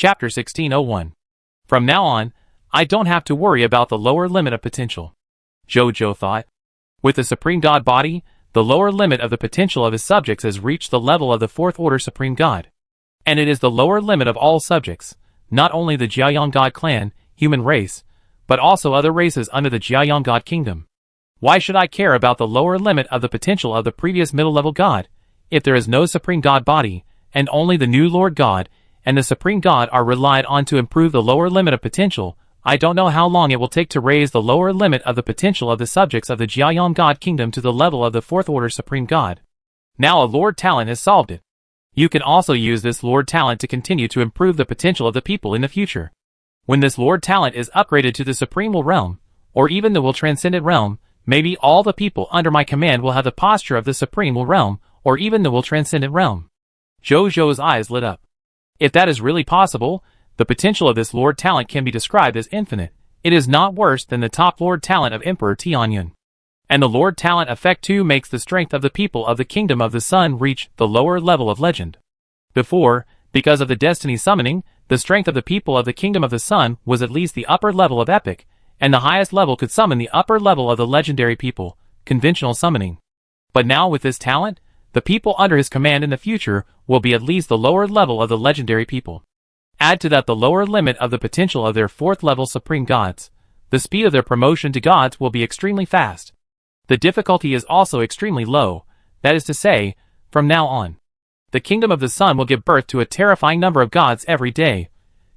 Chapter 1601. From now on, I don't have to worry about the lower limit of potential. Jojo thought. With the Supreme God body, the lower limit of the potential of his subjects has reached the level of the fourth order Supreme God. And it is the lower limit of all subjects, not only the Jiayang God clan, human race, but also other races under the Jiayang God kingdom. Why should I care about the lower limit of the potential of the previous middle-level God, if there is no Supreme God body, and only the new Lord God, and the Supreme God are relied on to improve the lower limit of potential? I don't know how long it will take to raise the lower limit of the potential of the subjects of the Jiayang God kingdom to the level of the fourth order Supreme God. Now a Lord Talent has solved it. You can also use this Lord Talent to continue to improve the potential of the people in the future. When this Lord Talent is upgraded to the Supreme Will Realm, or even the Will Transcendent Realm, maybe all the people under my command will have the posture of the Supreme Will Realm, or even the Will Transcendent Realm. Jojo's eyes lit up. If that is really possible, the potential of this Lord Talent can be described as infinite. It is not worse than the top Lord Talent of Emperor Tianyun. And the Lord Talent effect too makes the strength of the people of the Kingdom of the Sun reach the lower level of legend. Before, because of the Destiny summoning, the strength of the people of the Kingdom of the Sun was at least the upper level of epic, and the highest level could summon the upper level of the legendary people, conventional summoning. But now with this talent, the people under his command in the future will be at least the lower level of the legendary people. Add to that the lower limit of the potential of their fourth level Supreme Gods. The speed of their promotion to gods will be extremely fast. The difficulty is also extremely low, that is to say, from now on. The Kingdom of the Sun will give birth to a terrifying number of gods every day.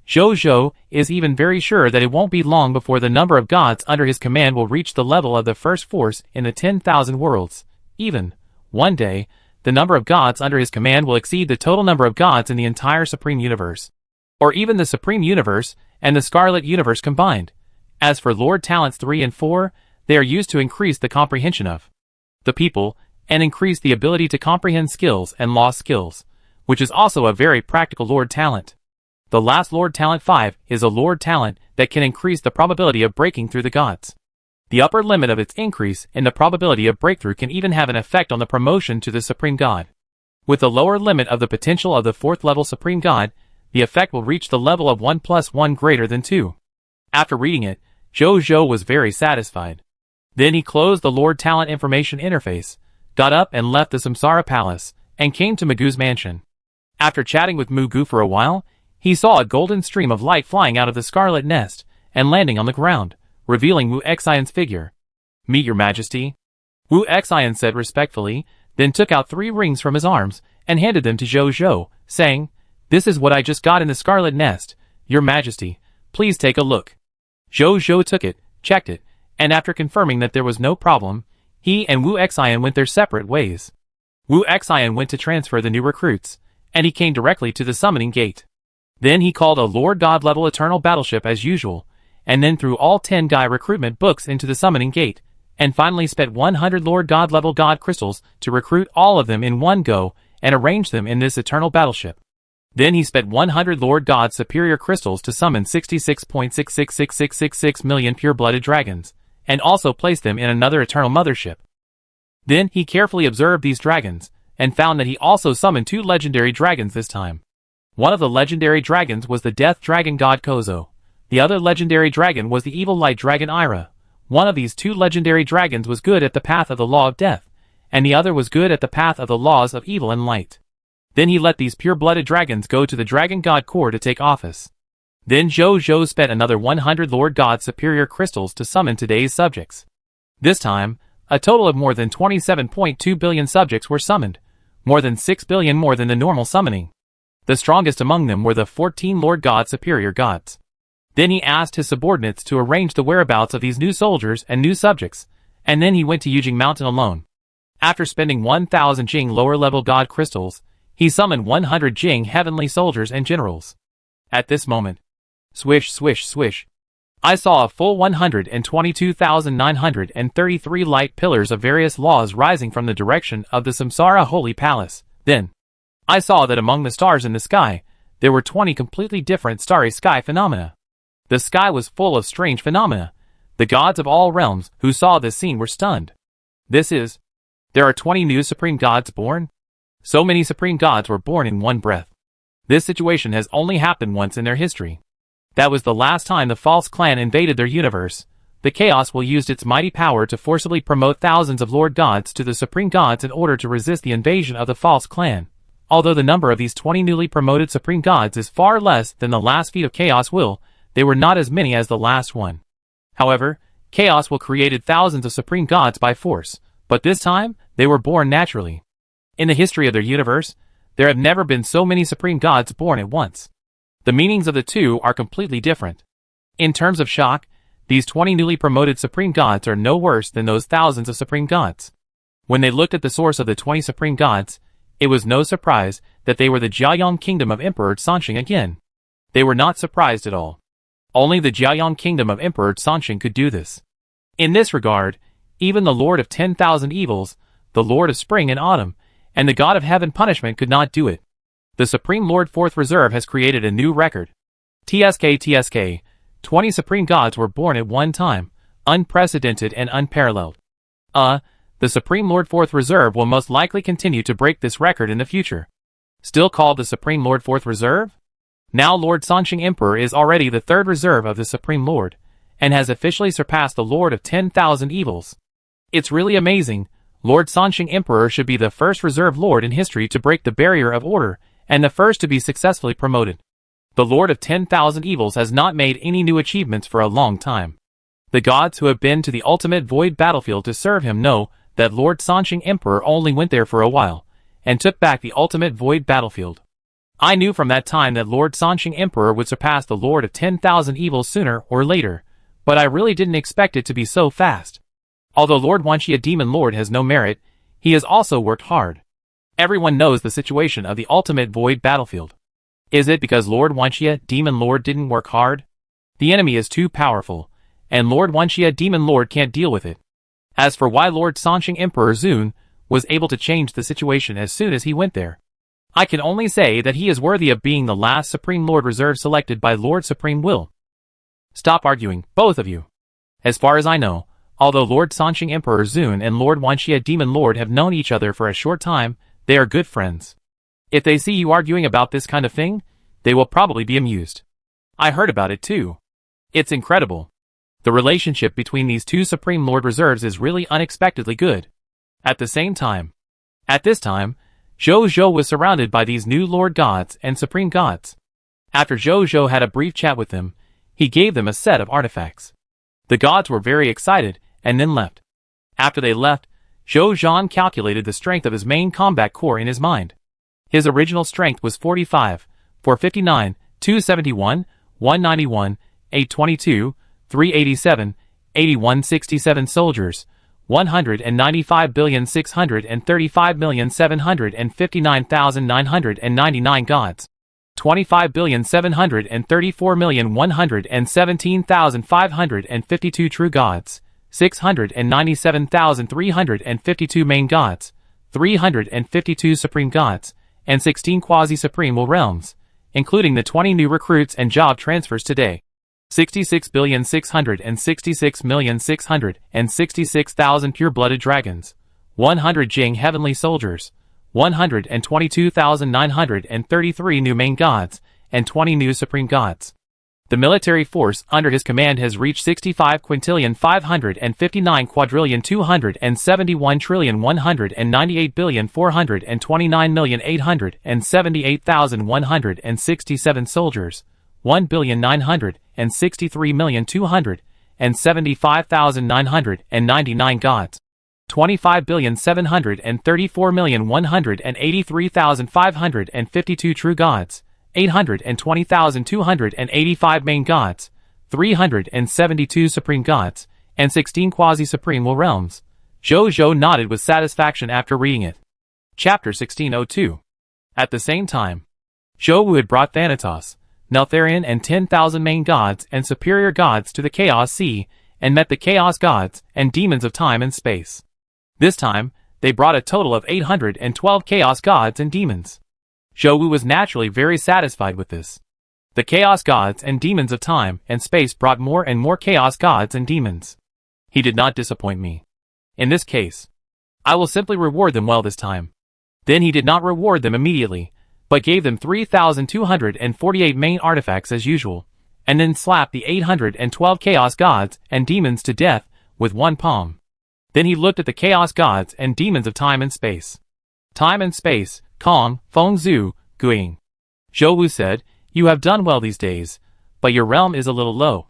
Jojo is even very sure that it won't be long before the number of gods under his command will reach the level of the first force in the 10,000 worlds. Even, one day, the number of gods under his command will exceed the total number of gods in the entire Supreme Universe. Or even the Supreme Universe and the Scarlet Universe combined. As for Lord Talents 3 and 4, they are used to increase the comprehension of the people, and increase the ability to comprehend skills and lost skills, which is also a very practical Lord Talent. The last Lord Talent 5 is a Lord Talent that can increase the probability of breaking through the gods. The upper limit of its increase in the probability of breakthrough can even have an effect on the promotion to the Supreme God. With the lower limit of the potential of the fourth level Supreme God, the effect will reach the level of 1 + 1 greater than 2. After reading it, Jojo was very satisfied. Then he closed the Lord Talent information interface, got up and left the Samsara Palace, and came to Mugu's mansion. After chatting with Mugu for a while, he saw a golden stream of light flying out of the Scarlet Nest, and landing on the ground, revealing Wu Xian's figure. "Meet your Majesty," Wu Xian said respectfully, then took out 3 rings from his arms, and handed them to Jojo, saying, "This is what I just got in the Scarlet Nest, Your Majesty, please take a look." Jojo took it, checked it, and after confirming that there was no problem, he and Wu Xian went their separate ways. Wu Xian went to transfer the new recruits, and he came directly to the summoning gate. Then he called a Lord God level Eternal Battleship as usual, and then threw all 10 guy recruitment books into the summoning gate, and finally spent 100 Lord God level God crystals to recruit all of them in one go, and arrange them in this Eternal Battleship. Then he spent 100 Lord God superior crystals to summon 66.666666 million pure-blooded dragons, and also placed them in another Eternal Mothership. Then he carefully observed these dragons, and found that he also summoned 2 legendary dragons this time. One of the legendary dragons was the Death Dragon God Kozo. The other legendary dragon was the Evil Light Dragon Ira. One of these 2 legendary dragons was good at the path of the law of death, and the other was good at the path of the laws of evil and light. Then he let these pure-blooded dragons go to the Dragon God Core to take office. Then Jojo spent another 100 Lord God superior crystals to summon today's subjects. This time, a total of more than 27.2 billion subjects were summoned, more than 6 billion more than the normal summoning. The strongest among them were the 14 Lord God superior gods. Then he asked his subordinates to arrange the whereabouts of these new soldiers and new subjects, and then he went to Yujing Mountain alone. After spending 1,000 Jing lower-level god crystals, he summoned 100 Jing heavenly soldiers and generals. At this moment, swish swish swish, I saw a full 122,933 light pillars of various laws rising from the direction of the Samsara Holy Palace. Then, I saw that among the stars in the sky, there were 20 completely different starry sky phenomena. The sky was full of strange phenomena. The gods of all realms who saw this scene were stunned. There are 20 new supreme gods born? So many supreme gods were born in one breath. This situation has only happened once in their history. That was the last time the false clan invaded their universe. The Chaos will used its mighty power to forcibly promote thousands of Lord Gods to the Supreme Gods in order to resist the invasion of the false clan. Although the number of these 20 newly promoted Supreme Gods is far less than the last feat of Chaos will, they were not as many as the last one. However, Chaos will created thousands of Supreme Gods by force, but this time, they were born naturally. In the history of their universe, there have never been so many Supreme Gods born at once. The meanings of the two are completely different. In terms of shock, these 20 newly promoted Supreme Gods are no worse than those thousands of Supreme Gods. When they looked at the source of the 20 Supreme Gods, it was no surprise that they were the Jiayong Kingdom of Emperor Sansheng again. They were not surprised at all. Only the Jiayong Kingdom of Emperor Sansheng could do this. In this regard, even the Lord of 10,000 Evils, the Lord of Spring and Autumn, and the God of Heaven Punishment could not do it. The Supreme Lord Fourth Reserve has created a new record. TSK, 20 Supreme Gods were born at one time, unprecedented and unparalleled. The Supreme Lord Fourth Reserve will most likely continue to break this record in the future. Still called the Supreme Lord Fourth Reserve? Now Lord Sansheng Emperor is already the third reserve of the Supreme Lord, and has officially surpassed the Lord of 10,000 Evils. It's really amazing. Lord Sansheng Emperor should be the first reserve lord in history to break the barrier of order, and the first to be successfully promoted. The Lord of 10,000 Evils has not made any new achievements for a long time. The gods who have been to the ultimate void battlefield to serve him know that Lord Sansheng Emperor only went there for a while, and took back the ultimate void battlefield. I knew from that time that Lord Sansheng Emperor would surpass the Lord of 10,000 Evils sooner or later, but I really didn't expect it to be so fast. Although Lord Wanxia Demon Lord has no merit, he has also worked hard. Everyone knows the situation of the ultimate void battlefield. Is it because Lord Wanxia Demon Lord didn't work hard? The enemy is too powerful, and Lord Wanxia Demon Lord can't deal with it. As for why Lord Sansheng Emperor Zun was able to change the situation as soon as he went there, I can only say that he is worthy of being the last Supreme Lord Reserve selected by Lord Supreme Will. Stop arguing, both of you. As far as I know, although Lord Sansheng Emperor Zun and Lord Wanxia Demon Lord have known each other for a short time, they are good friends. If they see you arguing about this kind of thing, they will probably be amused. I heard about it too. It's incredible. The relationship between these two Supreme Lord Reserves is really unexpectedly good. At this time, Zhou Zhou was surrounded by these new Lord Gods and Supreme Gods. After Zhou Zhou had a brief chat with them, he gave them a set of artifacts. The gods were very excited and then left. After they left, Zhou Zhan calculated the strength of his main combat core in his mind. His original strength was 45, 459, 271, 191, 822, 387, 8167 soldiers, 195,635,759,999 gods, 25,734,117,552 true gods, 697,352 main gods, 352 supreme gods, and 16 quasi-supreme realms, including the 20 new recruits and job transfers today. 66,666,666,000 pure-blooded dragons, 100 Jing heavenly soldiers, 122,933 new main gods, and 20 new supreme gods. The military force under his command has reached 65,295,278,429,878,167 soldiers, 1,963,275,999 gods, 25,734,183,552 true gods, 820,285 main gods, 372 supreme gods, and 16 quasi-supreme realms. Zhou Zhou nodded with satisfaction after reading it. Chapter 1602. At the same time, Zhou Wu had brought Thanatos, Neltharion and 10,000 main gods and superior gods to the Chaos Sea, and met the Chaos gods and demons of time and space. This time, they brought a total of 812 Chaos gods and demons. Zhou Wu was naturally very satisfied with this. The Chaos gods and demons of time and space brought more and more Chaos gods and demons. He did not disappoint me. In this case, I will simply reward them well this time. Then he did not reward them immediately, but gave them 3,248 main artifacts as usual, and then slapped the 812 chaos gods and demons to death with one palm. Then he looked at the chaos gods and demons of time and space. Time and space, Kong, Feng Zhu, Guiying. Zhou Wu said, "You have done well these days, but your realm is a little low."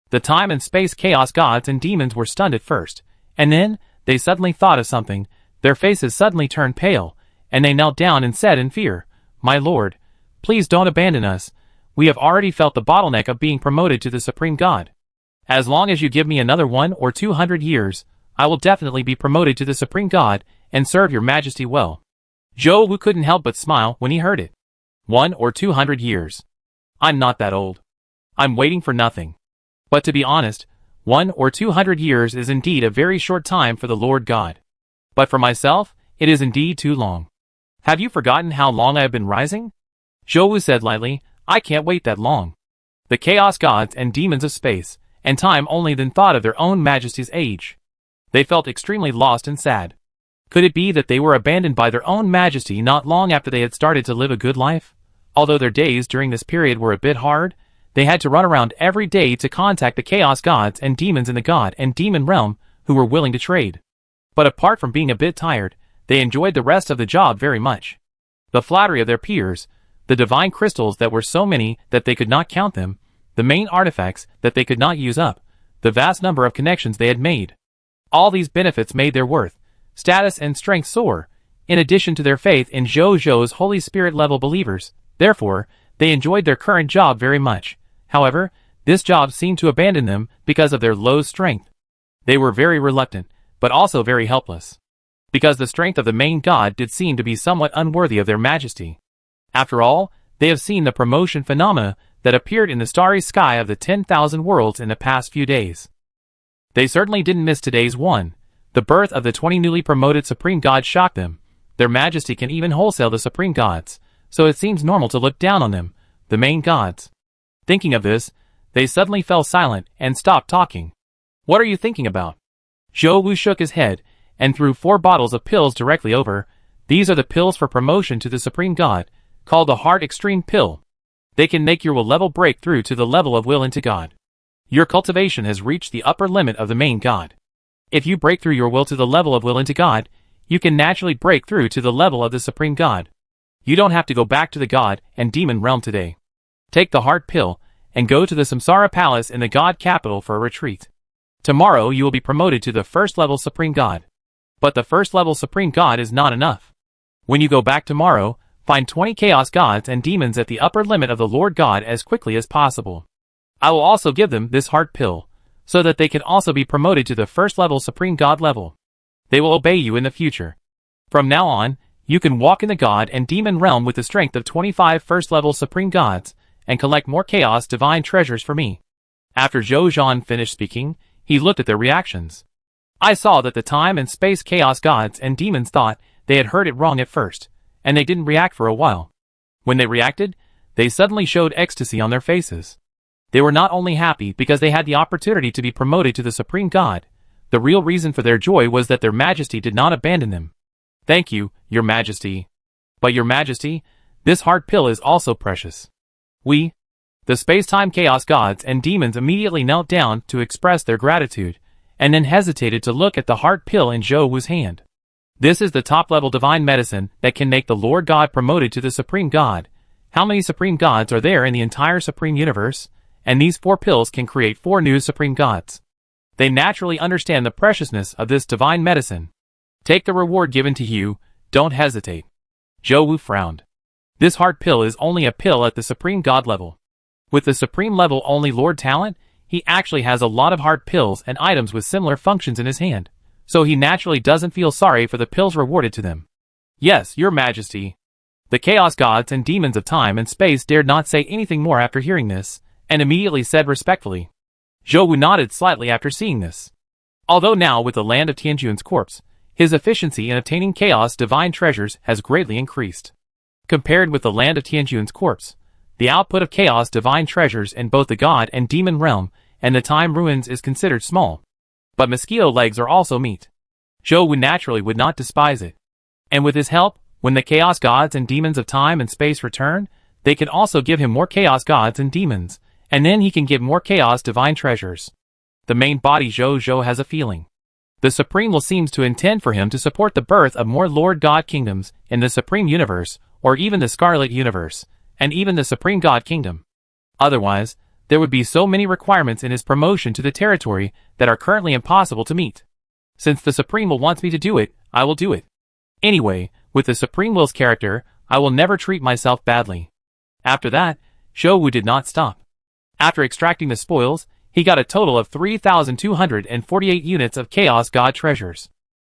The time and space chaos gods and demons were stunned at first, and then they suddenly thought of something. Their faces suddenly turned pale, and they knelt down and said in fear, "My lord, please don't abandon us. We have already felt the bottleneck of being promoted to the Supreme God. As long as you give me another 100 or 200 years, I will definitely be promoted to the Supreme God and serve your majesty well." Zhou Wu couldn't help but smile when he heard it. 100 or 200 years. I'm not that old. I'm waiting for nothing. But to be honest, 100 or 200 years is indeed a very short time for the Lord God. But for myself, it is indeed too long. Have you forgotten how long I have been rising? Zhou Wu said lightly, "I can't wait that long." The chaos gods and demons of space and time only then thought of their own majesty's age. They felt extremely lost and sad. Could it be that they were abandoned by their own majesty not long after they had started to live a good life? Although their days during this period were a bit hard, they had to run around every day to contact the chaos gods and demons in the god and demon realm who were willing to trade. But apart from being a bit tired, they enjoyed the rest of the job very much. The flattery of their peers, the divine crystals that were so many that they could not count them, the main artifacts that they could not use up, the vast number of connections they had made. All these benefits made their worth, status and strength soar, in addition to their faith in Zhou's Holy Spirit level believers. Therefore, they enjoyed their current job very much. However, this job seemed to abandon them because of their low strength. They were very reluctant, but also very helpless. Because the strength of the main god did seem to be somewhat unworthy of their majesty. After all, they have seen the promotion phenomena that appeared in the starry sky of the 10,000 worlds in the past few days. They certainly didn't miss today's one. The birth of the 20 newly promoted supreme gods shocked them. Their majesty can even wholesale the supreme gods, so it seems normal to look down on them, the main gods. Thinking of this, they suddenly fell silent and stopped talking. "What are you thinking about?" Zhou Wu shook his head and threw 4 bottles of pills directly over. "These are the pills for promotion to the supreme god, called the Heart Extreme Pill. They can make your will level break through to the level of will into God. Your cultivation has reached the upper limit of the main god. If you break through your will to the level of will into God, you can naturally break through to the level of the supreme god. You don't have to go back to the god and demon realm today. Take the heart pill and go to the Samsara Palace in the god capital for a retreat. Tomorrow you will be promoted to the first level supreme god. But the first level supreme god is not enough. When you go back tomorrow, find 20 chaos gods and demons at the upper limit of the Lord God as quickly as possible. I will also give them this heart pill, so that they can also be promoted to the first level supreme god level. They will obey you in the future. From now on, you can walk in the god and demon realm with the strength of 25 first level supreme gods, and collect more chaos divine treasures for me." After Zhou Zhan finished speaking, he looked at their reactions. I saw that the time and space chaos gods and demons thought they had heard it wrong at first, and they didn't react for a while. When they reacted, they suddenly showed ecstasy on their faces. They were not only happy because they had the opportunity to be promoted to the Supreme God, the real reason for their joy was that their majesty did not abandon them. "Thank you, your majesty. But your majesty, this heart pill is also precious." The space-time chaos gods and demons immediately knelt down to express their gratitude, and then hesitated to look at the heart pill in Zhou Wu's hand. This is the top-level divine medicine that can make the Lord God promoted to the Supreme God. How many Supreme Gods are there in the entire Supreme Universe? And these 4 pills can create 4 new Supreme Gods. They naturally understand the preciousness of this divine medicine. Take the reward given to you, don't hesitate. Zhou Wu frowned. This heart pill is only a pill at the Supreme God level. With the Supreme level only Lord talent, he actually has a lot of heart pills and items with similar functions in his hand, so he naturally doesn't feel sorry for the pills rewarded to them. "Yes, your majesty." The chaos gods and demons of time and space dared not say anything more after hearing this, and immediately said respectfully. Zhou Wu nodded slightly after seeing this. Although now with the land of Tianjun's corpse, his efficiency in obtaining chaos divine treasures has greatly increased. Compared with the land of Tianjun's corpse, the output of chaos divine treasures in both the god and demon realm and the time ruins is considered small. But mosquito legs are also meat. Zhou Wu naturally would not despise it. And with his help, When the Chaos Gods and Demons of time and space return, they can also give him more Chaos Gods and Demons, and then he can give more Chaos Divine Treasures. The main body Zhou has a feeling. The Supreme will seems to intend for him to support the birth of more Lord God Kingdoms in the Supreme Universe, or even the Scarlet Universe, and even the Supreme God Kingdom. Otherwise, there would be so many requirements in his promotion to the territory that are currently impossible to meet. Since the Supreme Will wants me to do it, I will do it. Anyway, with the Supreme Will's character, I will never treat myself badly. After that, Zhou did not stop. After extracting the spoils, he got a total of 3,248 units of Chaos God treasures.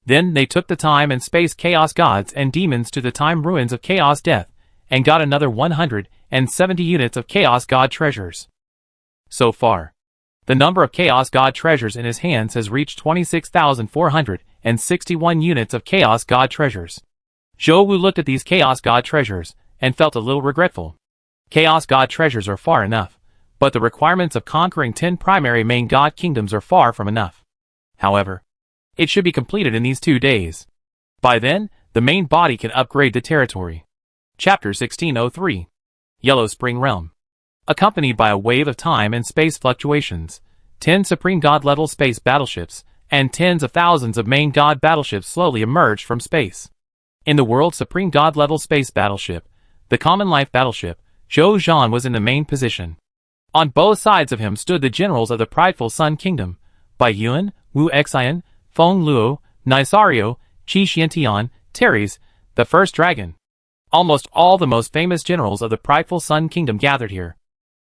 Then they took the time and space Chaos Gods and Demons to the time ruins of Chaos Death, and got another 170 units of Chaos God treasures. So far, the number of Chaos God treasures in his hands has reached 26,461 units of Chaos God treasures. Zhou looked at these Chaos God treasures, and felt a little regretful. Chaos God treasures are far enough, but the requirements of conquering 10 primary main God kingdoms are far from enough. However, it should be completed in these 2 days. By then, the main body can upgrade the territory. Chapter 1603. Yellow Spring Realm. Accompanied by a wave of time and space fluctuations, 10 Supreme God-level space battleships, and tens of thousands of main God battleships slowly emerged from space. In the world's Supreme God-level space battleship, the Common Life battleship, Zhou was in the main position. On both sides of him stood the generals of the prideful Sun Kingdom, Bai Yuan, Wu Xian, Feng Luo, Nisario, Qi Xiantian, Teres, the First Dragon. Almost all the most famous generals of the prideful Sun Kingdom gathered here.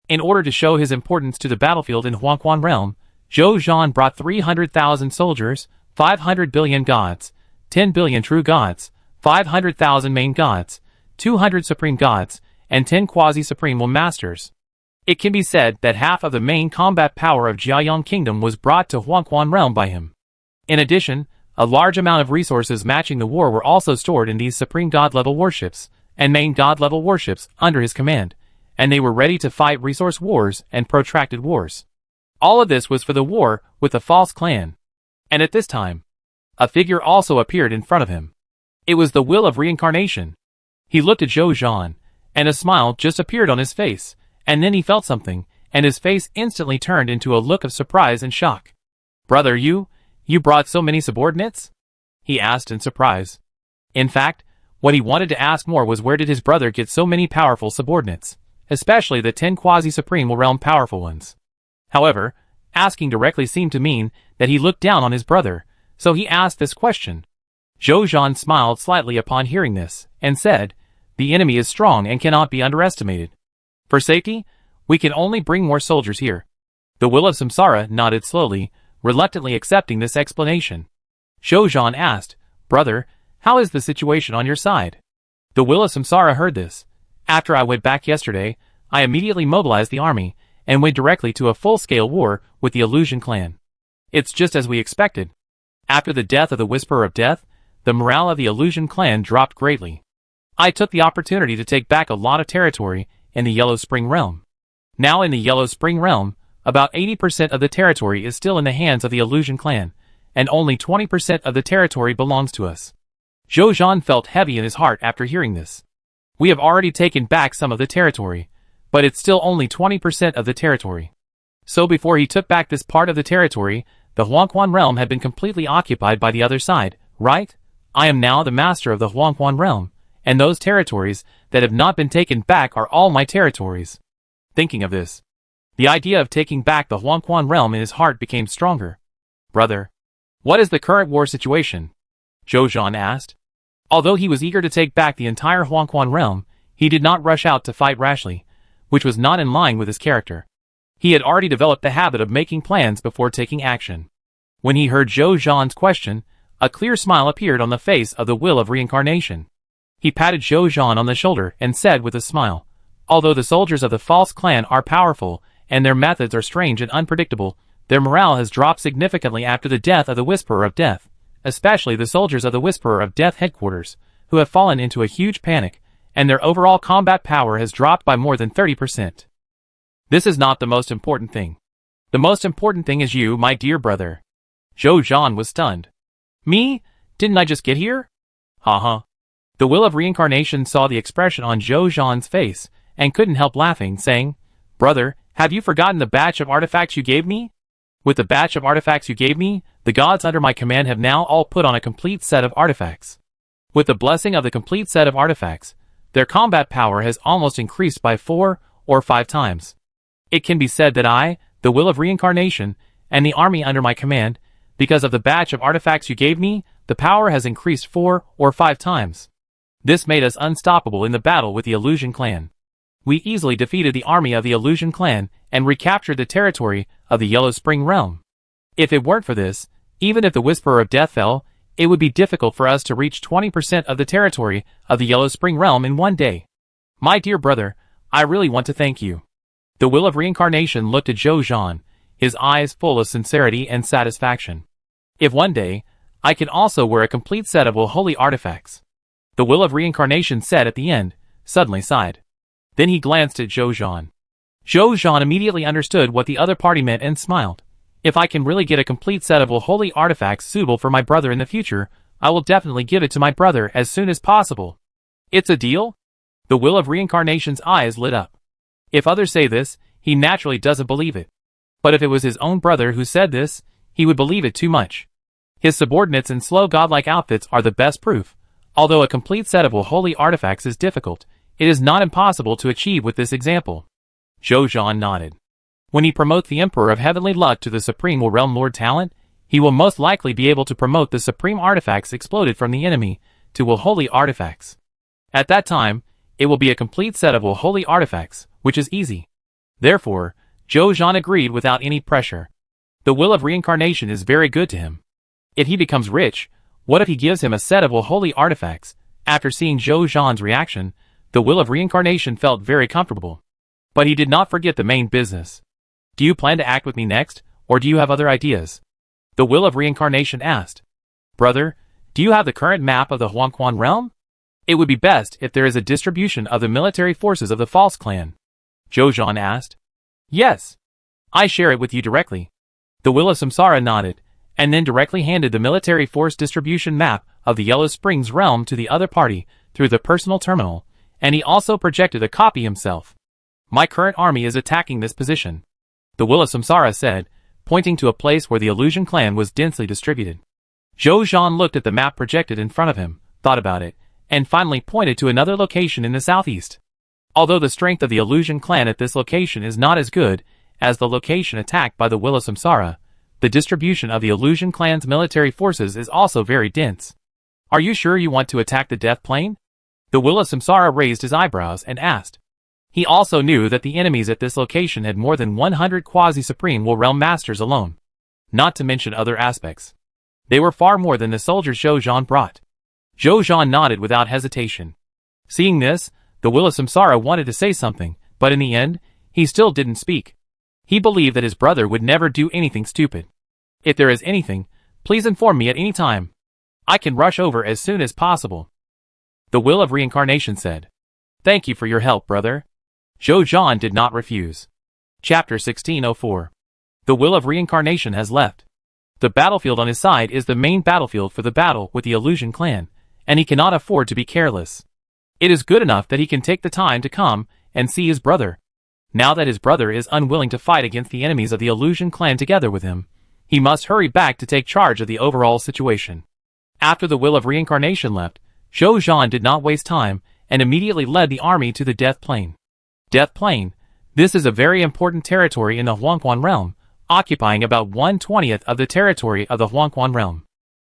In order to show his importance to the battlefield in Huangquan Realm, Zhou brought 300,000 soldiers, 500 billion gods, 10 billion true gods, 500,000 main gods, 200 supreme gods, and 10 quasi-supreme masters. It can be said that half of the main combat power of Jiayang Kingdom was brought to Huangquan Realm by him. In addition, a large amount of resources matching the war were also stored in these Supreme God-level warships, and main God-level warships under his command, and they were ready to fight resource wars and protracted wars. All of this was for the war with the false clan. And at this time, a figure also appeared in front of him. It was the will of reincarnation. He looked at Zhou, and a smile just appeared on his face, and then he felt something, and his face instantly turned into a look of surprise and shock. "Brother, you brought so many subordinates?" he asked in surprise. In fact, what he wanted to ask more was where did his brother get so many powerful subordinates, especially the 10 quasi-supreme realm powerful ones. However, asking directly seemed to mean that he looked down on his brother, so he asked this question. Zhou smiled slightly upon hearing this, and said, "The enemy is strong and cannot be underestimated. For safety, we can only bring more soldiers here." The will of Samsara nodded slowly, reluctantly accepting this explanation. Zhou asked, "Brother, how is the situation on your side?" The will of Samsara heard this. "After I went back yesterday, I immediately mobilized the army, and went directly to a full-scale war with the Illusion clan. It's just as we expected. After the death of the Whisperer of Death, the morale of the Illusion clan dropped greatly. I took the opportunity to take back a lot of territory in the Yellow Spring Realm. Now in the Yellow Spring Realm, about 80% of the territory is still in the hands of the Illusion clan, and only 20% of the territory belongs to us." Zhou felt heavy in his heart after hearing this. "We have already taken back some of the territory, but it's still only 20% of the territory. So before he took back this part of the territory, the Huangquan Realm had been completely occupied by the other side, right? I am now the master of the Huangquan Realm, and those territories that have not been taken back are all my territories." Thinking of this, the idea of taking back the Huangquan Realm in his heart became stronger. "Brother, what is the current war situation?" Zhou asked. Although he was eager to take back the entire Huangquan Realm, he did not rush out to fight rashly, which was not in line with his character. He had already developed the habit of making plans before taking action. When he heard Zhou's question, a clear smile appeared on the face of the will of reincarnation. He patted Zhou on the shoulder and said with a smile, "Although the soldiers of the false clan are powerful, and their methods are strange and unpredictable, their morale has dropped significantly after the death of the Whisperer of Death, especially the soldiers of the Whisperer of Death headquarters, who have fallen into a huge panic, and their overall combat power has dropped by more than 30%. This is not the most important thing. The most important thing is you, my dear brother." Zhou was stunned. "Me? Didn't I just get here?" "Haha. The Will of Reincarnation saw the expression on Zhou Zhan's face, and couldn't help laughing, saying, "Brother, have you forgotten the batch of artifacts you gave me? With the batch of artifacts you gave me, the gods under my command have now all put on a complete set of artifacts. With the blessing of the complete set of artifacts, their combat power has almost increased by 4 or 5 times. It can be said that I, the Will of Reincarnation, and the army under my command, because of the batch of artifacts you gave me, the power has increased 4 or 5 times. This made us unstoppable in the battle with the Illusion Clan. We easily defeated the army of the Illusion Clan and recaptured the territory of the Yellow Spring Realm. If it weren't for this, even if the Whisperer of Death fell, it would be difficult for us to reach 20% of the territory of the Yellow Spring Realm in one day. My dear brother, I really want to thank you." The Will of Reincarnation looked at Zhou Zhan, his eyes full of sincerity and satisfaction. "If one day, I can also wear a complete set of holy artifacts," the Will of Reincarnation said at the end, suddenly sighed. Then he glanced at Zhou Zhan. Zhou Zhan immediately understood what the other party meant and smiled. "If I can really get a complete set of holy artifacts suitable for my brother in the future, I will definitely give it to my brother as soon as possible. It's a deal?" The Will of Reincarnation's eyes lit up. If others say this, he naturally doesn't believe it. But if it was his own brother who said this, he would believe it too much. His subordinates in slow godlike outfits are the best proof. Although a complete set of holy artifacts is difficult, it is not impossible to achieve with this example. Zhou Zhan nodded. When he promotes the Emperor of Heavenly Luck to the Supreme Realm Lord Talent, he will most likely be able to promote the supreme artifacts exploded from the enemy to holy artifacts. At that time, it will be a complete set of holy artifacts, which is easy. Therefore, Zhou Zhan agreed without any pressure. The Will of Reincarnation is very good to him. If he becomes rich, what if he gives him a set of holy artifacts? After seeing Zhou Zhan's reaction, the Will of Reincarnation felt very comfortable. But he did not forget the main business. "Do you plan to act with me next, or do you have other ideas?" The Will of Reincarnation asked. "Brother, do you have the current map of the Huangquan realm? It would be best if there is a distribution of the military forces of the False Clan." Zhou Zhan asked. "Yes. I share it with you directly." The Will of Samsara nodded, and then directly handed the military force distribution map of the Yellow Springs realm to the other party through the personal terminal, and he also projected a copy himself. "My current army is attacking this position," the Will of Samsara said, pointing to a place where the Illusion Clan was densely distributed. Zhou Zhan looked at the map projected in front of him, thought about it, and finally pointed to another location in the southeast. Although the strength of the Illusion Clan at this location is not as good as the location attacked by the Will of Samsara, the distribution of the Illusion Clan's military forces is also very dense. "Are you sure you want to attack the Death Plane?" The Will of Samsara raised his eyebrows and asked. He also knew that the enemies at this location had more than 100 quasi-supreme Realm Masters alone, not to mention other aspects. They were far more than the soldiers Zhou Zhan brought. Zhou Zhan nodded without hesitation. Seeing this, the Will of Samsara wanted to say something, but in the end, he still didn't speak. He believed that his brother would never do anything stupid. "If there is anything, please inform me at any time. I can rush over as soon as possible," the Will of Reincarnation said. "Thank you for your help, brother." Zhou Zhan did not refuse. Chapter 1604. The Will of Reincarnation has left. The battlefield on his side is the main battlefield for the battle with the Illusion Clan, and he cannot afford to be careless. It is good enough that he can take the time to come and see his brother. Now that his brother is unwilling to fight against the enemies of the Illusion Clan together with him, he must hurry back to take charge of the overall situation. After the Will of Reincarnation left, Zhou Zhan did not waste time and immediately led the army to the Death Plane. Death Plane. This is a very important territory in the Huangquan realm, occupying about 1/20th of the territory of the Huangquan realm.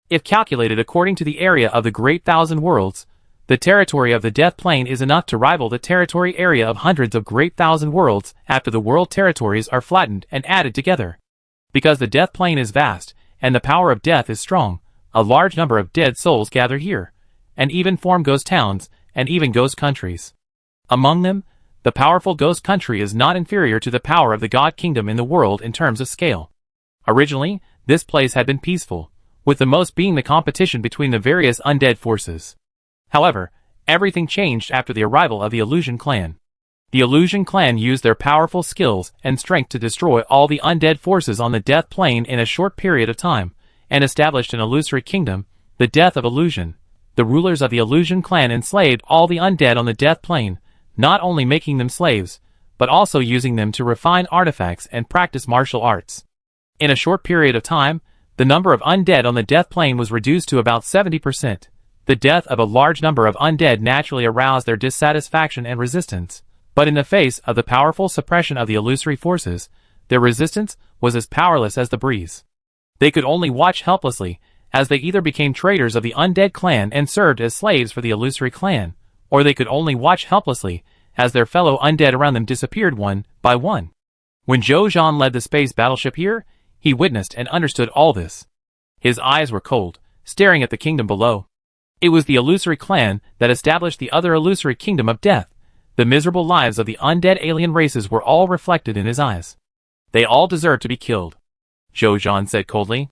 If calculated according to the area of the Great Thousand Worlds, the territory of the Death Plane is enough to rival the territory area of hundreds of Great Thousand Worlds after the world territories are flattened and added together. Because the Death Plane is vast, and the power of death is strong, a large number of dead souls gather here, and even form ghost towns, and even ghost countries. Among them, the powerful ghost country is not inferior to the power of the God Kingdom in the world in terms of scale. Originally, this place had been peaceful, with the most being the competition between the various undead forces. However, everything changed after the arrival of the Illusion Clan. The Illusion Clan used their powerful skills and strength to destroy all the undead forces on the Death Plane in a short period of time, and established an illusory kingdom, the Death of Illusion, the rulers of the Illusion clan enslaved all the undead on the death plane, not only making them slaves, but also using them to refine artifacts and practice martial arts. In a short period of time, the number of undead on the death plane was reduced to about 70%. The death of a large number of undead naturally aroused their dissatisfaction and resistance, but in the face of the powerful suppression of the illusory forces, their resistance was as powerless as the breeze. They could only watch helplessly, as they either became traitors of the undead clan and served as slaves for the illusory clan, or they could only watch helplessly, as their fellow undead around them disappeared one by one. When Zhou Zhan led the space battleship here, he witnessed and understood all this. His eyes were cold, staring at the kingdom below. It was the illusory clan that established the other illusory kingdom of death. The miserable lives of the undead alien races were all reflected in his eyes. They all deserve to be killed, Zhou Zhan said coldly.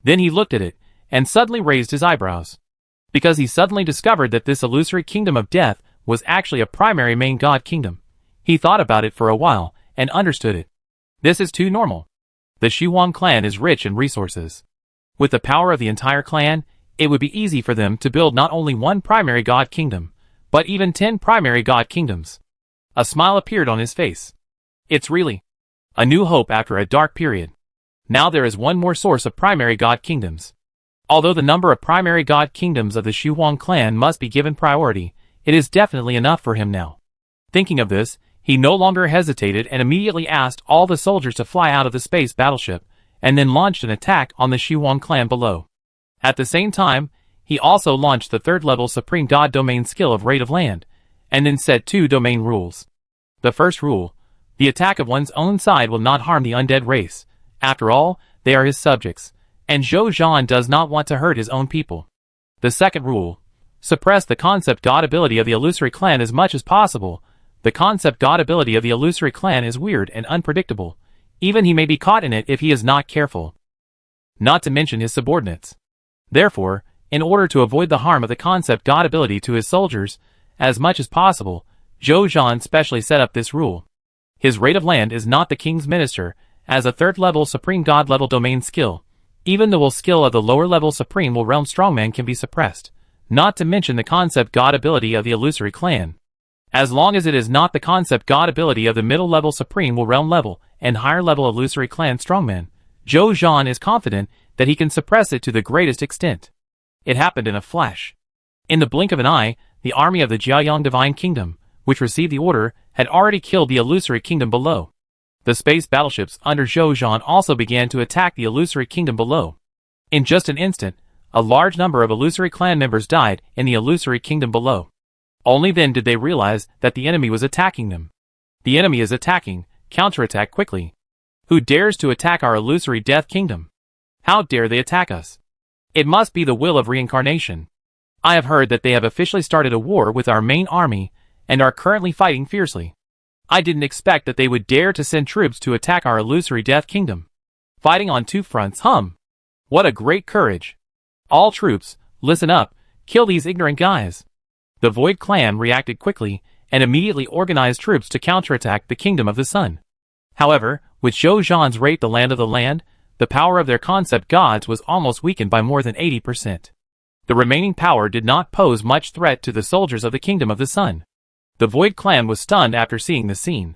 Then he looked at it, and suddenly raised his eyebrows. Because he suddenly discovered that this illusory kingdom of death was actually a primary main god kingdom. He thought about it for a while, and understood it. This is too normal. The Shuang clan is rich in resources. With the power of the entire clan, it would be easy for them to build not only one primary god kingdom, but even 10 primary god kingdoms. A smile appeared on his face. It's really a new hope after a dark period. Now there is one more source of primary god kingdoms. Although the number of primary god kingdoms of the Shuang clan must be given priority, it is definitely enough for him now. Thinking of this, he no longer hesitated and immediately asked all the soldiers to fly out of the space battleship, and then launched an attack on the Shuang clan below. At the same time, he also launched the third-level Supreme God Domain skill of Raid of Land, and then set 2 domain rules. The first rule: the attack of one's own side will not harm the undead race. After all, they are his subjects, and Zhou Zhan does not want to hurt his own people. The second rule: suppress the concept god ability of the illusory clan as much as possible. The concept god ability of the illusory clan is weird and unpredictable. Even he may be caught in it if he is not careful. Not to mention his subordinates. Therefore, in order to avoid the harm of the concept god ability to his soldiers, as much as possible, Zhou Zhan specially set up this rule. His Raid of Land is not the king's minister, as a third-level Supreme God level domain skill. Even the will skill of the lower-level Supreme Will Realm Strongman can be suppressed, not to mention the concept god ability of the illusory clan. As long as it is not the concept god ability of the middle-level Supreme Will Realm level and higher-level illusory clan Strongman, Zhou Zhan is confident that he can suppress it to the greatest extent. It happened in a flash. In the blink of an eye, the army of the Jiayang Divine Kingdom, which received the order, had already killed the illusory kingdom below. The space battleships under Zhou Zhan also began to attack the illusory kingdom below. In just an instant, a large number of illusory clan members died in the illusory kingdom below. Only then did they realize that the enemy was attacking them. The enemy is attacking, counterattack quickly. Who dares to attack our illusory death kingdom? How dare they attack us? It must be the will of reincarnation. I have heard that they have officially started a war with our main army, and are currently fighting fiercely. I didn't expect that they would dare to send troops to attack our illusory death kingdom. Fighting on 2 fronts, What a great courage. All troops, listen up, kill these ignorant guys. The Void clan reacted quickly, and immediately organized troops to counterattack the Kingdom of the Sun. However, with Zhou Zhan's Raid the Land of the Land, the power of their concept gods was almost weakened by more than 80%. The remaining power did not pose much threat to the soldiers of the Kingdom of the Sun. The Void clan was stunned after seeing the scene.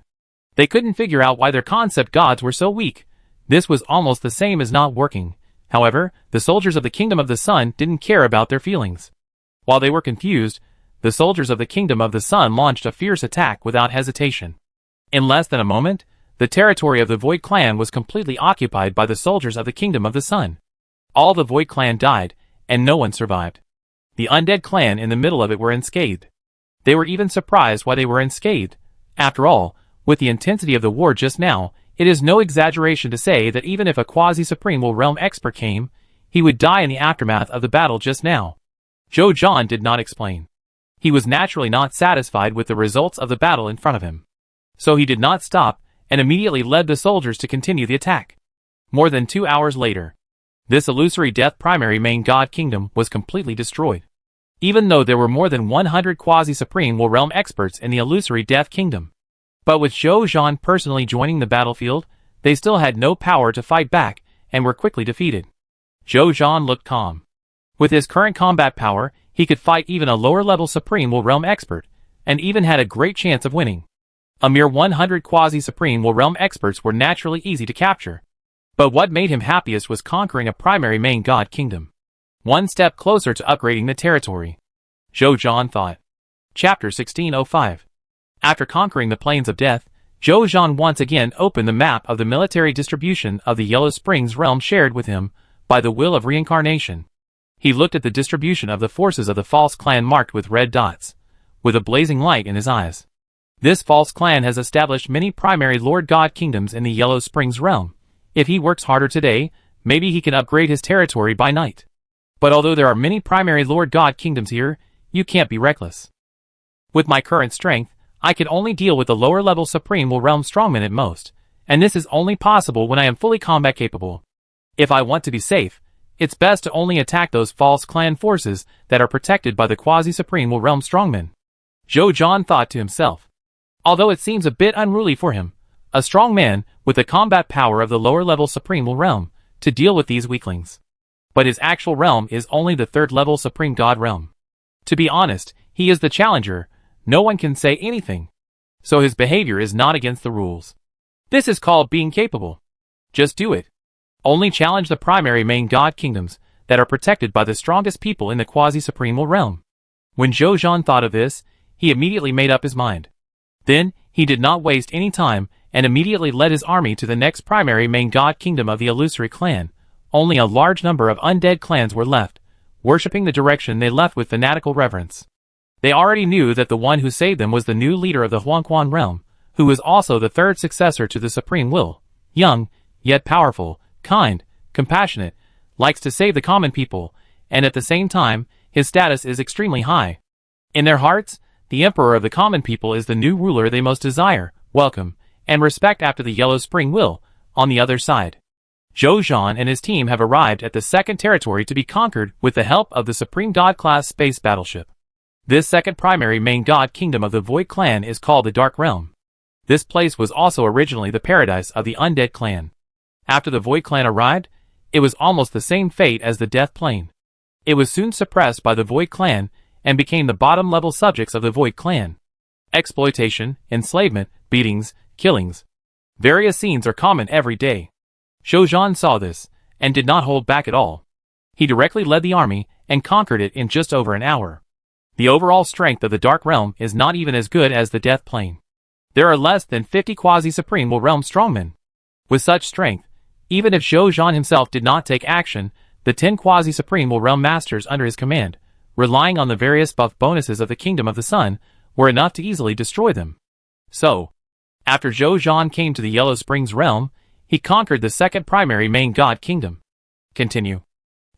They couldn't figure out why their concept gods were so weak. This was almost the same as not working. However, the soldiers of the Kingdom of the Sun didn't care about their feelings. While they were confused, the soldiers of the Kingdom of the Sun launched a fierce attack without hesitation. In less than a moment, the territory of the Void clan was completely occupied by the soldiers of the Kingdom of the Sun. All the Void clan died, and no one survived. The undead clan in the middle of it were unscathed. They were even surprised why they were unscathed. After all, with the intensity of the war just now, it is no exaggeration to say that even if a quasi-supreme Will Realm expert came, he would die in the aftermath of the battle just now. Zhou Zhan did not explain. He was naturally not satisfied with the results of the battle in front of him. So he did not stop, and immediately led the soldiers to continue the attack. More than 2 hours later, this illusory death primary main god kingdom was completely destroyed. Even though there were more than 100 quasi-supreme Will Realm experts in the illusory death kingdom. But with Zhou Zhan personally joining the battlefield, they still had no power to fight back, and were quickly defeated. Zhou Zhan looked calm. With his current combat power, he could fight even a lower-level Supreme Will Realm expert, and even had a great chance of winning. A mere 100 quasi-Supreme Will Realm experts were naturally easy to capture. But what made him happiest was conquering a primary main god kingdom. One step closer to upgrading the territory. Zhou Zhan thought. Chapter 1605. After conquering the Plains of Death, Zhou Zhan once again opened the map of the military distribution of the Yellow Springs realm shared with him by the will of reincarnation. He looked at the distribution of the forces of the false clan marked with red dots, with a blazing light in his eyes. This false clan has established many primary Lord God kingdoms in the Yellow Springs realm. If he works harder today, maybe he can upgrade his territory by night. But although there are many primary Lord God kingdoms here, you can't be reckless. With my current strength, I can only deal with the lower-level Supreme Will Realm strongmen at most, and this is only possible when I am fully combat capable. If I want to be safe, it's best to only attack those false clan forces that are protected by the quasi-Supreme Will Realm strongmen. Zhou Zhan thought to himself. Although it seems a bit unruly for him, a strong man with the combat power of the lower-level Supreme Will Realm, to deal with these weaklings. But his actual realm is only the third-level Supreme God realm. To be honest, he is the challenger. No one can say anything. So his behavior is not against the rules. This is called being capable. Just do it. Only challenge the primary main god kingdoms that are protected by the strongest people in the quasi-Supreme Will Realm. When Zhou Zhan thought of this, he immediately made up his mind. Then, he did not waste any time and immediately led his army to the next primary main god kingdom of the Illusory clan. Only a large number of undead clans were left, worshipping the direction they left with fanatical reverence. They already knew that the one who saved them was the new leader of the Huangquan realm, who was also the third successor to the Supreme Will, young, yet powerful, kind, compassionate, likes to save the common people, and at the same time, his status is extremely high. In their hearts, the Emperor of the common people is the new ruler they most desire, welcome, and respect after the Yellow Spring Will, on the other side. Zhou Zhan and his team have arrived at the second territory to be conquered with the help of the Supreme God-class space battleship. This second primary main god kingdom of the Void clan is called the Dark Realm. This place was also originally the paradise of the Undead clan. After the Void clan arrived, it was almost the same fate as the Death Plane. It was soon suppressed by the Void clan and became the bottom-level subjects of the Void clan. Exploitation, enslavement, beatings, killings. Various scenes are common every day. Zhou Zhan saw this, and did not hold back at all. He directly led the army, and conquered it in just over an hour. The overall strength of the Dark Realm is not even as good as the Death Plane. There are less than 50 quasi-Supreme Will Realm strongmen. With such strength, even if Zhou Zhan himself did not take action, the 10 quasi-Supreme Will Realm masters under his command, relying on the various buff bonuses of the Kingdom of the Sun, were enough to easily destroy them. So, after Zhou Zhan came to the Yellow Springs realm, he conquered the second primary main god kingdom. Continue.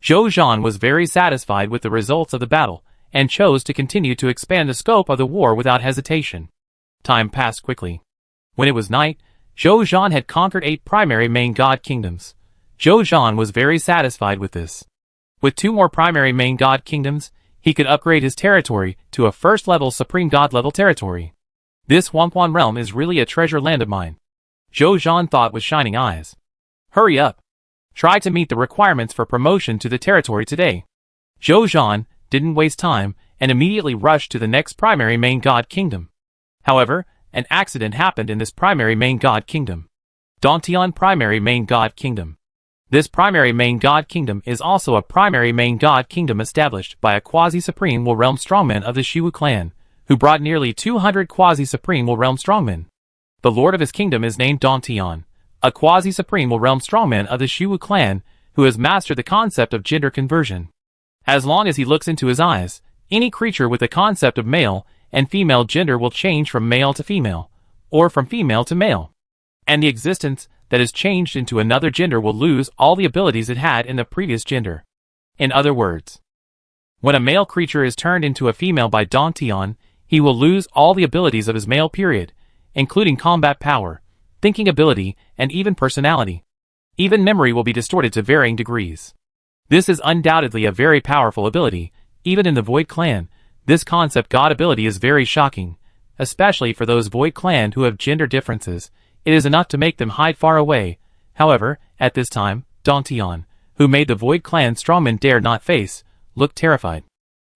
Zhou Zhan was very satisfied with the results of the battle, and chose to continue to expand the scope of the war without hesitation. Time passed quickly. When it was night, Zhou Zhan had conquered 8 primary main god kingdoms. Zhou Zhan was very satisfied with this. With 2 more primary main god kingdoms, he could upgrade his territory to a first-level Supreme God-level territory. This Huangquan realm is really a treasure land of mine. Zhou Zhan thought with shining eyes. Hurry up. Try to meet the requirements for promotion to the territory today. Zhou Zhan didn't waste time and immediately rushed to the next primary main god kingdom. However, an accident happened in this primary main god kingdom. Dantian primary main god kingdom. This primary main god kingdom is also a primary main god kingdom established by a quasi-Supreme Will Realm strongman of the Shiwu clan, who brought nearly 200 quasi-Supreme Will Realm strongmen. The lord of his kingdom is named Dantian, a quasi-Supreme Will Realm strongman of the Shiwu clan, who has mastered the concept of gender conversion. As long as he looks into his eyes, any creature with the concept of male and female gender will change from male to female, or from female to male. And the existence that is changed into another gender will lose all the abilities it had in the previous gender. In other words, when a male creature is turned into a female by Dantian, he will lose all the abilities of his male period, including combat power, thinking ability, and even personality. Even memory will be distorted to varying degrees. This is undoubtedly a very powerful ability. Even in the Void clan, this concept god ability is very shocking, especially for those Void clan who have gender differences. It is enough to make them hide far away. However, at this time, Dantian, who made the Void clan strongman, dared not face looked terrified.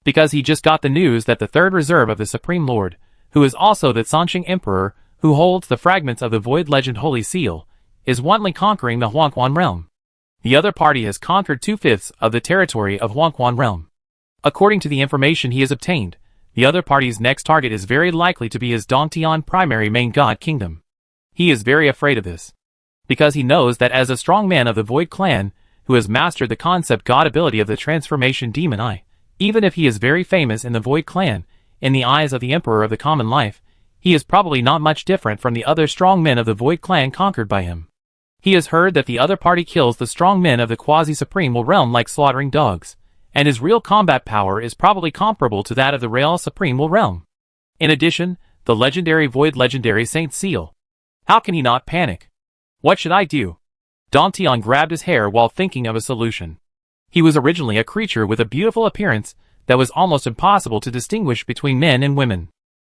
Because he just got the news that the third reserve of the Supreme Lord, who is also the Sansheng Emperor, who holds the fragments of the Void Legend Holy Seal, is wantonly conquering the Huangquan realm. The other party has conquered 2/5 of the territory of Huangquan realm. According to the information he has obtained, the other party's next target is very likely to be his Dongtian primary main god kingdom. He is very afraid of this, because he knows that as a strong man of the Void clan, who has mastered the concept god ability of the transformation demon eye, even if he is very famous in the Void clan, in the eyes of the Emperor of the Common Life, he is probably not much different from the other strong men of the Void clan conquered by him. He has heard that the other party kills the strong men of the quasi-supreme realm like slaughtering dogs, and his real combat power is probably comparable to that of the Real Supreme realm. In addition, the legendary Void Legendary Saint Seal. How can he not panic? What should I do? Dongtian grabbed his hair while thinking of a solution. He was originally a creature with a beautiful appearance that was almost impossible to distinguish between men and women.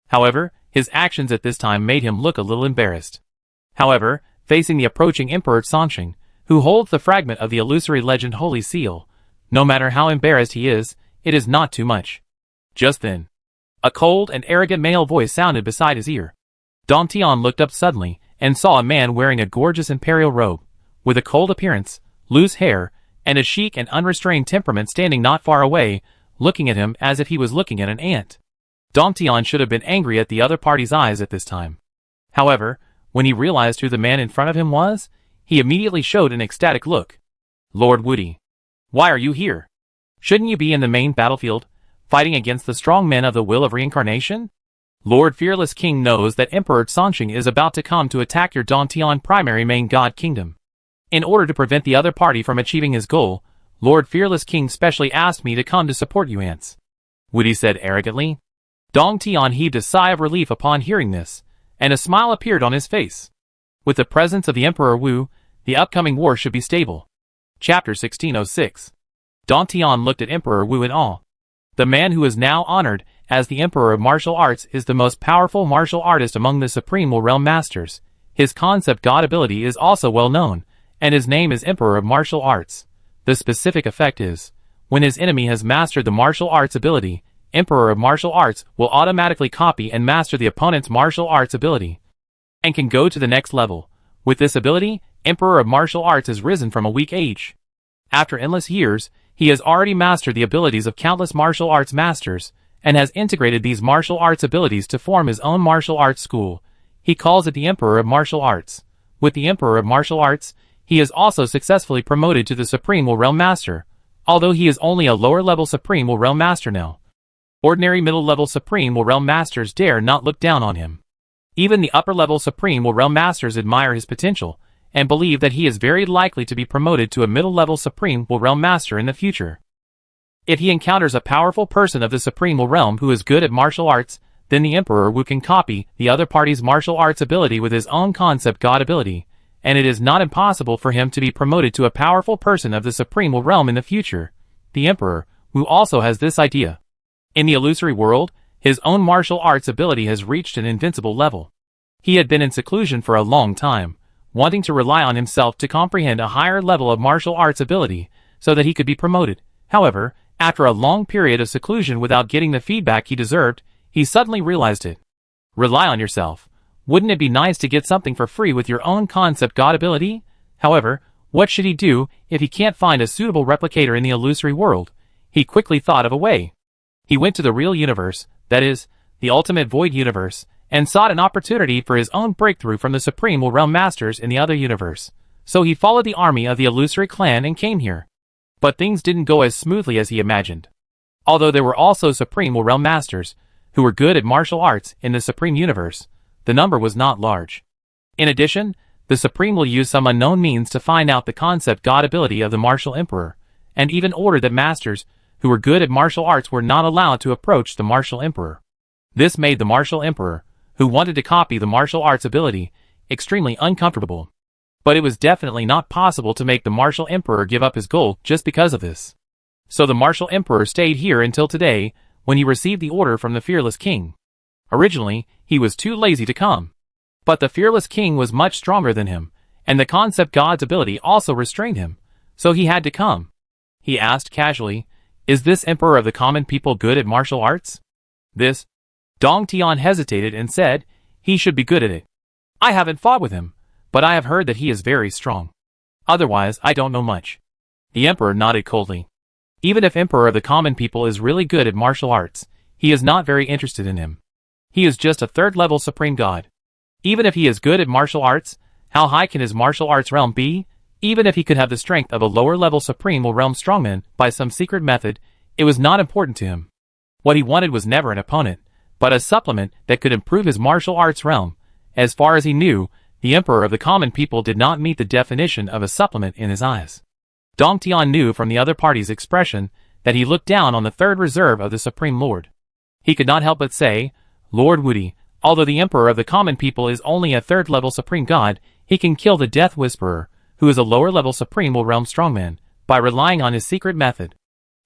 However, his actions at this time made him look a little embarrassed. However, facing the approaching Emperor Sansheng, who holds the fragment of the illusory legend Holy Seal, no matter how embarrassed he is, it is not too much. Just then, a cold and arrogant male voice sounded beside his ear. Dongtian looked up suddenly and saw a man wearing a gorgeous imperial robe, with a cold appearance, loose hair, and a chic and unrestrained temperament standing not far away, looking at him as if he was looking at an ant. Dongtian should have been angry at the other party's eyes at this time. However, when he realized who the man in front of him was, he immediately showed an ecstatic look. Lord Woody, why are you here? Shouldn't you be in the main battlefield, fighting against the strong men of the Will of Reincarnation? Lord Fearless King knows that Emperor Sansheng is about to come to attack your Dongtian primary main god kingdom. In order to prevent the other party from achieving his goal, Lord Fearless King specially asked me to come to support you ants. Woody said arrogantly. Dongtian heaved a sigh of relief upon hearing this, and a smile appeared on his face. With the presence of the Emperor Wu, the upcoming war should be stable. Chapter 1606. Dongtian looked at Emperor Wu in awe. The man who is now honored as the Emperor of Martial Arts is the most powerful martial artist among the Supreme Realm Masters. His concept god ability is also well known, and his name is Emperor of Martial Arts. The specific effect is, when his enemy has mastered the martial arts ability, Emperor of Martial Arts will automatically copy and master the opponent's martial arts ability, and can go to the next level. With this ability, Emperor of Martial Arts has risen from a weak age. After endless years, he has already mastered the abilities of countless martial arts masters, and has integrated these martial arts abilities to form his own martial arts school. He calls it the Emperor of Martial Arts. With the Emperor of Martial Arts, he is also successfully promoted to the Supreme Realm Master, although he is only a lower-level Supreme Realm Master now. Ordinary middle-level Supreme Realm Masters dare not look down on him. Even the upper-level Supreme Realm Masters admire his potential, and believe that he is very likely to be promoted to a middle-level Supreme Realm Master in the future. If he encounters a powerful person of the Supreme Realm who is good at martial arts, then the Emperor Wu can copy the other party's martial arts ability with his own concept god ability, and it is not impossible for him to be promoted to a powerful person of the Supreme Realm in the future. The Emperor Wu also has this idea. In the illusory world, his own martial arts ability has reached an invincible level. He had been in seclusion for a long time, wanting to rely on himself to comprehend a higher level of martial arts ability, so that he could be promoted. However, after a long period of seclusion without getting the feedback he deserved, he suddenly realized it. Rely on yourself. Wouldn't it be nice to get something for free with your own concept god ability? However, what should he do if he can't find a suitable replicator in the illusory world? He quickly thought of a way. He went to the real universe, that is, the ultimate void universe, and sought an opportunity for his own breakthrough from the Supreme Realm Masters in the other universe. So he followed the army of the illusory clan and came here. But things didn't go as smoothly as he imagined. Although there were also Supreme Realm Masters, who were good at martial arts in the Supreme Universe, the number was not large. In addition, the Supreme will use some unknown means to find out the concept god ability of the Martial Emperor, and even ordered that masters who were good at martial arts were not allowed to approach the Martial Emperor. This made the Martial Emperor, who wanted to copy the martial arts ability, extremely uncomfortable. But it was definitely not possible to make the Martial Emperor give up his goal just because of this. So the Martial Emperor stayed here until today, when he received the order from the Fearless King. Originally, he was too lazy to come. But the Fearless King was much stronger than him, and the concept god's ability also restrained him, so he had to come. He asked casually, Is this emperor of the common people good at martial arts? This? Dong Tian hesitated and said, he should be good at it. I haven't fought with him, but I have heard that he is very strong. Otherwise, I don't know much. The emperor nodded coldly. Even if emperor of the common people is really good at martial arts, he is not very interested in him. He is just a third-level supreme god. Even if he is good at martial arts, how high can his martial arts realm be? Even if he could have the strength of a lower-level supreme realm strongman by some secret method, it was not important to him. What he wanted was never an opponent, but a supplement that could improve his martial arts realm. As far as he knew, the emperor of the common people did not meet the definition of a supplement in his eyes. Dong Tian knew from the other party's expression that he looked down on the third reserve of the Supreme Lord. He could not help but say, Lord Woody, although the emperor of the common people is only a third-level supreme god, he can kill the Death Whisperer, who is a lower-level supreme realm strongman, by relying on his secret method.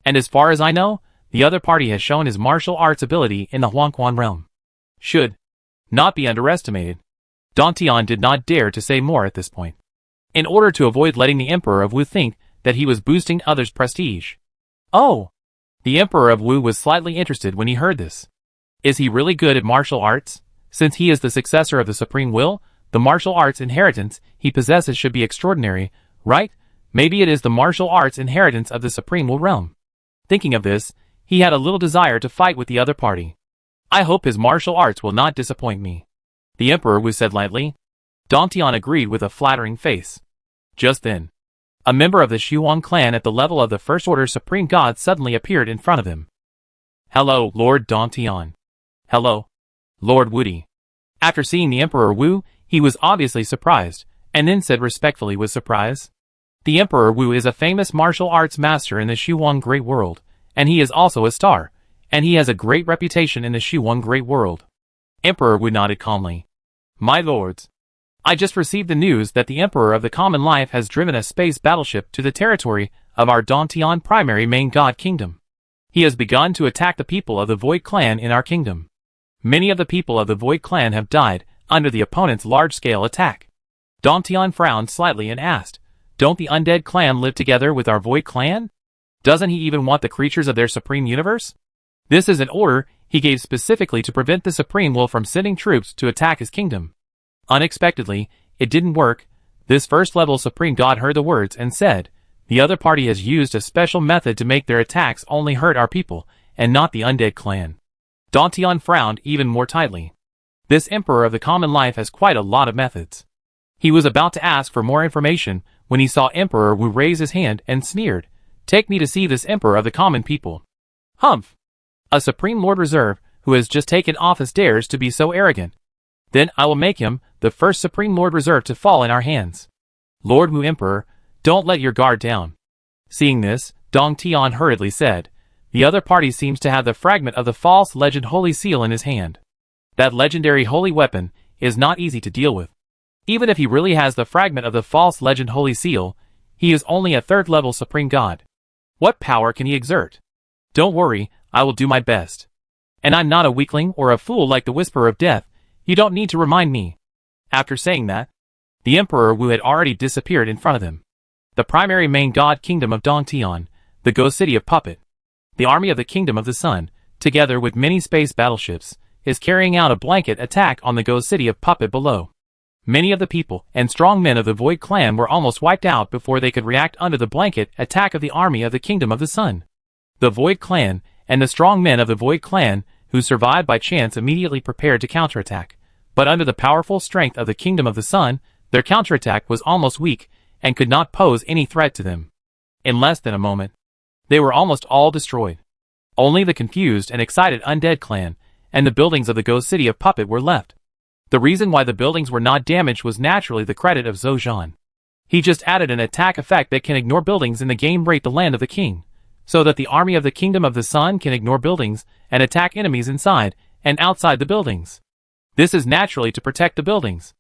And as far as I know, the other party has shown his martial arts ability in the Huangquan realm. Should not be underestimated. Dong Tian did not dare to say more at this point, in order to avoid letting the emperor of Wu think that he was boosting others' prestige. Oh! The emperor of Wu was slightly interested when he heard this. Is he really good at martial arts? Since he is the successor of the Supreme Will, the martial arts inheritance he possesses should be extraordinary, right? Maybe it is the martial arts inheritance of the Supreme Will realm. Thinking of this, he had a little desire to fight with the other party. I hope his martial arts will not disappoint me. The emperor Wu said lightly. Dong Tian agreed with a flattering face. Just then, a member of the Shuang clan at the level of the First Order Supreme God suddenly appeared in front of him. Hello, Lord Dong Tian. Hello, Lord Woody. After seeing the Emperor Wu, he was obviously surprised, and then said respectfully with surprise. The Emperor Wu is a famous martial arts master in the Shuang Great World, and he is also a star, and he has a great reputation in the Shuang Great World. Emperor Wu nodded calmly. My lords, I just received the news that the Emperor of the Common Life has driven a space battleship to the territory of our Dong Tian primary main god kingdom. He has begun to attack the people of the Void Clan in our kingdom. Many of the people of the Void Clan have died under the opponent's large-scale attack. Dong Tian frowned slightly and asked, Don't the Undead Clan live together with our Void Clan? Doesn't he even want the creatures of their Supreme Universe? This is an order he gave specifically to prevent the Supreme Will from sending troops to attack his kingdom. Unexpectedly, it didn't work. This first-level Supreme God heard the words and said, The other party has used a special method to make their attacks only hurt our people, and not the Undead Clan. Dong Tian frowned even more tightly. This Emperor of the Common Life has quite a lot of methods. He was about to ask for more information when he saw Emperor Wu raise his hand and sneered, Take me to see this Emperor of the Common People. Humph! A Supreme Lord Reserve who has just taken office dares to be so arrogant. Then I will make him the first Supreme Lord Reserve to fall in our hands. Lord Wu Emperor, don't let your guard down. Seeing this, Dong Tian hurriedly said, The other party seems to have the fragment of the false legend Holy Seal in his hand. That legendary holy weapon is not easy to deal with. Even if he really has the fragment of the false legend Holy Seal, he is only a third-level Supreme God. What power can he exert? Don't worry, I will do my best. And I'm not a weakling or a fool like the Whisperer of Death. You don't need to remind me. After saying that, the Emperor Wu had already disappeared in front of him. The primary main god kingdom of Dong Tian, the ghost city of Puppet, the army of the Kingdom of the Sun, together with many space battleships, is carrying out a blanket attack on the ghost city of Puppet below. Many of the people and strong men of the Void Clan were almost wiped out before they could react under the blanket attack of the army of the Kingdom of the Sun. The Void Clan and the strong men of the Void Clan who survived by chance immediately prepared to counterattack, but under the powerful strength of the Kingdom of the Sun, their counterattack was almost weak and could not pose any threat to them. In less than a moment, they were almost all destroyed. Only the confused and excited Undead Clan and the buildings of the ghost city of Puppet were left. The reason why the buildings were not damaged was naturally the credit of Zhou Zhan. He just added an attack effect that can ignore buildings in the game rate the Land of the King, so that the army of the Kingdom of the Sun can ignore buildings and attack enemies inside and outside the buildings. This is naturally to protect the buildings.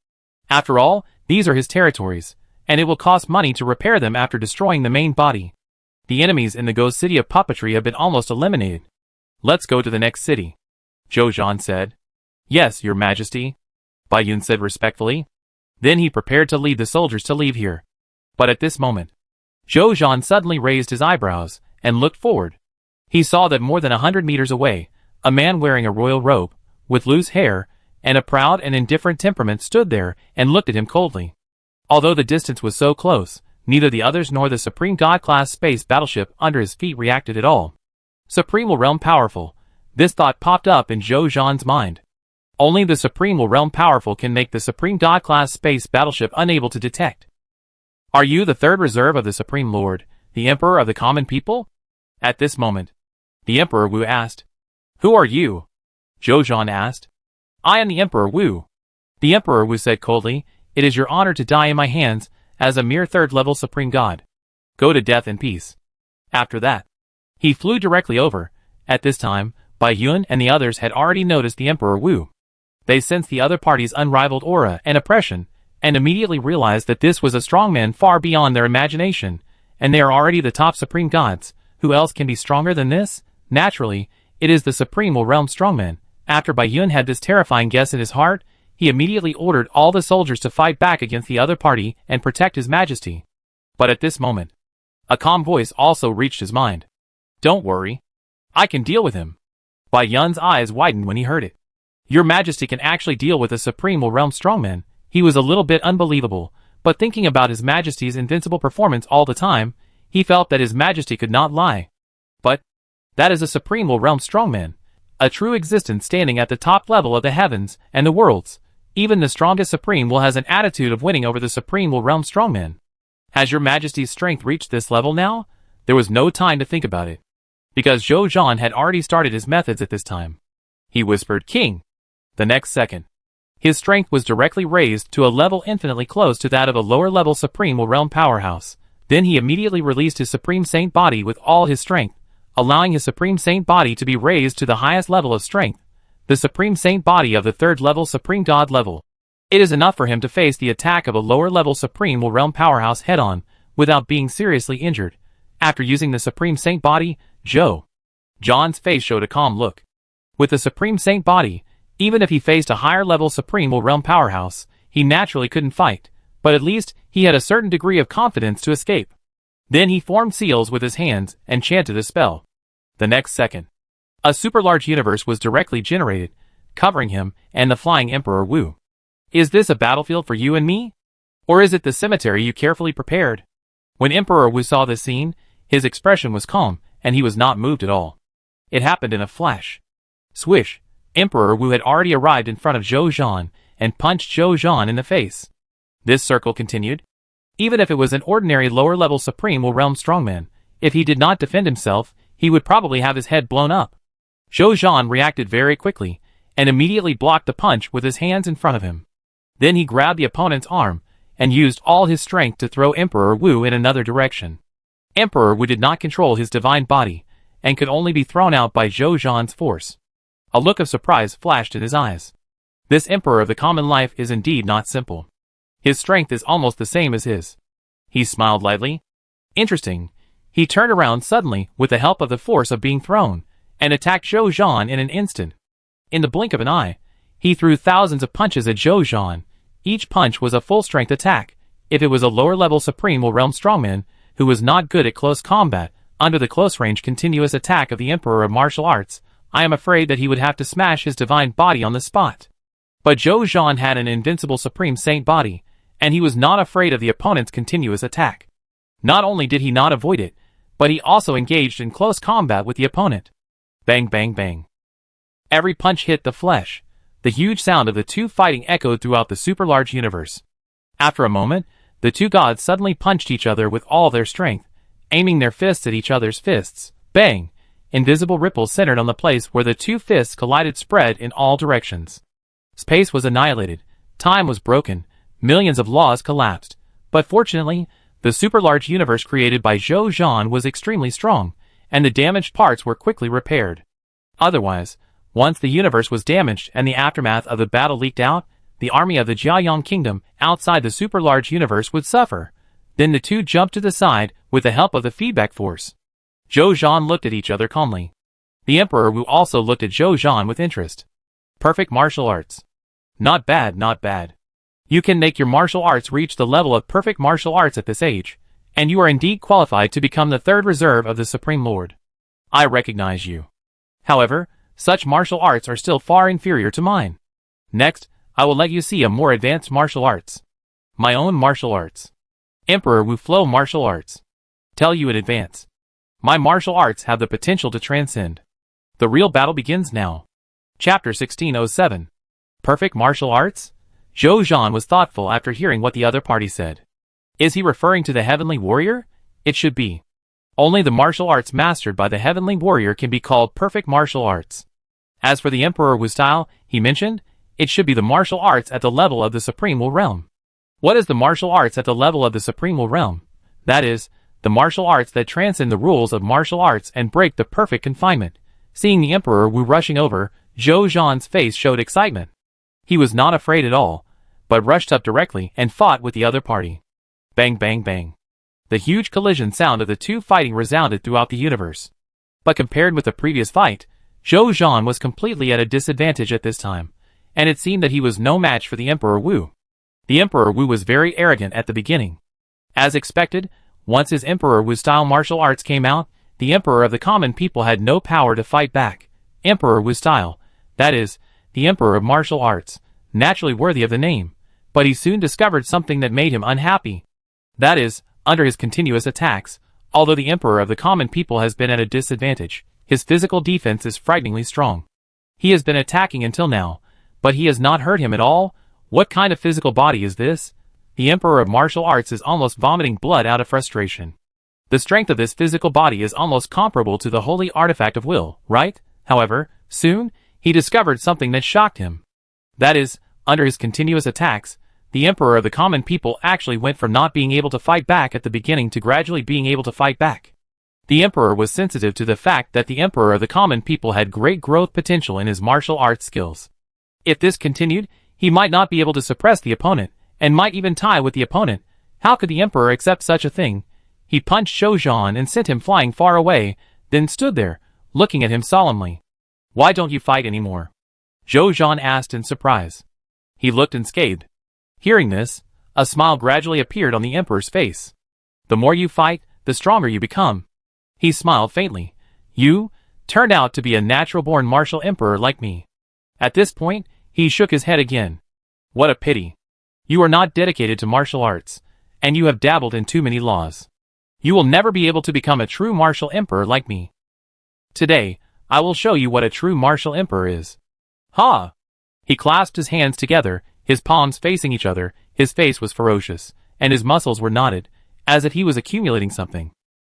After all, these are his territories, and it will cost money to repair them after destroying the main body. The enemies in the ghost city of puppetry have been almost eliminated. Let's go to the next city, Zhou Zhan said. Yes, your majesty, Bai Yun said respectfully. Then he prepared to lead the soldiers to leave here. But at this moment, Zhou Zhan suddenly raised his eyebrows and looked forward. He saw that more than 100 meters away, a man wearing a royal robe, with loose hair, and a proud and indifferent temperament stood there and looked at him coldly. Although the distance was so close, neither the others nor the Supreme God-class space battleship under his feet reacted at all. Supreme will realm powerful. This thought popped up in Zhou Zhan's mind. Only the Supreme will realm powerful can make the Supreme God-class space battleship unable to detect. Are you the third reserve of the Supreme Lord, the Emperor of the common people? At this moment, the Emperor Wu asked. Who are you? Zhou Zhan asked. I am the Emperor Wu. The Emperor Wu said coldly, It is your honor to die in my hands as a mere third-level Supreme God. Go to death in peace. After that, he flew directly over. At this time, Bai Yun and the others had already noticed the Emperor Wu. They sensed the other party's unrivaled aura and oppression, and immediately realized that this was a strongman far beyond their imagination, and they are already the top Supreme Gods. Who else can be stronger than this? Naturally, it is the Supreme Will Realm Strongman. After Bai Yun had this terrifying guess in his heart, he immediately ordered all the soldiers to fight back against the other party and protect his majesty. But at this moment, a calm voice also reached his mind. Don't worry. I can deal with him. Bai Yun's eyes widened when he heard it. Your majesty can actually deal with a Supreme Will Realm Strongman. He was a little bit unbelievable, but thinking about his majesty's invincible performance all the time, he felt that his majesty could not lie. But that is a Supreme Will Realm Strongman, a true existence standing at the top level of the heavens and the worlds. Even the strongest Supreme Will has an attitude of winning over the Supreme Will Realm Strongman. Has your majesty's strength reached this level now? There was no time to think about it, because Zhou Zhan had already started his methods at this time. He whispered, King. The next second, his strength was directly raised to a level infinitely close to that of a lower-level Supreme Will Realm powerhouse. Then he immediately released his Supreme Saint body with all his strength, allowing his Supreme Saint body to be raised to the highest level of strength, the Supreme Saint body of the third-level Supreme God level. It is enough for him to face the attack of a lower-level Supreme Will Realm powerhouse head-on, without being seriously injured. After using the Supreme Saint body, Zhou Zhan's face showed a calm look. With the Supreme Saint body, even if he faced a higher-level Supreme Will Realm powerhouse, he naturally couldn't fight, but at least he had a certain degree of confidence to escape. Then he formed seals with his hands and chanted a spell. The next second, a super-large universe was directly generated, covering him and the flying Emperor Wu. Is this a battlefield for you and me? Or is it the cemetery you carefully prepared? When Emperor Wu saw this scene, his expression was calm, and he was not moved at all. It happened in a flash. Swish! Emperor Wu had already arrived in front of Zhou Zhan and punched Zhou Zhan in the face. This circle continued. Even if it was an ordinary lower-level Supreme Will Realm Strongman, if he did not defend himself, he would probably have his head blown up. Zhou Zhan reacted very quickly, and immediately blocked the punch with his hands in front of him. Then he grabbed the opponent's arm, and used all his strength to throw Emperor Wu in another direction. Emperor Wu did not control his divine body, and could only be thrown out by Zhou Zhan's force. A look of surprise flashed in his eyes. This Emperor of the common life is indeed not simple. His strength is almost the same as his. He smiled lightly. Interesting. He turned around suddenly with the help of the force of being thrown, and attacked Zhou Zhan in an instant. In the blink of an eye, he threw thousands of punches at Zhou Zhan. Each punch was a full-strength attack. If it was a lower-level Supreme Will Realm Strongman, who was not good at close combat, under the close-range continuous attack of the Emperor of Martial Arts, I am afraid that he would have to smash his divine body on the spot. But Zhou Zhan had an invincible Supreme Saint body, and he was not afraid of the opponent's continuous attack. Not only did he not avoid it, but he also engaged in close combat with the opponent. Bang bang bang. Every punch hit the flesh. The huge sound of the two fighting echoed throughout the super-large universe. After a moment, the two gods suddenly punched each other with all their strength, aiming their fists at each other's fists. Bang! Invisible ripples centered on the place where the two fists collided spread in all directions. Space was annihilated, time was broken, millions of laws collapsed. But fortunately, the super-large universe created by Zhou Zhan was extremely strong, and the damaged parts were quickly repaired. Otherwise, once the universe was damaged and the aftermath of the battle leaked out, the army of the Jiayang Kingdom outside the super-large universe would suffer. Then the two jumped to the side with the help of the feedback force. Zhou Zhan looked at each other calmly. The Emperor Wu also looked at Zhou Zhan with interest. Perfect martial arts. Not bad, not bad. You can make your martial arts reach the level of perfect martial arts at this age, and you are indeed qualified to become the third reserve of the Supreme Lord. I recognize you. However, such martial arts are still far inferior to mine. Next, I will let you see a more advanced martial arts. My own martial arts. Emperor Wu Flow martial arts. Tell you in advance. My martial arts have the potential to transcend. The real battle begins now. Chapter 1607. Perfect martial arts? Zhou Zhan was thoughtful after hearing what the other party said. Is he referring to the heavenly warrior? It should be. Only the martial arts mastered by the heavenly warrior can be called perfect martial arts. As for the Emperor Wu style, he mentioned, it should be the martial arts at the level of the Supreme Wu realm. What is the martial arts at the level of the Supreme Wu realm? That is, the martial arts that transcend the rules of martial arts and break the perfect confinement. Seeing the Emperor Wu rushing over, Zhou Zhan's face showed excitement. He was not afraid at all, but rushed up directly and fought with the other party. Bang bang bang. The huge collision sound of the two fighting resounded throughout the universe. But compared with the previous fight, Zhou Zhan was completely at a disadvantage at this time, and it seemed that he was no match for the Emperor Wu. The Emperor Wu was very arrogant at the beginning. As expected, once his Emperor Wu-style martial arts came out, the Emperor of the common people had no power to fight back. Emperor Wu-style, that is, the Emperor of martial arts, naturally worthy of the name, but he soon discovered something that made him unhappy. That is, under his continuous attacks, although the Emperor of the common people has been at a disadvantage, his physical defense is frighteningly strong. He has been attacking until now, but he has not hurt him at all. What kind of physical body is this? The Emperor of martial arts is almost vomiting blood out of frustration. The strength of this physical body is almost comparable to the holy artifact of will, right? However, soon, he discovered something that shocked him. That is, under his continuous attacks, the Emperor of the common people actually went from not being able to fight back at the beginning to gradually being able to fight back. The Emperor was sensitive to the fact that the Emperor of the common people had great growth potential in his martial arts skills. If this continued, he might not be able to suppress the opponent, and might even tie with the opponent. How could the Emperor accept such a thing? He punched Zhou Zhan and sent him flying far away, then stood there, looking at him solemnly. Why don't you fight anymore? Zhou Zhan asked in surprise. He looked unscathed. Hearing this, a smile gradually appeared on the Emperor's face. The more you fight, the stronger you become. He smiled faintly. You turned out to be a natural-born martial emperor like me. At this point, he shook his head again. What a pity. You are not dedicated to martial arts, and you have dabbled in too many laws. You will never be able to become a true martial emperor like me. Today, I will show you what a true martial emperor is. Ha! He clasped his hands together, his palms facing each other, his face was ferocious, and his muscles were knotted, as if he was accumulating something.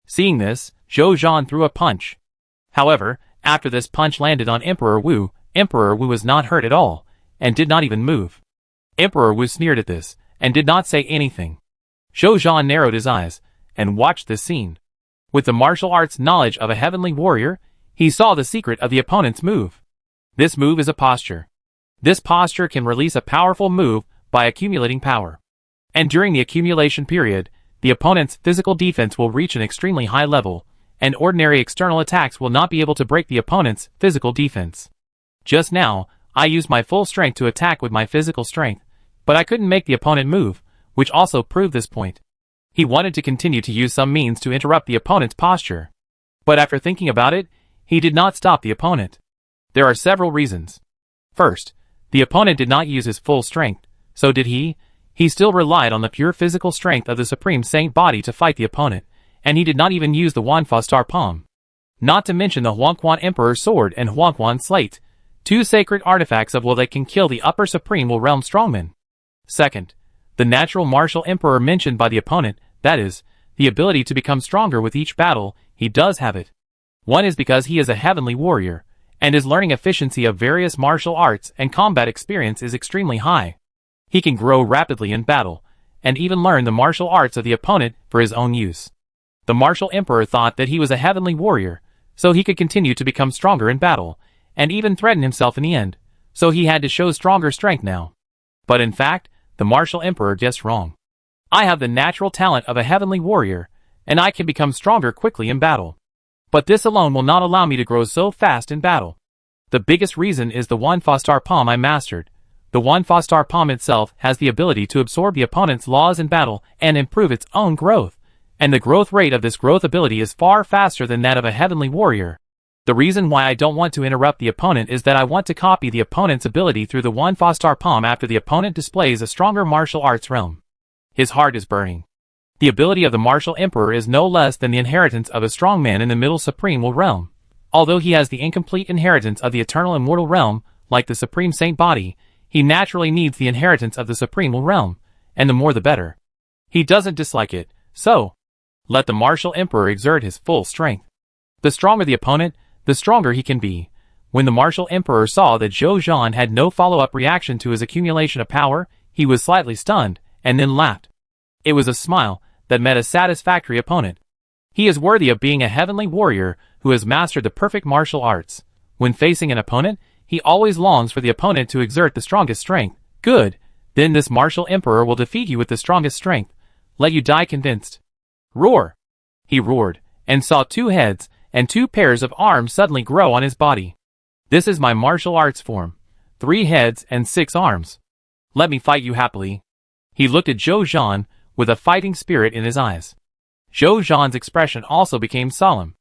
Seeing this, Zhou Zhan threw a punch. However, after this punch landed on Emperor Wu was not hurt at all, and did not even move. Emperor Wu sneered at this, and did not say anything. Zhou Zhan narrowed his eyes, and watched this scene. With the martial arts knowledge of a heavenly warrior, he saw the secret of the opponent's move. This move is a posture. This posture can release a powerful move by accumulating power. And during the accumulation period, the opponent's physical defense will reach an extremely high level, and ordinary external attacks will not be able to break the opponent's physical defense. Just now, I used my full strength to attack with my physical strength, but I couldn't make the opponent move, which also proved this point. He wanted to continue to use some means to interrupt the opponent's posture. But after thinking about it, he did not stop the opponent. There are several reasons. First, the opponent did not use his full strength, so did he? He still relied on the pure physical strength of the Supreme Saint body to fight the opponent, and he did not even use the Huanfa Star Palm. Not to mention the Huanquan Emperor's Sword and Huanquan Slate, two sacred artifacts of will that can kill the upper Supreme Will realm strongmen. Second, the natural martial emperor mentioned by the opponent, that is, the ability to become stronger with each battle, he does have it. One is because he is a heavenly warrior, and his learning efficiency of various martial arts and combat experience is extremely high. He can grow rapidly in battle, and even learn the martial arts of the opponent for his own use. The martial emperor thought that he was a heavenly warrior, so he could continue to become stronger in battle, and even threaten himself in the end, so he had to show stronger strength now. But in fact, the martial emperor guessed wrong. I have the natural talent of a heavenly warrior, and I can become stronger quickly in battle. But this alone will not allow me to grow so fast in battle. The biggest reason is the Huanfa Star Palm I mastered. The Huanfa Star Palm itself has the ability to absorb the opponent's laws in battle and improve its own growth, and the growth rate of this growth ability is far faster than that of a heavenly warrior. The reason why I don't want to interrupt the opponent is that I want to copy the opponent's ability through the 1-star palm after the opponent displays a stronger martial arts realm. His heart is burning. The ability of the martial emperor is no less than the inheritance of a strong man in the middle supreme will realm. Although he has the incomplete inheritance of the eternal immortal realm, like the supreme saint body, he naturally needs the inheritance of the supreme realm, and the more the better. He doesn't dislike it, so let the martial emperor exert his full strength. The stronger the opponent, the stronger he can be. When the martial emperor saw that Zhou Zhan had no follow-up reaction to his accumulation of power, he was slightly stunned, and then laughed. It was a smile that met a satisfactory opponent. He is worthy of being a heavenly warrior who has mastered the perfect martial arts. When facing an opponent, he always longs for the opponent to exert the strongest strength. Good, then this martial emperor will defeat you with the strongest strength. Let you die convinced. Roar! He roared, and saw 2 heads and 2 pairs of arms suddenly grow on his body. This is my martial arts form. 3 heads and 6 arms. Let me fight you happily. He looked at Zhou Zhan with a fighting spirit in his eyes. Zhou Zhan's expression also became solemn.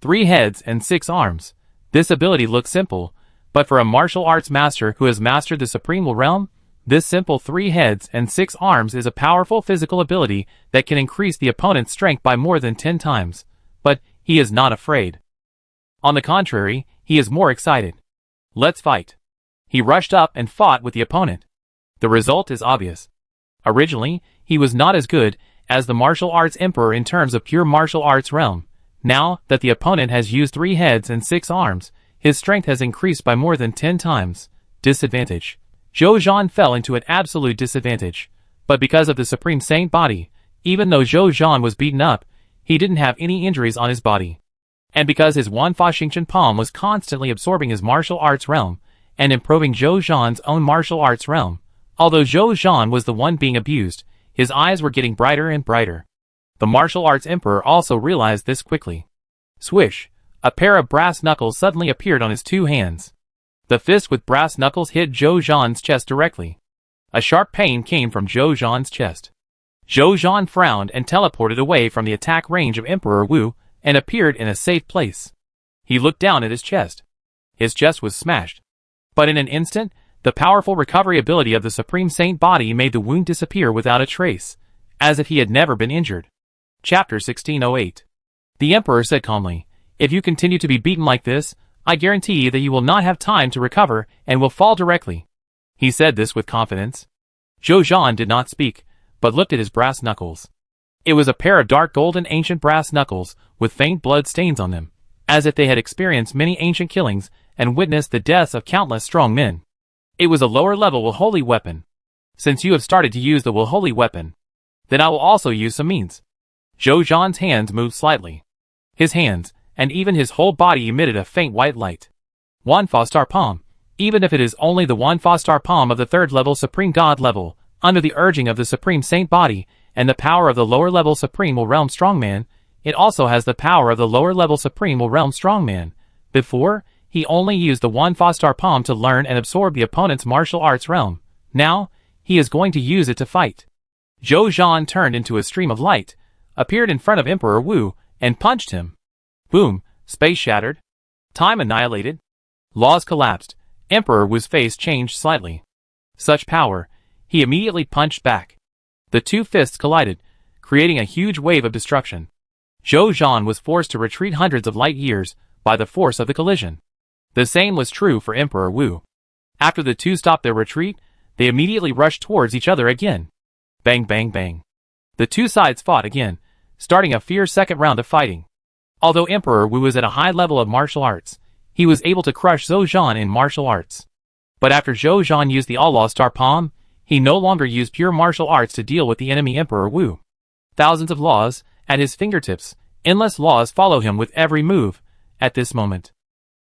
3 heads and 6 arms. This ability looks simple, but for a martial arts master who has mastered the supreme realm, this simple 3 heads and 6 arms is a powerful physical ability that can increase the opponent's strength by more than 10 times. But he is not afraid. On the contrary, he is more excited. Let's fight. He rushed up and fought with the opponent. The result is obvious. Originally, he was not as good as the martial arts emperor in terms of pure martial arts realm. Now that the opponent has used 3 heads and 6 arms, his strength has increased by more than 10 times. Disadvantage. Zhou Zhan fell into an absolute disadvantage. But because of the Supreme Saint body, even though Zhou Zhan was beaten up, he didn't have any injuries on his body. And because his Wanfa Xingchen palm was constantly absorbing his martial arts realm, and improving Zhou Zhan's own martial arts realm, although Zhou Zhan was the one being abused, his eyes were getting brighter and brighter. The martial arts emperor also realized this quickly. Swish! A pair of brass knuckles suddenly appeared on his 2 hands. The fist with brass knuckles hit Zhou Zhan's chest directly. A sharp pain came from Zhou Zhan's chest. Zhou Zhan frowned and teleported away from the attack range of Emperor Wu and appeared in a safe place. He looked down at his chest. His chest was smashed. But in an instant, the powerful recovery ability of the Supreme Saint body made the wound disappear without a trace, as if he had never been injured. Chapter 1608. The Emperor said calmly, "If you continue to be beaten like this, I guarantee that you will not have time to recover and will fall directly." He said this with confidence. Zhou Zhan did not speak, but looked at his brass knuckles. It was a pair of dark golden ancient brass knuckles with faint blood stains on them, as if they had experienced many ancient killings and witnessed the deaths of countless strong men. It was a lower level will holy weapon. Since you have started to use the will holy weapon, then I will also use some means. Zhou Zhan's hands moved slightly. His hands, and even his whole body emitted a faint white light. Wanfa Star Palm. Even if it is only the Wanfa Star Palm of the 3rd level Supreme God level, under the urging of the Supreme Saint body, and the power of the lower level Supreme Will Realm Strongman, it also has the power of the lower level Supreme Will Realm Strongman. Before, he only used the Wanfa Star Palm to learn and absorb the opponent's martial arts realm. Now, he is going to use it to fight. Zhou Zhan turned into a stream of light, appeared in front of Emperor Wu, and punched him. Boom! Space shattered. Time annihilated. Laws collapsed. Emperor Wu's face changed slightly. Such power, he immediately punched back. The 2 fists collided, creating a huge wave of destruction. Zhou Zhan was forced to retreat hundreds of light years by the force of the collision. The same was true for Emperor Wu. After the 2 stopped their retreat, they immediately rushed towards each other again. Bang bang bang. The 2 sides fought again, starting a fierce second round of fighting. Although Emperor Wu was at a high level of martial arts, he was able to crush Zhou Zhan in martial arts. But after Zhou Zhan used the Allah Star Palm, he no longer used pure martial arts to deal with the enemy Emperor Wu. Thousands of laws, at his fingertips, endless laws follow him with every move, at this moment.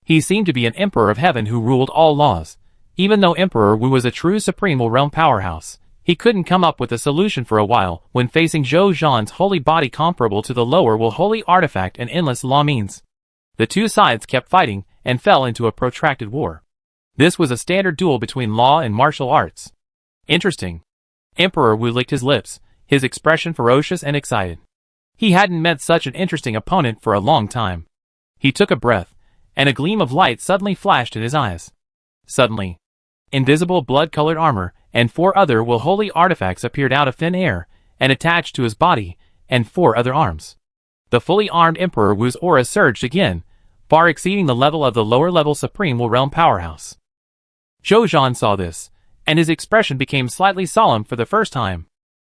He seemed to be an Emperor of Heaven who ruled all laws. Even though Emperor Wu was a true Supreme Will Realm powerhouse, he couldn't come up with a solution for a while when facing Zhou Zhan's holy body comparable to the lower will holy artifact and endless law means. The 2 sides kept fighting and fell into a protracted war. This was a standard duel between law and martial arts. Interesting. Emperor Wu licked his lips, his expression ferocious and excited. He hadn't met such an interesting opponent for a long time. He took a breath, and a gleam of light suddenly flashed in his eyes. Suddenly, invisible blood-colored armor and 4 other holy artifacts appeared out of thin air and attached to his body and 4 other arms. The fully armed Emperor Wu's aura surged again, far exceeding the level of the lower-level Supreme Will Realm powerhouse. Zhou Zhan saw this, and his expression became slightly solemn for the first time.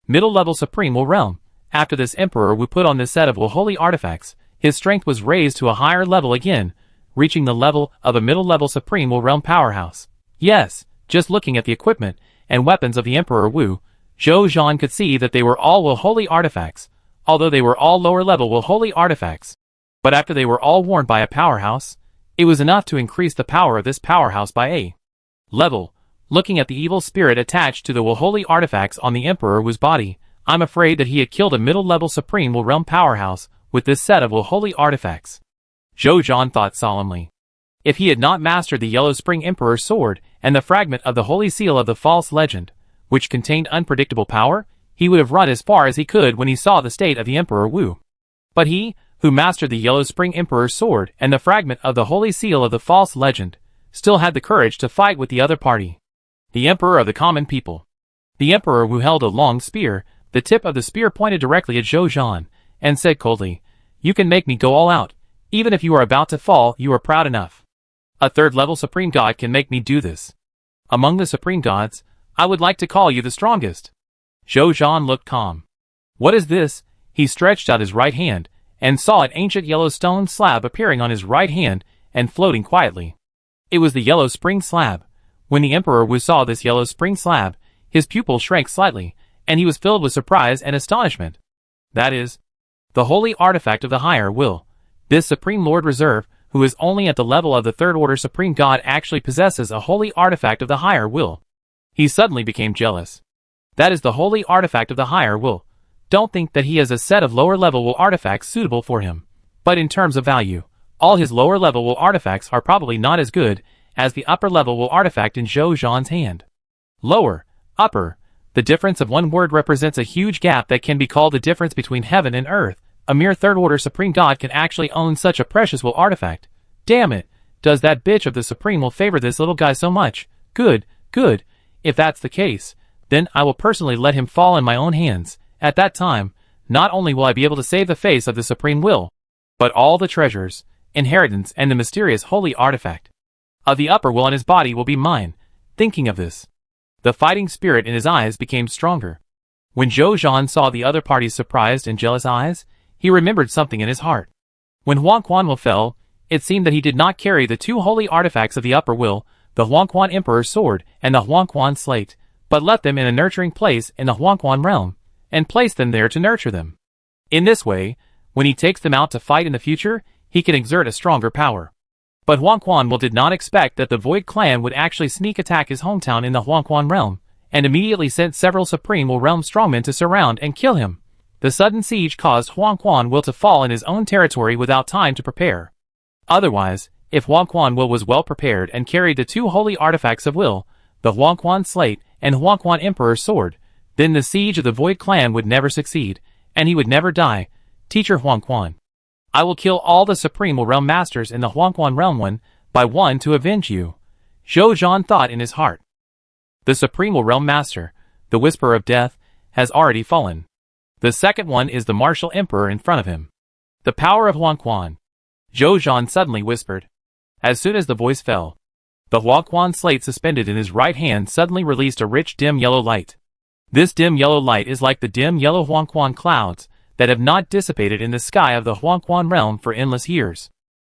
Middle-level Supreme Will Realm. After this Emperor Wu put on this set of holy artifacts, his strength was raised to a higher level again, reaching the level of a middle-level Supreme Will Realm powerhouse. Yes, just looking at the equipment and weapons of the Emperor Wu, Zhou Zhan could see that they were all holy artifacts, although they were all lower-level holy artifacts. But after they were all worn by a powerhouse, it was enough to increase the power of this powerhouse by a level. Looking at the evil spirit attached to the holy artifacts on the Emperor Wu's body, I'm afraid that he had killed a middle-level Supreme Will Realm powerhouse with this set of holy artifacts. Zhou Zhan thought solemnly. If he had not mastered the Yellow Spring Emperor's sword and the fragment of the holy seal of the false legend, which contained unpredictable power, he would have run as far as he could when he saw the state of the Emperor Wu. But he, who mastered the Yellow Spring Emperor's sword and the fragment of the holy seal of the false legend, still had the courage to fight with the other party. The Emperor of the common people. The Emperor Wu held a long spear, the tip of the spear pointed directly at Zhou Zhan, and said coldly, "You can make me go all out. Even if you are about to fall, you are proud enough. A third-level Supreme God can make me do this. Among the Supreme Gods, I would like to call you the strongest." Zhou Zhan looked calm. "What is this?" He stretched out his right hand, and saw an ancient yellow stone slab appearing on his right hand and floating quietly. It was the Yellow Spring Slab. When the Emperor Wu saw this Yellow Spring Slab, his pupil shrank slightly, and he was filled with surprise and astonishment. That is, the holy artifact of the higher will. This Supreme Lord Reserve, who is only at the level of the third-order Supreme God, actually possesses a holy artifact of the higher will. He suddenly became jealous. That is the holy artifact of the higher will. Don't think that he has a set of lower-level will artifacts suitable for him. But in terms of value, all his lower-level will artifacts are probably not as good as the upper-level will artifact in Zhou Zhan's hand. Lower, upper. The difference of one word represents a huge gap that can be called the difference between heaven and earth. A mere third-order Supreme God can actually own such a precious will artifact. Damn it, does that bitch of the Supreme will favor this little guy so much? Good, good. If that's the case, then I will personally let him fall in my own hands. At that time, not only will I be able to save the face of the Supreme Will, but all the treasures, inheritance, and the mysterious holy artifact of the upper will on his body will be mine. Thinking of this, the fighting spirit in his eyes became stronger. When Zhou Zhan saw the other party's surprised and jealous eyes, he remembered something in his heart. When Huangquan Will fell, it seemed that he did not carry the 2 holy artifacts of the upper will, the Huangquan Emperor's sword and the Huangquan slate, but left them in a nurturing place in the Huangquan realm, and placed them there to nurture them. In this way, when he takes them out to fight in the future, he can exert a stronger power. But Huangquan Will did not expect that the Void Clan would actually sneak attack his hometown in the Huangquan realm, and immediately sent several Supreme Will Realm strongmen to surround and kill him. The sudden siege caused Huangquan Will to fall in his own territory without time to prepare. Otherwise, if Huangquan Will was well prepared and carried the 2 holy artifacts of will, the Huangquan slate and Huangquan Emperor's sword, then the siege of the Void Clan would never succeed, and he would never die. Teacher Huangquan, I will kill all the Supreme Will Realm Masters in the Huangquan Realm one by one to avenge you. Zhou Zhan thought in his heart. The Supreme Will Realm Master, the Whisperer of Death, has already fallen. The second one is the Martial Emperor in front of him. The power of Huangquan. Zhou Zhan suddenly whispered. As soon as the voice fell, the Huangquan slate suspended in his right hand suddenly released a rich dim yellow light. This dim yellow light is like the dim yellow Huangquan clouds that have not dissipated in the sky of the Huangquan realm for endless years.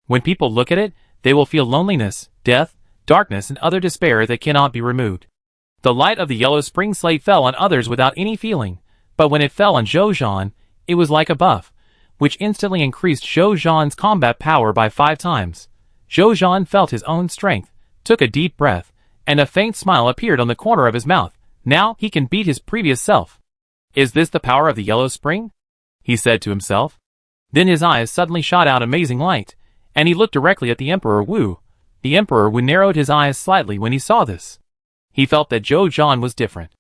When people look at it, they will feel loneliness, death, darkness, and other despair that cannot be removed. The light of the yellow spring slate fell on others without any feeling, but when it fell on Zhou Zhan, it was like a buff, which instantly increased Zhou Zhan's combat power by 5 times. Zhou Zhan felt his own strength, took a deep breath, and a faint smile appeared on the corner of his mouth. Now he can beat his previous self. Is this the power of the Yellow Spring? He said to himself. Then his eyes suddenly shot out amazing light, and he looked directly at the Emperor Wu. The Emperor Wu narrowed his eyes slightly when he saw this. He felt that Zhou Zhan was different.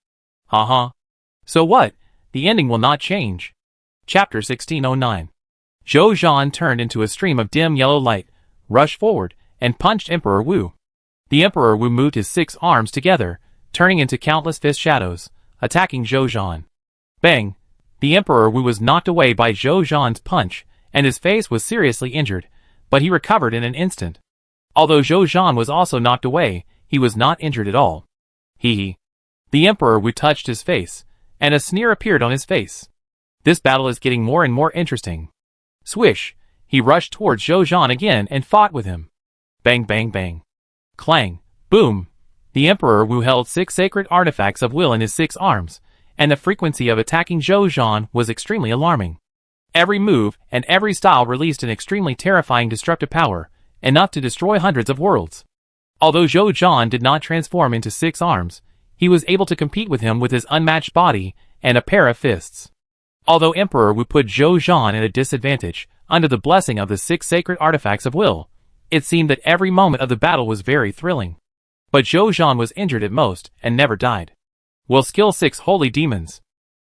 So what? The ending will not change. Chapter 1609. Zhou Zhan turned into a stream of dim yellow light, rushed forward and punched Emperor Wu. The Emperor Wu moved his 6 arms together, turning into countless fist shadows, attacking Zhou Zhan. Bang! The Emperor Wu was knocked away by Zhou Zhan's punch, and his face was seriously injured, but he recovered in an instant. Although Zhou Zhan was also knocked away, he was not injured at all. Hee. The Emperor Wu touched his face, and a sneer appeared on his face. This battle is getting more and more interesting. Swish! He rushed towards Zhou Zhan again and fought with him. Bang bang bang. Clang! Boom! The Emperor Wu held 6 sacred artifacts of will in his 6 arms, and the frequency of attacking Zhou Zhan was extremely alarming. Every move and every style released an extremely terrifying destructive power, enough to destroy hundreds of worlds. Although Zhou Zhan did not transform into 6 arms, he was able to compete with him with his unmatched body and a pair of fists. Although Emperor Wu put Zhou Zhan at a disadvantage, under the blessing of the 6 sacred artifacts of will, it seemed that every moment of the battle was very thrilling. But Zhou Zhan was injured at most, and never died. Will skill 6 holy demons.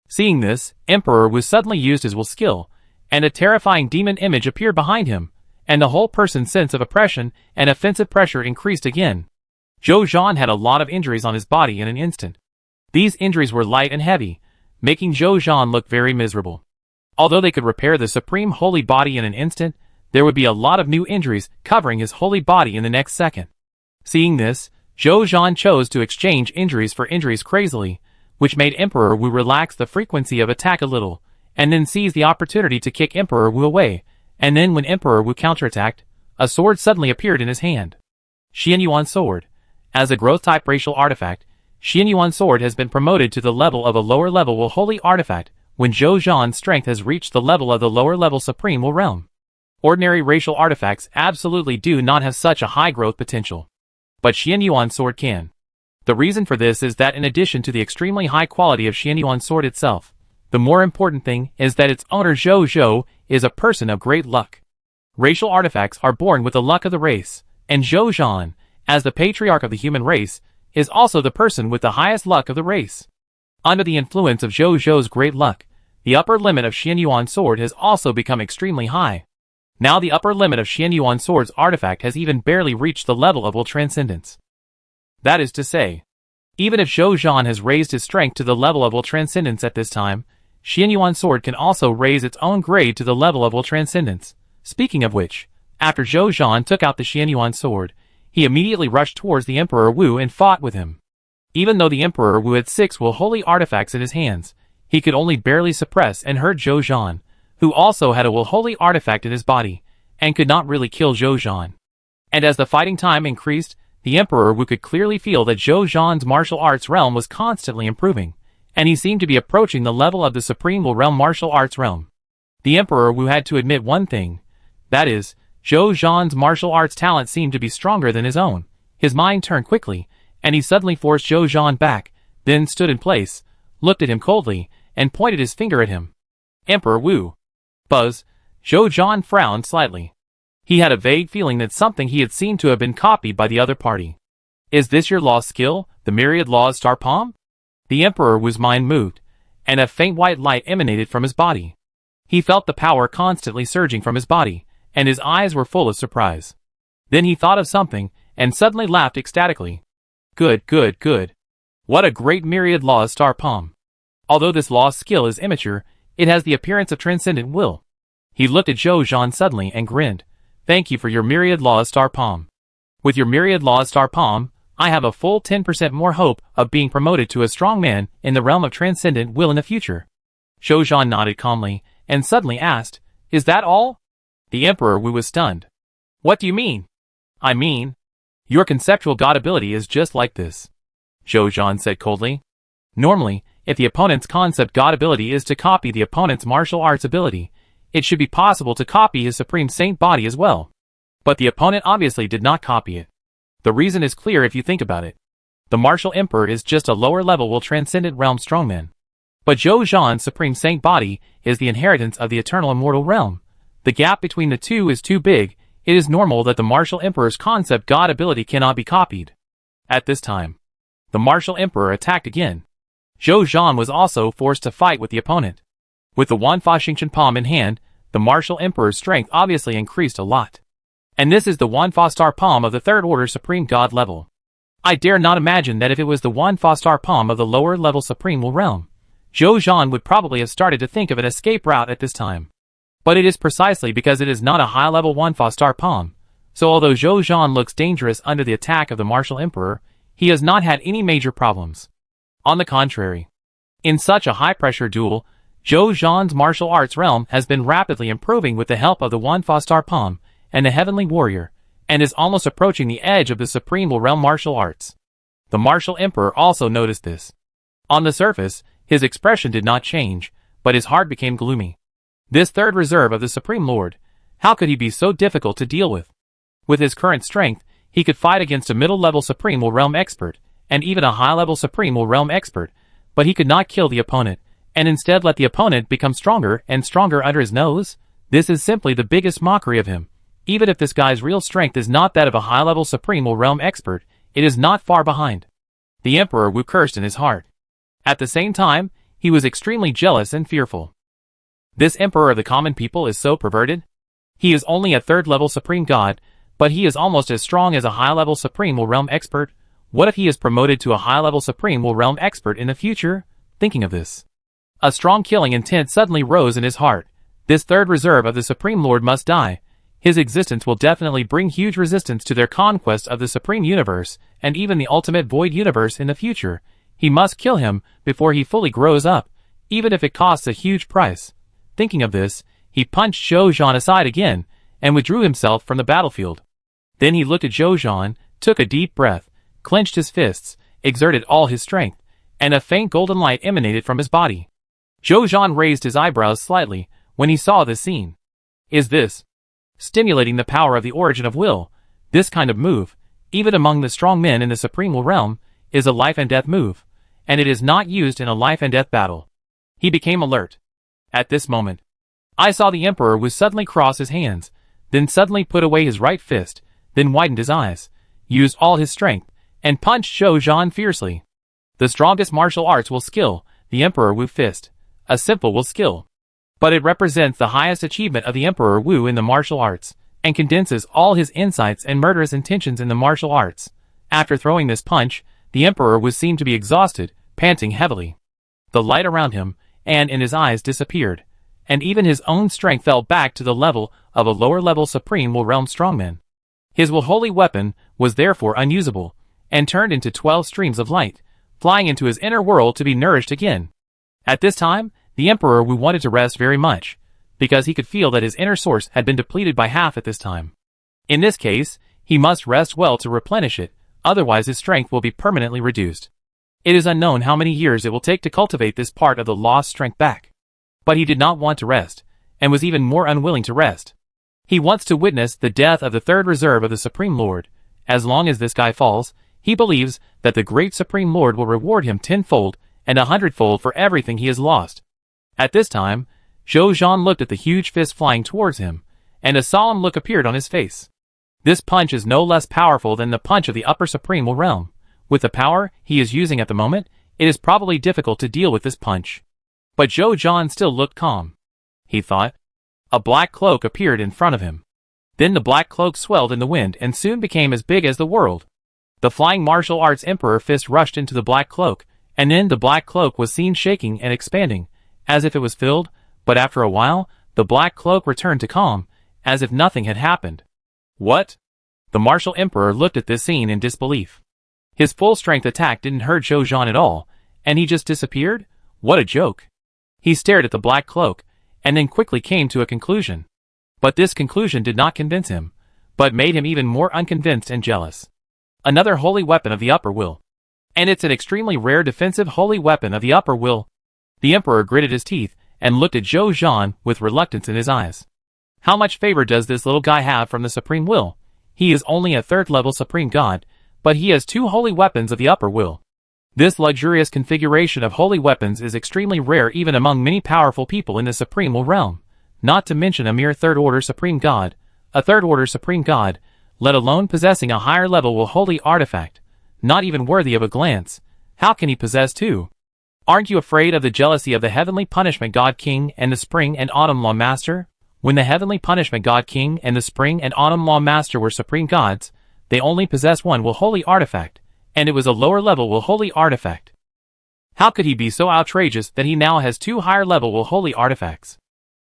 Seeing this, Emperor Wu suddenly used his will skill, and a terrifying demon image appeared behind him, and the whole person's sense of oppression and offensive pressure increased again. Zhou Zhan had a lot of injuries on his body in an instant. These injuries were light and heavy, making Zhou Zhan look very miserable. Although they could repair the supreme holy body in an instant, there would be a lot of new injuries covering his holy body in the next second. Seeing this, Zhou Zhan chose to exchange injuries for injuries crazily, which made Emperor Wu relax the frequency of attack a little, and then seize the opportunity to kick Emperor Wu away, and then when Emperor Wu counterattacked, a sword suddenly appeared in his hand. Xianyuan Sword. As a growth-type racial artifact, Xianyuan Sword has been promoted to the level of a lower-level will holy artifact when Zhou Zhan's strength has reached the level of the lower-level supreme will realm. Ordinary racial artifacts absolutely do not have such a high growth potential. But Xianyuan Sword can. The reason for this is that in addition to the extremely high quality of Xianyuan Sword itself, the more important thing is that its owner Zhou Zhou is a person of great luck. Racial artifacts are born with the luck of the race, and Zhou Zhan, as the patriarch of the human race, is also the person with the highest luck of the race. Under the influence of Zhou Zhou's great luck, the upper limit of Xianyuan Sword has also become extremely high. Now the upper limit of Xianyuan Sword's artifact has even barely reached the level of will transcendence. That is to say, even if Zhou Zhan has raised his strength to the level of will transcendence at this time, Xianyuan Sword can also raise its own grade to the level of will transcendence. Speaking of which, after Zhou Zhan took out the Xianyuan Sword, he immediately rushed towards the Emperor Wu and fought with him. Even though the Emperor Wu had 6 will holy artifacts in his hands, he could only barely suppress and hurt Zhou Zhan, who also had a will holy artifact in his body, and could not really kill Zhou Zhan. And as the fighting time increased, the Emperor Wu could clearly feel that Zhou Zhan's martial arts realm was constantly improving, and he seemed to be approaching the level of the Supreme Will Realm martial arts realm. The Emperor Wu had to admit one thing, that is, Zhou Zhan's martial arts talent seemed to be stronger than his own. His mind turned quickly, and he suddenly forced Zhou Zhan back, then stood in place, looked at him coldly, and pointed his finger at him. Emperor Wu. Buzz. Zhou Zhan frowned slightly. He had a vague feeling that something he had seen to have been copied by the other party. Is this your lost skill, the Myriad Law's Star Palm? The Emperor Wu's mind moved, and a faint white light emanated from his body. He felt the power constantly surging from his body, and his eyes were full of surprise. Then he thought of something, and suddenly laughed ecstatically. Good, good, good. What a great Myriad Law's Star Palm. Although this lost skill is immature, it has the appearance of transcendent will. He looked at Zhou Zhan suddenly and grinned. Thank you for your Myriad Law's Star Palm. With your Myriad Law's Star Palm, I have a full 10% more hope of being promoted to a strong man in the realm of transcendent will in the future. Zhou Zhan nodded calmly, and suddenly asked, Is that all? The Emperor Wu was stunned. What do you mean? I mean, your conceptual god ability is just like this. Zhou Zhan said coldly. Normally, if the opponent's concept god ability is to copy the opponent's martial arts ability, it should be possible to copy his Supreme Saint body as well. But the opponent obviously did not copy it. The reason is clear if you think about it. The Martial Emperor is just a lower level will transcendent realm strongman. But Zhou Zhan's Supreme Saint body is the inheritance of the eternal immortal realm. The gap between the two is too big. It is normal that the Martial Emperor's concept god ability cannot be copied. At this time, the Martial Emperor attacked again. Zhou Zhan was also forced to fight with the opponent. With the Wanfa Xingchen palm in hand, the Martial Emperor's strength obviously increased a lot. And this is the 1-star palm of the third order supreme god level. I dare not imagine that if it was the 1-star palm of the lower level supreme realm, Zhou Zhan would probably have started to think of an escape route at this time. But it is precisely because it is not a high-level 1-star palm, so although Zhou Zhan looks dangerous under the attack of the martial emperor, he has not had any major problems. On the contrary, in such a high-pressure duel, Zhou Zhan's martial arts realm has been rapidly improving with the help of the 1-star palm and the heavenly warrior, and is almost approaching the edge of the supreme realm martial arts. The martial emperor also noticed this. On the surface, his expression did not change, but his heart became gloomy. This third reserve of the Supreme Lord, how could he be so difficult to deal with? With his current strength, he could fight against a middle-level Supreme Realm expert, and even a high-level Supreme Realm expert, but he could not kill the opponent, and instead let the opponent become stronger and stronger under his nose? This is simply the biggest mockery of him. Even if this guy's real strength is not that of a high-level Supreme Realm expert, it is not far behind. The Emperor Wu cursed in his heart. At the same time, he was extremely jealous and fearful. This emperor of the common people is so perverted. He is only a third-level supreme god, but he is almost as strong as a high-level supreme realm expert. What if he is promoted to a high-level supreme realm expert in the future? Thinking of this, a strong killing intent suddenly rose in his heart. This third reserve of the Supreme Lord must die. His existence will definitely bring huge resistance to their conquest of the Supreme Universe, and even the Ultimate Void Universe in the future. He must kill him before he fully grows up, even if it costs a huge price. Thinking of this, he punched Zhou Zhan aside again, and withdrew himself from the battlefield. Then he looked at Zhou Zhan, took a deep breath, clenched his fists, exerted all his strength, and a faint golden light emanated from his body. Zhou Zhan raised his eyebrows slightly when he saw this scene. Is this stimulating the power of the origin of will? This kind of move, even among the strong men in the Supreme Realm, is a life and death move, and it is not used in a life and death battle. He became alert. At this moment, I saw the Emperor Wu suddenly cross his hands, then suddenly put away his right fist, then widened his eyes, used all his strength, and punched Zhou Zhan fiercely. The strongest martial arts will skill, the Emperor Wu fist. A simple will skill. But it represents the highest achievement of the Emperor Wu in the martial arts, and condenses all his insights and murderous intentions in the martial arts. After throwing this punch, the Emperor was seen to be exhausted, panting heavily. The light around him, and in his eyes disappeared, and even his own strength fell back to the level of a lower-level Supreme Realm strongman. His holy weapon was therefore unusable, and turned into 12 streams of light, flying into his inner world to be nourished again. At this time, the Emperor Wu wanted to rest very much, because he could feel that his inner source had been depleted by half at this time. In this case, he must rest well to replenish it, otherwise his strength will be permanently reduced. It is unknown how many years it will take to cultivate this part of the lost strength back. But he did not want to rest, and was even more unwilling to rest. He wants to witness the death of the third reserve of the Supreme Lord. As long as this guy falls, he believes that the great Supreme Lord will reward him 10-fold and 100-fold for everything he has lost. At this time, Zhou Zhan looked at the huge fist flying towards him, and a solemn look appeared on his face. This punch is no less powerful than the punch of the upper Supreme Realm. With the power he is using at the moment, it is probably difficult to deal with this punch. But Zhou Zhan still looked calm. He thought. A black cloak appeared in front of him. Then the black cloak swelled in the wind and soon became as big as the world. The flying martial arts emperor fist rushed into the black cloak, and then the black cloak was seen shaking and expanding, as if it was filled, but after a while, the black cloak returned to calm, as if nothing had happened. What? The martial emperor looked at this scene in disbelief. His full-strength attack didn't hurt Zhou Zhan at all, and he just disappeared? What a joke. He stared at the black cloak, and then quickly came to a conclusion. But this conclusion did not convince him, but made him even more unconvinced and jealous. Another holy weapon of the upper will. And it's an extremely rare defensive holy weapon of the upper will. The emperor gritted his teeth, and looked at Zhou Zhan with reluctance in his eyes. How much favor does this little guy have from the Supreme Will? He is only a third-level Supreme God, but he has 2 holy weapons of the upper will. This luxurious configuration of holy weapons is extremely rare even among many powerful people in the Supreme Realm, not to mention a mere third-order Supreme God, a third-order Supreme God, let alone possessing a higher-level holy artifact, not even worthy of a glance. How can he possess 2? Aren't you afraid of the jealousy of the heavenly punishment god king and the spring and autumn law master? When the heavenly punishment god king and the spring and autumn law master were supreme gods, they only possessed one will-holy artifact, and it was a lower-level will-holy artifact. How could he be so outrageous that he now has two higher-level will-holy artifacts?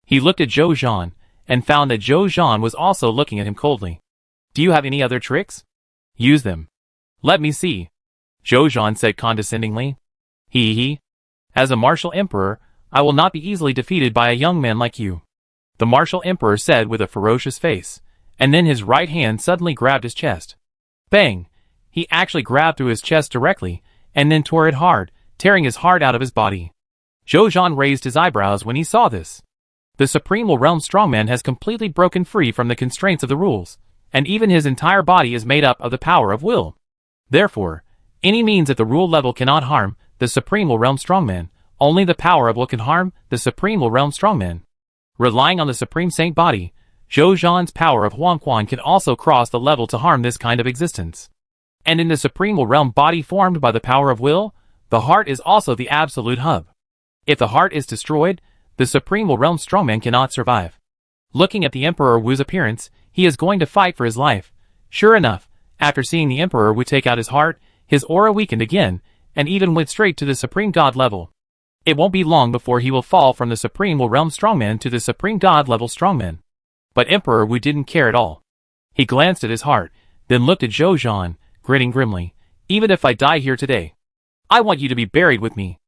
He looked at Zhou Zhan, and found that Zhou Zhan was also looking at him coldly. Do you have any other tricks? Use them. Let me see. Zhou Zhan said condescendingly. He. As a martial emperor, I will not be easily defeated by a young man like you. The martial emperor said with a ferocious face, and then his right hand suddenly grabbed his chest. Bang! He actually grabbed through his chest directly, and then tore it hard, tearing his heart out of his body. Zhou Zhan raised his eyebrows when he saw this. The Supreme Will Realm strongman has completely broken free from the constraints of the rules, and even his entire body is made up of the power of will. Therefore, any means at the rule level cannot harm the Supreme Will Realm strongman. Only the power of will can harm the Supreme Will Realm strongman. Relying on the Supreme Saint body, Zhou Zhan's power of Huangquan can also cross the level to harm this kind of existence. And in the Supreme Will Realm body formed by the power of will, the heart is also the absolute hub. If the heart is destroyed, the Supreme Will Realm strongman cannot survive. Looking at the Emperor Wu's appearance, he is going to fight for his life. Sure enough, after seeing the Emperor Wu take out his heart, his aura weakened again, and even went straight to the Supreme God level. It won't be long before he will fall from the Supreme Will Realm strongman to the Supreme God level strongman. But Emperor Wu didn't care at all. He glanced at his heart, then looked at Zhou Zhan, grinning grimly. Even if I die here today, I want you to be buried with me.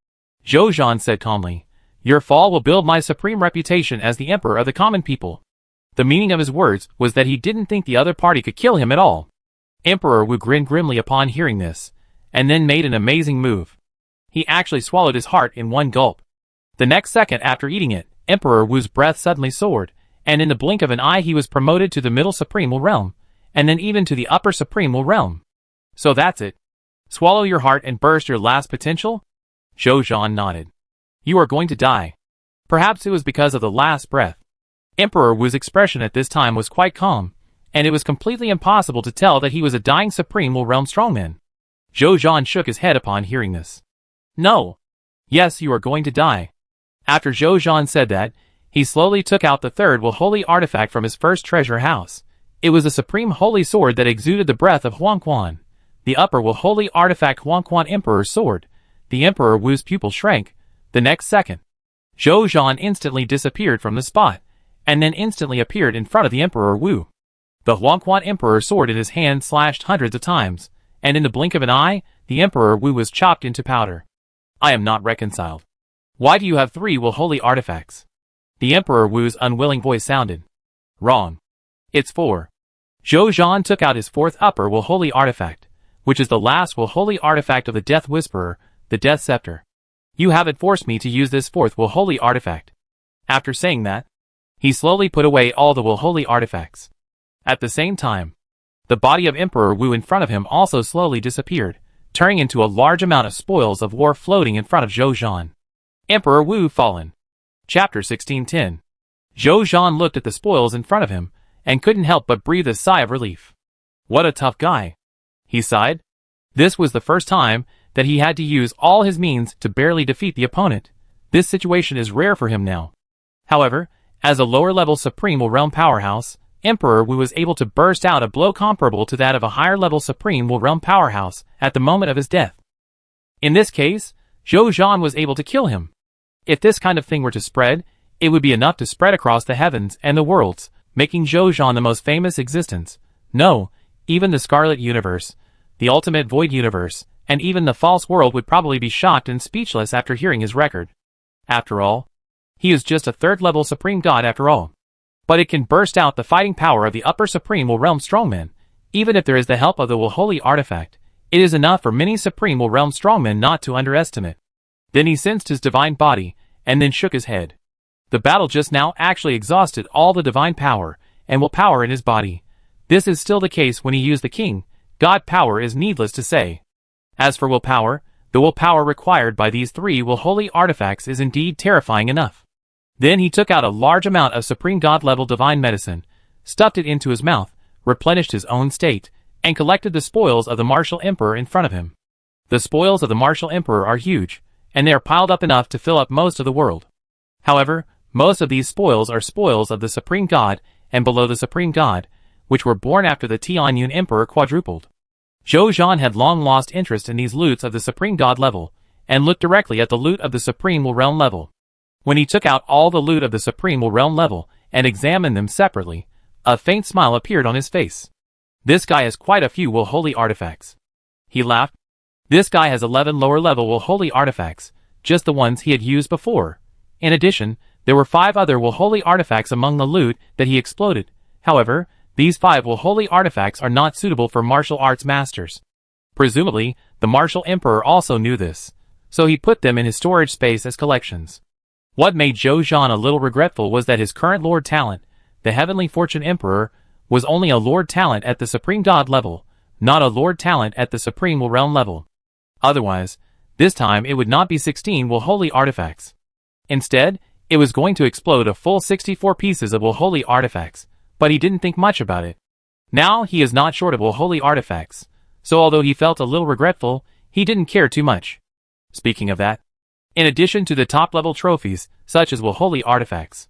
Zhou Zhan said calmly. Your fall will build my supreme reputation as the emperor of the common people. The meaning of his words was that he didn't think the other party could kill him at all. Emperor Wu grinned grimly upon hearing this, and then made an amazing move. He actually swallowed his heart in one gulp. The next second after eating it, Emperor Wu's breath suddenly soared, and in the blink of an eye he was promoted to the middle Supreme Will Realm, and then even to the upper Supreme Will Realm. So that's it. Swallow your heart and burst your last potential? Zhou Zhan nodded. You are going to die. Perhaps it was because of the last breath. Emperor Wu's expression at this time was quite calm, and it was completely impossible to tell that he was a dying Supreme Will Realm strongman. Zhou Zhan shook his head upon hearing this. No. Yes, you are going to die. After Zhou Zhan said that, he slowly took out the third will-holy artifact from his first treasure house. It was a supreme holy sword that exuded the breath of Huangquan. The upper will-holy artifact Huangquan Emperor's sword. The Emperor Wu's pupil shrank. The next second, Zhou Zhan instantly disappeared from the spot, and then instantly appeared in front of the Emperor Wu. The Huangquan Emperor's sword in his hand slashed hundreds of times, and in the blink of an eye, the Emperor Wu was chopped into powder. I am not reconciled. Why do you have three will-holy artifacts? The Emperor Wu's unwilling voice sounded. Wrong. It's four. Zhou Zhan took out his fourth upper will-holy artifact, which is the last will-holy artifact of the Death Whisperer, the Death Scepter. You haven't forced me to use this fourth will-holy artifact. After saying that, he slowly put away all the will-holy artifacts. At the same time, the body of Emperor Wu in front of him also slowly disappeared, turning into a large amount of spoils of war floating in front of Zhou Zhan. Emperor Wu fallen. Chapter 1610. Zhou Zhan looked at the spoils in front of him, and couldn't help but breathe a sigh of relief. What a tough guy. He sighed. This was the first time that he had to use all his means to barely defeat the opponent. This situation is rare for him now. However, as a lower-level Supreme Will Realm powerhouse, Emperor Wu was able to burst out a blow comparable to that of a higher-level Supreme Will Realm powerhouse at the moment of his death. In this case, Zhou Zhan was able to kill him. If this kind of thing were to spread, it would be enough to spread across the heavens and the worlds, making Zhou Zhan the most famous existence. No, even the Scarlet Universe, the Ultimate Void Universe, and even the false world would probably be shocked and speechless after hearing his record. After all, he is just a third-level Supreme God after all. But it can burst out the fighting power of the upper Supreme Will Realm strongman. Even if there is the help of the will-holy artifact, it is enough for many Supreme Will Realm strongmen not to underestimate. Then he sensed his divine body, and then shook his head. The battle just now actually exhausted all the divine power and will power in his body. This is still the case when he used the king. God power is needless to say. As for willpower, the willpower required by these three will-holy artifacts is indeed terrifying enough. Then he took out a large amount of Supreme God-level divine medicine, stuffed it into his mouth, replenished his own state, and collected the spoils of the martial emperor in front of him. The spoils of the martial emperor are huge, and they are piled up enough to fill up most of the world. However, Most of these spoils are spoils of the Supreme God and below the Supreme God, which were born after the Tianyun Emperor quadrupled. Zhou Zhan had long lost interest in these loots of the Supreme God level, and looked directly at the loot of the Supreme Will Realm level. When he took out all the loot of the Supreme Will Realm level and examined them separately, a faint smile appeared on his face. This guy has quite a few Will Holy artifacts. He laughed. This guy has 11 lower level Will Holy artifacts, just the ones he had used before. In addition, there were 5 other Will Holy artifacts among the loot that he exploded. However, these 5 Will Holy artifacts are not suitable for martial arts masters. Presumably, the Martial Emperor also knew this, so he put them in his storage space as collections. What made Zhou Zhan a little regretful was that his current Lord Talent, the Heavenly Fortune Emperor, was only a Lord Talent at the Supreme God level, not a Lord Talent at the Supreme Will Realm level. Otherwise, this time it would not be 16 Will Holy artifacts. Instead, it was going to explode a full 64 pieces of Will Holy artifacts, but he didn't think much about it. Now he is not short of Will Holy artifacts, so although he felt a little regretful, he didn't care too much. Speaking of that, in addition to the top-level trophies, such as Will Holy artifacts,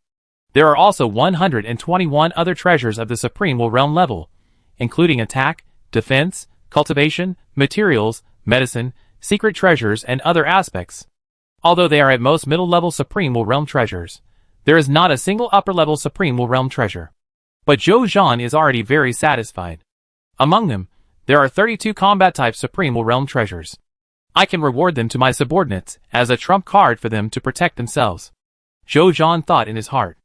there are also 121 other treasures of the Supreme Will Realm level, including attack, defense, cultivation, materials, medicine, secret treasures, and other aspects. Although they are at most middle-level Supreme Will Realm treasures, there is not a single upper-level Supreme Will Realm treasure. But Zhou Zhan is already very satisfied. Among them, there are 32 combat-type Supreme Will Realm treasures. I can reward them to my subordinates as a trump card for them to protect themselves. Zhou Zhan thought in his heart.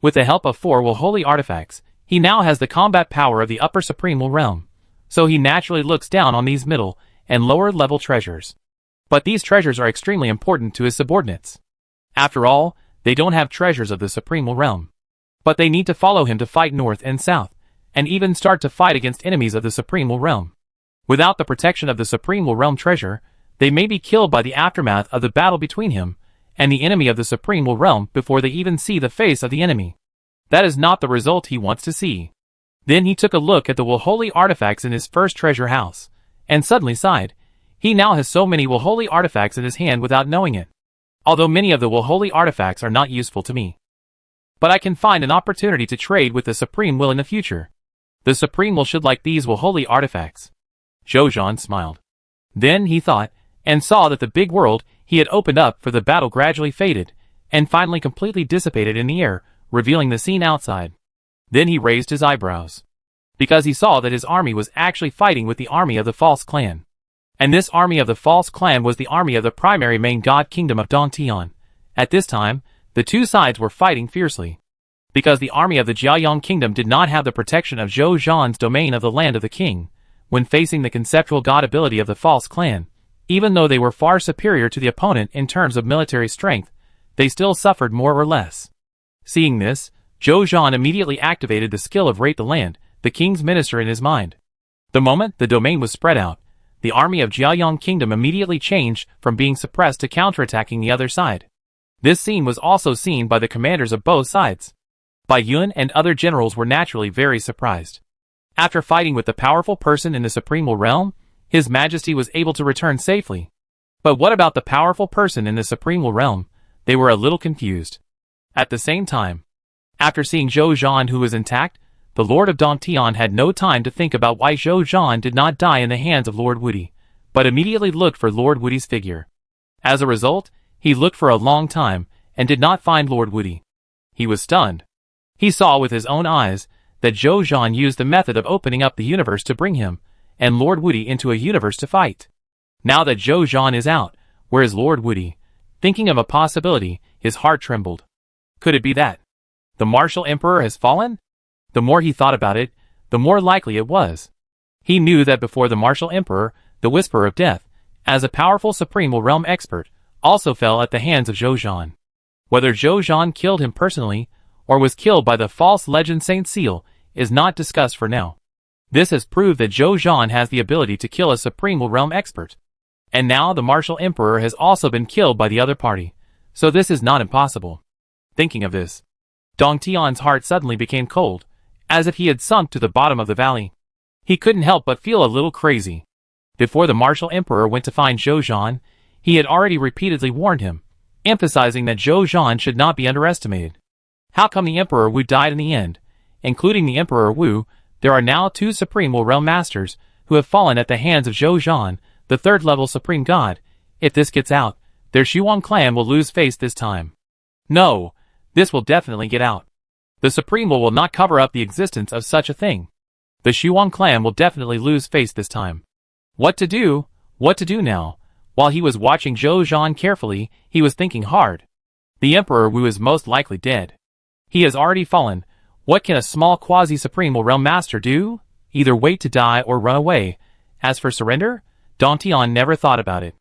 With the help of 4 Will Holy artifacts, he now has the combat power of the upper Supreme Will Realm, so he naturally looks down on these middle and lower level treasures. But these treasures are extremely important to his subordinates. After all, they don't have treasures of the Supreme Will Realm. But they need to follow him to fight north and south, and even start to fight against enemies of the Supreme Will Realm. Without the protection of the Supreme Will Realm treasure, they may be killed by the aftermath of the battle between him and the enemy of the Supreme Will Realm before they even see the face of the enemy. That is not the result he wants to see. Then he took a look at the Will Holy artifacts in his first treasure house, and suddenly sighed. He now has so many Will Holy artifacts in his hand without knowing it. Although many of the Will Holy artifacts are not useful to me, but I can find an opportunity to trade with the Supreme Will in the future. The Supreme Will should like these Will Holy artifacts. Zhou Zhan smiled. Then he thought, and saw that the big world he had opened up for the battle gradually faded, and finally completely dissipated in the air, revealing the scene outside. Then he raised his eyebrows, because he saw that his army was actually fighting with the army of the false clan. And this army of the false clan was the army of the primary main god kingdom of Dongtian. At this time, the two sides were fighting fiercely. Because the army of the Jiayang kingdom did not have the protection of Zhou Zhan's domain of the land of the king, when facing the conceptual god ability of the false clan, even though they were far superior to the opponent in terms of military strength, they still suffered more or less. Seeing this, Zhou Zhan immediately activated the skill of Rate the Land, the king's minister, in his mind. The moment the domain was spread out, the army of Jiayang kingdom immediately changed from being suppressed to counterattacking the other side. This scene was also seen by the commanders of both sides. Bai Yun and other generals were naturally very surprised. After fighting with the powerful person in the Supreme Will Realm, His Majesty was able to return safely. But what about the powerful person in the Supreme Will Realm? They were a little confused. At the same time, after seeing Zhou Zhan, who was intact, the Lord of Dongtian had no time to think about why Zhou Zhan did not die in the hands of Lord Woody, but immediately looked for Lord Woody's figure. As a result, he looked for a long time, and did not find Lord Woody. He was stunned. He saw with his own eyes that Zhou Zhan used the method of opening up the universe to bring him and Lord Woody into a universe to fight. Now that Zhou Zhan is out, where is Lord Woody? Thinking of a possibility, his heart trembled. Could it be that the Martial Emperor has fallen? The more he thought about it, the more likely it was. He knew that before the Martial Emperor, the Whisperer of Death, as a powerful Supreme Will Realm expert, also fell at the hands of Zhou Zhan. Whether Zhou Zhan killed him personally, or was killed by the false legend Saint Seal, is not discussed for now. This has proved that Zhou Zhan has the ability to kill a Supreme Will Realm expert. And now the Martial Emperor has also been killed by the other party, so this is not impossible. Thinking of this, Dongtian's heart suddenly became cold, as if he had sunk to the bottom of the valley. He couldn't help but feel a little crazy. Before the Martial Emperor went to find Zhou Zhan, he had already repeatedly warned him, emphasizing that Zhou Zhan should not be underestimated. How come the Emperor Wu died in the end? Including the Emperor Wu, there are now 2 Supreme Will Realm Masters who have fallen at the hands of Zhou Zhan, the 3rd level Supreme God. If this gets out, their Shuang clan will lose face this time. No, this will definitely get out. The Supreme Will not cover up the existence of such a thing. The Shuang clan will definitely lose face this time. What to do? What to do now? While he was watching Zhou Zhan carefully, he was thinking hard. The Emperor Wu is most likely dead. He has already fallen. What can a small quasi-Supreme Will Realm Master do? Either wait to die or run away. As for surrender, Dong Tian never thought about it.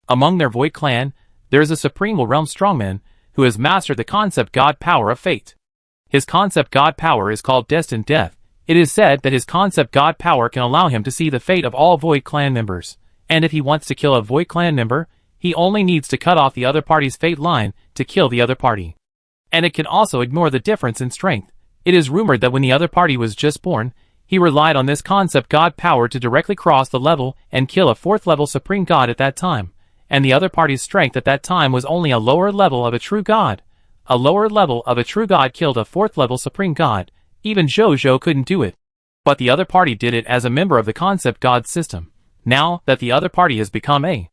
Among their Void clan, there is a Supreme Will Realm strongman who has mastered the concept God power of fate. His concept God power is called Destined Death. It is said that his concept God power can allow him to see the fate of all Void clan members. And if he wants to kill a Void clan member, he only needs to cut off the other party's fate line to kill the other party. And it can also ignore the difference in strength. It is rumored that when the other party was just born, he relied on this concept God power to directly cross the level and kill a 4th level Supreme God at that time. And the other party's strength at that time was only a lower level of a true God. A lower level of a true God killed a 4th level Supreme God. Even Zhou couldn't do it. But the other party did it as a member of the concept God system. Now that the other party has become a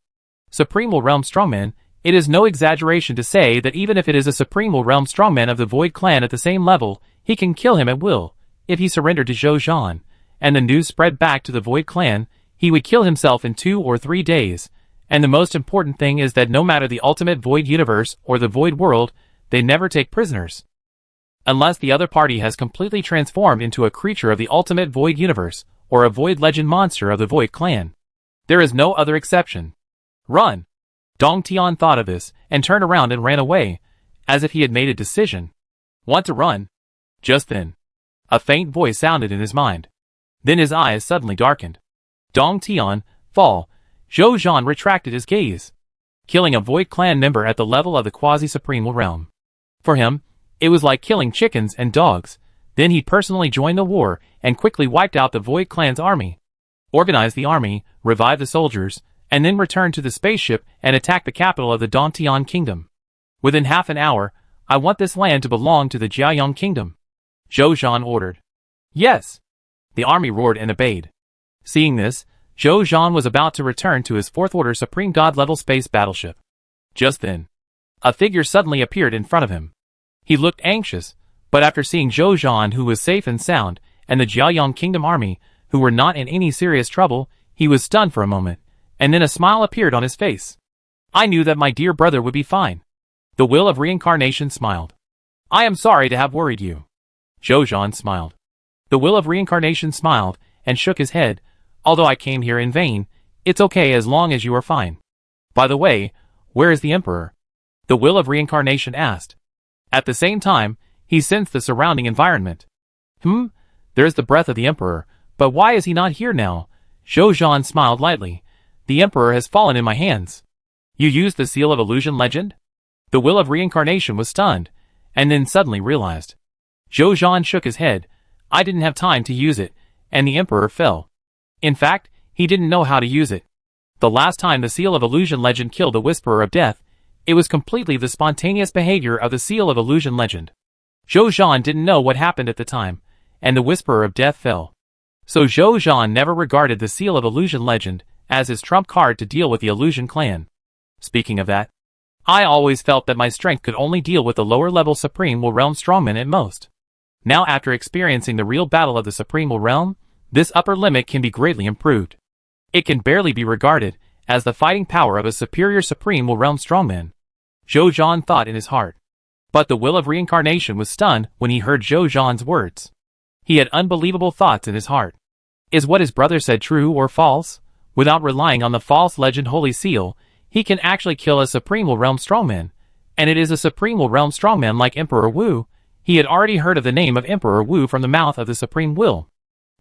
Supreme Will Realm strongman, it is no exaggeration to say that even if it is a Supreme Will Realm strongman of the Void clan at the same level, he can kill him at will. If he surrendered to Zhou Zhan, and the news spread back to the Void clan, he would kill himself in 2 or 3 days. And the most important thing is that no matter the ultimate Void universe or the Void world, they never take prisoners. Unless the other party has completely transformed into a creature of the ultimate Void universe, or a Void legend monster of the Void clan. There is no other exception. Run! Dong Tian thought of this, and turned around and ran away, as if he had made a decision. Want to run? Just then, a faint voice sounded in his mind. Then his eyes suddenly darkened. Dong Tian, fall. Zhou Zhan retracted his gaze. Killing a Void clan member at the level of the quasi-Supreme Will realm. For him, it was like killing chickens and dogs. Then he personally joined the war, and quickly wiped out the Void clan's army. Organized the army, revived the soldiers, and then returned to the spaceship and attacked the capital of the Dongtian kingdom. Within half an hour, I want this land to belong to the Jiayang kingdom. Zhou Zhan ordered. Yes. The army roared and obeyed. Seeing this, Zhou Zhan was about to return to his 4th order Supreme God level space battleship. Just then, a figure suddenly appeared in front of him. He looked anxious, but after seeing Zhou Zhan, who was safe and sound, and the Jiayang kingdom army, who were not in any serious trouble, he was stunned for a moment, and then a smile appeared on his face. I knew that my dear brother would be fine. The will of reincarnation smiled. I am sorry to have worried you. Zhou Zhan smiled. The will of reincarnation smiled, and shook his head. Although I came here in vain, it's okay as long as you are fine. By the way, where is the Emperor? The will of reincarnation asked. At the same time, he sensed the surrounding environment. There's the breath of the Emperor, but why is he not here now? Zhou Zhan smiled lightly. The Emperor has fallen in my hands. You used the Seal of Illusion legend? The will of reincarnation was stunned, and then suddenly realized. Zhou Zhan shook his head. I didn't have time to use it, and the Emperor fell. In fact, he didn't know how to use it. The last time the Seal of Illusion legend killed the Whisperer of Death, it was completely the spontaneous behavior of the Seal of Illusion legend. Zhou Zhan didn't know what happened at the time, and the Whisperer of Death fell. So Zhou Zhan never regarded the Seal of Illusion legend as his trump card to deal with the Illusion clan. Speaking of that, I always felt that my strength could only deal with the lower level Supreme Will Realm strongmen at most. Now after experiencing the real battle of the Supreme Will Realm, this upper limit can be greatly improved. It can barely be regarded as the fighting power of a superior Supreme Will Realm strongman. Zhou Zhan thought in his heart. But the will of reincarnation was stunned when he heard Zhou Zhan's words. He had unbelievable thoughts in his heart. Is what his brother said true or false? Without relying on the false legend Holy Seal, he can actually kill a Supreme Will Realm strongman. And it is a Supreme Will Realm strongman like Emperor Wu. He had already heard of the name of Emperor Wu from the mouth of the Supreme Will.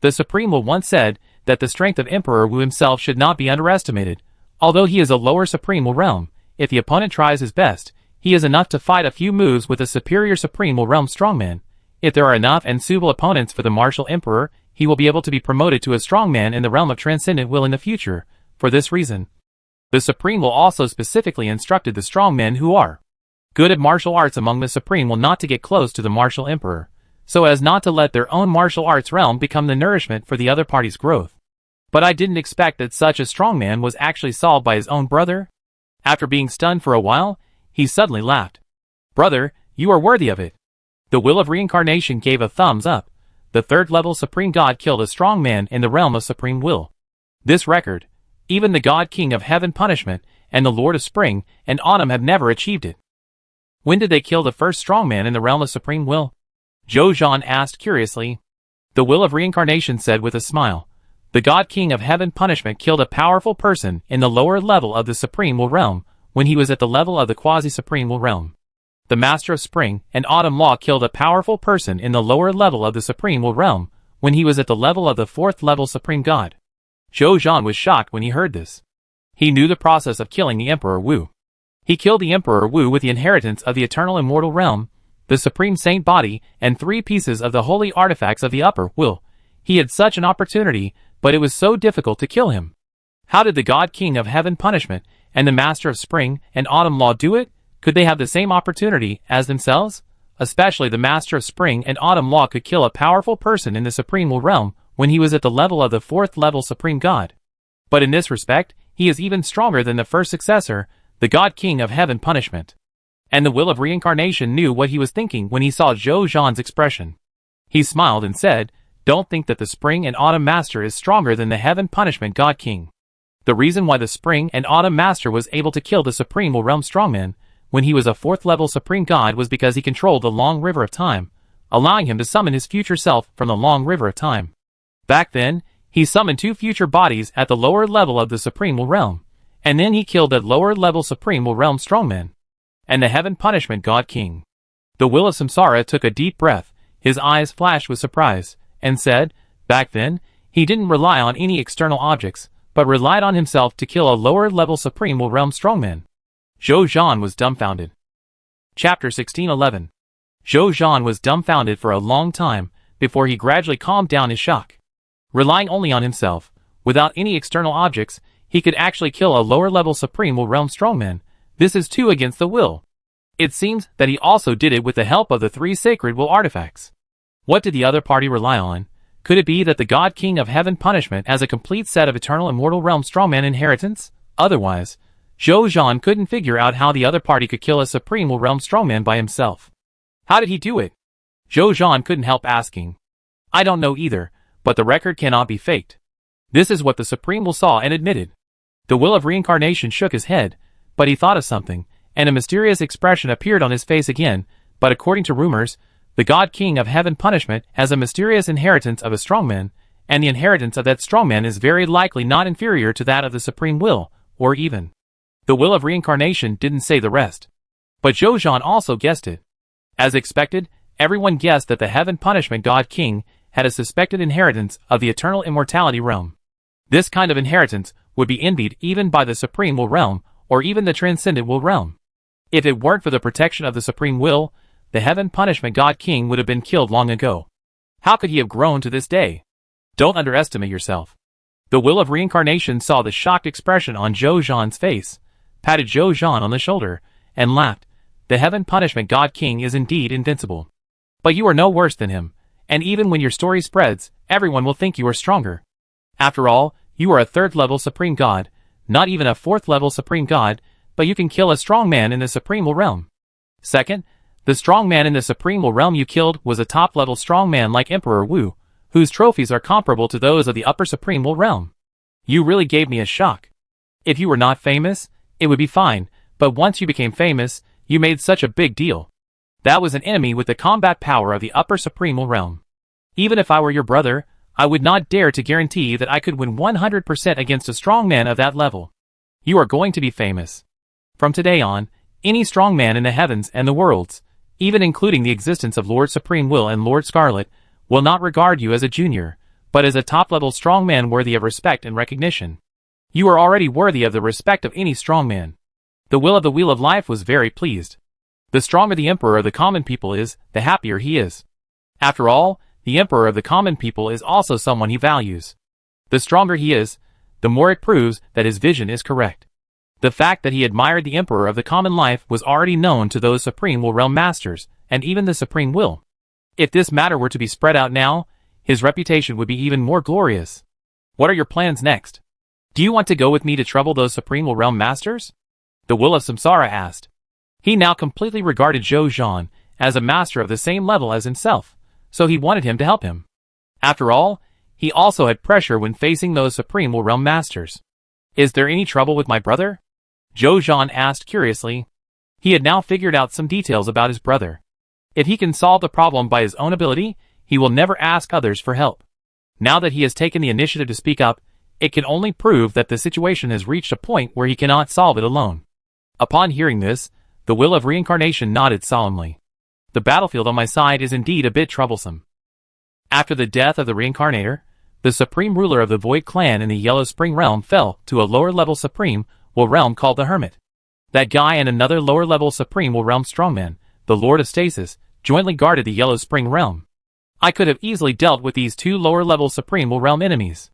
The Supreme Will once said that the strength of Emperor Wu himself should not be underestimated. Although he is a lower Supreme Will Realm, if the opponent tries his best, he is enough to fight a few moves with a superior Supreme Will Realm strongman. If there are enough and suitable opponents for the martial Emperor, he will be able to be promoted to a strongman in the realm of Transcendent Will in the future. For this reason, the Supreme Will also specifically instructed the strongmen who are Good at martial arts among the Supreme will not to get close to the martial emperor, so as not to let their own martial arts realm become the nourishment for the other party's growth. But I didn't expect that such a strong man was actually solved by his own brother. After being stunned for a while, he suddenly laughed. Brother, you are worthy of it. The will of reincarnation gave a thumbs up. The third-level Supreme God killed a strong man in the realm of Supreme Will. This record, even the God King of Heaven Punishment and the Lord of Spring and Autumn have never achieved it. When did they kill the first strong man in the realm of Supreme Will? Zhou Zhan asked curiously. The will of reincarnation said with a smile. The God King of Heaven Punishment killed a powerful person in the lower level of the Supreme Will realm when he was at the level of the Quasi-Supreme Will realm. The Master of Spring and Autumn Law killed a powerful person in the lower level of the Supreme Will realm when he was at the level of the fourth level Supreme God. Zhou Zhan was shocked when he heard this. He knew the process of killing the Emperor Wu. He killed the Emperor Wu with the inheritance of the eternal immortal realm, the Supreme Saint body, and 3 pieces of the holy artifacts of the upper will. He had such an opportunity, but it was so difficult to kill him. How did the God King of Heaven Punishment and the Master of Spring and Autumn Law do it? Could they have the same opportunity as themselves? Especially the Master of Spring and Autumn Law could kill a powerful person in the Supreme Will realm when he was at the level of the fourth level Supreme God. But in this respect, he is even stronger than the first successor, the God King of Heaven Punishment. And the will of reincarnation knew what he was thinking when he saw Zhou Zhan's expression. He smiled and said, Don't think that the Spring and Autumn Master is stronger than the Heaven Punishment God King. The reason why the Spring and Autumn Master was able to kill the Supreme Will realm strongman when he was a fourth level Supreme God was because he controlled the long river of time, allowing him to summon his future self from the long river of time. Back then, he summoned 2 future bodies at the lower level of the Supreme Will realm, and then he killed that lower level Supreme Will realm strongman and the Heaven Punishment God King. The will of Samsara took a deep breath, his eyes flashed with surprise, and said, back then, he didn't rely on any external objects, but relied on himself to kill a lower level Supreme Will realm strongman. Zhou Zhan was dumbfounded. Chapter 1611. Zhou Zhan was dumbfounded for a long time before he gradually calmed down his shock. Relying only on himself, without any external objects, he could actually kill a lower level Supreme Will realm strongman. This is too against the will. It seems that he also did it with the help of the 3 sacred will artifacts. What did the other party rely on? Could it be that the God King of Heaven Punishment has a complete set of eternal immortal realm strongman inheritance? Otherwise, Zhou Zhan couldn't figure out how the other party could kill a Supreme Will realm strongman by himself. How did he do it? Zhou Zhan couldn't help asking. I don't know either, but the record cannot be faked. This is what the Supreme Will saw and admitted. The will of reincarnation shook his head, but he thought of something, and a mysterious expression appeared on his face again. But according to rumors, the God King of Heaven Punishment has a mysterious inheritance of a strongman, and the inheritance of that strongman is very likely not inferior to that of the Supreme Will, or even. The will of reincarnation didn't say the rest. But Zhou Zhan also guessed it. As expected, everyone guessed that the Heaven Punishment God King had a suspected inheritance of the eternal immortality realm. This kind of inheritance would be envied even by the Supreme Will realm, or even the Transcendent Will realm. If it weren't for the protection of the Supreme Will, the Heaven Punishment God King would have been killed long ago. How could he have grown to this day? Don't underestimate yourself. The will of reincarnation saw the shocked expression on Zhou Zhan's face, patted Zhou Zhan on the shoulder, and laughed. The Heaven Punishment God King is indeed invincible. But you are no worse than him, and even when your story spreads, everyone will think you are stronger. After all, you are a third-level Supreme God, not even a fourth-level Supreme God, but you can kill a strong man in the Supreme Will realm. Second, the strong man in the Supreme Will realm you killed was a top-level strong man like Emperor Wu, whose trophies are comparable to those of the upper Supreme Will realm. You really gave me a shock. If you were not famous, it would be fine, but once you became famous, you made such a big deal. That was an enemy with the combat power of the upper Supreme Will realm. Even if I were your brother, I would not dare to guarantee that I could win 100% against a strong man of that level. You are going to be famous. From today on, any strong man in the heavens and the worlds, even including the existence of Lord Supreme Will and Lord Scarlet, will not regard you as a junior, but as a top-level strong man worthy of respect and recognition. You are already worthy of the respect of any strong man. The will of the Wheel of Life was very pleased. The stronger the Emperor of the common people is, the happier he is. After all, the Emperor of the common people is also someone he values. The stronger he is, the more it proves that his vision is correct. The fact that he admired the Emperor of the Common Life was already known to those Supreme Will Realm Masters, and even the Supreme Will. If this matter were to be spread out now, his reputation would be even more glorious. What are your plans next? Do you want to go with me to trouble those Supreme Will Realm Masters? The Will of Samsara asked. He now completely regarded Zhou Zhan as a master of the same level as himself, so he wanted him to help him. After all, he also had pressure when facing those Supreme Will Realm Masters. Is there any trouble with my brother? Zhou Zhan asked curiously. He had now figured out some details about his brother. If he can solve the problem by his own ability, he will never ask others for help. Now that he has taken the initiative to speak up, it can only prove that the situation has reached a point where he cannot solve it alone. Upon hearing this, the Will of Reincarnation nodded solemnly. The battlefield on my side is indeed a bit troublesome. After the death of the Reincarnator, the supreme ruler of the Void Clan in the Yellow Spring Realm fell to a lower-level Supreme Will Realm called the Hermit. That guy and another lower-level Supreme Will Realm Strongman, the Lord of Stasis, jointly guarded the Yellow Spring Realm. I could have easily dealt with these two lower-level Supreme Will Realm enemies.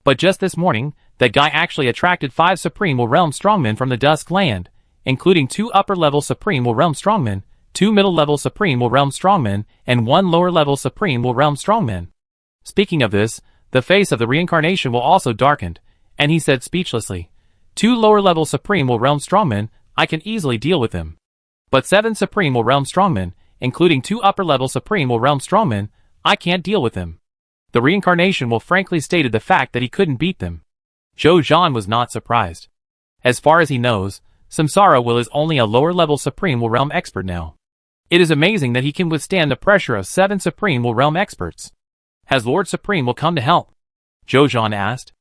But just this morning, that guy actually attracted 5 Supreme Will Realm Strongmen from the Dusk Land, including 2 upper-level Supreme Will Realm Strongmen, 2 middle-level Supreme Will Realm Strongmen, and 1 lower-level Supreme Will Realm Strongman. Speaking of this, the face of the Reincarnation will also darkened, and he said speechlessly, 2 lower-level Supreme Will Realm Strongmen, I can easily deal with them. But 7 Supreme Will Realm Strongmen, including 2 upper-level Supreme Will Realm Strongmen, I can't deal with them. The Reincarnation will frankly stated the fact that he couldn't beat them. Zhou Zhan was not surprised. As far as he knows, Samsara Will is only a lower-level Supreme Will Realm expert now. It is amazing that he can withstand the pressure of 7 Supreme Will Realm experts. Has Lord Supreme Will come to help? Zhou Zhan asked.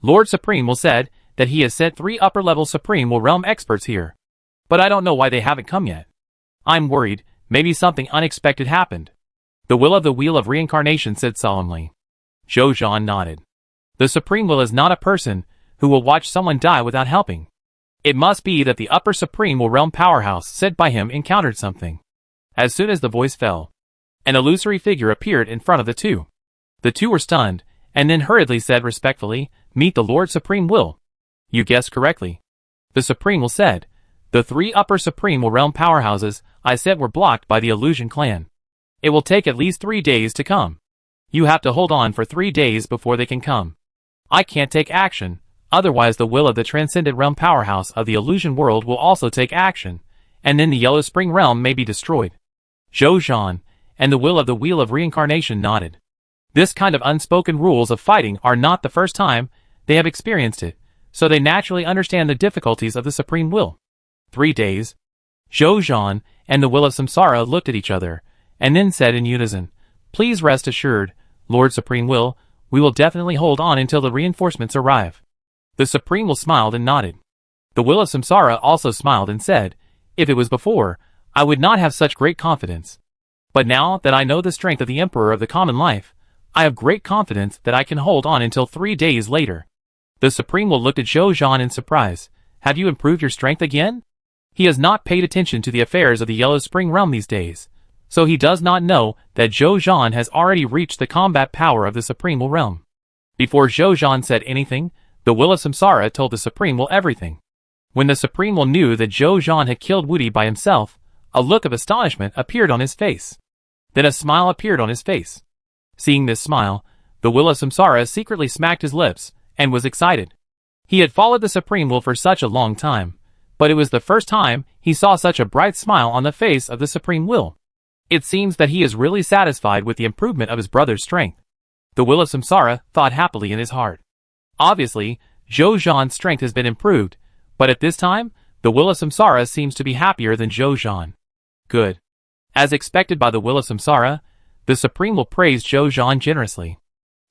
Lord Supreme Will said that he has sent 3 upper-level Supreme Will Realm experts here. But I don't know why they haven't come yet. I'm worried, maybe something unexpected happened. The Will of the Wheel of Reincarnation said solemnly. Zhou Zhan nodded. The Supreme Will is not a person who will watch someone die without helping. It must be that the upper Supreme Will Realm powerhouse sent by him encountered something. As soon as the voice fell, an illusory figure appeared in front of the two. The two were stunned, and then hurriedly said respectfully, Meet the Lord Supreme Will. You guessed correctly. The Supreme Will said, The 3 upper Supreme Will Realm powerhouses I said were blocked by the Illusion Clan. It will take at least 3 days to come. You have to hold on for 3 days before they can come. I can't take action, otherwise the will of the Transcendent Realm powerhouse of the Illusion World will also take action, and then the Yellow Spring Realm may be destroyed. Zhou Zhan and the Will of the Wheel of Reincarnation nodded. This kind of unspoken rules of fighting are not the first time they have experienced it, so they naturally understand the difficulties of the Supreme Will. 3 days. Zhou Zhan and the Will of Samsara looked at each other, and then said in unison, Please rest assured, Lord Supreme Will, we will definitely hold on until the reinforcements arrive. The Supreme Will smiled and nodded. The Will of Samsara also smiled and said, If it was before, I would not have such great confidence. But now that I know the strength of the Emperor of the Common Life, I have great confidence that I can hold on until 3 days later. The Supreme Will looked at Zhou Zhan in surprise. Have you improved your strength again? He has not paid attention to the affairs of the Yellow Spring Realm these days, so he does not know that Zhou Zhan has already reached the combat power of the Supreme Will Realm. Before Zhou Zhan said anything, the Will of Samsara told the Supreme Will everything. When the Supreme Will knew that Zhou Zhan had killed Wudi by himself, a look of astonishment appeared on his face. Then a smile appeared on his face. Seeing this smile, the Will of Samsara secretly smacked his lips, and was excited. He had followed the Supreme Will for such a long time, but it was the first time he saw such a bright smile on the face of the Supreme Will. It seems that he is really satisfied with the improvement of his brother's strength. The Will of Samsara thought happily in his heart. Obviously, Zhou Zhan's strength has been improved, but at this time, the Will of Samsara seems to be happier than Zhou Zhan. Good. As expected by the Will of Samsara, the Supreme Will praised Zhou Zhan generously.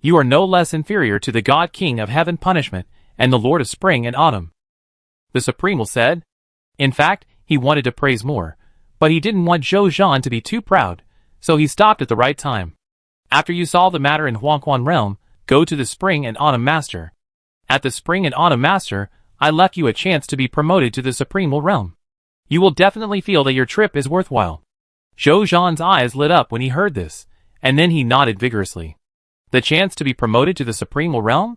You are no less inferior to the God King of Heaven Punishment and the Lord of Spring and Autumn. The Supreme Will said. In fact, he wanted to praise more, but he didn't want Zhou Zhan to be too proud, so he stopped at the right time. After you solve the matter in Huangquan Realm, go to the Spring and Autumn Master. At the Spring and Autumn Master, I left you a chance to be promoted to the Supreme Will Realm. You will definitely feel that your trip is worthwhile. Zhou Zhan's eyes lit up when he heard this, and then he nodded vigorously. The chance to be promoted to the Supreme Will Realm?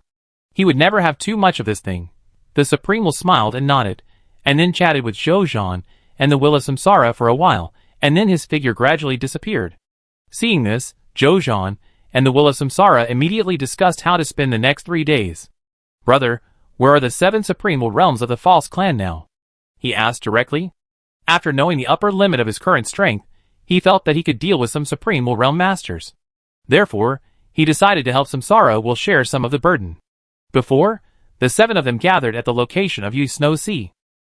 He would never have too much of this thing. The Supreme Will smiled and nodded, and then chatted with Zhou Zhan and the Will of Samsara for a while, and then his figure gradually disappeared. Seeing this, Zhou Zhan and the Will of Samsara immediately discussed how to spend the next 3 days. "Brother, where are the 7 supreme realms of the false clan now?" he asked directly. After knowing the upper limit of his current strength, he felt that he could deal with some supreme realm masters. Therefore, he decided to help Samsara will share some of the burden. Before, the 7 of them gathered at the location of Yu Snow Sea.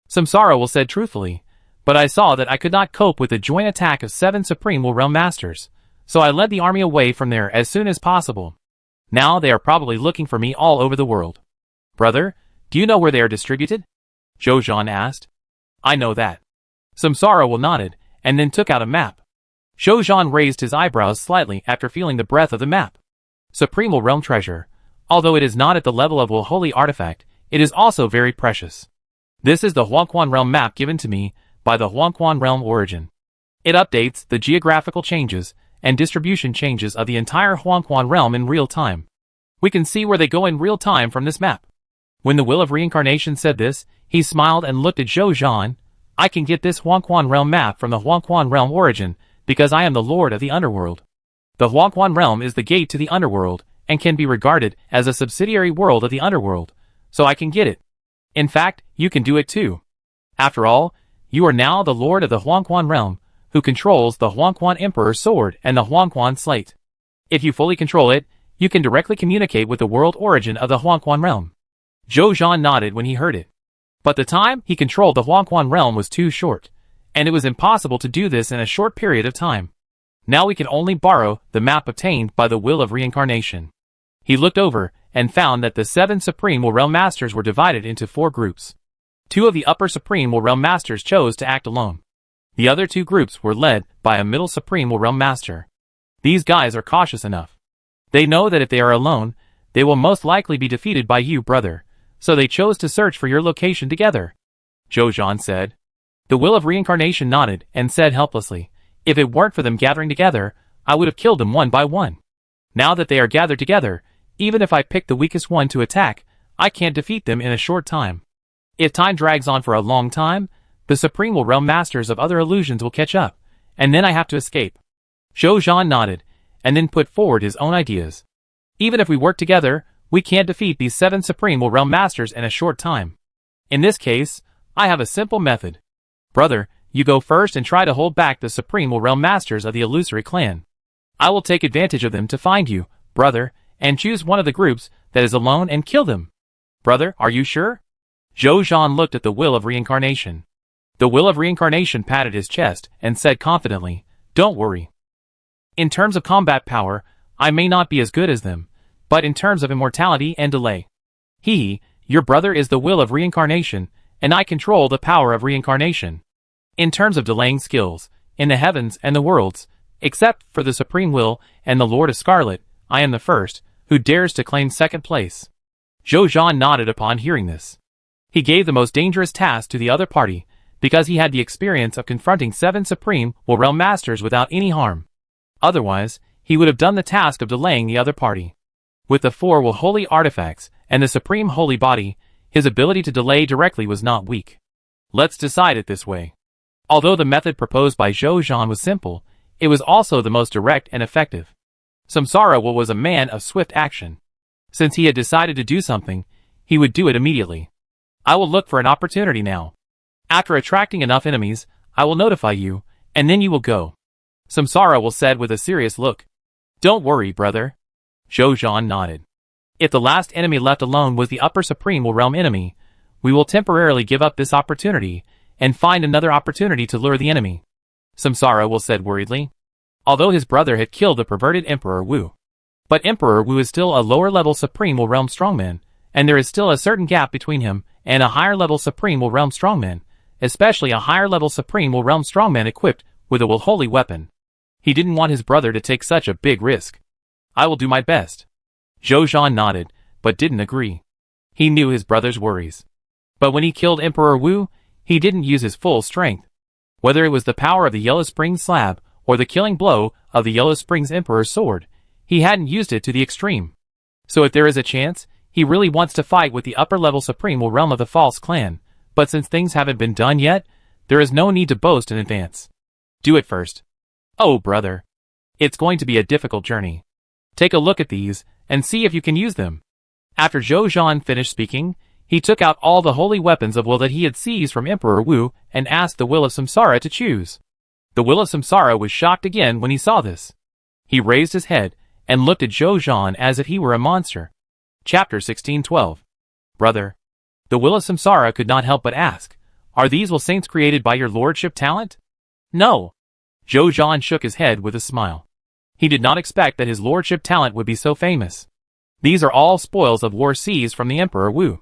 Samsara will said truthfully, "But I saw that I could not cope with the joint attack of 7 supreme realm masters, so I led the army away from there as soon as possible. Now they are probably looking for me all over the world." "Brother, do you know where they are distributed?" Zhou Zhan asked. "I know that." Samsara will nodded, and then took out a map. Zhou Zhan raised his eyebrows slightly after feeling the breadth of the map. Supreme Realm Treasure. Although it is not at the level of a holy artifact, it is also very precious. This is the Huangquan Realm map given to me by the Huangquan Realm Origin. It updates the geographical changes and distribution changes of the entire Huangquan Realm in real time. We can see where they go in real time from this map. When the Will of Reincarnation said this, he smiled and looked at Zhou Zhan. "I can get this Huangquan Realm map from the Huangquan Realm Origin because I am the Lord of the Underworld. The Huangquan Realm is the gate to the Underworld and can be regarded as a subsidiary world of the Underworld, so I can get it. In fact, you can do it too. After all, you are now the Lord of the Huangquan Realm, who controls the Huangquan Emperor's sword and the Huangquan slate. If you fully control it, you can directly communicate with the world origin of the Huangquan Realm." Zhou Zhan nodded when he heard it. But the time he controlled the Huangquan Realm was too short, and it was impossible to do this in a short period of time. Now we can only borrow the map obtained by the Will of Reincarnation. He looked over and found that the 7 Supreme Realm Masters were divided into 4 groups. 2 of the upper Supreme Realm Masters chose to act alone. The other 2 groups were led by a middle Supreme Realm Master. These guys are cautious enough. They know that if they are alone, they will most likely be defeated by you, brother, so they chose to search for your location together," Zhou Zhan said. The Will of Reincarnation nodded and said helplessly, "If it weren't for them gathering together, I would have killed them one by one. Now that they are gathered together, even if I pick the weakest one to attack, I can't defeat them in a short time. If time drags on for a long time, the Supreme Realm Masters of other illusions will catch up, and then I have to escape." Zhou Zhan nodded, and then put forward his own ideas. "Even if we work together, we can't defeat these 7 Supreme Realm Masters in a short time. In this case, I have a simple method. Brother, you go first and try to hold back the Supreme Realm Masters of the Illusory Clan. I will take advantage of them to find you, brother, and choose one of the groups that is alone and kill them." "Brother, are you sure?" Zhou Zhan looked at the Will of Reincarnation. The Will of Reincarnation patted his chest and said confidently, "Don't worry. In terms of combat power, I may not be as good as them, but in terms of immortality and delay, your brother is the Will of Reincarnation, and I control the power of reincarnation. In terms of delaying skills, in the heavens and the worlds, except for the Supreme Will and the Lord of Scarlet, I am the first, who dares to claim second place." Zhou Zhan nodded upon hearing this. He gave the most dangerous task to the other party, because he had the experience of confronting 7 Supreme Realm Masters without any harm. Otherwise, he would have done the task of delaying the other party. With the 4 holy artifacts and the Supreme Holy Body, his ability to delay directly was not weak. Let's decide it this way. Although the method proposed by Zhou Zhan was simple, it was also the most direct and effective. Samsara was a man of swift action. Since he had decided to do something, he would do it immediately. "I will look for an opportunity now. After attracting enough enemies, I will notify you, and then you will go," Samsara said with a serious look. "Don't worry, brother." Zhou Zhan nodded. "If the last enemy left alone was the upper Supreme Realm enemy, we will temporarily give up this opportunity and find another opportunity to lure the enemy," Samsara said worriedly. Although his brother had killed the perverted Emperor Wu. But Emperor Wu is still a lower-level Supreme Realm strongman, and there is still a certain gap between him and a higher-level Supreme Realm strongman, especially a higher-level Supreme Realm strongman equipped with a holy weapon. He didn't want his brother to take such a big risk. "I will do my best." Zhou Zhan nodded, but didn't agree. He knew his brother's worries. But when he killed Emperor Wu, he didn't use his full strength. Whether it was the power of the Yellow Springs slab or the killing blow of the Yellow Springs Emperor's sword, he hadn't used it to the extreme. So if there is a chance, he really wants to fight with the upper-level Supreme Realm of the False Clan, But since things haven't been done yet, there is no need to boast in advance. Do it first. Oh, brother. It's going to be a difficult journey. Take a look at these, and see if you can use them. After Zhou Zhan finished speaking, he took out all the holy weapons of will that he had seized from Emperor Wu, and asked the Will of Samsara to choose. The Will of Samsara was shocked again when he saw this. He raised his head, and looked at Zhou Zhan as if he were a monster. Chapter 1612. Brother. The Will of Samsara could not help but ask, are these will saints created by your lordship talent? No. Zhou Zhan shook his head with a smile. He did not expect that his lordship talent would be so famous. These are all spoils of war seized from the Emperor Wu.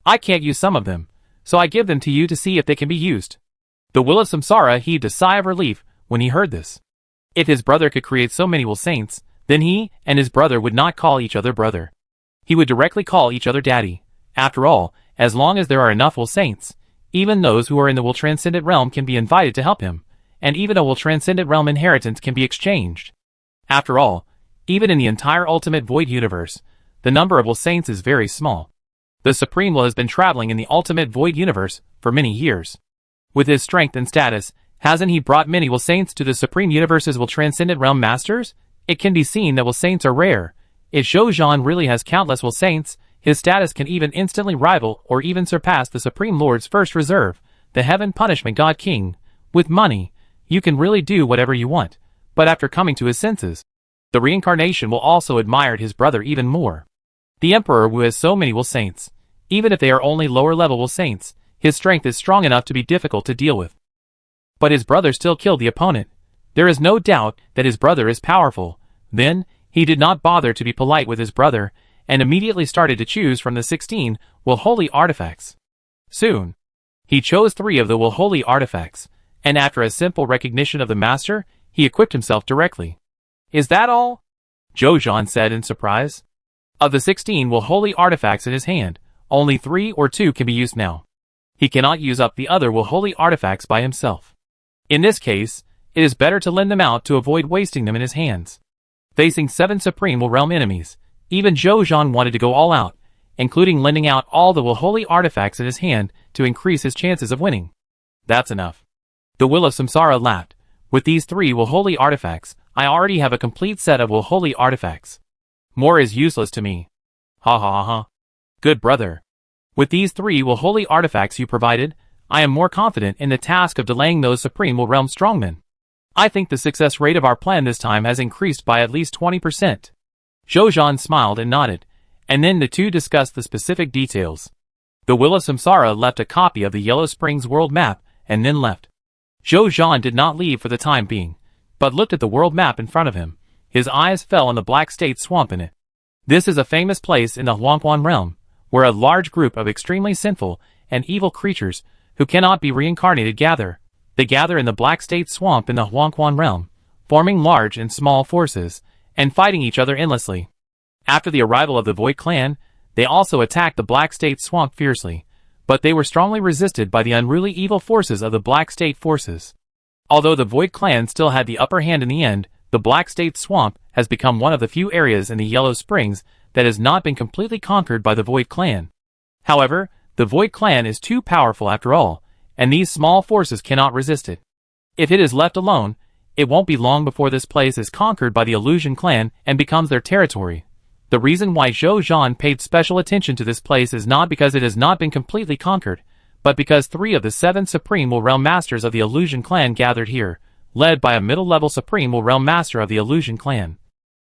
I can't use some of them, so I give them to you to see if they can be used. The Will of Samsara heaved a sigh of relief when he heard this. If his brother could create so many will saints, then he and his brother would not call each other brother. He would directly call each other daddy. After all, as long as there are enough will saints, even those who are in the will transcendent realm can be invited to help him, and even a will transcendent realm inheritance can be exchanged. After all, even in the entire ultimate void universe, the number of will saints is very small. The Supreme Will has been traveling in the ultimate void universe for many years. With his strength and status, hasn't he brought many will saints to the Supreme Universe's will transcendent realm masters? It can be seen that will saints are rare. If Zhou Zhan really has countless will saints, his status can even instantly rival or even surpass the Supreme Lord's first reserve, the Heaven Punishment God King. With money, you can really do whatever you want, but after coming to his senses, the reincarnation will also admire his brother even more. The Emperor Wu has so many will saints. Even if they are only lower level will saints, his strength is strong enough to be difficult to deal with. But his brother still killed the opponent. There is no doubt that his brother is powerful. Then, he did not bother to be polite with his brother, and immediately started to choose from the 16 will holy artifacts. Soon, he chose 3 of the will holy artifacts, and after a simple recognition of the master, he equipped himself directly. Is that all? Zhou Zhan said in surprise. Of the 16 will holy artifacts in his hand, only 3 or 2 can be used now. He cannot use up the other will holy artifacts by himself. In this case, it is better to lend them out to avoid wasting them in his hands. Facing 7 Supreme Will Realm enemies, even Zhou Zhan wanted to go all out, including lending out all the will holy artifacts in his hand to increase his chances of winning. That's enough. The Will of Samsara laughed. With these 3 will holy artifacts, I already have a complete set of will holy artifacts. More is useless to me. Ha ha ha. Good brother. With these 3 will holy artifacts you provided, I am more confident in the task of delaying those Supreme Will Realm strongmen. I think the success rate of our plan this time has increased by at least 20%. Zhou Zhan smiled and nodded, and then the two discussed the specific details. The Will of Samsara left a copy of the Yellow Springs world map, and then left. Zhou Zhan did not leave for the time being, but looked at the world map in front of him. His eyes fell on the Black State Swamp in it. This is a famous place in the Huangquan realm, where a large group of extremely sinful and evil creatures who cannot be reincarnated gather. They gather in the Black State Swamp in the Huangquan realm, forming large and small forces, and fighting each other endlessly. After the arrival of the Void Clan, they also attacked the Black State Swamp fiercely, but they were strongly resisted by the unruly evil forces of the Black State forces. Although the Void Clan still had the upper hand in the end, the Black State Swamp has become one of the few areas in the Yellow Springs that has not been completely conquered by the Void Clan. However, the Void Clan is too powerful after all, and these small forces cannot resist it. If it is left alone, it won't be long before this place is conquered by the Illusion Clan and becomes their territory. The reason why Zhou Zhan paid special attention to this place is not because it has not been completely conquered, but because 3 of the 7 Supreme Will Realm Masters of the Illusion Clan gathered here, led by a middle-level Supreme Will Realm Master of the Illusion Clan,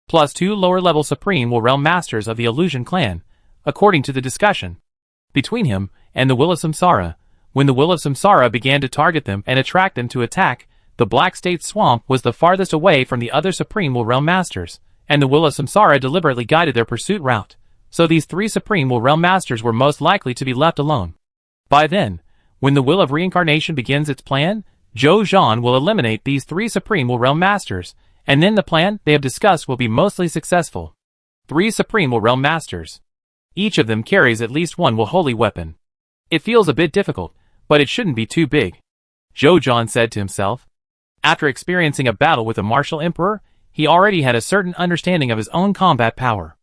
plus 2 lower-level Supreme Will Realm Masters of the Illusion Clan, according to the discussion between him and the Will of Samsara. When the Will of Samsara began to target them and attract them to attack, the Black State Swamp was the farthest away from the other Supreme Will Realm Masters, and the Will of Samsara deliberately guided their pursuit route, so these 3 Supreme Will Realm Masters were most likely to be left alone. By then, when the Will of Reincarnation begins its plan, Zhou Zhan will eliminate these 3 Supreme Will Realm Masters, and then the plan they have discussed will be mostly successful. 3 Supreme Will Realm Masters. Each of them carries at least 1 will holy weapon. It feels a bit difficult, but it shouldn't be too big, Zhou Zhan said to himself. After experiencing a battle with a martial emperor, he already had a certain understanding of his own combat power.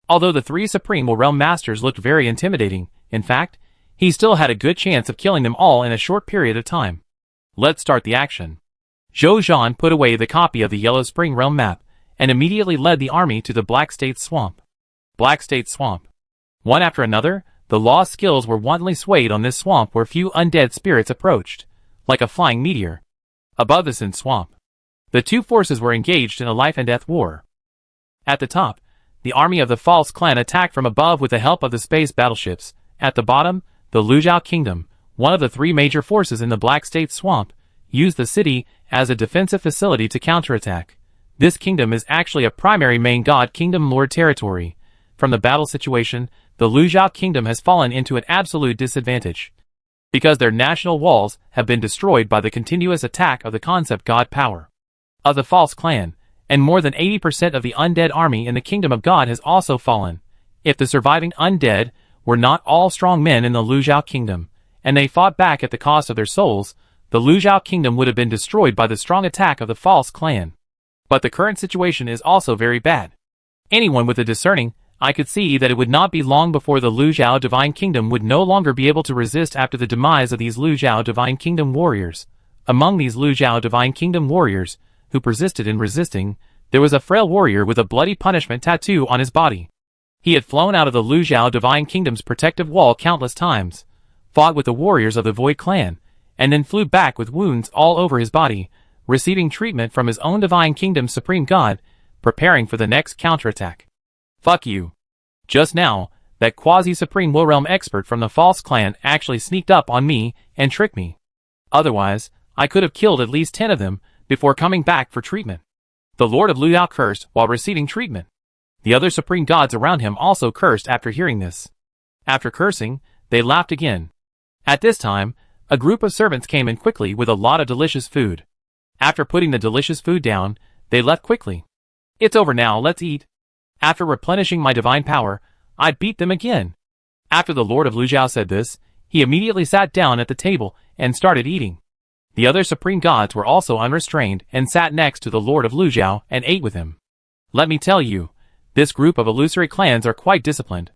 Although the 3 Supreme Will Realm Masters looked very intimidating, in fact, he still had a good chance of killing them all in a short period of time. Let's start the action. Zhou Zhan put away the copy of the Yellow Spring Realm map, and immediately led the army to the Black State Swamp. Black State Swamp. One after another, the lost skills were wantonly swayed on this swamp where few undead spirits approached, like a flying meteor. Above this in swamp, the two forces were engaged in a life-and-death war. At the top, the army of the False Clan attacked from above with the help of the space battleships. At the bottom, the Luzhao Kingdom, one of the three major forces in the Black State Swamp, used the city as a defensive facility to counterattack. This kingdom is actually a primary main god kingdom lord territory. From the battle situation, the Luzhao Kingdom has fallen into an absolute disadvantage, because their national walls have been destroyed by the continuous attack of the concept god power of the False Clan, and more than 80% of the undead army in the Kingdom of God has also fallen. If the surviving undead were not all strong men in the Luzhao Kingdom, and they fought back at the cost of their souls, the Luzhao Kingdom would have been destroyed by the strong attack of the False Clan. But the current situation is also very bad. Anyone with a discerning eye could see that it would not be long before the Luzhao Divine Kingdom would no longer be able to resist after the demise of these Luzhao Divine Kingdom warriors. Among these Luzhao Divine Kingdom warriors, who persisted in resisting, there was a frail warrior with a bloody punishment tattoo on his body. He had flown out of the Luzhao Divine Kingdom's protective wall countless times, fought with the warriors of the Void Clan, and then flew back with wounds all over his body, receiving treatment from his own Divine Kingdom's Supreme God, preparing for the next counterattack. Fuck you. Just now, that quasi-Supreme Will Realm expert from the False Clan actually sneaked up on me and tricked me. Otherwise, I could have killed at least 10 of them before coming back for treatment. The Lord of Luzhao cursed while receiving treatment. The other supreme gods around him also cursed after hearing this. After cursing, they laughed again. At this time, a group of servants came in quickly with a lot of delicious food. After putting the delicious food down, they left quickly. It's over now, let's eat. After replenishing my divine power, I beat them again. After the Lord of Luzhao said this, he immediately sat down at the table and started eating. The other supreme gods were also unrestrained and sat next to the Lord of Luzhao and ate with him. Let me tell you, this group of illusory clans are quite disciplined.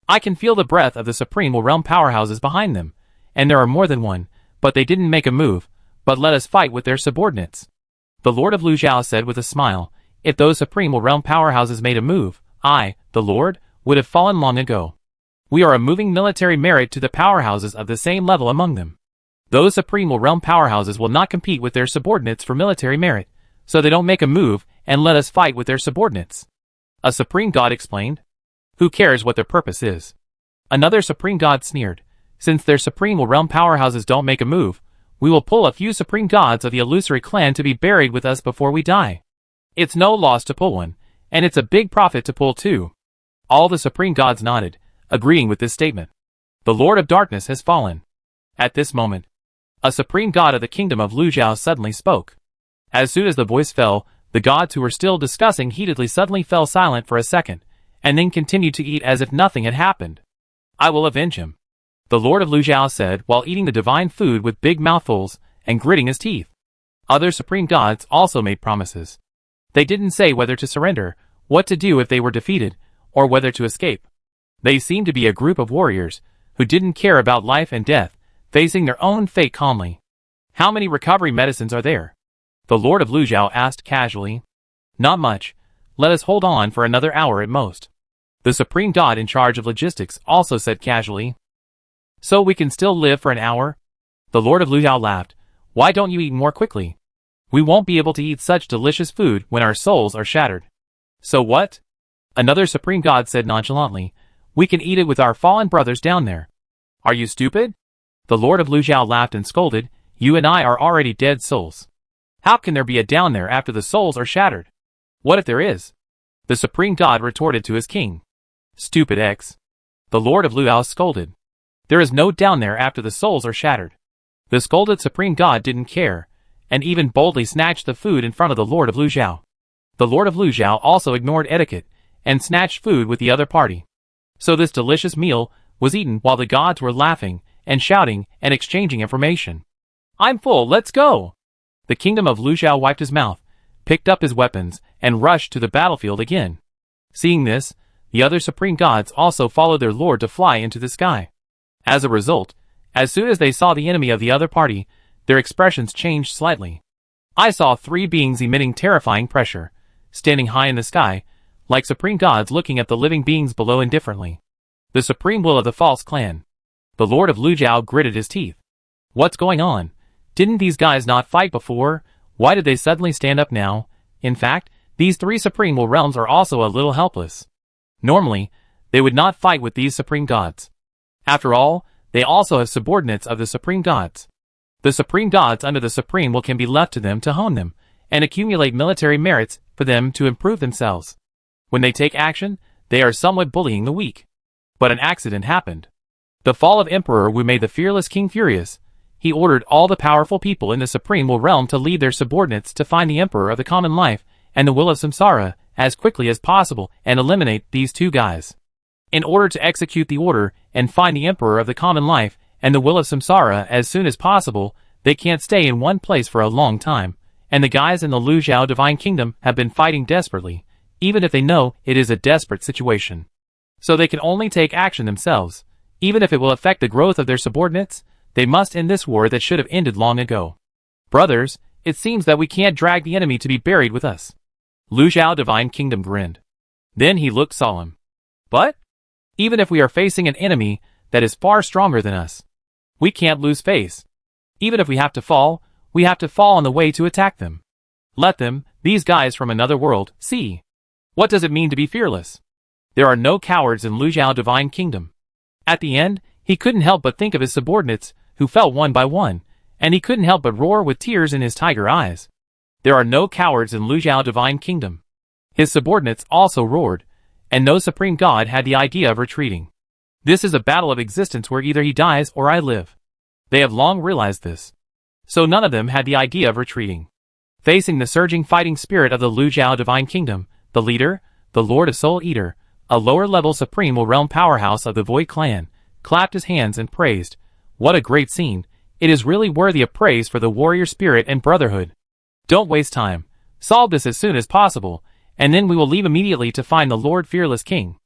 I can feel the breath of the supreme realm powerhouses behind them, and there are more than one, but they didn't make a move, but let us fight with their subordinates. The Lord of Luzhao said with a smile, if those supreme realm powerhouses made a move, I, the Lord, would have fallen long ago. We are a moving military merit to the powerhouses of the same level among them. Those supreme realm powerhouses will not compete with their subordinates for military merit, so they don't make a move and let us fight with their subordinates. A supreme god explained. Who cares what their purpose is? Another supreme god sneered. Since their supreme realm powerhouses don't make a move, we will pull a few supreme gods of the illusory clan to be buried with us before we die. It's no loss to pull one, and it's a big profit to pull two. All the supreme gods nodded, agreeing with this statement. The Lord of Darkness has fallen. At this moment, a supreme god of the kingdom of Luzhao suddenly spoke. As soon as the voice fell, the gods who were still discussing heatedly suddenly fell silent for a second, and then continued to eat as if nothing had happened. I will avenge him, the Lord of Luzhao said while eating the divine food with big mouthfuls and gritting his teeth. Other supreme gods also made promises. They didn't say whether to surrender, what to do if they were defeated, or whether to escape. They seemed to be a group of warriors who didn't care about life and death, facing their own fate calmly. How many recovery medicines are there? The Lord of Luzhao asked casually. Not much. Let us hold on for another hour at most. The supreme god in charge of logistics also said casually. So we can still live for an hour? The Lord of Luzhao laughed. Why don't you eat more quickly? We won't be able to eat such delicious food when our souls are shattered. So what? Another supreme god said nonchalantly. We can eat it with our fallen brothers down there. Are you stupid? The Lord of Luzhao laughed and scolded. You and I are already dead souls. How can there be a down there after the souls are shattered? What if there is? The supreme god retorted to his king. Stupid X. The Lord of Luzhao scolded. There is no down there after the souls are shattered. The scolded supreme god didn't care, and even boldly snatched the food in front of the Lord of Luzhao. The Lord of Luzhao also ignored etiquette, and snatched food with the other party. So this delicious meal was eaten while the gods were laughing, and shouting, and exchanging information. I'm full, let's go! The kingdom of Luzhao wiped his mouth, picked up his weapons, and rushed to the battlefield again. Seeing this, the other supreme gods also followed their lord to fly into the sky. As a result, as soon as they saw the enemy of the other party, their expressions changed slightly. I saw three beings emitting terrifying pressure, standing high in the sky, like supreme gods looking at the living beings below indifferently. The supreme will of the false clan. The Lord of Lujiao gritted his teeth. What's going on? Didn't these guys not fight before? Why did they suddenly stand up now? In fact, these three supreme will realms are also a little helpless. Normally, they would not fight with these supreme gods. After all, they also have subordinates of the supreme gods. The supreme gods under the supreme will can be left to them to hone them, and accumulate military merits for them to improve themselves. When they take action, they are somewhat bullying the weak. But an accident happened. The fall of Emperor Wu made the fearless king furious. He ordered all the powerful people in the supreme will realm to lead their subordinates to find the Emperor of the common life and the will of samsara as quickly as possible and eliminate these two guys. In order to execute the order and find the Emperor of the common life and the will of samsara as soon as possible, they can't stay in one place for a long time, and the guys in the Lujiao Divine Kingdom have been fighting desperately, even if they know it is a desperate situation. So they can only take action themselves. Even if it will affect the growth of their subordinates, they must end this war that should have ended long ago. Brothers, it seems that we can't drag the enemy to be buried with us. Lujiao Divine Kingdom grinned. Then he looked solemn. But, even if we are facing an enemy that is far stronger than us, we can't lose face. Even if we have to fall on the way to attack them. Let them, these guys from another world, see. What does it mean to be fearless? There are no cowards in Lujiao Divine Kingdom. At the end, he couldn't help but think of his subordinates, who fell one by one, and he couldn't help but roar with tears in his tiger eyes. There are no cowards in Lujiao Divine Kingdom. His subordinates also roared, and no supreme god had the idea of retreating. This is a battle of existence where either he dies or I live. They have long realized this. So none of them had the idea of retreating. Facing the surging fighting spirit of the Lujiao Divine Kingdom, the leader, the Lord of Soul Eater, a lower-level supreme realm powerhouse of the Void clan, clapped his hands and praised. What a great scene. It is really worthy of praise for the warrior spirit and brotherhood. Don't waste time. Solve this as soon as possible, and then we will leave immediately to find the Lord Fearless King.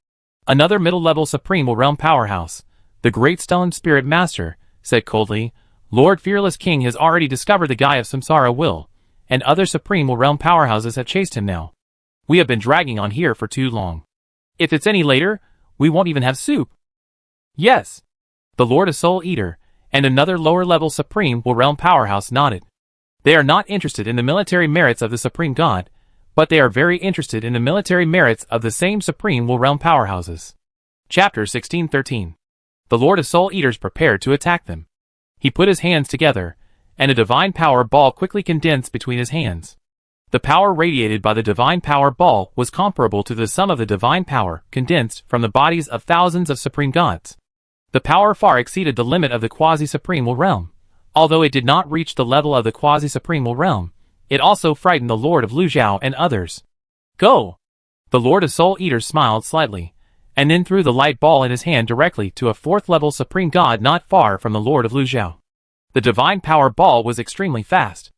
Another middle-level supreme realm powerhouse, the Great Stone Spirit Master, said coldly. Lord Fearless King has already discovered the guy of samsara will, and other supreme realm powerhouses have chased him now. We have been dragging on here for too long. If it's any later, we won't even have soup. Yes. The Lord of Soul Eater, and another lower-level supreme realm powerhouse nodded. They are not interested in the military merits of the supreme god, but they are very interested in the military merits of the same supreme realm powerhouses. Chapter 1613. The Lord of Soul Eaters prepared to attack them. He put his hands together, and a divine power ball quickly condensed between his hands. The power radiated by the divine power ball was comparable to the sum of the divine power condensed from the bodies of thousands of supreme gods. The power far exceeded the limit of the quasi-supreme realm. Although it did not reach the level of the quasi-supreme realm, it also frightened the Lord of Lujiao and others. Go! The Lord of Soul Eaters smiled slightly, and then threw the light ball in his hand directly to a fourth-level supreme god not far from the Lord of Lujiao. The divine power ball was extremely fast.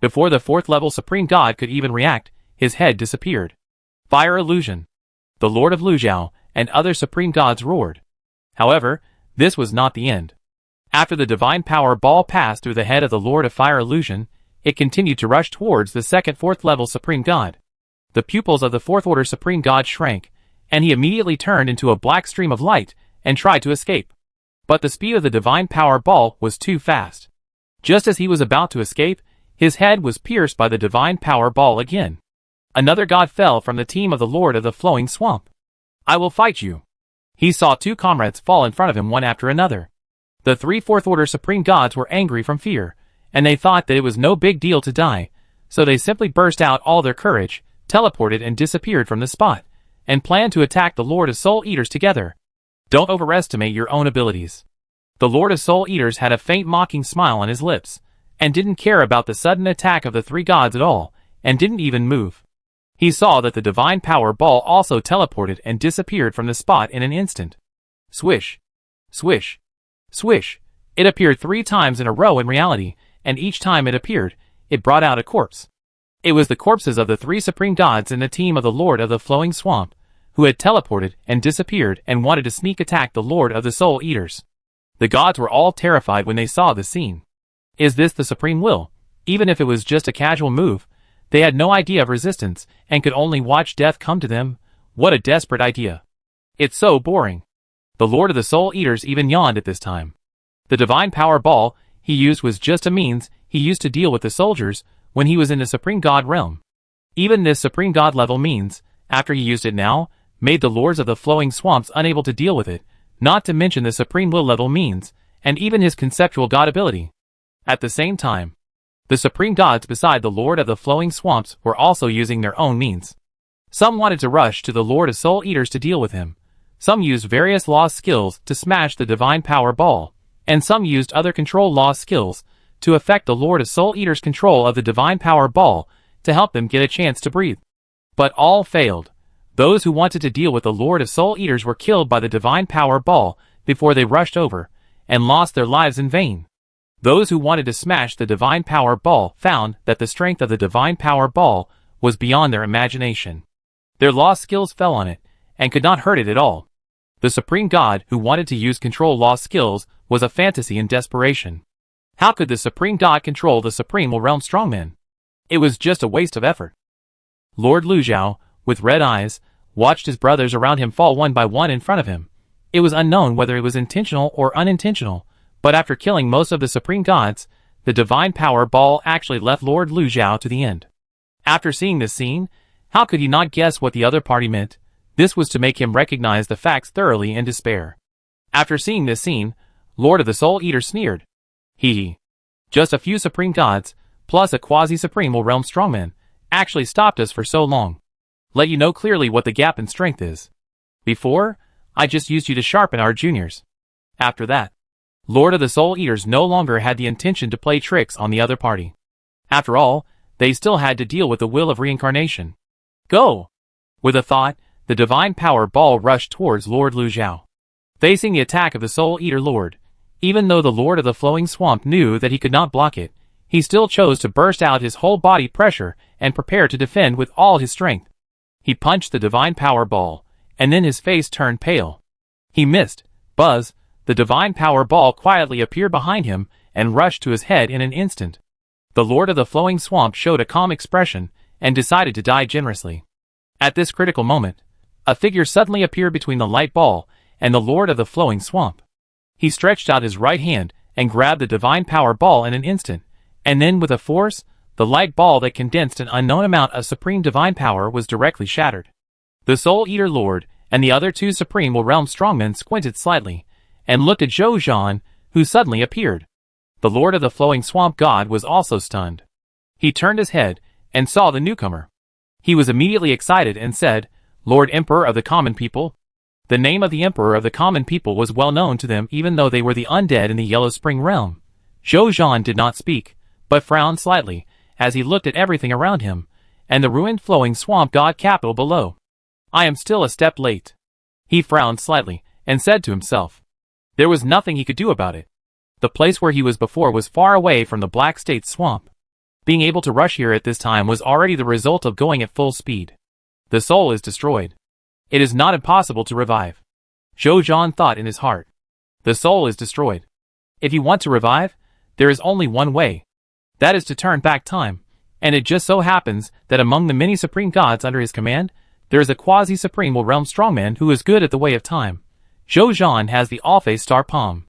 Before the fourth-level supreme god could even react, his head disappeared. Fire illusion! The Lord of Lujiao and other supreme gods roared. However, this was not the end. After the divine power ball passed through the head of the Lord of Fire Illusion, it continued to rush towards the second fourth-level supreme god. The pupils of the fourth-order supreme god shrank, and he immediately turned into a black stream of light and tried to escape. But the speed of the divine power ball was too fast. Just as he was about to escape, his head was pierced by the divine power ball again. Another god fell from the team of the Lord of the Flowing Swamp. I will fight you. He saw two comrades fall in front of him one after another. The three fourth-order supreme gods were angry from fear, and they thought that it was no big deal to die, so they simply burst out all their courage, teleported and disappeared from the spot, and planned to attack the Lord of Soul Eaters together. Don't overestimate your own abilities. The Lord of Soul Eaters had a faint mocking smile on his lips, and didn't care about the sudden attack of the three gods at all, and didn't even move. He saw that the divine power ball also teleported and disappeared from the spot in an instant. Swish! Swish! Swish! It appeared 3 times in a row in reality, and each time it appeared, it brought out a corpse. It was the corpses of the 3 supreme gods in the team of the Lord of the Flowing Swamp, who had teleported and disappeared and wanted to sneak attack the Lord of the Soul Eaters. The gods were all terrified when they saw the scene. Is this the supreme will? Even if it was just a casual move, they had no idea of resistance and could only watch death come to them. What a desperate idea. It's so boring. The Lord of the Soul Eaters even yawned at this time. The divine power ball he used was just a means he used to deal with the soldiers when he was in the supreme god realm. Even this supreme god level means, after he used it now, made the lords of the flowing swamps unable to deal with it, not to mention the supreme will level means, and even his conceptual god ability. At the same time, the supreme gods beside the Lord of the Flowing Swamps were also using their own means. Some wanted to rush to the Lord of Soul Eaters to deal with him. Some used various lost skills to smash the divine power ball, and some used other control lost skills to affect the Lord of Soul Eaters' control of the divine power ball to help them get a chance to breathe. But all failed. Those who wanted to deal with the Lord of Soul Eaters were killed by the divine power ball before they rushed over, and lost their lives in vain. Those who wanted to smash the divine power ball found that the strength of the divine power ball was beyond their imagination. Their lost skills fell on it, and could not hurt it at all. The supreme god who wanted to use control lost skills was a fantasy in desperation. How could the supreme god control the supreme realm strongman? It was just a waste of effort. Lord Luzhao, with red eyes, watched his brothers around him fall one by one in front of him. It was unknown whether it was intentional or unintentional, but after killing most of the supreme gods, the divine power ball actually left Lord Luzhao to the end. After seeing this scene, how could he not guess what the other party meant? This was to make him recognize the facts thoroughly in despair. After seeing this scene, Lord of the Soul Eater sneered. Hee. Just a few supreme gods, plus a quasi-supreme realm strongman, actually stopped us for so long. Let you know clearly what the gap in strength is. Before, I just used you to sharpen our juniors. After that, Lord of the Soul Eaters no longer had the intention to play tricks on the other party. After all, they still had to deal with the will of reincarnation. Go! With a thought, the divine power ball rushed towards Lord Luzhao. Facing the attack of the Soul Eater Lord, even though the Lord of the Flowing Swamp knew that he could not block it, he still chose to burst out his whole body pressure and prepare to defend with all his strength. He punched the divine power ball, and then his face turned pale. He missed. Buzz, the divine power ball quietly appeared behind him and rushed to his head in an instant. The Lord of the Flowing Swamp showed a calm expression and decided to die generously. At this critical moment, a figure suddenly appeared between the light ball and the Lord of the Flowing Swamp. He stretched out his right hand and grabbed the divine power ball in an instant, and then with a force, the light ball that condensed an unknown amount of supreme divine power was directly shattered. The Soul Eater Lord and the other two supreme realm strongmen squinted slightly, and looked at Zhou Zhan, who suddenly appeared. The Lord of the Flowing Swamp god was also stunned. He turned his head and saw the newcomer. He was immediately excited and said, Lord Emperor of the Common People. The name of the Emperor of the Common People was well known to them even though they were the undead in the Yellow Spring realm. Zhou Zhan did not speak, but frowned slightly as he looked at everything around him, and the ruined Flowing Swamp god capital below. I am still a step late. He frowned slightly and said to himself. There was nothing he could do about it. The place where he was before was far away from the Black State Swamp. Being able to rush here at this time was already the result of going at full speed. The soul is destroyed. It is not impossible to revive. Zhou Zhan thought in his heart. The soul is destroyed. If you want to revive, there is only one way. That is to turn back time, and it just so happens that among the many supreme gods under his command, there is a quasi-supreme realm strongman who is good at the way of time. Zhou Zhan has the Alpha Star Palm.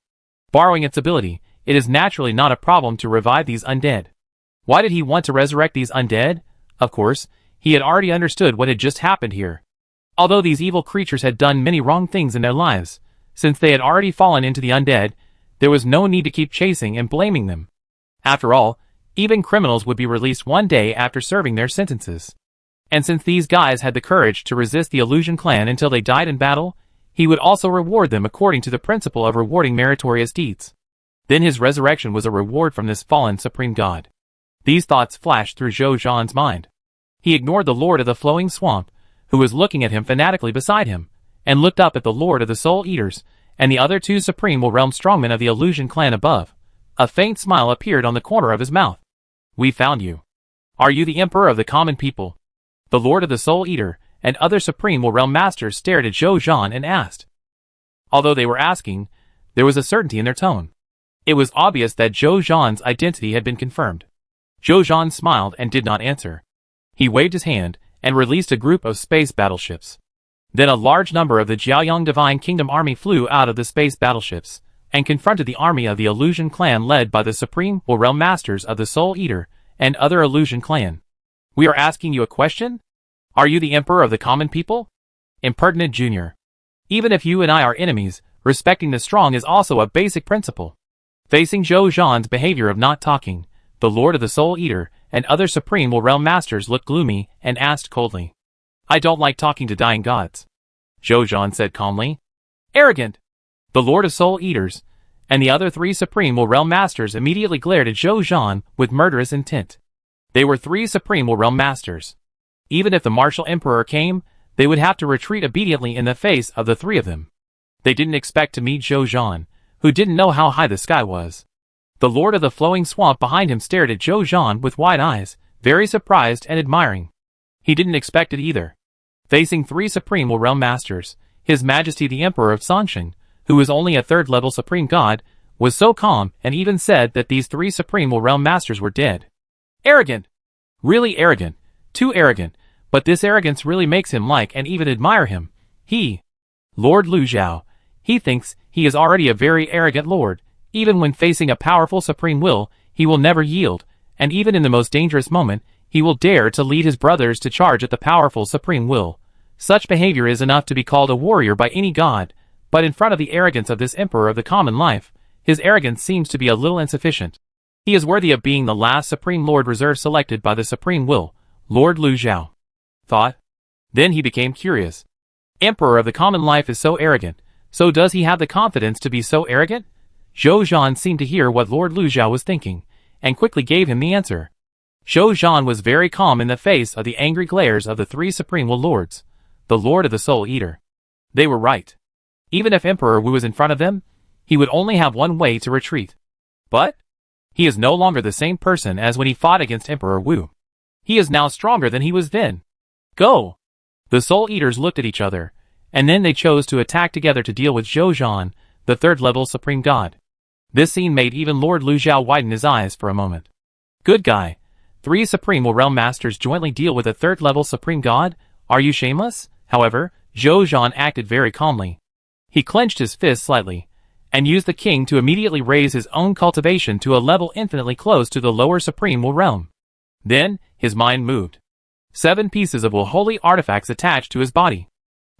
Borrowing its ability, it is naturally not a problem to revive these undead. Why did he want to resurrect these undead? Of course, he had already understood what had just happened here. Although these evil creatures had done many wrong things in their lives, since they had already fallen into the undead, there was no need to keep chasing and blaming them. After all, even criminals would be released one day after serving their sentences. And since these guys had the courage to resist the Illusion Clan until they died in battle, he would also reward them according to the principle of rewarding meritorious deeds. Then his resurrection was a reward from this fallen supreme god. These thoughts flashed through Zhou Zhan's mind. He ignored the Lord of the Flowing Swamp, who was looking at him fanatically beside him, and looked up at the Lord of the Soul Eaters, and the other two supreme realm strongmen of the Illusion Clan above. A faint smile appeared on the corner of his mouth. We found you. Are you the Emperor of the Common People? The Lord of the Soul Eater and other supreme realm masters stared at Zhou Zhan and asked. Although they were asking, There was a certainty in their tone. It was obvious that Zhou Zhan's identity had been confirmed. Zhou Zhan smiled and did not answer. He waved his hand and released a group of space battleships. Then a large number of the Jiaoyang Divine Kingdom army flew out of the space battleships and confronted the army of the Illusion clan led by the Supreme or Realm Masters of the Soul Eater and other Illusion clan. We are asking you a question? Are you the Emperor of the common people? Impertinent Junior. Even if you and I are enemies, respecting the strong is also a basic principle. Facing Zhou Zhan's behavior of not talking, the Lord of the Soul Eater and other Supreme or Realm Masters looked gloomy and asked coldly. I don't like talking to dying gods. Zhou Zhan said calmly. Arrogant! The Lord of Soul Eaters and the other 3 Supreme or Realm Masters immediately glared at Zhou Zhan with murderous intent. They were 3 Supreme or Realm Masters. Even if the Martial Emperor came, they would have to retreat obediently in the face of the 3 of them. They didn't expect to meet Zhou Zhan, who didn't know how high the sky was. The Lord of the Flowing Swamp behind him stared at Zhou Zhan with wide eyes, very surprised and admiring. He didn't expect it either. Facing 3 Supreme or Realm Masters, His Majesty the Emperor of Sansheng, who was only a 3rd level Supreme God, was so calm and even said that these 3 Supreme or Realm Masters were dead. Arrogant! Really arrogant. Too arrogant, but this arrogance really makes him like and even admire him. Lord Lu Zhao, he thinks he is already a very arrogant lord. Even when facing a powerful supreme will, he will never yield, and even in the most dangerous moment, he will dare to lead his brothers to charge at the powerful supreme will. Such behavior is enough to be called a warrior by any god, but in front of the arrogance of this emperor of the common life, his arrogance seems to be a little insufficient. He is worthy of being the last supreme lord reserve selected by the supreme will, Lord Lu Zhao thought. Then he became curious. Emperor of the common life is so arrogant, so does he have the confidence to be so arrogant? Zhou Zhan seemed to hear what Lord Lu Zhao was thinking, and quickly gave him the answer. Zhou Zhan was very calm in the face of the angry glares of the 3 Supreme Will Lords, the Lord of the Soul Eater. They were right. Even if Emperor Wu was in front of them, he would only have one way to retreat. But he is no longer the same person as when he fought against Emperor Wu. He is now stronger than he was then. Go! The Soul Eaters looked at each other, and then they chose to attack together to deal with Zhou Zhan, the 3rd level Supreme God. This scene made even Lord Lu Zhao widen his eyes for a moment. Good guy. 3 Supreme or Realm Masters jointly deal with a 3rd level Supreme God? Are you shameless? However, Zhou Zhan acted very calmly. He clenched his fist slightly, and used the king to immediately raise his own cultivation to a level infinitely close to the lower Supreme Will realm. Then, his mind moved. 7 pieces of Will Holy artifacts attached to his body.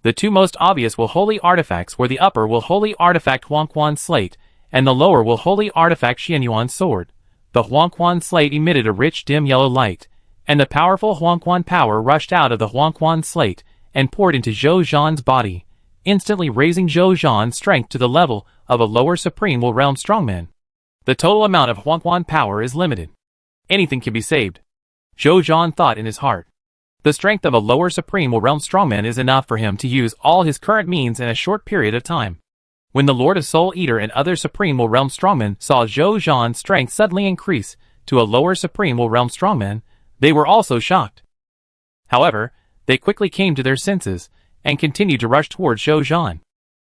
The 2 most obvious Will Holy artifacts were the upper Will Holy artifact Huangquan Slate, and the lower Will Holy artifact Xianyuan Sword. The Huangquan Slate emitted a rich dim yellow light, and the powerful Huangquan power rushed out of the Huangquan Slate and poured into Zhou Zhan's body, instantly raising Zhou Zhan's strength to the level of a lower Supreme Will Realm strongman. The total amount of Huangquan power is limited. Anything can be saved. Zhou Zhan thought in his heart. The strength of a lower Supreme Will Realm strongman is enough for him to use all his current means in a short period of time. When the Lord of Soul Eater and other Supreme Will Realm strongmen saw Zhou Zhan's strength suddenly increase to a lower Supreme Will Realm strongman, they were also shocked. However, they quickly came to their senses and continued to rush towards Zhou Zhan.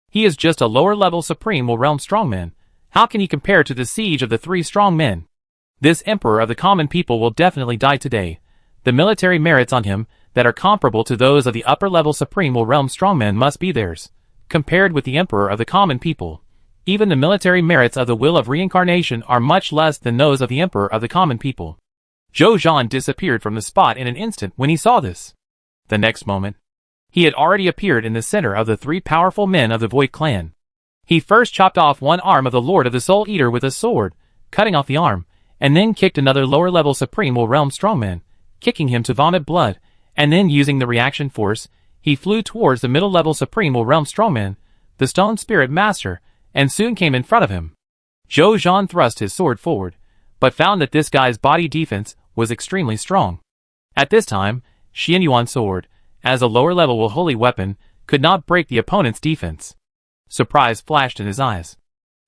He is just a lower-level Supreme Will Realm strongman. How can he compare to the siege of the 3 strong men? This Emperor of the common people will definitely die today. The military merits on him that are comparable to those of the upper-level Supreme Will Realm strongmen must be theirs. Compared with the Emperor of the common people, even the military merits of the Will of Reincarnation are much less than those of the Emperor of the common people. Zhou Zhan disappeared from the spot in an instant when he saw this. The next moment, he had already appeared in the center of the 3 powerful men of the Void clan. He first chopped off one arm of the Lord of the Soul Eater with a sword, cutting off the arm, and then kicked another lower-level Supreme Will Realm strongman, kicking him to vomit blood, and then using the reaction force, he flew towards the middle-level Supreme Will Realm strongman, the Stone Spirit Master, and soon came in front of him. Zhou Zhan thrust his sword forward, but found that this guy's body defense was extremely strong. At this time, Xianyuan Sword, as a lower-level Will Holy weapon, could not break the opponent's defense. Surprise flashed in his eyes.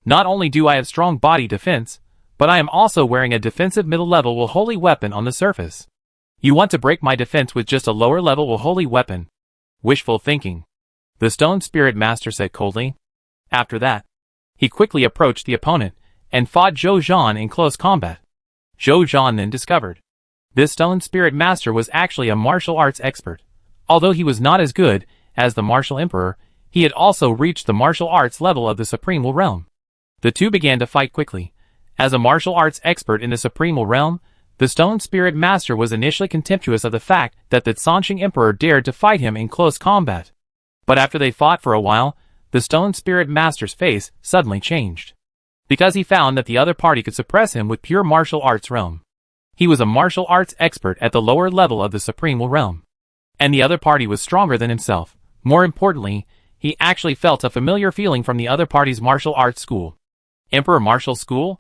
Not only do I have strong body defense, but I am also wearing a defensive middle-level Will Holy weapon on the surface. You want to break my defense with just a lower-level Will Holy weapon? Wishful thinking. The Stone Spirit Master said coldly. After that, He quickly approached the opponent and fought Zhou Zhan in close combat. Zhou Zhan then discovered this stone spirit master was actually a martial arts expert. Although he was not as good as the martial emperor, he had also reached the martial arts level of the Supreme Realm. The two began to fight quickly. As a martial arts expert in the Supreme Realm, the stone spirit master was initially contemptuous of the fact that the Sanqing emperor dared to fight him in close combat. But after they fought for a while, the stone spirit master's face suddenly changed. Because he found that the other party could suppress him with pure martial arts realm. He was a martial arts expert at the lower level of the Supreme Realm. And the other party was stronger than himself. More importantly, he actually felt a familiar feeling from the other party's martial arts school. Emperor Martial School?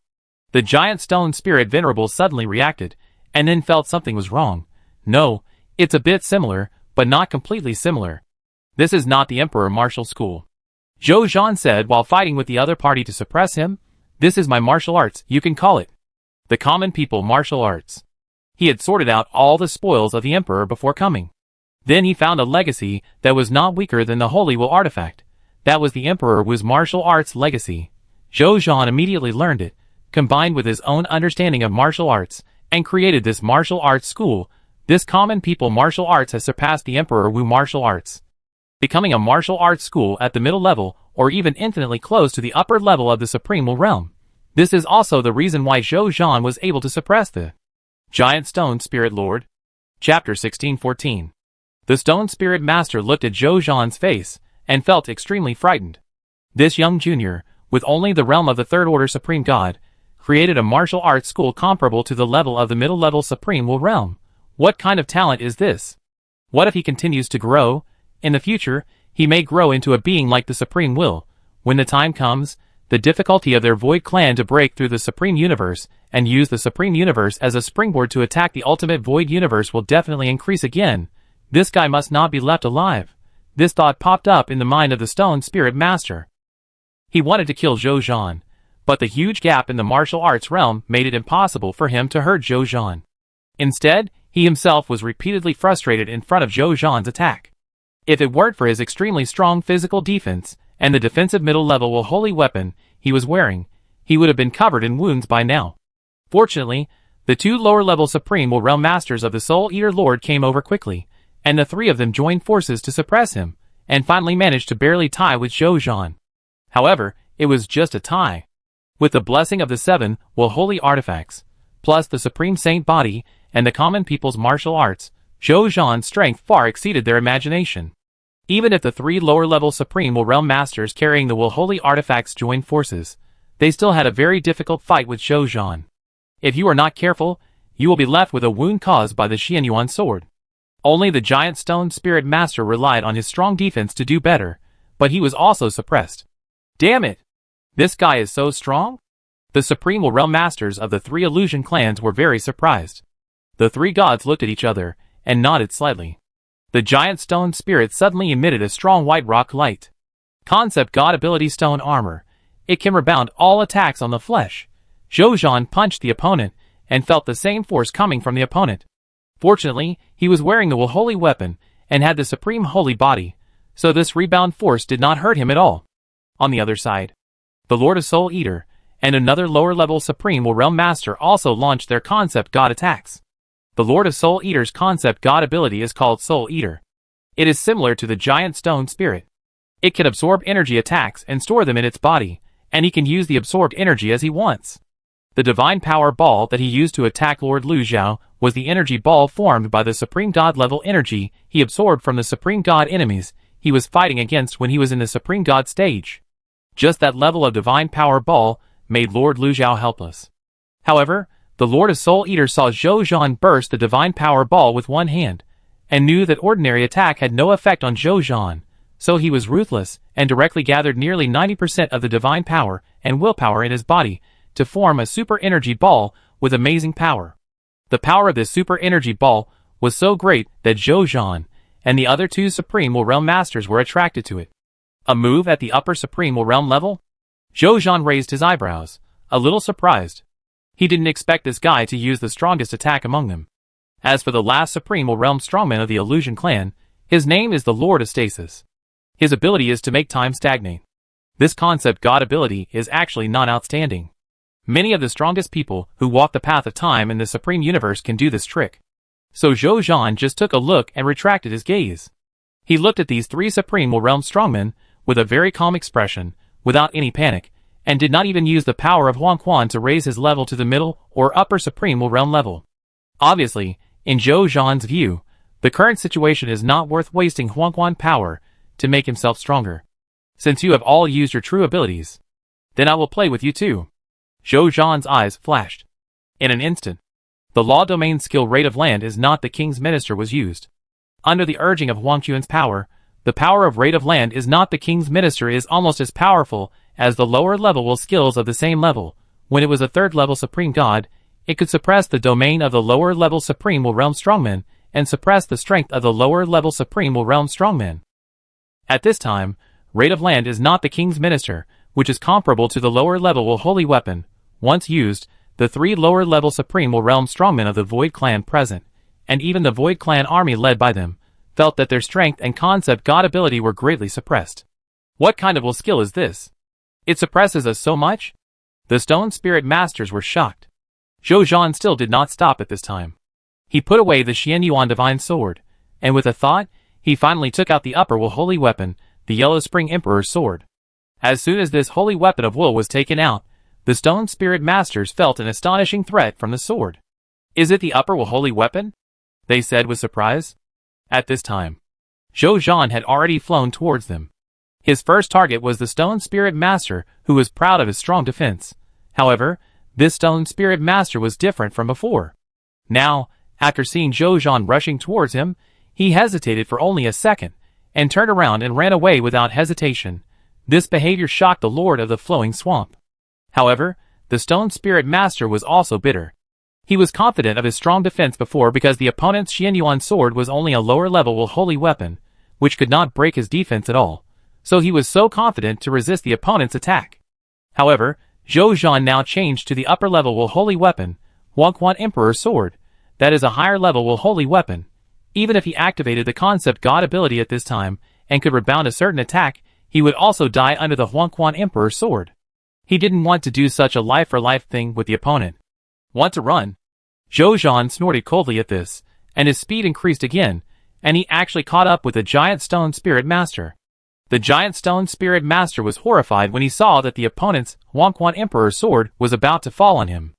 The giant stone spirit venerable suddenly reacted, and then felt something was wrong. No, it's a bit similar, but not completely similar. This is not the Emperor Martial School. Zhou Zhan said while fighting with the other party to suppress him. This is my martial arts, you can call it. The common people martial arts. He had sorted out all the spoils of the emperor before coming. Then he found a legacy that was not weaker than the Holy Will artifact. That was the Emperor Wu's martial arts legacy. Zhou Zhan immediately learned it, combined with his own understanding of martial arts, and created this martial arts school. This common people martial arts has surpassed the Emperor Wu martial arts. Becoming a martial arts school at the middle level, or even infinitely close to the upper level of the Supreme Realm. This is also the reason why Zhou Zhan was able to suppress the Giant Stone Spirit Lord. Chapter 1614. The Stone Spirit Master looked at Zhou Zhan's face, and felt extremely frightened. This young junior, with only the realm of the Third Order Supreme God, created a martial arts school comparable to the level of the middle-level Supreme Will realm. What kind of talent is this? What if he continues to grow? In the future, he may grow into a being like the Supreme Will. When the time comes, the difficulty of their Void Clan to break through the Supreme Universe and use the Supreme Universe as a springboard to attack the ultimate Void Universe will definitely increase again. This guy must not be left alive. This thought popped up in the mind of the Stone Spirit Master. He wanted to kill Zhou Zhan, but the huge gap in the martial arts realm made it impossible for him to hurt Zhou Zhan. Instead, he himself was repeatedly frustrated in front of Zhou Zhan's attack. If it weren't for his extremely strong physical defense, and the defensive middle-level holy weapon he was wearing, he would have been covered in wounds by now. Fortunately, the two lower-level Supreme Will Realm Masters of the Soul Eater Lord came over quickly, and the three of them joined forces to suppress him, and finally managed to barely tie with Zhou Zhan. However, it was just a tie. With the blessing of the seven Will Holy Artifacts, plus the Supreme Saint Body, and the common people's martial arts, Zhou Zhan's strength far exceeded their imagination. Even if the three lower-level Supreme Will Realm Masters carrying the Will Holy Artifacts joined forces, they still had a very difficult fight with Zhou Zhan. If you are not careful, you will be left with a wound caused by the Xianyuan sword. Only the Giant Stone Spirit Master relied on his strong defense to do better, but he was also suppressed. Damn it! This guy is so strong? The Supreme Will Realm Masters of the three illusion clans were very surprised. The three gods looked at each other, and nodded slightly. The giant stone spirit suddenly emitted a strong white rock light. Concept God Ability Stone Armor. It can rebound all attacks on the flesh. Zhou Zhan punched the opponent, and felt the same force coming from the opponent. Fortunately, he was wearing the Will Holy Weapon, and had the Supreme Holy Body, so this rebound force did not hurt him at all. On the other side, the Lord of Soul Eater, and another lower-level Supreme Will Realm Master also launched their Concept God attacks. The Lord of Soul Eater's Concept God ability is called Soul Eater. It is similar to the Giant Stone Spirit. It can absorb energy attacks and store them in its body, and he can use the absorbed energy as he wants. The Divine Power Ball that he used to attack Lord Lu Xiao was the energy ball formed by the Supreme God level energy he absorbed from the Supreme God enemies he was fighting against when he was in the Supreme God stage. Just that level of Divine Power Ball made Lord Lu Xiao helpless. However, the Lord of Soul Eater saw Zhou Zhan burst the Divine Power Ball with one hand, and knew that ordinary attack had no effect on Zhou Zhan, so he was ruthless, and directly gathered nearly 90% of the Divine Power and Willpower in his body, to form a Super Energy Ball with amazing power. The power of this Super Energy Ball was so great that Zhou Zhan, and the other two Supreme Will Realm Masters were attracted to it. A move at the upper Supreme Will Realm level? Zhou Zhan raised his eyebrows, a little surprised. He didn't expect this guy to use the strongest attack among them. As for the last Supreme Will Realm strongman of the Illusion clan, his name is the Lord of Stasis. His ability is to make time stagnate. This concept God ability is actually not outstanding. Many of the strongest people who walk the path of time in the Supreme Universe can do this trick. So Zhou Zhan just took a look and retracted his gaze. He looked at these three Supreme Realm strongmen with a very calm expression, without any panic, and did not even use the power of Huang Quan to raise his level to the middle or upper Supreme Realm level. Obviously, in Zhou Zhan's view, the current situation is not worth wasting Huang Quan power to make himself stronger. Since you have all used your true abilities, then I will play with you too. Zhou Zhan's eyes flashed. In an instant, the law domain skill Rate of Land is not the king's minister was used. Under the urging of Huang Quan's power, the power of Rate of Land is not the king's minister is almost as powerful as the lower level will skills of the same level. When it was a third level supreme god, it could suppress the domain of the lower level supreme will realm strongman and suppress the strength of the lower level supreme will realm strongman. At this time, Rate of Land is not the king's minister, which is comparable to the lower level will holy weapon. Once used, the three lower level supreme will realm strongmen of the Void Clan present, and even the Void Clan army led by them, felt that their strength and concept god ability were greatly suppressed. What kind of will skill is this? It suppresses us so much? The Stone Spirit Masters were shocked. Zhou Zhan still did not stop at this time. He put away the Xian Yuan Divine Sword, and with a thought, he finally took out the upper will holy weapon, the Yellow Spring Emperor's Sword. As soon as this holy weapon of will was taken out, the Stone Spirit Masters felt an astonishing threat from the sword. Is it the upper will holy weapon? They said with surprise. At this time, Zhou Zhan had already flown towards them. His first target was the Stone Spirit Master, who was proud of his strong defense. However, this Stone Spirit Master was different from before. Now, after seeing Zhou Zhan rushing towards him, he hesitated for only a second, and turned around and ran away without hesitation. This behavior shocked the Lord of the Flowing Swamp. However, the Stone Spirit Master was also bitter. He was confident of his strong defense before because the opponent's Xian Yuan sword was only a lower level will holy weapon, which could not break his defense at all. So he was so confident to resist the opponent's attack. However, Zhou Zhan now changed to the upper level will holy weapon, Huang Quan Emperor's Sword. That is a higher level will holy weapon. Even if he activated the concept god ability at this time, and could rebound a certain attack, he would also die under the Huang Quan Emperor's Sword. He didn't want to do such a life-for-life thing with the opponent. Want to run? Zhou Zhan snorted coldly at this, and his speed increased again, and he actually caught up with the Giant Stone Spirit Master. The Giant Stone Spirit Master was horrified when he saw that the opponent's Huang Quan Emperor's Sword was about to fall on him.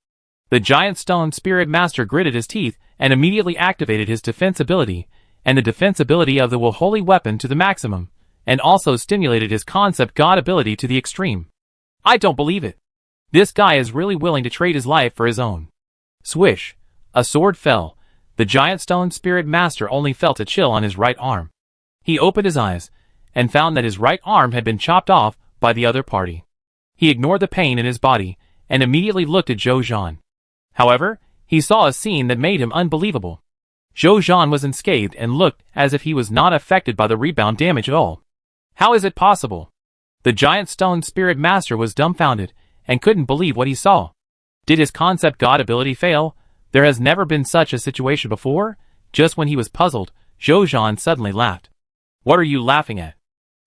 The Giant Stone Spirit Master gritted his teeth and immediately activated his defense ability, and the defense ability of the will holy weapon to the maximum, and also stimulated his concept god ability to the extreme. I don't believe it. This guy is really willing to trade his life for his own. Swish! A sword fell. The Giant Stone Spirit Master only felt a chill on his right arm. He opened his eyes, and found that his right arm had been chopped off by the other party. He ignored the pain in his body, and immediately looked at Zhou Zhan. However, he saw a scene that made him unbelievable. Zhou Zhan was unscathed and looked as if he was not affected by the rebound damage at all. How is it possible? The Giant Stone Spirit Master was dumbfounded, and couldn't believe what he saw. Did his concept god ability fail? There has never been such a situation before? Just when he was puzzled, Zhou Zhan suddenly laughed. What are you laughing at?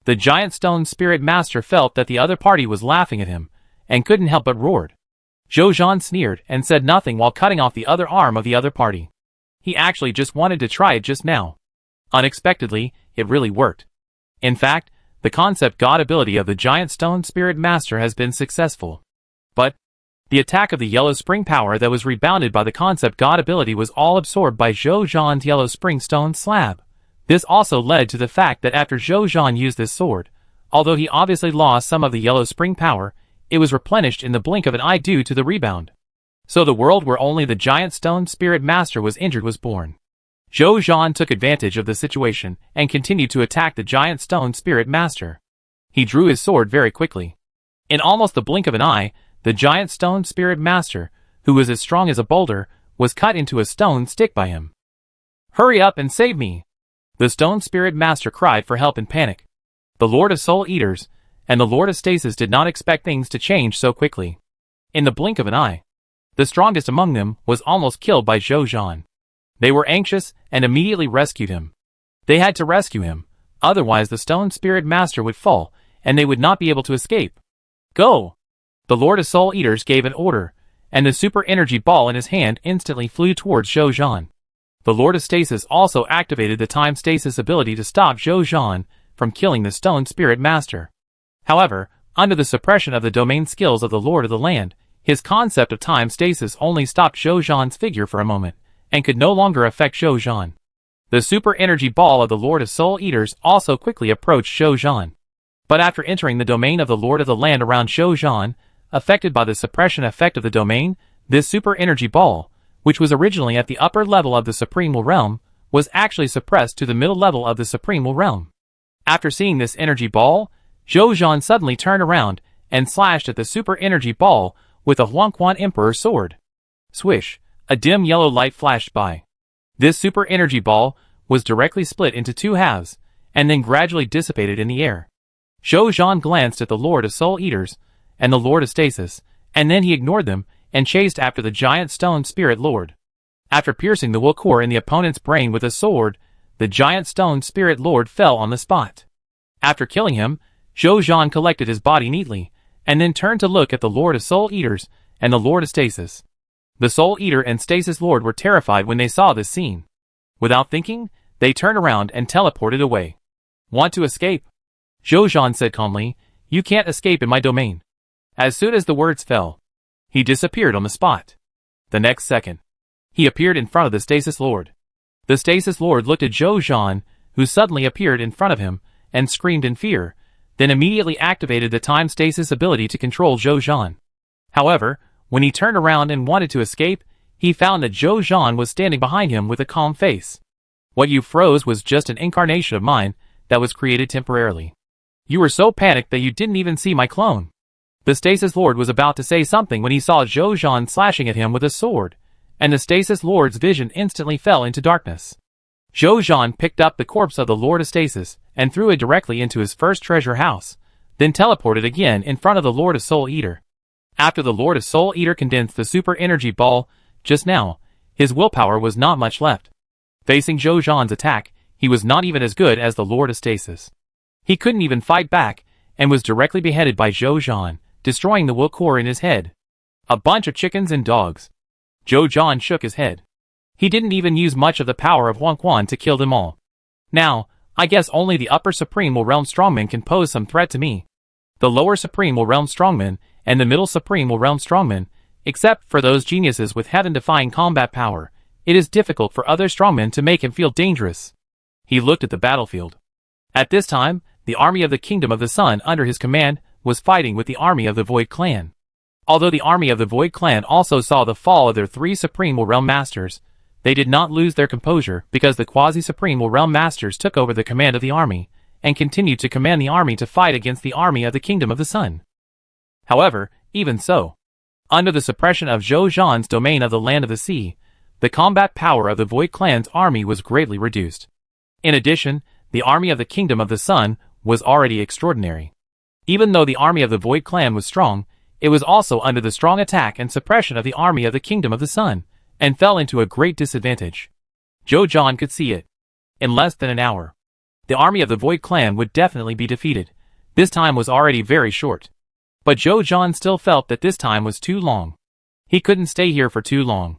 The Giant Stone Spirit Master felt that the other party was laughing at him, and couldn't help but roared. Zhou Zhan sneered and said nothing while cutting off the other arm of the other party. He actually just wanted to try it just now. Unexpectedly, it really worked. In fact, the concept god ability of the Giant Stone Spirit Master has been successful. But the attack of the Yellow Spring power that was rebounded by the concept god ability was all absorbed by Zhou Zhan's Yellow Spring Stone Slab. This also led to the fact that after Zhou Zhan used this sword, although he obviously lost some of the Yellow Spring power, it was replenished in the blink of an eye due to the rebound. So the world where only the Giant Stone Spirit Master was injured was born. Zhou Zhan took advantage of the situation and continued to attack the Giant Stone Spirit Master. He drew his sword very quickly. In almost the blink of an eye, the Giant Stone Spirit Master, who was as strong as a boulder, was cut into a stone stick by him. Hurry up and save me! The Stone Spirit Master cried for help in panic. The Lord of Soul Eaters and the Lord of Stasis did not expect things to change so quickly. In the blink of an eye, the strongest among them was almost killed by Zhou Zhan. They were anxious and immediately rescued him. They had to rescue him, otherwise the Stone Spirit Master would fall, and they would not be able to escape. Go! The Lord of Soul Eaters gave an order, and the super energy ball in his hand instantly flew towards Zhou Zhan. The Lord of Stasis also activated the time stasis ability to stop Zhou Zhan from killing the Stone Spirit Master. However, under the suppression of the domain skills of the Lord of the Land, his concept of time stasis only stopped Zhou Zhan's figure for a moment, and could no longer affect Zhou Zhan. The super energy ball of the Lord of Soul Eaters also quickly approached Zhou Zhan. But after entering the domain of the Lord of the Land around Zhou Zhan, affected by the suppression effect of the domain, this super energy ball, which was originally at the upper level of the Supremal Realm, was actually suppressed to the middle level of the Supremal Realm. After seeing this energy ball, Zhou Zhan suddenly turned around and slashed at the super energy ball with a Huangquan Emperor sword. Swish, a dim yellow light flashed by. This super energy ball was directly split into two halves, and then gradually dissipated in the air. Zhou Zhan glanced at the Lord of Soul Eaters and the Lord of Stasis, and then he ignored them and chased after the giant stone spirit lord. After piercing the will core in the opponent's brain with a sword, the giant stone spirit lord fell on the spot. After killing him, Zhou Zhan collected his body neatly, and then turned to look at the Lord of Soul Eaters and the Lord of Stasis. The Soul Eater and Stasis Lord were terrified when they saw this scene. Without thinking, they turned around and teleported away. Want to escape? Zhou Zhan said calmly, "You can't escape in my domain." As soon as the words fell, he disappeared on the spot. The next second, he appeared in front of the Stasis Lord. The Stasis Lord looked at Zhou Zhan, who suddenly appeared in front of him, and screamed in fear, then immediately activated the time stasis ability to control Zhou Zhan. However, when he turned around and wanted to escape, he found that Zhou Zhan was standing behind him with a calm face. "What you froze was just an incarnation of mine that was created temporarily. You were so panicked that you didn't even see my clone." The Stasis Lord was about to say something when he saw Zhou Zhan slashing at him with a sword, and the Stasis Lord's vision instantly fell into darkness. Zhou Zhan picked up the corpse of the Lord of Stasis and threw it directly into his first treasure house, then teleported again in front of the Lord of Soul Eater. After the Lord of Soul Eater condensed the super energy ball just now, his willpower was not much left. Facing Zhou Zhan's attack, he was not even as good as the Lord of Stasis. He couldn't even fight back, and was directly beheaded by Zhou Zhan, destroying the will core in his head. A bunch of chickens and dogs. Zhou Zhan shook his head. He didn't even use much of the power of Huangquan to kill them all. Now, I guess only the upper Supremal Realm Strongmen can pose some threat to me. The lower Supremal Realm Strongmen and the middle Supremal Realm Strongmen, except for those geniuses with heaven-defying combat power, it is difficult for other strongmen to make him feel dangerous. He looked at the battlefield. At this time, the army of the Kingdom of the Sun under his command was fighting with the army of the Void Clan. Although the army of the Void Clan also saw the fall of their three Supremal Realm Masters, they did not lose their composure because the Quasi-Supremal Realm Masters took over the command of the army, and continued to command the army to fight against the army of the Kingdom of the Sun. However, even so, under the suppression of Zhou Zhan's domain of the Land of the Sea, the combat power of the Void Clan's army was greatly reduced. In addition, the army of the Kingdom of the Sun was already extraordinary. Even though the army of the Void Clan was strong, it was also under the strong attack and suppression of the army of the Kingdom of the Sun, and fell into a great disadvantage. Zhou Zhan could see it. In less than an hour, the army of the Void Clan would definitely be defeated. This time was already very short. But Zhou Zhan still felt that this time was too long. He couldn't stay here for too long.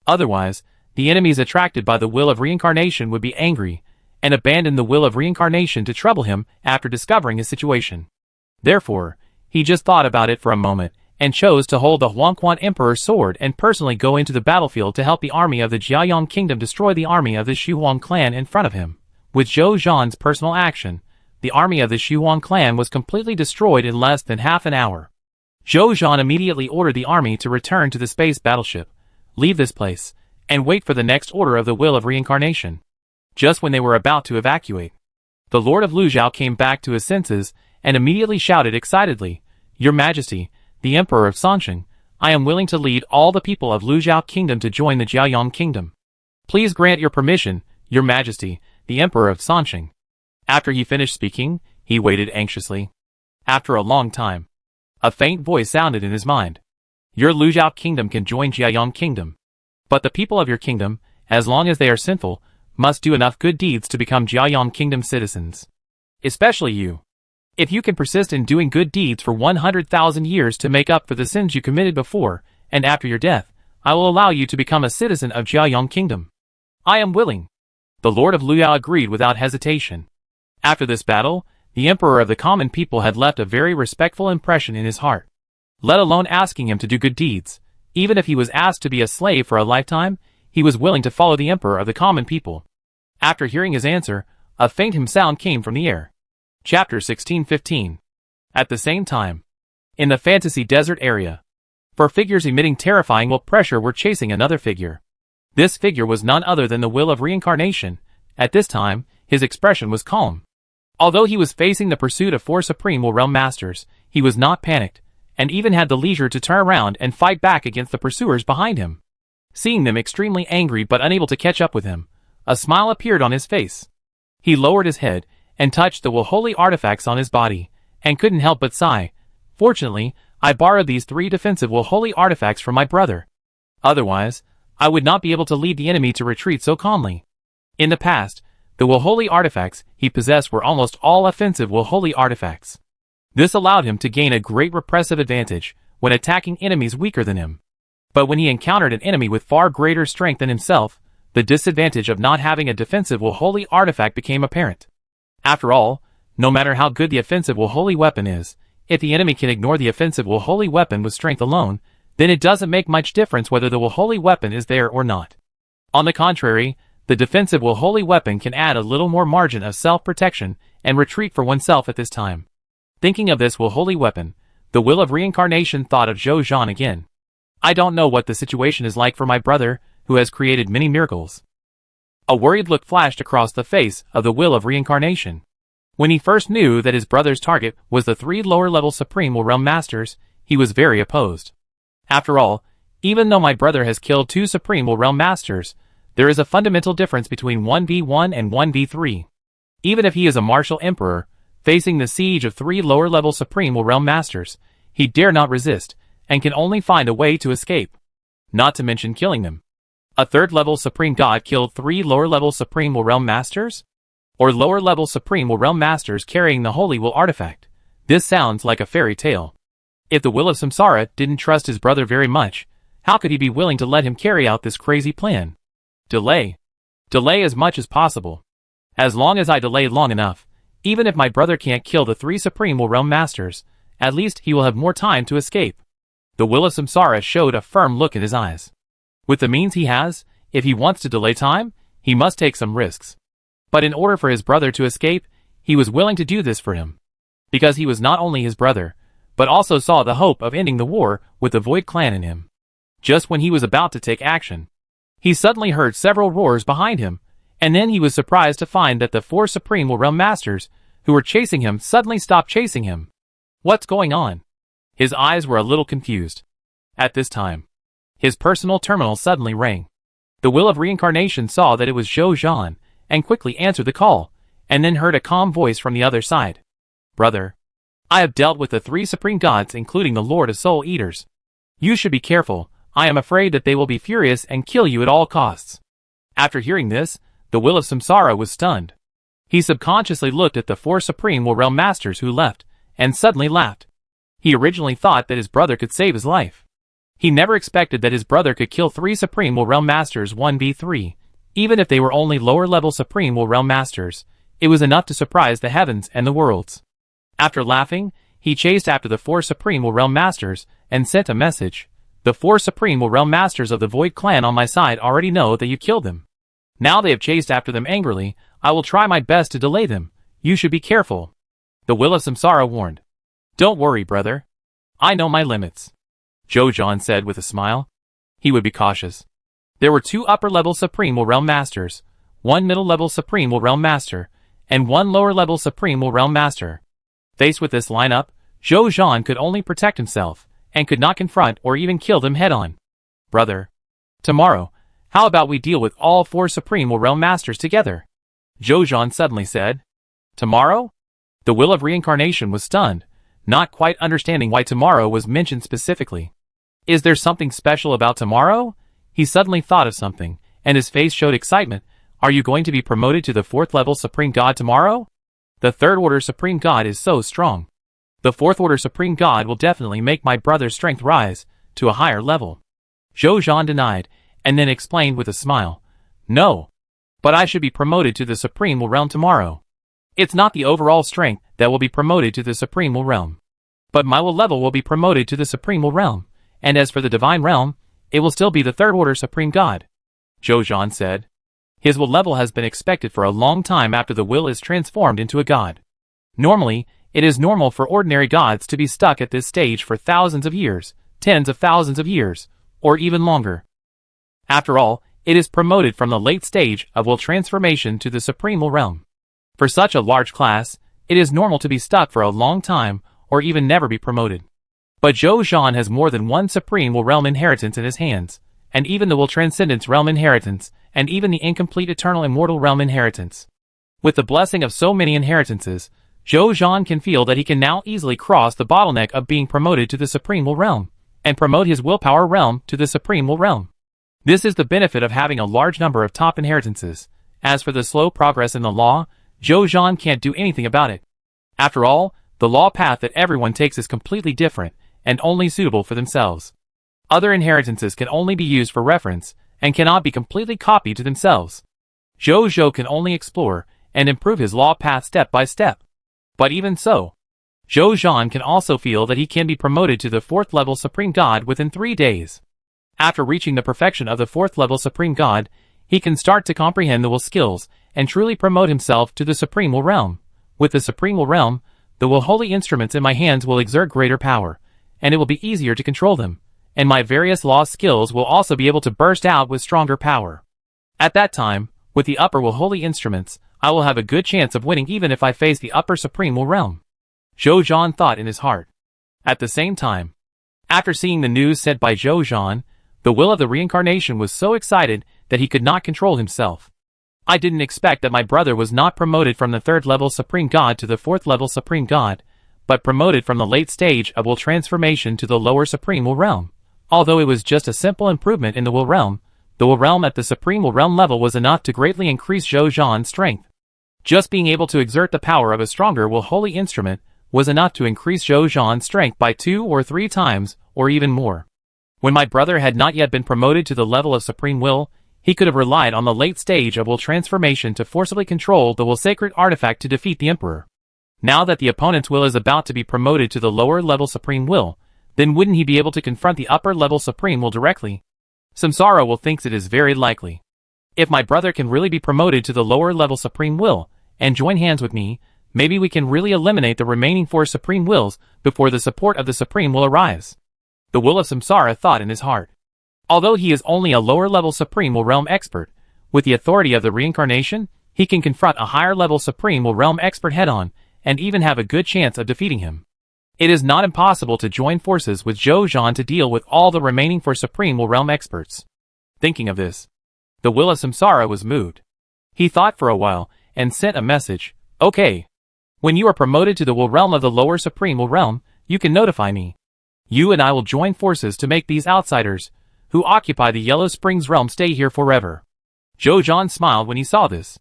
Otherwise, the enemies attracted by the will of reincarnation would be angry, and abandon the will of reincarnation to trouble him after discovering his situation. Therefore, he just thought about it for a moment, and chose to hold the Huangquan Emperor's sword and personally go into the battlefield to help the army of the Jiayang Kingdom destroy the army of the Xuhuang clan in front of him. With Zhou Zhan's personal action, the army of the Xuhuang clan was completely destroyed in less than half an hour. Zhou Zhan immediately ordered the army to return to the space battleship, leave this place, and wait for the next order of the will of reincarnation. Just when they were about to evacuate, the Lord of Luzhou came back to his senses and immediately shouted excitedly, "Your Majesty, the Emperor of Sansheng, I am willing to lead all the people of Luzhou Kingdom to join the Jiayang Kingdom. Please grant your permission, Your Majesty, the Emperor of Sansheng." After he finished speaking, he waited anxiously. After a long time, a faint voice sounded in his mind. "Your Luzhou Kingdom can join Jiayang Kingdom. But the people of your kingdom, as long as they are sinful, must do enough good deeds to become Jiayang Kingdom citizens. Especially you. If you can persist in doing good deeds for 100,000 years to make up for the sins you committed before and after your death, I will allow you to become a citizen of Jiayong Kingdom. I am willing. The Lord of Luya agreed without hesitation. After this battle, the Emperor of the common people had left a very respectful impression in his heart. Let alone asking him to do good deeds, even if he was asked to be a slave for a lifetime, he was willing to follow the Emperor of the common people. After hearing his answer, a faint hum sound came from the air. Chapter 1615. At the same time, in the fantasy desert area, four figures emitting terrifying will pressure were chasing another figure. This figure was none other than the will of reincarnation. At this time, his expression was calm. Although he was facing the pursuit of four supreme will realm masters, he was not panicked, and even had the leisure to turn around and fight back against the pursuers behind him. Seeing them extremely angry but unable to catch up with him, a smile appeared on his face. He lowered his head and touched the will holy artifacts on his body, and couldn't help but sigh. Fortunately, I borrowed these 3 defensive will holy artifacts from my brother. Otherwise, I would not be able to lead the enemy to retreat so calmly. In the past, the will holy artifacts he possessed were almost all offensive will holy artifacts. This allowed him to gain a great repressive advantage when attacking enemies weaker than him. But when he encountered an enemy with far greater strength than himself, the disadvantage of not having a defensive will holy artifact became apparent. After all, no matter how good the offensive will holy weapon is, if the enemy can ignore the offensive will holy weapon with strength alone, then it doesn't make much difference whether the will holy weapon is there or not. On the contrary, the defensive will holy weapon can add a little more margin of self-protection and retreat for oneself at this time. Thinking of this will holy weapon, the will of reincarnation thought of Zhou Zhan again. I don't know what the situation is like for my brother, who has created many miracles. A worried look flashed across the face of the will of reincarnation. When he first knew that his brother's target was the 3 lower-level Supreme Will Realm Masters, he was very opposed. After all, even though my brother has killed 2 Supreme Will Realm Masters, there is a fundamental difference between 1v1 and 1v3. Even if he is a martial emperor, facing the siege of 3 lower-level Supreme Will Realm Masters, he dare not resist, and can only find a way to escape. Not to mention killing them. A 3rd-level Supreme God killed 3 lower-level Supreme Will Realm Masters? Or lower-level Supreme Will Realm Masters carrying the Holy Will Artifact? This sounds like a fairy tale. If the will of Samsara didn't trust his brother very much, how could he be willing to let him carry out this crazy plan? Delay. Delay as much as possible. As long as I delay long enough, even if my brother can't kill the 3 Supreme Will Realm Masters, at least he will have more time to escape. The will of Samsara showed a firm look in his eyes. With the means he has, if he wants to delay time, he must take some risks. But in order for his brother to escape, he was willing to do this for him. Because he was not only his brother, but also saw the hope of ending the war with the Void Clan in him. Just when he was about to take action, he suddenly heard several roars behind him, and then he was surprised to find that the 4 Supreme Will Realm Masters, who were chasing him, suddenly stopped chasing him. What's going on? His eyes were a little confused. At this time, his personal terminal suddenly rang. The will of reincarnation saw that it was Zhou Zhan, and quickly answered the call, and then heard a calm voice from the other side. Brother, I have dealt with the 3 supreme gods including the Lord of Soul Eaters. You should be careful, I am afraid that they will be furious and kill you at all costs. After hearing this, the will of Samsara was stunned. He subconsciously looked at the 4 Supreme Will Realm Masters who left, and suddenly laughed. He originally thought that his brother could save his life. He never expected that his brother could kill 3 Supreme Will Realm Masters 1v3, even if they were only lower-level Supreme Will Realm Masters. It was enough to surprise the heavens and the worlds. After laughing, he chased after the 4 Supreme Will Realm Masters, and sent a message. The 4 Supreme Will Realm Masters of the Void Clan on my side already know that you killed them. Now they have chased after them angrily, I will try my best to delay them. You should be careful. The will of Samsara warned. Don't worry, brother. I know my limits. Zhou Zhan said with a smile. He would be cautious. There were 2 upper-level Supreme Will Realm Masters, 1 middle-level Supreme Will Realm Master, and 1 lower-level Supreme Will Realm Master. Faced with this lineup, Zhou Zhan could only protect himself, and could not confront or even kill them head-on. Brother, tomorrow, how about we deal with all 4 Supreme Will Realm Masters together? Zhou Zhan suddenly said. Tomorrow? The will of reincarnation was stunned, not quite understanding why tomorrow was mentioned specifically. Is there something special about tomorrow? He suddenly thought of something, and his face showed excitement. Are you going to be promoted to the 4th level Supreme God tomorrow? The third order Supreme God is so strong. The fourth order Supreme God will definitely make my brother's strength rise to a higher level. Zhou Zhan denied, and then explained with a smile. No. But I should be promoted to the Supreme Realm tomorrow. It's not the overall strength that will be promoted to the Supreme Realm. But my will level will be promoted to the Supreme Realm, and as for the Divine Realm, it will still be the third order Supreme God. Zhou Zhan said. His will level has been expected for a long time after the will is transformed into a god. Normally, it is normal for ordinary gods to be stuck at this stage for thousands of years, tens of thousands of years, or even longer. After all, it is promoted from the late stage of will transformation to the Supreme Realm. For such a large class, it is normal to be stuck for a long time or even never be promoted. But Zhou Zhan has more than one Supreme Realm inheritance in his hands, and even the Will Transcendence Realm inheritance, and even the Incomplete Eternal Immortal Realm inheritance. With the blessing of so many inheritances, Zhou Zhan can feel that he can now easily cross the bottleneck of being promoted to the Supreme Realm, and promote his Willpower Realm to the Supreme Realm. This is the benefit of having a large number of top inheritances. As for the slow progress in the law, Zhou Zhan can't do anything about it. After all, the law path that everyone takes is completely different, and only suitable for themselves. Other inheritances can only be used for reference, and cannot be completely copied to themselves. Zhou Zhou can only explore and improve his law path step by step. But even so, Zhou Zhan can also feel that he can be promoted to the 4th level Supreme God within 3 days. After reaching the perfection of the 4th level Supreme God, he can start to comprehend the will skills and truly promote himself to the Supreme Will Realm. With the Supreme Will Realm, the will holy instruments in my hands will exert greater power, and it will be easier to control them, and my various law skills will also be able to burst out with stronger power. At that time, with the upper will holy instruments, I will have a good chance of winning even if I face the upper Supreme Will Realm. Zhou Zhan thought in his heart. At the same time, after seeing the news sent by Zhou Zhan, the will of the reincarnation was so excited that he could not control himself. I didn't expect that my brother was not promoted from the 3rd level Supreme God to the 4th level Supreme God, but promoted from the late stage of will transformation to the lower Supreme Will Realm. Although it was just a simple improvement in the will realm, the will realm at the Supreme Will Realm level was enough to greatly increase Zhou Zhan's strength. Just being able to exert the power of a stronger will holy instrument was enough to increase Zhou Zhan's strength by 2 or 3 times, or even more. When my brother had not yet been promoted to the level of Supreme Will, he could have relied on the late stage of will transformation to forcibly control the will sacred artifact to defeat the Emperor. Now that the opponent's will is about to be promoted to the lower level Supreme Will, then wouldn't he be able to confront the upper level Supreme Will directly? Samsara will thinks it is very likely. If my brother can really be promoted to the lower level Supreme Will, and join hands with me, maybe we can really eliminate the remaining 4 Supreme Wills before the support of the Supreme Will arrives. The will of Samsara thought in his heart. Although he is only a lower level Supreme Will Realm expert, with the authority of the reincarnation, he can confront a higher level Supreme Will Realm expert head-on, and even have a good chance of defeating him. It is not impossible to join forces with Zhou Zhan to deal with all the remaining 4 Supreme Will Realm experts. Thinking of this, the will of Samsara was moved. He thought for a while, and sent a message. Okay. When you are promoted to the will realm of the lower Supreme Will Realm, you can notify me. You and I will join forces to make these outsiders, who occupy the Yellow Springs realm, stay here forever. Zhou Zhan smiled when he saw this.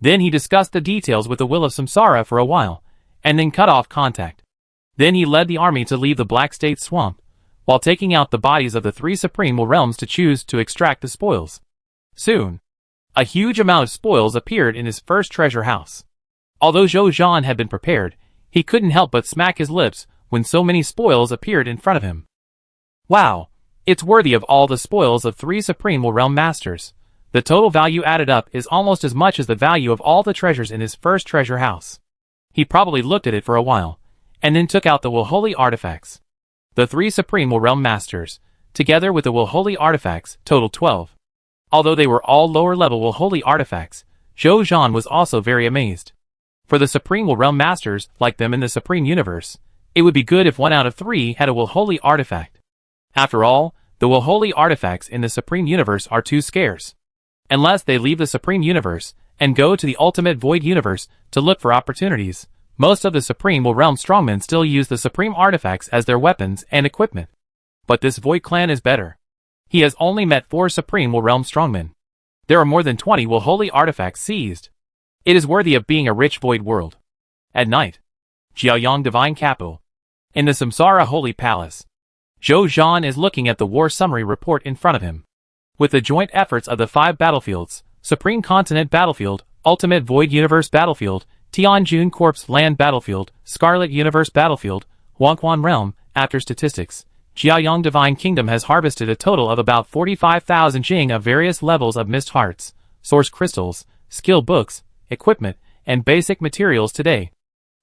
Then he discussed the details with the will of Samsara for a while, and then cut off contact. Then he led the army to leave the Black State Swamp, while taking out the bodies of the 3 Supreme Will Realms to choose to extract the spoils. Soon, a huge amount of spoils appeared in his first treasure house. Although Zhou Zhan had been prepared, he couldn't help but smack his lips when so many spoils appeared in front of him. Wow, it's worthy of all the spoils of 3 Supreme Will Realm Masters. The total value added up is almost as much as the value of all the treasures in his first treasure house. He probably looked at it for a while, and then took out the Will Holy artifacts. The 3 Supreme Will Realm Masters, together with the Will Holy artifacts, totaled 12. Although they were all lower-level Will Holy artifacts, Zhou Zhan was also very amazed. For the Supreme Will Realm Masters, like them in the Supreme Universe, it would be good if 1 out of 3 had a Will Holy artifact. After all, the Will Holy artifacts in the Supreme Universe are too scarce. Unless they leave the Supreme Universe and go to the Ultimate Void Universe to look for opportunities, most of the Supreme Will Realm strongmen still use the Supreme artifacts as their weapons and equipment. But this Void Clan is better. He has only met 4 Supreme Will Realm strongmen. There are more than 20 Will Holy artifacts seized. It is worthy of being a rich Void world. At night. Jiaoyang Divine Capital. In the Samsara Holy Palace. Zhou Zhan is looking at the war summary report in front of him. With the joint efforts of the 5 battlefields, Supreme Continent Battlefield, Ultimate Void Universe Battlefield, Tianjun Corps Land Battlefield, Scarlet Universe Battlefield, Huangquan Realm, after statistics, Jiaoyang Divine Kingdom has harvested a total of about 45,000 Jing of various levels of Mist Hearts, Source Crystals, Skill Books, Equipment, and Basic Materials today.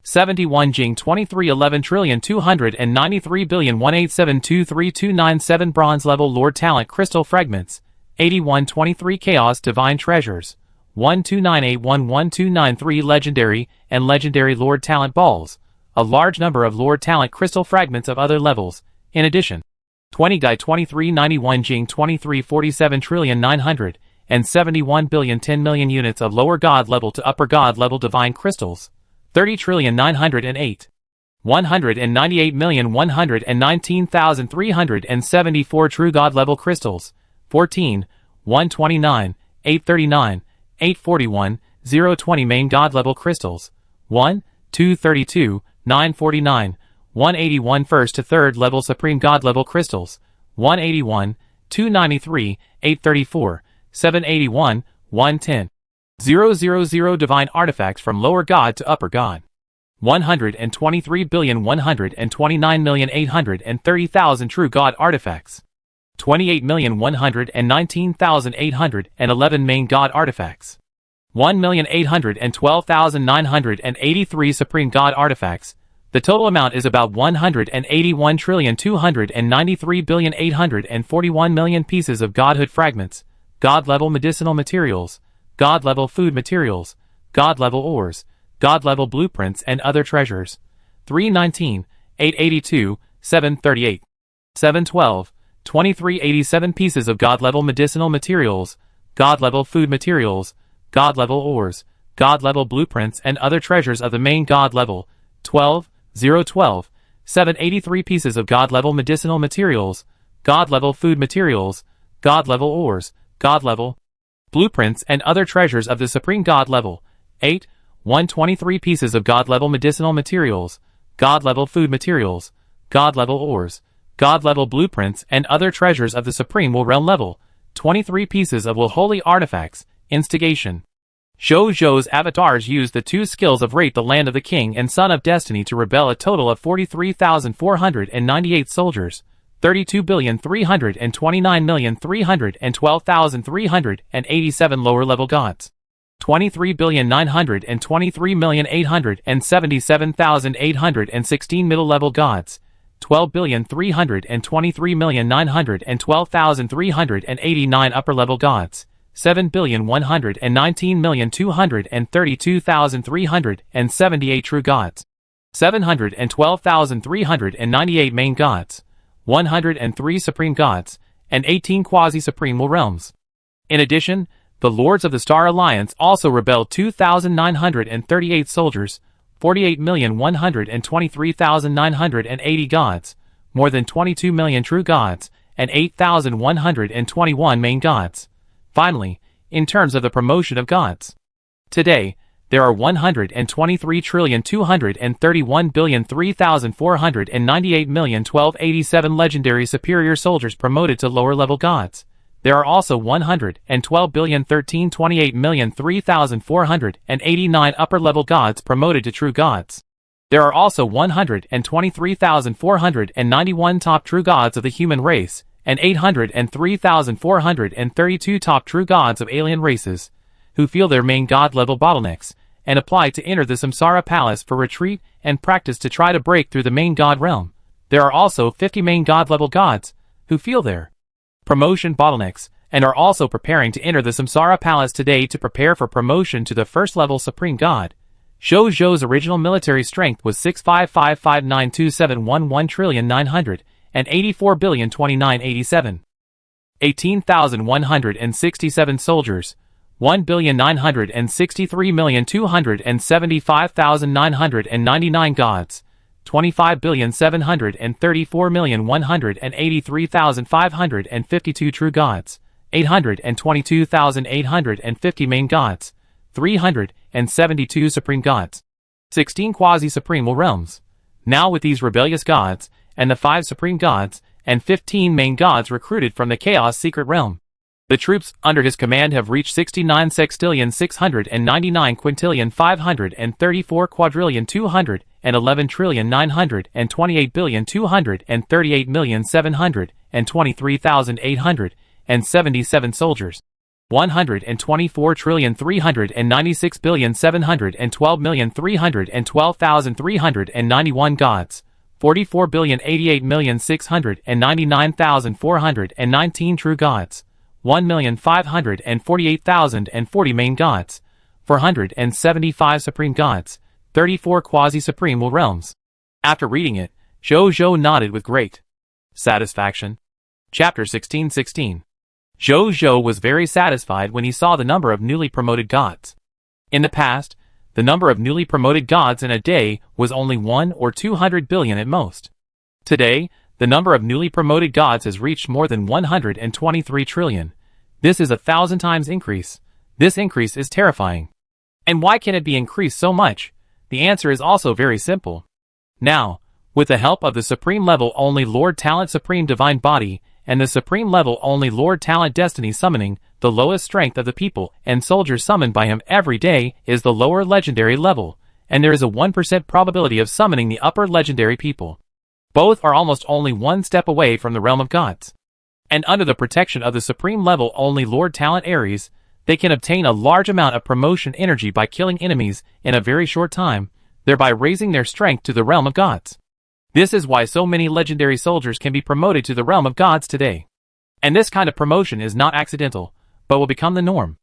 71 Jing 2311,293,187,23297 Bronze Level Lord Talent Crystal Fragments, 8123 Chaos Divine Treasures, 1298112993 Legendary and Legendary Lord Talent Balls, a large number of Lord Talent Crystal Fragments of other levels, in addition. 20 Guy 2391 Jing 2347,971,010,000,000 units of lower God level to upper God level Divine Crystals, 30,908. 198,119,374 True God level Crystals, 14, 129, 839, 841, 020 Main God level Crystals, 1, 232, 949, 181 First to Third level Supreme God level Crystals, 181, 293, 834, 781, 110. 000 Divine Artifacts from Lower God to Upper God. 123,129,830,000 True God Artifacts. 28,119,811 Main God Artifacts. 1,812,983 Supreme God Artifacts. The total amount is about 181,293,841,000,000 pieces of Godhood Fragments, God-level medicinal materials, God-level food materials, God-level ores, God-level blueprints and other treasures. 319, 882, 738. 712, 2387 pieces of God-level medicinal materials, God-level food materials, God-level ores, God-level blueprints and other treasures of the main God level. 12, 012, 783 pieces of God-level medicinal materials, God-level food materials, God-level ores, God-level blueprints and other treasures of the Supreme God level. 8, 123 pieces of God-level medicinal materials, God-level food materials, God-level ores, God-level blueprints and other treasures of the Supreme Will Realm level. 23 pieces of Will Holy Artifacts, Instigation. Zhou's avatars used the 2 skills of Rate the Land of the King and Son of Destiny to rebel a total of 43,498 soldiers, 32,329,312,387 lower-level gods, 23,923,877,816 middle-level gods, 12,323,912,389 upper-level gods, 7,119,232,378 true gods, 712,398 main gods, 103 supreme gods, and 18 quasi-supreme realms. In addition, the Lords of the Star Alliance also rebelled 2,938 soldiers, 48,123,980 gods, more than 22 million true gods, and 8,121 main gods. Finally, in terms of the promotion of gods, today, there are 123,231,003,498,012,87 legendary superior soldiers promoted to lower-level gods. There are also 112,013,28,003,489 upper-level gods promoted to true gods. There are also 123,491 top true gods of the human race, and 803,432 top true gods of alien races, who feel their main god-level bottlenecks, and apply to enter the Samsara Palace for retreat and practice to try to break through the main god realm. There are also 50 main god-level gods, who feel their promotion bottlenecks, and are also preparing to enter the Samsara Palace today to prepare for promotion to the first-level Supreme God. Zhou's original military strength was 655592711,984,029,87. 18,167 soldiers, 1,963,275,999 gods, 25,734,183,552 true gods, 822,850 main gods, 372 supreme gods, 16 quasi-supreme realms. Now with these rebellious gods, and the 5 supreme gods, and 15 main gods recruited from the Chaos secret realm, the troops under his command have reached 69 sextillion 699 quintillion 534 quadrillion 211 trillion 928 billion 238 million 723,877 soldiers, 124 trillion 396 billion 712 million 312,391 gods, 44 billion 88 million 699,419 true gods, 1,548,040 main gods, 475 supreme gods, 34 quasi-supreme realms. After reading it, Zhou nodded with great satisfaction. Chapter 1616. Zhou was very satisfied when he saw the number of newly promoted gods. In the past, the number of newly promoted gods in a day was only 1 or 200 billion at most. Today, the number of newly promoted gods has reached more than 123 trillion. This is 1,000 times increase. This increase is terrifying. And why can it be increased so much? The answer is also very simple. Now, with the help of the Supreme Level Only Lord Talent Supreme Divine Body, and the Supreme Level Only Lord Talent Destiny Summoning, the lowest strength of the people and soldiers summoned by him every day is the lower legendary level, and there is a 1% probability of summoning the upper legendary people. Both are almost only one step away from the realm of gods. And under the protection of the Supreme Level Only Lord Talent Ares, they can obtain a large amount of promotion energy by killing enemies in a very short time, thereby raising their strength to the realm of gods. This is why so many legendary soldiers can be promoted to the realm of gods today. And this kind of promotion is not accidental, but will become the norm.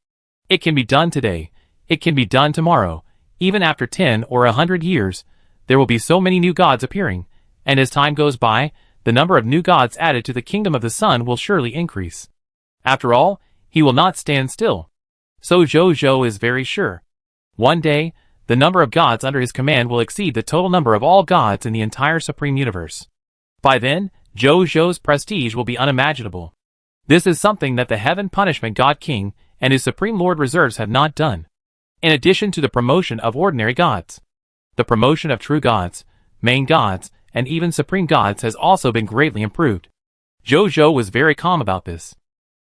It can be done today, it can be done tomorrow, even after 10 or 100 years, there will be so many new gods appearing, and as time goes by, the number of new gods added to the kingdom of the sun will surely increase. After all, he will not stand still. So Zhou is very sure. One day, the number of gods under his command will exceed the total number of all gods in the entire supreme universe. By then, Zhou's prestige will be unimaginable. This is something that the Heaven Punishment God King and his Supreme Lord Reserves have not done. In addition to the promotion of ordinary gods, the promotion of true gods, main gods, and even supreme gods has also been greatly improved. Zhou was very calm about this.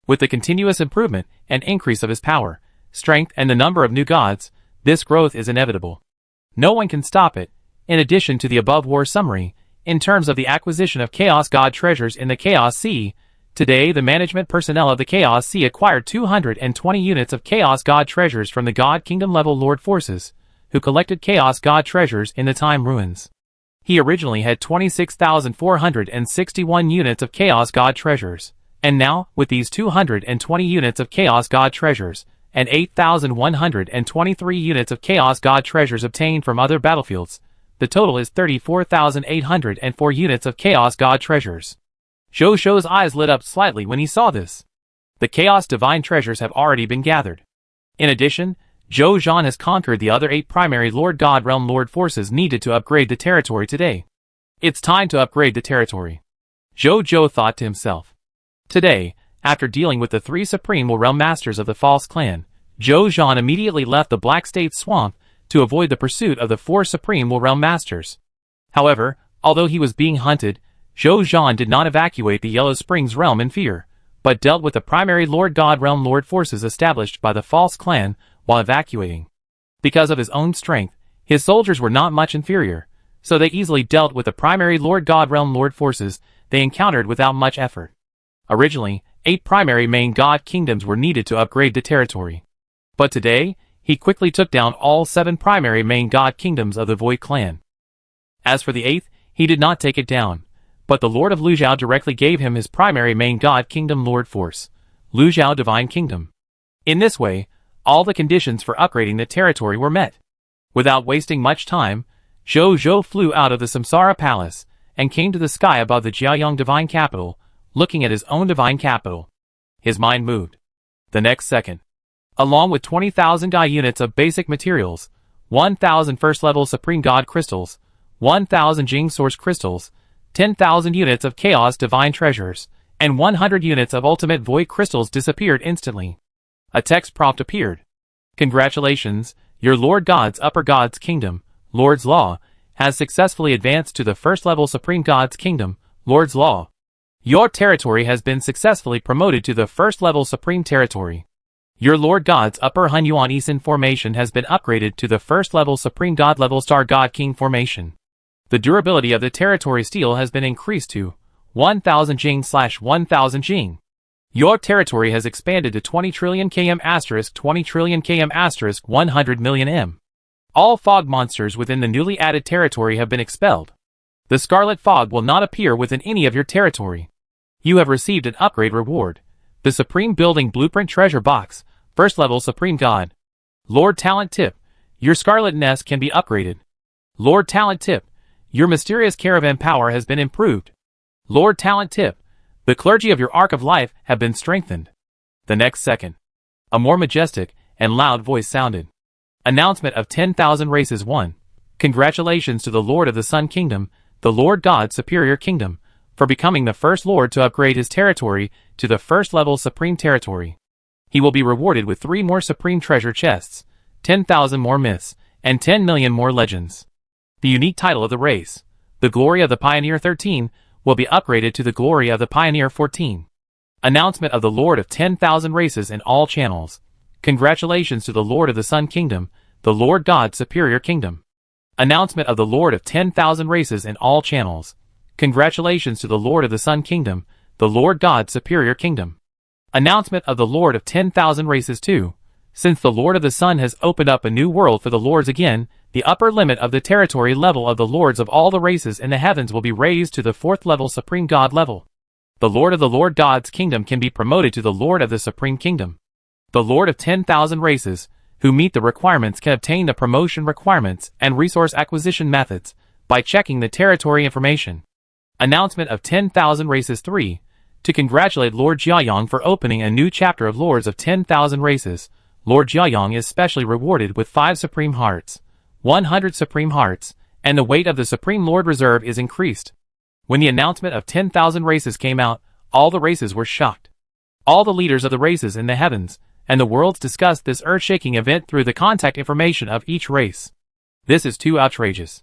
With the continuous improvement and increase of his power, strength, and the number of new gods, this growth is inevitable. No one can stop it. In addition to the above war summary, in terms of the acquisition of Chaos God treasures in the Chaos Sea, today the management personnel of the Chaos Sea acquired 220 units of Chaos God treasures from the God Kingdom level Lord forces, who collected Chaos God treasures in the Time Ruins. He originally had 26,461 units of Chaos God treasures, and now, with these 220 units of Chaos God treasures, and 8,123 units of Chaos God treasures obtained from other battlefields, the total is 34,804 units of Chaos God treasures. Zhou's eyes lit up slightly when he saw this. The Chaos Divine treasures have already been gathered. In addition, Zhou has conquered the other 8 primary Lord God Realm Lord forces needed to upgrade the territory today. It's time to upgrade the territory. Zhou thought to himself. Today, after dealing with the 3 Supreme Realm Masters of the False Clan, Zhou immediately left the Black State Swamp to avoid the pursuit of the 4 Supreme Realm Masters. However, although he was being hunted, Zhou did not evacuate the Yellow Springs realm in fear, but dealt with the primary Lord God Realm Lord forces established by the False Clan while evacuating. Because of his own strength, his soldiers were not much inferior, so they easily dealt with the primary Lord God Realm Lord forces they encountered without much effort. Originally, 8 primary main god kingdoms were needed to upgrade the territory. But today, he quickly took down all 7 primary main god kingdoms of the Void clan. As for the 8th, he did not take it down, but the Lord of Luzhao directly gave him his primary main god kingdom Lord force, Luzhao Divine Kingdom. In this way, all the conditions for upgrading the territory were met. Without wasting much time, Zhou flew out of the Samsara Palace and came to the sky above the Jiaoyong Divine Capital, looking at his own divine capital. His mind moved. The next second, along with 20,000 Gai units of basic materials, 1,000 first-level Supreme God crystals, 1,000 Jing Source crystals, 10,000 units of Chaos Divine treasures, and 100 units of Ultimate Void crystals disappeared instantly. A text prompt appeared. Congratulations, your Lord God's Upper God's Kingdom, Lord's Law, has successfully advanced to the first level Supreme God's Kingdom, Lord's Law. Your territory has been successfully promoted to the first level Supreme Territory. Your Lord God's Upper Hunyuan Isin formation has been upgraded to the first level Supreme God level Star God King formation. The durability of the territory steel has been increased to 1000 Jing/1000 Jing. Your territory has expanded to 20 trillion km * 20 trillion km * 100 million m. All fog monsters within the newly added territory have been expelled. The scarlet fog will not appear within any of your territory. You have received an upgrade reward. The Supreme Building Blueprint Treasure Box, First Level Supreme God. Lord Talent Tip, your Scarlet Nest can be upgraded. Lord Talent Tip, your Mysterious Caravan Power has been improved. Lord Talent Tip, the clergy of your Ark of Life have been strengthened. The next second, a more majestic and loud voice sounded. Announcement of 10,000 races 1. Congratulations to the Lord of the Sun Kingdom, the Lord God Superior Kingdom, for becoming the first Lord to upgrade his territory to the first level Supreme Territory. He will be rewarded with 3 more Supreme Treasure Chests, 10,000 more myths, and 10 million more legends. The unique title of the race, the Glory of the Pioneer 13, will be upgraded to the Glory of the Pioneer 14. Announcement of the Lord of 10,000 races in all channels. Congratulations to the Lord of the Sun Kingdom, the Lord God Superior Kingdom. Announcement of the Lord of 10,000 races in all channels. Congratulations to the Lord of the Sun Kingdom, the Lord God Superior Kingdom. Announcement of the Lord of 10,000 races 2. Since the Lord of the Sun has opened up a new world for the Lords again, the upper limit of the territory level of the Lords of all the races in the heavens will be raised to the 4th level Supreme God level. The Lord of the Lord God's Kingdom can be promoted to the Lord of the Supreme Kingdom. The Lord of 10,000 races, who meet the requirements, can obtain the promotion requirements and resource acquisition methods by checking the territory information. Announcement of 10,000 races 3. To congratulate Lord Jiayong for opening a new chapter of Lords of 10,000 races, Lord Jiayong is specially rewarded with 5 Supreme Hearts, 100 Supreme Hearts, and the weight of the Supreme Lord Reserve is increased. When the announcement of 10,000 races came out, all the races were shocked. All the leaders of the races in the heavens and the worlds discussed this earth-shaking event through the contact information of each race. This is too outrageous.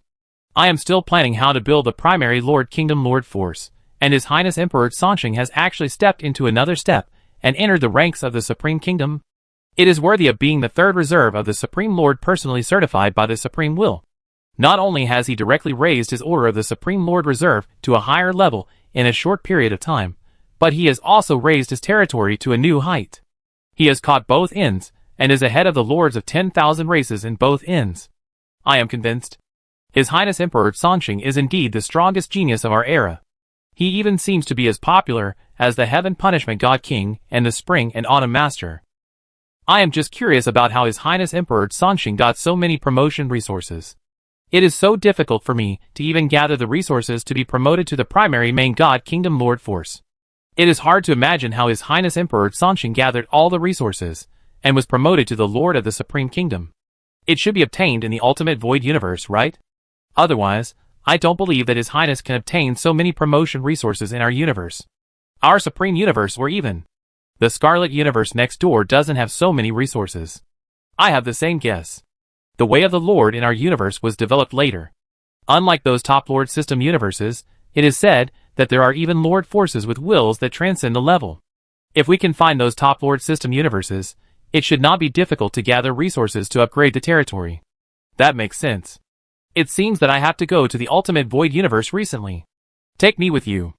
I am still planning how to build the primary Lord Kingdom Lord Force, and His Highness Emperor Songsheng has actually stepped into another step and entered the ranks of the Supreme Kingdom. It is worthy of being the 3rd reserve of the Supreme Lord personally certified by the Supreme Will. Not only has he directly raised his order of the Supreme Lord Reserve to a higher level in a short period of time, but he has also raised his territory to a new height. He has caught both ends, and is ahead of the Lords of 10,000 races in both ends. I am convinced. His Highness Emperor Songsheng is indeed the strongest genius of our era. He even seems to be as popular as the Heaven Punishment God King and the Spring and Autumn Master. I am just curious about how His Highness Emperor Songsheng got so many promotion resources. It is so difficult for me to even gather the resources to be promoted to the primary main God Kingdom Lord Force. It is hard to imagine how His Highness Emperor Songsheng gathered all the resources and was promoted to the Lord of the Supreme Kingdom. It should be obtained in the Ultimate Void Universe, right? Otherwise, I don't believe that His Highness can obtain so many promotion resources in our universe. Our Supreme Universe, or even the Scarlet Universe next door, doesn't have so many resources. I have the same guess. The way of the Lord in our universe was developed later. Unlike those top Lord system universes, it is said that there are even Lord forces with wills that transcend the level. If we can find those top Lord system universes, it should not be difficult to gather resources to upgrade the territory. That makes sense. It seems that I have to go to the Ultimate Void Universe recently. Take me with you.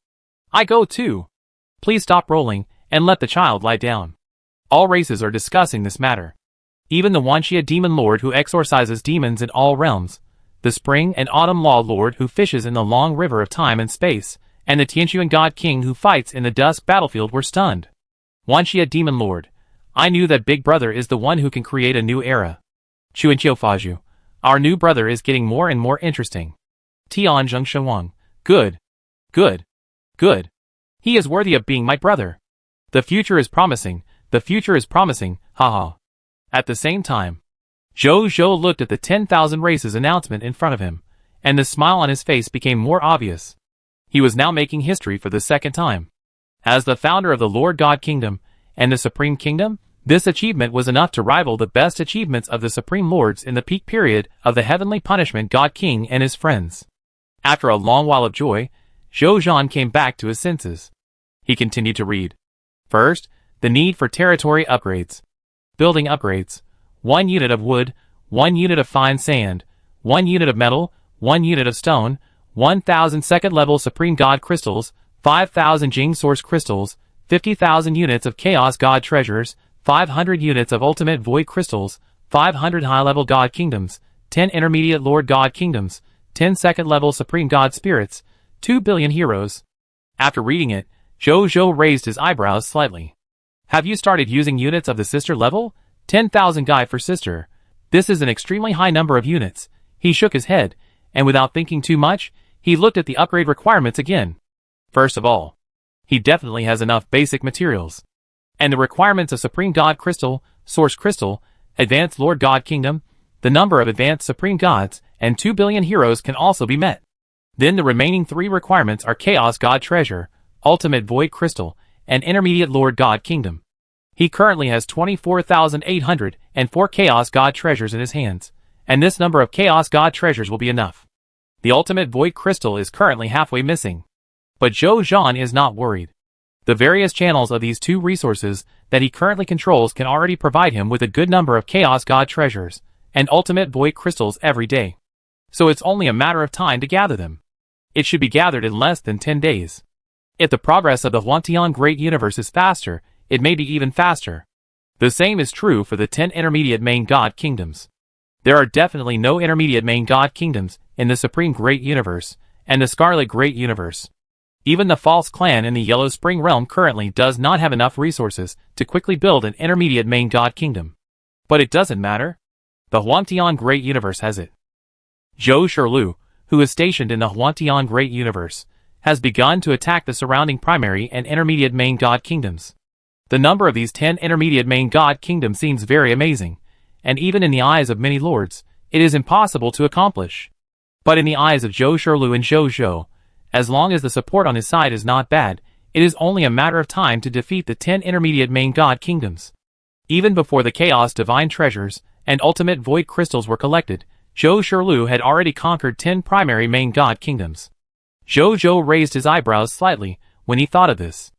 I go too. Please stop rolling and let the child lie down. All races are discussing this matter. Even the Wanxia Demon Lord who exorcises demons in all realms, the Spring and Autumn Law Lord who fishes in the long river of time and space, and the Tianquan God King who fights in the dusk battlefield were stunned. Wanxia Demon Lord, I knew that Big Brother is the one who can create a new era. Chuanqiu Faju, our new brother is getting more and more interesting. Tianzheng Shenwang, good. Good. Good. He is worthy of being my brother. The future is promising, haha. At the same time, Zhou Zhou looked at the 10,000 races announcement in front of him, and the smile on his face became more obvious. He was now making history for the second time. As the founder of the Lord God Kingdom and the Supreme Kingdom, This achievement was enough to rival the best achievements of the Supreme Lords in the peak period of the heavenly punishment God King and his friends. After a long while of joy, Zhou Zhan came back to his senses. He continued to read. First, the need for territory upgrades. Building upgrades. 1 unit of wood, 1 unit of fine sand, 1 unit of metal, 1 unit of stone, 1,000 second-level Supreme God crystals, 5,000 Jing Source crystals, 50,000 units of Chaos God treasures, 500 units of Ultimate Void crystals, 500 high-level God kingdoms, 10 intermediate Lord God kingdoms, 10 second-level Supreme God spirits, 2 billion heroes. After reading it, Zhou Zhou raised his eyebrows slightly. Have you started using units of the sister level? 10,000 Guy for sister. This is an extremely high number of units. He shook his head, and without thinking too much, he looked at the upgrade requirements again. First of all, he definitely has enough basic materials. And the requirements of Supreme God Crystal, Source Crystal, Advanced Lord God Kingdom, the number of Advanced Supreme Gods, and 2 billion heroes can also be met. Then the remaining 3 requirements are Chaos God Treasure, Ultimate Void Crystal, and Intermediate Lord God Kingdom. He currently has 24,804 Chaos God Treasures in his hands, and this number of Chaos God Treasures will be enough. The Ultimate Void Crystal is currently halfway missing. But Zhou Zhan is not worried. The various channels of these 2 resources that he currently controls can already provide him with a good number of Chaos God Treasures and Ultimate Void Crystals every day. So it's only a matter of time to gather them. It should be gathered in less than 10 days. If the progress of the Huantian Great Universe is faster, it may be even faster. The same is true for the 10 intermediate main God kingdoms. There are definitely no intermediate main God kingdoms in the Supreme Great Universe and the Scarlet Great Universe. Even the False Clan in the Yellow Spring Realm currently does not have enough resources to quickly build an intermediate main God kingdom. But it doesn't matter. The Huantian Great Universe has it. Zhou Shirlu, who is stationed in the Huantian Great Universe, has begun to attack the surrounding primary and intermediate main God kingdoms. The number of these 10 intermediate main God kingdoms seems very amazing, and even in the eyes of many lords, it is impossible to accomplish. But in the eyes of Zhou Shirlu and Zhou Zhou, as long as the support on his side is not bad, it is only a matter of time to defeat the 10 intermediate main God kingdoms. Even before the Chaos Divine Treasures and Ultimate Void Crystals were collected, Zhou Shirlu had already conquered 10 primary main God kingdoms. Zhou Zhou raised his eyebrows slightly when he thought of this.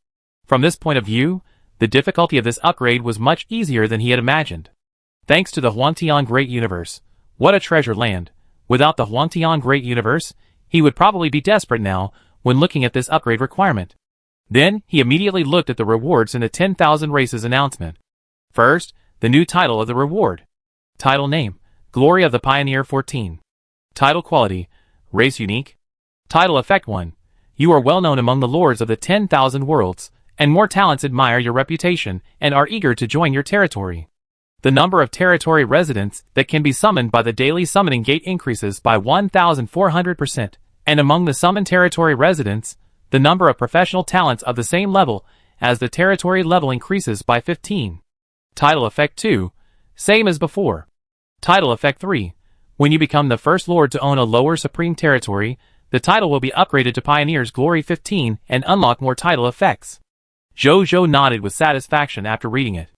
From this point of view, the difficulty of this upgrade was much easier than he had imagined. Thanks to the Huantian Great Universe. What a treasure land. Without the Huantian Great Universe, he would probably be desperate now when looking at this upgrade requirement. Then, he immediately looked at the rewards in the 10,000 races announcement. First, the new title of the reward. Title name, Glory of the Pioneer 14. Title quality, Race Unique. Title effect 1. You are well known among the lords of the 10,000 worlds, and more talents admire your reputation and are eager to join your territory. The number of territory residents that can be summoned by the daily summoning gate increases by 1,400%, and among the summoned territory residents, the number of professional talents of the same level as the territory level increases by 15. Title effect 2. Same as before. Title effect 3. When you become the first lord to own a lower supreme territory, the title will be upgraded to Pioneer's Glory 15 and unlock more title effects. Zhou Zhou nodded with satisfaction after reading it.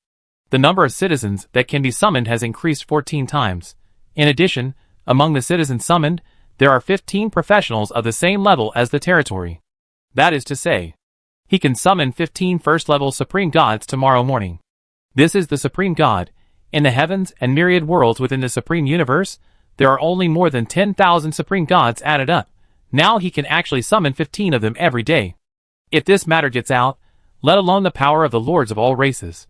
The number of citizens that can be summoned has increased 14 times. In addition, among the citizens summoned, there are 15 professionals of the same level as the territory. That is to say, he can summon 15 first-level Supreme Gods tomorrow morning. This is the Supreme God. In the heavens and myriad worlds within the Supreme Universe, there are only more than 10,000 Supreme Gods added up. Now he can actually summon 15 of them every day. If this matter gets out, let alone the power of the lords of all races.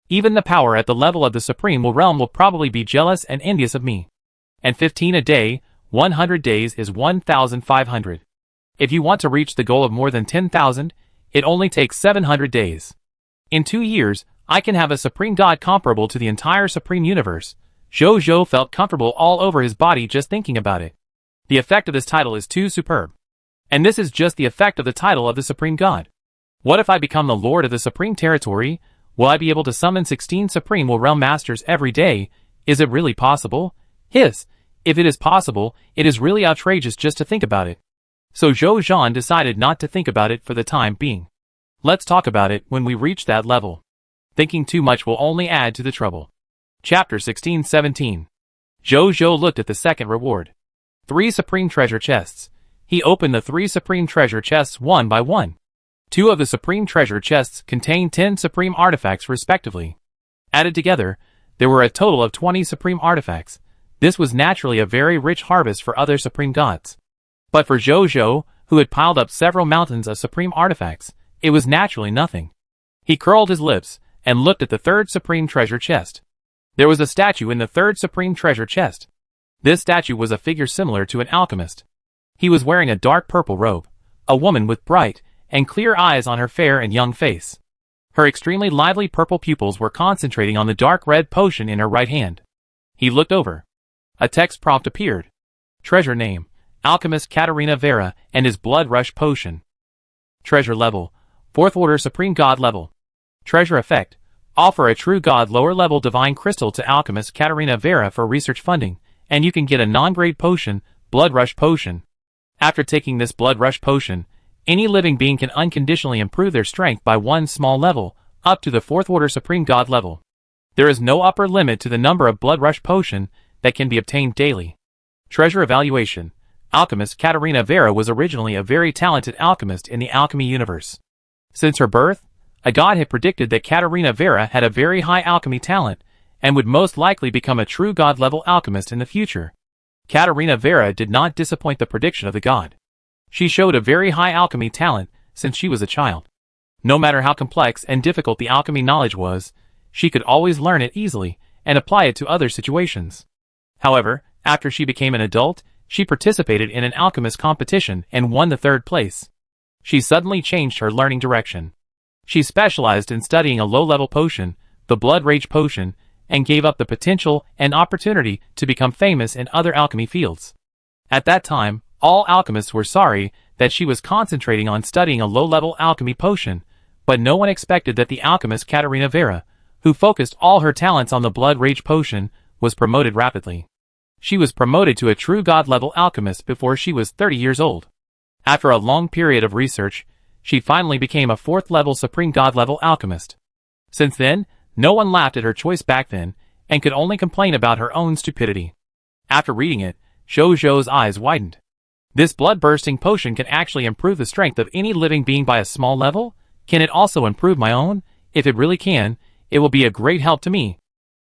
Even the power at the level of the Supreme Realm will probably be jealous and envious of me. And 15 a day, 100 days is 1,500. If you want to reach the goal of more than 10,000, it only takes 700 days. In 2 years, I can have a Supreme God comparable to the entire Supreme Universe. Zhou Zhou felt comfortable all over his body just thinking about it. The effect of this title is too superb. And this is just the effect of the title of the Supreme God. What if I become the Lord of the Supreme Territory? Will I be able to summon 16 Supreme Realm Masters every day? Is it really possible? Hiss! If it is possible, it is really outrageous just to think about it. So Zhou Zhan decided not to think about it for the time being. Let's talk about it when we reach that level. Thinking too much will only add to the trouble. Chapter 1617. Zhou looked at the second reward. 3 supreme treasure chests. He opened the 3 supreme treasure chests one by one. 2 of the supreme treasure chests contained 10 supreme artifacts respectively. Added together, there were a total of 20 supreme artifacts. This was naturally a very rich harvest for other supreme gods. But for Zhou, who had piled up several mountains of supreme artifacts, it was naturally nothing. He curled his lips and looked at the 3rd supreme treasure chest. There was a statue in the 3rd supreme treasure chest. This statue was a figure similar to an alchemist. He was wearing a dark purple robe, a woman with bright and clear eyes on her fair and young face. Her extremely lively purple pupils were concentrating on the dark red potion in her right hand. He looked over. A text prompt appeared. Treasure name, Alchemist Katarina Vera and his Blood Rush Potion. Treasure level, 4th Order Supreme God level. Treasure effect, offer a True God lower level Divine Crystal to Alchemist Katarina Vera for research funding, and you can get a non-grade potion, Blood Rush Potion. After taking this Blood Rush Potion, any living being can unconditionally improve their strength by 1 small level, up to the 4th Order Supreme God level. There is no upper limit to the number of Blood Rush Potion that can be obtained daily. Treasure evaluation. Alchemist Katarina Vera was originally a very talented alchemist in the alchemy universe. Since her birth, a god had predicted that Katarina Vera had a very high alchemy talent, and would most likely become a true god-level alchemist in the future. Katarina Vera did not disappoint the prediction of the god. She showed a very high alchemy talent since she was a child. No matter how complex and difficult the alchemy knowledge was, she could always learn it easily and apply it to other situations. However, after she became an adult, she participated in an alchemist competition and won the 3rd place. She suddenly changed her learning direction. She specialized in studying a low-level potion, the Blood Rage Potion, and gave up the potential and opportunity to become famous in other alchemy fields. At that time, all alchemists were sorry that she was concentrating on studying a low-level alchemy potion, but no one expected that the alchemist Katarina Vera, who focused all her talents on the Blood Rage Potion, was promoted rapidly. She was promoted to a true god-level alchemist before she was 30 years old. After a long period of research, she finally became a 4th-level Supreme God-level alchemist. Since then, no one laughed at her choice back then, and could only complain about her own stupidity. After reading it, Zhou's eyes widened. This blood-bursting potion can actually improve the strength of any living being by a small level? Can it also improve my own? If it really can, it will be a great help to me.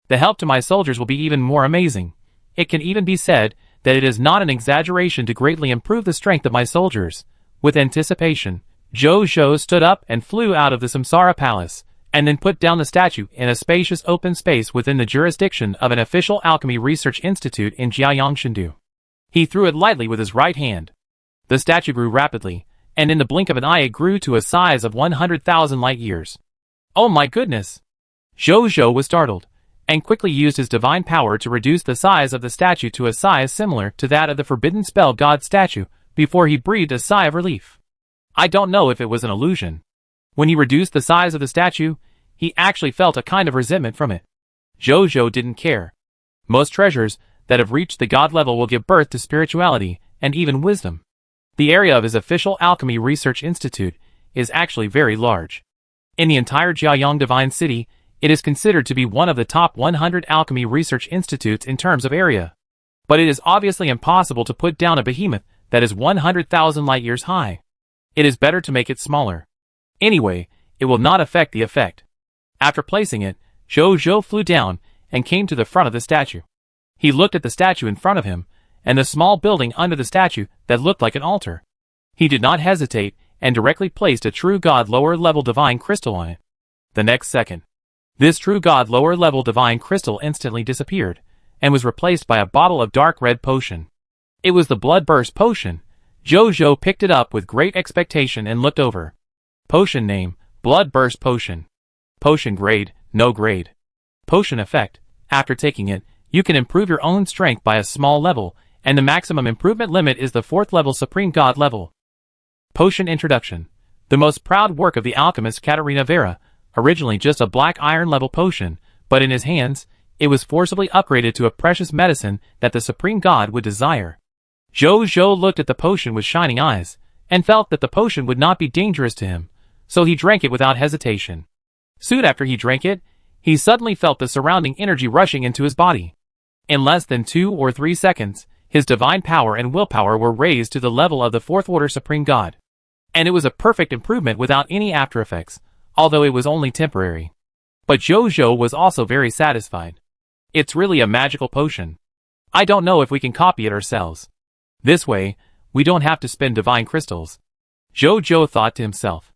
The help to my soldiers will be even more amazing. It can even be said that it is not an exaggeration to greatly improve the strength of my soldiers. With anticipation, Zhou stood up and flew out of the Samsara Palace, and then put down the statue in a spacious open space within the jurisdiction of an official alchemy research institute in Jiayangshandu. He threw it lightly with his right hand. The statue grew rapidly, and in the blink of an eye it grew to a size of 100,000 light years. Oh my goodness! Zhou was startled, and quickly used his divine power to reduce the size of the statue to a size similar to that of the Forbidden Spell God statue, before he breathed a sigh of relief. I don't know if it was an illusion. When he reduced the size of the statue, he actually felt a kind of resentment from it. Zhou didn't care. Most treasures that have reached the god level will give birth to spirituality and even wisdom. The area of his official alchemy research institute is actually very large. In the entire Jiayang Divine City, it is considered to be one of the top 100 alchemy research institutes in terms of area. But it is obviously impossible to put down a behemoth that is 100,000 light years high. It is better to make it smaller. Anyway, it will not affect the effect. After placing it, Zhou flew down and came to the front of the statue. He looked at the statue in front of him, and the small building under the statue that looked like an altar. He did not hesitate and directly placed a true god lower-level divine crystal on it. The next second, this true god lower-level divine crystal instantly disappeared, and was replaced by a bottle of dark red potion. It was the Blood Burst Potion. Zhou picked it up with great expectation and looked over. Potion name, Blood Burst Potion. Potion grade, no grade. Potion effect, after taking it, you can improve your own strength by a small level, and the maximum improvement limit is the 4th level Supreme God level. Potion introduction. The most proud work of the alchemist Katarina Vera, originally just a black iron level potion, but in his hands, it was forcibly upgraded to a precious medicine that the Supreme God would desire. Zhou looked at the potion with shining eyes, and felt that the potion would not be dangerous to him, so he drank it without hesitation. Soon after he drank it, he suddenly felt the surrounding energy rushing into his body. In less than 2 or 3 seconds, his divine power and willpower were raised to the level of the fourth order supreme god. And it was a perfect improvement without any after effects, although it was only temporary. But Jojo was also very satisfied. It's really a magical potion. I don't know if we can copy it ourselves. This way, we don't have to spend divine crystals. Jojo thought to himself.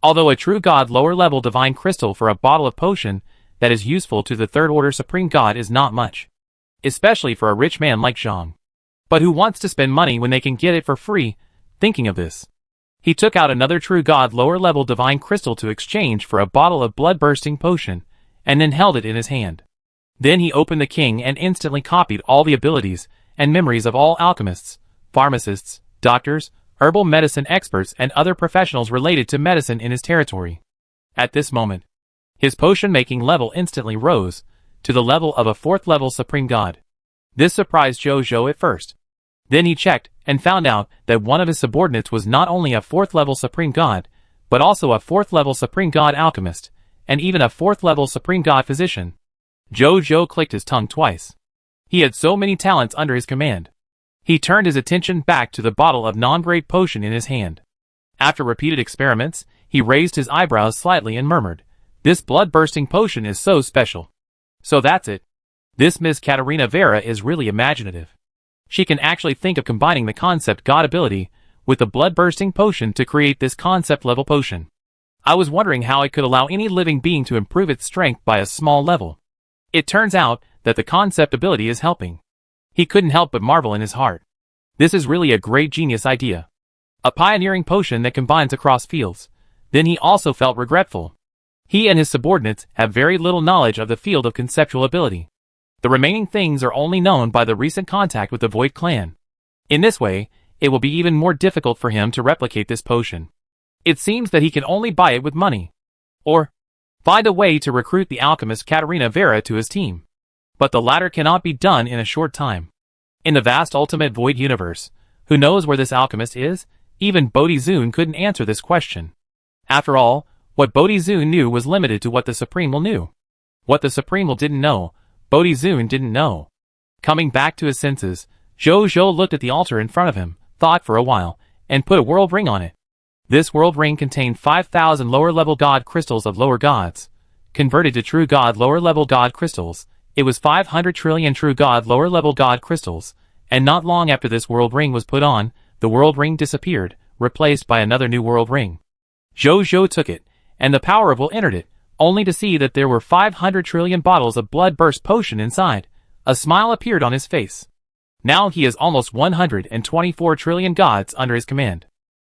Although a true god lower level divine crystal for a bottle of potion that is useful to the third order supreme god is not much. Especially for a rich man like Zhang. But who wants to spend money when they can get it for free? Thinking of this, he took out another true god lower level divine crystal to exchange for a bottle of blood-bursting potion, and then held it in his hand. Then he opened the king and instantly copied all the abilities and memories of all alchemists, pharmacists, doctors, herbal medicine experts and other professionals related to medicine in his territory. At this moment, his potion-making level instantly rose to the level of a 4th level supreme god. This surprised Jojo at first. Then he checked and found out that one of his subordinates was not only a 4th level supreme god, but also a 4th level supreme god alchemist, and even a 4th level supreme god physician. Jojo clicked his tongue twice. He had so many talents under his command. He turned his attention back to the bottle of non-great potion in his hand. After repeated experiments, he raised his eyebrows slightly and murmured, "This blood-bursting potion is so special." So that's it. This Miss Katerina Vera is really imaginative. She can actually think of combining the concept god ability with the blood-bursting potion to create this concept-level potion. I was wondering how it could allow any living being to improve its strength by a small level. It turns out that the concept ability is helping. He couldn't help but marvel in his heart. This is really a great genius idea. A pioneering potion that combines across fields. Then he also felt regretful. He and his subordinates have very little knowledge of the field of conceptual ability. The remaining things are only known by the recent contact with the Void Clan. In this way, it will be even more difficult for him to replicate this potion. It seems that he can only buy it with money. Or find a way to recruit the alchemist Katerina Vera to his team. But the latter cannot be done in a short time. In the vast ultimate void universe, who knows where this alchemist is? Even Bodhi-Zun couldn't answer this question. After all, what Bodhi-Zun knew was limited to what the Supremal knew. What the Supremal didn't know, Bodhi-Zun didn't know. Coming back to his senses, Jojo looked at the altar in front of him, thought for a while, and put a world ring on it. This world ring contained 5,000 lower-level god crystals of lower gods. Converted to true god lower-level god crystals, it was 500 trillion true god lower-level god crystals, and not long after this world ring was put on, the world ring disappeared, replaced by another new world ring. Jojo took it, and the power of will entered it, only to see that there were 500 trillion bottles of blood-burst potion inside. A smile appeared on his face. Now he has almost 124 trillion gods under his command.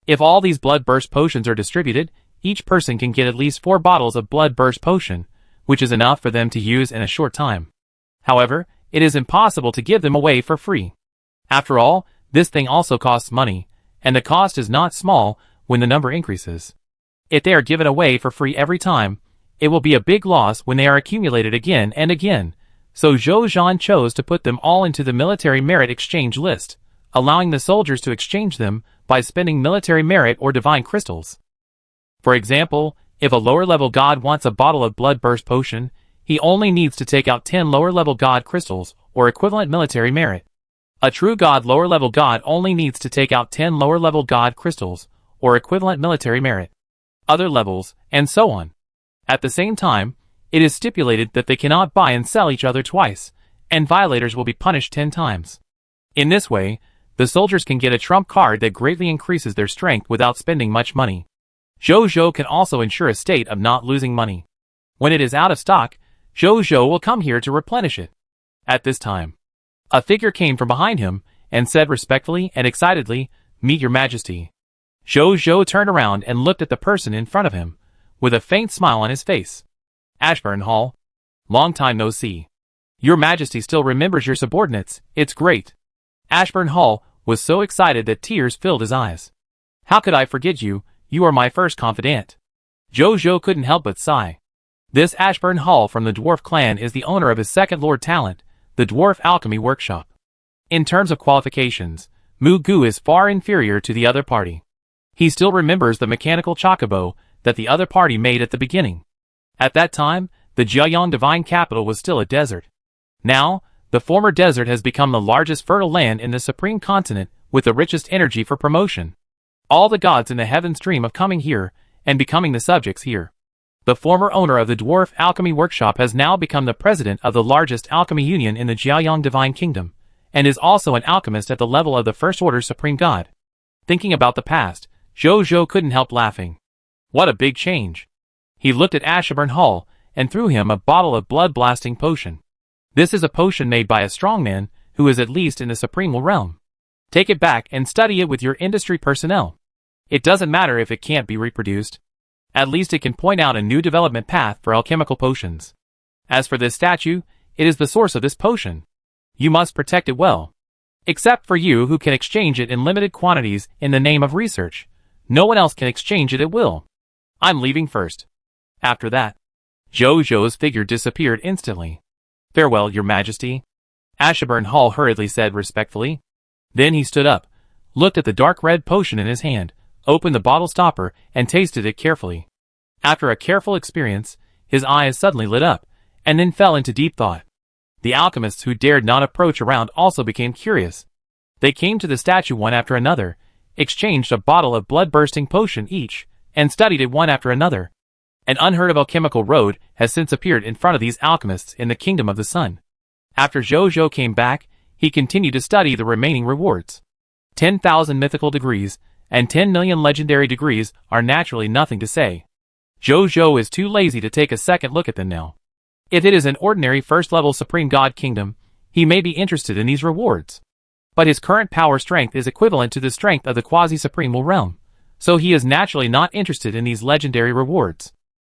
If all these blood-burst potions are distributed, each person can get at least 4 bottles of blood-burst potion, which is enough for them to use in a short time. However, it is impossible to give them away for free. After all, this thing also costs money, and the cost is not small when the number increases. If they are given away for free every time, it will be a big loss when they are accumulated again and again, so Zhou Zhan chose to put them all into the military merit exchange list, allowing the soldiers to exchange them by spending military merit or divine crystals. For example, if a lower-level god wants a bottle of blood-burst potion, he only needs to take out 10 lower-level god crystals, or equivalent military merit. A true god lower-level god only needs to take out 10 lower-level god crystals, or equivalent military merit. Other levels, and so on. At the same time, it is stipulated that they cannot buy and sell each other twice, and violators will be punished 10 times. In this way, the soldiers can get a trump card that greatly increases their strength without spending much money. Jojo can also ensure a state of not losing money. When it is out of stock, Jojo will come here to replenish it. At this time, a figure came from behind him and said respectfully and excitedly, "Meet your majesty." Jojo turned around and looked at the person in front of him, with a faint smile on his face. "Ashburn Hall. Long time no see. Your majesty still remembers your subordinates, it's great." Ashburn Hall was so excited that tears filled his eyes. "How could I forget you? You are my first confidant." Jojo couldn't help but sigh. This Ashburn Hall from the Dwarf clan is the owner of his second lord talent, the Dwarf Alchemy Workshop. In terms of qualifications, Mu Gu is far inferior to the other party. He still remembers the mechanical chocobo that the other party made at the beginning. At that time, the Jiaoyang divine capital was still a desert. Now, the former desert has become the largest fertile land in the supreme continent with the richest energy for promotion. All the gods in the heavens dream of coming here and becoming the subjects here. The former owner of the dwarf alchemy workshop has now become the president of the largest alchemy union in the Jiaoyang divine kingdom, and is also an alchemist at the level of the first order supreme god. Thinking about the past, Zhou couldn't help laughing. What a big change. He looked at Ashburn Hall and threw him a bottle of blood-blasting potion. This is a potion made by a strong man who is at least in the supreme realm. Take it back and study it with your industry personnel. It doesn't matter if it can't be reproduced. At least it can point out a new development path for alchemical potions. As for this statue, it is the source of this potion. You must protect it well. Except for you who can exchange it in limited quantities in the name of research. No one else can exchange it at will. I'm leaving first. After that, Zhou's figure disappeared instantly. Farewell, your majesty. Ashburn Hall hurriedly said respectfully. Then he stood up, looked at the dark red potion in his hand, opened the bottle stopper, and tasted it carefully. After a careful experience, his eyes suddenly lit up, and then fell into deep thought. The alchemists who dared not approach around also became curious. They came to the statue one after another, exchanged a bottle of blood-bursting potion each, and studied it one after another. An unheard of alchemical road has since appeared in front of these alchemists in the kingdom of the sun. After Zhou came back, he continued to study the remaining rewards. 10,000 mythical degrees and 10 million legendary degrees are naturally nothing to say. Zhou is too lazy to take a second look at them now. If it is an ordinary first-level Supreme God Kingdom, he may be interested in these rewards. But his current power strength is equivalent to the strength of the quasi-supreme realm, so he is naturally not interested in these legendary rewards.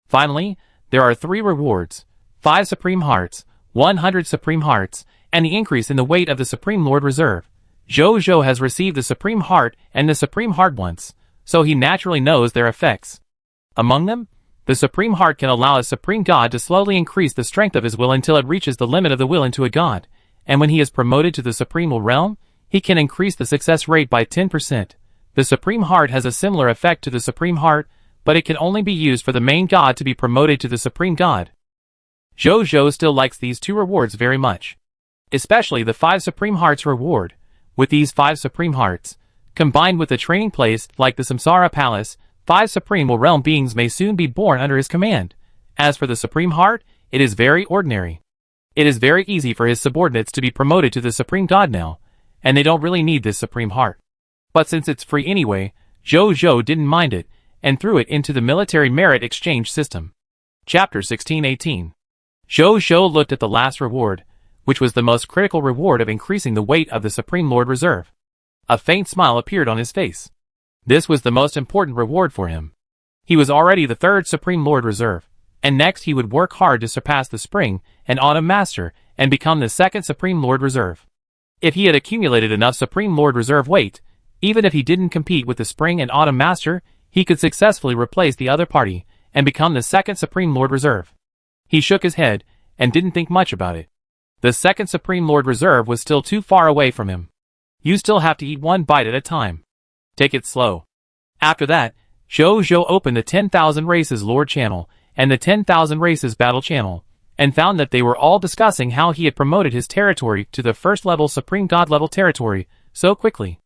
Finally, there are 3 rewards: 5 Supreme Hearts, 100 Supreme Hearts, and the increase in the weight of the Supreme Lord Reserve. Zhou has received the Supreme Heart and the Supreme Heart once, so he naturally knows their effects. Among them, the Supreme Heart can allow a Supreme God to slowly increase the strength of his will until it reaches the limit of the will into a God, and when he is promoted to the Supreme Realm, he can increase the success rate by 10%. The Supreme Heart has a similar effect to the Supreme Heart, but it can only be used for the main God to be promoted to the Supreme God. Zhou still likes these 2 rewards very much. Especially the 5 Supreme Hearts reward. With these 5 Supreme Hearts, combined with a training place like the Samsara Palace, 5 Supreme Realm beings may soon be born under his command. As for the Supreme Heart, it is very ordinary. It is very easy for his subordinates to be promoted to the Supreme God now, and they don't really need this Supreme Heart. But since it's free anyway, Zhou didn't mind it, and threw it into the military merit exchange system. Chapter 1618. Zhou looked at the last reward, which was the most critical reward of increasing the weight of the Supreme Lord Reserve. A faint smile appeared on his face. This was the most important reward for him. He was already the 3rd Supreme Lord Reserve, and next he would work hard to surpass the Spring and Autumn Master and become the 2nd Supreme Lord Reserve. If he had accumulated enough Supreme Lord Reserve weight, even if he didn't compete with the Spring and Autumn Master, he could successfully replace the other party and become the 2nd Supreme Lord Reserve. He shook his head and didn't think much about it. The 2nd Supreme Lord Reserve was still too far away from him. You still have to eat one bite at a time. Take it slow. After that, Zhou opened the 10,000 Races Lord channel and the 10,000 Races Battle channel, and found that they were all discussing how he had promoted his territory to the first-level Supreme God-level territory so quickly.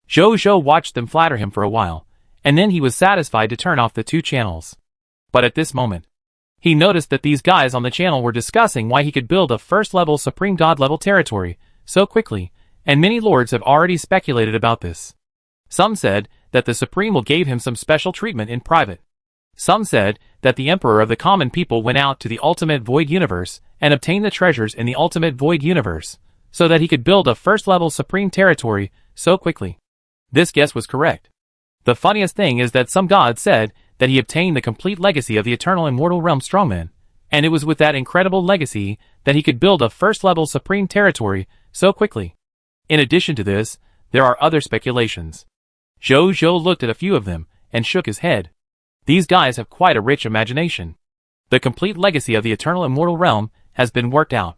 Zhou watched them flatter him for a while, and then he was satisfied to turn off the 2 channels. But at this moment, he noticed that these guys on the channel were discussing why he could build a first-level Supreme God-level territory so quickly, and many lords have already speculated about this. Some said that the Supreme will gave him some special treatment in private. Some said that the Emperor of the common people went out to the Ultimate Void Universe and obtained the treasures in the Ultimate Void Universe, so that he could build a first-level Supreme territory so quickly. This guess was correct. The funniest thing is that some god said that he obtained the complete legacy of the Eternal Immortal Realm Strongman, and it was with that incredible legacy that he could build a first-level Supreme territory so quickly. In addition to this, there are other speculations. Zhou looked at a few of them and shook his head. These guys have quite a rich imagination. The complete legacy of the Eternal Immortal Realm has been worked out.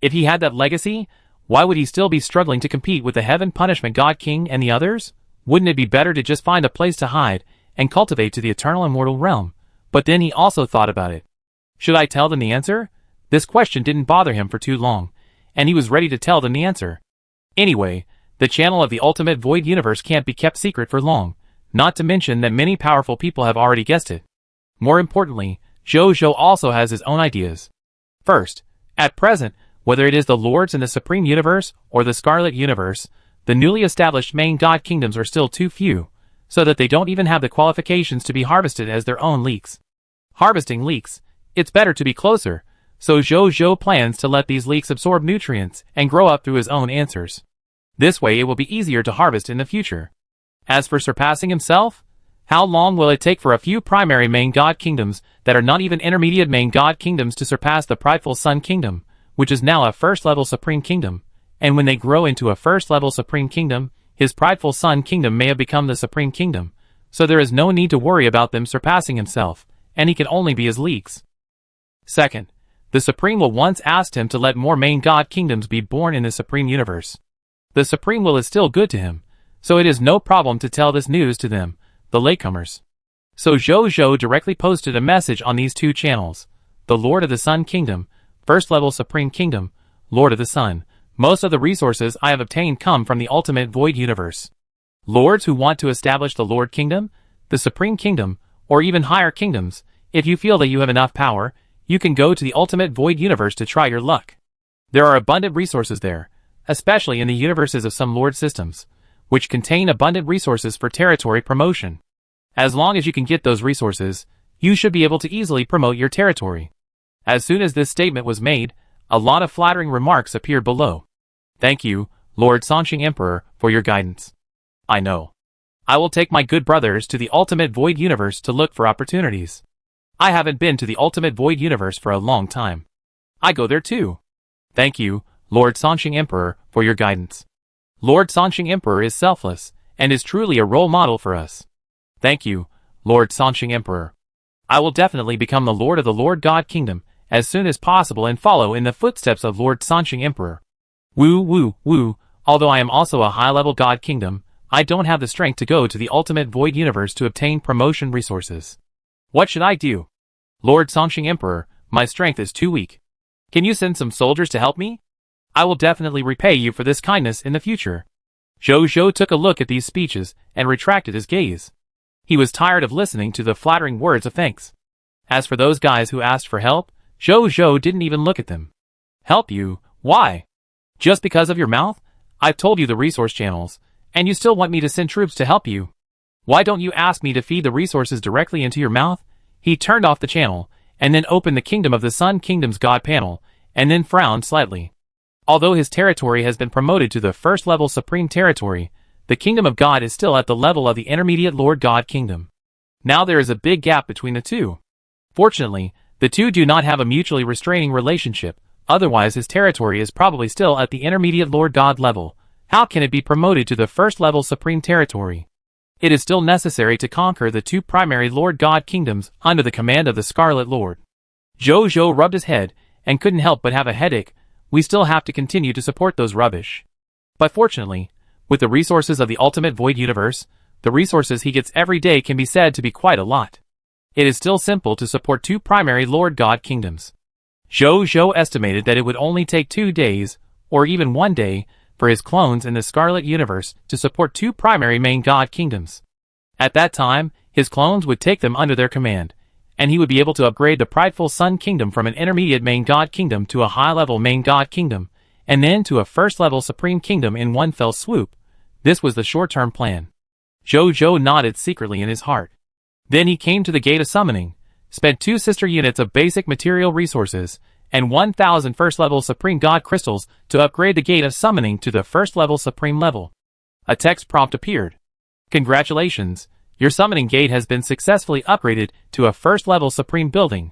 If he had that legacy, why would he still be struggling to compete with the Heaven Punishment God King and the others? Wouldn't it be better to just find a place to hide and cultivate to the Eternal Immortal Realm? But then he also thought about it. Should I tell them the answer? This question didn't bother him for too long, and he was ready to tell them the answer. Anyway, the channel of the Ultimate Void Universe can't be kept secret for long, not to mention that many powerful people have already guessed it. More importantly, JoJo also has his own ideas. First, at present, whether it is the Lords in the Supreme Universe or the Scarlet Universe, the newly established main god kingdoms are still too few, so that they don't even have the qualifications to be harvested as their own leeks. Harvesting leeks, it's better to be closer, so JoJo plans to let these leeks absorb nutrients and grow up through his own answers. This way it will be easier to harvest in the future. As for surpassing himself, how long will it take for a few primary main god kingdoms that are not even intermediate main god kingdoms to surpass the prideful Sun Kingdom, which is now a first-level Supreme Kingdom, and when they grow into a first-level Supreme Kingdom, his prideful Sun Kingdom may have become the Supreme Kingdom, so there is no need to worry about them surpassing himself, and he can only be his leeks. Second, the Supreme Will once asked him to let more main god kingdoms be born in the Supreme Universe. The Supreme Will is still good to him, so it is no problem to tell this news to them, the latecomers. So JoJo directly posted a message on these two channels. The Lord of the Sun Kingdom, First Level Supreme Kingdom, Lord of the Sun. Most of the resources I have obtained come from the Ultimate Void Universe. Lords who want to establish the Lord Kingdom, the Supreme Kingdom, or even higher kingdoms, if you feel that you have enough power, you can go to the Ultimate Void Universe to try your luck. There are abundant resources there, especially in the universes of some Lord systems, which contain abundant resources for territory promotion. As long as you can get those resources, you should be able to easily promote your territory. As soon as this statement was made, a lot of flattering remarks appeared below. Thank you, Lord Sansheng Emperor, for your guidance. I know. I will take my good brothers to the Ultimate Void Universe to look for opportunities. I haven't been to the Ultimate Void Universe for a long time. I go there too. Thank you, Lord Sansheng Emperor, for your guidance. Lord Sansheng Emperor is selfless, and is truly a role model for us. Thank you, Lord Sansheng Emperor. I will definitely become the Lord of the Lord God Kingdom as soon as possible and follow in the footsteps of Lord Sansheng Emperor. Woo woo woo, although I am also a high-level God Kingdom, I don't have the strength to go to the Ultimate Void Universe to obtain promotion resources. What should I do? Lord Sansheng Emperor, my strength is too weak. Can you send some soldiers to help me? I will definitely repay you for this kindness in the future. JoJo took a look at these speeches and retracted his gaze. He was tired of listening to the flattering words of thanks. As for those guys who asked for help, JoJo didn't even look at them. Help you? Why? Just because of your mouth? I've told you the resource channels, and you still want me to send troops to help you. Why don't you ask me to feed the resources directly into your mouth? He turned off the channel, and then opened the Kingdom of the Sun Kingdom's God panel, and then frowned slightly. Although his territory has been promoted to the first-level Supreme Territory, the Kingdom of God is still at the level of the Intermediate Lord God Kingdom. Now there is a big gap between the two. Fortunately, the two do not have a mutually restraining relationship, otherwise his territory is probably still at the Intermediate Lord God level. How can it be promoted to the first-level Supreme Territory? It is still necessary to conquer the two primary Lord God Kingdoms under the command of the Scarlet Lord. JoJo rubbed his head, and couldn't help but have a headache. We still have to continue to support those rubbish. But fortunately, with the resources of the Ultimate Void Universe, the resources he gets every day can be said to be quite a lot. It is still simple to support two primary Lord God Kingdoms. JoJo estimated that it would only take 2 days, or even 1 day, for his clones in the Scarlet Universe to support two primary main God Kingdoms. At that time, his clones would take them under their command, and he would be able to upgrade the prideful Sun Kingdom from an intermediate main God Kingdom to a high-level main God Kingdom, and then to a first-level Supreme Kingdom in one fell swoop. This was the short-term plan. JoJo nodded secretly in his heart. Then he came to the Gate of Summoning, spent 2 sister units of basic material resources, and 1,000 first-level Supreme God Crystals to upgrade the Gate of Summoning to the first-level Supreme level. A text prompt appeared. Congratulations, your Summoning Gate has been successfully upgraded to a first-level Supreme building.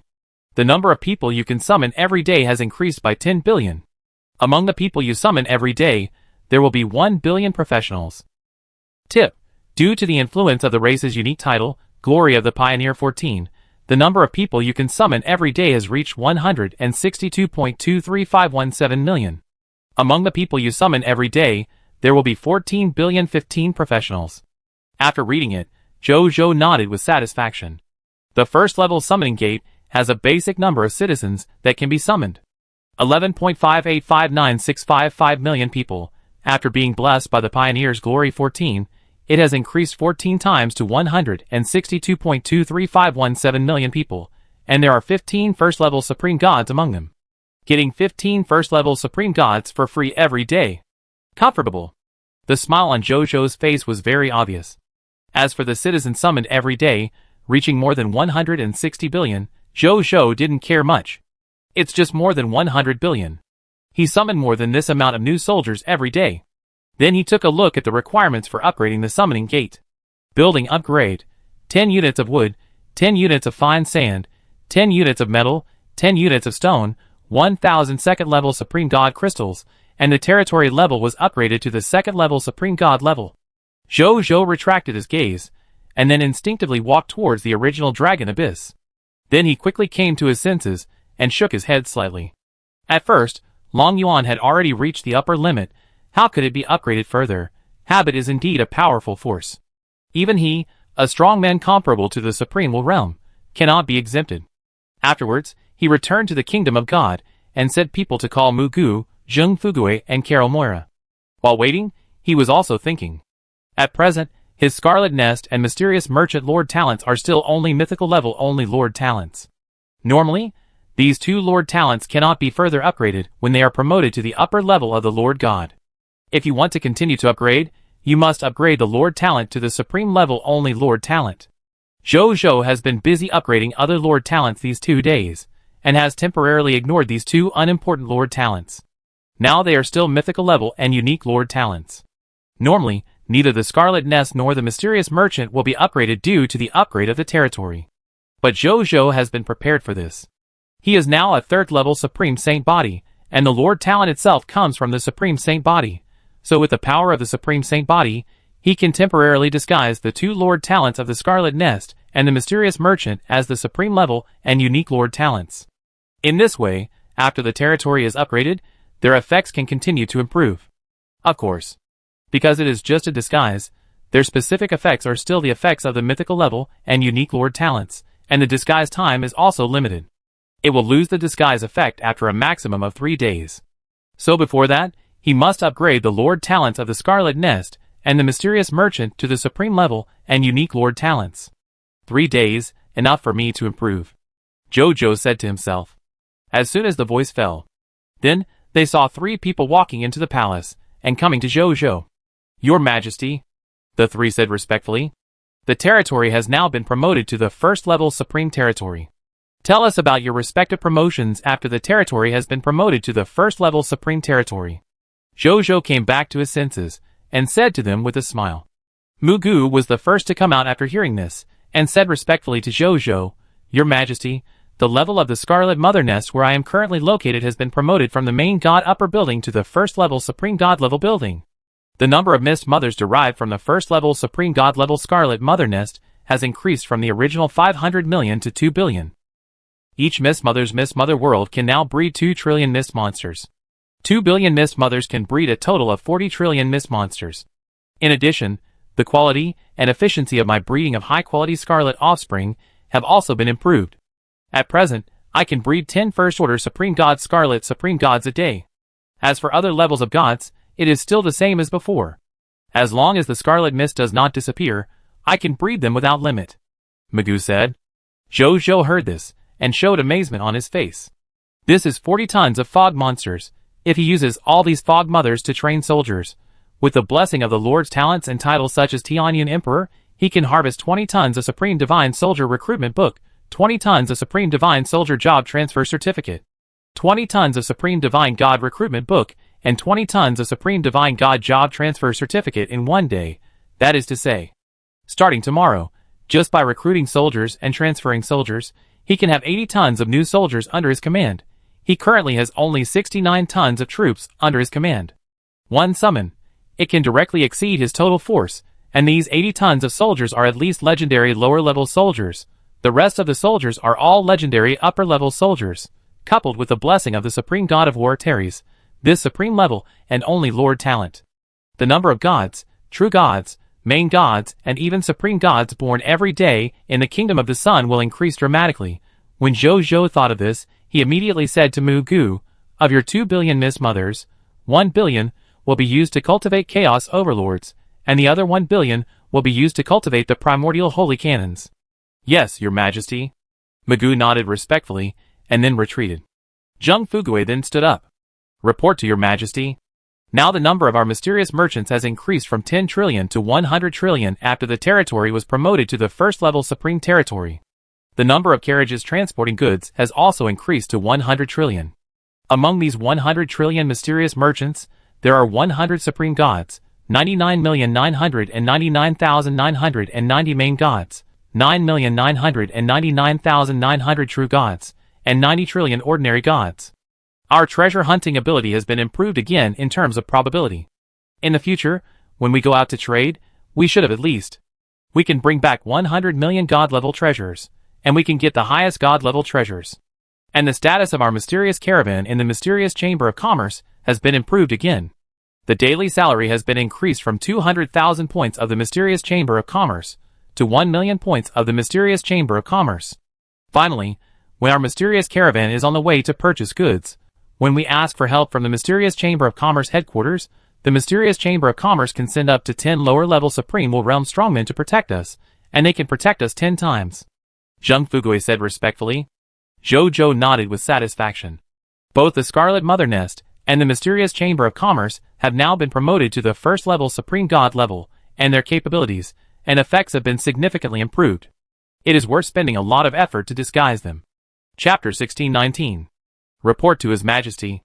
The number of people you can summon every day has increased by 10 billion. Among the people you summon every day, there will be 1 billion professionals. Tip: due to the influence of the race's unique title, Glory of the Pioneer 14, the number of people you can summon every day has reached 162.23517 million. Among the people you summon every day, there will be 14,015 professionals. After reading it, JoJo nodded with satisfaction. The first-level Summoning Gate has a basic number of citizens that can be summoned. 11.5859655 million people. After being blessed by the Pioneer's Glory 14, it has increased 14 times to 162.23517 million people, and there are 15 first-level Supreme Gods among them. Getting 15 first-level Supreme Gods for free every day. Comfortable. The smile on Jojo's face was very obvious. As for the citizens summoned every day, reaching more than 160 billion, Jojo didn't care much. It's just more than 100 billion. He summoned more than this amount of new soldiers every day. Then he took a look at the requirements for upgrading the summoning gate. Building upgrade: 10 units of wood, 10 units of fine sand, 10 units of metal, 10 units of stone, 1,000 second-level Supreme God crystals, and the territory level was upgraded to the second-level Supreme God level. Jojo retracted his gaze, and then instinctively walked towards the original dragon abyss. Then he quickly came to his senses, and shook his head slightly. At first, Long Yuan had already reached the upper limit. How could it be upgraded further? Habit is indeed a powerful force. Even he, a strong man comparable to the Supreme Realm, cannot be exempted. Afterwards, he returned to the Kingdom of God, and said people to call Mugu, Zheng Fugui, and Carol Moira. While waiting, he was also thinking. At present, his Scarlet Nest and Mysterious Merchant Lord Talents are still only mythical level only Lord Talents. Normally, these two Lord Talents cannot be further upgraded when they are promoted to the upper level of the Lord God. If you want to continue to upgrade, you must upgrade the Lord Talent to the supreme level only Lord Talent. Jojo has been busy upgrading other Lord Talents these 2 days, and has temporarily ignored these two unimportant Lord Talents. Now they are still mythical level and unique Lord Talents. Normally, neither the Scarlet Nest nor the Mysterious Merchant will be upgraded due to the upgrade of the territory. But Jojo has been prepared for this. He is now a 3rd level Supreme Saint Body, and the Lord Talent itself comes from the Supreme Saint Body. So with the power of the Supreme Saint Body, he can temporarily disguise the two Lord Talents of the Scarlet Nest and the Mysterious Merchant as the supreme level and unique Lord Talents. In this way, after the territory is upgraded, their effects can continue to improve. Of course, because it is just a disguise, their specific effects are still the effects of the mythical level and unique Lord Talents, and the disguise time is also limited. It will lose the disguise effect after a maximum of 3 days. So before that, he must upgrade the Lord Talents of the Scarlet Nest and the Mysterious Merchant to the supreme level and unique Lord Talents. 3 days, enough for me to improve, Jojo said to himself. As soon as the voice fell, then they saw 3 people walking into the palace and coming to Jojo. Your Majesty, the 3 said respectfully. The territory has now been promoted to the 1st level Supreme Territory. Tell us about your respective promotions after the territory has been promoted to the 1st level Supreme Territory. Jojo came back to his senses, and said to them with a smile. Mugu was the first to come out after hearing this, and said respectfully to Jojo, Your Majesty, the level of the Scarlet Mother Nest where I am currently located has been promoted from the main God upper building to the 1st level Supreme God level building. The number of Mist Mothers derived from the 1st level Supreme God level Scarlet Mother Nest has increased from the original 500 million to 2 billion. Each Mist Mother world can now breed 2 trillion Mist Monsters. 2 billion Mist Mothers can breed a total of 40 trillion Mist Monsters. In addition, the quality and efficiency of my breeding of high-quality Scarlet offspring have also been improved. At present, I can breed 10 first-order Supreme Gods Scarlet Supreme Gods a day. As for other levels of gods, it is still the same as before. As long as the Scarlet Mist does not disappear, I can breed them without limit, Mugu said. Jojo heard this, and showed amazement on his face. This is 40 tons of fog monsters, if he uses all these fog mothers to train soldiers. With the blessing of the Lord's talents and titles such as Tianyun Emperor, he can harvest 20 tons of Supreme Divine Soldier Recruitment Book, 20 tons of Supreme Divine Soldier Job Transfer Certificate, 20 tons of Supreme Divine God Recruitment Book, and 20 tons of Supreme Divine God Job Transfer Certificate in 1 day, that is to say. Starting tomorrow, just by recruiting soldiers and transferring soldiers, he can have 80 tons of new soldiers under his command. He currently has only 69 tons of troops under his command. One summon. It can directly exceed his total force, and these 80 tons of soldiers are at least legendary lower-level soldiers. The rest of the soldiers are all legendary upper-level soldiers, coupled with the blessing of the Supreme God of War Teres, this supreme level and only Lord Talent. The number of gods, true gods, main gods, and even supreme gods born every day in the Kingdom of the Sun will increase dramatically, When Zhou thought of this, he immediately said to Mu Gu, "Of your 2 billion Miss Mothers, 1 billion will be used to cultivate Chaos Overlords, and the other 1 billion will be used to cultivate the primordial holy cannons." "Yes, your majesty." Mu Gu nodded respectfully, and then retreated. Zheng Fugui then stood up. "Report to your majesty. Now the number of our mysterious merchants has increased from 10 trillion to 100 trillion after the territory was promoted to the first level supreme territory. The number of carriages transporting goods has also increased to 100 trillion. Among these 100 trillion mysterious merchants, there are 100 supreme gods, 99,999,990 main gods, 9,999,900 true gods, and 90 trillion ordinary gods. Our treasure hunting ability has been improved again in terms of probability. In the future, when we go out to trade, we should have at least. We can bring back 100 million god-level treasures, and we can get the highest god-level treasures. And the status of our mysterious caravan in the mysterious Chamber of Commerce has been improved again. The daily salary has been increased from 200,000 points of the mysterious Chamber of Commerce to 1 million points of the mysterious Chamber of Commerce. Finally, when our mysterious caravan is on the way to purchase goods, when we ask for help from the mysterious Chamber of Commerce headquarters, the mysterious Chamber of Commerce can send up to 10 lower-level Supreme Will Realm strongmen to protect us, and they can protect us 10 times. Zheng Fugui said respectfully. Zhou nodded with satisfaction. Both the Scarlet Mother Nest and the mysterious Chamber of Commerce have now been promoted to the first-level Supreme God level, and their capabilities and effects have been significantly improved. It is worth spending a lot of effort to disguise them. Chapter 1619. Report to His Majesty.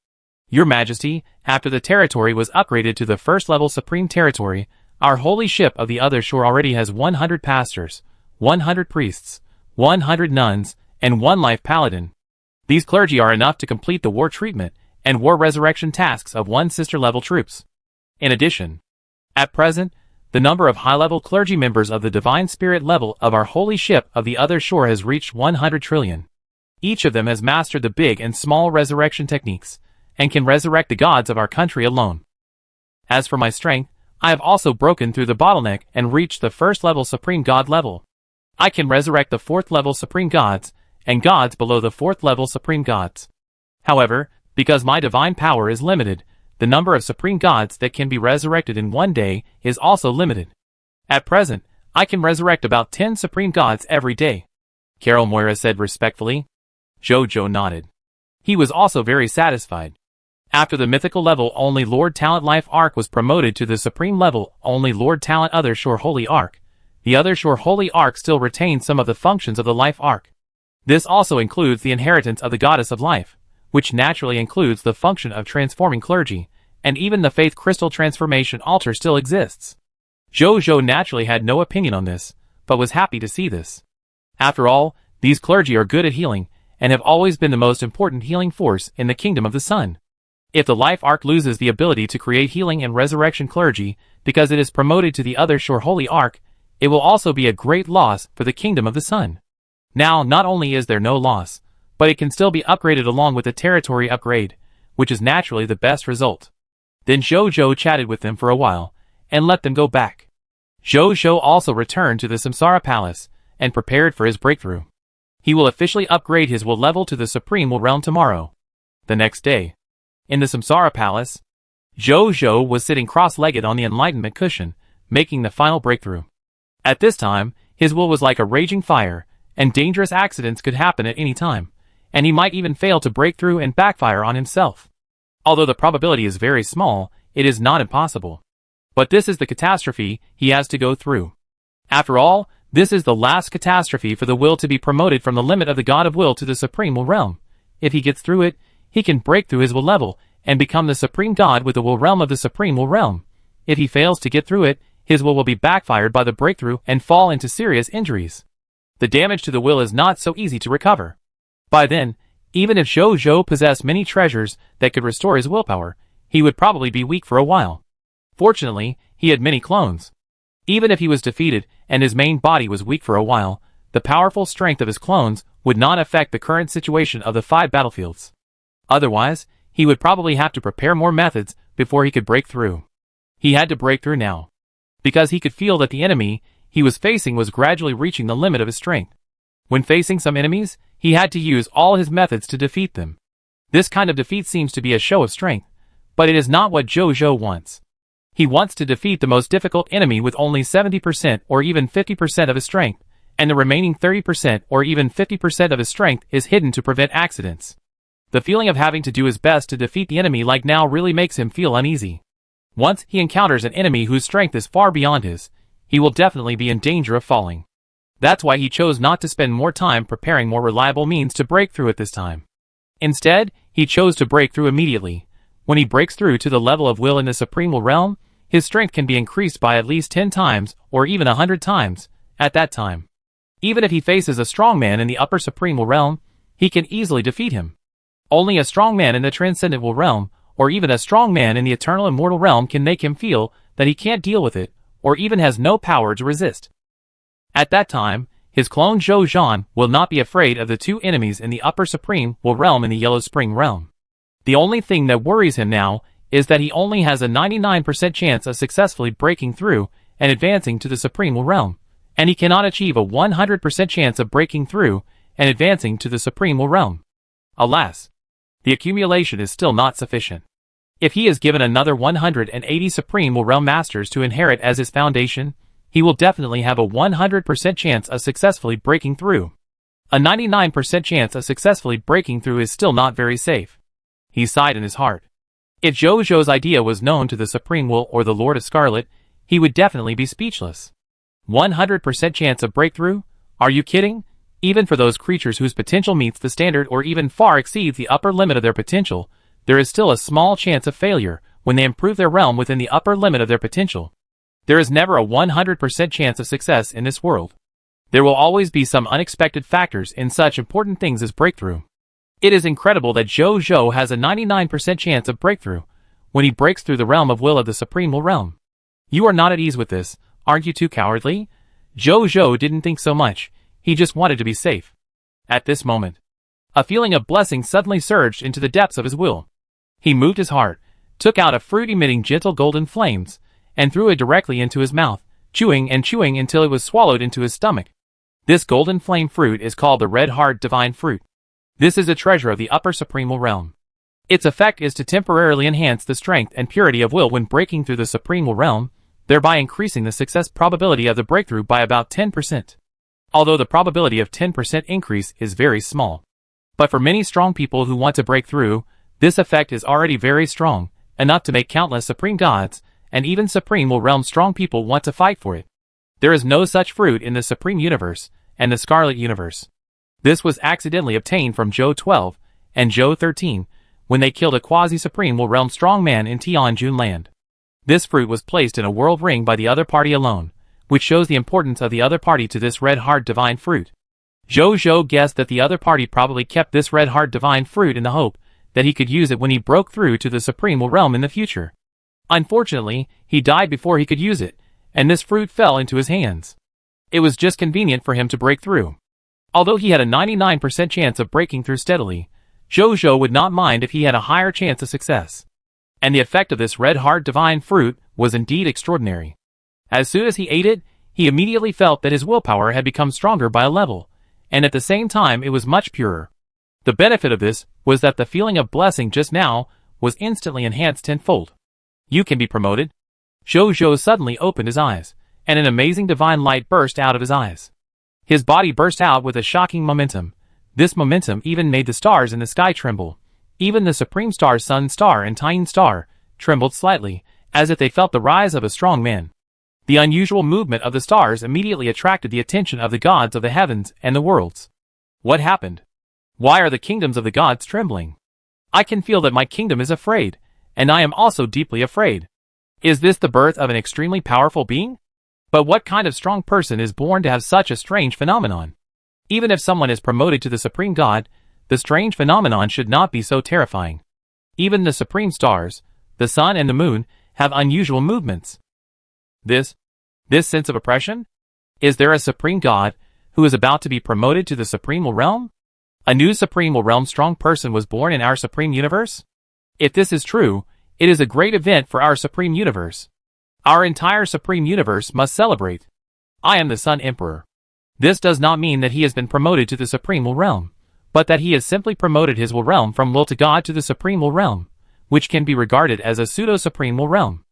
Your Majesty, after the territory was upgraded to the first-level Supreme Territory, our holy ship of the other shore already has 100 pastors, 100 priests, 100 nuns, and 1 life paladin. These clergy are enough to complete the war treatment and war resurrection tasks of 1 sister-level troops. In addition, at present, the number of high-level clergy members of the Divine Spirit level of our holy ship of the other shore has reached 100 trillion. Each of them has mastered the big and small resurrection techniques, and can resurrect the gods of our country alone. As for my strength, I have also broken through the bottleneck and reached the first-level Supreme God level. I can resurrect the 4th-level Supreme Gods, and gods below the 4th-level Supreme Gods. However, because my divine power is limited, the number of Supreme Gods that can be resurrected in one day is also limited. At present, I can resurrect about 10 Supreme Gods every day. Carol Moira said respectfully. Zhou nodded. He was also very satisfied. After the mythical level only Lord Talent Life Arc was promoted to the supreme level only Lord Talent Other Shore Holy Arc, the Other Shore Holy Arc still retains some of the functions of the Life Arc. This also includes the inheritance of the Goddess of Life, which naturally includes the function of transforming clergy, and even the Faith Crystal Transformation Altar still exists. Zhou naturally had no opinion on this, but was happy to see this. After all, these clergy are good at healing, and have always been the most important healing force in the Kingdom of the Sun. If the Life Arc loses the ability to create healing and resurrection clergy because it is promoted to the Other Shore Holy Arc, it will also be a great loss for the Kingdom of the Sun. Now, not only is there no loss, but it can still be upgraded along with the territory upgrade, which is naturally the best result. Then Zhou chatted with them for a while, and let them go back. Zhou also returned to the Samsara Palace, and prepared for his breakthrough. He will officially upgrade his will level to the Supreme Will Realm tomorrow. The next day, in the Samsara Palace, Zhou was sitting cross-legged on the Enlightenment cushion, making the final breakthrough. At this time, his will was like a raging fire, and dangerous accidents could happen at any time, and he might even fail to break through and backfire on himself. Although the probability is very small, it is not impossible. But this is the catastrophe he has to go through. After all, this is the last catastrophe for the will to be promoted from the limit of the God of Will to the Supreme Will Realm. If he gets through it, he can break through his will level and become the Supreme God with the Will Realm of the Supreme Will Realm. If he fails to get through it, his will be backfired by the breakthrough and fall into serious injuries. The damage to the will is not so easy to recover. By then, even if Zhou possessed many treasures that could restore his willpower, he would probably be weak for a while. Fortunately, he had many clones. Even if he was defeated and his main body was weak for a while, the powerful strength of his clones would not affect the current situation of the 5 battlefields. Otherwise, he would probably have to prepare more methods before he could break through. He had to break through now, because he could feel that the enemy he was facing was gradually reaching the limit of his strength. When facing some enemies, he had to use all his methods to defeat them. This kind of defeat seems to be a show of strength, but it is not what Jojo wants. He wants to defeat the most difficult enemy with only 70% or even 50% of his strength, and the remaining 30% or even 50% of his strength is hidden to prevent accidents. The feeling of having to do his best to defeat the enemy like now really makes him feel uneasy. Once he encounters an enemy whose strength is far beyond his, he will definitely be in danger of falling. That's why he chose not to spend more time preparing more reliable means to break through at this time. Instead, he chose to break through immediately. When he breaks through to the level of will in the Supreme Will realm, his strength can be increased by at least 10 times or even 100 times at that time. Even if he faces a strong man in the upper Supreme Will realm, he can easily defeat him. Only a strong man in the Transcendent Will realm, or even a strong man in the Eternal Immortal realm can make him feel that he can't deal with it, or even has no power to resist. At that time, his clone Zhou Zhan will not be afraid of the two enemies in the upper Supreme Will realm and the Yellow Spring realm. The only thing that worries him now is that he only has a 99% chance of successfully breaking through and advancing to the Supreme Will realm, and he cannot achieve a 100% chance of breaking through and advancing to the Supreme Will realm. Alas, the accumulation is still not sufficient. If he is given another 180 Supreme Will realm masters to inherit as his foundation, he will definitely have a 100% chance of successfully breaking through. A 99% chance of successfully breaking through is still not very safe. He sighed in his heart. If Jojo's idea was known to the Supreme Will or the Lord of Scarlet, he would definitely be speechless. 100% chance of breakthrough? Are you kidding? Even for those creatures whose potential meets the standard or even far exceeds the upper limit of their potential, there is still a small chance of failure when they improve their realm within the upper limit of their potential. There is never a 100% chance of success in this world. There will always be some unexpected factors in such important things as breakthrough. It is incredible that Jojo has a 99% chance of breakthrough when he breaks through the realm of will of the Supreme Will realm. You are not at ease with this, aren't you too cowardly? Jojo didn't think so much, he just wanted to be safe. At this moment, a feeling of blessing suddenly surged into the depths of his will. He moved his heart, took out a fruit emitting gentle golden flames, and threw it directly into his mouth, chewing and chewing until it was swallowed into his stomach. This golden flame fruit is called the Red Heart Divine Fruit. This is a treasure of the upper Supreme Will realm. Its effect is to temporarily enhance the strength and purity of will when breaking through the Supreme Will realm, thereby increasing the success probability of the breakthrough by about 10%. Although the probability of 10% increase is very small. But for many strong people who want to break through, this effect is already very strong, enough to make countless supreme gods, and even Supreme Will realm strong people want to fight for it. There is no such fruit in the Supreme Universe, and the Scarlet Universe. This was accidentally obtained from Joe 12 and Joe 13, when they killed a quasi-Supreme Will realm strong man in Tianjun land. This fruit was placed in a world ring by the other party alone, which shows the importance of the other party to this Red Heart Divine Fruit. Jojo guessed that the other party probably kept this Red Heart Divine Fruit in the hope that he could use it when he broke through to the Supreme Will realm in the future. Unfortunately, he died before he could use it, and this fruit fell into his hands. It was just convenient for him to break through. Although he had a 99% chance of breaking through steadily, Jojo would not mind if he had a higher chance of success. And the effect of this Red Heart Divine Fruit was indeed extraordinary. As soon as he ate it, he immediately felt that his willpower had become stronger by a level, and at the same time it was much purer. The benefit of this was that the feeling of blessing just now was instantly enhanced tenfold. You can be promoted. Jojo suddenly opened his eyes, and an amazing divine light burst out of his eyes. His body burst out with a shocking momentum. This momentum even made the stars in the sky tremble. Even the Supreme Star Sun Star and Tian Star trembled slightly, as if they felt the rise of a strong man. The unusual movement of the stars immediately attracted the attention of the gods of the heavens and the worlds. What happened? Why are the kingdoms of the gods trembling? I can feel that my kingdom is afraid, and I am also deeply afraid. Is this the birth of an extremely powerful being? But what kind of strong person is born to have such a strange phenomenon? Even if someone is promoted to the Supreme God, the strange phenomenon should not be so terrifying. Even the Supreme Stars, the Sun and the Moon, have unusual movements. This sense of oppression? Is there a Supreme God who is about to be promoted to the Supreme Will realm? A new Supreme Will realm strong person was born in our Supreme Universe? If this is true, it is a great event for our Supreme Universe. Our entire Supreme Universe must celebrate. I am the Sun Emperor. This does not mean that he has been promoted to the Supreme Will realm, but that he has simply promoted his will realm from will to God to the supreme will realm, which can be regarded as a pseudo-supreme will realm.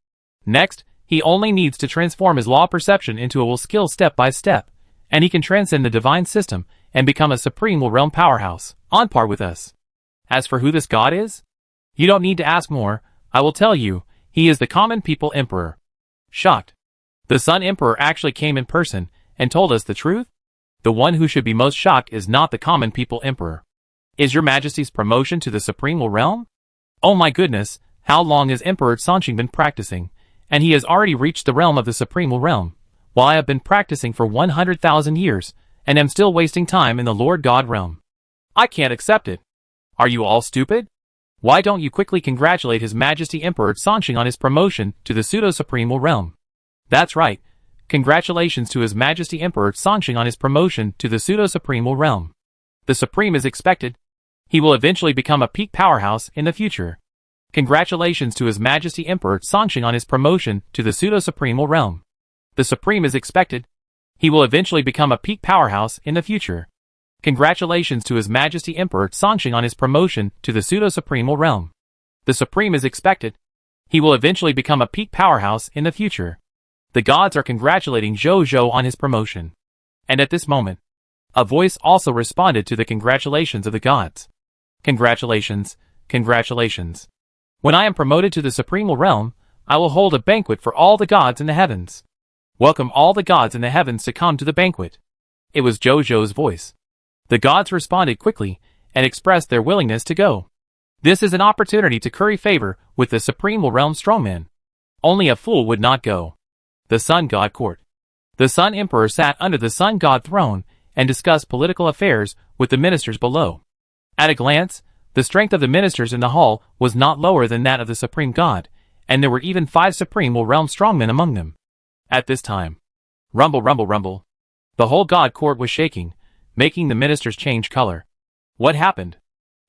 Next, he only needs to transform his law perception into a will skill step by step, and he can transcend the divine system and become a supreme will realm powerhouse, on par with us. As for who this God is, you don't need to ask more. I will tell you, he is the common people emperor. Shocked. The Sun Emperor actually came in person and told us the truth? The one who should be most shocked is not the common people emperor. Is your majesty's promotion to the supreme will realm? Oh my goodness, how long has Emperor Sanqing been practicing? And he has already reached the realm of the supreme will realm, while I have been practicing for 100,000 years, and am still wasting time in the Lord God realm. I can't accept it. Are you all stupid? Why don't you quickly congratulate His Majesty Emperor Sanqing on his promotion to the pseudo-supreme will realm? That's right. Congratulations to His Majesty Emperor Sanqing on his promotion to the pseudo-supreme will realm. The supreme is expected. He will eventually become a peak powerhouse in the future. Congratulations to His Majesty Emperor Sanqing on his promotion to the pseudo-supreme will realm. The supreme is expected. He will eventually become a peak powerhouse in the future. Congratulations to His Majesty Emperor Sanqing on his promotion to the pseudo-supreme will realm. The supreme is expected. He will eventually become a peak powerhouse in the future. The gods are congratulating Zhou on his promotion. And at this moment, a voice also responded to the congratulations of the gods. Congratulations, congratulations. When I am promoted to the supreme will realm, I will hold a banquet for all the gods in the heavens. Welcome all the gods in the heavens to come to the banquet. It was Zhou's voice. The gods responded quickly and expressed their willingness to go. This is an opportunity to curry favor with the supreme will realm strongman. Only a fool would not go. The Sun God Court. The Sun Emperor sat under the Sun God throne and discussed political affairs with the ministers below. At a glance, the strength of the ministers in the hall was not lower than that of the supreme god, and there were even 5 supreme will realm strongmen among them. At this time, rumble, rumble, rumble. The whole god court was shaking, making the ministers change color. What happened?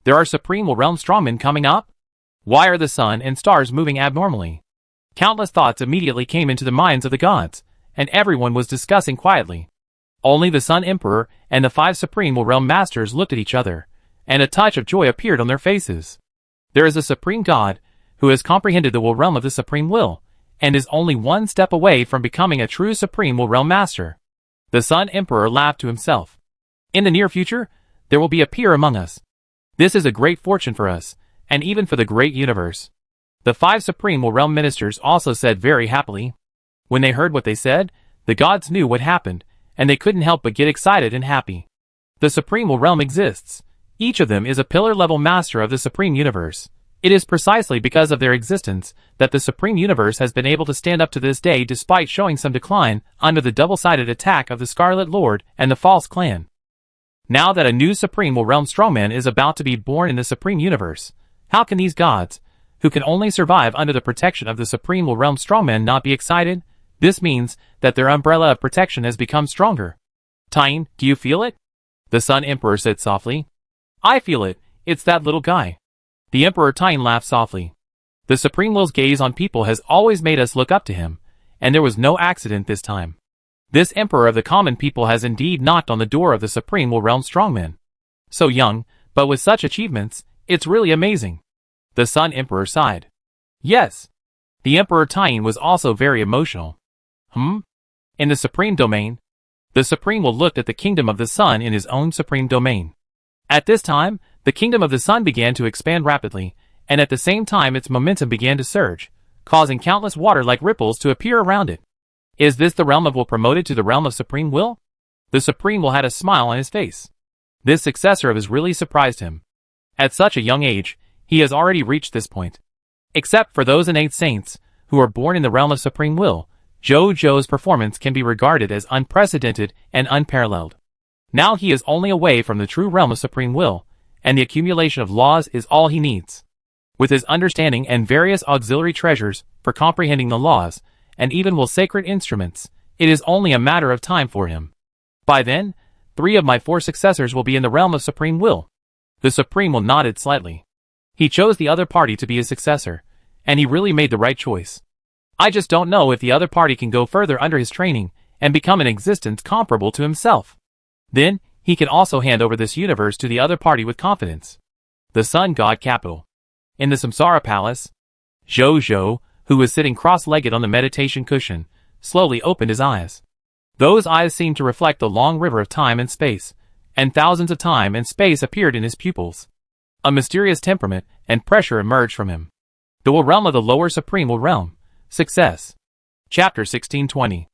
There are supreme will realm strongmen coming up? Why are the sun and stars moving abnormally? Countless thoughts immediately came into the minds of the gods, and everyone was discussing quietly. Only the Sun Emperor and the 5 supreme will realm masters looked at each other, and a touch of joy appeared on their faces. There is a supreme god who has comprehended the will realm of the supreme will, and is only one step away from becoming a true supreme will realm master. The Sun Emperor laughed to himself. In the near future, there will be a peer among us. This is a great fortune for us, and even for the great universe. The 5 supreme will realm ministers also said very happily. When they heard what they said, the gods knew what happened, and they couldn't help but get excited and happy. The supreme will realm exists. Each of them is a pillar-level master of the supreme universe. It is precisely because of their existence that the supreme universe has been able to stand up to this day despite showing some decline under the double-sided attack of the Scarlet Lord and the False Clan. Now that a new supreme will realm strongman is about to be born in the supreme universe, how can these gods, who can only survive under the protection of the supreme will realm strongman, not be excited? This means that their umbrella of protection has become stronger. Tyne, do you feel it? The Sun Emperor said softly. I feel it, it's that little guy. The Emperor Tyne laughed softly. The Supreme Will's gaze on people has always made us look up to him, and there was no accident this time. This Emperor of the common people has indeed knocked on the door of the Supreme Will realm strongman. So young, but with such achievements, it's really amazing. The Sun Emperor sighed. Yes. The Emperor Tyne was also very emotional. In the Supreme Domain, the Supreme Will looked at the Kingdom of the Sun in his own Supreme Domain. At this time, the Kingdom of the Sun began to expand rapidly, and at the same time its momentum began to surge, causing countless water-like ripples to appear around it. Is this the realm of Will promoted to the realm of Supreme Will? The Supreme Will had a smile on his face. This successor of his really surprised him. At such a young age, he has already reached this point. Except for those innate saints, who are born in the realm of Supreme Will, Zhou's performance can be regarded as unprecedented and unparalleled. Now he is only away from the true realm of Supreme Will, and the accumulation of laws is all he needs. With his understanding and various auxiliary treasures for comprehending the laws, and even will sacred instruments, it is only a matter of time for him. By then, 3 of my 4 successors will be in the realm of Supreme Will. The Supreme Will nodded slightly. He chose the other party to be his successor, and he really made the right choice. I just don't know if the other party can go further under his training and become an existence comparable to himself. Then, he can also hand over this universe to the other party with confidence. The Sun God Capital. In the Samsara Palace, Zhou, who was sitting cross-legged on the meditation cushion, slowly opened his eyes. Those eyes seemed to reflect the long river of time and space, and thousands of time and space appeared in his pupils. A mysterious temperament and pressure emerged from him. The will realm of the lower supreme will realm. Success. Chapter 1620.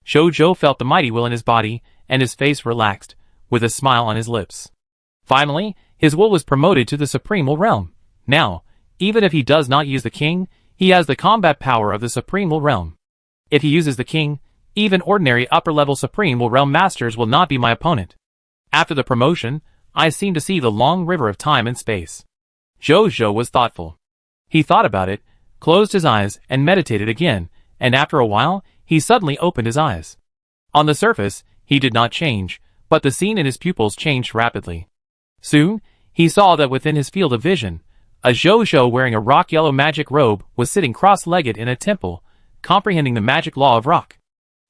Zhou felt the mighty will in his body, and his face relaxed, with a smile on his lips. Finally, his will was promoted to the supreme will realm. Now, even if he does not use the king, he has the combat power of the supreme will realm. If he uses the king, even ordinary upper-level supreme will realm masters will not be my opponent. After the promotion, I seem to see the long river of time and space. Zhou was thoughtful. He thought about it, closed his eyes, and meditated again, and after a while, he suddenly opened his eyes. On the surface, he did not change, but the scene in his pupils changed rapidly. Soon, he saw that within his field of vision, a Zhou wearing a rock-yellow magic robe was sitting cross-legged in a temple, comprehending the magic law of rock.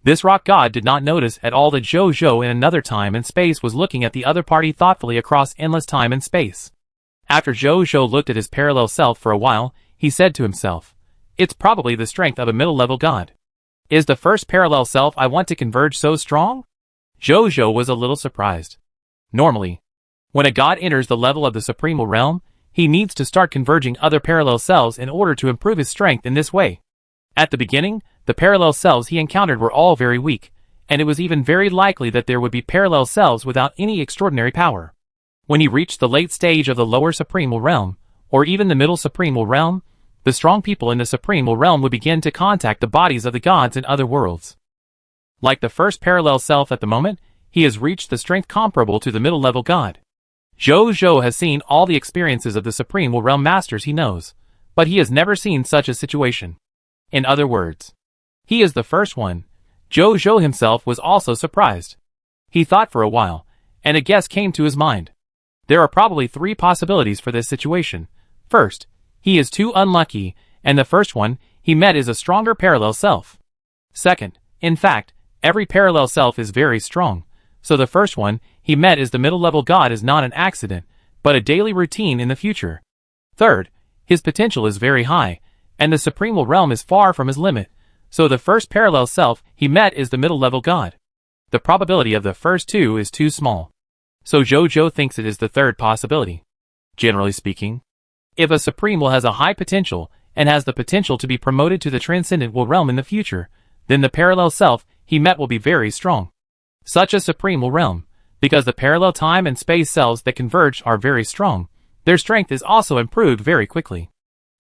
This rock god did not notice at all that Zhou in another time and space was looking at the other party thoughtfully across endless time and space. After Zhou looked at his parallel self for a while, he said to himself, "It's probably the strength of a middle-level god. Is the first parallel self I want to converge so strong?" Zhou was a little surprised. Normally, when a god enters the level of the supreme realm, he needs to start converging other parallel selves in order to improve his strength in this way. At the beginning, the parallel selves he encountered were all very weak, and it was even very likely that there would be parallel selves without any extraordinary power. When he reached the late stage of the lower supremal realm, or even the middle supremal realm, the strong people in the supremal realm would begin to contact the bodies of the gods in other worlds. Like the first parallel self at the moment, he has reached the strength comparable to the middle-level god. Zhou has seen all the experiences of the supremal realm masters he knows, but he has never seen such a situation. In other words, he is the first one. Zhou himself was also surprised. He thought for a while, and a guess came to his mind. There are probably three possibilities for this situation. First, he is too unlucky, and the first one he met is a stronger parallel self. Second, in fact, every parallel self is very strong, so the first one he met is the middle-level god is not an accident, but a daily routine in the future. Third, his potential is very high, and the supremal realm is far from his limit, so the first parallel self he met is the middle-level god. The probability of the first two is too small. So Zhou thinks it is the third possibility. Generally speaking, if a supremal has a high potential and has the potential to be promoted to the transcendent realm in the future, then the parallel self he met will be very strong. Such a supremal realm, because the parallel time and space cells that converge are very strong, their strength is also improved very quickly.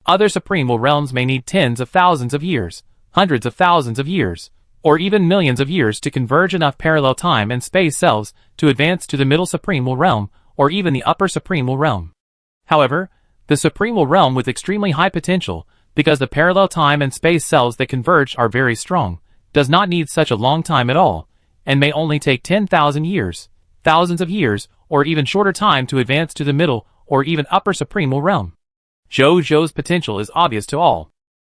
Other supremal realms may need tens of thousands of years, hundreds of thousands of years, or even millions of years to converge enough parallel time and space cells to advance to the middle supremal realm or even the upper supremal realm. However, the supremal realm with extremely high potential, because the parallel time and space cells that converge are very strong, does not need such a long time at all, and may only take 10,000 years, thousands of years, or even shorter time to advance to the middle or even upper supremal realm. Zhou's potential is obvious to all.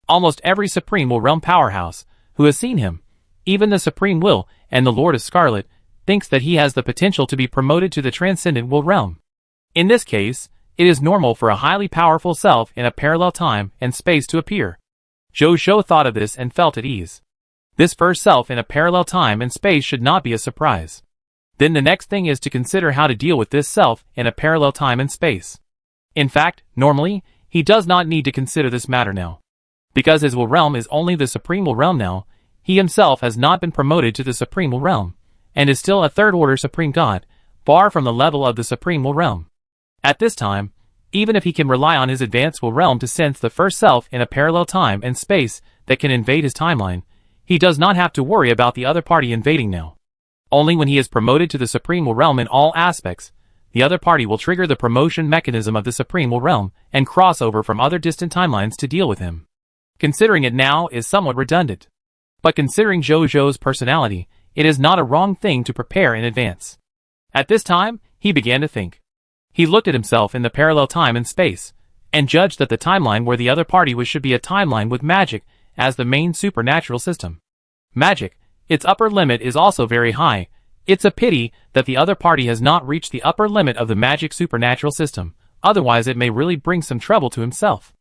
Almost every supremal realm powerhouse who has seen him, even the Supreme Will and the Lord of Scarlet, thinks that he has the potential to be promoted to the transcendent will realm. In this case, it is normal for a highly powerful self in a parallel time and space to appear. Zhou thought of this and felt at ease. This first self in a parallel time and space should not be a surprise. Then the next thing is to consider how to deal with this self in a parallel time and space. In fact, normally, he does not need to consider this matter now. Because his will realm is only the supreme will realm now, he himself has not been promoted to the supreme will realm, and is still a third-order supreme god, far from the level of the supreme will realm. At this time, even if he can rely on his advanced will realm to sense the first self in a parallel time and space that can invade his timeline, he does not have to worry about the other party invading now. Only when he is promoted to the supreme will realm in all aspects, the other party will trigger the promotion mechanism of the supreme will realm and cross over from other distant timelines to deal with him. Considering it now is somewhat redundant. But considering Zhou's personality, it is not a wrong thing to prepare in advance. At this time, he began to think. He looked at himself in the parallel time and space, and judged that the timeline where the other party was should be a timeline with magic as the main supernatural system. Magic, its upper limit is also very high, It's a pity that the other party has not reached the upper limit of the magic supernatural system, otherwise it may really bring some trouble to himself.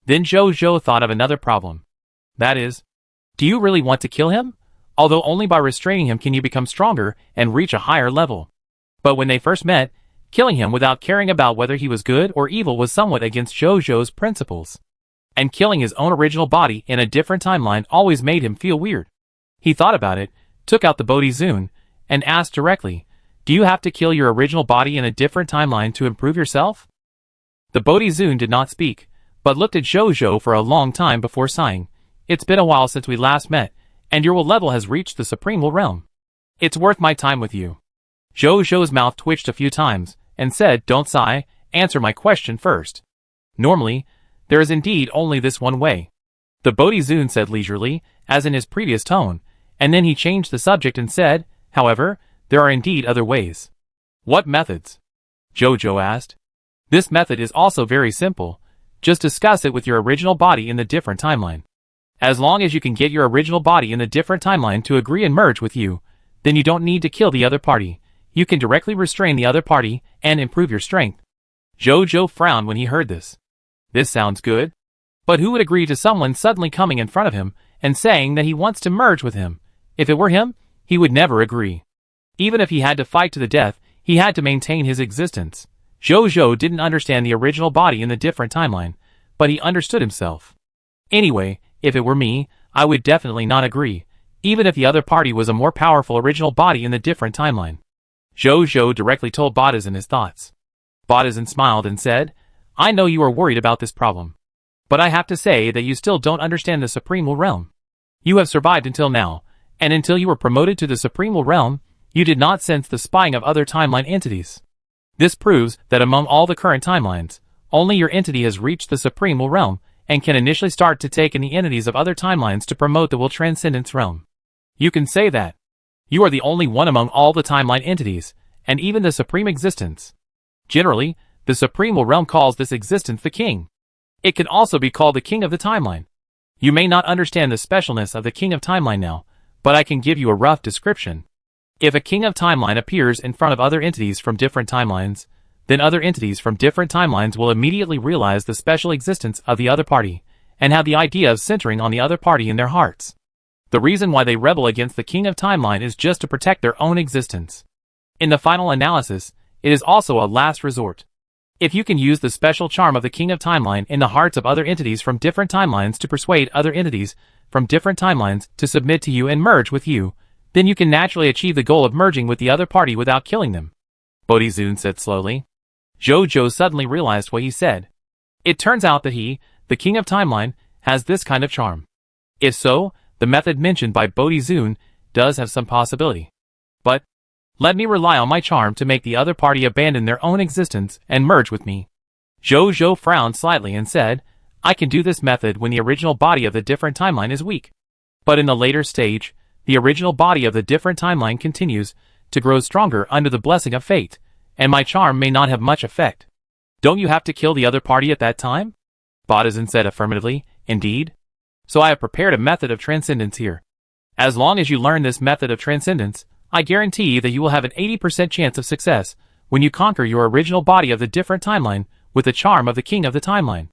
Then Jojo thought of another problem. That is, do you really want to kill him? Although only by restraining him can you become stronger and reach a higher level. But when they first met, killing him without caring about whether he was good or evil was somewhat against Jojo's principles. And killing his own original body in a different timeline always made him feel weird. He thought about it, took out the Bodhi-Zune, and asked directly, do you have to kill your original body in a different timeline to improve yourself? The Bodhi-Zune did not speak, but looked at Jojo for a long time before sighing. It's been a while since we last met, and your will level has reached the Supreme Will Realm. It's worth my time with you. Jojo's mouth twitched a few times, and said, don't sigh, answer my question first. Normally, there is indeed only this one way. The Bodhi-Zune said leisurely, as in his previous tone, and then he changed the subject and said, however, there are indeed other ways. What methods? Jojo asked. This method is also very simple. Just discuss it with your original body in the different timeline. As long as you can get your original body in the different timeline to agree and merge with you, then you don't need to kill the other party. You can directly restrain the other party and improve your strength. Jojo frowned when he heard this. This sounds good. But who would agree to someone suddenly coming in front of him and saying that he wants to merge with him? If it were him, he would never agree. Even if he had to fight to the death, he had to maintain his existence. Jojo didn't understand the original body in the different timeline, but he understood himself. Anyway, if it were me, I would definitely not agree, even if the other party was a more powerful original body in the different timeline. Jojo directly told Bodhisan his thoughts. Bodhisan smiled and said, I know you are worried about this problem. But I have to say that you still don't understand the Supreme Will Realm. You have survived until now, and until you were promoted to the Supreme Will Realm, you did not sense the spying of other timeline entities. This proves that among all the current timelines, only your entity has reached the Supreme Will Realm, and can initially start to take in the entities of other timelines to promote the Will Transcendence Realm. You can say that. You are the only one among all the timeline entities, and even the Supreme Existence. Generally, the Supreme Will Realm calls this existence the King. It can also be called the King of the Timeline. You may not understand the specialness of the King of Timeline now, but I can give you a rough description. If a King of Timeline appears in front of other entities from different timelines, then other entities from different timelines will immediately realize the special existence of the other party, and have the idea of centering on the other party in their hearts. The reason why they rebel against the King of Timeline is just to protect their own existence. In the final analysis, it is also a last resort. If you can use the special charm of the King of Timeline in the hearts of other entities from different timelines to persuade other entities from different timelines to submit to you and merge with you, then you can naturally achieve the goal of merging with the other party without killing them. Bodhi-Zune said slowly. Jojo suddenly realized what he said. It turns out that he, the King of Timeline, has this kind of charm. If so, the method mentioned by Bodhi-Zune does have some possibility. But let me rely on my charm to make the other party abandon their own existence and merge with me. Jojo frowned slightly and said, I can do this method when the original body of the different timeline is weak. But in the later stage, the original body of the different timeline continues to grow stronger under the blessing of fate, and my charm may not have much effect. Don't you have to kill the other party at that time? Bodhisan said affirmatively, indeed. So I have prepared a method of transcendence here. As long as you learn this method of transcendence, I guarantee that you will have an 80% chance of success when you conquer your original body of the different timeline with the charm of the King of the Timeline.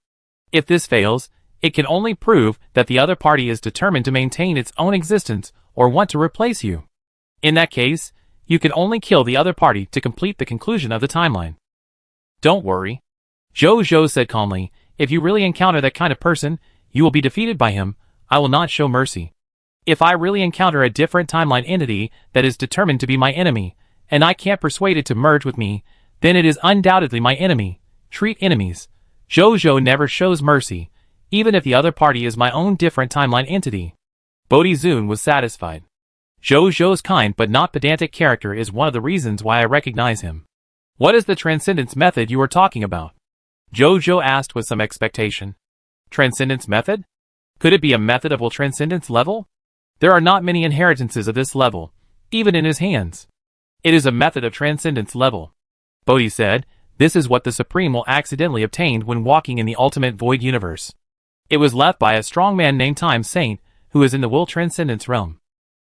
If this fails, it can only prove that the other party is determined to maintain its own existence or want to replace you. In that case, you can only kill the other party to complete the conclusion of the timeline. Don't worry. Jojo said calmly, if you really encounter that kind of person, you will be defeated by him. I will not show mercy. If I really encounter a different timeline entity that is determined to be my enemy, and I can't persuade it to merge with me, then it is undoubtedly my enemy. Treat enemies. Jojo never shows mercy, even if the other party is my own different timeline entity. Bodhi-Zune was satisfied. Jojo's kind but not pedantic character is one of the reasons why I recognize him. What is the transcendence method you are talking about? Jojo asked with some expectation. Transcendence method? Could it be a method of will transcendence level? There are not many inheritances of this level, even in his hands. It is a method of transcendence level. Bodhi said, this is what the Supreme Will accidentally obtained when walking in the ultimate void universe. It was left by a strong man named Time Saint, who is in the will transcendence realm.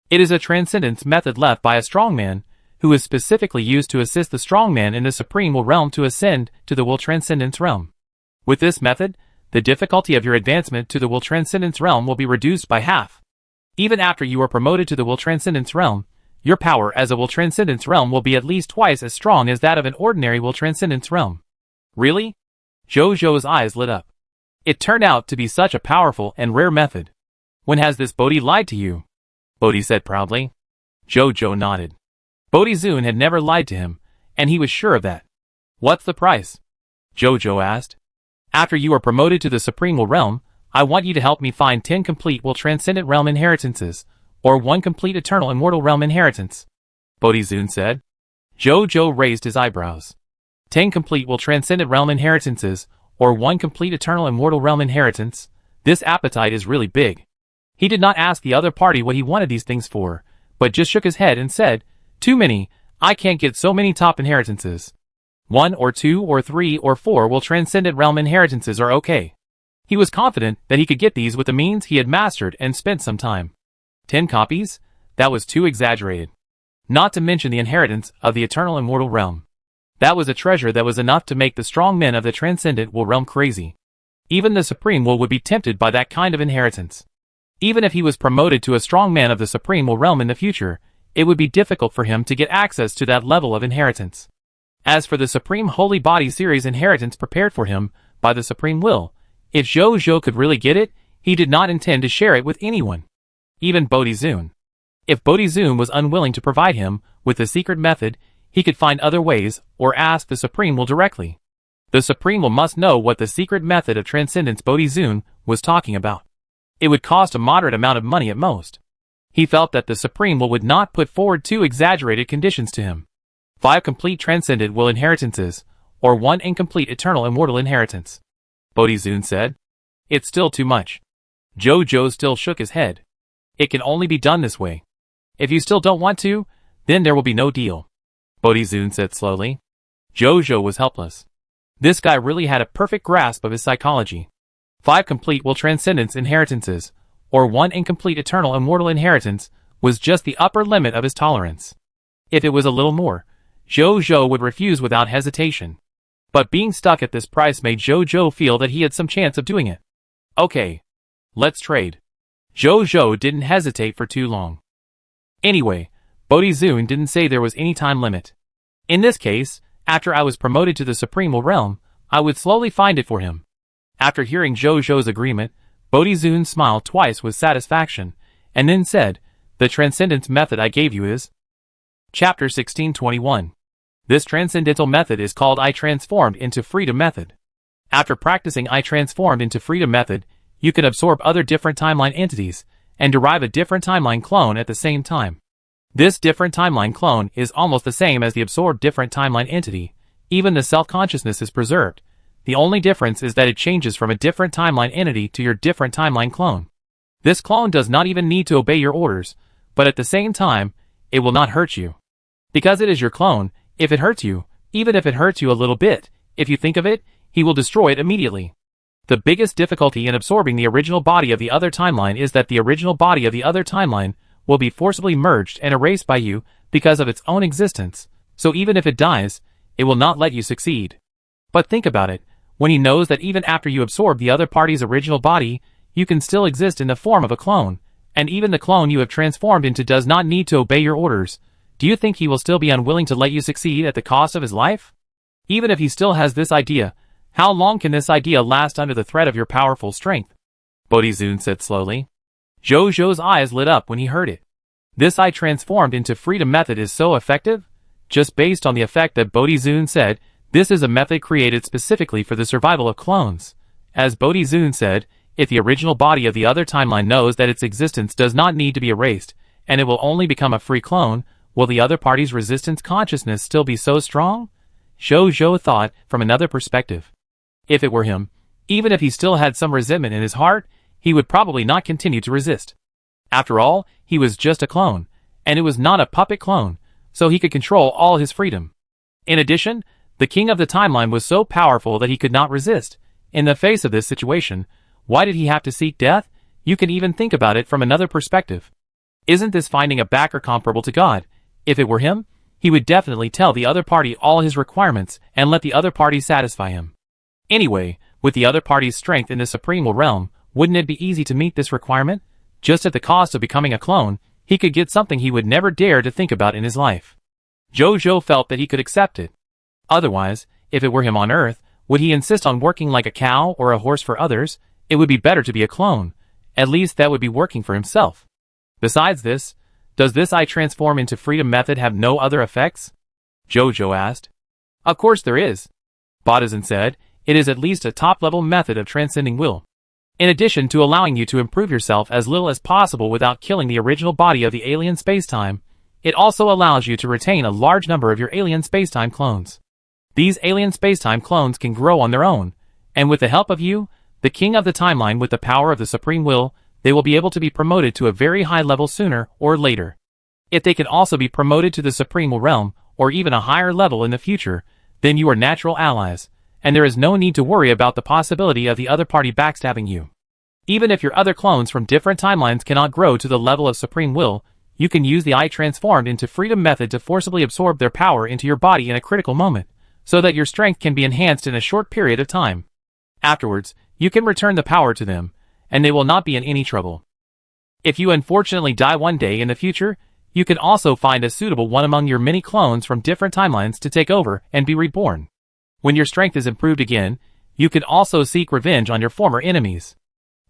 It is a transcendence method left by a strong man, who is specifically used to assist the strongman in the supreme will realm to ascend to the will transcendence realm. With this method, the difficulty of your advancement to the will transcendence realm will be reduced by half. Even after you are promoted to the will transcendence realm, your power as a will transcendence realm will be at least twice as strong as that of an ordinary will transcendence realm. Really? Jojo's eyes lit up. It turned out to be such a powerful and rare method. When has this Bodhi lied to you? Bodhi said proudly. Jojo nodded. Bodhi-Zun had never lied to him, and he was sure of that. What's the price? Jojo asked. After you are promoted to the Supreme Will Realm, I want you to help me find 10 complete Will Transcendent Realm inheritances, or 1 complete Eternal Immortal Realm inheritance. Bodhi-Zun said. Jojo raised his eyebrows. 10 complete Will Transcendent Realm inheritances, or 1 complete Eternal Immortal Realm inheritance. This appetite is really big. He did not ask the other party what he wanted these things for, but just shook his head and said, "Too many, I can't get so many top inheritances. 1 or 2 or 3 or 4 Will Transcendent Realm inheritances are okay." He was confident that he could get these with the means he had mastered and spent some time. 10 copies? That was too exaggerated. Not to mention the inheritance of the Eternal Immortal Realm. That was a treasure that was enough to make the strong men of the Transcendent Will Realm crazy. Even the Supreme Will would be tempted by that kind of inheritance. Even if he was promoted to a strong man of the Supreme Will Realm in the future, it would be difficult for him to get access to that level of inheritance. As for the Supreme Holy Body Series inheritance prepared for him by the Supreme Will, if Jojo could really get it, he did not intend to share it with anyone. Even Bodhi-Zun. If Bodhi-Zun was unwilling to provide him with the secret method, he could find other ways or ask the Supreme Will directly. The Supreme Will must know what the secret method of transcendence Bodhi-Zun was talking about. It would cost a moderate amount of money at most. He felt that the Supreme Will would not put forward too exaggerated conditions to him. 5 complete transcendent will inheritances, or 1 incomplete eternal immortal inheritance. Bodhi-Zun said. It's still too much. Jojo still shook his head. It can only be done this way. If you still don't want to, then there will be no deal. Bodhi-Zun said slowly. Jojo was helpless. This guy really had a perfect grasp of his psychology. 5 complete will transcendence inheritances, or 1 incomplete eternal immortal inheritance, was just the upper limit of his tolerance. If it was a little more, Jojo would refuse without hesitation. But being stuck at this price made Jojo feel that he had some chance of doing it. Okay. Let's trade. Jojo didn't hesitate for too long. Anyway, Bodhi-Zun didn't say there was any time limit. In this case, after I was promoted to the Supreme Will Realm, I would slowly find it for him. After hearing Jojo's agreement, Bodhi-Zun smiled twice with satisfaction, and then said, "The transcendence method I gave you is..." Chapter 1621. This transcendental method is called I Transformed into Freedom Method. After practicing I Transformed into Freedom Method, you can absorb other different timeline entities, and derive a different timeline clone at the same time. This different timeline clone is almost the same as the absorbed different timeline entity. Even the self-consciousness is preserved. The only difference is that it changes from a different timeline entity to your different timeline clone. This clone does not even need to obey your orders, but at the same time, it will not hurt you. Because it is your clone, if it hurts you, even if it hurts you a little bit, if you think of it, he will destroy it immediately. The biggest difficulty in absorbing the original body of the other timeline is that the original body of the other timeline will be forcibly merged and erased by you because of its own existence, so even if it dies, it will not let you succeed. But think about it, when he knows that even after you absorb the other party's original body, you can still exist in the form of a clone, and even the clone you have transformed into does not need to obey your orders, do you think he will still be unwilling to let you succeed at the cost of his life? Even if he still has this idea, how long can this idea last under the threat of your powerful strength? Bodhi-Zun said slowly. Jojo's eyes lit up when he heard it. This I Transformed into Freedom method is so effective? Just based on the effect that Bodhi-Zun said, this is a method created specifically for the survival of clones. As Bodhi-Zun said, if the original body of the other timeline knows that its existence does not need to be erased, and it will only become a free clone, will the other party's resistance consciousness still be so strong? Jojo thought from another perspective. If it were him, even if he still had some resentment in his heart, he would probably not continue to resist. After all, he was just a clone, and it was not a puppet clone, so he could control all his freedom. In addition, the king of the timeline was so powerful that he could not resist. In the face of this situation, why did he have to seek death? You can even think about it from another perspective. Isn't this finding a backer comparable to God? If it were him, he would definitely tell the other party all his requirements and let the other party satisfy him. Anyway, with the other party's strength in the supreme will realm, wouldn't it be easy to meet this requirement? Just at the cost of becoming a clone, he could get something he would never dare to think about in his life. Jojo felt that he could accept it. Otherwise, if it were him on Earth, would he insist on working like a cow or a horse for others? It would be better to be a clone. At least that would be working for himself. Besides this, does this I transform into freedom method have no other effects? Jojo asked. Of course there is. Bodizen said, it is at least a top-level method of transcending will. In addition to allowing you to improve yourself as little as possible without killing the original body of the alien spacetime, it also allows you to retain a large number of your alien spacetime clones. These alien spacetime clones can grow on their own, and with the help of you, the king of the timeline with the power of the supreme will, they will be able to be promoted to a very high level sooner or later. If they can also be promoted to the supreme will realm, or even a higher level in the future, then you are natural allies, and there is no need to worry about the possibility of the other party backstabbing you. Even if your other clones from different timelines cannot grow to the level of supreme will, you can use the I transformed into freedom method to forcibly absorb their power into your body in a critical moment, so that your strength can be enhanced in a short period of time. Afterwards, you can return the power to them, and they will not be in any trouble. If you unfortunately die one day in the future, you can also find a suitable one among your many clones from different timelines to take over and be reborn. When your strength is improved again, you can also seek revenge on your former enemies.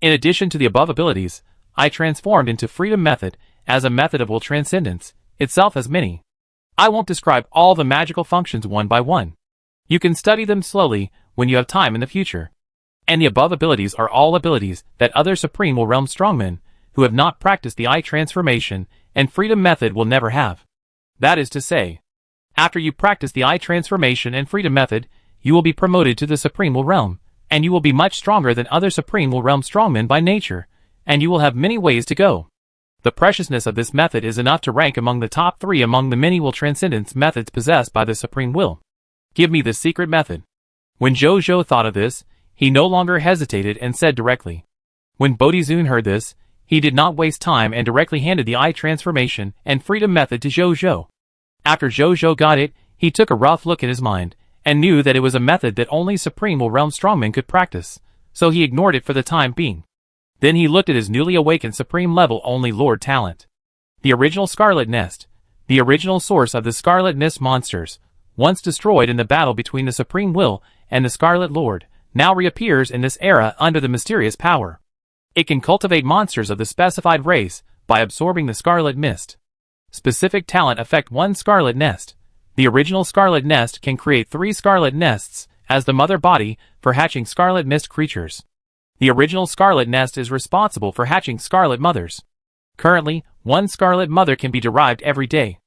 In addition to the above abilities, I transformed into freedom method as a method of will transcendence, itself has many. I won't describe all the magical functions one by one. You can study them slowly when you have time in the future. And the above abilities are all abilities that other supreme will realm strongmen, who have not practiced the I transformation and freedom method will never have. That is to say, after you practice the I transformation and freedom method, you will be promoted to the supreme will realm, and you will be much stronger than other supreme will realm strongmen by nature, and you will have many ways to go. The preciousness of this method is enough to rank among the top 3 among the many will transcendence methods possessed by the supreme will. Give me the secret method. When Jojo thought of this, he no longer hesitated and said directly. When Bodizun heard this, he did not waste time and directly handed the I transformation and freedom method to Jojo. After Jojo got it, he took a rough look at his mind, and knew that it was a method that only supreme will realm strongmen could practice, so he ignored it for the time being. Then he looked at his newly awakened supreme level only Lord Talent. The original Scarlet Nest, the original source of the Scarlet Mist monsters, once destroyed in the battle between the Supreme Will and the Scarlet Lord, now reappears in this era under the mysterious power. It can cultivate monsters of the specified race by absorbing the Scarlet Mist. Specific talent affect 1 Scarlet Nest. The original Scarlet Nest can create 3 Scarlet Nests as the mother body for hatching Scarlet Mist creatures. The original Scarlet Nest is responsible for hatching Scarlet Mothers. Currently, 1 Scarlet Mother can be derived every day.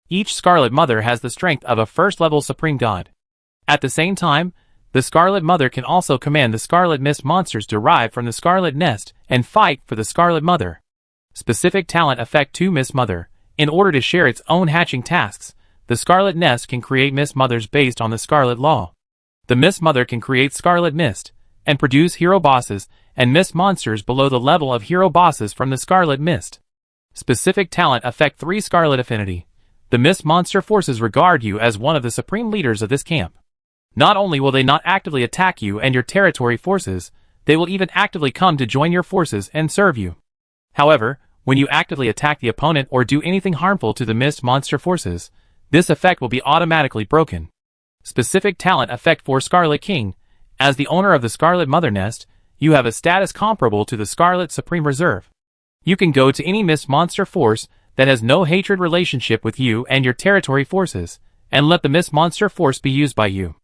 Each Scarlet Mother has the strength of a first-level Supreme God. At the same time, the Scarlet Mother can also command the Scarlet Mist monsters derived from the Scarlet Nest and fight for the Scarlet Mother. Specific talent affect 2 Mist Mother. In order to share its own hatching tasks, the Scarlet Nest can create Mist Mothers based on the Scarlet Law. The Mist Mother can create Scarlet Mist, and produce hero bosses and mist monsters below the level of hero bosses from the Scarlet Mist. Specific talent affect 3 Scarlet Affinity. The Mist monster forces regard you as one of the supreme leaders of this camp. Not only will they not actively attack you and your territory forces, they will even actively come to join your forces and serve you. However, when you actively attack the opponent or do anything harmful to the Mist monster forces, this effect will be automatically broken. Specific talent affect 4 Scarlet King. As the owner of the Scarlet Mother Nest, you have a status comparable to the Scarlet Supreme Reserve. You can go to any Mist monster force that has no hatred relationship with you and your territory forces, and let the Mist monster force be used by you.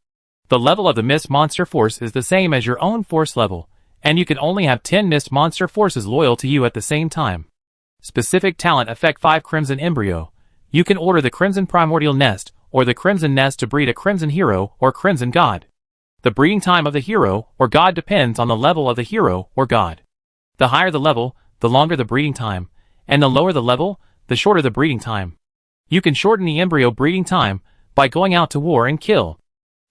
The level of the Mist monster force is the same as your own force level, and you can only have 10 Mist monster forces loyal to you at the same time. Specific talent affect 5 Crimson Embryo. You can order the Crimson Primordial Nest or the Crimson Nest to breed a Crimson Hero or Crimson God. The breeding time of the hero or god depends on the level of the hero or god. The higher the level, the longer the breeding time, and the lower the level, the shorter the breeding time. You can shorten the embryo breeding time by going out to war and kill.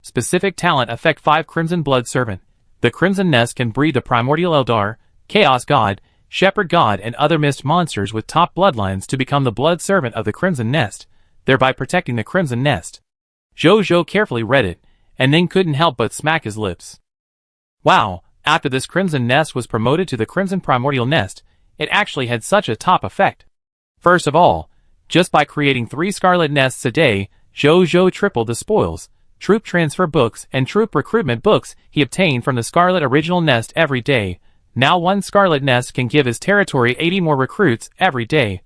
Specific talent affect 5 Crimson Blood Servant. The Crimson Nest can breed the Primordial Eldar, Chaos God, Shepherd God and other mist monsters with top bloodlines to become the blood servant of the Crimson Nest. thereby protecting the Crimson Nest. Zhou carefully read it, and then couldn't help but smack his lips. Wow, after this Crimson Nest was promoted to the Crimson Primordial Nest, it actually had such a top effect. First of all, just by creating 3 Scarlet Nests a day, Zhou tripled the spoils, troop transfer books and troop recruitment books he obtained from the Scarlet Original Nest every day. Now 1 Scarlet Nest can give his territory 80 more recruits every day.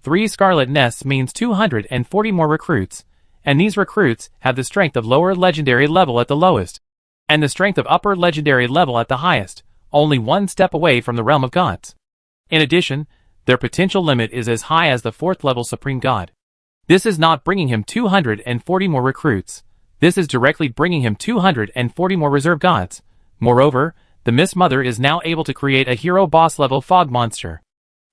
3 Scarlet Nests means 240 more recruits, and these recruits have the strength of lower legendary level at the lowest, and the strength of upper legendary level at the highest, only 1 step away from the realm of gods. In addition, their potential limit is as high as the 4th level Supreme God. This is not bringing him 240 more recruits. This is directly bringing him 240 more reserve gods. Moreover, the Mist Mother is now able to create a hero boss level fog monster.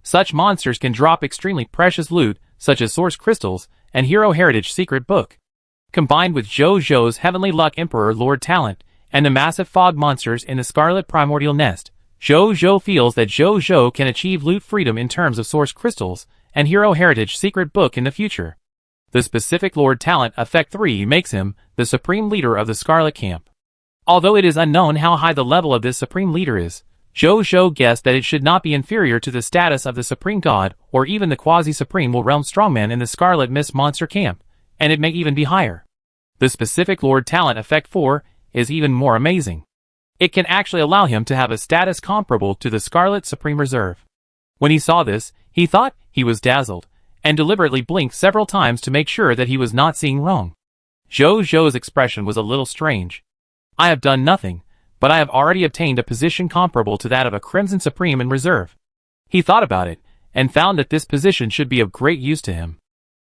Such monsters can drop extremely precious loot, such as source crystals and hero heritage secret book. Combined with Zhou's Heavenly Luck Emperor Lord talent and the massive fog monsters in the Scarlet Primordial Nest, Zhou feels that Zhou can achieve loot freedom in terms of source crystals and hero heritage secret book in the future. The specific Lord talent effect 3 makes him the supreme leader of the Scarlet Camp. Although it is unknown how high the level of this supreme leader is, Zhou guessed that it should not be inferior to the status of the Supreme God or even the quasi-supreme realm strongman in the Scarlet Mist Monster Camp, and it may even be higher. The specific Lord talent effect 4 is even more amazing. It can actually allow him to have a status comparable to the Scarlet Supreme Reserve. When he saw this, he thought he was dazzled, and deliberately blinked several times to make sure that he was not seeing wrong. Zhou's expression was a little strange. I have done nothing, but I have already obtained a position comparable to that of a Crimson Supreme in Reserve. He thought about it, and found that this position should be of great use to him.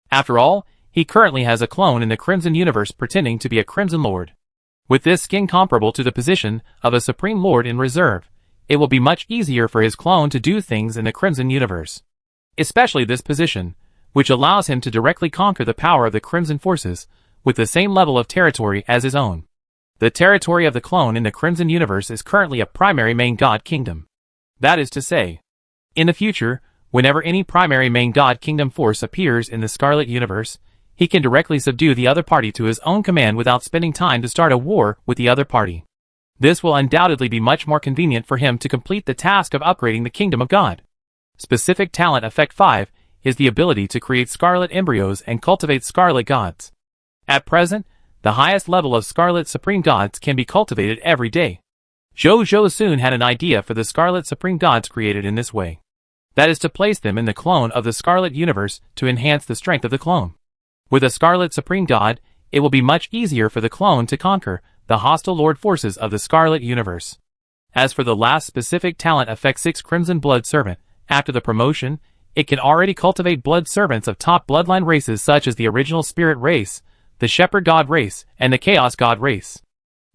After all, he currently has a clone in the Crimson Universe pretending to be a Crimson Lord. With this skin comparable to the position of a Supreme Lord in Reserve, it will be much easier for his clone to do things in the Crimson Universe. Especially this position, which allows him to directly conquer the power of the Crimson Forces, with the same level of territory as his own. The territory of the clone in the Crimson Universe is currently a primary main god kingdom. That is to say, in the future, whenever any primary main god kingdom force appears in the Scarlet Universe, he can directly subdue the other party to his own command without spending time to start a war with the other party. This will undoubtedly be much more convenient for him to complete the task of upgrading the Kingdom of God. Specific Talent Effect 5 is the ability to create Scarlet Embryos and cultivate Scarlet Gods. At present, the highest level of Scarlet Supreme Gods can be cultivated every day. Zhou soon had an idea for the Scarlet Supreme Gods created in this way. That is to place them in the clone of the Scarlet Universe to enhance the strength of the clone. With a Scarlet Supreme God, it will be much easier for the clone to conquer the hostile Lord forces of the Scarlet Universe. As for the last specific talent effect 6 Crimson Blood Servant, after the promotion, it can already cultivate blood servants of top bloodline races such as the Original Spirit race, the Shepherd God race, and the Chaos God race.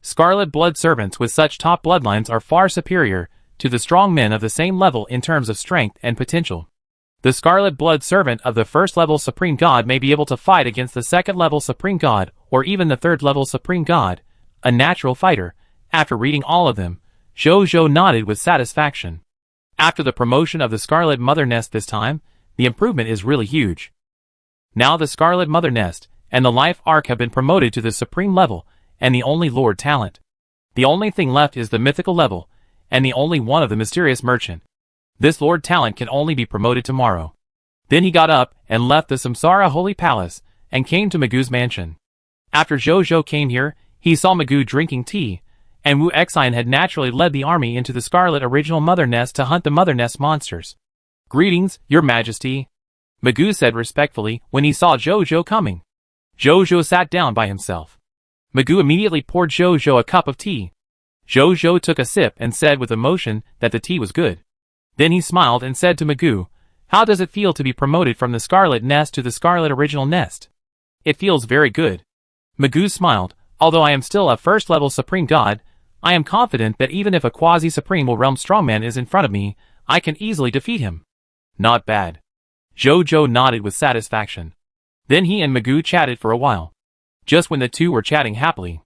Scarlet blood servants with such top bloodlines are far superior to the strong men of the same level in terms of strength and potential. The Scarlet blood servant of the first level Supreme God may be able to fight against the second level Supreme God or even the third level Supreme God, a natural fighter. After reading all of them, Zhou nodded with satisfaction. After the promotion of the Scarlet Mother Nest this time, the improvement is really huge. Now the Scarlet Mother Nest and the Life Arc have been promoted to the Supreme level and the only Lord talent. The only thing left is the Mythical level, and the only one of the Mysterious Merchant. This Lord talent can only be promoted tomorrow. Then he got up and left the Samsara Holy Palace and came to Magu's mansion. After Zhou came here, he saw Magu drinking tea, and Wu Xian had naturally led the army into the Scarlet Original Mother Nest to hunt the Mother Nest monsters. "Greetings, Your Majesty," Magu said respectfully when he saw Zhou coming. Zhou sat down by himself. Magu immediately poured Zhou a cup of tea. Zhou took a sip and said with emotion that the tea was good. Then he smiled and said to Magu, "How does it feel to be promoted from the Scarlet Nest to the Scarlet Original Nest?" "It feels very good." Magu smiled. "Although I am still a first-level Supreme God, I am confident that even if a quasi-Supreme Realm Strongman is in front of me, I can easily defeat him." "Not bad." Zhou nodded with satisfaction. Then he and Magu chatted for a while. Just when the two were chatting happily,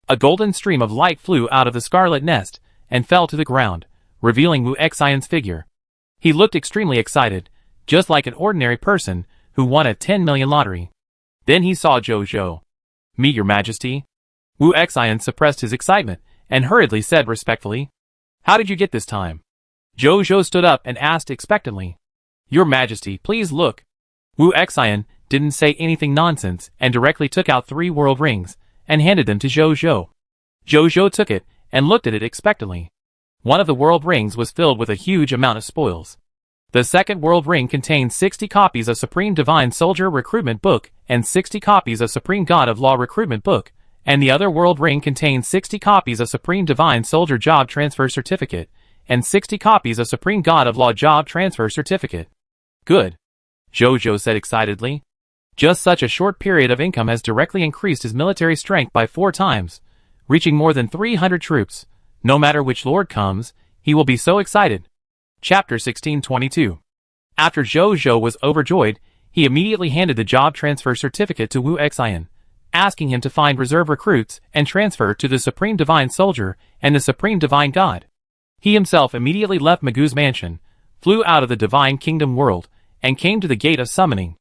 a golden stream of light flew out of the Scarlet Nest and fell to the ground, revealing Wu Xian's figure. He looked extremely excited, just like an ordinary person who won a 10 million lottery. Then he saw Zhou. "Meet your majesty." Wu Xian suppressed his excitement and hurriedly said respectfully, "How did you get this time?" Zhou stood up and asked expectantly, "Your majesty, please look." Wu Xian didn't say anything nonsense and directly took out 3 world rings and handed them to Zhou. Zhou took it and looked at it expectantly. One of the world rings was filled with a huge amount of spoils. The second world ring contained 60 copies of Supreme Divine Soldier Recruitment Book and 60 copies of Supreme God of Law Recruitment Book, and the other world ring contained 60 copies of Supreme Divine Soldier Job Transfer Certificate and 60 copies of Supreme God of Law Job Transfer Certificate. "Good," Zhou said excitedly. Just such a short period of income has directly increased his military strength by 4 times, reaching more than 300 troops. No matter which lord comes, he will be so excited. Chapter 1622. After Zhou was overjoyed, he immediately handed the job transfer certificate to Wu Xian, asking him to find reserve recruits and transfer to the Supreme Divine Soldier and the Supreme Divine God. He himself immediately left Magoo's mansion, flew out of the Divine Kingdom world, and came to the Gate of Summoning.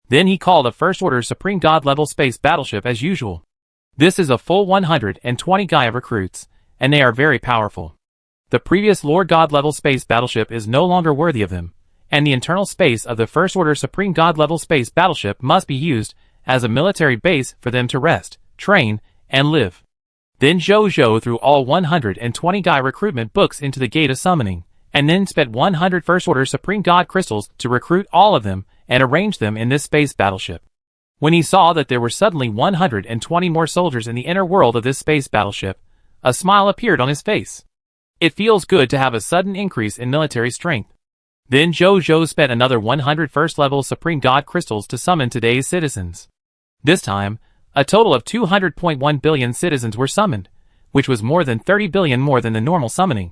Then he called a First Order Supreme God level space battleship as usual. This is a full 120 Gaia recruits, and they are very powerful. The previous Lord God level space battleship is no longer worthy of them, and the internal space of the First Order Supreme God level space battleship must be used as a military base for them to rest, train, and live. Then Zhou threw all 120 Gaia recruitment books into the Gate of Summoning, and then spent 100 First Order Supreme God crystals to recruit all of them and arrange them in this space battleship. When he saw that there were suddenly 120 more soldiers in the inner world of this space battleship, a smile appeared on his face. It feels good to have a sudden increase in military strength. Then Zhou spent another 100 first-level Supreme God crystals to summon today's citizens. This time, a total of 200.1 billion citizens were summoned, which was more than 30 billion more than the normal summoning.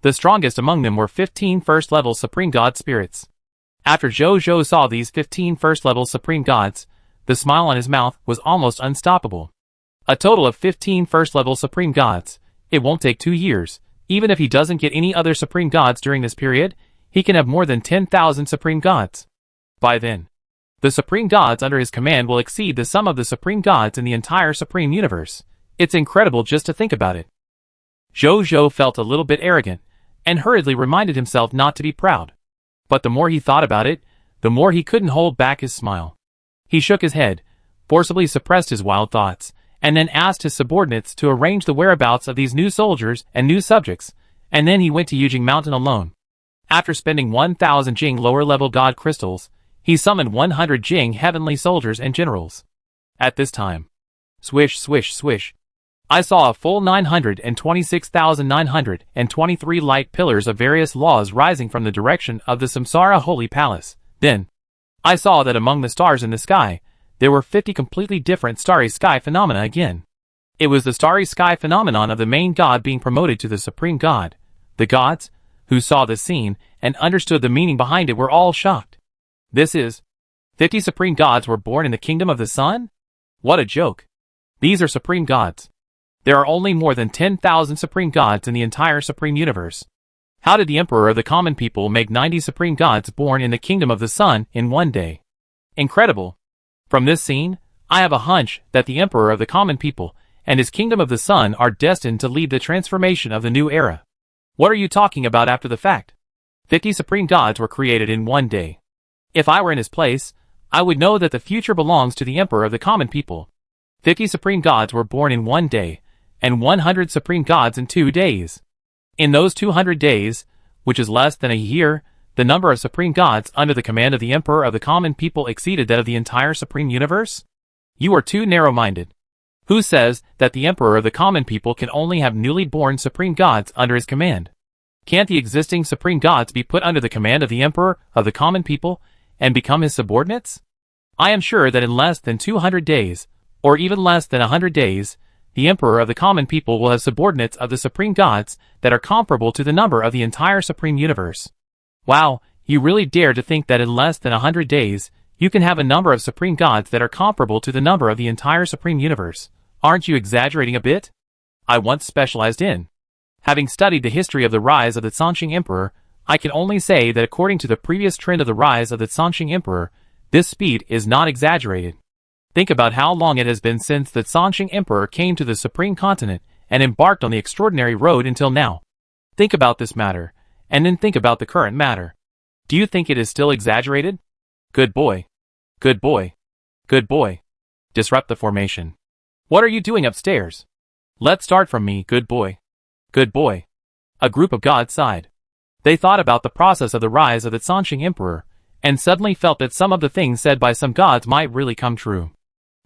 The strongest among them were 15 first-level Supreme God spirits. After Zhou saw these 15 first-level Supreme Gods, the smile on his mouth was almost unstoppable. A total of 15 first-level Supreme Gods. It won't take 2 years. Even if he doesn't get any other Supreme Gods during this period, he can have more than 10,000 Supreme Gods. By then, the Supreme Gods under his command will exceed the sum of the Supreme Gods in the entire Supreme Universe. It's incredible just to think about it. Zhou felt a little bit arrogant, and hurriedly reminded himself not to be proud. But the more he thought about it, the more he couldn't hold back his smile. He shook his head, forcibly suppressed his wild thoughts, and then asked his subordinates to arrange the whereabouts of these new soldiers and new subjects, and then he went to Yujing Mountain alone. After spending 1,000 Jing lower-level God crystals, he summoned 100 Jing heavenly soldiers and generals. At this time, swish, swish, swish, I saw a full 926,923 light pillars of various laws rising from the direction of the Samsara Holy Palace. Then, I saw that among the stars in the sky, there were 50 completely different starry sky phenomena again. It was the starry sky phenomenon of the main god being promoted to the Supreme God. The gods, who saw the scene and understood the meaning behind it, were all shocked. This is 50 Supreme Gods were born in the Kingdom of the Sun? What a joke. These are Supreme Gods. There are only more than 10,000 Supreme Gods in the entire Supreme Universe. How did the Emperor of the Common People make 90 Supreme Gods born in the Kingdom of the Sun in one day? Incredible. From this scene, I have a hunch that the Emperor of the Common People and his Kingdom of the Sun are destined to lead the transformation of the new era. What are you talking about after the fact? 50 Supreme Gods were created in one day. If I were in his place, I would know that the future belongs to the Emperor of the Common People. 50 Supreme Gods were born in one day, and 100 Supreme Gods in 2 days. In those 200 days, which is less than a year, the number of Supreme Gods under the command of the Emperor of the Common People exceeded that of the entire Supreme Universe? You are too narrow-minded. Who says that the Emperor of the Common People can only have newly born Supreme Gods under his command? Can't the existing Supreme Gods be put under the command of the Emperor of the Common People and become his subordinates? I am sure that in less than 200 days, or even less than 100 days, the Emperor of the Common People will have subordinates of the Supreme Gods that are comparable to the number of the entire Supreme Universe. Wow, you really dare to think that in less than 100 days, you can have a number of Supreme Gods that are comparable to the number of the entire Supreme Universe. Aren't you exaggerating a bit? I once specialized in. Having studied the history of the rise of the Sanqing Emperor, I can only say that according to the previous trend of the rise of the Sanqing Emperor, this speed is not exaggerated. Think about how long it has been since the Sanxing Emperor came to the Supreme Continent and embarked on the extraordinary road until now. Think about this matter, and then think about the current matter. Do you think it is still exaggerated? Good boy. Good boy. Good boy. Disrupt the formation. What are you doing upstairs? Let's start from me, good boy. Good boy. A group of gods sighed. They thought about the process of the rise of the Sanxing Emperor, and suddenly felt that some of the things said by some gods might really come true.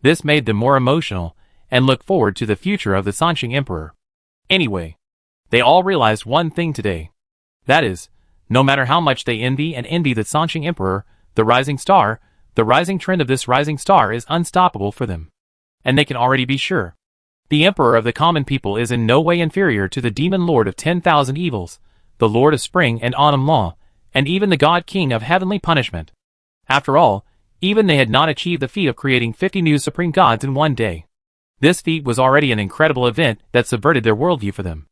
This made them more emotional, and look forward to the future of the Sanxing Emperor. Anyway, they all realized one thing today. That is, no matter how much they envy the Sanxing Emperor, the rising trend of this rising star is unstoppable for them. And they can already be sure. The Emperor of the common people is in no way inferior to the demon lord of 10,000 evils, the lord of spring and autumn law, and even the god king of heavenly punishment. After all, even they had not achieved the feat of creating 50 new supreme gods in one day. This feat was already an incredible event that subverted their worldview for them.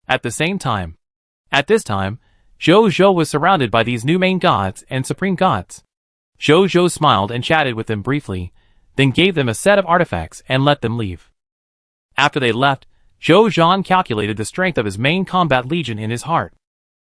At this time, Zhou Zhou was surrounded by these new main gods and supreme gods. Zhou Zhou smiled and chatted with them briefly, then gave them a set of artifacts and let them leave. After they left, Zhou Zhan calculated the strength of his main combat legion in his heart.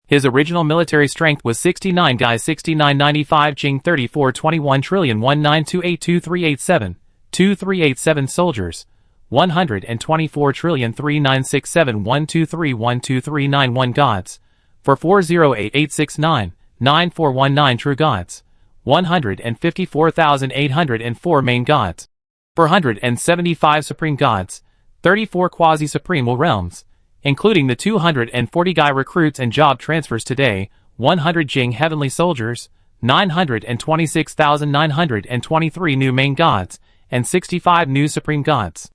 His original military strength was 69 guys 6995 Jing 34 21 trillion 19282387, 2387 soldiers, 124 trillion 3967 123 12391 gods, for 408869, 9419 true gods, 154,804 main gods, 475 supreme gods, 34 quasi-supreme realms, including the 240 guy recruits and job transfers today, 100 Jing heavenly soldiers, 926,923 new main gods, and 65 new supreme gods.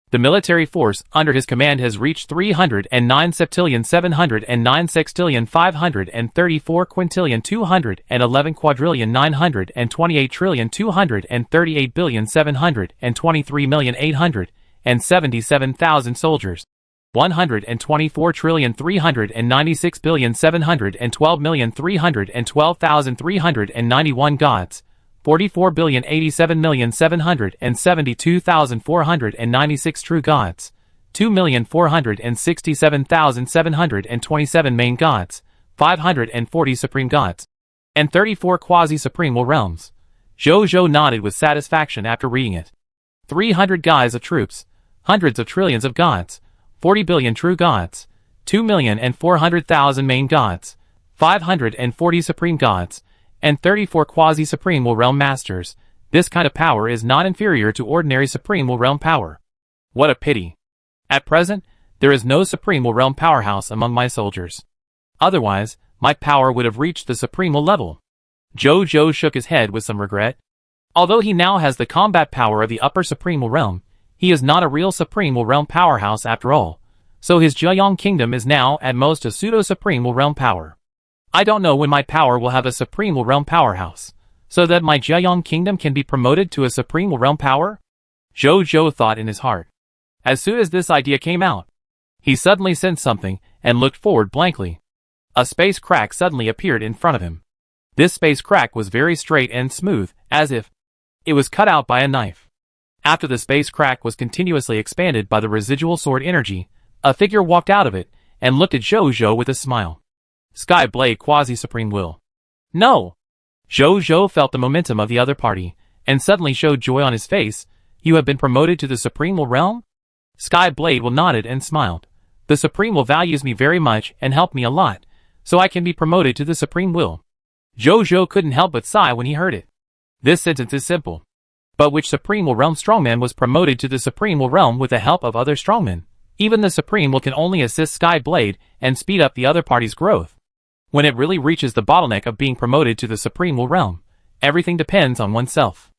The military force under his command has reached 309 septillion 709 sextillion 534 quintillion 211 quadrillion 928 trillion 238 billion 723 million 877,000 soldiers, 124 trillion 396 billion 712 million 312,391 gods, 44 billion 87 million 772,496 true gods, 2,467,727 main gods, 540 supreme gods, and 34 quasi-supreme realms. Zhou Zhou nodded with satisfaction after reading it. 300 guys of troops, hundreds of trillions of gods, 40 billion true gods, 2,400,000 main gods, 540 supreme gods, and 34 quasi-supreme realm masters. This kind of power is not inferior to ordinary supreme realm power. What a pity. At present, there is no supreme realm powerhouse among my soldiers. Otherwise, my power would have reached the supreme level. Zhou Zhou shook his head with some regret. Although he now has the combat power of the upper supreme realm, he is not a real supreme realm powerhouse after all, so his Jiayang kingdom is now at most a pseudo-supreme realm power. I don't know when my power will have a supreme realm powerhouse, so that my Jiayang kingdom can be promoted to a supreme realm power? Zhou Zhou thought in his heart. As soon as this idea came out, he suddenly sensed something and looked forward blankly. A space crack suddenly appeared in front of him. This space crack was very straight and smooth, as if it was cut out by a knife. After the space crack was continuously expanded by the residual sword energy, a figure walked out of it and looked at Zhou Zhou with a smile. Sky Blade Quasi-Supreme Will. No! Zhou Zhou felt the momentum of the other party, and suddenly showed joy on his face. You have been promoted to the Supreme Will realm? Sky Blade Will nodded and smiled. The Supreme Will values me very much and helped me a lot, so I can be promoted to the Supreme Will. Zhou Zhou couldn't help but sigh when he heard it. This sentence is simple. But which Supreme Will realm strongman was promoted to the Supreme Will realm with the help of other strongmen? Even the Supreme Will can only assist Sky Blade and speed up the other party's growth. When it really reaches the bottleneck of being promoted to the Supreme Will realm, everything depends on oneself.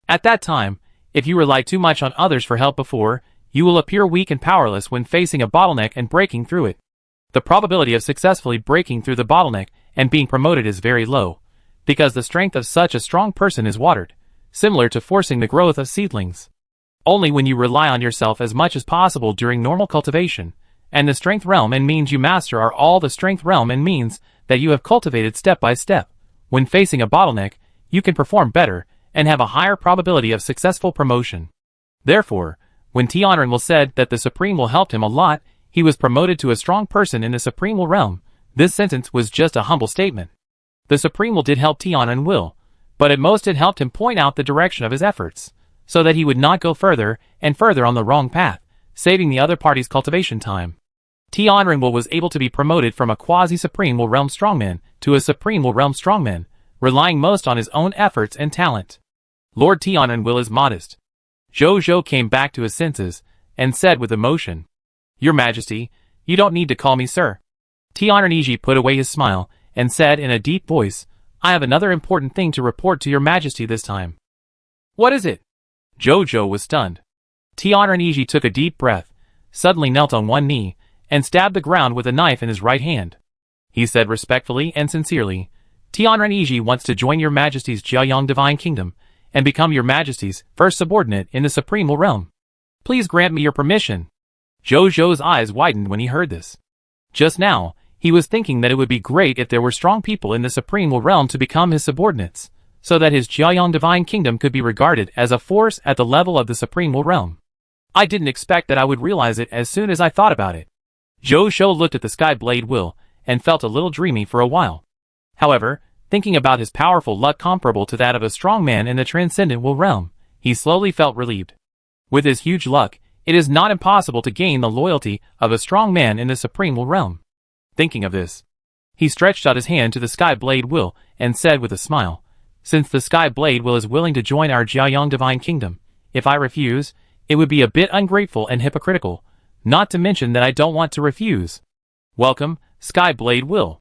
At that time, if you rely too much on others for help before, you will appear weak and powerless when facing a bottleneck and breaking through it. The probability of successfully breaking through the bottleneck and being promoted is very low, because the strength of such a strong person is watered, similar to forcing the growth of seedlings. Only when you rely on yourself as much as possible during normal cultivation, and the strength realm and means you master are all the strength realm and means that you have cultivated step by step, when facing a bottleneck, you can perform better and have a higher probability of successful promotion. Therefore, when Tianren said that the Supreme Will helped him a lot, he was promoted to a strong person in the Supreme Will realm, this sentence was just a humble statement. The Supreme Will did help Tianren Will, but at most it helped him point out the direction of his efforts, so that he would not go further and further on the wrong path, saving the other party's cultivation time. Tianren was able to be promoted from a quasi-Supreme Will realm strongman to a Supreme Will realm strongman, relying most on his own efforts and talent. Lord Tianren is modest. Zhou came back to his senses and said with emotion, "Your Majesty, you don't need to call me sir." Tianren put away his smile and said in a deep voice, "I have another important thing to report to your Majesty this time." "What is it?" Zhou was stunned. Tianren took a deep breath, suddenly knelt on one knee, and stabbed the ground with a knife in his right hand. He said respectfully and sincerely, "Tianren wants to join your Majesty's Jiaoyang Divine Kingdom and become your Majesty's first subordinate in the Supreme Will realm. Please grant me your permission." Zhou's eyes widened when he heard this. Just now, he was thinking that it would be great if there were strong people in the Supreme Will realm to become his subordinates, so that his Jiaoyang Divine Kingdom could be regarded as a force at the level of the Supreme Will realm. I didn't expect that I would realize it as soon as I thought about it. Zhou looked at the Sky Blade Will and felt a little dreamy for a while. However, thinking about his powerful luck comparable to that of a strong man in the Transcendent Will realm, he slowly felt relieved. With his huge luck, it is not impossible to gain the loyalty of a strong man in the Supreme Will realm. Thinking of this, he stretched out his hand to the Sky Blade Will and said with a smile, "Since the Sky Blade Will is willing to join our Jiaoyang Divine Kingdom, if I refuse, it would be a bit ungrateful and hypocritical, not to mention that I don't want to refuse. Welcome, Sky Blade Will.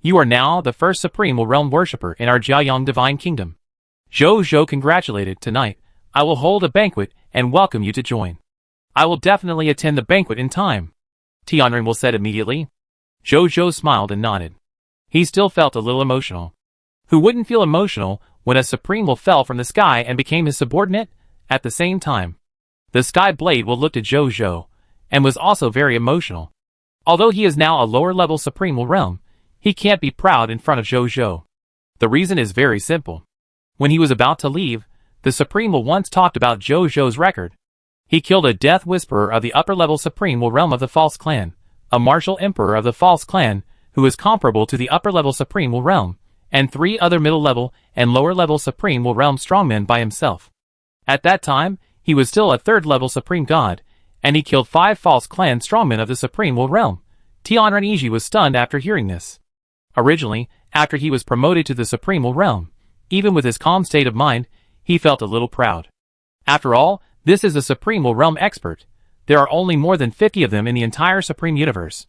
You are now the first Supreme Will realm worshipper in our Jiaoyang Divine Kingdom. Zhou congratulated. Tonight, I will hold a banquet and welcome you to join. I will definitely attend the banquet in time," Tianren said immediately. Zhou smiled and nodded. He still felt a little emotional. Who wouldn't feel emotional when a Supreme Will fell from the sky and became his subordinate? At the same time, the Sky Blade Will looked at Zhou and was also very emotional. Although he is now a lower-level Supreme Will realm, he can't be proud in front of Zhou. The reason is very simple. When he was about to leave, the Supreme Will once talked about Zhou's record. He killed a Death Whisperer of the upper-level Supreme Will realm of the False Clan, a martial emperor of the False Clan, who is comparable to the upper-level Supreme Will realm, and 3 other middle-level and lower-level Supreme Will realm strongmen by himself. At that time, he was still a 3rd-level Supreme God, and he killed 5 False Clan strongmen of the Supreme Will realm. Tianren was stunned after hearing this. Originally, after he was promoted to the Supreme Will realm, even with his calm state of mind, he felt a little proud. After all, this is a Supreme Will realm expert. There are only more than 50 of them in the entire Supreme Universe.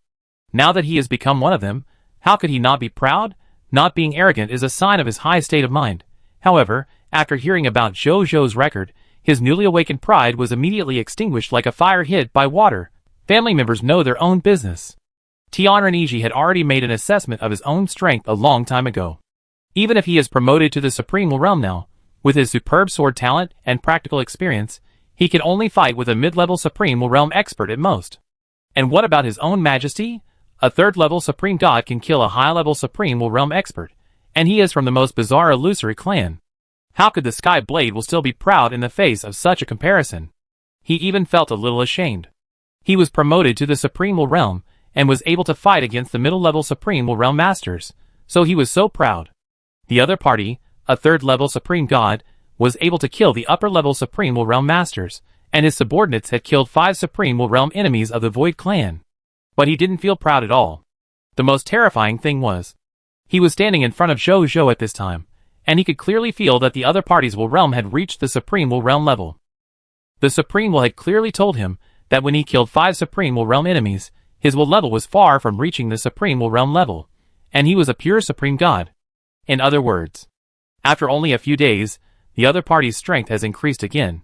Now that he has become one of them, how could he not be proud? Not being arrogant is a sign of his high state of mind. However, after hearing about Zhou's record, his newly awakened pride was immediately extinguished like a fire hit by water. Family members know their own business. Tianren had already made an assessment of his own strength a long time ago. Even if he is promoted to the Supreme Will realm now, with his superb sword talent and practical experience, he can only fight with a mid-level Supreme Will realm expert at most. And what about his own Majesty? A 3rd-level Supreme God can kill a high-level Supreme Will realm expert, and he is from the most bizarre illusory clan. How could the Sky Blade Will still be proud in the face of such a comparison? He even felt a little ashamed. He was promoted to the Supreme Will realm, and was able to fight against the middle-level Supreme Will realm masters, so he was so proud. The other party, a 3rd-level Supreme God, was able to kill the upper-level Supreme Will realm masters, and his subordinates had killed 5 Supreme Will realm enemies of the Void Clan. But he didn't feel proud at all. The most terrifying thing was, he was standing in front of Zhou at this time, and he could clearly feel that the other party's Will realm had reached the Supreme Will realm level. The Supreme Will had clearly told him that when he killed 5 Supreme Will realm enemies, his Will level was far from reaching the Supreme Will realm level, and he was a pure Supreme God. In other words, after only a few days, the other party's strength has increased again.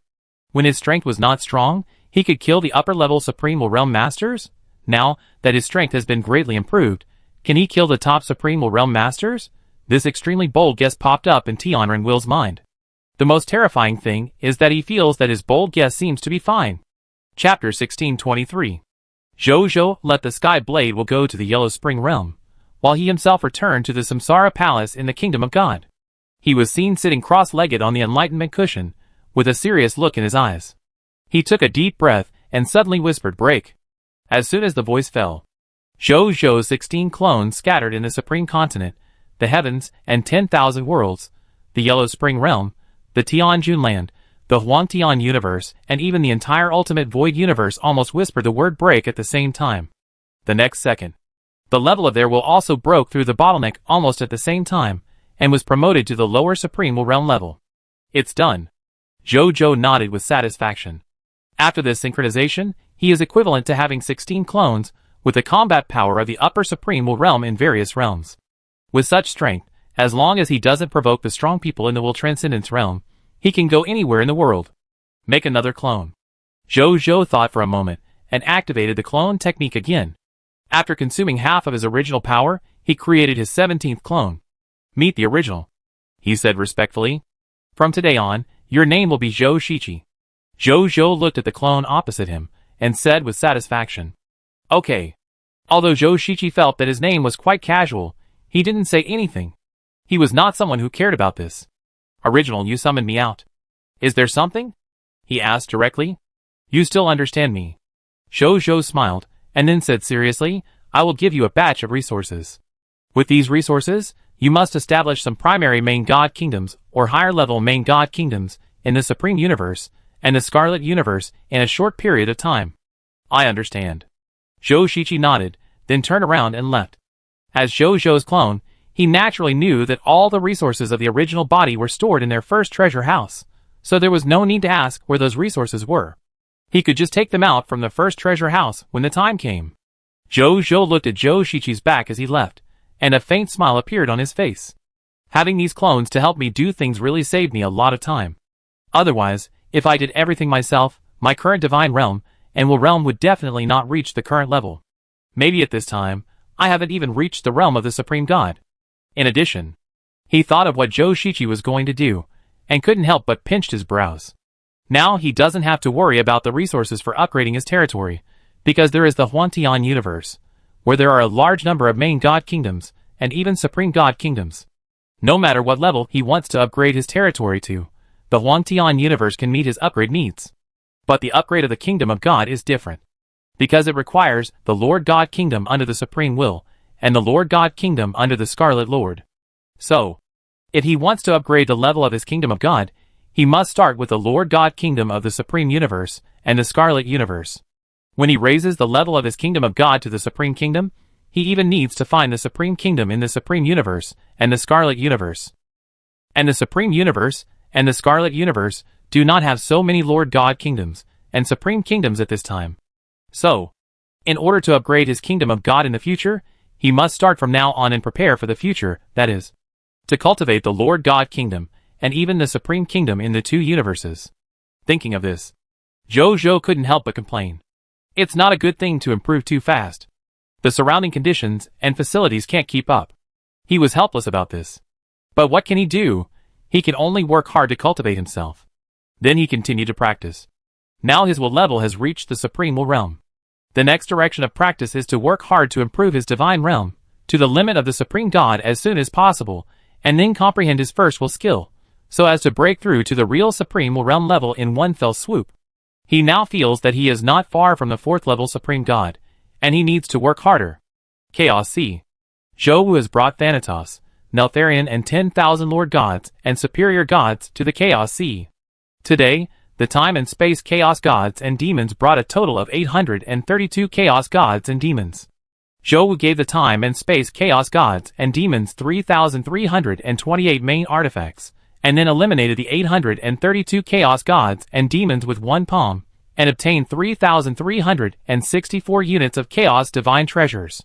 When his strength was not strong, he could kill the upper-level Supreme Will realm masters? Now that his strength has been greatly improved, can he kill the top Supreme Will realm masters? This extremely bold guess popped up in Tianren's mind. The most terrifying thing is that he feels that his bold guess seems to be fine. Chapter 1623. Zhou let the Sky Blade Will go to the Yellow Spring realm, while he himself returned to the Samsara Palace in the Kingdom of God. He was seen sitting cross-legged on the enlightenment cushion, with a serious look in his eyes. He took a deep breath and suddenly whispered, "Break." As soon as the voice fell, Zhou's 16 clones scattered in the Supreme Continent, the heavens and 10,000 worlds, the Yellow Spring Realm, the Tianjun Land, the Huangtian Universe, and even the entire Ultimate Void Universe almost whispered the word break at the same time. The next second, the level of their will also broke through the bottleneck almost at the same time, and was promoted to the lower Supreme Will Realm level. It's done. Zhou nodded with satisfaction. After this synchronization, he is equivalent to having 16 clones, with the combat power of the upper Supreme Will Realm in various realms. With such strength, as long as he doesn't provoke the strong people in the Will Transcendence realm, he can go anywhere in the world. Make another clone. Zhou thought for a moment, and activated the clone technique again. After consuming half of his original power, he created his 17th clone. "Meet the original," he said respectfully. "From today on, your name will be Zhou Shiqi." Zhou looked at the clone opposite him, and said with satisfaction, "Okay." Although Zhou Shiqi felt that his name was quite casual, he didn't say anything. He was not someone who cared about this. "Original, you summoned me out. Is there something?" he asked directly. "You still understand me?" Zhou smiled, and then said seriously, "I will give you a batch of resources. With these resources, you must establish some primary main god kingdoms, or higher-level main god kingdoms, in the Supreme Universe, and the Scarlet Universe, in a short period of time." "I understand." Zhou Shiqi nodded, then turned around and left. As Zhou's clone, he naturally knew that all the resources of the original body were stored in their first treasure house, so there was no need to ask where those resources were. He could just take them out from the first treasure house when the time came. Zhou looked at Zhou Shiqi's back as he left, and a faint smile appeared on his face. "Having these clones to help me do things really saved me a lot of time. Otherwise, if I did everything myself, my current divine realm and will realm would definitely not reach the current level. Maybe at this time, I haven't even reached the realm of the Supreme God." In addition, he thought of what Zhou Shiqi was going to do, and couldn't help but pinched his brows. Now he doesn't have to worry about the resources for upgrading his territory, because there is the Huangtian Universe, where there are a large number of main god kingdoms, and even Supreme God kingdoms. No matter what level he wants to upgrade his territory to, the Huangtian Universe can meet his upgrade needs. But the upgrade of the Kingdom of God is different, because it requires the Lord God Kingdom under the Supreme Will, and the Lord God Kingdom under the Scarlet Lord. So, if he wants to upgrade the level of his Kingdom of God, he must start with the Lord God Kingdom of the Supreme Universe and the Scarlet Universe. When he raises the level of his Kingdom of God to the Supreme Kingdom, he even needs to find the Supreme Kingdom in the Supreme Universe and the Scarlet Universe. And the Supreme Universe and the Scarlet Universe do not have so many Lord God Kingdoms and Supreme Kingdoms at this time. So, in order to upgrade his Kingdom of God in the future, he must start from now on and prepare for the future, that is, to cultivate the Lord God Kingdom and even the Supreme Kingdom in the two universes. Thinking of this, Zhou couldn't help but complain. It's not a good thing to improve too fast. The surrounding conditions and facilities can't keep up. He was helpless about this. But what can he do? He can only work hard to cultivate himself. Then he continued to practice. Now his will level has reached the Supreme Will Realm. The next direction of practice is to work hard to improve his divine realm, to the limit of the Supreme God as soon as possible, and then comprehend his first will skill, so as to break through to the real Supreme Will Realm level in one fell swoop. He now feels that he is not far from the 4th level Supreme God, and he needs to work harder. Chaos C. Zhou has brought Thanatos, Neltharion and 10,000 Lord Gods and Superior Gods to the Chaos Sea. Today, the Time and Space Chaos Gods and Demons brought a total of 832 Chaos Gods and Demons. Zhou gave the Time and Space Chaos Gods and Demons 3,328 main artifacts, and then eliminated the 832 Chaos Gods and Demons with one palm, and obtained 3,364 units of Chaos Divine Treasures.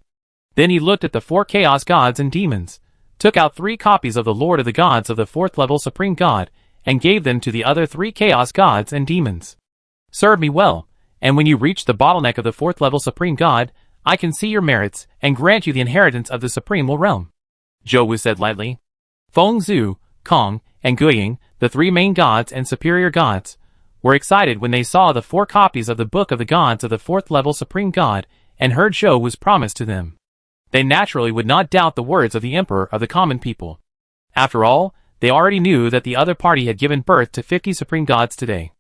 Then he looked at the 4 Chaos Gods and Demons, took out 3 copies of the Lord of the Gods of the 4th level Supreme God, and gave them to the other 3 Chaos Gods and Demons. Serve me well, and when you reach the bottleneck of the 4th level Supreme God, I can see your merits and grant you the inheritance of the Supreme Will Realm. Zhou said lightly. Feng Zhu, Kong, and Guiying, the 3 main gods and superior gods, were excited when they saw the 4 copies of the Book of the Gods of the 4th level Supreme God and heard Zhou was promised to them. They naturally would not doubt the words of the Emperor of the common people. After all, They already knew that the other party had given birth to 50 supreme gods today.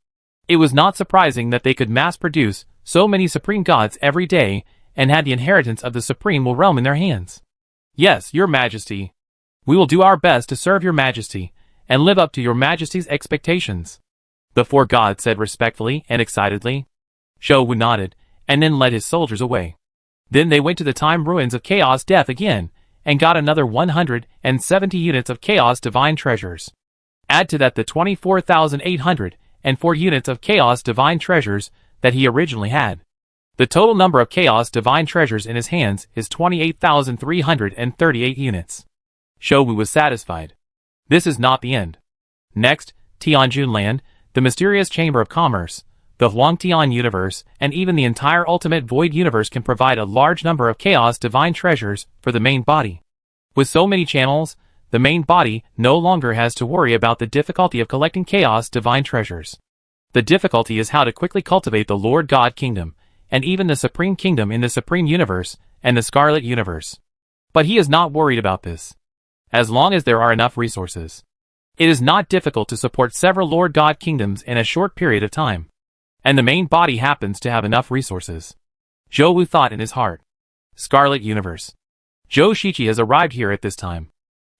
It was not surprising that they could mass-produce so many supreme gods every day and had the inheritance of the supreme realm in their hands. Yes, your majesty. We will do our best to serve your majesty and live up to your majesty's expectations, the four gods said respectfully and excitedly. Zhou Wu nodded and then led his soldiers away. Then they went to the time ruins of Chaos Death again and got another 170 units of Chaos Divine Treasures. Add to that the 24,804 units of Chaos Divine Treasures that he originally had. The total number of Chaos Divine Treasures in his hands is 28,338 units. Zhou Wu was satisfied. This is not the end. Next, Tianjun Land, the mysterious Chamber of Commerce, the Huangtian Universe, and even the entire Ultimate Void Universe can provide a large number of Chaos Divine Treasures for the main body. With so many channels, the main body no longer has to worry about the difficulty of collecting Chaos Divine Treasures. The difficulty is how to quickly cultivate the Lord God Kingdom, and even the Supreme Kingdom in the Supreme Universe and the Scarlet Universe. But he is not worried about this. As long as there are enough resources. It is not difficult to support several Lord God Kingdoms in a short period of time. And the main body happens to have enough resources. Zhou Wu thought in his heart. Scarlet Universe. Zhou Shiqi has arrived here at this time.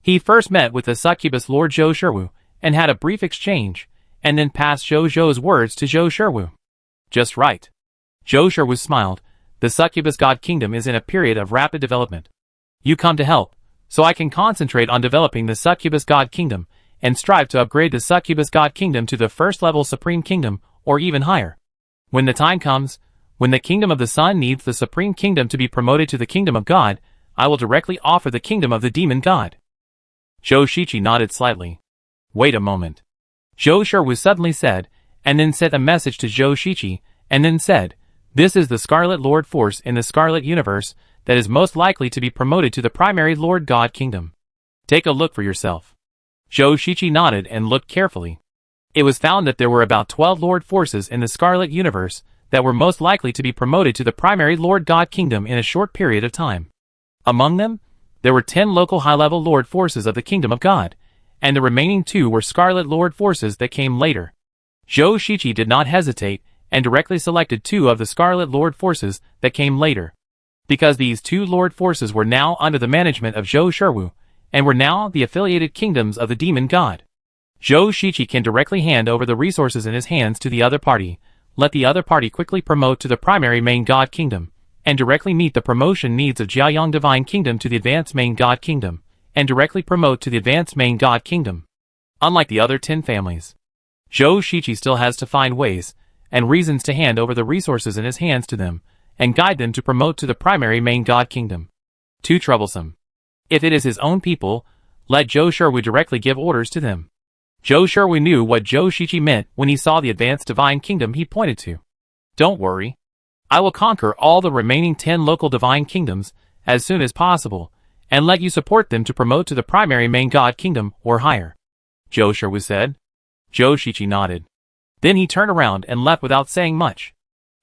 He first met with the succubus Lord Zhou Shiwu and had a brief exchange, and then passed Zhou's words to Zhou Shiwu. Just right. Zhou Shiwu smiled. The succubus god kingdom is in a period of rapid development. You come to help, so I can concentrate on developing the succubus god kingdom and strive to upgrade the succubus god kingdom to the first level supreme kingdom or even higher. When the time comes, when the kingdom of the sun needs the supreme kingdom to be promoted to the kingdom of God, I will directly offer the kingdom of the demon god. Zhou Shiqi nodded slightly. Wait a moment. Zhou Shiwu suddenly said, and then sent a message to Zhou Shiqi, and then said, this is the Scarlet Lord Force in the Scarlet Universe that is most likely to be promoted to the primary Lord God Kingdom. Take a look for yourself. Zhou Shiqi nodded and looked carefully. It was found that there were about 12 Lord Forces in the Scarlet Universe that were most likely to be promoted to the primary Lord God Kingdom in a short period of time. Among them, there were 10 local high-level Lord Forces of the Kingdom of God, and the remaining 2 were Scarlet Lord Forces that came later. Zhou Shiqi did not hesitate and directly selected 2 of the Scarlet Lord Forces that came later. Because these 2 Lord Forces were now under the management of Zhou Shiwu, and were now the affiliated kingdoms of the demon god. Zhou Shiqi can directly hand over the resources in his hands to the other party, let the other party quickly promote to the primary main god kingdom, and directly meet the promotion needs of Jiayang Divine Kingdom to the advanced main god kingdom, and directly promote to the advanced main god kingdom. Unlike the other 10 families, Zhou Shiqi still has to find ways and reasons to hand over the resources in his hands to them, and guide them to promote to the primary main god kingdom. Too troublesome. If it is his own people, let Zhou Shiwu directly give orders to them. Zhou Shiwu knew what Zhou Shiqi meant when he saw the advanced divine kingdom he pointed to. Don't worry. I will conquer all the remaining 10 local divine kingdoms as soon as possible, and let you support them to promote to the primary main god kingdom or higher. Zhou Shiwu said. Zhou Shiqi nodded. Then he turned around and left without saying much.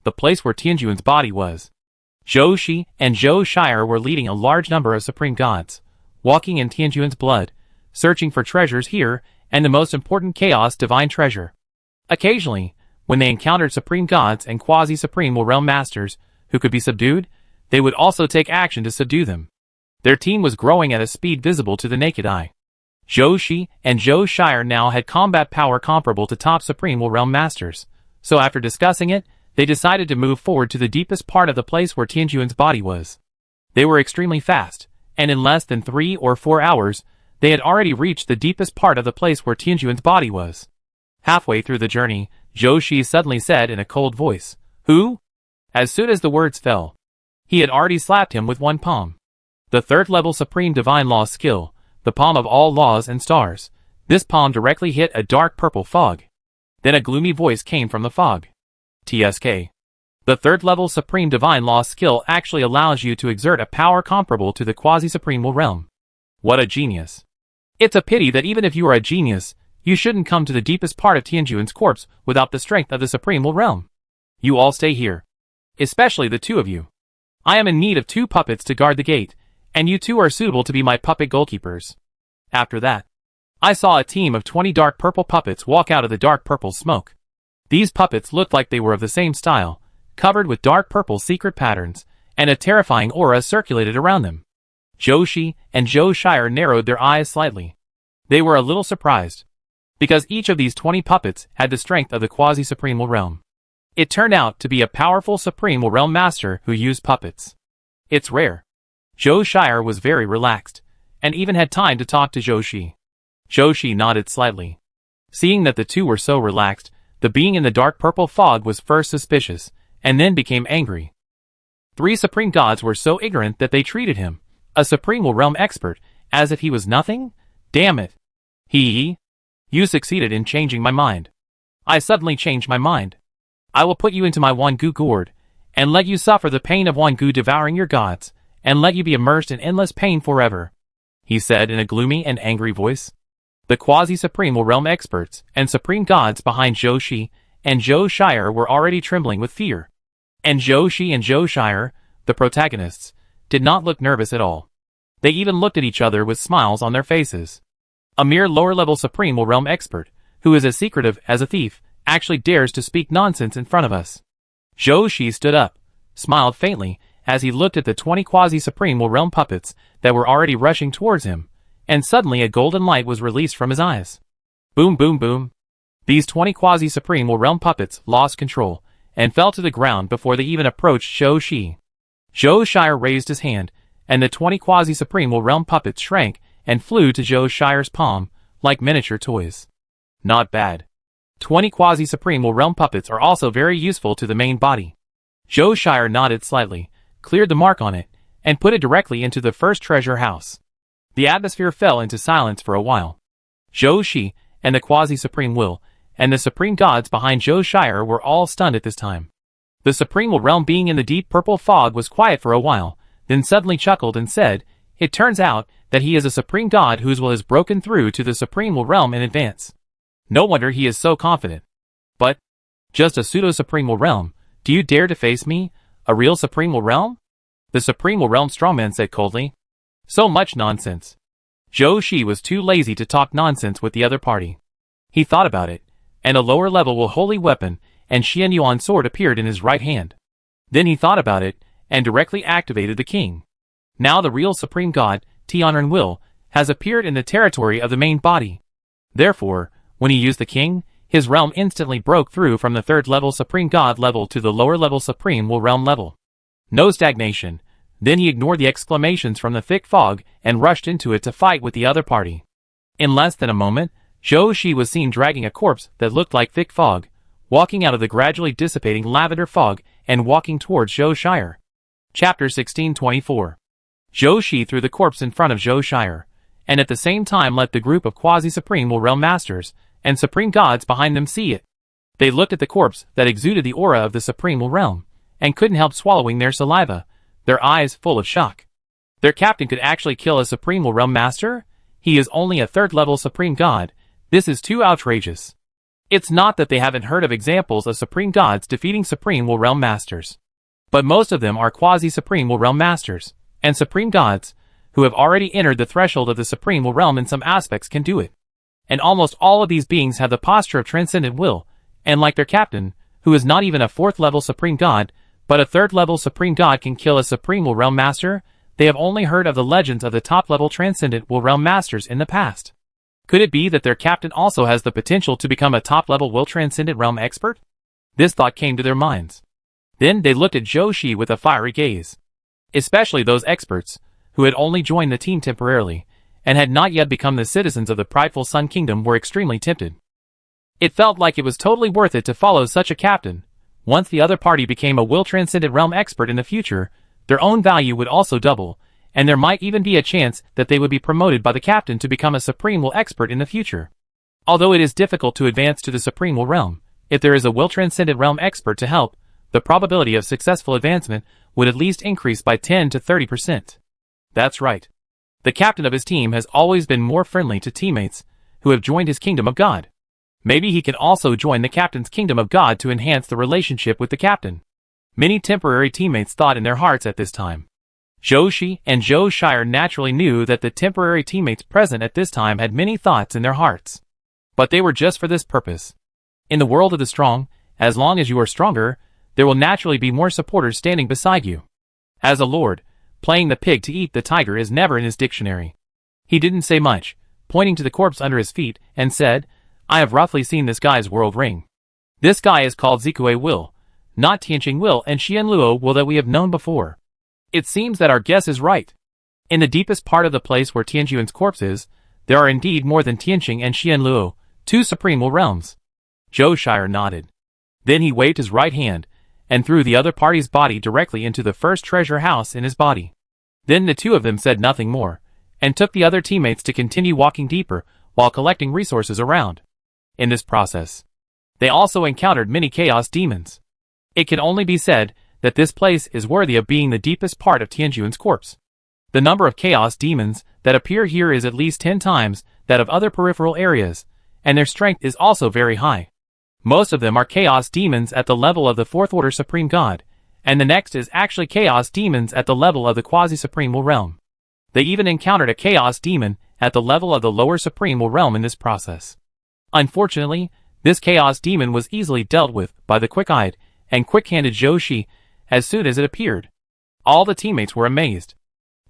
The place where Tianjuan's body was. Zhou Shi and Zhou Shire were leading a large number of supreme gods, walking in Tianjuan's blood, searching for treasures here and the most important chaos divine treasure. Occasionally, when they encountered supreme gods and quasi-supreme realm masters who could be subdued, they would also take action to subdue them. Their team was growing at a speed visible to the naked eye. Zhou Shi and Zhou Shire now had combat power comparable to top supreme realm masters, so after discussing it, they decided to move forward to the deepest part of the place where Tianjuan's body was. They were extremely fast, and in less than 3 or 4 hours, they had already reached the deepest part of the place where Tianjuan's body was. Halfway through the journey, Zhou Shi suddenly said in a cold voice, "Who?" As soon as the words fell, he had already slapped him with one palm. The 3rd level Supreme Divine Law skill, the palm of all laws and stars. This palm directly hit a dark purple fog. Then a gloomy voice came from the fog. TSK. The 3rd level Supreme Divine Law skill actually allows you to exert a power comparable to the quasi-supreme realm. What a genius. It's a pity that even if you are a genius, you shouldn't come to the deepest part of Tianjuan's corpse without the strength of the supreme realm. You all stay here. Especially the 2 of you. I am in need of 2 puppets to guard the gate, and you 2 are suitable to be my puppet goalkeepers. After that, I saw a team of 20 dark purple puppets walk out of the dark purple smoke. These puppets looked like they were of the same style, covered with dark purple secret patterns, and a terrifying aura circulated around them. Joshi and Joe Shire narrowed their eyes slightly. They were a little surprised, because each of these 20 puppets had the strength of the quasi-supremal realm. It turned out to be a powerful supremal realm master who used puppets. It's rare. Joe Shire was very relaxed, and even had time to talk to Joshi. Joshi nodded slightly. Seeing that the two were so relaxed, the being in the dark purple fog was first suspicious, and then became angry. 3 supreme gods were so ignorant that they treated him, a supremal realm expert, as if he was nothing? Damn it. You succeeded in changing my mind. I suddenly changed my mind. I will put you into my Wangu gourd, and let you suffer the pain of Wangu devouring your gods, and let you be immersed in endless pain forever, he said in a gloomy and angry voice. The quasi-supremal realm experts and supreme gods behind Joshi and Joe Shire were already trembling with fear. And Joshi and Joe Shire, the protagonists, did not look nervous at all. They even looked at each other with smiles on their faces. A mere lower-level supremal realm expert, who is as secretive as a thief, actually dares to speak nonsense in front of us. Joshi stood up, smiled faintly as he looked at the 20 quasi-supremal realm puppets that were already rushing towards him, and suddenly a golden light was released from his eyes. Boom boom boom. These 20 quasi-supremal realm puppets lost control, and fell to the ground before they even approached Joshi. Joe Shire raised his hand, and the 20 quasi-supremal realm puppets shrank and flew to Joe Shire's palm, like miniature toys. Not bad. 20 quasi-supremal realm puppets are also very useful to the main body. Joe Shire nodded slightly, cleared the mark on it, and put it directly into the first treasure house. The atmosphere fell into silence for a while. Joshi, and the quasi-supreme will, and the supreme gods behind Joe Shire were all stunned at this time. The supremal realm being in the deep purple fog was quiet for a while, then suddenly chuckled and said, "It turns out that he is a supreme god whose will has broken through to the supremal realm in advance. No wonder he is so confident. But, just a pseudo-supremal realm, do you dare to face me, a real supremal realm?" The supremal realm strongman said coldly. So much nonsense. Joshi was too lazy to talk nonsense with the other party. He thought about it, and a lower-level holy weapon and Xian Yuan sword appeared in his right hand. Then he thought about it, and directly activated the king. Now the real supreme god, Tianren Will, has appeared in the territory of the main body. Therefore, when he used the king, his realm instantly broke through from the third-level supreme god level to the lower-level supreme will realm level. No stagnation. Then he ignored the exclamations from the thick fog and rushed into it to fight with the other party. In less than a moment, Joshi was seen dragging a corpse that looked like thick fog, walking out of the gradually dissipating lavender fog and walking towards Joe Shire. Chapter 1624. Joshi threw the corpse in front of Joe Shire, and at the same time let the group of quasi-supremal realm masters and supreme gods behind them see it. They looked at the corpse that exuded the aura of the supremal realm, and couldn't help swallowing their saliva, their eyes full of shock. Their captain could actually kill a supremal realm master? He is only a third-level supreme god. This is too outrageous. It's not that they haven't heard of examples of supreme gods defeating supremal realm masters. But most of them are quasi-supremal realm masters, and supreme gods, who have already entered the threshold of the supremal realm in some aspects can do it. And almost all of these beings have the posture of transcendent will, and like their captain, who is not even a fourth-level supreme god, but a third-level supreme god can kill a supremal realm master, they have only heard of the legends of the top-level transcendent will realm masters in the past. Could it be that their captain also has the potential to become a top-level will transcendent realm expert? This thought came to their minds. Then they looked at Joshi with a fiery gaze. Especially those experts, who had only joined the team temporarily, and had not yet become the citizens of the prideful Sun Kingdom, were extremely tempted. It felt like it was totally worth it to follow such a captain. Once the other party became a will-transcendent realm expert in the future, their own value would also double, and there might even be a chance that they would be promoted by the captain to become a supreme will expert in the future. Although it is difficult to advance to the supreme will realm, if there is a will-transcendent realm expert to help, the probability of successful advancement would at least increase by 10 to 30%. That's right. The captain of his team has always been more friendly to teammates who have joined his kingdom of God. Maybe he can also join the captain's kingdom of God to enhance the relationship with the captain. Many temporary teammates thought in their hearts at this time. Zhou Shi and Zhou Shire naturally knew that the temporary teammates present at this time had many thoughts in their hearts. But they were just for this purpose. In the world of the strong, as long as you are stronger, there will naturally be more supporters standing beside you. As a lord, playing the pig to eat the tiger is never in his dictionary. He didn't say much, pointing to the corpse under his feet, and said, I have roughly seen this guy's world ring. This guy is called Zikue Will, not Tianqing Will and Xianluo Will that we have known before. It seems that our guess is right. In the deepest part of the place where Tianjuan's corpse is, there are indeed more than Tianqing and Xianluo, two supreme Will realms. Zhou Shire nodded. Then he waved his right hand, and threw the other party's body directly into the first treasure house in his body. Then the two of them said nothing more, and took the other teammates to continue walking deeper while collecting resources around. In this process, they also encountered many chaos demons. It can only be said that this place is worthy of being the deepest part of Tianjuan's corpse. The number of chaos demons that appear here is at least 10 times that of other peripheral areas, and their strength is also very high. Most of them are chaos demons at the level of the fourth order supreme god, and the next is actually chaos demons at the level of the quasi-supreme Will realm. They even encountered a chaos demon at the level of the lower supreme Will realm in this process. Unfortunately, this chaos demon was easily dealt with by the quick-eyed and quick-handed Zhou Shi as soon as it appeared. All the teammates were amazed.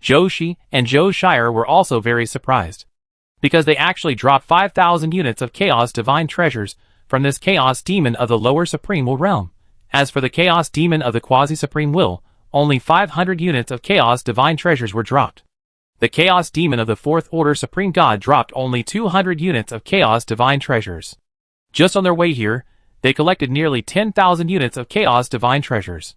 Zhou Shi and Zhou Shire were also very surprised, because they actually dropped 5,000 units of chaos divine treasures from this chaos demon of the lower supreme Will realm. As for the chaos demon of the quasi-supreme Will, only 500 units of chaos divine treasures were dropped. The chaos demon of the fourth order supreme god dropped only 200 units of chaos divine treasures. Just on their way here, they collected nearly 10,000 units of chaos divine treasures.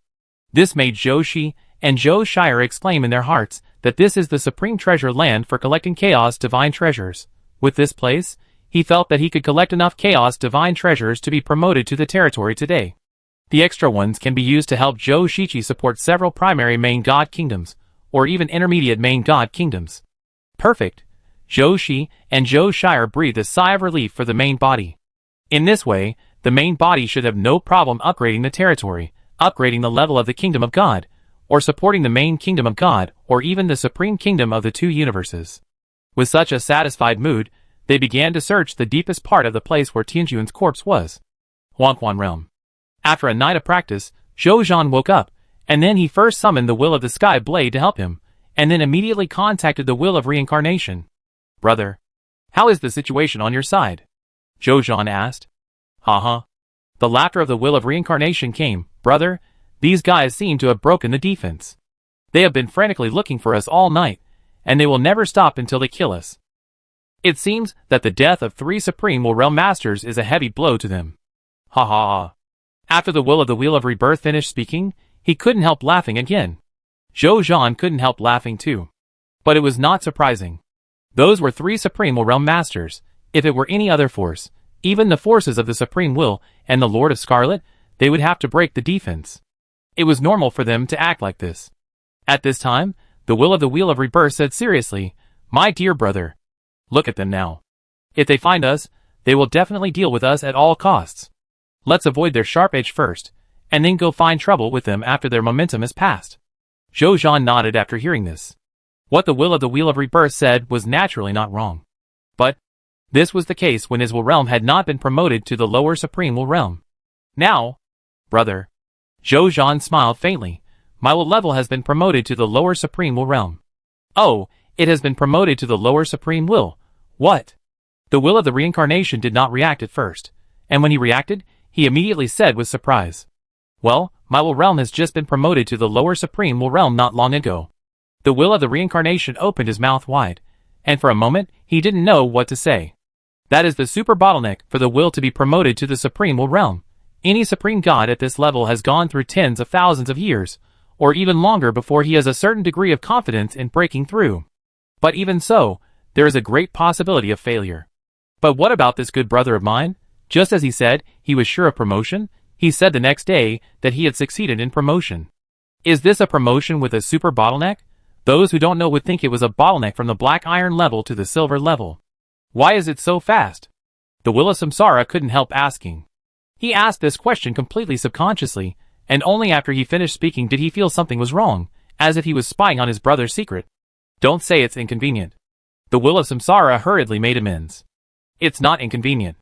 This made Zhou Shi and Zhou Shire exclaim in their hearts that this is the supreme treasure land for collecting chaos divine treasures. With this place, he felt that he could collect enough chaos divine treasures to be promoted to the territory today. The extra ones can be used to help Zhou Shiqi support several primary main god kingdoms, or even intermediate main god kingdoms. Perfect. Zhou Shi and Zhou Shire breathed a sigh of relief for the main body. In this way, the main body should have no problem upgrading the territory, upgrading the level of the kingdom of God, or supporting the main kingdom of God, or even the supreme kingdom of the two universes. With such a satisfied mood, they began to search the deepest part of the place where Tianjuan's corpse was. Huangquan realm. After a night of practice, Zhou Zhan woke up, and then he first summoned the Will of the Sky Blade to help him, and then immediately contacted the Will of Reincarnation. Brother, how is the situation on your side? Zhou Zhan asked. Ha. The laughter of the Will of Reincarnation came. Brother, these guys seem to have broken the defense. They have been frantically looking for us all night, and they will never stop until they kill us. It seems that the death of 3 Supreme Will Realm Masters is a heavy blow to them. Ha. After the Will of the Wheel of Rebirth finished speaking, he couldn't help laughing again. Zhou Zhan couldn't help laughing too. But it was not surprising. Those were 3 Supreme Will Realm Masters. If it were any other force, even the forces of the Supreme Will and the Lord of Scarlet, they would have to break the defense. It was normal for them to act like this. At this time, the Will of the Wheel of Rebirth said seriously, My dear brother, look at them now. If they find us, they will definitely deal with us at all costs. Let's avoid their sharp edge first, and then go find trouble with them after their momentum has passed. Zhou Zhan nodded after hearing this. What the Will of the Wheel of Rebirth said was naturally not wrong. But this was the case when his Will realm had not been promoted to the lower Supreme Will realm. Now, brother, Zhou Zhan smiled faintly, my Will level has been promoted to the lower Supreme Will realm. Oh, it has been promoted to the lower Supreme Will. What? The Will of the Reincarnation did not react at first, and when he reacted, he immediately said with surprise. Well, my Will realm has just been promoted to the lower Supreme Will realm not long ago. The Will of the Reincarnation opened his mouth wide, and for a moment, he didn't know what to say. That is the super bottleneck for the will to be promoted to the Supreme Will realm. Any Supreme God at this level has gone through tens of thousands of years, or even longer before he has a certain degree of confidence in breaking through. But even so, there is a great possibility of failure. But what about this good brother of mine? Just as he said he was sure of promotion, he said the next day that he had succeeded in promotion. Is this a promotion with a super bottleneck? Those who don't know would think it was a bottleneck from the black iron level to the silver level. Why is it so fast? The Will of Samsara couldn't help asking. He asked this question completely subconsciously, and only after he finished speaking did he feel something was wrong, as if he was spying on his brother's secret. Don't say it's inconvenient. The will of Samsara hurriedly made amends. It's not inconvenient.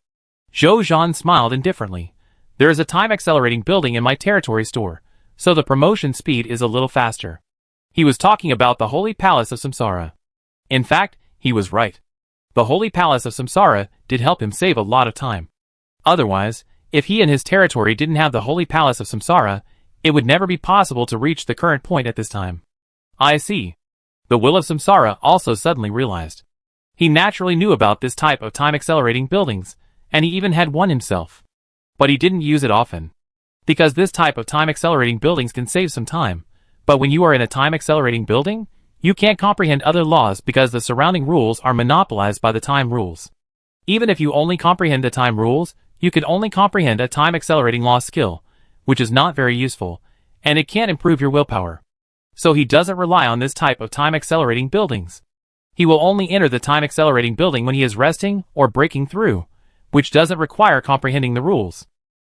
Zhou Zhan smiled indifferently. There is a time-accelerating building in my territory store, so the promotion speed is a little faster. He was talking about the Holy Palace of Samsara. In fact, he was right. The Holy Palace of Samsara did help him save a lot of time. Otherwise, if he and his territory didn't have the Holy Palace of Samsara, it would never be possible to reach the current point at this time. I see. The will of Samsara also suddenly realized. He naturally knew about this type of time-accelerating buildings, and he even had one himself. But he didn't use it often. Because this type of time-accelerating buildings can save some time, but when you are in a time-accelerating building, you can't comprehend other laws because the surrounding rules are monopolized by the time rules. Even if you only comprehend the time rules, you can only comprehend a time-accelerating law skill, which is not very useful, and it can't improve your willpower. So he doesn't rely on this type of time-accelerating buildings. He will only enter the time-accelerating building when he is resting or breaking through, which doesn't require comprehending the rules.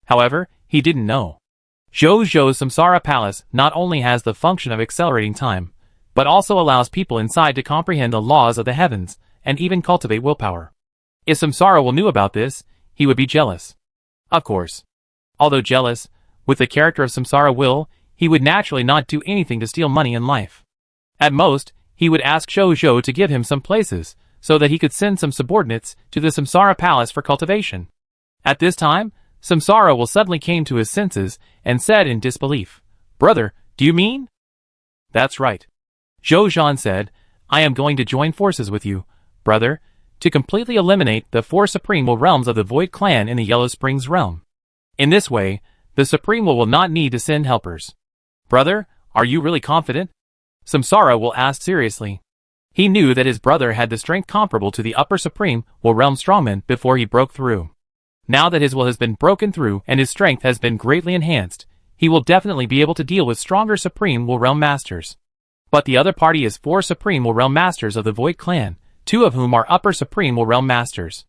However, he didn't know. Zhou's Samsara Palace not only has the function of accelerating time, but also allows people inside to comprehend the laws of the heavens and even cultivate willpower. If Samsara will knew about this, he would be jealous. Of course. Although jealous, with the character of Samsara will, he would naturally not do anything to steal money in life. At most, he would ask Zhou to give him some places, so that he could send some subordinates to the Samsara Palace for cultivation. At this time, Samsara will suddenly came to his senses and said in disbelief, "Brother, do you mean?" "That's right." Zhou Zhan said, "I am going to join forces with you, brother, to completely eliminate the 4 Supreme Will realms of the Void Clan in the Yellow Springs realm. In this way, the Supreme Will not need to send helpers." "Brother, are you really confident?" Samsara will asked seriously. He knew that his brother had the strength comparable to the upper Supreme Will realm strongman before he broke through. Now that his will has been broken through and his strength has been greatly enhanced, he will definitely be able to deal with stronger Supreme Will realm masters. But the other party is 4 Supreme Will realm masters of the Void Clan, 2 of whom are upper Supreme Will realm masters.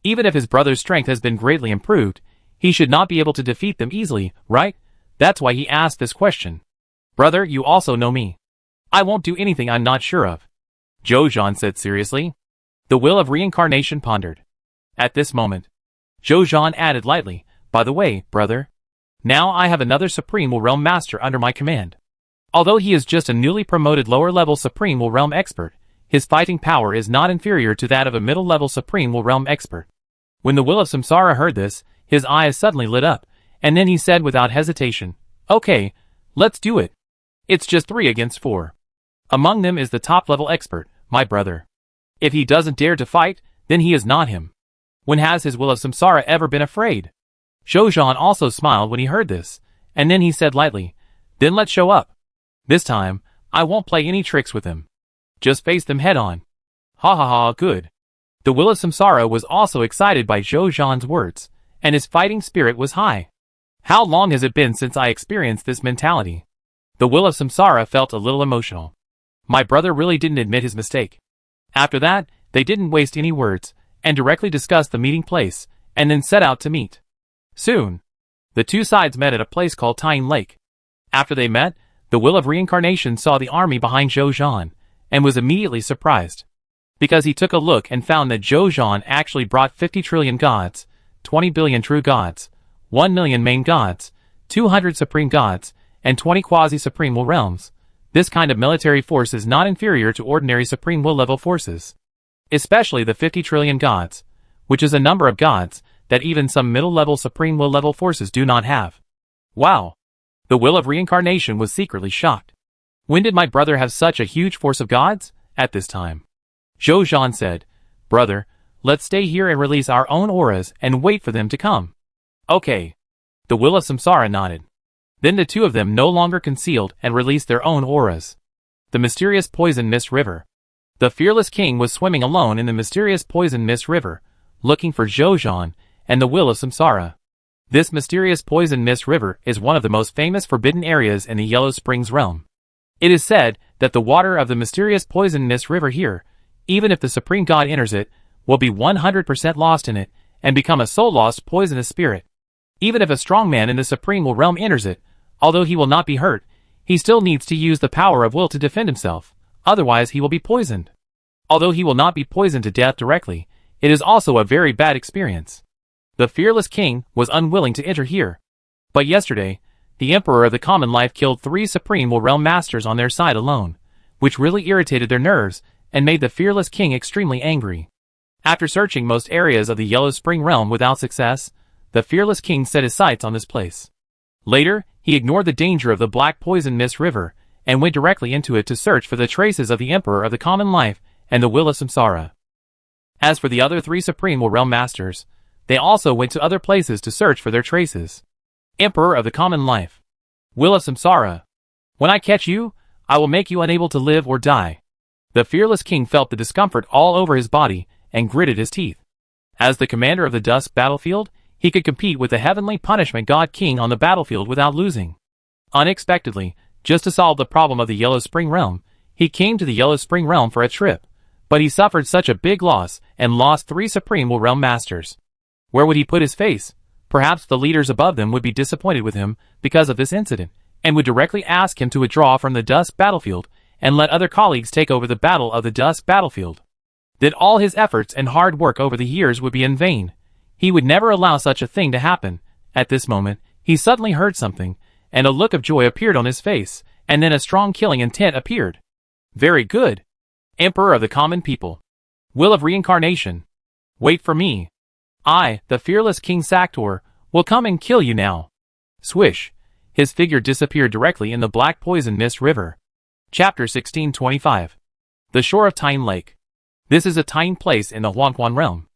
Even if his brother's strength has been greatly improved, he should not be able to defeat them easily, right? That's why he asked this question. "Brother, you also know me. I won't do anything I'm not sure of," Zhou Zhan said seriously. The will of reincarnation pondered. At this moment, Zhou Zhan added lightly, "By the way, brother, now I have another Supreme Will realm master under my command. Although he is just a newly promoted lower-level Supreme Will realm expert, his fighting power is not inferior to that of a middle-level Supreme Will realm expert." When the will of Samsara heard this, his eyes suddenly lit up, and then he said without hesitation, "Okay, let's do it. It's just 3 against 4. Among them is the top-level expert, my brother. If he doesn't dare to fight, then he is not him. When has his will of Samsara ever been afraid?" Zhou Zhan also smiled when he heard this, and then he said lightly, "Then let's show up. This time, I won't play any tricks with him. Just face them head-on." "Ha ha ha, good." The will of Samsara was also excited by Zhou Zhan's words, and his fighting spirit was high. "How long has it been since I experienced this mentality?" The will of Samsara felt a little emotional. My brother really didn't admit his mistake. After that, they didn't waste any words, and directly discussed the meeting place, and then set out to meet. Soon, the 2 sides met at a place called Tying Lake. After they met, the will of reincarnation saw the army behind Zhou Zhan, and was immediately surprised. Because he took a look and found that Zhou Zhan actually brought 50 trillion gods, 20 billion true gods, 1 million main gods, 200 supreme gods, and 20 quasi-supreme will realms. This kind of military force is not inferior to ordinary Supreme Will level forces. Especially the 50 trillion gods, which is a number of gods that even some middle-level Supreme Will level forces do not have. Wow! The will of reincarnation was secretly shocked. When did my brother have such a huge force of gods? At this time. Zhou Zhan said, "Brother, let's stay here and release our own auras and wait for them to come." "Okay." The will of Samsara nodded. Then the 2 of them no longer concealed and released their own auras. The mysterious poison mist river. The fearless king was swimming alone in the mysterious poison mist river, looking for Zhou Zhan and the will of Samsara. This mysterious poison mist river is one of the most famous forbidden areas in the Yellow Springs realm. It is said that the water of the mysterious poison mist river here, even if the Supreme God enters it, will be 100% lost in it and become a soul-lost poisonous spirit. Even if a strong man in the Supreme Will realm enters it, although he will not be hurt, He still needs to use the power of will to defend himself, otherwise he will be poisoned. Although he will not be poisoned to death directly, it is also a very bad experience. The fearless king was unwilling to enter here. But yesterday, the Emperor of the Common Life killed 3 Supreme Will Realm Masters on their side alone, which really irritated their nerves and made the fearless king extremely angry. After searching most areas of the Yellow Spring Realm without success, the fearless king set his sights on this place. Later, he ignored the danger of the Black Poison Mist River and went directly into it to search for the traces of the Emperor of the Common Life and the Will of Samsara. As for the other 3 Supreme Will Realm Masters, they also went to other places to search for their traces. Emperor of the Common Life. Will of Samsara. When I catch you, I will make you unable to live or die. The fearless king felt the discomfort all over his body and gritted his teeth. As the commander of the Dusk battlefield, he could compete with the heavenly punishment god king on the battlefield without losing. Unexpectedly, just to solve the problem of the Yellow Spring Realm, he came to the Yellow Spring Realm for a trip, but he suffered such a big loss and lost 3 Supreme Will Realm Masters. Where would he put his face? Perhaps the leaders above them would be disappointed with him because of this incident, and would directly ask him to withdraw from the Dusk battlefield and let other colleagues take over the battle of the Dusk battlefield. Then all his efforts and hard work over the years would be in vain. He would never allow such a thing to happen. At this moment, he suddenly heard something, and a look of joy appeared on his face, and then a strong killing intent appeared. Very good. Emperor of the Common People. Will of Reincarnation. Wait for me. I, the fearless King Saktor, will come and kill you now. Swish. His figure disappeared directly in the Black Poison Mist River. Chapter 1625. The Shore of Tine Lake. This is a Tine place in the Huanquan realm.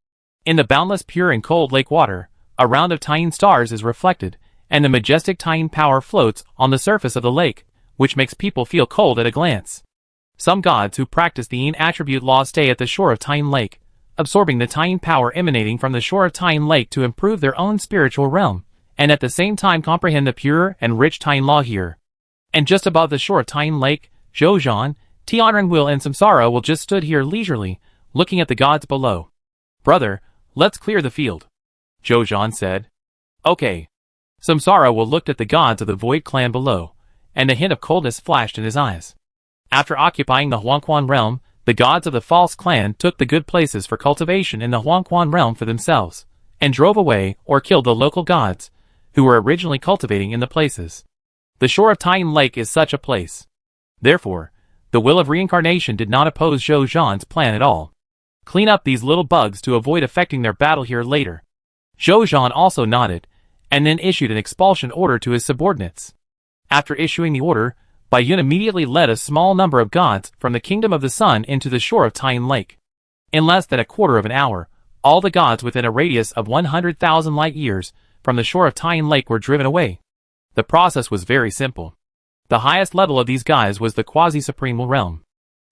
In the boundless pure and cold lake water, a round of Tine stars is reflected, and the majestic Tine power floats on the surface of the lake, which makes people feel cold at a glance. Some gods who practice the Yin attribute law stay at the shore of Tine Lake, absorbing the Tine power emanating from the shore of Tine Lake to improve their own spiritual realm, and at the same time comprehend the pure and rich Tine law here. And just above the shore of Tine Lake, Zhouzhan, Tianren and Samsara will just stood here leisurely, looking at the gods below. Brother, let's clear the field. Zhouzhan said. Okay. Samsara will looked at the gods of the Void clan below, and a hint of coldness flashed in his eyes. After occupying the Huanquan realm, the gods of the False clan took the good places for cultivation in the Huanquan realm for themselves, and drove away or killed the local gods, who were originally cultivating in the places. The shore of Tine Lake is such a place. Therefore, the Will of Reincarnation did not oppose Zhouzhan's plan at all. Clean up these little bugs to avoid affecting their battle here later. Zhouzhan also nodded, and then issued an expulsion order to his subordinates. After issuing the order, Baiyun immediately led a small number of gods from the Kingdom of the Sun into the shore of Tine Lake. In less than a quarter of an hour, all the gods within a radius of 100,000 light years from the shore of Tine Lake were driven away. The process was very simple. The highest level of these guys was the Quasi-Supreme Realm.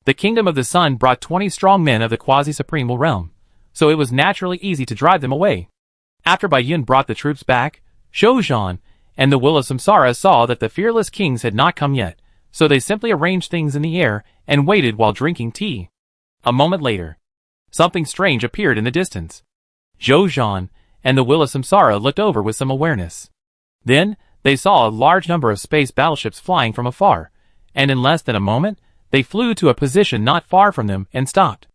The Kingdom of the Sun brought 20 strong men of the Quasi-Supreme Realm, so it was naturally easy to drive them away. After Baiyun brought the troops back, Zhouzhan and the Will of Samsara saw that the fearless kings had not come yet, so they simply arranged things in the air and waited while drinking tea. A moment later, something strange appeared in the distance. Zhouzhan and the Will of Samsara looked over with some awareness. Then, they saw a large number of space battleships flying from afar, and in less than a moment, they flew to a position not far from them and stopped.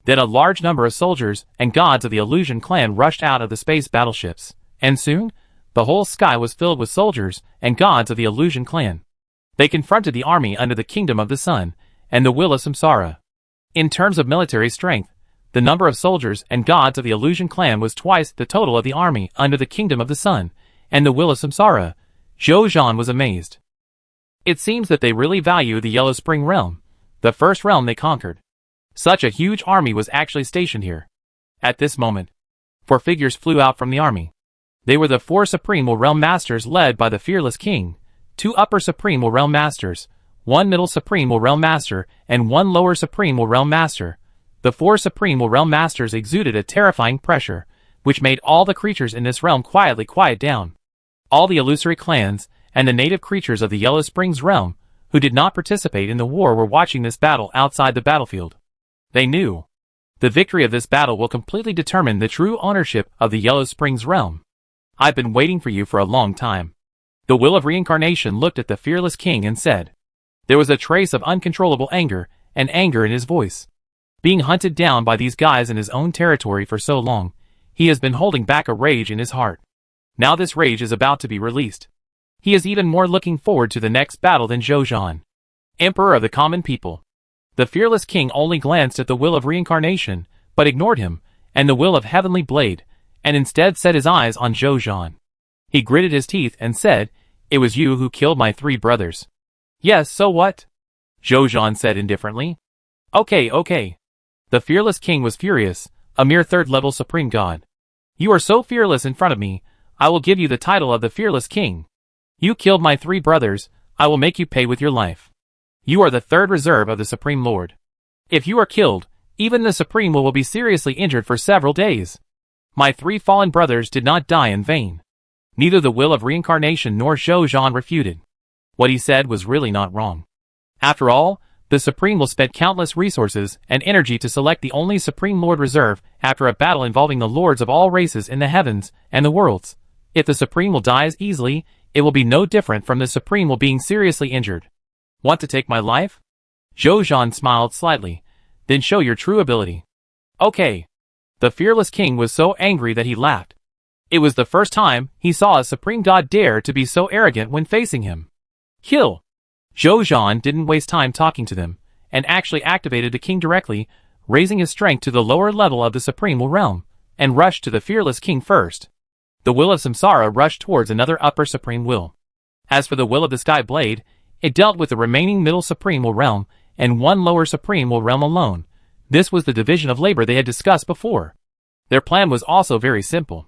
Then a large number of soldiers and gods of the Illusion clan rushed out of the space battleships, and soon, the whole sky was filled with soldiers and gods of the Illusion clan. They confronted the army under the Kingdom of the Sun and the Will of Samsara. In terms of military strength, the number of soldiers and gods of the Illusion clan was twice the total of the army under the Kingdom of the Sun and the Will of Samsara. Zhouzhan was amazed. It seems that they really value the Yellow Spring Realm, the first realm they conquered. Such a huge army was actually stationed here. At this moment, 4 figures flew out from the army. They were the 4 Supreme Realm Masters led by the Fearless King, 2 Upper Supreme Realm Masters, 1 Middle Supreme Realm Master, and 1 Lower Supreme Realm Master. The 4 Supreme Realm Masters exuded a terrifying pressure, which made all the creatures in this realm quietly quiet down. All the illusory clans, and the native creatures of the Yellow Springs realm, who did not participate in the war were watching this battle outside the battlefield. They knew. The victory of this battle will completely determine the true ownership of the Yellow Springs realm. I've been waiting for you for a long time. The will of reincarnation looked at the fearless king and said. There was a trace of uncontrollable anger and anger in his voice. Being hunted down by these guys in his own territory for so long, he has been holding back a rage in his heart. Now this rage is about to be released. He is even more looking forward to the next battle than Zhou, Emperor of the common people. The fearless king only glanced at the will of reincarnation, but ignored him, and the will of heavenly blade, and instead set his eyes on Zhou. He gritted his teeth and said, "It was you who killed my 3 brothers." "Yes, so what?" Zhou said indifferently. Okay. The fearless king was furious, a mere 3rd-level supreme god. "You are so fearless in front of me, I will give you the title of the fearless king. You killed my 3 brothers, I will make you pay with your life. You are the 3rd reserve of the Supreme Lord. If you are killed, even the Supreme will be seriously injured for several days. My 3 fallen brothers did not die in vain." Neither the will of reincarnation nor Zhou refuted. What he said was really not wrong. After all, the Supreme will spend countless resources and energy to select the only Supreme Lord reserve after a battle involving the lords of all races in the heavens and the worlds. If the Supreme will die as easily, it will be no different from the Supreme will being seriously injured. Want to take my life? Zhou smiled slightly. Then show your true ability. Okay. The fearless king was so angry that he laughed. It was the first time he saw a supreme god dare to be so arrogant when facing him. Kill! Zhou didn't waste time talking to them, and actually activated the king directly, raising his strength to the lower level of the supreme realm, and rushed to the fearless king first. The will of Samsara rushed towards another upper supreme will. As for the will of the Sky Blade, it dealt with the remaining middle supreme realm, and 1 lower supreme realm alone. This was the division of labor they had discussed before. Their plan was also very simple.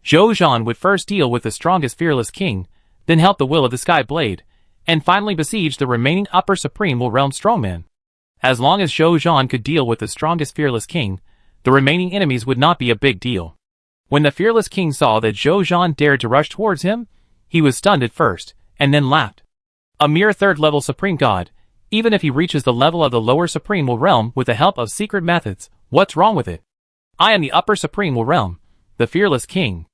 Zhou would first deal with the strongest fearless king, then help the will of the Sky Blade, and finally besiege the remaining upper supreme realm strongman. As long as Zhou could deal with the strongest fearless king, the remaining enemies would not be a big deal. When the fearless king saw that Zhou dared to rush towards him, he was stunned at first, and then laughed. A mere 3rd-level supreme god, even if he reaches the level of the lower supreme realm with the help of secret methods, what's wrong with it? I am the upper supreme realm, the fearless king.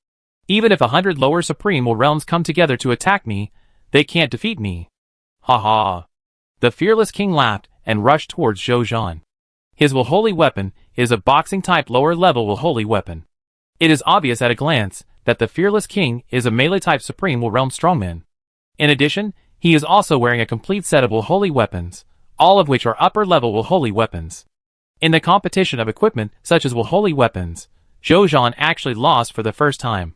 Even if 100 lower supreme realms come together to attack me, they can't defeat me. Ha ha. The fearless king laughed and rushed towards Zhou. His will holy weapon is a boxing-type lower-level will holy weapon. It is obvious at a glance that the fearless king is a melee-type supreme realm strongman. In addition, he is also wearing a complete set of will holy weapons, all of which are upper-level will holy weapons. In the competition of equipment such as will holy weapons, Zhou actually lost for the first time.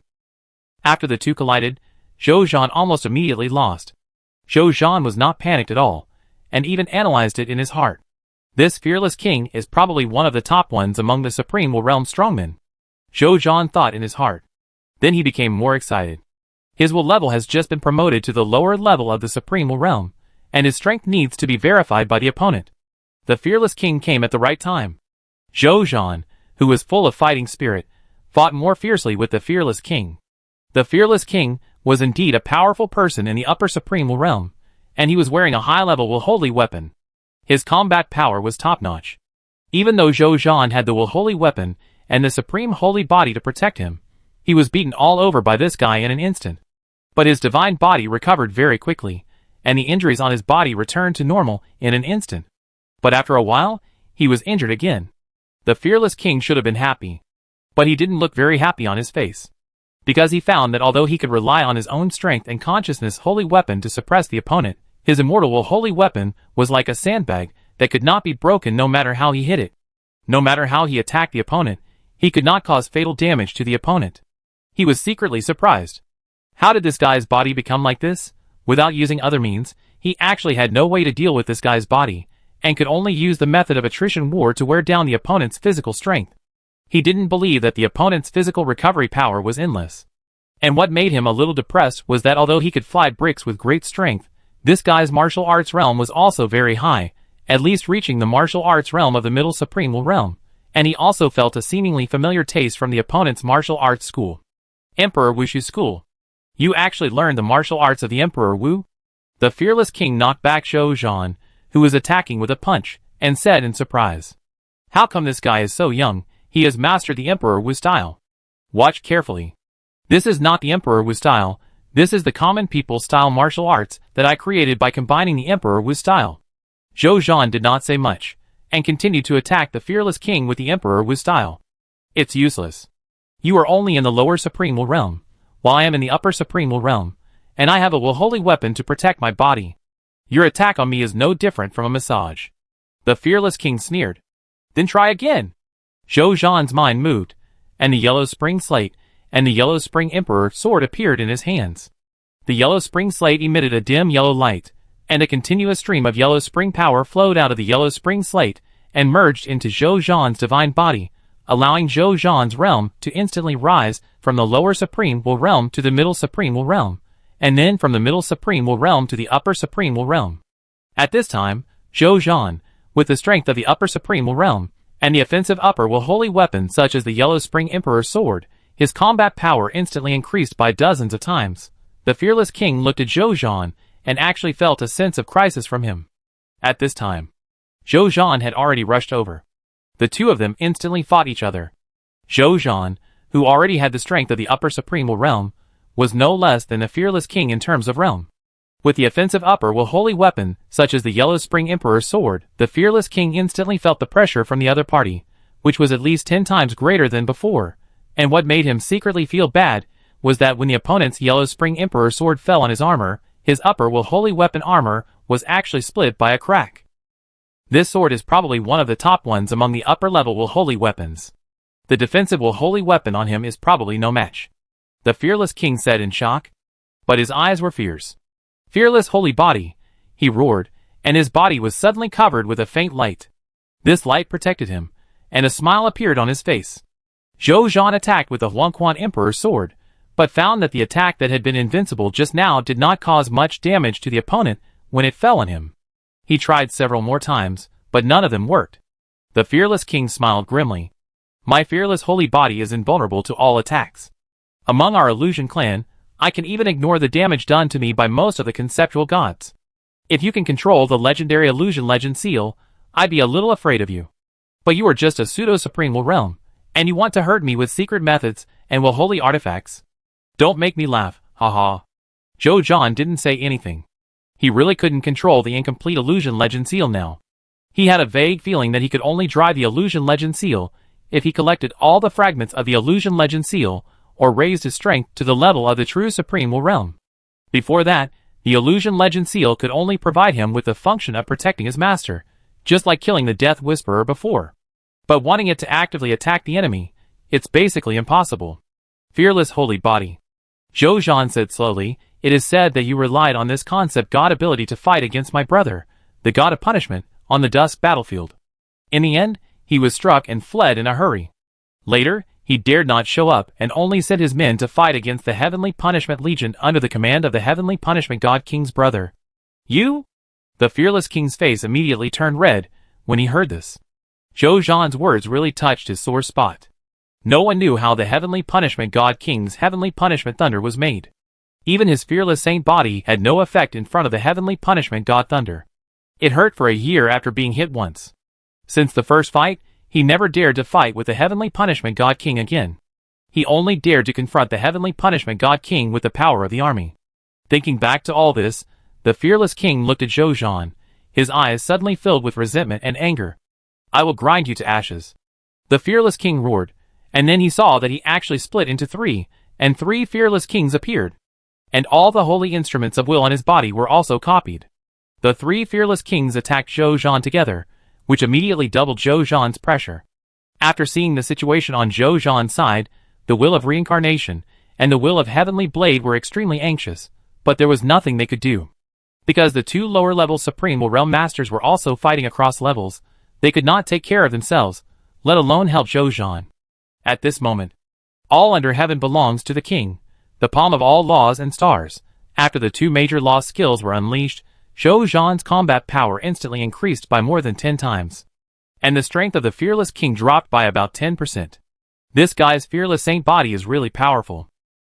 After the two collided, Zhou almost immediately lost. Zhou was not panicked at all, and even analyzed it in his heart. This fearless king is probably one of the top ones among the supreme realm strongmen. Zhou thought in his heart. Then he became more excited. His will level has just been promoted to the lower level of the supreme realm, and his strength needs to be verified by the opponent. The fearless king came at the right time. Zhou, who was full of fighting spirit, fought more fiercely with the fearless king. The fearless king was indeed a powerful person in the upper supreme realm, and he was wearing a high-level will holy weapon. His combat power was top-notch. Even though Zhou had the will holy weapon and the supreme holy body to protect him, he was beaten all over by this guy in an instant. But his divine body recovered very quickly, and the injuries on his body returned to normal in an instant. But after a while, he was injured again. The fearless king should have been happy. But he didn't look very happy on his face. Because he found that although he could rely on his own strength and consciousness holy weapon to suppress the opponent, his immortal will holy weapon was like a sandbag that could not be broken no matter how he hit it. No matter how he attacked the opponent, he could not cause fatal damage to the opponent. He was secretly surprised. How did this guy's body become like this? Without using other means, he actually had no way to deal with this guy's body, and could only use the method of attrition war to wear down the opponent's physical strength. He didn't believe that the opponent's physical recovery power was endless. And what made him a little depressed was that although he could fly bricks with great strength, this guy's martial arts realm was also very high, at least reaching the martial arts realm of the middle supreme realm, and he also felt a seemingly familiar taste from the opponent's martial arts school. Emperor Wushu's school. You actually learned the martial arts of the Emperor Wu? The fearless king knocked back Zhou, who was attacking with a punch, and said in surprise. How come this guy is so young? He has mastered the Emperor Wu style. Watch carefully. This is not the Emperor Wu style. This is the common people-style martial arts that I created by combining the Emperor Wu's style. Zhou Zhan did not say much, and continued to attack the fearless king with the Emperor Wu's style. It's useless. You are only in the lower Supreme Will realm, while I am in the upper Supreme Will realm, and I have a Will Holy weapon to protect my body. Your attack on me is no different from a massage. The fearless king sneered. Then try again. Zhou Zhan's mind moved, and the yellow spring slate and the yellow spring emperor sword appeared in his hands. The yellow spring slate emitted a dim yellow light, and a continuous stream of yellow spring power flowed out of the yellow spring slate and merged into Zhou Zhan's divine body, allowing Zhou Zhan's realm to instantly rise from the lower Supreme Will realm to the middle Supreme Will realm, and then from the middle Supreme Will realm to the upper Supreme Will realm. At this time, Zhou Zhan, with the strength of the upper Supreme Will realm, and the offensive upper Will Holy weapon such as the yellow spring emperor's sword, his combat power instantly increased by dozens of times. The fearless king looked at Zhou Zhan, and actually felt a sense of crisis from him. At this time, Zhou Zhan had already rushed over. The two of them instantly fought each other. Zhou Zhan, who already had the strength of the upper Supreme Will realm, was no less than the fearless king in terms of realm. With the offensive upper Will Holy weapon, such as the yellow spring emperor's sword, the fearless king instantly felt the pressure from the other party, which was at least 10 times greater than before. And what made him secretly feel bad was that when the opponent's yellow spring emperor's sword fell on his armor, his upper Will Holy weapon armor was actually split by a crack. This sword is probably one of the top ones among the upper level Will Holy weapons. The defensive Will Holy weapon on him is probably no match. The fearless king said in shock. But his eyes were fierce. Fearless holy body, he roared, and his body was suddenly covered with a faint light. This light protected him, and a smile appeared on his face. Zhou Zhan attacked with the Huangquan Emperor's sword, but found that the attack that had been invincible just now did not cause much damage to the opponent when it fell on him. He tried several more times, but none of them worked. The fearless king smiled grimly. My fearless holy body is invulnerable to all attacks. Among our illusion clan, I can even ignore the damage done to me by most of the conceptual gods. If you can control the legendary illusion legend seal, I'd be a little afraid of you. But you are just a pseudo-supreme Will realm, and you want to hurt me with secret methods and Will Holy artifacts. Don't make me laugh, haha. Zhou Zhan didn't say anything. He really couldn't control the incomplete illusion legend seal now. He had a vague feeling that he could only drive the illusion legend seal if he collected all the fragments of the illusion legend seal or raised his strength to the level of the true Supreme Will realm. Before that, the illusion legend seal could only provide him with the function of protecting his master, just like killing the Death Whisperer before. But wanting it to actively attack the enemy, it's basically impossible. Fearless holy body. Zhou Zhan said slowly, it is said that you relied on this concept god ability to fight against my brother, the god of punishment, on the dusk battlefield. In the end, he was struck and fled in a hurry. Later, he dared not show up and only sent his men to fight against the Heavenly Punishment Legion under the command of the Heavenly Punishment God King's brother. You? The fearless king's face immediately turned red when he heard this. Zhou Zhan's words really touched his sore spot. No one knew how the Heavenly Punishment God King's Heavenly Punishment Thunder was made. Even his fearless saint body had no effect in front of the Heavenly Punishment God Thunder. It hurt for a year after being hit once. Since the first fight, he never dared to fight with the Heavenly Punishment God King again. He only dared to confront the Heavenly Punishment God King with the power of the army. Thinking back to all this, the fearless king looked at Zhou Zhan, his eyes suddenly filled with resentment and anger. I will grind you to ashes. The fearless king roared, and then he saw that he actually split into three, and 3 fearless kings appeared. And all the holy instruments of will on his body were also copied. The 3 fearless kings attacked Zhou Zhan together, which immediately doubled Zhou Zhan's pressure. After seeing the situation on Zhou Zhan's side, the will of reincarnation and the will of heavenly blade were extremely anxious, but there was nothing they could do. Because the 2 lower-level Supreme Will Realm Masters were also fighting across levels, they could not take care of themselves, let alone help Zhou Zhan. At this moment, all under heaven belongs to the king, the palm of all laws and stars. After the 2 major law skills were unleashed, Zhou Zhan's combat power instantly increased by more than 10 times. And the strength of the fearless king dropped by about 10%. This guy's fearless saint body is really powerful.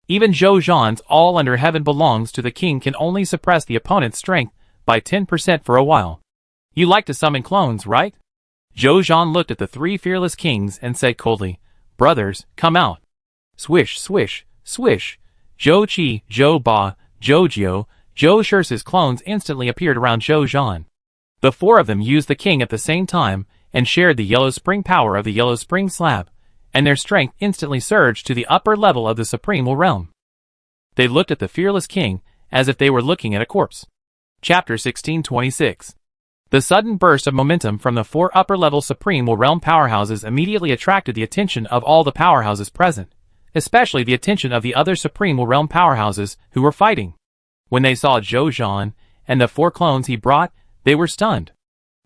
Even Zhou Zhan's all under heaven belongs to the king can only suppress the opponent's strength by 10% for a while. You like to summon clones, right? Zhou Zhan looked at the 3 fearless kings and said coldly, Brothers, come out. Swish, swish, swish. Zhou Qi, Zhou Ba, Zhou Jiu, Zhou Shi's clones instantly appeared around Zhou Zhan. The four of them used the king at the same time and shared the yellow spring power of the yellow spring slab, and their strength instantly surged to the upper level of the supreme realm. They looked at the fearless king as if they were looking at a corpse. Chapter 1626. The sudden burst of momentum from the four upper-level supreme realm powerhouses immediately attracted the attention of all the powerhouses present, especially the attention of the other supreme realm powerhouses who were fighting. When they saw Zhou Zhan and the four clones he brought, they were stunned.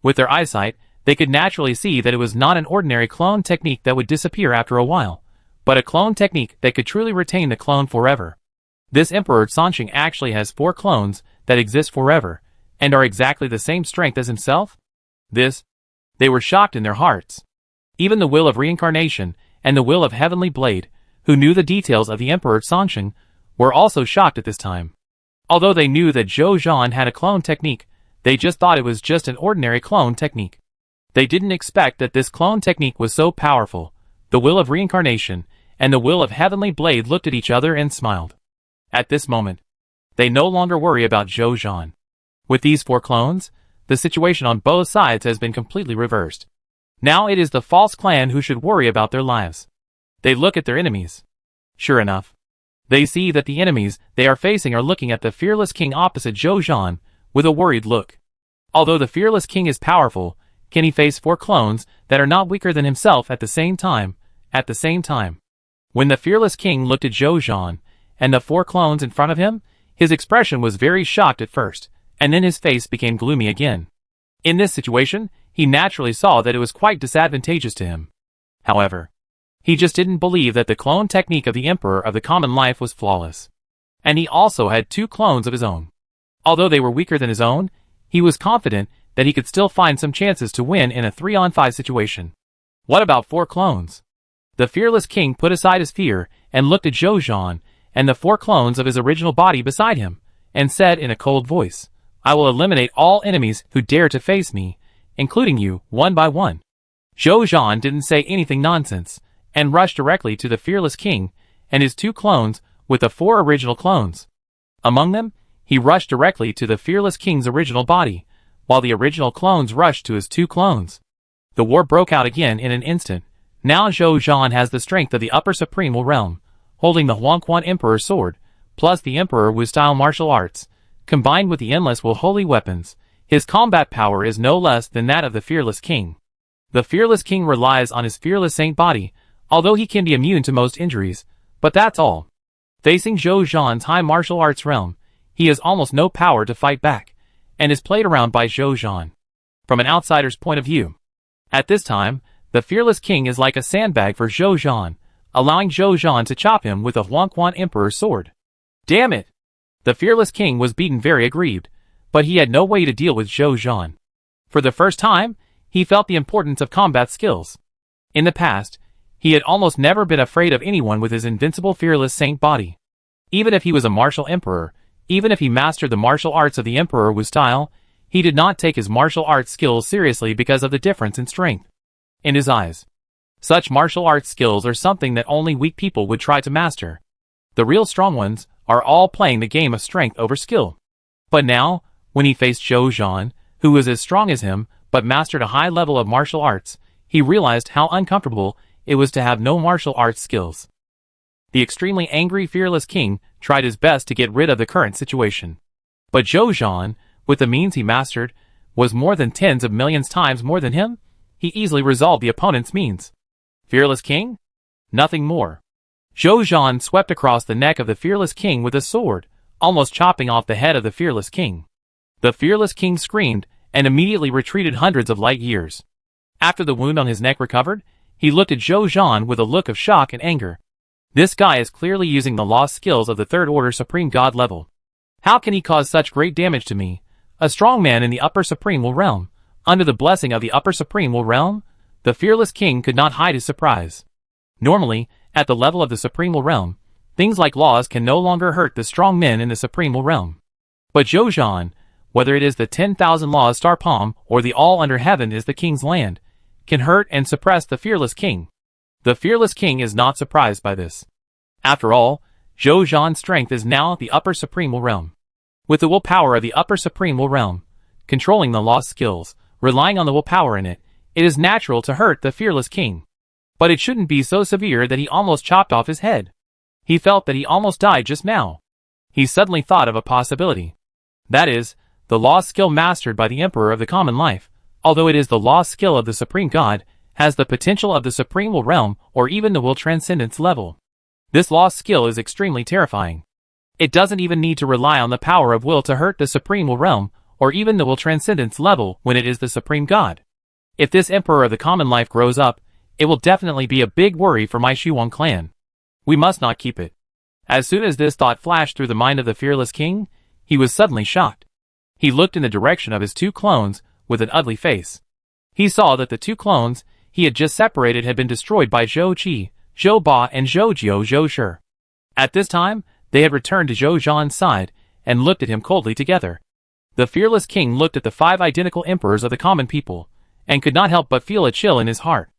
With their eyesight, they could naturally see that it was not an ordinary clone technique that would disappear after a while, but a clone technique that could truly retain the clone forever. This Emperor Sansheng actually has four clones that exist forever, and are exactly the same strength as himself? They were shocked in their hearts. Even the will of reincarnation and the will of Heavenly Blade, who knew the details of the Emperor Sansheng, were also shocked at this time. Although they knew that Zhou Zhan had a clone technique, they just thought it was just an ordinary clone technique. They didn't expect that this clone technique was so powerful. The will of reincarnation and the will of Heavenly Blade looked at each other and smiled. At this moment, they no longer worry about Zhou Zhan. With these four clones, the situation on both sides has been completely reversed. Now it is the false clan who should worry about their lives. They look at their enemies. Sure enough, they see that the enemies they are facing are looking at the fearless king opposite Zhou Zhan with a worried look. Although the fearless king is powerful, can he face four clones that are not weaker than himself at the same time? When the fearless king looked at Zhou Zhan and the four clones in front of him, his expression was very shocked at first, and then his face became gloomy again. In this situation, he naturally saw that it was quite disadvantageous to him. However, he just didn't believe that the clone technique of the Emperor of the Common Life was flawless. And he also had two clones of his own. Although they were weaker than his own, he was confident that he could still find some chances to win in a 3-on-5 situation. What about four clones? The fearless king put aside his fear and looked at Zhou Zhan and the four clones of his original body beside him, and said in a cold voice, "I will eliminate all enemies who dare to face me, including you, one by one." Zhou Zhan didn't say anything nonsense, and rushed directly to the fearless king and his two clones with the four original clones. Among them, he rushed directly to the fearless king's original body, while the original clones rushed to his two clones. The war broke out again in an instant. Now Zhou Zhan has the strength of the upper supreme realm, holding the Huangquan Emperor's sword, plus the Emperor Wu style martial arts, combined with the endless will holy weapons. His combat power is no less than that of the fearless king. The fearless king relies on his fearless saint body, although he can be immune to most injuries, but that's all. Facing Zhou Zhan's high martial arts realm, he has almost no power to fight back, and is played around by Zhou Zhan. From an outsider's point of view, at this time, the fearless king is like a sandbag for Zhou Zhan, allowing Zhou Zhan to chop him with the Huangquan Emperor's sword. Damn it! The fearless king was beaten very aggrieved, but he had no way to deal with Zhou Zhan. For the first time, he felt the importance of combat skills. In the past, he had almost never been afraid of anyone with his invincible fearless saint body. Even if he was a martial emperor, even if he mastered the martial arts of the Emperor Wu style, he did not take his martial arts skills seriously because of the difference in strength. In his eyes, such martial arts skills are something that only weak people would try to master. The real strong ones are all playing the game of strength over skill. But now, when he faced Zhou Zhan, who was as strong as him but mastered a high level of martial arts, he realized how uncomfortable it was to have no martial arts skills. The extremely angry fearless king tried his best to get rid of the current situation. But Zhou Zhan, with the means he mastered, was more than tens of millions times more than him. He easily resolved the opponent's means. Fearless king? Nothing more. Zhou Zhan swept across the neck of the fearless king with a sword, almost chopping off the head of the fearless king. The fearless king screamed and immediately retreated hundreds of light years. After the wound on his neck recovered, he looked at Zhou Zhan with a look of shock and anger. This guy is clearly using the lost skills of the third order supreme god level. How can he cause such great damage to me, a strong man in the upper supreme realm? Under the blessing of the upper supreme realm, the fearless king could not hide his surprise. Normally, at the level of the supreme realm, things like laws can no longer hurt the strong men in the supreme realm. But Zhou Zhan, whether it is the 10,000 laws star palm or the all under heaven is the king's land, can hurt and suppress the fearless king. The fearless king is not surprised by this. After all, Zhou Zhan's strength is now the upper supreme will realm. With the willpower of the upper supreme will realm, controlling the lost skills, relying on the willpower in it, it is natural to hurt the fearless king. But it shouldn't be so severe that he almost chopped off his head. He felt that he almost died just now. He suddenly thought of a possibility. That is, the lost skill mastered by the Emperor of the Common Life, although it is the lost skill of the Supreme God, has the potential of the Supreme Will Realm or even the Will Transcendence level. This lost skill is extremely terrifying. It doesn't even need to rely on the power of will to hurt the Supreme Will Realm or even the Will Transcendence level when it is the Supreme God. If this Emperor of the Common Life grows up, it will definitely be a big worry for my Shuang clan. We must not keep it. As soon as this thought flashed through the mind of the fearless king, he was suddenly shocked. He looked in the direction of his two clones with an ugly face. He saw that the two clones he had just separated had been destroyed by Zhou Qi, Zhou Ba and Zhou Jiu Zhou Shi. At this time, they had returned to Zhou Zhan's side and looked at him coldly together. The fearless king looked at the 5 identical emperors of the common people and could not help but feel a chill in his heart.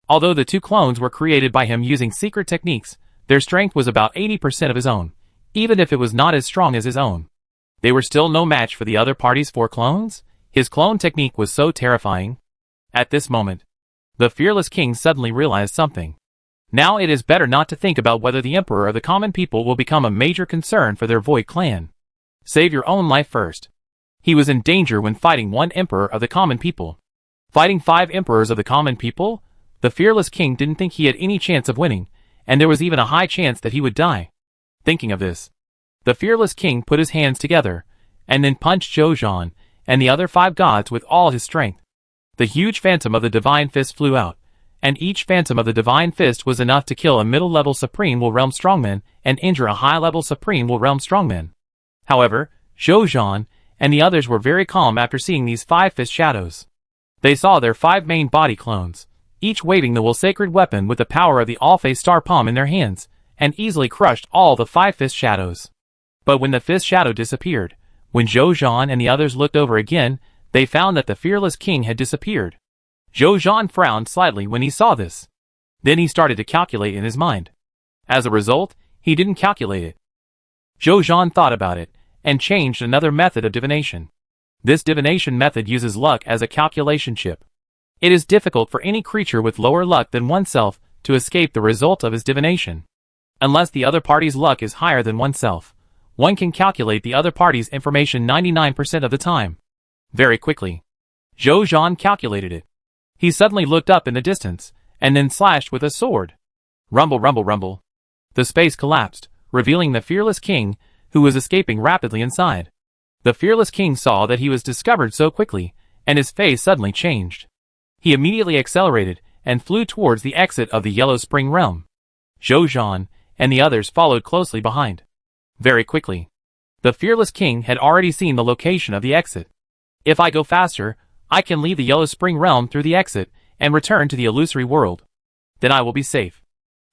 Although the two clones were created by him using secret techniques, their strength was about 80% of his own, even if it was not as strong as his own. They were still no match for the other party's 4 clones? His clone technique was so terrifying. At this moment, the fearless king suddenly realized something. Now it is better not to think about whether the Emperor of the common people will become a major concern for their Void clan. Save your own life first. He was in danger when fighting one Emperor of the common people. Fighting 5 Emperors of the common people? The fearless king didn't think he had any chance of winning, and there was even a high chance that he would die. Thinking of this, the fearless king put his hands together, and then punched Zhou Zhan and the other 5 gods with all his strength. The huge phantom of the divine fist flew out, and each phantom of the divine fist was enough to kill a middle-level Supreme Will Realm strongman and injure a high-level Supreme Will Realm strongman. However, Zhou Zhan and the others were very calm after seeing these 5 fist shadows. They saw their 5 main body clones, each waving the Will Sacred Weapon with the power of the All-Face Star Palm in their hands, and easily crushed all the 5 fist shadows. But when the fist shadow disappeared, when Zhou Zhan and the others looked over again, they found that the fearless king had disappeared. Zhou Zhan frowned slightly when he saw this. Then he started to calculate in his mind. As a result, he didn't calculate it. Zhou Zhan thought about it, and changed another method of divination. This divination method uses luck as a calculation chip. It is difficult for any creature with lower luck than oneself to escape the result of his divination. Unless the other party's luck is higher than oneself, one can calculate the other party's information 99% of the time. Very quickly, Zhou Zhan calculated it. He suddenly looked up in the distance, and then slashed with a sword. Rumble, rumble, rumble. The space collapsed, revealing the fearless king, who was escaping rapidly inside. The fearless king saw that he was discovered so quickly, and his face suddenly changed. He immediately accelerated, and flew towards the exit of the Yellow Spring Realm. Zhou Zhan and the others followed closely behind. Very quickly, the fearless king had already seen the location of the exit. If I go faster, I can leave the Yellow Spring Realm through the exit and return to the illusory world. Then I will be safe.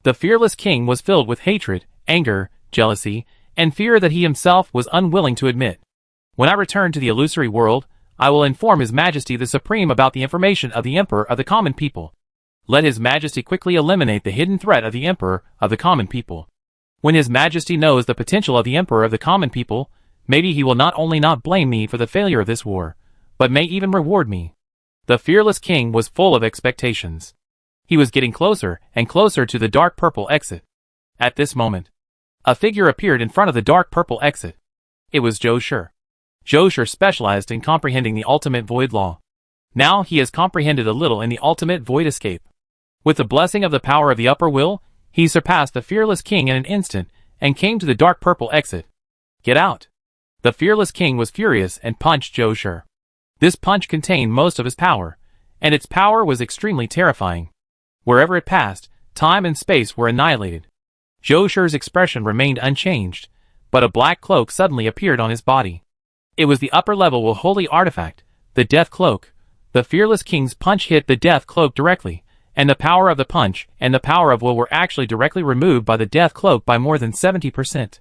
The fearless king was filled with hatred, anger, jealousy, and fear that he himself was unwilling to admit. When I return to the illusory world, I will inform His Majesty the Supreme about the information of the Emperor of the common people. Let His Majesty quickly eliminate the hidden threat of the Emperor of the common people. When His Majesty knows the potential of the Emperor of the common people, maybe he will not only not blame me for the failure of this war, but may even reward me. The fearless king was full of expectations. He was getting closer and closer to the dark purple exit. At this moment, a figure appeared in front of the dark purple exit. It was Zhou Shi. Zhou Shi specialized in comprehending the ultimate void law. Now he has comprehended a little in the ultimate void escape. With the blessing of the power of the upper will, he surpassed the fearless king in an instant and came to the dark purple exit. Get out! The fearless king was furious and punched Zhou Shi. This punch contained most of his power, and its power was extremely terrifying. Wherever it passed, time and space were annihilated. Zhou Shi's expression remained unchanged, but a black cloak suddenly appeared on his body. It was the upper level will holy artifact, the Death Cloak. The fearless king's punch hit the Death Cloak directly, and the power of the punch and the power of will were actually directly removed by the Death Cloak by more than 70%.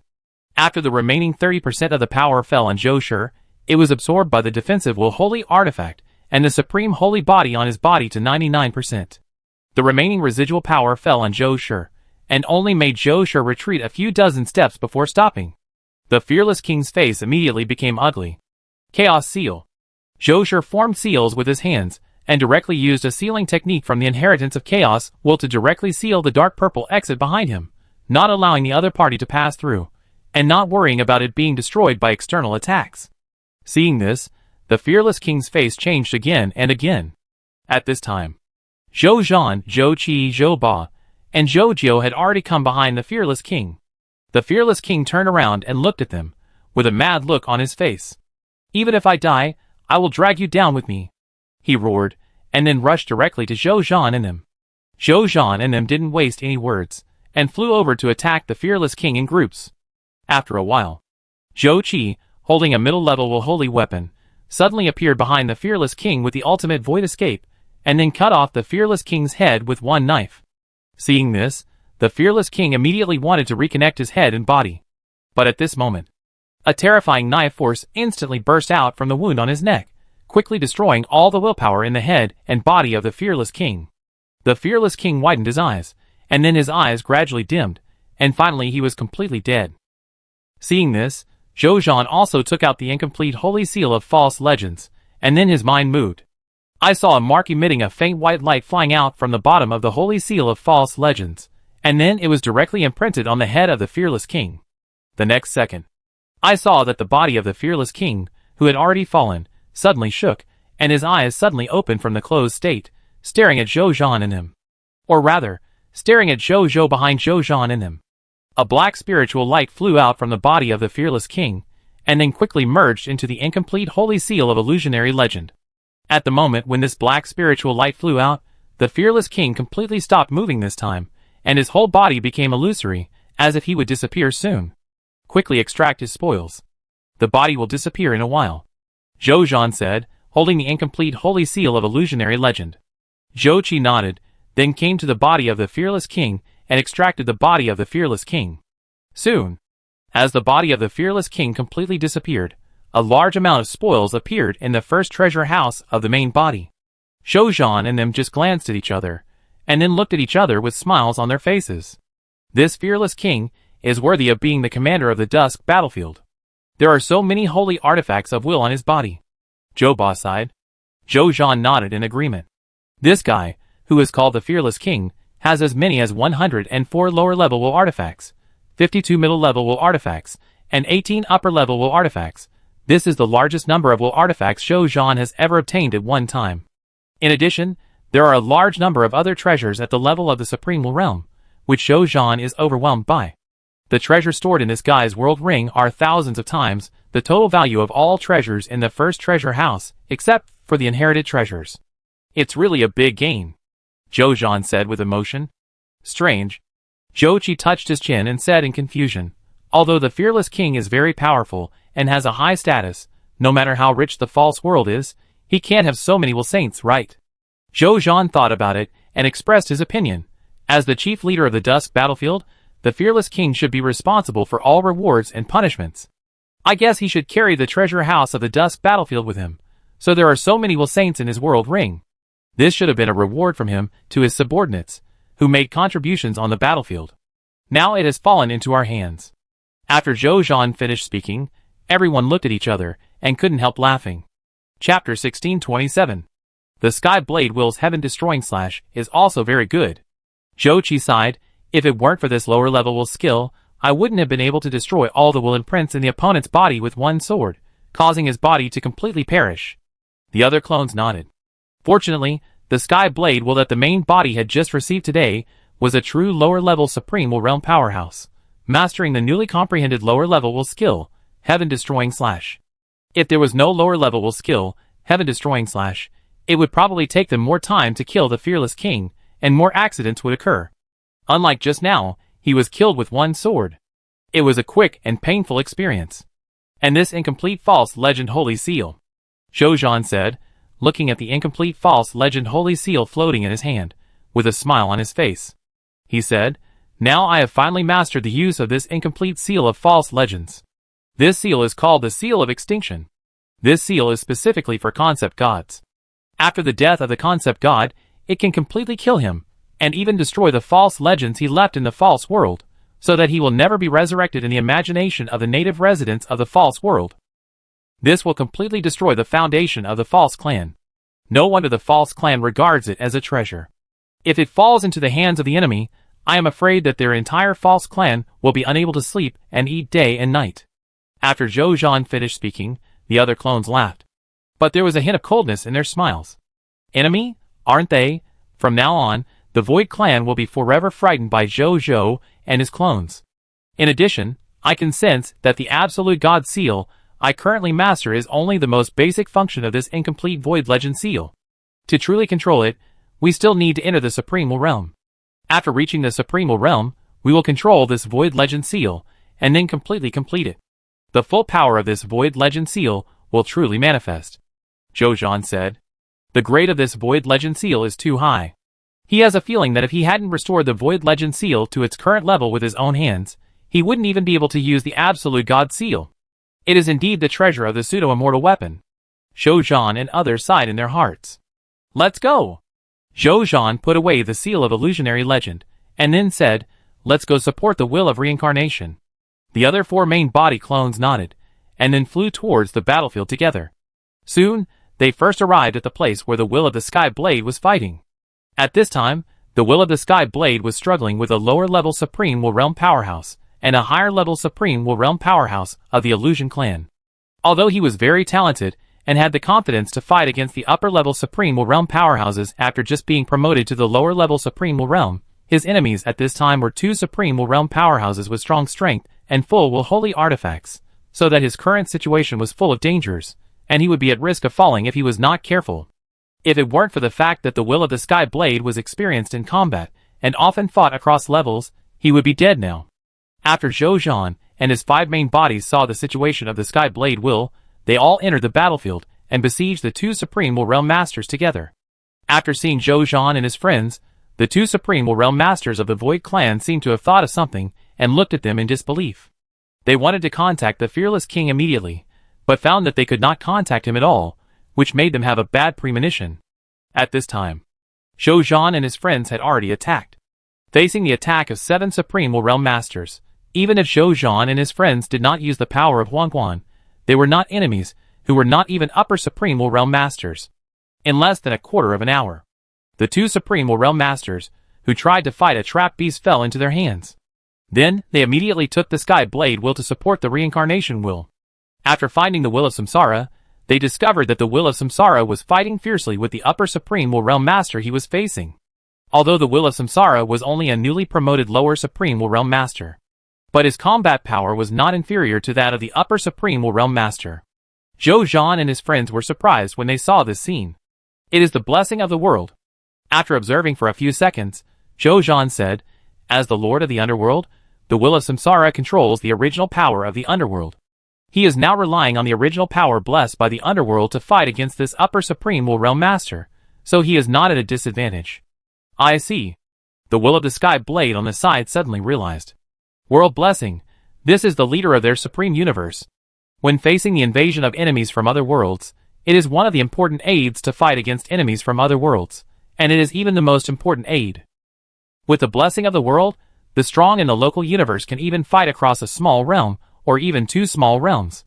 After the remaining 30% of the power fell on Zhou Shi, it was absorbed by the defensive will holy artifact and the supreme holy body on his body to 99%. The remaining residual power fell on Zhou Shi, and only made Zhou Shi retreat a few dozen steps before stopping. The fearless king's face immediately became ugly. Chaos Seal. Zhou Shi formed seals with his hands, and directly used a sealing technique from the inheritance of Chaos Will to directly seal the dark purple exit behind him, not allowing the other party to pass through, and not worrying about it being destroyed by external attacks. Seeing this, the fearless king's face changed again and again. At this time, Zhou Zhan, Zhou Qi, Zhou Ba, and Zhou Jiu had already come behind the fearless king. The fearless king turned around and looked at them, with a mad look on his face. "Even if I die, I will drag you down with me," he roared, and then rushed directly to Zhou Zhan and them. Zhou Zhan and them didn't waste any words, and flew over to attack the fearless king in groups. After a while, Zhou Qi, holding a middle-level holy weapon, suddenly appeared behind the fearless king with the ultimate void escape, and then cut off the fearless king's head with one knife. Seeing this, the fearless king immediately wanted to reconnect his head and body. But at this moment, a terrifying knife force instantly burst out from the wound on his neck, quickly destroying all the willpower in the head and body of the fearless king. The fearless king widened his eyes, and then his eyes gradually dimmed, and finally he was completely dead. Seeing this, Zhou Zhan also took out the incomplete holy seal of false legends, and then his mind moved. I saw a mark emitting a faint white light flying out from the bottom of the holy seal of false legends, and then it was directly imprinted on the head of the fearless king. The next second, I saw that the body of the fearless king, who had already fallen, suddenly shook, and his eyes suddenly opened from the closed state, staring at Zhou Zhan and him. Or rather, staring at Zhou Zhou behind Zhou Zhan and him. A black spiritual light flew out from the body of the fearless king, and then quickly merged into the incomplete holy seal of illusionary legend. At the moment when this black spiritual light flew out, the fearless king completely stopped moving this time, and his whole body became illusory, as if he would disappear soon. Quickly extract his spoils. The body will disappear in a while, Zhou Zhan said, holding the incomplete holy seal of illusionary legend. Zhou Qi nodded, then came to the body of the fearless king and extracted the body of the fearless king. Soon, as the body of the fearless king completely disappeared, a large amount of spoils appeared in the first treasure house of the main body. Zhou Zhan and them just glanced at each other, and then looked at each other with smiles on their faces. This fearless king is worthy of being the commander of the Dusk battlefield. There are so many holy artifacts of will on his body. Zhou Ba sighed. Zhou Zhan nodded in agreement. This guy, who is called the fearless king, has as many as 104 lower-level will artifacts, 52 middle-level will artifacts, and 18 upper-level will artifacts. This is the largest number of will artifacts Zhou Zhan has ever obtained at one time. In addition, there are a large number of other treasures at the level of the Supreme Will Realm, which Zhou Zhan is overwhelmed by. The treasures stored in this guy's world ring are thousands of times the total value of all treasures in the first treasure house, except for the inherited treasures. It's really a big gain, Zhou Zhan said with emotion. Strange. Zhou Qi touched his chin and said in confusion, although the fearless king is very powerful and has a high status, no matter how rich the false world is, he can't have so many will saints, right? Zhou Zhan thought about it and expressed his opinion. As the chief leader of the Dusk battlefield, the fearless king should be responsible for all rewards and punishments. I guess he should carry the treasure house of the Dusk battlefield with him, so there are so many will saints in his world ring. This should have been a reward from him to his subordinates, who made contributions on the battlefield. Now it has fallen into our hands. After Zhou Zhan finished speaking, everyone looked at each other and couldn't help laughing. Chapter 1627. The Sky Blade Will's heaven-destroying slash is also very good. Zhou Qi sighed. If it weren't for this lower-level will skill, I wouldn't have been able to destroy all the will imprints in the opponent's body with one sword, causing his body to completely perish. The other clones nodded. Fortunately, the Sky Blade Will that the main body had just received today was a true lower-level Supreme Will Realm powerhouse, mastering the newly comprehended lower-level will skill, heaven-destroying slash. If there was no lower-level will skill, heaven-destroying slash, it would probably take them more time to kill the fearless king, and more accidents would occur. Unlike just now, he was killed with one sword. It was a quick and painful experience. And this incomplete false legend holy seal, Zhou Zhan said, looking at the incomplete false legend holy seal floating in his hand, with a smile on his face. He said, now I have finally mastered the use of this incomplete seal of false legends. This seal is called the Seal of Extinction. This seal is specifically for concept gods. After the death of the concept god, it can completely kill him, and even destroy the false legends he left in the false world, so that he will never be resurrected in the imagination of the native residents of the false world. This will completely destroy the foundation of the false clan. No wonder the false clan regards it as a treasure. If it falls into the hands of the enemy, I am afraid that their entire false clan will be unable to sleep and eat day and night. After Zhou Zhan finished speaking, the other clones laughed. But there was a hint of coldness in their smiles. Enemy? Aren't they? From now on, the Void Clan will be forever frightened by Zhou Zhou and his clones. In addition, I can sense that the Absolute God Seal I currently master is only the most basic function of this incomplete Void Legend Seal. To truly control it, we still need to enter the Supremal Realm. After reaching the Supremal Realm, we will control this Void Legend Seal, and then completely complete it. The full power of this Void Legend Seal will truly manifest. Zhou Zhan said. The grade of this Void Legend Seal is too high. He has a feeling that if he hadn't restored the Void Legend Seal to its current level with his own hands, he wouldn't even be able to use the Absolute God Seal. It is indeed the treasure of the pseudo-immortal weapon. Zhou Zhan and others sighed in their hearts. Let's go! Zhou Zhan put away the seal of illusionary legend, and then said, let's go support the will of reincarnation. The other 4 main body clones nodded, and then flew towards the battlefield together. Soon, they first arrived at the place where the Will of the Sky Blade was fighting. At this time, the Will of the Sky Blade was struggling with a lower-level Supreme Will Realm powerhouse, and a higher-level Supreme Will Realm powerhouse of the Illusion Clan. Although he was very talented, and had the confidence to fight against the upper-level Supreme Will Realm powerhouses after just being promoted to the lower-level Supreme Will Realm, his enemies at this time were 2 Supreme Will Realm powerhouses with strong strength and full Will Holy artifacts, so that his current situation was full of dangers, and he would be at risk of falling if he was not careful. If it weren't for the fact that the Will of the Sky Blade was experienced in combat, and often fought across levels, he would be dead now. After Zhou Zhan and his 5 main bodies saw the situation of the Sky Blade Will, they all entered the battlefield and besieged the 2 Supreme Will Realm Masters together. After seeing Zhou Zhan and his friends, the 2 Supreme Will Realm Masters of the Void Clan seemed to have thought of something and looked at them in disbelief. They wanted to contact the Fearless King immediately, but found that they could not contact him at all, which made them have a bad premonition. At this time, Zhou Zhan and his friends had already attacked. Facing the attack of 7 Supreme Will Realm Masters, even if Zhou Zhan and his friends did not use the power of Huangquan, they were not enemies who were not even upper Supreme Will Realm Masters. In less than a quarter of an hour, the 2 Supreme Will Realm Masters, who tried to fight a trap beast, fell into their hands. Then, they immediately took the Sky Blade Will to support the Reincarnation Will. After finding the Will of Samsara, they discovered that the Will of Samsara was fighting fiercely with the upper Supreme Will Realm Master he was facing. Although the Will of Samsara was only a newly promoted lower Supreme Will Realm Master, but his combat power was not inferior to that of the upper Supreme Will Realm Master. Zhou Zhan and his friends were surprised when they saw this scene. It is the blessing of the world. After observing for a few seconds, Zhou Zhan said, as the Lord of the Underworld, the Will of Samsara controls the original power of the Underworld. He is now relying on the original power blessed by the Underworld to fight against this upper Supreme Will Realm Master, so he is not at a disadvantage. I see. The Will of the Sky Blade on the side suddenly realized. World Blessing, this is the leader of their supreme universe. When facing the invasion of enemies from other worlds, it is one of the important aids to fight against enemies from other worlds, and it is even the most important aid. With the blessing of the world, the strong in the local universe can even fight across a small realm, or even 2 small realms.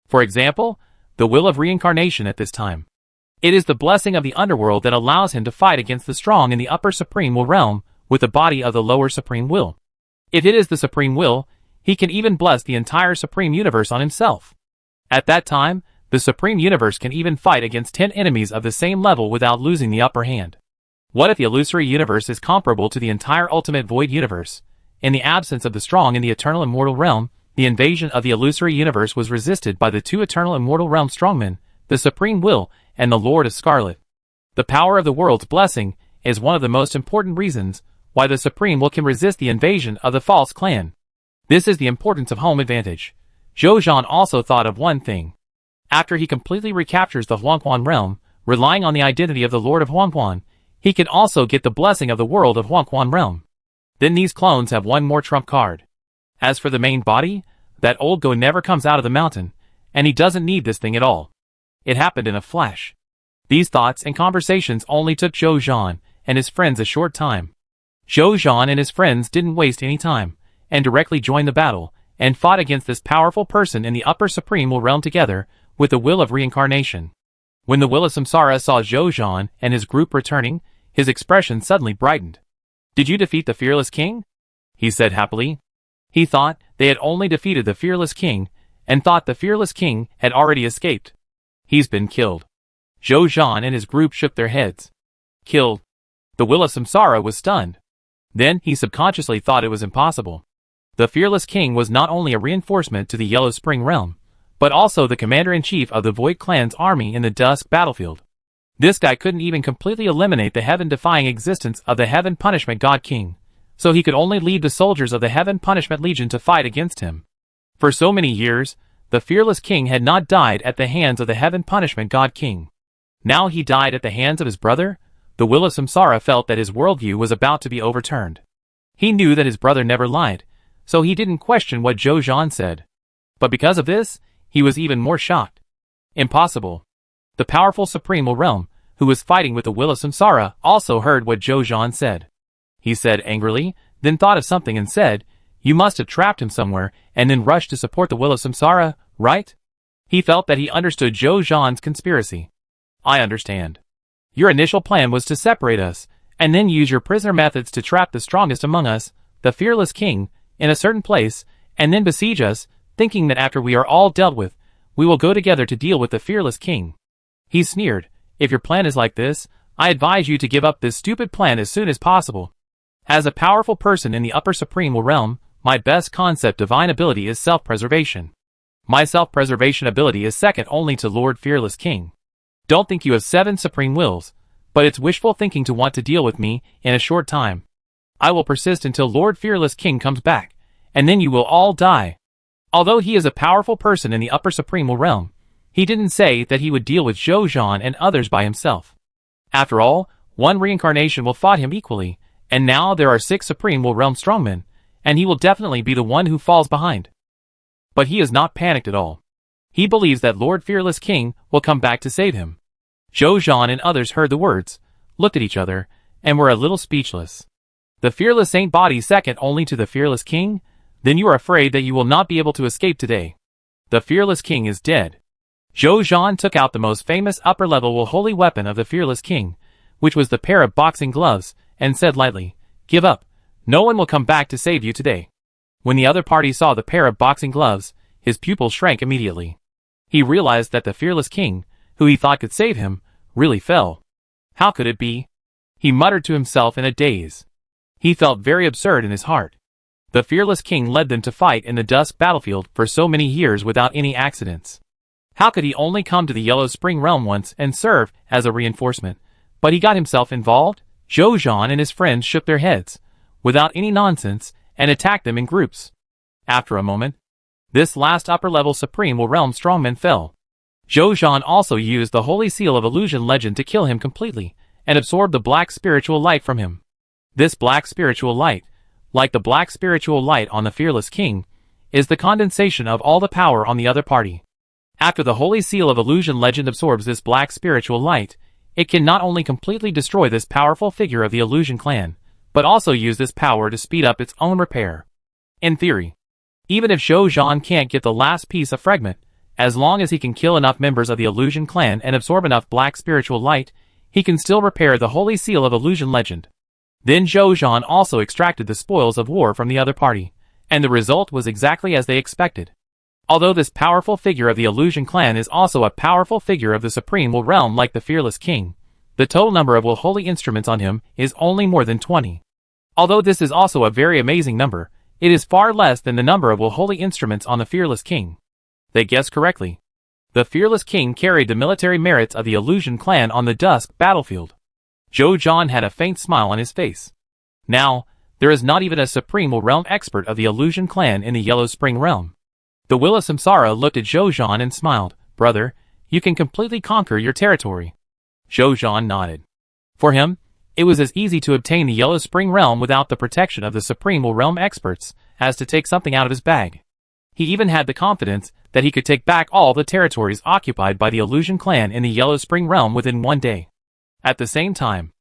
For example, the Will of Reincarnation at this time. It is the blessing of the Underworld that allows him to fight against the strong in the upper Supreme Will realm, with the body of the lower Supreme Will. If it is the Supreme Will, he can even bless the entire Supreme Universe on himself. At that time, the Supreme Universe can even fight against 10 enemies of the same level without losing the upper hand. What if the illusory universe is comparable to the entire Ultimate Void Universe? In the absence of the strong in the Eternal Immortal Realm, the invasion of the illusory universe was resisted by the 2 Eternal Immortal Realm strongmen, the Supreme Will, and the Lord of Scarlet. The power of the world's blessing is one of the most important reasons why the Supreme Will can resist the invasion of the false clan. This is the importance of home advantage. Zhou Zhan also thought of one thing. After he completely recaptures the Huangquan realm, relying on the identity of the Lord of Huangquan, he can also get the blessing of the world of Huangquan realm. Then these clones have one more trump card. As for the main body, that old Go never comes out of the mountain, and he doesn't need this thing at all. It happened in a flash. These thoughts and conversations only took Zhou Zhan and his friends a short time. Zhou Zhan and his friends didn't waste any time, and directly joined the battle, and fought against this powerful person in the upper supreme realm together, with the will of reincarnation. When the will of Samsara saw Zhou Zhan and his group returning, his expression suddenly brightened. "Did you defeat the fearless king?" he said happily. He thought they had only defeated the fearless king, and thought the fearless king had already escaped. "He's been killed." Zhou Zhan and his group shook their heads. Killed? The will of Samsara was stunned. Then he subconsciously thought it was impossible. The fearless king was not only a reinforcement to the Yellow Spring realm, but also the commander-in-chief of the Void Clan's army in the Dusk battlefield. This guy couldn't even completely eliminate the heaven-defying existence of the Heaven Punishment God King, so he could only lead the soldiers of the Heaven Punishment Legion to fight against him. For so many years, the fearless king had not died at the hands of the Heaven Punishment God King. Now he died at the hands of his brother. The will of Samsara felt that his worldview was about to be overturned. He knew that his brother never lied, so he didn't question what Zhou Zhan said. But because of this, he was even more shocked. Impossible. The powerful Supreme Realm, who was fighting with the will of Samsara, also heard what Zhou Zhan said. He said angrily, then thought of something and said, "You must have trapped him somewhere, and then rushed to support the will of Samsara, right?" He felt that he understood Zhou Zhan's conspiracy. "I understand. Your initial plan was to separate us, and then use your prisoner methods to trap the strongest among us, the fearless king, in a certain place, and then besiege us, thinking that after we are all dealt with, we will go together to deal with the fearless king." He sneered. "If your plan is like this, I advise you to give up this stupid plan as soon as possible. As a powerful person in the upper supreme realm, my best concept divine ability is self-preservation. My self-preservation ability is second only to Lord Fearless King. Don't think you have 7 supreme wills, but it's wishful thinking to want to deal with me in a short time. I will persist until Lord Fearless King comes back, and then you will all die." Although he is a powerful person in the upper supreme realm, he didn't say that he would deal with Zhou Zhan and others by himself. After all, one reincarnation will fight him equally, and now there are 6 supreme realm strongmen, and he will definitely be the one who falls behind. But he is not panicked at all. He believes that Lord Fearless King will come back to save him. Zhou Zhan and others heard the words, looked at each other, and were a little speechless. The fearless ain't body second only to the fearless king? Then you are afraid that you will not be able to escape today. The fearless king is dead. Zhou Zhan took out the most famous upper-level holy weapon of the fearless king, which was the pair of boxing gloves, and said lightly, "Give up. No one will come back to save you today." When the other party saw the pair of boxing gloves, his pupils shrank immediately. He realized that the fearless king, who he thought could save him, really fell. How could it be? He muttered to himself in a daze. He felt very absurd in his heart. The fearless king led them to fight in the Dusk battlefield for so many years without any accidents. How could he only come to the Yellow Spring realm once and serve as a reinforcement? But he got himself involved? Zhou Zhan and his friends shook their heads, without any nonsense, and attacked them in groups. After a moment, this last upper-level Supreme Realm strongman fell. Zhou Zhan also used the Holy Seal of Illusion Legend to kill him completely, and absorb the black spiritual light from him. This black spiritual light, like the black spiritual light on the Fearless King, is the condensation of all the power on the other party. After the Holy Seal of Illusion Legend absorbs this black spiritual light, it can not only completely destroy this powerful figure of the Illusion Clan, but also use this power to speed up its own repair. In theory, even if Zhou Zhan can't get the last piece of fragment, as long as he can kill enough members of the Illusion Clan and absorb enough black spiritual light, he can still repair the Holy Seal of Illusion Legend. Then Zhou Zhan also extracted the spoils of war from the other party, and the result was exactly as they expected. Although this powerful figure of the Illusion Clan is also a powerful figure of the Supreme Realm like the Fearless King, the total number of holy instruments on him is only more than 20. Although this is also a very amazing number, it is far less than the number of holy instruments on the Fearless King. They guessed correctly. The Fearless King carried the military merits of the Illusion Clan on the Dusk battlefield. Zhou Zhan had a faint smile on his face. Now, there is not even a Supreme Realm expert of the Illusion Clan in the Yellow Spring realm. The will of Samsara looked at Zhou Zhan and smiled. "Brother, you can completely conquer your territory." Zhou Zhan nodded. For him, it was as easy to obtain the Yellow Spring realm without the protection of the Supreme Realm experts as to take something out of his bag. He even had the confidence that he could take back all the territories occupied by the Illusion Clan in the Yellow Spring realm within one day. At the same time,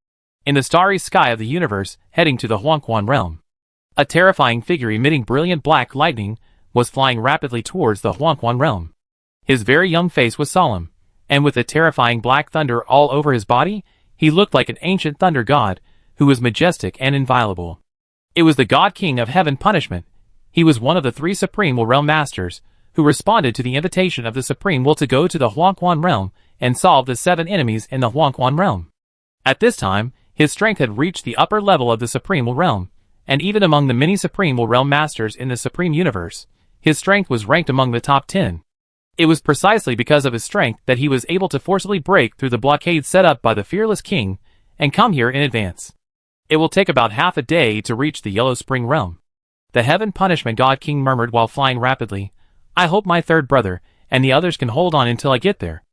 in the starry sky of the universe heading to the Huangquan realm. A terrifying figure emitting brilliant black lightning was flying rapidly towards the Huangquan realm. His very young face was solemn, and with the terrifying black thunder all over his body, he looked like an ancient thunder god who was majestic and inviolable. It was the God King of Heaven Punishment. He was one of the 3 Supreme Will Realm Masters who responded to the invitation of the Supreme Will to go to the Huangquan realm and solve the 7 enemies in the Huangquan realm. At this time, his strength had reached the upper level of the Supreme Will Realm, and even among the many Supreme Will Realm Masters in the Supreme Universe, his strength was ranked among the top 10. It was precisely because of his strength that he was able to forcibly break through the blockade set up by the Fearless King and come here in advance. It will take about half a day to reach the Yellow Spring realm. The Heaven Punishment God King murmured while flying rapidly. I hope my third brother and the others can hold on until I get there.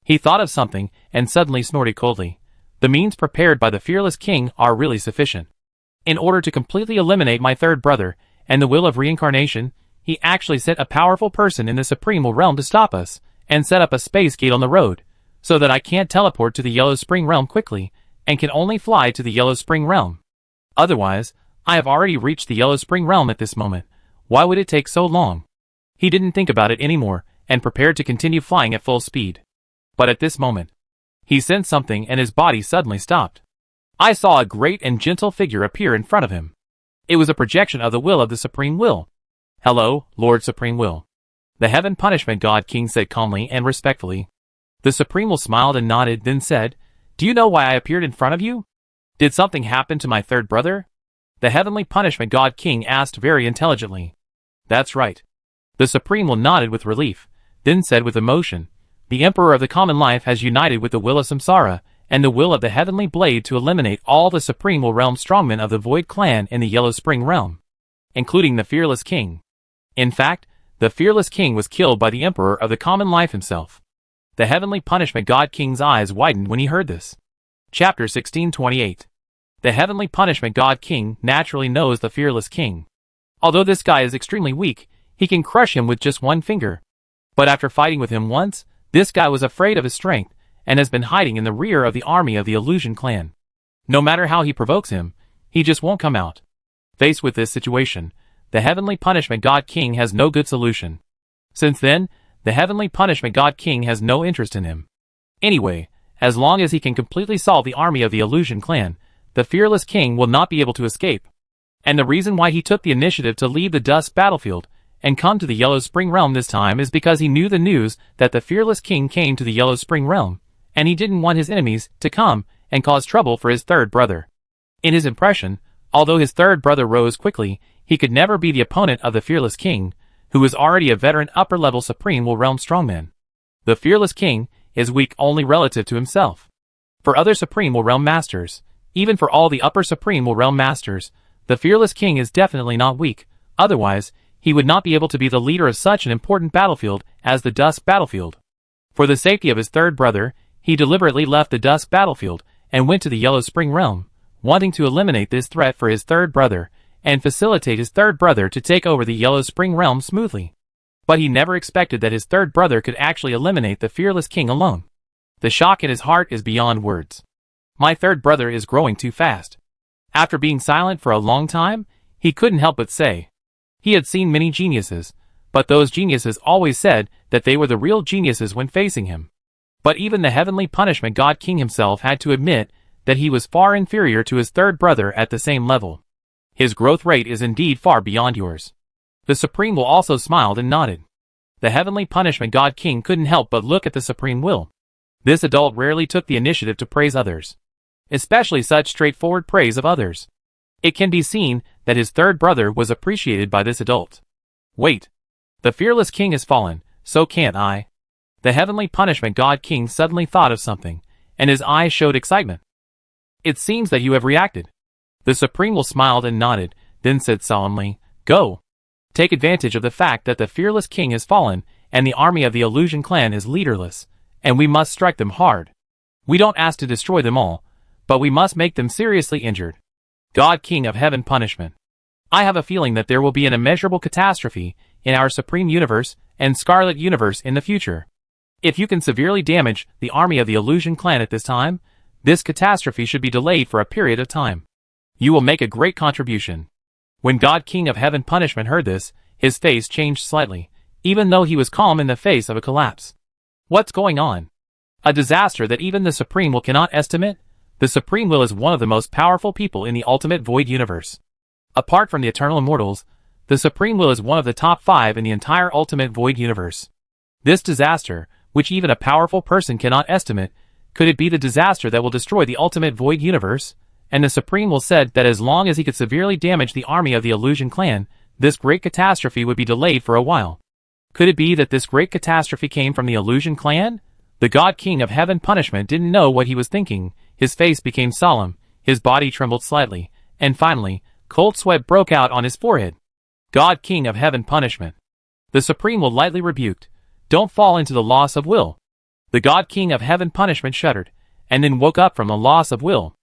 He thought of something and suddenly snorted coldly. The means prepared by the Fearless King are really sufficient. In order to completely eliminate my third brother and the will of reincarnation, he actually sent a powerful person in the Supreme Will Realm to stop us and set up a space gate on the road so that I can't teleport to the Yellow Spring realm quickly and can only fly to the Yellow Spring realm. Otherwise, I have already reached the Yellow Spring realm at this moment. Why would it take so long? He didn't think about it anymore and prepared to continue flying at full speed. But at this moment, he sensed something and his body suddenly stopped. I saw a great and gentle figure appear in front of him. It was a projection of the will of the Supreme Will. Hello, Lord Supreme Will. The Heaven Punishment God King said calmly and respectfully. The Supreme Will smiled and nodded, then said, Do you know why I appeared in front of you? Did something happen to my third brother? The Heavenly Punishment God King asked very intelligently. That's right. The Supreme Will nodded with relief, then said with emotion, The Emperor of the Common Life has united with the will of Samsara and the will of the Heavenly Blade to eliminate all the Supreme Will Realm strongmen of the Void Clan in the Yellow Spring realm, including the Fearless King. In fact, the Fearless King was killed by the Emperor of the Common Life himself. The Heavenly Punishment God King's eyes widened when he heard this. Chapter 1628. The Heavenly Punishment God King naturally knows the Fearless King. Although this guy is extremely weak, he can crush him with just one finger. But after fighting with him once, this guy was afraid of his strength and has been hiding in the rear of the army of the Illusion Clan. No matter how he provokes him, he just won't come out. Faced with this situation, the Heavenly Punishment God King has no good solution. Since then, the Heavenly Punishment God King has no interest in him. Anyway, as long as he can completely solve the army of the Illusion Clan, the Fearless King will not be able to escape. And the reason why he took the initiative to leave the Dusk Battlefield and come to the Yellow Spring realm this time is because he knew the news that the Fearless King came to the Yellow Spring realm, and he didn't want his enemies to come and cause trouble for his third brother. In his impression, although his third brother rose quickly, he could never be the opponent of the Fearless King, who was already a veteran upper-level Supreme Will Realm strongman. The Fearless King is weak only relative to himself. For other Supreme Will Realm Masters, even for all the upper Supreme Will Realm Masters, the Fearless King is definitely not weak, otherwise, he would not be able to be the leader of such an important battlefield as the Dusk Battlefield. For the safety of his third brother, he deliberately left the Dusk Battlefield and went to the Yellow Spring realm, wanting to eliminate this threat for his third brother and facilitate his third brother to take over the Yellow Spring realm smoothly. But he never expected that his third brother could actually eliminate the Fearless King alone. The shock in his heart is beyond words. My third brother is growing too fast. After being silent for a long time, he couldn't help but say. He had seen many geniuses, but those geniuses always said that they were the real geniuses when facing him. But even the Heavenly Punishment God King himself had to admit that he was far inferior to his third brother at the same level. His growth rate is indeed far beyond yours. The Supreme Will also smiled and nodded. The Heavenly Punishment God King couldn't help but look at the Supreme Will. This adult rarely took the initiative to praise others, especially such straightforward praise of others. It can be seen that his third brother was appreciated by this adult. Wait. The Fearless King has fallen, so can't I? The Heavenly Punishment God King suddenly thought of something, and his eyes showed excitement. It seems that you have reacted. The Supreme Will smiled and nodded, then said solemnly, Go. Take advantage of the fact that the Fearless King has fallen, and the army of the Illusion Clan is leaderless, and we must strike them hard. We don't ask to destroy them all, but we must make them seriously injured. God King of Heaven Punishment. I have a feeling that there will be an immeasurable catastrophe in our Supreme Universe and Scarlet Universe in the future. If you can severely damage the army of the Illusion Clan at this time, This catastrophe should be delayed for a period of time. You will make a great contribution. When God King of Heaven Punishment heard this, his face changed slightly, even though he was calm in the face of a collapse. What's going on? A disaster that even the Supreme Will cannot estimate? The Supreme Will is one of the most powerful people in the ultimate void universe. Apart from the eternal immortals, the Supreme Will is one of the top 5 in the entire ultimate void universe. This disaster, which even a powerful person cannot estimate, could it be the disaster that will destroy the ultimate void universe? And the Supreme Will said that as long as he could severely damage the army of the Illusion Clan, this great catastrophe would be delayed for a while. Could it be that this great catastrophe came from the Illusion Clan? The God King of Heaven Punishment didn't know what he was thinking. His face became solemn, his body trembled slightly, and finally, cold sweat broke out on his forehead. God King of Heaven Punishment. The Supreme Will lightly rebuked. Don't fall into the loss of will. The God King of Heaven Punishment shuddered, and then woke up from the loss of will.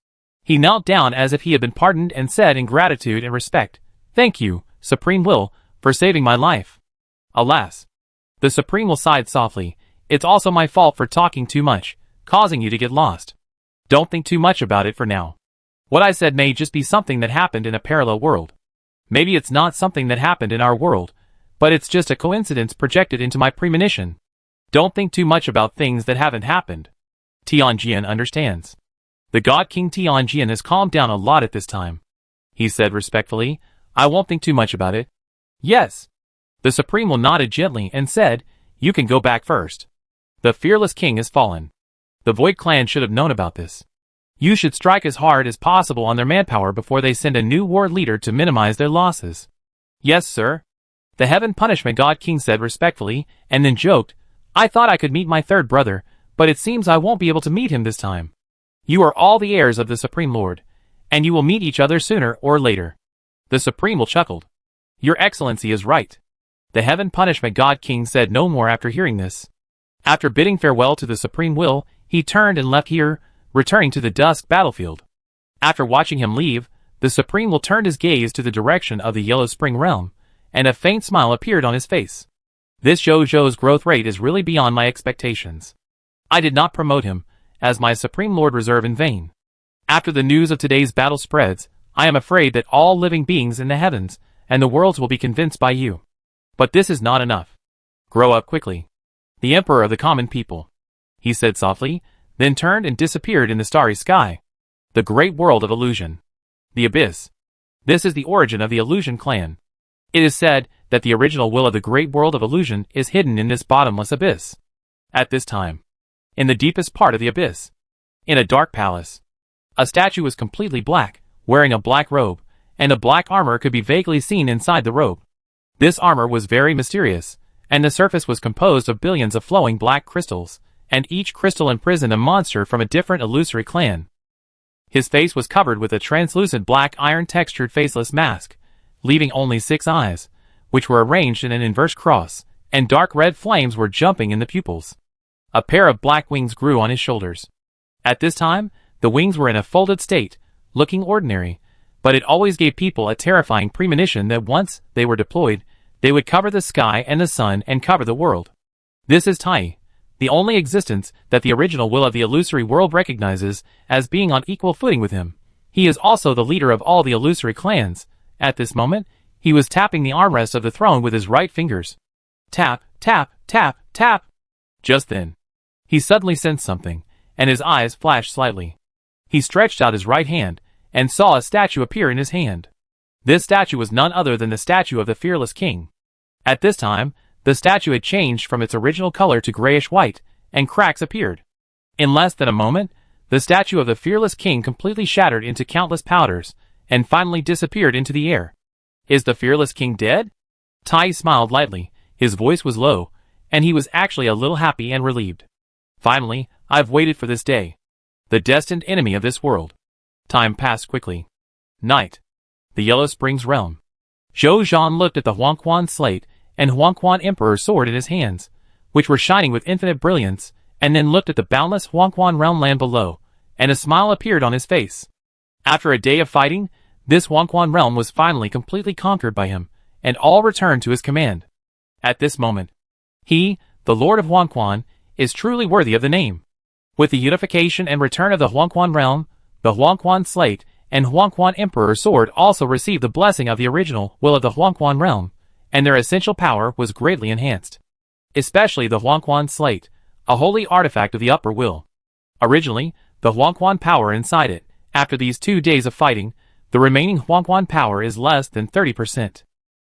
He knelt down as if he had been pardoned and said in gratitude and respect, "Thank you, Supreme Will, for saving my life." Alas. The Supreme Will sighed softly. It's also my fault for talking too much, causing you to get lost. Don't think too much about it for now. What I said may just be something that happened in a parallel world. Maybe it's not something that happened in our world, but it's just a coincidence projected into my premonition. Don't think too much about things that haven't happened. Tianjian understands. The God King Tianjian has calmed down a lot at this time. He said respectfully, "I won't think too much about it." Yes. The Supreme Will nodded gently and said, "You can go back first. The fearless king has fallen. The Void Clan should have known about this. You should strike as hard as possible on their manpower before they send a new war leader to minimize their losses." "Yes, sir." The Heaven Punishment God King said respectfully, and then joked, "I thought I could meet my third brother, but it seems I won't be able to meet him this time. You are all the heirs of the Supreme Lord, and you will meet each other sooner or later." The Supreme Will chuckled. "Your Excellency is right." The Heaven Punishment God King said no more after hearing this. After bidding farewell to the Supreme Will, he turned and left here, returning to the dusk battlefield. After watching him leave, the Supreme Will turned his gaze to the direction of the Yellow Spring Realm, and a faint smile appeared on his face. This Zhou's growth rate is really beyond my expectations. I did not promote him, as my Supreme Lord reserve in vain. After the news of today's battle spreads, I am afraid that all living beings in the heavens and the worlds will be convinced by you. But this is not enough. Grow up quickly. The Emperor of the Common People, he said softly, then turned and disappeared in the starry sky. The great world of illusion. The Abyss. This is the origin of the Illusion Clan. It is said that the original will of the great world of illusion is hidden in this bottomless abyss. At this time, in the deepest part of the abyss, in a dark palace, a statue was completely black, wearing a black robe, and a black armor could be vaguely seen inside the robe. This armor was very mysterious, and the surface was composed of billions of flowing black crystals, and each crystal imprisoned a monster from a different illusory clan. His face was covered with a translucent black iron-textured faceless mask, leaving only 6 eyes, which were arranged in an inverse cross, and dark red flames were jumping in the pupils. A pair of black wings grew on his shoulders. At this time, the wings were in a folded state, looking ordinary, but it always gave people a terrifying premonition that once they were deployed, they would cover the sky and the sun and cover the world. This is Tai, the only existence that the original will of the illusory world recognizes as being on equal footing with him. He is also the leader of all the illusory clans. At this moment, he was tapping the armrest of the throne with his right fingers. Tap, tap, tap, tap. Just then, he suddenly sensed something, and his eyes flashed slightly. He stretched out his right hand, and saw a statue appear in his hand. This statue was none other than the statue of the fearless king. At this time, the statue had changed from its original color to grayish-white, and cracks appeared. In less than a moment, the statue of the fearless king completely shattered into countless powders, and finally disappeared into the air. Is the fearless king dead? Tai smiled lightly, his voice was low, and he was actually a little happy and relieved. Finally, I've waited for this day. The destined enemy of this world. Time passed quickly. Night. The Yellow Springs Realm. Zhou Zhan looked at the Huangquan slate and Huangquan Emperor's sword in his hands, which were shining with infinite brilliance, and then looked at the boundless Huangquan realm land below, and a smile appeared on his face. After a day of fighting, this Huangquan realm was finally completely conquered by him, and all returned to his command. At this moment, he, the Lord of Huangquan, is truly worthy of the name. With the unification and return of the Huangquan realm, the Huangquan slate and Huangquan Emperor sword also received the blessing of the original will of the Huangquan realm, and their essential power was greatly enhanced. Especially the Huangquan slate, a holy artifact of the upper will. Originally, the Huangquan power inside it, after these 2 days of fighting, the remaining Huangquan power is less than 30%.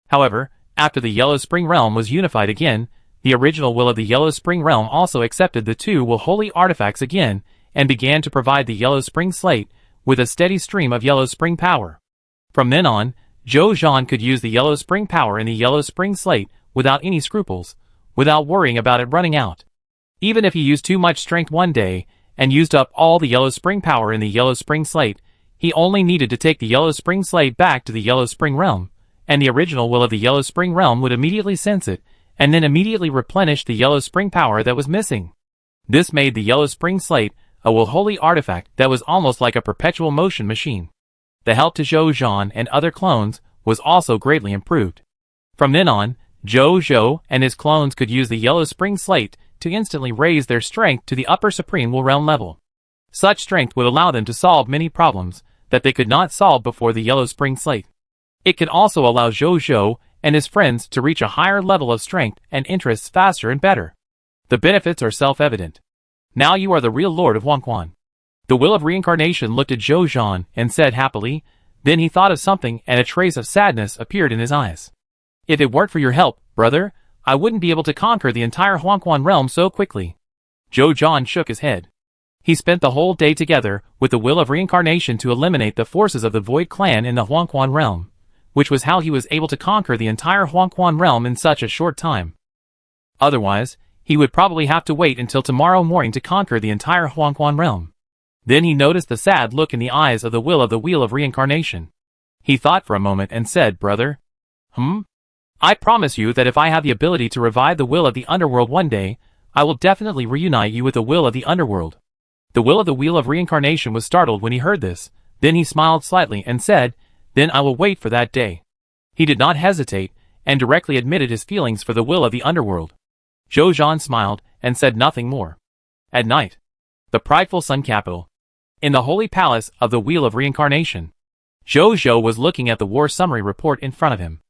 However, after the Yellow Spring realm was unified again, the original will of the Yellow Spring realm also accepted the 2 will holy artifacts again, and began to provide the Yellow Spring slate with a steady stream of Yellow Spring power. From then on, Zhou Zhan could use the Yellow Spring power in the Yellow Spring slate without any scruples, without worrying about it running out. Even if he used too much strength one day, and used up all the Yellow Spring power in the Yellow Spring slate, he only needed to take the Yellow Spring slate back to the Yellow Spring realm, and the original will of the Yellow Spring realm would immediately sense it, and then immediately replenish the Yellow Spring power that was missing. This made the Yellow Spring slate a will holy artifact that was almost like a perpetual motion machine. The help to Zhou Zhan and other clones was also greatly improved. From then on, Zhou and his clones could use the Yellow Spring slate to instantly raise their strength to the upper supreme will realm level. Such strength would allow them to solve many problems that they could not solve before the Yellow Spring slate. It could also allow Zhou and his friends to reach a higher level of strength and interests faster and better. The benefits are self-evident. Now you are the real Lord of Huangquan. The will of reincarnation looked at Zhou Zhan and said happily, then he thought of something and a trace of sadness appeared in his eyes. If it weren't for your help, brother, I wouldn't be able to conquer the entire Huangquan realm so quickly. Zhou Zhan shook his head. He spent the whole day together with the will of reincarnation to eliminate the forces of the Void Clan in the Huangquan realm, which was how he was able to conquer the entire Huangquan realm in such a short time. Otherwise, he would probably have to wait until tomorrow morning to conquer the entire Huangquan realm. Then he noticed the sad look in the eyes of the will of the Wheel of Reincarnation. He thought for a moment and said, brother, I promise you that if I have the ability to revive the will of the underworld one day, I will definitely reunite you with the will of the underworld. The will of the Wheel of Reincarnation was startled when he heard this. Then he smiled slightly and said, then I will wait for that day. He did not hesitate, and directly admitted his feelings for the will of the underworld. Zhou Zhan smiled, and said nothing more. At night, the prideful Sun capital. In the holy palace of the Wheel of Reincarnation, Zhou was looking at the war summary report in front of him.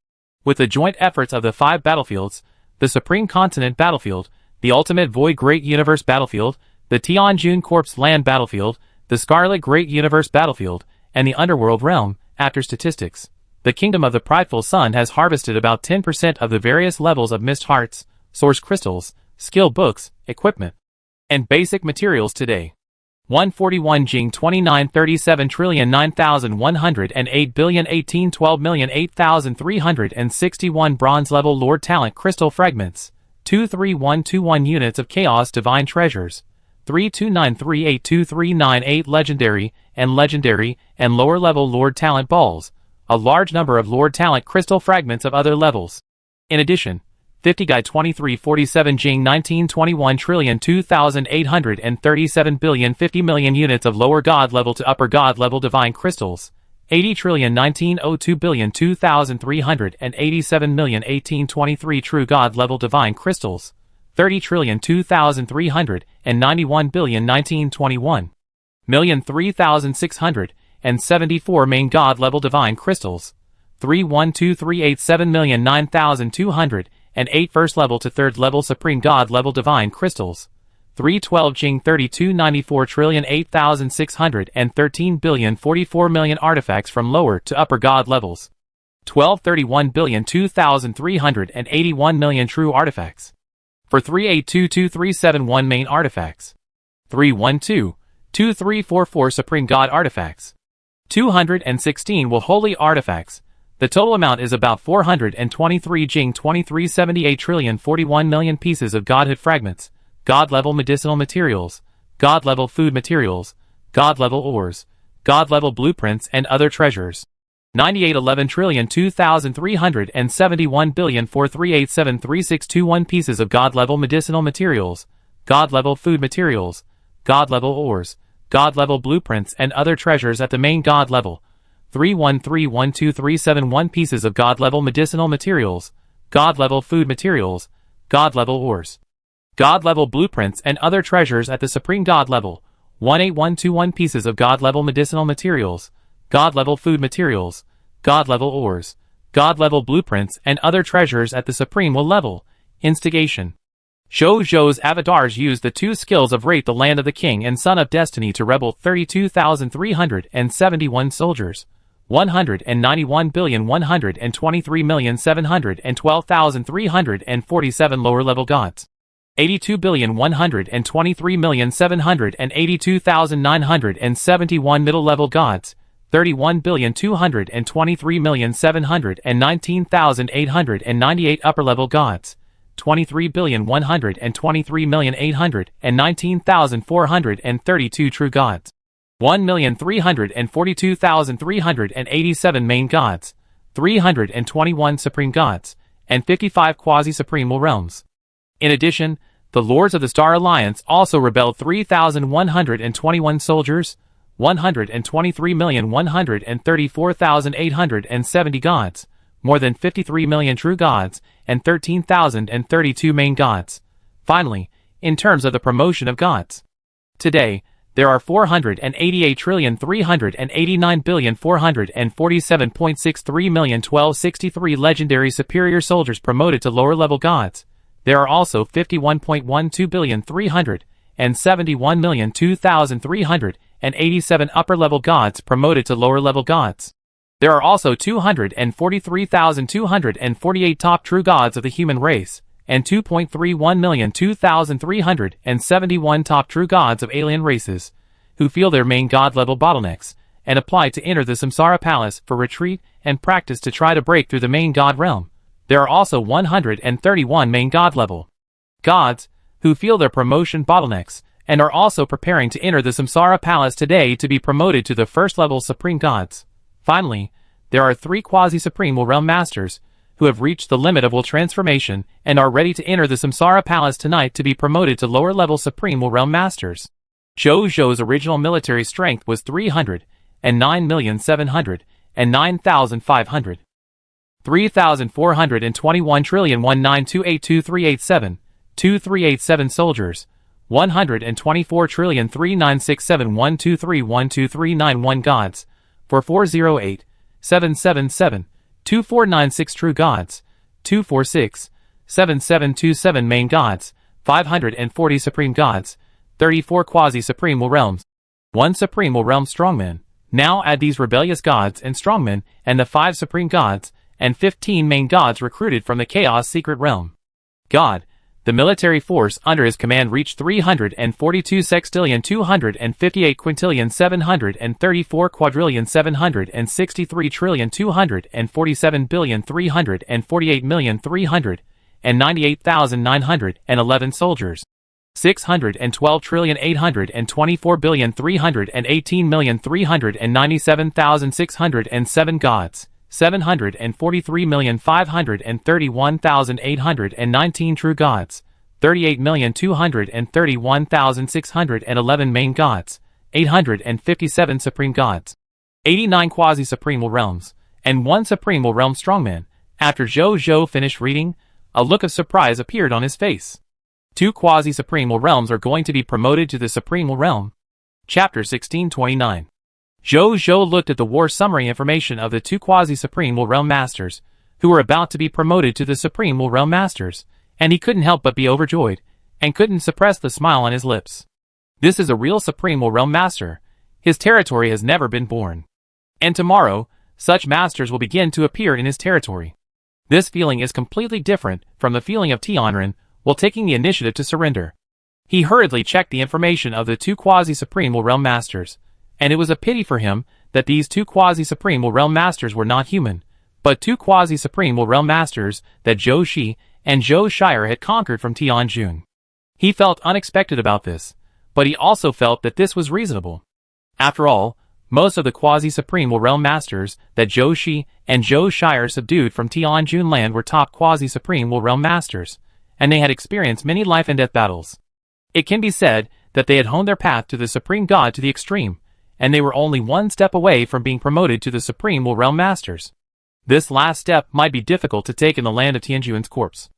With the joint efforts of the 5 battlefields, the Supreme Continent Battlefield, the Ultimate Void Great Universe Battlefield, the Tianjun Corpse Land Battlefield, the Scarlet Great Universe Battlefield, and the Underworld Realm, after statistics, the Kingdom of the Prideful Sun has harvested about 10% of the various levels of Mist Hearts, Source Crystals, Skill Books, Equipment, and Basic Materials today. 141 Jing 2937 trillion 9108 billion 1812 million 8361 Bronze Level Lord Talent Crystal Fragments, 23121 units of Chaos Divine Treasures, 32938238 Legendary and Lower Level Lord Talent Balls, a large number of Lord Talent Crystal Fragments of other levels. In addition, 50 Guy 2347 Jing 1921 trillion 2837 billion 50 million units of lower God level to upper God level divine crystals, 80 trillion 1902 billion 2387 million 1823 true God level divine crystals, 30 trillion 2391 billion 1921 million 3674 main God level divine crystals, 312387 million 9200 and 8 first level to third level supreme God level divine crystals, 312 Jing 3294 trillion 8613 billion 44 million artifacts from lower to upper God levels, 1231 billion 2381 million true artifacts, for 3822371 main artifacts, 3122344 supreme God artifacts, 216 will holy artifacts. The total amount is about 423 Jing 2378 trillion 41 million pieces of Godhood fragments, God-level medicinal materials, God-level food materials, God-level ores, God-level blueprints and other treasures. 9811 trillion 2371 billion 4387 3621 pieces of God-level medicinal materials, God-level food materials, God-level ores, God-level blueprints and other treasures at the main God level. 3131237 pieces of God-level medicinal materials, God-level food materials, God-level ores. God-level blueprints and other treasures at the Supreme God level. 18121 pieces of God-level medicinal materials, God-level food materials, God-level ores, God-level blueprints and other treasures at the Supreme Will level. Instigation. Zhou's avatars used the two skills of Rate the Land of the King and Son of Destiny to rebel 32,371 soldiers, 191,123,712,347 lower-level gods, 82,123,782,971 middle-level gods, 31,223,719,898 upper-level gods, 23,123,819,432 true gods, 1,342,387 main gods, 321 supreme gods, and 55 quasi-supreme realms. In addition, the Lords of the Star Alliance also rebelled 3,121 soldiers, 123,134,870 gods, more than 53 million true gods, and 13,032 main gods. Finally, in terms of the promotion of gods, today, there are 488,389,447,630,01263 legendary superior soldiers promoted to lower-level gods. There are also 51,112,371,002,387 upper-level gods promoted to lower-level gods. There are also 243,248 top true gods of the human race, and 2.31,002,371 top true gods of alien races, who feel their main god-level bottlenecks, and apply to enter the Samsara Palace for retreat and practice to try to break through the main god realm. There are also 131 main god-level gods, who feel their promotion bottlenecks, and are also preparing to enter the Samsara Palace today to be promoted to the first-level supreme gods. Finally, there are 3 quasi-supreme will realm masters, who have reached the limit of will transformation and are ready to enter the Samsara Palace tonight to be promoted to lower-level supreme will realm masters. Zhou's original military strength was 309,709,500. 3,421,192,82387, 2387 soldiers, 124,396,712,312,391 gods, for 408,777,2496 true gods, 246,7727 main gods, 540 supreme gods, 34 quasi-supreme will realms, 1 supreme will realm strongman. Now add these rebellious gods and strongmen and the 5 supreme gods and 15 main gods recruited from the Chaos Secret Realm. God, the military force under his command reached 312,234,734,348,398,911 soldiers, 612,824,318,397,607 gods, 743,531,819 true gods, 38,231,611 main gods, 857 supreme gods, 89 quasi-supreme will realms, and 1 supreme will realm strongman. After Zhou finished reading, a look of surprise appeared on his face. 2 quasi-supreme will realms are going to be promoted to the supreme will realm. Chapter 1629. Zhou looked at the war summary information of the 2 quasi-supreme will realm masters, who were about to be promoted to the supreme will realm masters, and he couldn't help but be overjoyed, and couldn't suppress the smile on his lips. This is a real supreme will realm master. His territory has never been born. And tomorrow, such masters will begin to appear in his territory. This feeling is completely different from the feeling of Tianren while taking the initiative to surrender. He hurriedly checked the information of the 2 quasi-supreme will realm masters, and it was a pity for him that these 2 quasi-supreme will realm masters were not human, but 2 quasi-supreme will realm masters that Zhou Shi and Zhou Shire had conquered from Tianjun. He felt unexpected about this, but he also felt that this was reasonable. After all, most of the quasi-supreme will realm masters that Zhou Shi and Zhou Shire subdued from Tianjun land were top quasi-supreme will realm masters, and they had experienced many life and death battles. It can be said that they had honed their path to the supreme god to the extreme, and they were only 1 step away from being promoted to the supreme will realm masters. This last step might be difficult to take in the land of Tianjun's corpse.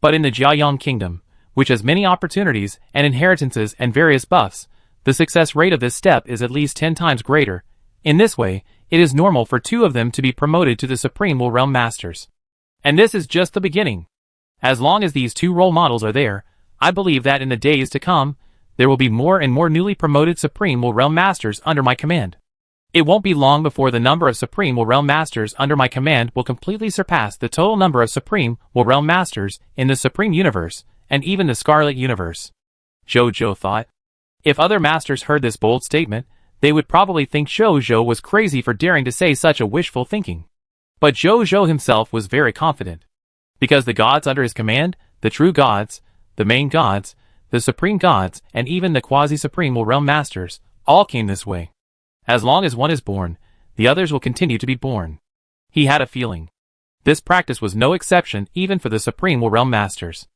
But in the Jiayang kingdom, which has many opportunities and inheritances and various buffs, the success rate of this step is at least 10 times greater. In this way, it is normal for 2 of them to be promoted to the Supreme Will Realm Masters. And this is just the beginning. As long as these 2 role models are there, I believe that in the days to come, there will be more and more newly promoted Supreme Will Realm Masters under my command. It won't be long before the number of Supreme Will Realm Masters under my command will completely surpass the total number of Supreme Will Realm Masters in the Supreme Universe, and even the Scarlet Universe. Jojo thought. If other masters heard this bold statement, they would probably think Jojo was crazy for daring to say such a wishful thinking. But Jojo himself was very confident. Because the gods under his command, the true gods, the main gods, the supreme gods, and even the quasi-supreme Will Realm Masters, all came this way. As long as one is born, the others will continue to be born. He had a feeling. This practice was no exception even for the Supreme Will Realm Masters,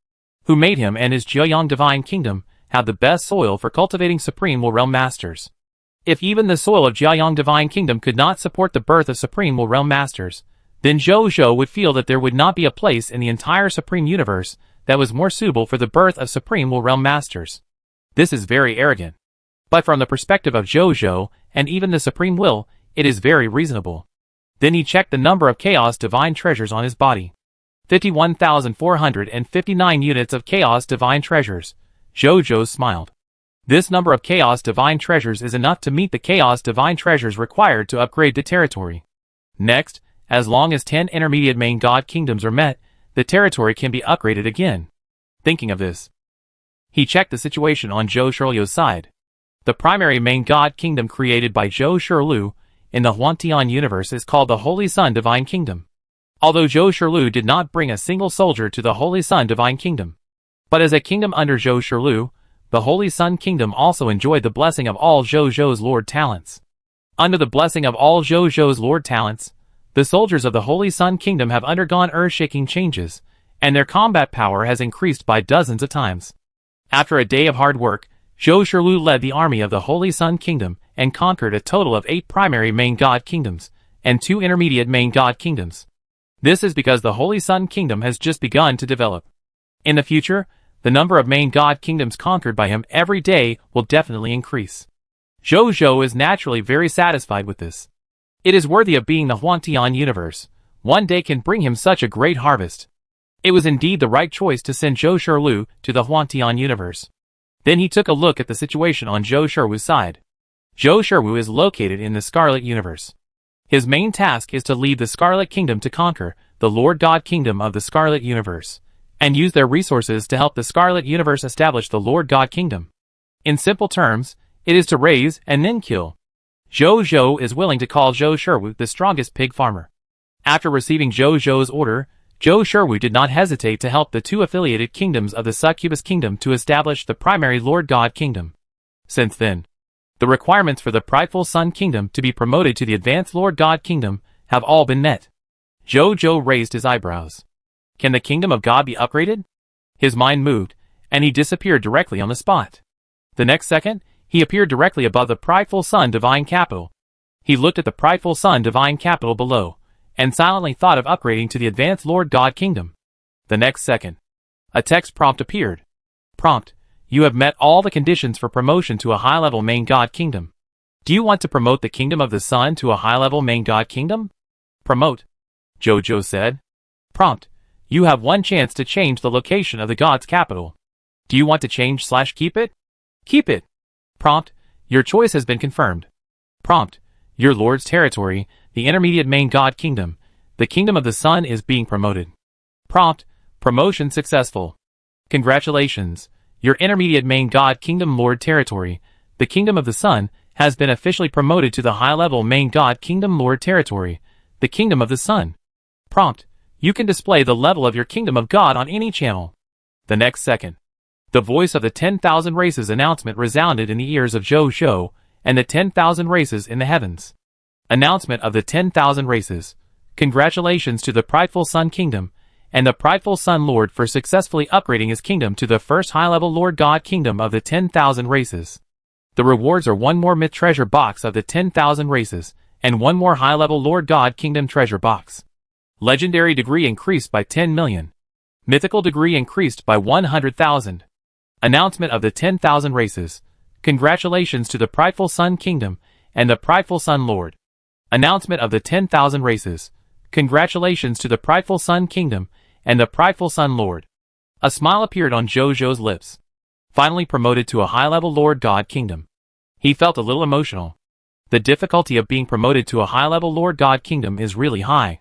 who made him and his Jiayang Divine Kingdom have the best soil for cultivating Supreme Will Realm Masters. If even the soil of Jiayang Divine Kingdom could not support the birth of Supreme Will Realm Masters, then Jojo would feel that there would not be a place in the entire Supreme Universe that was more suitable for the birth of Supreme Will Realm Masters. This is very arrogant. But from the perspective of Jojo, and even the Supreme Will, it is very reasonable. Then he checked the number of Chaos Divine Treasures on his body. 51,459 units of Chaos Divine Treasures. Jojo smiled. This number of Chaos Divine Treasures is enough to meet the Chaos Divine Treasures required to upgrade the territory. Next, as long as 10 intermediate main god kingdoms are met, the territory can be upgraded again. Thinking of this, he checked the situation on Zhou Shirliu's side. The primary main god kingdom created by Zhou Shirliu in the Huantian universe is called the Holy Sun Divine Kingdom. Although Zhou Shirliu did not bring a single soldier to the Holy Sun Divine Kingdom, but as a kingdom under Zhou Shirliu, the Holy Sun Kingdom also enjoyed the blessing of all Zhou's Lord Talents. Under the blessing of all Zhou's Lord Talents, the soldiers of the Holy Sun Kingdom have undergone earth-shaking changes, and their combat power has increased by dozens of times. After a day of hard work, Zhou Shirliu led the army of the Holy Sun Kingdom and conquered a total of 8 primary main god kingdoms, and 2 intermediate main god kingdoms. This is because the Holy Sun Kingdom has just begun to develop. In the future, the number of main god kingdoms conquered by him every day will definitely increase. Jojo is naturally very satisfied with this. It is worthy of being the Huantian universe. One day can bring him such a great harvest. It was indeed the right choice to send Zhou Shirliu to the Huantian universe. Then he took a look at the situation on Zhou Shirliu's side. Zhou Shirliu is located in the Scarlet Universe. His main task is to lead the Scarlet Kingdom to conquer the Lord God Kingdom of the Scarlet Universe, and use their resources to help the Scarlet Universe establish the Lord God Kingdom. In simple terms, it is to raise and then kill. Jojo is willing to call Zhou Shirliu the strongest pig farmer. After receiving Jojo's order, Zhou Shirliu did not hesitate to help the 2 affiliated kingdoms of the Succubus Kingdom to establish the primary Lord God Kingdom. Since then, the requirements for the prideful Sun Kingdom to be promoted to the advanced Lord God Kingdom have all been met. Jojo raised his eyebrows. Can the Kingdom of God be upgraded? His mind moved, and he disappeared directly on the spot. The next second, he appeared directly above the prideful Sun Divine Capital. He looked at the prideful Sun Divine Capital below, and silently thought of upgrading to the advanced Lord God Kingdom. The next second, a text prompt appeared. Prompt: you have met all the conditions for promotion to a high-level main god kingdom. Do you want to promote the Kingdom of the Sun to a high-level main god kingdom? Promote, Jojo said. Prompt: you have one chance to change the location of the god's capital. Do you want to change/keep it? Keep it. Prompt: your choice has been confirmed. Prompt: your lord's territory, the intermediate main god kingdom, the Kingdom of the Sun is being promoted. Prompt: promotion successful. Congratulations, your intermediate main god kingdom lord territory, the Kingdom of the Sun, has been officially promoted to the high-level main god kingdom lord territory, the Kingdom of the Sun. Prompt: you can display the level of your Kingdom of God on any channel. The next second, the voice of the 10,000 races announcement resounded in the ears of Jojo and the 10,000 races in the heavens. Announcement of the 10,000 races. Congratulations to the prideful Sun Kingdom and the prideful Sun Lord for successfully upgrading his kingdom to the first high-level Lord God Kingdom of the 10,000 races. The rewards are 1 more myth treasure box of the 10,000 races, and 1 more high-level Lord God Kingdom treasure box. Legendary degree increased by 10 million. Mythical degree increased by 100,000. Announcement of the 10,000 races. Congratulations to the prideful Sun Kingdom and the prideful Sun Lord. Announcement of the 10,000 races. Congratulations to the prideful Sun Kingdom and the prideful Sun Lord. A smile appeared on Jojo's lips. Finally promoted to a high-level Lord God Kingdom. He felt a little emotional. The difficulty of being promoted to a high-level Lord God Kingdom is really high.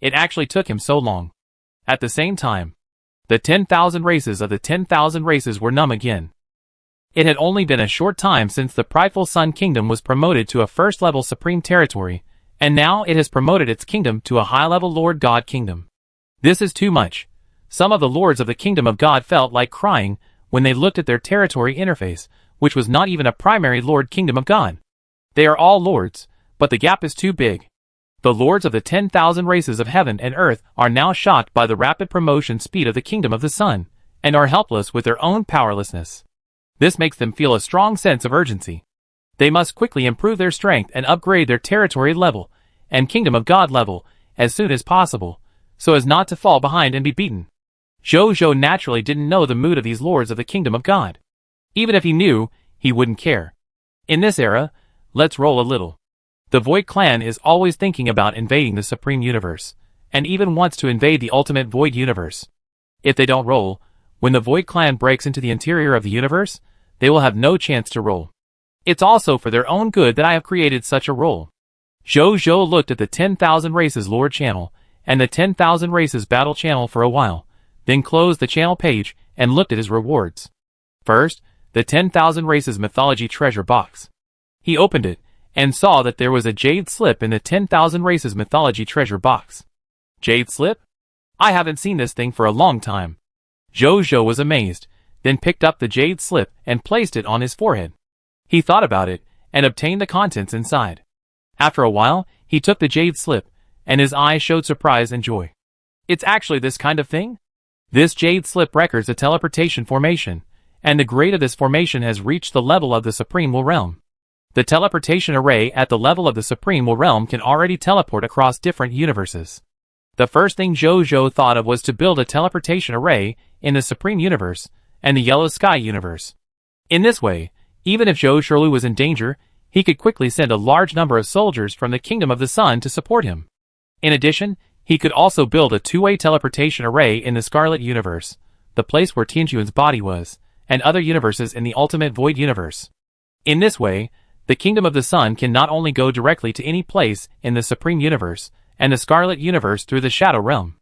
It actually took him so long. At the same time, the 10,000 races of the 10,000 races were numb again. It had only been a short time since the prideful Sun Kingdom was promoted to a first-level supreme territory, and now it has promoted its kingdom to a high-level Lord God Kingdom. This is too much. Some of the lords of the Kingdom of God felt like crying when they looked at their territory interface, which was not even a primary Lord Kingdom of God. They are all lords, but the gap is too big. The lords of the 10,000 races of heaven and earth are now shocked by the rapid promotion speed of the Kingdom of the Sun, and are helpless with their own powerlessness. This makes them feel a strong sense of urgency. They must quickly improve their strength and upgrade their territory level and Kingdom of God level as soon as possible, so as not to fall behind and be beaten. Jojo naturally didn't know the mood of these lords of the Kingdom of God. Even if he knew, he wouldn't care. In this era, let's roll a little. The Void Clan is always thinking about invading the Supreme Universe, and even wants to invade the Ultimate Void Universe. If they don't roll, when the Void Clan breaks into the interior of the universe, they will have no chance to roll. It's also for their own good that I have created such a role. Jojo looked at the 10,000 Races Lore channel and the 10,000 Races Battle channel for a while, then closed the channel page and looked at his rewards. First, the 10,000 Races Mythology Treasure Box. He opened it and saw that there was a jade slip in the 10,000 Races Mythology Treasure Box. Jade slip? I haven't seen this thing for a long time. Jojo was amazed, then picked up the jade slip and placed it on his forehead. He thought about it and obtained the contents inside. After a while, he took the jade slip, and his eyes showed surprise and joy. It's actually this kind of thing? This jade slip records a teleportation formation, and the grade of this formation has reached the level of the Supreme Will Realm. The teleportation array at the level of the Supreme Will Realm can already teleport across different universes. The first thing Jojo thought of was to build a teleportation array in the Supreme Universe and the Yellow Sky Universe. In this way, even if Zhou Shirlu was in danger, he could quickly send a large number of soldiers from the Kingdom of the Sun to support him. In addition, he could also build a two-way teleportation array in the Scarlet Universe, the place where Tianjuan's body was, and other universes in the Ultimate Void Universe. In this way, the Kingdom of the Sun can not only go directly to any place in the Supreme Universe and the Scarlet Universe through the Shadow Realm.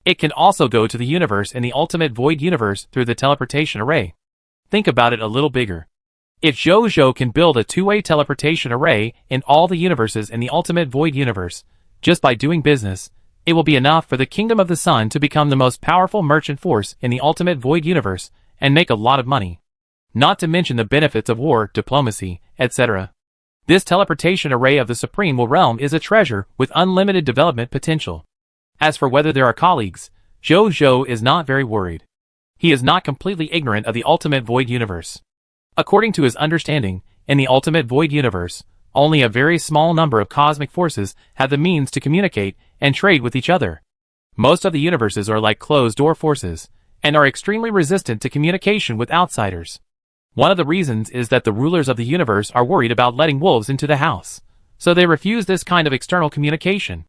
It can also go to the universe in the Ultimate Void Universe through the teleportation array. Think about it a little bigger. If Jojo can build a two-way teleportation array in all the universes in the Ultimate Void Universe, just by doing business, it will be enough for the Kingdom of the Sun to become the most powerful merchant force in the Ultimate Void Universe and make a lot of money. Not to mention the benefits of war, diplomacy, etc. This teleportation array of the Supreme Will Realm is a treasure with unlimited development potential. As for whether there are colleagues, Jojo is not very worried. He is not completely ignorant of the Ultimate Void Universe. According to his understanding, in the Ultimate Void Universe, only a very small number of cosmic forces have the means to communicate and trade with each other. Most of the universes are like closed-door forces, and are extremely resistant to communication with outsiders. One of the reasons is that the rulers of the universe are worried about letting wolves into the house, so they refuse this kind of external communication.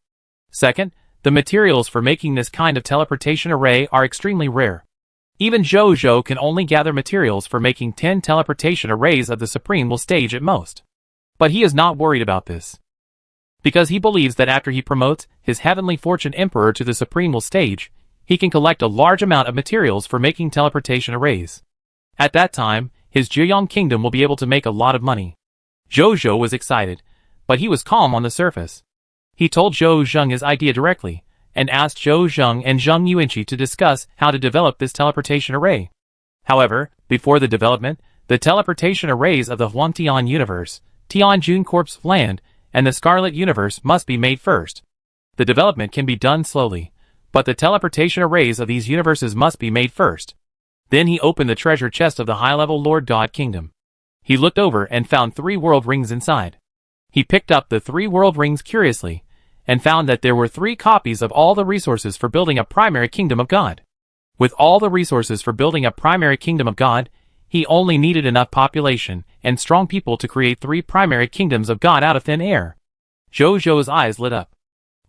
Second, the materials for making this kind of teleportation array are extremely rare. Even Jojo can only gather materials for making 10 teleportation arrays of the Supreme Will stage at most. But he is not worried about this, because he believes that after he promotes his Heavenly Fortune Emperor to the Supreme Will stage, he can collect a large amount of materials for making teleportation arrays. At that time, his Jiyang Kingdom will be able to make a lot of money. Jojo was excited, but he was calm on the surface. He told Zhou Zheng his idea directly, and asked Zhou Zheng and Zheng Yuanqi to discuss how to develop this teleportation array. However, before the development, the teleportation arrays of the Huangtian Universe, Tianjun Corp's land, and the Scarlet Universe must be made first. The development can be done slowly, but the teleportation arrays of these universes must be made first. Then he opened the treasure chest of the high-level Lord God Kingdom. He looked over and found 3 world rings inside. He picked up the 3 world rings curiously, and found that there were 3 copies of all the resources for building a primary Kingdom of God. With all the resources for building a primary Kingdom of God, he only needed enough population and strong people to create 3 primary kingdoms of God out of thin air. Zhou eyes lit up.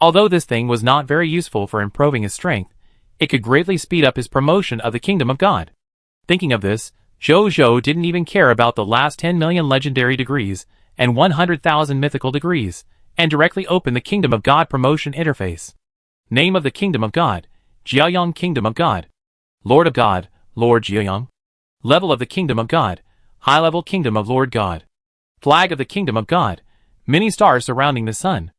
Although this thing was not very useful for improving his strength, it could greatly speed up his promotion of the kingdom of God. Thinking of this, Zhou didn't even care about the last 10 million legendary degrees and 100,000 mythical degrees, and directly opened the Kingdom of God promotion interface. Name of the Kingdom of God: Jiayang Kingdom of God. Lord of God: Lord Jiayang. Level of the Kingdom of God: High level Kingdom of Lord God. Flag of the Kingdom of God: many stars surrounding the sun.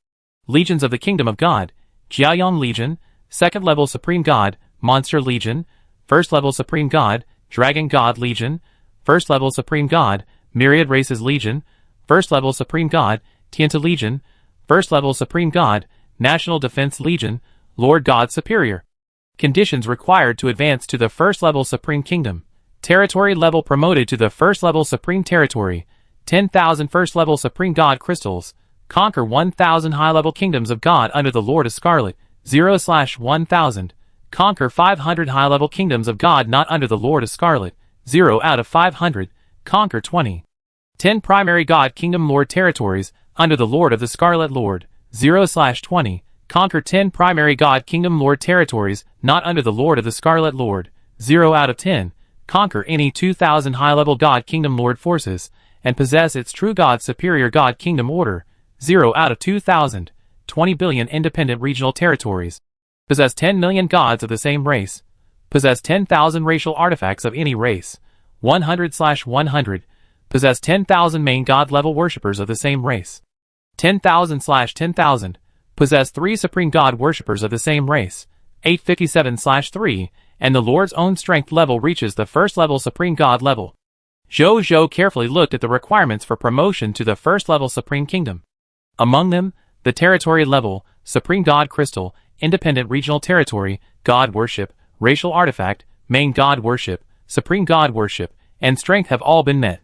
Legions of the Kingdom of God: Jiayang Legion, 2nd level Supreme God, Monster Legion, 1st level Supreme God, Dragon God Legion, 1st level Supreme God, Myriad Races Legion, 1st level Supreme God, Tianta Legion, 1st level Supreme God, National Defense Legion, Lord God Superior. Conditions required to advance to the 1st level Supreme Kingdom. Territory level promoted to the 1st level Supreme Territory. 10,000 1st level Supreme God Crystals. Conquer 1,000 high-level kingdoms of God under the Lord of Scarlet. 0/1000. Conquer 500 high-level kingdoms of God not under the Lord of Scarlet. 0 out of 500. Conquer 20. 10 primary God Kingdom Lord territories under the Lord of the Scarlet Lord. 0/20. Conquer 10 primary God Kingdom Lord territories not under the Lord of the Scarlet Lord. 0 out of 10. Conquer any 2,000 high-level God Kingdom Lord forces and possess its true God Superior God Kingdom Order. 0 out of 2,000. 20 billion independent regional territories. Possess 10 million gods of the same race. Possess 10,000 racial artifacts of any race. 100/100. Possess 10,000 main god level worshippers of the same race. 10,000/10,000. Possess 3 supreme god worshippers of the same race. 857/3, and the Lord's own strength level reaches the 1st level supreme god level. Zhou carefully looked at the requirements for promotion to the 1st level supreme kingdom. Among them, the territory level, supreme god crystal, independent regional territory, god worship, racial artifact, main god worship, supreme god worship, and strength have all been met.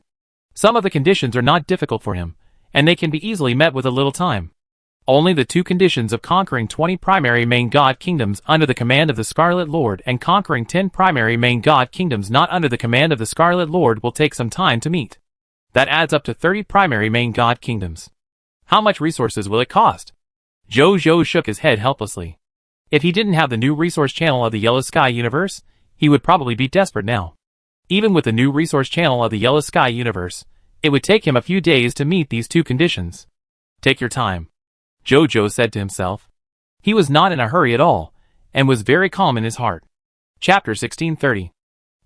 Some of the conditions are not difficult for him, and they can be easily met with a little time. Only the 2 conditions of conquering 20 primary main god kingdoms under the command of the Scarlet Lord and conquering 10 primary main god kingdoms not under the command of the Scarlet Lord will take some time to meet. That adds up to 30 primary main god kingdoms. How much resources will it cost? Zhou shook his head helplessly. If he didn't have the new resource channel of the Yellow Sky universe, he would probably be desperate now. Even with the new resource channel of the Yellow Sky universe, it would take him a few days to meet these 2 conditions. Take your time, Zhou said to himself. He was not in a hurry at all, and was very calm in his heart. Chapter 1630.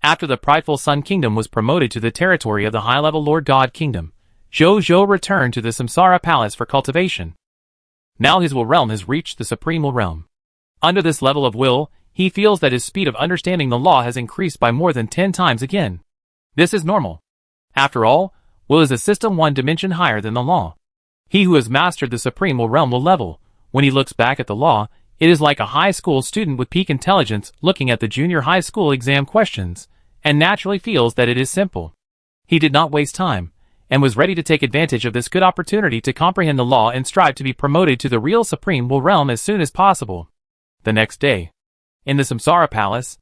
After the prideful Sun Kingdom was promoted to the territory of the high-level Lord God Kingdom, Zhou returned to the Samsara Palace for cultivation. Now his will realm has reached the supreme will realm. Under this level of will, he feels that his speed of understanding the law has increased by more than 10 times again. This is normal. After all, will is a system 1 dimension higher than the law. He who has mastered the supreme will realm will level. When he looks back at the law, it is like a high school student with peak intelligence looking at the junior high school exam questions, and naturally feels that it is simple. He did not waste time, and was ready to take advantage of this good opportunity to comprehend the law and strive to be promoted to the real supreme will realm as soon as possible. The next day, in the Samsara Palace,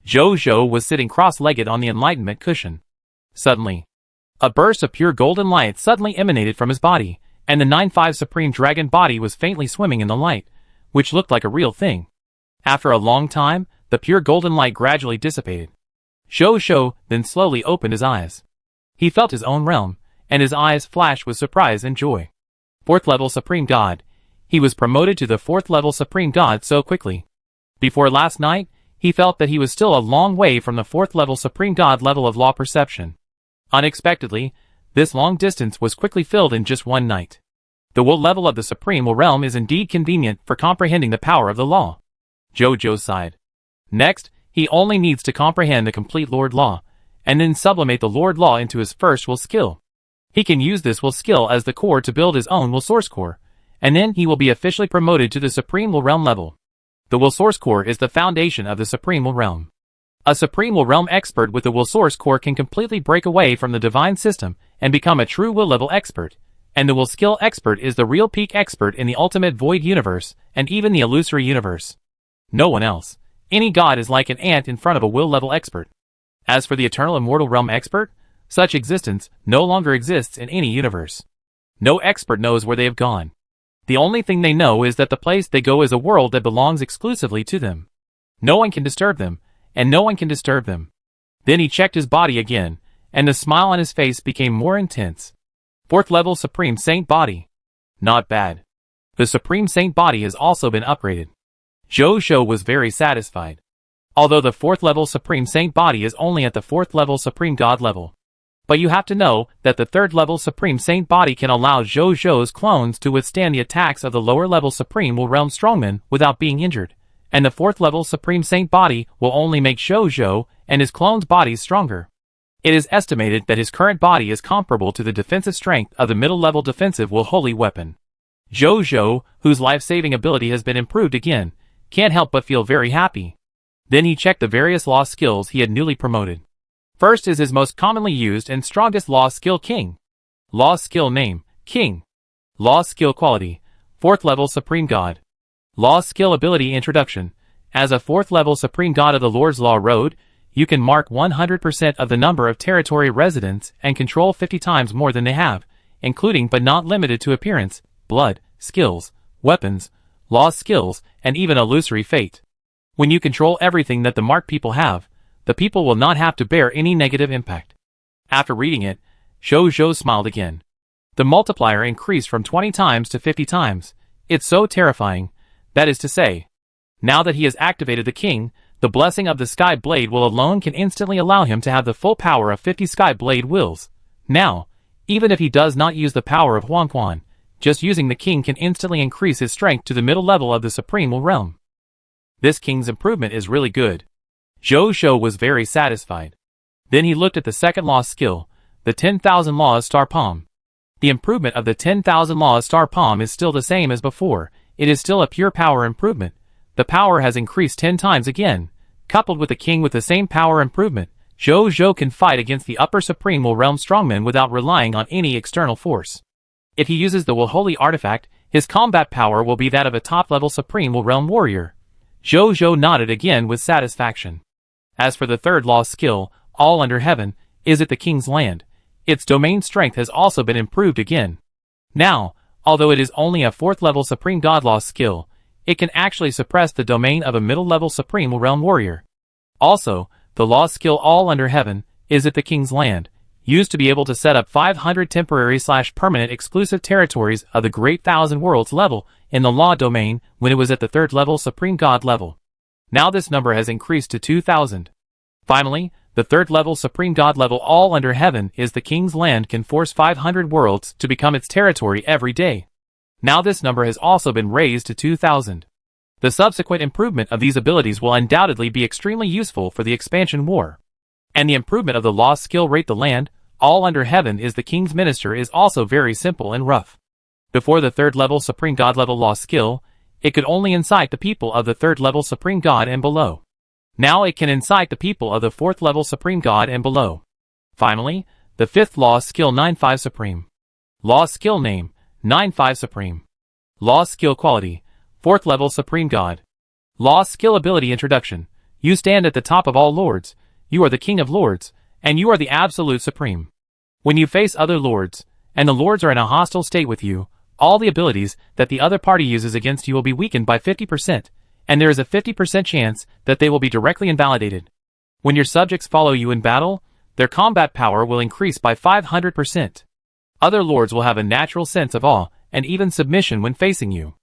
Zhou was sitting cross-legged on the enlightenment cushion. Suddenly, a burst of pure golden light suddenly emanated from his body, and the 9-5 Supreme Dragon body was faintly swimming in the light, which looked like a real thing. After a long time, the pure golden light gradually dissipated. Zhou then slowly opened his eyes. He felt his own realm, and his eyes flashed with surprise and joy. 4th level Supreme God. He was promoted to the 4th level Supreme God so quickly. Before last night, he felt that he was still a long way from the 4th level Supreme God level of law perception. Unexpectedly, this long distance was quickly filled in just one night. The will level of the supreme will realm is indeed convenient for comprehending the power of the law. Zhou sighed. Next, he only needs to comprehend the complete Lord Law, and then sublimate the Lord Law into his first will skill. He can use this will skill as the core to build his own will source core, and then he will be officially promoted to the supreme will realm level. The will source core is the foundation of the supreme will realm. A supreme will realm expert with the will source core can completely break away from the divine system and become a true will level expert, and the will skill expert is the real peak expert in the ultimate void universe and even the illusory universe. No one else, any god, is like an ant in front of a will level expert. As for the eternal immortal realm expert, such existence no longer exists in any universe. No expert knows where they have gone. The only thing they know is that the place they go is a world that belongs exclusively to them. No one can disturb them, and no one can disturb them. Then he checked his body again, and the smile on his face became more intense. 4th level Supreme Saint Body. Not bad. The Supreme Saint Body has also been upgraded. Jojo was very satisfied. Although the 4th level Supreme Saint Body is only at the 4th level Supreme God level. But you have to know that the 3rd level Supreme Saint Body can allow Jojo's clones to withstand the attacks of the lower level Supreme Realm Strongman without being injured, and the 4th level Supreme Saint Body will only make Jojo and his clones' bodies stronger. It is estimated that his current body is comparable to the defensive strength of the middle level defensive will holy weapon. Jojo, whose life-saving ability has been improved again, can't help but feel very happy. Then he checked the various law skills he had newly promoted. First is his most commonly used and strongest law skill King. Law skill name, King. Law skill quality, 4th level Supreme God. Law skill ability introduction. As a 4th level Supreme God of the Lord's Law Road, you can mark 100% of the number of territory residents and control 50 times more than they have, including but not limited to appearance, blood, skills, weapons, law skills, and even illusory fate. When you control everything that the marked people have, the people will not have to bear any negative impact. After reading it, Jojo smiled again. The multiplier increased from 20 times to 50 times. It's so terrifying. That is to say, now that he has activated the King, the blessing of the Sky Blade will alone can instantly allow him to have the full power of 50 Sky Blade wills. Now, even if he does not use the power of Huanquan, just using the King can instantly increase his strength to the middle level of the Supreme Realm. This King's improvement is really good. Jojo was very satisfied. Then he looked at the second law skill, the 10,000 Laws Star Palm. The improvement of the 10,000 Laws Star Palm is still the same as before. It is still a pure power improvement. The power has increased 10 times again. Coupled with the King with the same power improvement, Jojo can fight against the upper Supreme Realm Strongman without relying on any external force. If he uses the Holy Artifact, his combat power will be that of a top-level Supreme Realm Warrior. Jojo nodded again with satisfaction. As for the third law skill, All Under Heaven, is it the King's Land? Its domain strength has also been improved again. Now, although it is only a 4th level Supreme God Law skill, it can actually suppress the domain of a middle level Supreme Realm Warrior. Also, the law skill All Under Heaven, is it the King's Land, used to be able to set up 500 temporary/permanent exclusive territories of the Great Thousand Worlds level in the law domain when it was at the 3rd level Supreme God level. Now this number has increased to 2,000. Finally, the 3rd level Supreme God level All Under Heaven is the King's Land can force 500 worlds to become its territory every day. Now this number has also been raised to 2,000. The subsequent improvement of these abilities will undoubtedly be extremely useful for the expansion war. And the improvement of the law skill Rate the Land, All Under Heaven is the King's Minister is also very simple and rough. Before the 3rd level Supreme God level law skill, it could only incite the people of the 3rd level Supreme God and below. Now it can incite the people of the 4th level Supreme God and below. Finally, the 5th law skill 9-5 Supreme. Law skill name, 9-5 Supreme. Law skill quality, 4th level Supreme God. Law skill ability introduction. You stand at the top of all lords, you are the King of Lords, and you are the absolute Supreme. When you face other lords, and the lords are in a hostile state with you, all the abilities that the other party uses against you will be weakened by 50%, and there is a 50% chance that they will be directly invalidated. When your subjects follow you in battle, their combat power will increase by 500%. Other lords will have a natural sense of awe and even submission when facing you.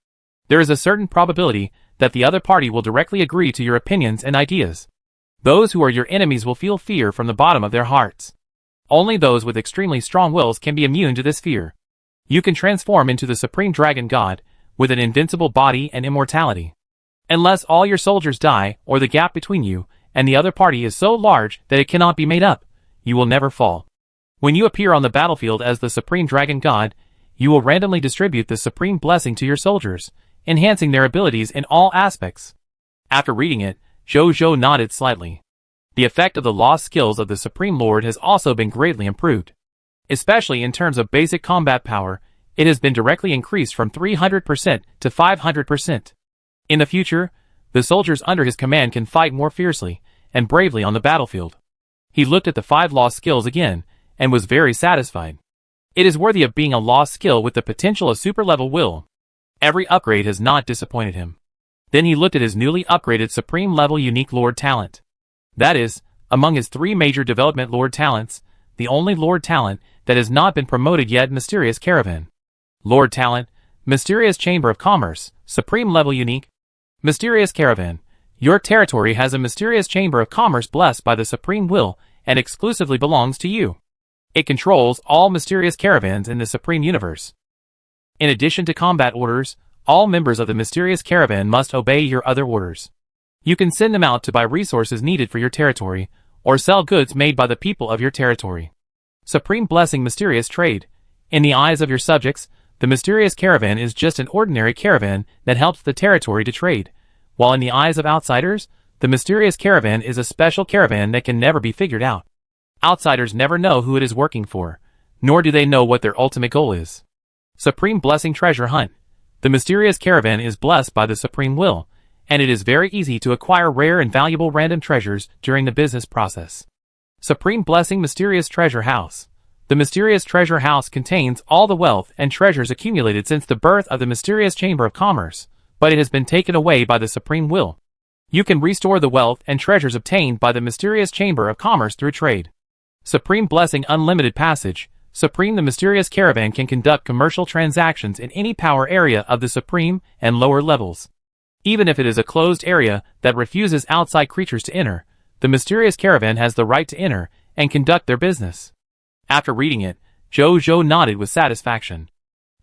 There is a certain probability that the other party will directly agree to your opinions and ideas. Those who are your enemies will feel fear from the bottom of their hearts. Only those with extremely strong wills can be immune to this fear. You can transform into the Supreme Dragon God, with an invincible body and immortality. Unless all your soldiers die, or the gap between you and the other party is so large that it cannot be made up, you will never fall. When you appear on the battlefield as the Supreme Dragon God, you will randomly distribute the Supreme Blessing to your soldiers, enhancing their abilities in all aspects. After reading it, Jojo nodded slightly. The effect of the law skills of the Supreme Lord has also been greatly improved. Especially in terms of basic combat power, it has been directly increased from 300% to 500%. In the future, the soldiers under his command can fight more fiercely and bravely on the battlefield. He looked at the 5 lost skills again, and was very satisfied. It is worthy of being a lost skill with the potential of super-level will. Every upgrade has not disappointed him. Then he looked at his newly upgraded Supreme-level Unique Lord talent. That is, among his 3 major development Lord talents, the only Lord talent that has not been promoted yet: Mysterious Caravan. Lord talent, Mysterious Chamber of Commerce, Supreme-level Unique. Mysterious Caravan. Your territory has a Mysterious Chamber of Commerce blessed by the Supreme Will and exclusively belongs to you. It controls all Mysterious Caravans in the Supreme Universe. In addition to combat orders, all members of the Mysterious Caravan must obey your other orders. You can send them out to buy resources needed for your territory, or sell goods made by the people of your territory. Supreme Blessing Mysterious Trade. In the eyes of your subjects, the Mysterious Caravan is just an ordinary caravan that helps the territory to trade, while in the eyes of outsiders, the Mysterious Caravan is a special caravan that can never be figured out. Outsiders never know who it is working for, nor do they know what their ultimate goal is. Supreme Blessing Treasure Hunt. The Mysterious Caravan is blessed by the Supreme Will, and it is very easy to acquire rare and valuable random treasures during the business process. Supreme Blessing Mysterious Treasure House. The Mysterious Treasure House contains all the wealth and treasures accumulated since the birth of the Mysterious Chamber of Commerce, but it has been taken away by the Supreme Will. You can restore the wealth and treasures obtained by the Mysterious Chamber of Commerce through trade. Supreme Blessing Unlimited Passage. Supreme The Mysterious Caravan can conduct commercial transactions in any power area of the Supreme and lower levels. Even if it is a closed area that refuses outside creatures to enter, the Mysterious Caravan has the right to enter and conduct their business. After reading it, Jojo nodded with satisfaction.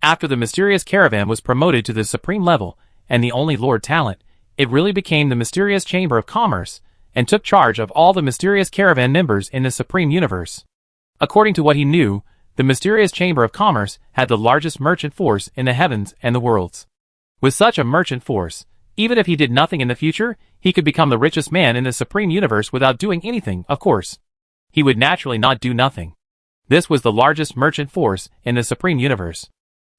After the Mysterious Caravan was promoted to the Supreme level and the only Lord talent, it really became the Mysterious Chamber of Commerce and took charge of all the Mysterious Caravan members in the Supreme Universe. According to what he knew, the Mysterious Chamber of Commerce had the largest merchant force in the heavens and the worlds. With such a merchant force, even if he did nothing in the future, he could become the richest man in the Supreme Universe without doing anything, of course. He would naturally not do nothing. This was the largest merchant force in the Supreme Universe.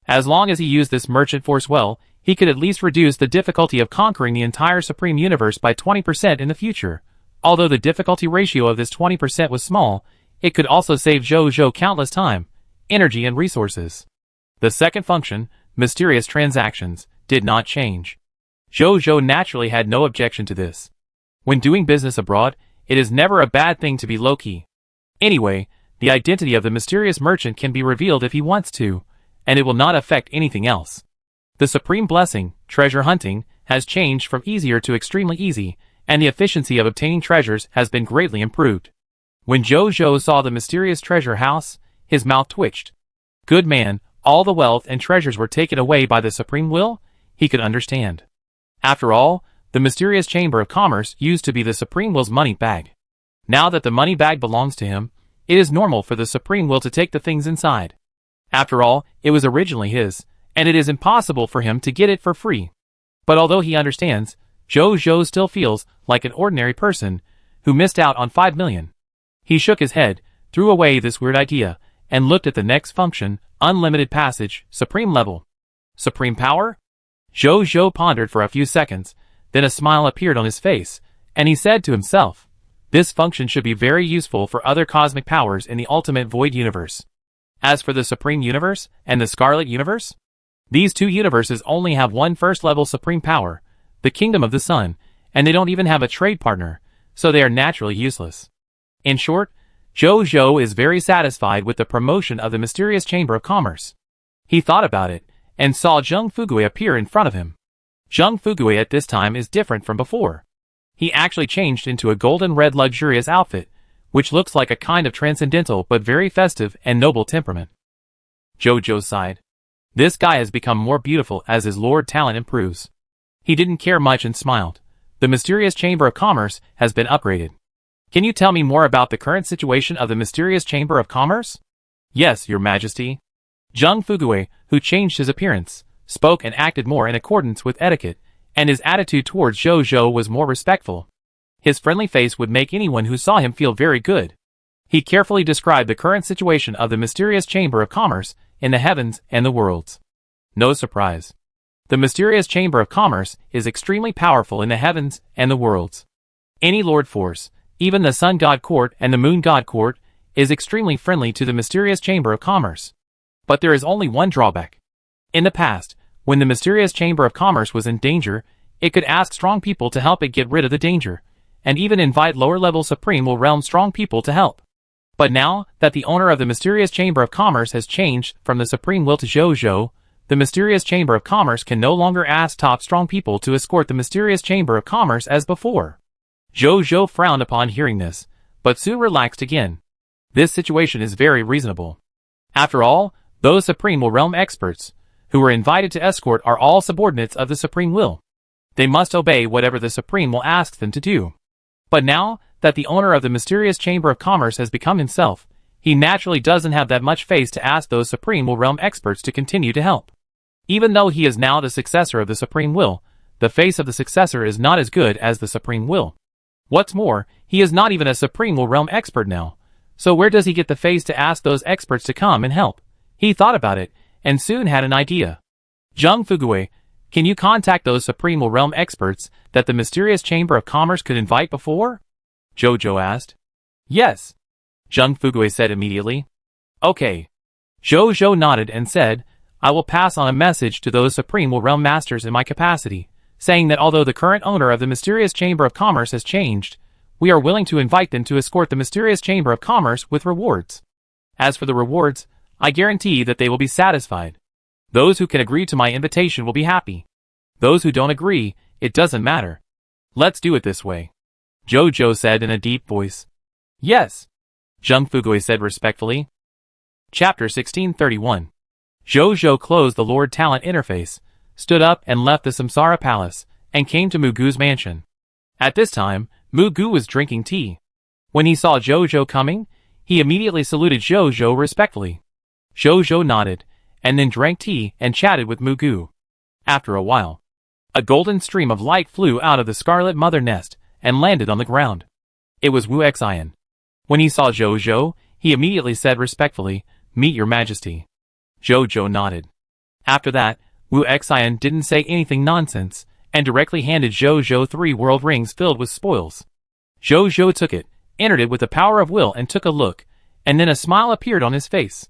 As long as he used this merchant force well, he could at least reduce the difficulty of conquering the entire Supreme Universe by 20% in the future. Although the difficulty ratio of this 20% was small, it could also save Jojo countless time, energy and resources. The second function, Mysterious Transactions, did not change. Jojo naturally had no objection to this. When doing business abroad, it is never a bad thing to be low-key. Anyway, the identity of the mysterious merchant can be revealed if he wants to, and it will not affect anything else. The Supreme Blessing, Treasure Hunting, has changed from easier to extremely easy, and the efficiency of obtaining treasures has been greatly improved. When Jojo saw the mysterious treasure house, his mouth twitched. Good man, all the wealth and treasures were taken away by the Supreme Will? He could understand. After all, the Mysterious Chamber of Commerce used to be the Supreme Will's money bag. Now that the money bag belongs to him, it is normal for the Supreme Will to take the things inside. After all, it was originally his, and it is impossible for him to get it for free. But although he understands, Jojo still feels like an ordinary person who missed out on 5 million. He shook his head, threw away this weird idea, and looked at the next function, Unlimited Passage, Supreme Level. Supreme Power? Jojo pondered for a few seconds, then a smile appeared on his face, and he said to himself, this function should be very useful for other cosmic powers in the Ultimate Void Universe. As for the Supreme Universe and the Scarlet Universe, these two universes only have one first-level Supreme Power, the Kingdom of the Sun, and they don't even have a trade partner, so they are naturally useless. In short, Jojo is very satisfied with the promotion of the Mysterious Chamber of Commerce. He thought about it, and saw Zheng Fugui appear in front of him. Zheng Fugui at this time is different from before. He actually changed into a golden red luxurious outfit, which looks like a kind of transcendental but very festive and noble temperament. Jojo sighed. This guy has become more beautiful as his Lord talent improves. He didn't care much and smiled. The Mysterious Chamber of Commerce has been upgraded. Can you tell me more about the current situation of the Mysterious Chamber of Commerce? Yes, Your Majesty. Zheng Fugui, who changed his appearance, spoke and acted more in accordance with etiquette, and his attitude towards Jojo was more respectful. His friendly face would make anyone who saw him feel very good. He carefully described the current situation of the Mysterious Chamber of Commerce in the heavens and the worlds. No surprise. The Mysterious Chamber of Commerce is extremely powerful in the heavens and the worlds. Any Lord force, Even the Sun God Court and the Moon God Court is extremely friendly to the mysterious Chamber of Commerce. But there is only one drawback. In the past, when the mysterious Chamber of Commerce was in danger, it could ask strong people to help it get rid of the danger, and even invite lower-level Supreme Will Realm strong people to help. But now that the owner of the mysterious Chamber of Commerce has changed from the Supreme Will to Zhou, the mysterious Chamber of Commerce can no longer ask top strong people to escort the mysterious Chamber of Commerce as before. Zhou frowned upon hearing this, but soon relaxed again. This situation is very reasonable. After all, those Supreme Will Realm experts who were invited to escort are all subordinates of the Supreme Will. They must obey whatever the Supreme Will asks them to do. But now that the owner of the mysterious Chamber of Commerce has become himself, he naturally doesn't have that much face to ask those Supreme Will Realm experts to continue to help. Even though he is now the successor of the Supreme Will, the face of the successor is not as good as the Supreme Will. What's more, he is not even a Supreme Will Realm expert now. So where does he get the face to ask those experts to come and help? He thought about it, and soon had an idea. Zheng Fugui, can you contact those Supreme Will Realm experts that the mysterious Chamber of Commerce could invite before? Zhou asked. Yes. Zheng Fugui said immediately. Okay. Zhou nodded and said, I will pass on a message to those Supreme Will Realm Masters in my capacity, saying that although the current owner of the mysterious Chamber of Commerce has changed, we are willing to invite them to escort the mysterious Chamber of Commerce with rewards. As for the rewards, I guarantee that they will be satisfied. Those who can agree to my invitation will be happy. Those who don't agree, it doesn't matter. Let's do it this way. Zhou said in a deep voice. Yes. Zheng Fugui said respectfully. Chapter 1631. Zhou closed the Lord Talent interface, stood up and left the Samsara Palace, and came to Mugu's mansion. At this time, Mugu was drinking tea. When he saw Zhou coming, he immediately saluted Zhou respectfully. Zhou nodded, and then drank tea and chatted with Mugu. After a while, a golden stream of light flew out of the Scarlet Mother nest and landed on the ground. It was Wu Xian. When he saw Zhou, he immediately said respectfully, Meet your Majesty. Zhou nodded. After that, Wu Xian didn't say anything nonsense, and directly handed Zhou 3 world rings filled with spoils. Zhou took it, entered it with the power of will and took a look, and then a smile appeared on his face.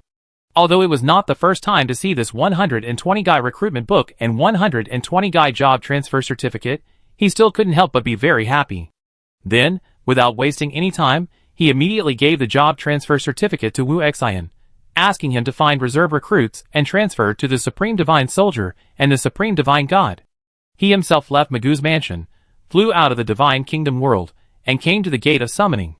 Although it was not the first time to see this 120-guy recruitment book and 120-guy job transfer certificate, he still couldn't help but be very happy. Then, without wasting any time, he immediately gave the job transfer certificate to Wu Xian, asking him to find reserve recruits and transfer to the Supreme Divine Soldier and the Supreme Divine God. He himself left Mugu's mansion, flew out of the Divine Kingdom world, and came to the Gate of Summoning.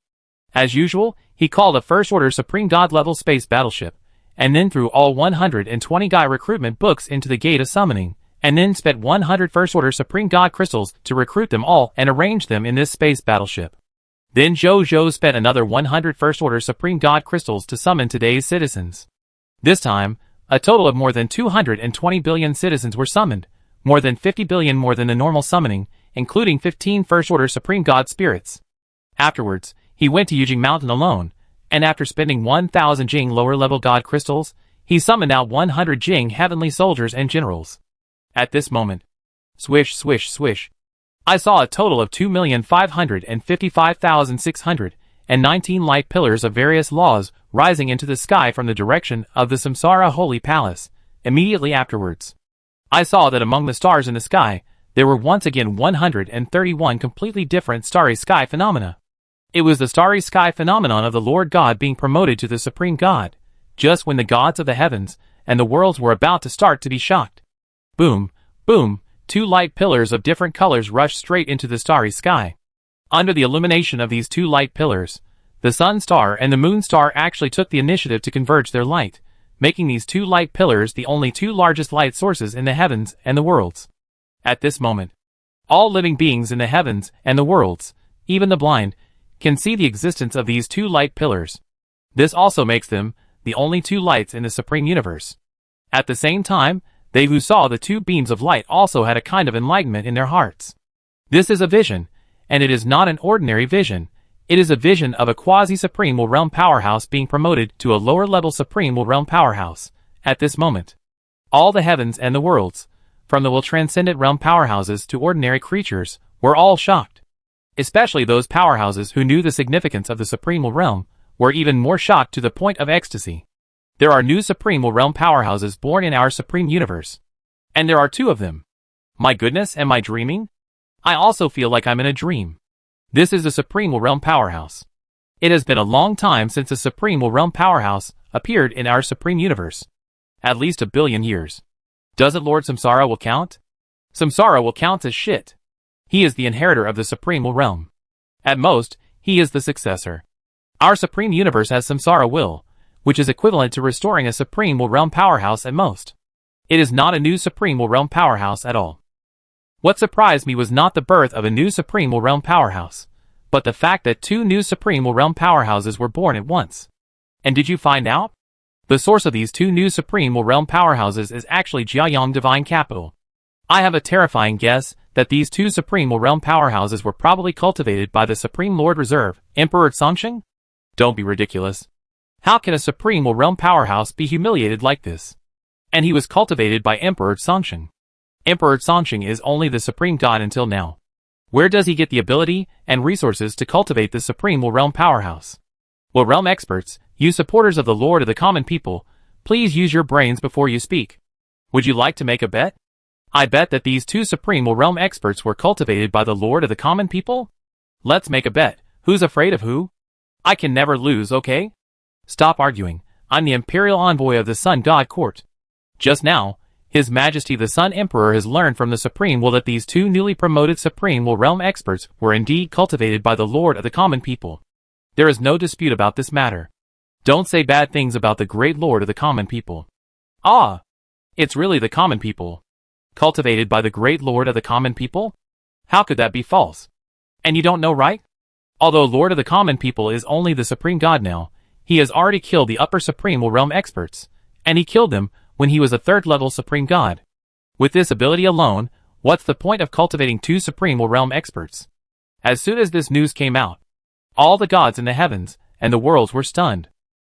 As usual, he called a First Order Supreme God-level space battleship, and then threw all 120-guy recruitment books into the Gate of Summoning, and then spent 100 First Order Supreme God crystals to recruit them all and arrange them in this space battleship. Then Zhou spent another 100 First Order Supreme God crystals to summon today's citizens. This time, a total of more than 220 billion citizens were summoned, more than 50 billion more than the normal summoning, including 15 First Order Supreme God spirits. Afterwards, he went to Yujing Mountain alone, and after spending 1,000 Jing lower-level God crystals, he summoned out 100 Jing heavenly soldiers and generals. At this moment, swish, swish, swish, I saw a total of 2,555,619 light pillars of various laws rising into the sky from the direction of the Samsara Holy Palace. Immediately afterwards, I saw that among the stars in the sky, there were once again 131 completely different starry sky phenomena. It was the starry sky phenomenon of the Lord God being promoted to the Supreme God, just when the gods of the heavens and the worlds were about to start to be shocked. Boom, boom, 2 light pillars of different colors rushed straight into the starry sky. Under the illumination of these 2 light pillars, the Sun Star and the Moon Star actually took the initiative to converge their light, making these 2 light pillars the only 2 largest light sources in the heavens and the worlds. At this moment, all living beings in the heavens and the worlds, even the blind, can see the existence of these 2 light pillars. This also makes them the only 2 lights in the Supreme Universe. At the same time, they who saw the 2 beams of light also had a kind of enlightenment in their hearts. This is a vision, and it is not an ordinary vision. It is a vision of a quasi-Supreme Will Realm powerhouse being promoted to a lower-level Supreme Will Realm powerhouse. At this moment, all the heavens and the worlds, from the Will Transcendent Realm powerhouses to ordinary creatures, were all shocked. Especially those powerhouses who knew the significance of the Supreme Realm were even more shocked to the point of ecstasy. There are new Supreme Realm powerhouses born in our Supreme Universe. And there are 2 of them. My goodness, am I dreaming? I also feel like I'm in a dream. This is the Supreme Realm powerhouse. It has been a long time since a Supreme Realm powerhouse appeared in our Supreme Universe. At least 1 billion years. Doesn't Lord Samsara will count? Samsara will count as shit. He is the inheritor of the Supreme Realm. At most, he is the successor. Our Supreme Universe has Samsara will, which is equivalent to restoring a Supreme Realm powerhouse at most. It is not a new Supreme Realm powerhouse at all. What surprised me was not the birth of a new Supreme Realm powerhouse, but the fact that 2 new Supreme Realm powerhouses were born at once. And did you find out? The source of these 2 new Supreme Realm powerhouses is actually Jiayang Divine Capital. I have a terrifying guess that these 2 Supreme Realm powerhouses were probably cultivated by the Supreme Lord Reserve, Emperor Songsheng? Don't be ridiculous. How can a Supreme Realm powerhouse be humiliated like this? And he was cultivated by Emperor Songsheng. Emperor Songsheng is only the Supreme God until now. Where does he get the ability and resources to cultivate the Supreme Realm powerhouse? Well, realm experts, you supporters of the Lord of the Common People, please use your brains before you speak. Would you like to make a bet? I bet that these 2 Supreme Realm experts were cultivated by the Lord of the Common People? Let's make a bet. Who's afraid of who? I can never lose, okay? Stop arguing. I'm the Imperial Envoy of the Sun God Court. Just now, His Majesty the Sun Emperor has learned from the Supreme Will that these 2 newly promoted Supreme Will Realm experts were indeed cultivated by the Lord of the Common People. There is no dispute about this matter. Don't say bad things about the great Lord of the Common People. Ah! It's really the Common People. Cultivated by the great Lord of the Common People? How could that be false? And you don't know, right? Although Lord of the Common People is only the Supreme God now, he has already killed the upper Supreme Realm experts, and he killed them when he was a 3rd level Supreme God. With this ability alone, what's the point of cultivating 2 Supreme Realm experts? As soon as this news came out, all the gods in the heavens and the worlds were stunned.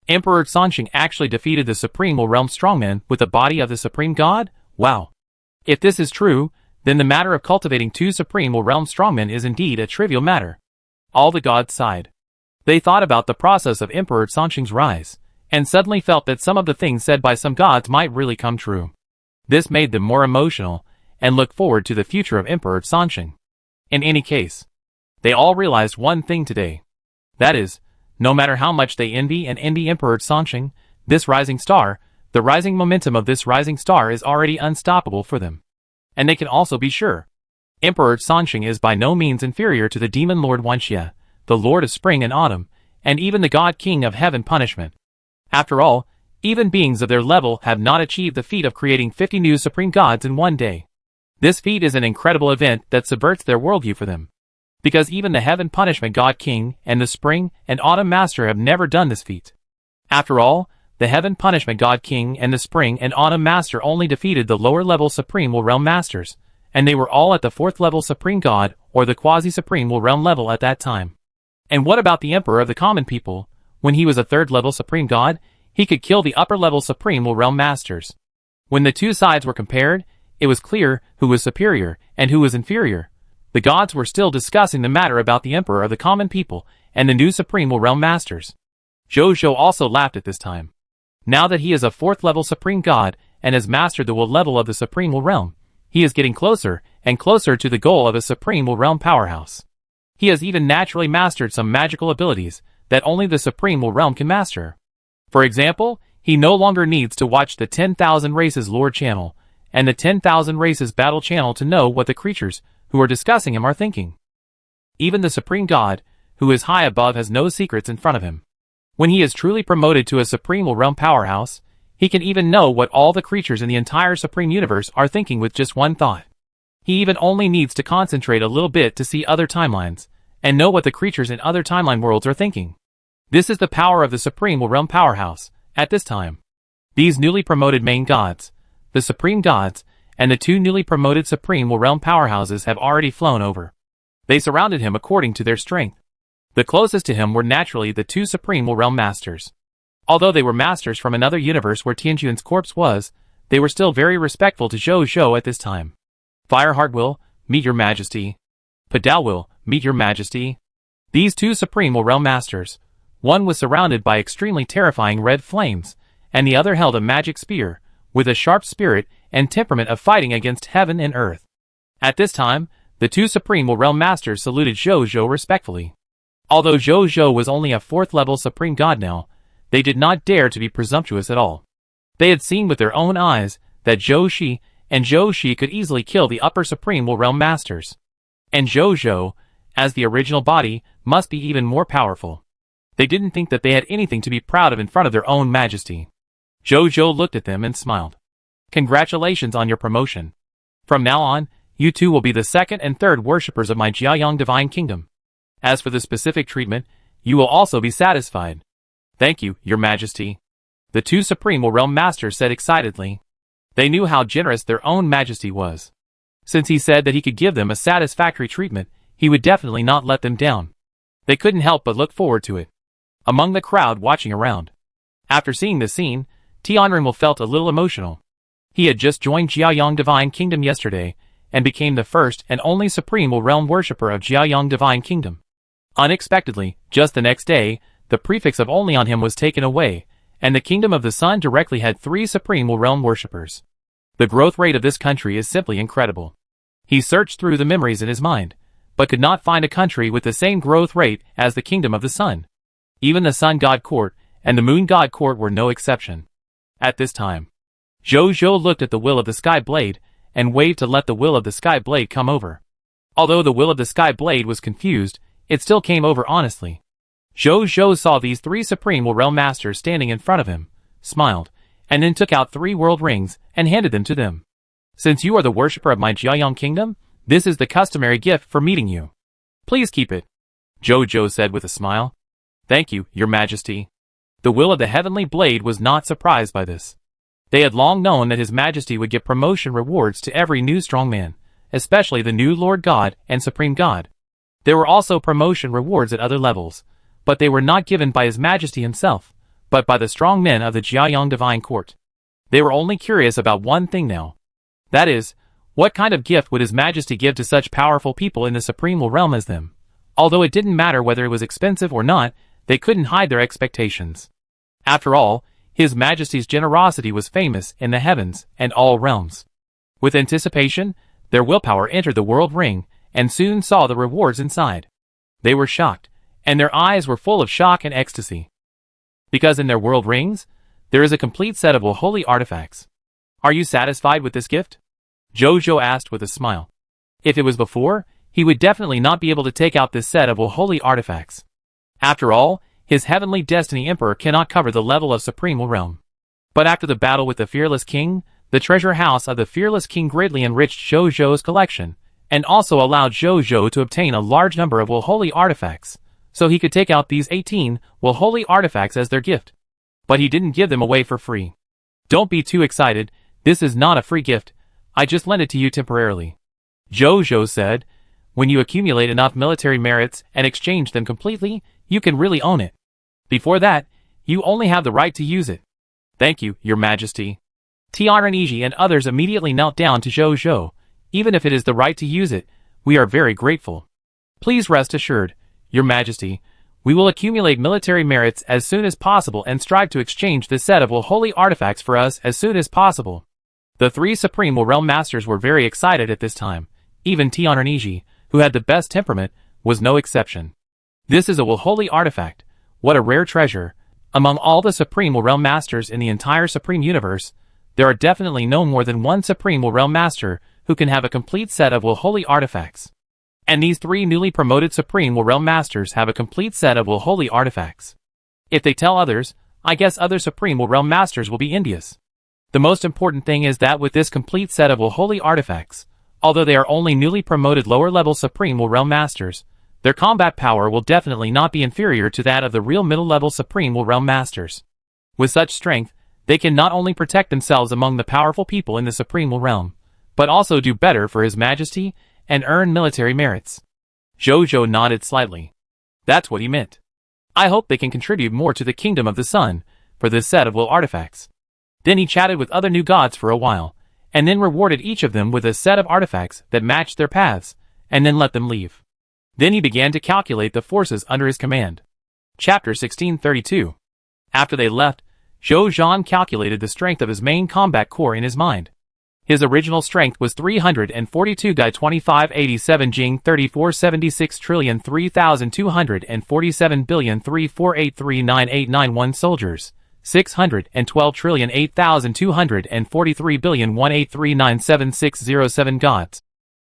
Emperor Songsheng actually defeated the Supreme Realm strongman with the body of the Supreme God? Wow. If this is true, then the matter of cultivating 2 Supreme Realm strongmen is indeed a trivial matter. All the gods sighed. They thought about the process of Emperor Songsheng's rise, and suddenly felt that some of the things said by some gods might really come true. This made them more emotional, and look forward to the future of Emperor Songsheng. In any case, they all realized one thing today. That is, no matter how much they envy Emperor Songsheng, this rising star, the rising momentum of this rising star is already unstoppable for them. And they can also be sure. Emperor Songsheng is by no means inferior to the demon Lord Wanxia, the Lord of Spring and Autumn, and even the God King of Heaven Punishment. After all, even beings of their level have not achieved the feat of creating 50 new Supreme Gods in one day. This feat is an incredible event that subverts their worldview for them. Because even the Heaven Punishment God King and the Spring and Autumn Master have never done this feat. After all, the Heaven Punishment God King and the Spring and Autumn Master only defeated the lower-level Supreme Will Realm Masters, and they were all at the 4th-level Supreme God or the Quasi-Supreme Will Realm level at that time. And what about the Emperor of the Common People? When he was a 3rd-level Supreme God, he could kill the upper-level Supreme Will Realm Masters. When the 2 sides were compared, it was clear who was superior and who was inferior. The gods were still discussing the matter about the Emperor of the Common People and the new Supreme Will Realm Masters. Zhou also laughed at this time. Now that he is a 4th-level Supreme God and has mastered the will level of the Supreme Will Realm, he is getting closer and closer to the goal of a Supreme Will Realm powerhouse. He has even naturally mastered some magical abilities that only the Supreme Will Realm can master. For example, he no longer needs to watch the 10,000 Races Lore channel and the 10,000 Races Battle channel to know what the creatures who are discussing him are thinking. Even the Supreme God, who is high above, has no secrets in front of him. When he is truly promoted to a Supreme Will Realm powerhouse, he can even know what all the creatures in the entire Supreme Universe are thinking with just one thought. He even only needs to concentrate a little bit to see other timelines, and know what the creatures in other timeline worlds are thinking. This is the power of the Supreme Will Realm powerhouse, at this time. These newly promoted main gods, the Supreme Gods, and the 2 newly promoted Supreme Will Realm powerhouses have already flown over. They surrounded him according to their strength. The closest to him were naturally the 2 Supreme Will Realm Masters. Although they were masters from another universe where Tianjuan's corpse was, they were still very respectful to Zhou at this time. Fireheart will, meet your majesty. Padal will meet your majesty. These two supreme realm masters. One was surrounded by extremely terrifying red flames, and the other held a magic spear, with a sharp spirit and temperament of fighting against heaven and earth. At this time, the two supreme realm masters saluted Zhou respectfully. Although Zhou was only a 4th level supreme god now, they did not dare to be presumptuous at all. They had seen with their own eyes that Zhou Shi could easily kill the upper supreme realm masters. And Zhou, as the original body, must be even more powerful. They didn't think that they had anything to be proud of in front of their own majesty. Zhou looked at them and smiled. Congratulations on your promotion. From now on, you two will be the 2nd and 3rd worshippers of my Jiayang Divine Kingdom. As for the specific treatment, you will also be satisfied. Thank you, your majesty. The two supreme realm masters said excitedly. They knew how generous their own majesty was. Since he said that he could give them a satisfactory treatment, he would definitely not let them down. They couldn't help but look forward to it. Among the crowd watching around. After seeing this scene, Tianren felt a little emotional. He had just joined Jiayang Divine Kingdom yesterday, and became the first and only supreme realm worshipper of Jiayang Divine Kingdom. Unexpectedly, just the next day, the prefix of only on him was taken away, and the Kingdom of the Sun directly had 3 supreme realm worshippers. The growth rate of this country is simply incredible. He searched through the memories in his mind, but could not find a country with the same growth rate as the Kingdom of the Sun. Even the Sun God Court and the Moon God Court were no exception. At this time, Zhou looked at the Will of the Sky Blade and waved to let the Will of the Sky Blade come over. Although the Will of the Sky Blade was confused, it still came over honestly. Zhou saw these 3 supreme realm masters standing in front of him, smiled, and then took out 3 world rings and handed them to them. Since you are the worshipper of my Jiayang Kingdom, this is the customary gift for meeting you. Please keep it, Zhou said with a smile. Thank you, your majesty. The Will of the Heavenly Blade was not surprised by this. They had long known that his majesty would give promotion rewards to every new strong man, especially the new Lord God and Supreme God. There were also promotion rewards at other levels, but they were not given by his majesty himself, but by the strong men of the Jiayang Divine Court. They were only curious about one thing now. That is, what kind of gift would his majesty give to such powerful people in the supreme realm as them? Although it didn't matter whether it was expensive or not, they couldn't hide their expectations. After all, his majesty's generosity was famous in the heavens and all realms. With anticipation, their willpower entered the world ring, and soon saw the rewards inside. They were shocked, and their eyes were full of shock and ecstasy. Because in their world rings, there is a complete set of holy artifacts. Are you satisfied with this gift? Zhou asked with a smile. If it was before, he would definitely not be able to take out this set of holy artifacts. After all, his heavenly destiny emperor cannot cover the level of supreme realm. But after the battle with the fearless king, the treasure house of the fearless king greatly enriched Zhou's collection, and also allowed Zhou to obtain a large number of holy artifacts, so he could take out these 18 holy artifacts as their gift. But he didn't give them away for free. Don't be too excited, this is not a free gift, I just lent it to you temporarily. Zhou said, when you accumulate enough military merits and exchange them completely, you can really own it. Before that, you only have the right to use it. Thank you, your majesty. Tianren and others immediately knelt down to Zhou. Even if it is the right to use it, we are very grateful. Please rest assured, your majesty, we will accumulate military merits as soon as possible and strive to exchange this set of holy artifacts for us as soon as possible. The 3 supreme realm masters were very excited at this time. Even Tianren, who had the best temperament, was no exception. This is a holy artifact. What a rare treasure. Among all the supreme realm masters in the entire supreme universe, there are definitely no more than 1 supreme realm master who can have a complete set of holy artifacts. And these 3 newly promoted supreme realm masters have a complete set of holy artifacts. If they tell others, I guess other supreme realm masters will be envious. The most important thing is that with this complete set of holy artifacts, although they are only newly promoted lower-level supreme realm masters, their combat power will definitely not be inferior to that of the real middle-level supreme realm masters. With such strength, they can not only protect themselves among the powerful people in the supreme realm, but also do better for his majesty and earn military merits. Zhou nodded slightly. That's what he meant. I hope they can contribute more to the Kingdom of the Sun for this set of artifacts. Then he chatted with other new gods for a while, and then rewarded each of them with a set of artifacts that matched their paths, and then let them leave. Then he began to calculate the forces under his command. Chapter 1632. After they left, Zhou Zhan calculated the strength of his main combat corps in his mind. His original strength was 342 Guy 2587 Jing 3476 trillion 3247 billion 34839891 soldiers, 612 trillion 8243 billion 183976007 gods,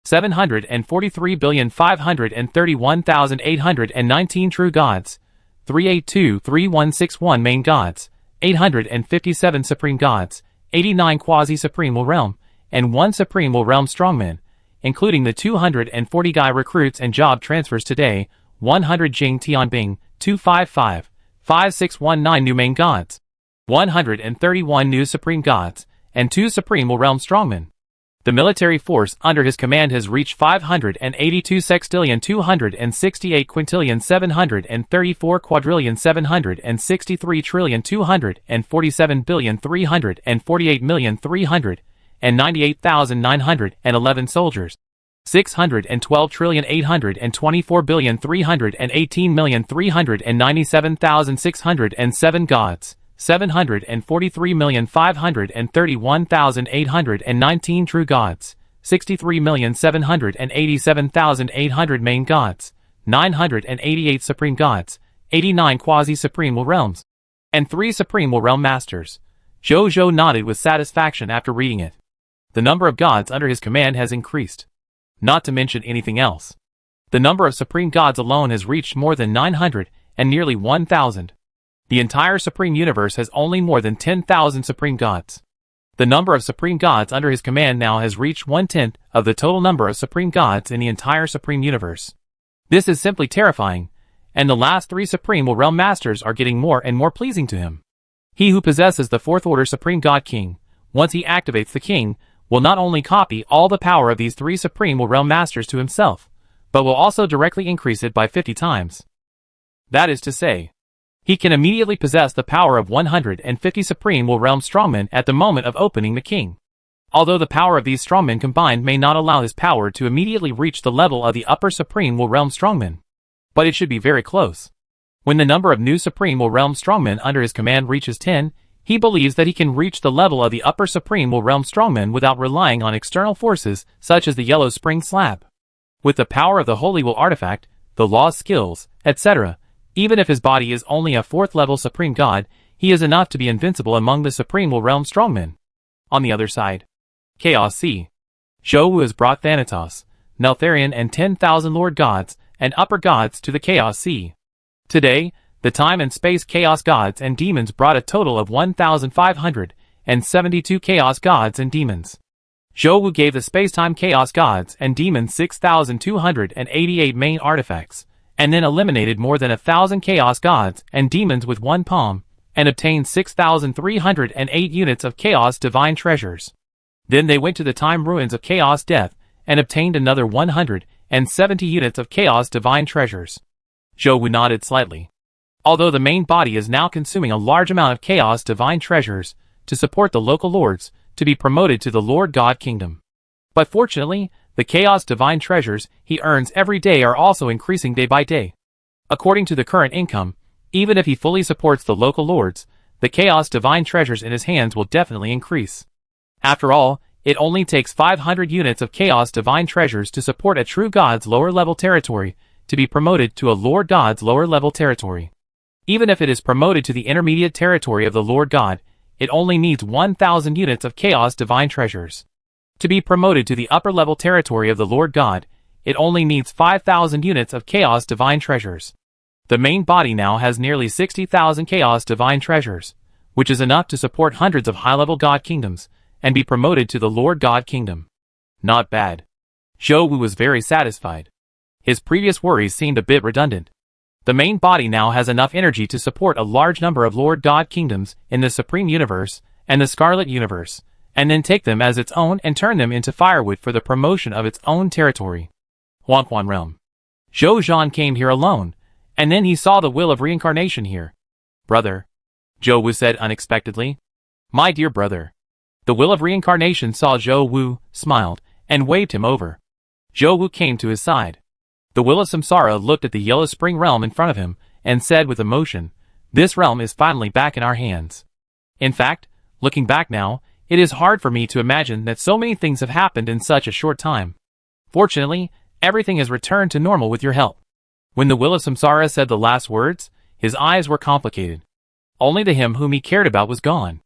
743 billion 531,819 true gods, 3823161 main gods, 857 supreme gods, 89 quasi-supreme realm, and 1 supreme realm strongman, including the 240 Guy recruits and job transfers today, 100 Jing Tianbing, 255, 5619 new main gods, 131 new supreme gods, and 2 supreme realm strongmen. The military force under his command has reached 582 sextillion 268 quintillion 734 quadrillion 763 trillion 247 billion 348 million 398,911 soldiers, 612 trillion 824 billion 318 million 397,607 gods, 743,531,819 true gods, 63,787,800 main gods, 988 supreme gods, 89 quasi-supreme realms, and 3 supreme realm masters. Zhou nodded with satisfaction after reading it. The number of gods under his command has increased. Not to mention anything else. The number of supreme gods alone has reached more than 900 and nearly 1,000. The entire supreme universe has only more than 10,000 supreme gods. The number of supreme gods under his command now has reached 1/10 of the total number of supreme gods in the entire supreme universe. This is simply terrifying, and the last 3 supreme realm masters are getting more and more pleasing to him. He who possesses the 4th order supreme god king, once he activates the king, will not only copy all the power of these 3 supreme realm masters to himself, but will also directly increase it by 50 times. That is to say, he can immediately possess the power of 150 supreme realm strongmen at the moment of opening the king. Although the power of these strongmen combined may not allow his power to immediately reach the level of the upper supreme realm strongmen, but it should be very close. When the number of new supreme realm strongmen under his command reaches 10, he believes that he can reach the level of the upper supreme realm strongmen without relying on external forces such as the yellow spring slab. With the power of the holy will artifact, the law's skills, etc., even if his body is only a 4th level supreme god, he is enough to be invincible among the supreme realm strongmen. On the other side, Chaos C. Zhou has brought Thanatos, Neltharion and 10,000 lord gods and upper gods to the Chaos Sea. Today, the time and space chaos gods and demons brought a total of 1,572 chaos gods and demons. Zhou gave the space-time chaos gods and demons 6,288 main artifacts, and then eliminated more than 1,000 chaos gods and demons with one palm, and obtained 6,308 units of chaos divine treasures. Then they went to the time ruins of chaos death, and obtained another 170 units of chaos divine treasures. Zhou nodded slightly. Although the main body is now consuming a large amount of chaos divine treasures to support the local lords to be promoted to the Lord God Kingdom. But fortunately, the chaos divine treasures he earns every day are also increasing day by day. According to the current income, even if he fully supports the local lords, the chaos divine treasures in his hands will definitely increase. After all, it only takes 500 units of chaos divine treasures to support a true god's lower level territory to be promoted to a Lord God's lower level territory. Even if it is promoted to the intermediate territory of the Lord God, it only needs 1,000 units of chaos divine treasures. To be promoted to the upper level territory of the Lord God, it only needs 5,000 units of chaos divine treasures. The main body now has nearly 60,000 chaos divine treasures, which is enough to support hundreds of high-level god kingdoms, and be promoted to the Lord God Kingdom. Not bad. Zhou was very satisfied. His previous worries seemed a bit redundant. The main body now has enough energy to support a large number of Lord God Kingdoms in the Supreme Universe and the Scarlet Universe, and then take them as its own and turn them into firewood for the promotion of its own territory. Huanquan Realm. Zhou Zhan came here alone, and then he saw the will of reincarnation here. Brother. Zhou said unexpectedly. My dear brother. The will of reincarnation saw Zhou, smiled, and waved him over. Zhou came to his side. The Will of Samsara looked at the Yellow Spring realm in front of him, and said with emotion, "This realm is finally back in our hands." In fact, looking back now, it is hard for me to imagine that so many things have happened in such a short time. Fortunately, everything has returned to normal with your help. When the Will of Samsara said the last words, his eyes were complicated. Only the him whom he cared about was gone.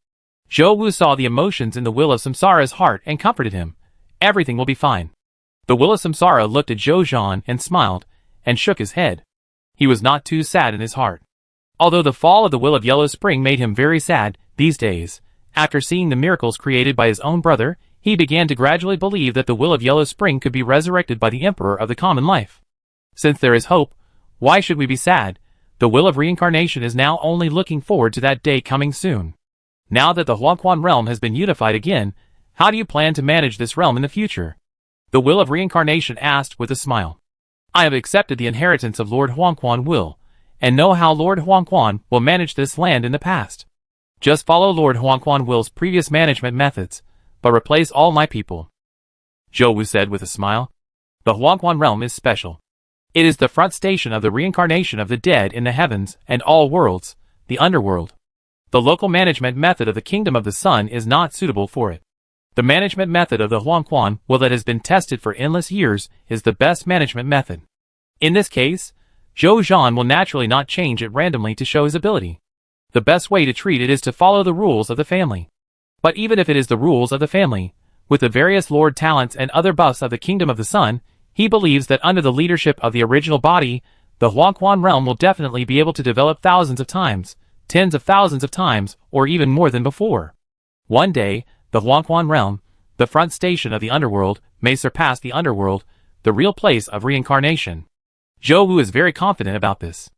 Zhou Wu saw the emotions in the Will of Samsara's heart and comforted him. "Everything will be fine." The Will of Samsara looked at Zhou Zhan and smiled, and shook his head. He was not too sad in his heart. Although the fall of the Will of Yellow Spring made him very sad, these days, after seeing the miracles created by his own brother, he began to gradually believe that the Will of Yellow Spring could be resurrected by the Emperor of the common life. Since there is hope, why should we be sad? The Will of Reincarnation is now only looking forward to that day coming soon. Now that the Huangquan realm has been unified again, how do you plan to manage this realm in the future? The Will of Reincarnation asked with a smile. I have accepted the inheritance of Lord Huangquan Will, and know how Lord Huangquan will manage this land in the past. Just follow Lord Huangquan Will's previous management methods, but replace all my people. Zhou Wu said with a smile. The Huangquan realm is special. It is the front station of the reincarnation of the dead in the heavens and all worlds, the underworld. The local management method of the Kingdom of the Sun is not suitable for it. The management method of the Huangquan Will that has been tested for endless years is the best management method. In this case, Zhou Zhan will naturally not change it randomly to show his ability. The best way to treat it is to follow the rules of the family. But even if it is the rules of the family, with the various lord talents and other buffs of the Kingdom of the Sun, he believes that under the leadership of the original body, the Huangquan realm will definitely be able to develop thousands of times, tens of thousands of times, or even more than before. One day, the Huangquan realm, the front station of the underworld, may surpass the underworld, the real place of reincarnation. Zhou Wu is very confident about this.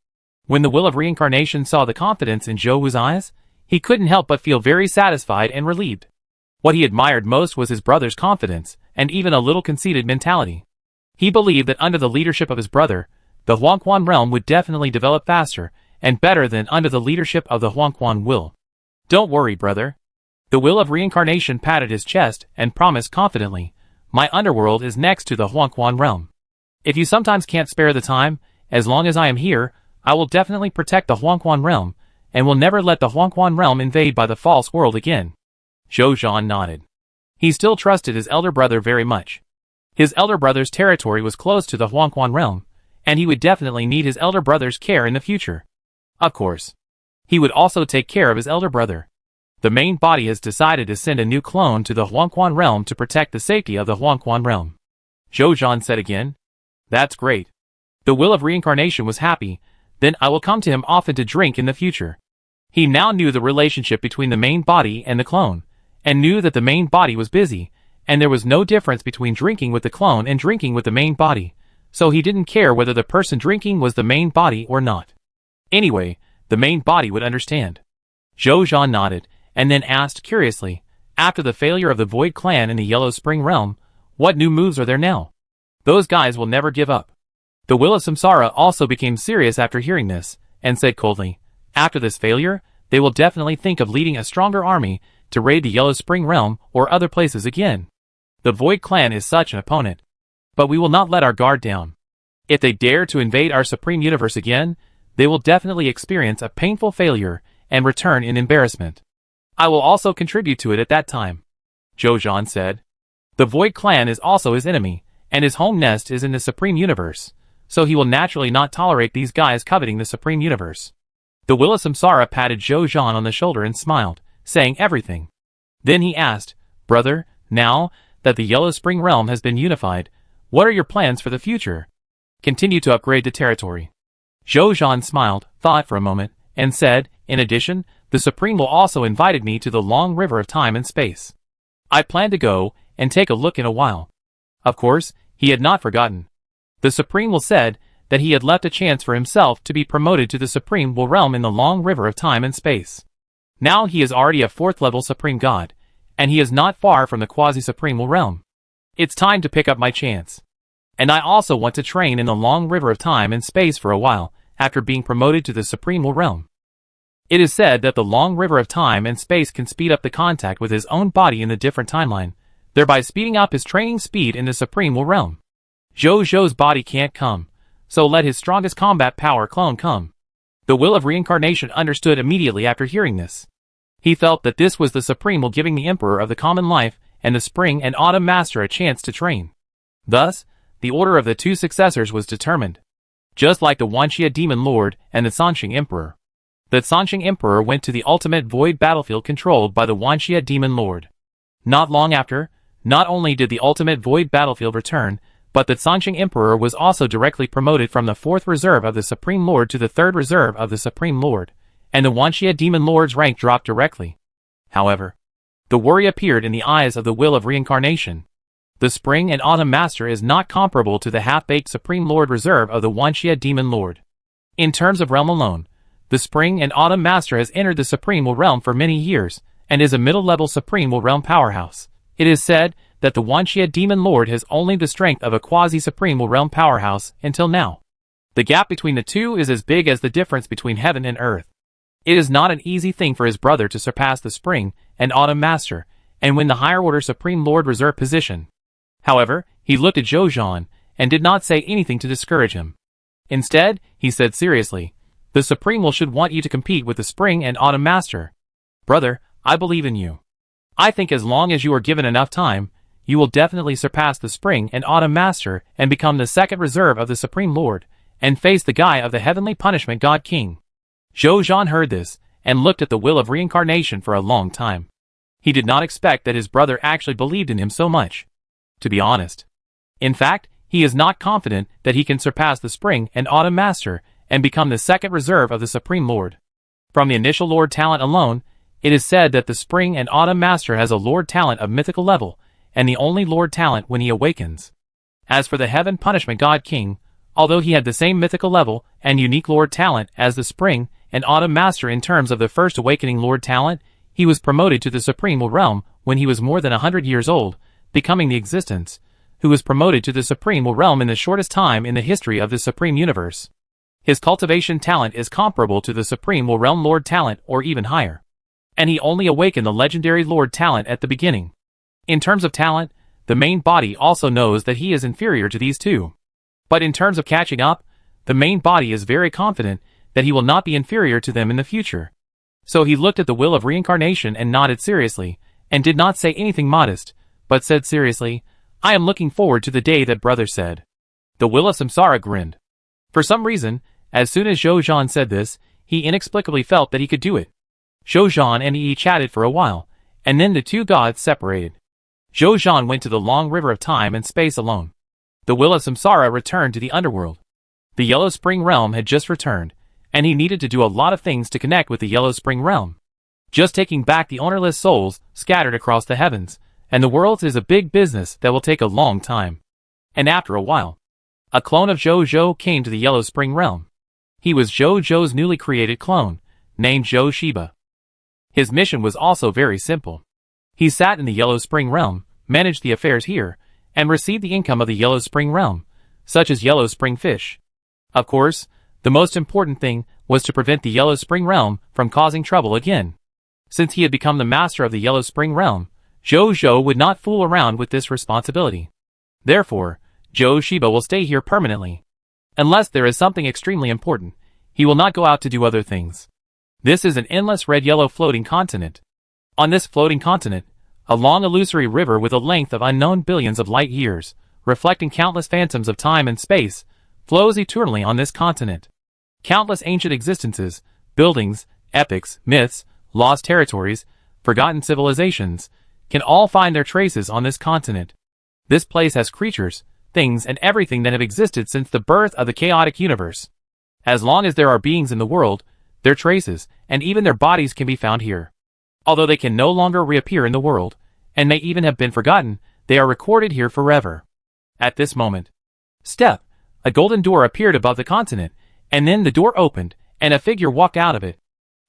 When the Will of Reincarnation saw the confidence in Zhou Wu's eyes, he couldn't help but feel very satisfied and relieved. What he admired most was his brother's confidence, and even a little conceited mentality. He believed that under the leadership of his brother, the Huangquan realm would definitely develop faster and better than under the leadership of the Huangquan Will. Don't worry, brother. The Will of Reincarnation patted his chest and promised confidently, my underworld is next to the Huangquan realm. If you sometimes can't spare the time, as long as I am here, I will definitely protect the Huangquan realm, and will never let the Huangquan realm invade by the false world again. Zhou Zhan nodded. He still trusted his elder brother very much. His elder brother's territory was close to the Huangquan realm, and he would definitely need his elder brother's care in the future. Of course, he would also take care of his elder brother. The main body has decided to send a new clone to the Huangquan realm to protect the safety of the Huangquan realm. Zhou Zhan said again. That's great. The Will of Reincarnation was happy, then I will come to him often to drink in the future. He now knew the relationship between the main body and the clone, and knew that the main body was busy, and there was no difference between drinking with the clone and drinking with the main body, so he didn't care whether the person drinking was the main body or not. Anyway, the main body would understand. Zhou Zhan nodded, and then asked curiously, after the failure of the Void Clan in the Yellow Spring realm, what new moves are there now? Those guys will never give up. The Will of Samsara also became serious after hearing this, and said coldly, after this failure, they will definitely think of leading a stronger army to raid the Yellow Spring realm or other places again. The Void Clan is such an opponent. But we will not let our guard down. If they dare to invade our Supreme Universe again, they will definitely experience a painful failure and return in embarrassment. I will also contribute to it at that time. Zhou Zhan said. The Void Clan is also his enemy, and his home nest is in the Supreme Universe, so he will naturally not tolerate these guys coveting the Supreme Universe. The Will of Samsara patted Zhou Zhan on the shoulder and smiled, saying everything. Then he asked, Brother, now that the Yellow Spring realm has been unified, what are your plans for the future? Continue to upgrade the territory. Zhou Zhan smiled, thought for a moment, and said, in addition, the Supreme will also invited me to the long river of time and space. I plan to go and take a look in a while. Of course, he had not forgotten. The Supreme will said that he had left a chance for himself to be promoted to the Supreme Will realm in the long river of time and space. Now he is already a 4th level Supreme God, and he is not far from the Quasi-Supreme Will realm. It's time to pick up my chance. And I also want to train in the long river of time and space for a while, after being promoted to the Supreme Will realm. It is said that the long river of time and space can speed up the contact with his own body in the different timeline, thereby speeding up his training speed in the Supreme Will realm. Zhou Zhou's body can't come, so let his strongest combat power clone come. The will of reincarnation understood immediately after hearing this. He felt that this was the supreme will giving the emperor of the common life and the spring and autumn master a chance to train. Thus, the order of the two successors was determined. Just like the Wanxia demon lord and the Sanxing emperor. The Sanxing emperor went to the ultimate void battlefield controlled by the Wanxia demon lord. Not long after, not only did the ultimate void battlefield return, but the Sanxing emperor was also directly promoted from the 4th reserve of the Supreme Lord to the 3rd reserve of the Supreme Lord, and the Wanxia demon lord's rank dropped directly. However, the worry appeared in the eyes of the will of reincarnation. The spring and autumn master is not comparable to the half-baked Supreme Lord reserve of the Wanxia demon lord. In terms of realm alone, the spring and autumn master has entered the Supreme Will realm for many years, and is a middle-level Supreme Will realm powerhouse. It is said that the Wanxia demon lord has only the strength of a quasi-Supreme Will realm powerhouse until now. The gap between the two is as big as the difference between heaven and earth. It is not an easy thing for his brother to surpass the spring and autumn master, and win the higher order Supreme Lord reserve position. However, he looked at Zhou Zhan, and did not say anything to discourage him. Instead, he said seriously, "The Supreme Will should want you to compete with the spring and autumn master. Brother, I believe in you. I think as long as you are given enough time, you will definitely surpass the spring and autumn master and become the 2nd reserve of the Supreme Lord, and face the guy of the heavenly punishment God King." Zhou Zhan heard this, and looked at the will of reincarnation for a long time. He did not expect that his brother actually believed in him so much. To be honest. In fact, he is not confident that he can surpass the spring and autumn master, and become the 2nd reserve of the Supreme Lord. From the initial Lord talent alone, it is said that the spring and autumn master has a Lord talent of mythical level, and the only Lord talent when he awakens. As for the Heaven Punishment God King, although he had the same mythical level and unique Lord talent as the spring and autumn master in terms of the first awakening Lord talent, he was promoted to the Supreme Will realm when he was more than 100 years old, becoming the existence, who was promoted to the Supreme Will realm in the shortest time in the history of the Supreme Universe. His cultivation talent is comparable to the Supreme Will realm Lord talent or even higher. And he only awakened the legendary Lord talent at the beginning. In terms of talent, the main body also knows that he is inferior to these two. But in terms of catching up, the main body is very confident that he will not be inferior to them in the future. So he looked at the will of reincarnation and nodded seriously, and did not say anything modest, but said seriously, "I am looking forward to the day that brother said." The will of samsara grinned. For some reason, as soon as Zhou Zhan said this, he inexplicably felt that he could do it. Zhou Zhan and he chatted for a while, and then the two gods separated. Zhou Zhan went to the long river of time and space alone. The will of samsara returned to the underworld. The Yellow Spring realm had just returned, and he needed to do a lot of things to connect with the Yellow Spring realm. Just taking back the ownerless souls scattered across the heavens and the worlds is a big business that will take a long time. And after a while, a clone of Zhou Zhou came to the Yellow Spring realm. He was Zhou Zhou's newly created clone, named Zhou Shiba. His mission was also very simple. He sat in the Yellow Spring realm, managed the affairs here, and received the income of the Yellow Spring realm, such as Yellow Spring fish. Of course, the most important thing was to prevent the Yellow Spring realm from causing trouble again. Since he had become the master of the Yellow Spring realm, Zhou Zhou would not fool around with this responsibility. Therefore, Zhou Shiba will stay here permanently. Unless there is something extremely important, he will not go out to do other things. This is an endless red-yellow floating continent. On this floating continent, a long illusory river with a length of unknown billions of light years, reflecting countless phantoms of time and space, flows eternally on this continent. Countless ancient existences, buildings, epics, myths, lost territories, forgotten civilizations, can all find their traces on this continent. This place has creatures, things and everything that have existed since the birth of the chaotic universe. As long as there are beings in the world, their traces, and even their bodies can be found here. Although they can no longer reappear in the world, and may even have been forgotten, they are recorded here forever. At this moment, step, a golden door appeared above the continent, and then the door opened, and a figure walked out of it.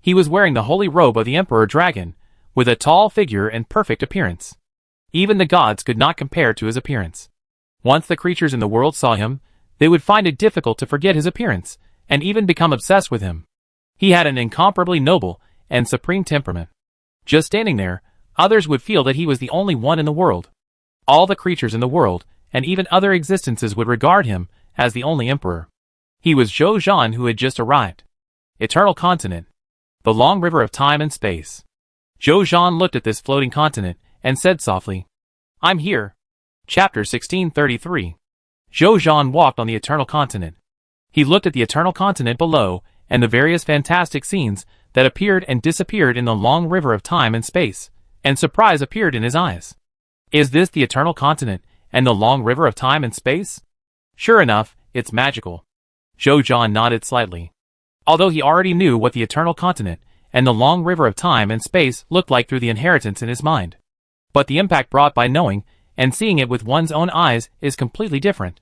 He was wearing the holy robe of the Emperor Dragon, with a tall figure and perfect appearance. Even the gods could not compare to his appearance. Once the creatures in the world saw him, they would find it difficult to forget his appearance, and even become obsessed with him. He had an incomparably noble and supreme temperament. Just standing there, others would feel that he was the only one in the world. All the creatures in the world, and even other existences would regard him as the only emperor. He was Zhou Zhan who had just arrived. Eternal continent. The long river of time and space. Zhou Zhan looked at this floating continent and said softly, "I'm here." Chapter 1633. Zhou Zhan walked on the eternal continent. He looked at the eternal continent below and the various fantastic scenes that appeared and disappeared in the long river of time and space, and surprise appeared in his eyes. Is this the eternal continent and the long river of time and space? Sure enough, it's magical. Zhou Zhan nodded slightly. Although he already knew what the eternal continent and the long river of time and space looked like through the inheritance in his mind. But the impact brought by knowing and seeing it with one's own eyes is completely different.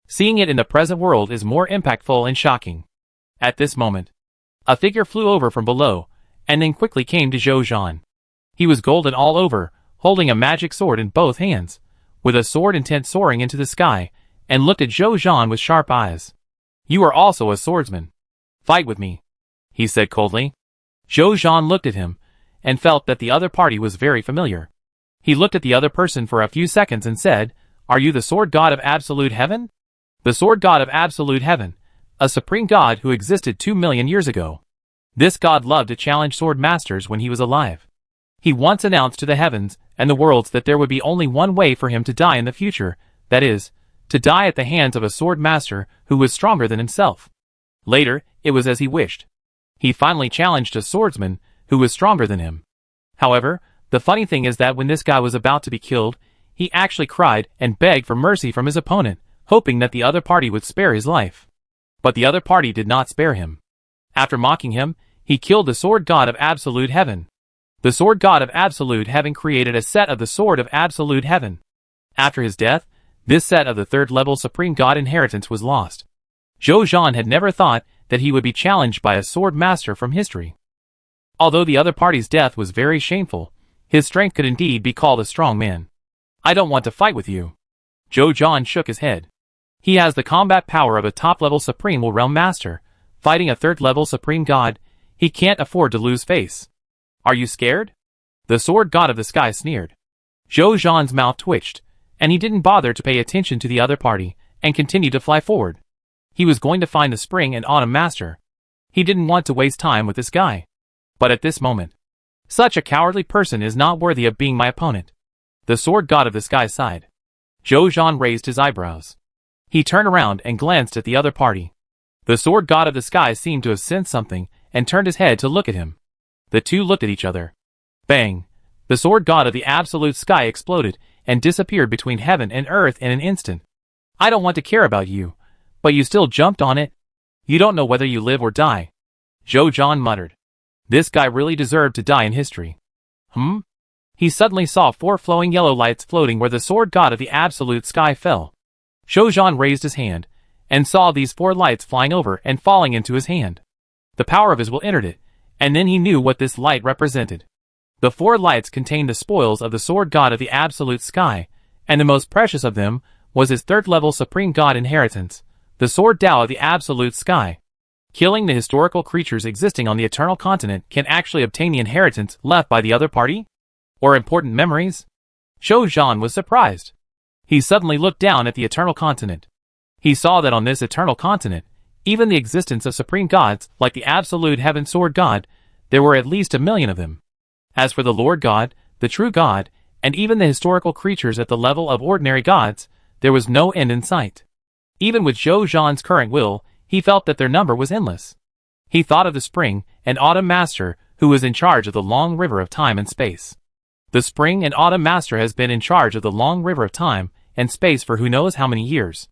Seeing it in the present world is more impactful and shocking. At this moment, a figure flew over from below, and then quickly came to Zhou Zhan. He was golden all over, holding a magic sword in both hands, with a sword intent soaring into the sky, and looked at Zhou Zhan with sharp eyes. "You are also a swordsman. Fight with me," he said coldly. Zhou Zhan looked at him, and felt that the other party was very familiar. He looked at the other person for a few seconds and said, "Are you the sword god of absolute heaven?" The sword god of absolute heaven, a supreme god who existed 2 million years ago. This god loved to challenge sword masters when he was alive. He once announced to the heavens and the worlds that there would be only one way for him to die in the future, that is, to die at the hands of a sword master who was stronger than himself. Later, it was as he wished. He finally challenged a swordsman who was stronger than him. However, the funny thing is that when this guy was about to be killed, he actually cried and begged for mercy from his opponent, hoping that the other party would spare his life. But the other party did not spare him. After mocking him, he killed the sword god of absolute heaven. The sword god of absolute heaven created a set of the sword of absolute heaven. After his death, this set of the third level supreme god inheritance was lost. Zhou Zhan had never thought that he would be challenged by a sword master from history. Although the other party's death was very shameful, his strength could indeed be called a strong man. "I don't want to fight with you." Zhou Zhan shook his head. He has the combat power of a top-level supreme realm master. Fighting a third-level supreme god, he can't afford to lose face. "Are you scared?" The sword god of the sky sneered. Zhou Zhan's mouth twitched, and he didn't bother to pay attention to the other party, and continued to fly forward. He was going to find the spring and autumn master. He didn't want to waste time with this guy. But at this moment, such a cowardly person is not worthy of being my opponent. The sword god of the sky sighed. Zhou Zhan raised his eyebrows. He turned around and glanced at the other party. The sword god of the sky seemed to have sensed something and turned his head to look at him. The two looked at each other. Bang! The sword god of the absolute sky exploded and disappeared between heaven and earth in an instant. "I don't want to care about you, but you still jumped on it. You don't know whether you live or die." Zhou Zhan muttered. This guy really deserved to die in history. He suddenly saw 4 flowing yellow lights floating where the sword god of the absolute sky fell. Zhou Zhan raised his hand, and saw these 4 lights flying over and falling into his hand. The power of his will entered it, and then he knew what this light represented. The 4 lights contained the spoils of the sword god of the absolute sky, and the most precious of them was his third-level supreme god inheritance, the sword Tao of the absolute sky. Killing the historical creatures existing on the eternal continent can actually obtain the inheritance left by the other party? Or important memories? Zhou Zhan was surprised. He suddenly looked down at the eternal continent. He saw that on this eternal continent, even the existence of supreme gods like the absolute heaven sword god, there were at least 1 million of them. As for the Lord God, the true God, and even the historical creatures at the level of ordinary gods, there was no end in sight. Even with Zhou Zhan's current will, he felt that their number was endless. He thought of the spring and autumn master who was in charge of the long river of time and space. The spring and autumn master has been in charge of the long river of time and space for who knows how many years.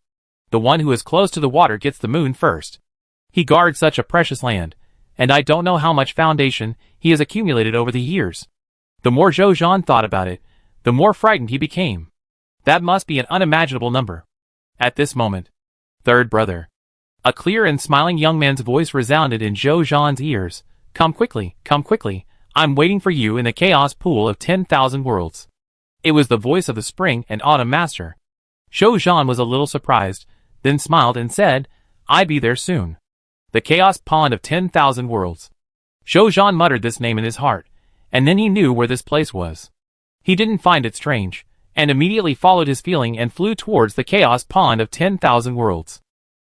The one who is close to the water gets the moon first. He guards such a precious land, and I don't know how much foundation he has accumulated over the years. The more Zhou Zhan thought about it, the more frightened he became. That must be an unimaginable number. At this moment, third brother. A clear and smiling young man's voice resounded in Zhou Zhan's ears. Come quickly, I'm waiting for you in the chaos pool of 10,000 worlds. It was the voice of the spring and autumn master. Zhou Zhan was a little surprised, then smiled and said, I'll be there soon. The chaos pond of 10,000 worlds. Zhou Zhan muttered this name in his heart, and then he knew where this place was. He didn't find it strange, and immediately followed his feeling and flew towards the chaos pond of 10,000 worlds.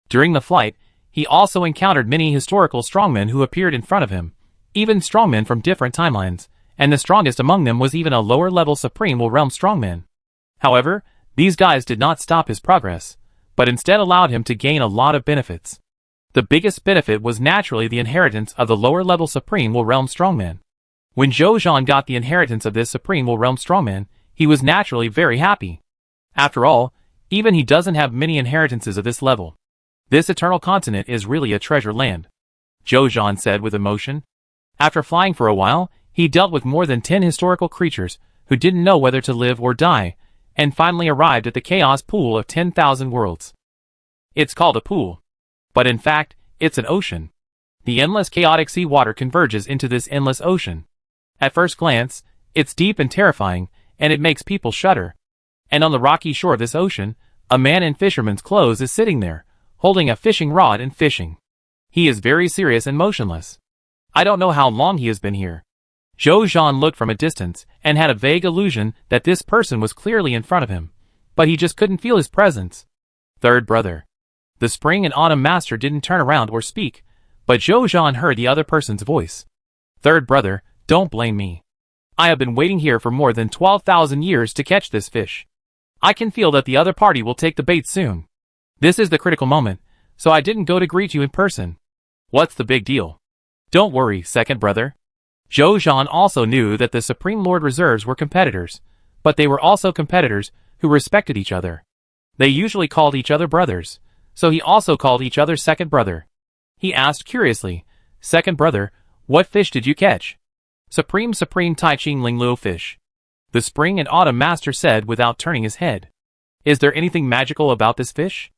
During the flight, He also encountered many historical strongmen who appeared in front of him, even strongmen from different timelines, and the strongest among them was even a lower-level Supreme Realm strongman. However, these guys did not stop his progress, but instead allowed him to gain a lot of benefits. The biggest benefit was naturally the inheritance of the lower-level Supreme Realm strongman. When Zhou Zhan got the inheritance of this Supreme Realm strongman, he was naturally very happy. After all, even he doesn't have many inheritances of this level. This eternal continent is really a treasure land, Zhou Zhan said with emotion. After flying for a while, he dealt with more than 10 historical creatures who didn't know whether to live or die, and finally arrived at the chaos pool of 10,000 worlds. It's called a pool, but in fact, it's an ocean. The endless chaotic sea water converges into this endless ocean. At first glance, it's deep and terrifying, and it makes people shudder. And on the rocky shore of this ocean, a man in fisherman's clothes is sitting there, holding a fishing rod and fishing. He is very serious and motionless. I don't know how long he has been here. Zhou Zhan looked from a distance and had a vague illusion that this person was clearly in front of him, but he just couldn't feel his presence. Third brother. The Spring and Autumn Master didn't turn around or speak, but Zhou Zhan heard the other person's voice. Third brother, don't blame me. I have been waiting here for more than 12,000 years to catch this fish. I can feel that the other party will take the bait soon. This is the critical moment, so I didn't go to greet you in person. What's the big deal? Don't worry, second brother. Zhou Zhan also knew that the Supreme Lord Reserves were competitors, but they were also competitors who respected each other. They usually called each other brothers, so he also called each other second brother. He asked curiously, second brother, what fish did you catch? Supreme Tai Ching Ling Luo fish. The Spring and Autumn Master said without turning his head. Is there anything magical about this fish?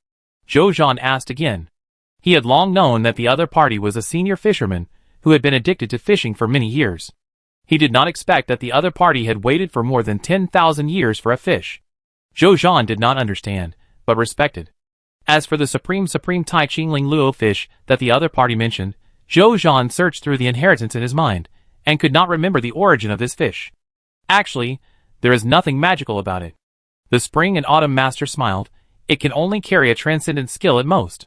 Zhou Zhan asked again. He had long known that the other party was a senior fisherman who had been addicted to fishing for many years. He did not expect that the other party had waited for more than 10,000 years for a fish. Zhou Zhan did not understand, but respected. As for the Supreme Tai Ching Ling Luo fish that the other party mentioned, Zhou Zhan searched through the inheritance in his mind, and could not remember the origin of this fish. Actually, there is nothing magical about it. The Spring and Autumn Master smiled. It can only carry a transcendent skill at most.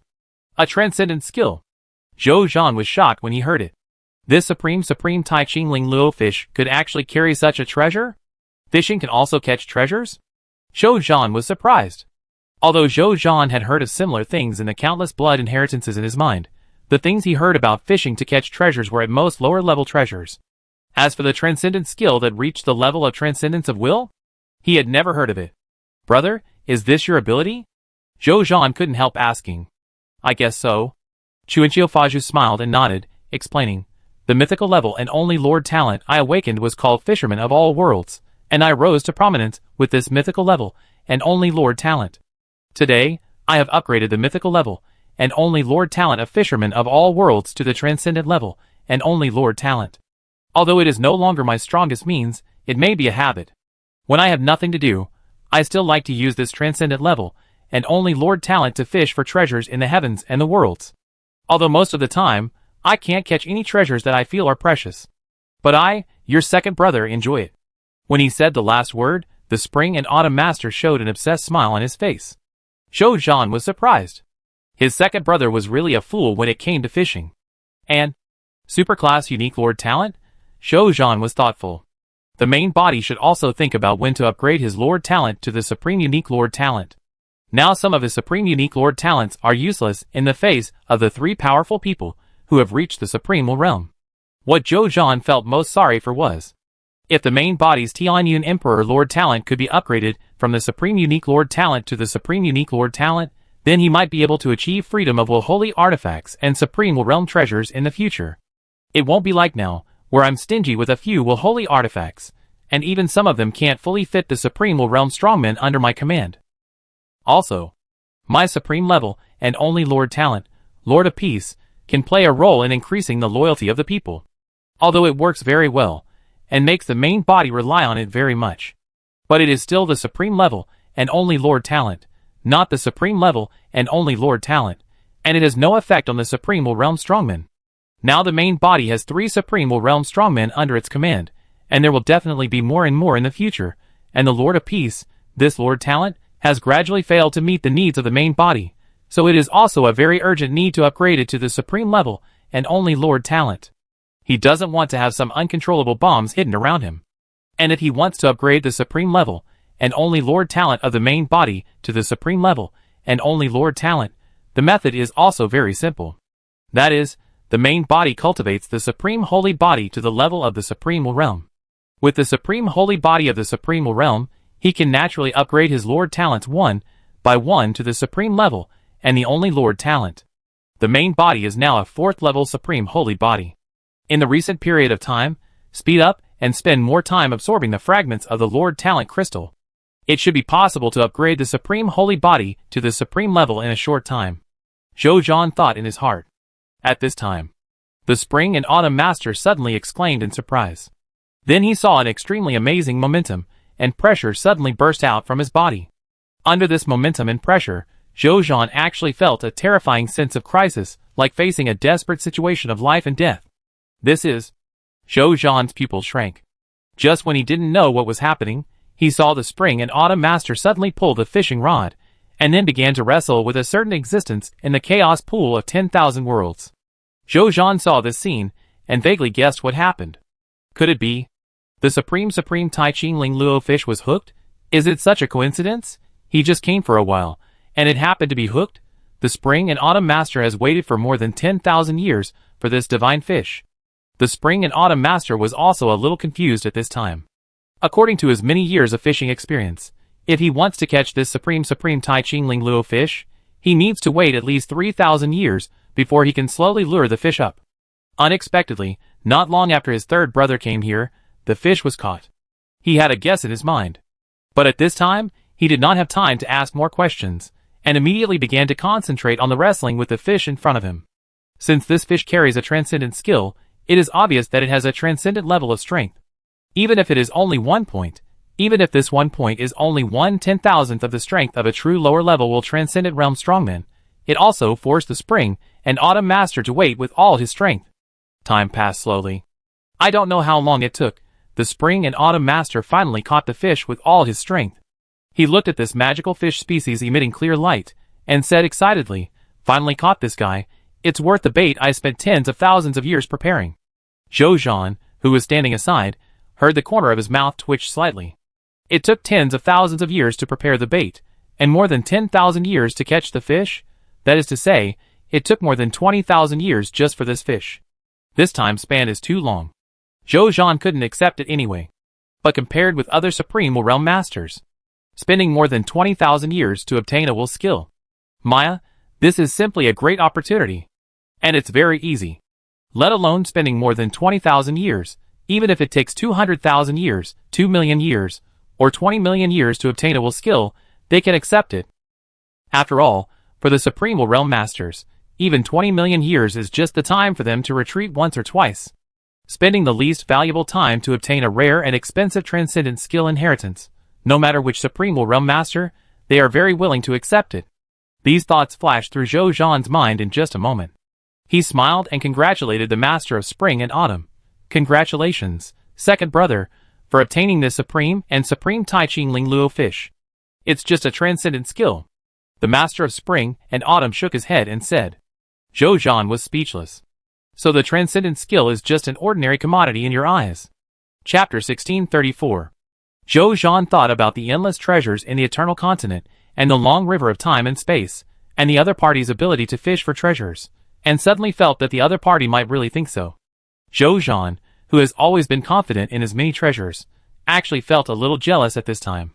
A transcendent skill? Zhou Zhan was shocked when he heard it. This Supreme Tai Ching Ling Luo fish could actually carry such a treasure? Fishing can also catch treasures? Zhou Zhan was surprised. Although Zhou Zhan had heard of similar things in the countless blood inheritances in his mind, the things he heard about fishing to catch treasures were at most lower-level treasures. As for the transcendent skill that reached the level of transcendence of will, he had never heard of it. Brother, is this your ability? Zhou Zhan couldn't help asking. I guess so. Chuanqiu Faju smiled and nodded, explaining, the mythical level and only Lord talent I awakened was called Fisherman of All Worlds, and I rose to prominence with this mythical level and only Lord talent. Today, I have upgraded the mythical level and only Lord talent of Fisherman of All Worlds to the transcendent level and only Lord talent. Although it is no longer my strongest means, it may be a habit. When I have nothing to do, I still like to use this transcendent level and only Lord talent to fish for treasures in the heavens and the worlds. Although most of the time, I can't catch any treasures that I feel are precious. But I, your second brother, enjoy it. When he said the last word, the Spring and Autumn Master showed an obsessed smile on his face. Zhou Zhan was surprised. His second brother was really a fool when it came to fishing. And superclass unique Lord talent? Zhou Zhan was thoughtful. The main body should also think about when to upgrade his Lord talent to the Supreme Unique Lord talent. Now some of his Supreme Unique Lord talents are useless in the face of the three powerful people who have reached the Supreme Realm. What Zhou Zhan felt most sorry for was, if the main body's Tianyun Emperor Lord talent could be upgraded from the Supreme Unique Lord talent to the Supreme Unique Lord talent, then he might be able to achieve freedom of will holy artifacts and Supreme Realm treasures in the future. It won't be like now, where I'm stingy with a few will holy artifacts, and even some of them can't fully fit the Supreme Realm strongmen under my command. Also, my Supreme level and only Lord talent, Lord of Peace, can play a role in increasing the loyalty of the people. Although it works very well, and makes the main body rely on it very much. But it is still the Supreme level and only Lord talent, not the Supreme level and only Lord talent, and it has no effect on the Supreme Realm strongmen. Now the main body has 3 Supreme Realm strongmen under its command, and there will definitely be more and more in the future, and the Lord of Peace, this Lord talent, has gradually failed to meet the needs of the main body, so it is also a very urgent need to upgrade it to the supreme level and only Lord talent. He doesn't want to have some uncontrollable bombs hidden around him. And if he wants to upgrade the supreme level and only Lord talent of the main body to the supreme level and only Lord talent, the method is also very simple. That is, the main body cultivates the supreme holy body to the level of the supreme realm. With the supreme holy body of the supreme realm, he can naturally upgrade his Lord talents one by one to the supreme level and the only Lord talent. The main body is now a 4th level supreme holy body. In the recent period of time, speed up and spend more time absorbing the fragments of the Lord talent crystal. It should be possible to upgrade the supreme holy body to the supreme level in a short time. Zhou Zhan thought in his heart. At this time, the spring and autumn master suddenly exclaimed in surprise. Then he saw an extremely amazing momentum and pressure suddenly burst out from his body. Under this momentum and pressure, Zhou Zhan actually felt a terrifying sense of crisis, like facing a desperate situation of life and death. This is... Zhou Zhan's pupils shrank. Just when he didn't know what was happening, he saw the spring and autumn master suddenly pull the fishing rod, and then began to wrestle with a certain existence in the chaos pool of 10,000 worlds. Zhou Zhan saw this scene, and vaguely guessed what happened. Could it be? The supreme Tai Ching Ling Luo fish was hooked? Is it such a coincidence? He just came for a while, and it happened to be hooked? The spring and autumn master has waited for more than 10,000 years for this divine fish. The spring and autumn master was also a little confused at this time. According to his many years of fishing experience, if he wants to catch this supreme Tai Ching Ling Luo fish, he needs to wait at least 3,000 years before he can slowly lure the fish up. Unexpectedly, not long after his third brother came here, the fish was caught. He had a guess in his mind. But at this time, he did not have time to ask more questions, and immediately began to concentrate on the wrestling with the fish in front of him. Since this fish carries a transcendent skill, it is obvious that it has a transcendent level of strength. Even if it is only 1 point, even if this 1 point is only 1/10,000th of the strength of a true lower level transcendent realm strongman, it also forced the spring and autumn master to wait with all his strength. Time passed slowly. I don't know how long it took. The spring and autumn master finally caught the fish with all his strength. He looked at this magical fish species emitting clear light, and said excitedly, "Finally caught this guy. It's worth the bait I spent tens of thousands of years preparing." Zhou Zhan, who was standing aside, heard the corner of his mouth twitch slightly. It took tens of thousands of years to prepare the bait, and more than 10,000 years to catch the fish. That is to say, it took more than 20,000 years just for this fish. This time span is too long. Zhou Zhan couldn't accept it anyway. But compared with other supreme realm masters, spending more than 20,000 years to obtain a will skill, Maya, this is simply a great opportunity. And it's very easy. Let alone spending more than 20,000 years, even if it takes 200,000 years, 2 million years, or 20 million years to obtain a will skill, they can accept it. After all, for the supreme realm masters, even 20 million years is just the time for them to retreat once or twice. Spending the least valuable time to obtain a rare and expensive transcendent skill inheritance, no matter which supreme realm master, they are very willing to accept it. These thoughts flashed through Zhou Zhan's mind in just a moment. He smiled and congratulated the master of spring and autumn. Congratulations, second brother, for obtaining this supreme Tai Ching Ling Luo fish. It's just a transcendent skill. The master of spring and autumn shook his head and said. Zhou Zhan was speechless. So the transcendent skill is just an ordinary commodity in your eyes. Chapter 1634. Zhou Zhan thought about the endless treasures in the eternal continent, and the long river of time and space, and the other party's ability to fish for treasures, and suddenly felt that the other party might really think so. Zhou Zhan, who has always been confident in his many treasures, actually felt a little jealous at this time.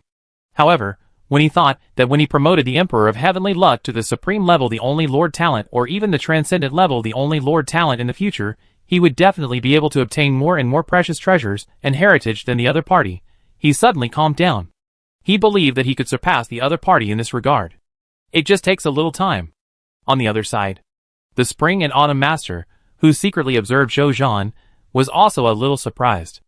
However, when he thought that when he promoted the Emperor of Heavenly Luck to the supreme level the only Lord Talent or even the transcendent level the only Lord Talent in the future, he would definitely be able to obtain more and more precious treasures and heritage than the other party, he suddenly calmed down. He believed that he could surpass the other party in this regard. It just takes a little time. On the other side, the spring and autumn master, who secretly observed Zhou Zhan, was also a little surprised.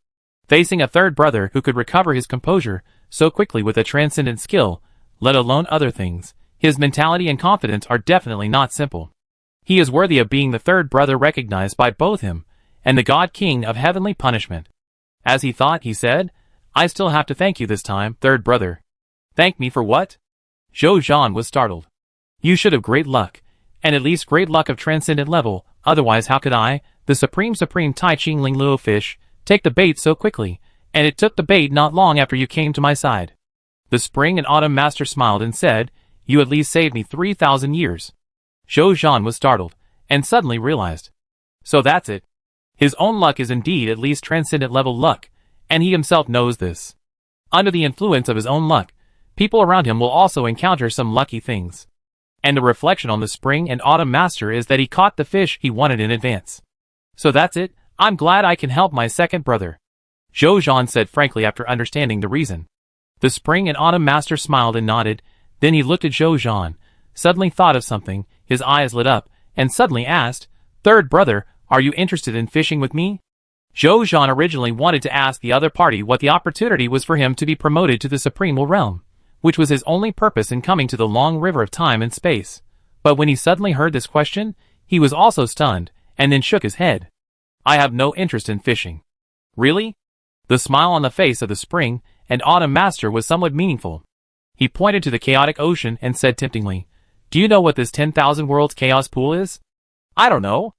Facing a third brother who could recover his composure so quickly with a transcendent skill, let alone other things, his mentality and confidence are definitely not simple. He is worthy of being the third brother recognized by both him and the God King of heavenly punishment. As he thought, he said, I still have to thank you this time, third brother. Thank me for what? Zhou Zhan was startled. You should have great luck, and at least great luck of transcendent level, otherwise how could I, the supreme Tai Ching Ling Luo fish, take the bait so quickly, and it took the bait not long after you came to my side. The Spring and Autumn Master smiled and said, you at least saved me 3,000 years. Zhou Zhan was startled, and suddenly realized. So that's it. His own luck is indeed at least transcendent level luck, and he himself knows this. Under the influence of his own luck, people around him will also encounter some lucky things. And the reflection on the Spring and Autumn Master is that he caught the fish he wanted in advance. So that's it, I'm glad I can help my second brother. Zhou Zhan said frankly after understanding the reason. The Spring and Autumn Master smiled and nodded, then he looked at Zhou Zhan, suddenly thought of something, his eyes lit up, and suddenly asked, Third brother, are you interested in fishing with me? Zhou Zhan originally wanted to ask the other party what the opportunity was for him to be promoted to the Supreme Realm, which was his only purpose in coming to the long river of time and space. But when he suddenly heard this question, he was also stunned, and then shook his head. I have no interest in fishing. Really? The smile on the face of the Spring and Autumn Master was somewhat meaningful. He pointed to the chaotic ocean and said temptingly, Do you know what this 10,000 worlds chaos pool is? I don't know.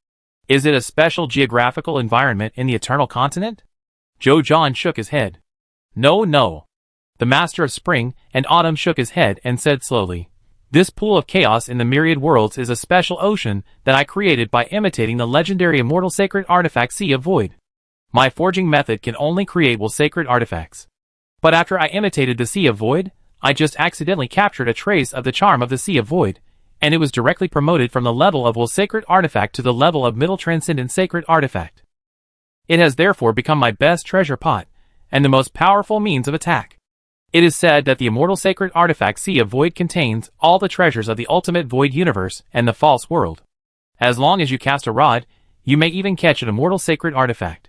Is it a special geographical environment in the Eternal Continent? Zhou Zhan shook his head. No. The Master of Spring and Autumn shook his head and said slowly, This pool of chaos in the myriad worlds is a special ocean that I created by imitating the legendary immortal sacred artifact Sea of Void. My forging method can only create sacred artifacts. But after I imitated the Sea of Void, I just accidentally captured a trace of the charm of the Sea of Void, and it was directly promoted from the level of sacred artifact to the level of middle transcendent sacred artifact. It has therefore become my best treasure pot, and the most powerful means of attack. It is said that the immortal sacred artifact Sea of Void contains all the treasures of the ultimate void universe and the false world. As long as you cast a rod, you may even catch an immortal sacred artifact.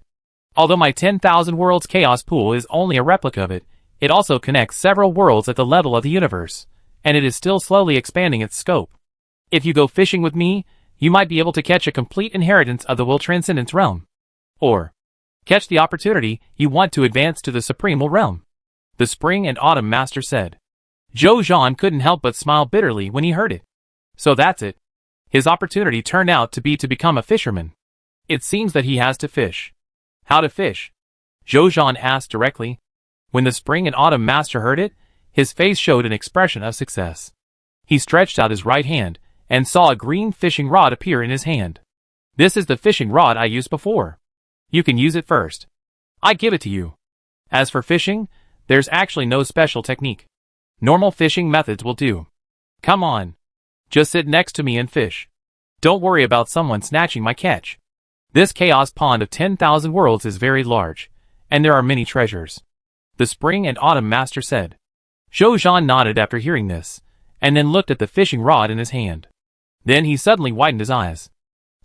Although my 10,000 worlds chaos pool is only a replica of it, it also connects several worlds at the level of the universe, and it is still slowly expanding its scope. If you go fishing with me, you might be able to catch a complete inheritance of the will transcendence realm. Or catch the opportunity you want to advance to the supreme will realm. The Spring and Autumn Master said. Zhou Zhan couldn't help but smile bitterly when he heard it. So that's it. His opportunity turned out to be to become a fisherman. It seems that he has to fish. How to fish? Zhou Zhan asked directly. When the Spring and Autumn Master heard it, his face showed an expression of success. He stretched out his right hand, and saw a green fishing rod appear in his hand. This is the fishing rod I used before. You can use it first. I give it to you. As for fishing, there's actually no special technique. Normal fishing methods will do. Come on. Just sit next to me and fish. Don't worry about someone snatching my catch. This chaos pond of 10,000 worlds is very large, and there are many treasures. The Spring and Autumn Master said. Zhou Zhan nodded after hearing this, and then looked at the fishing rod in his hand. Then he suddenly widened his eyes.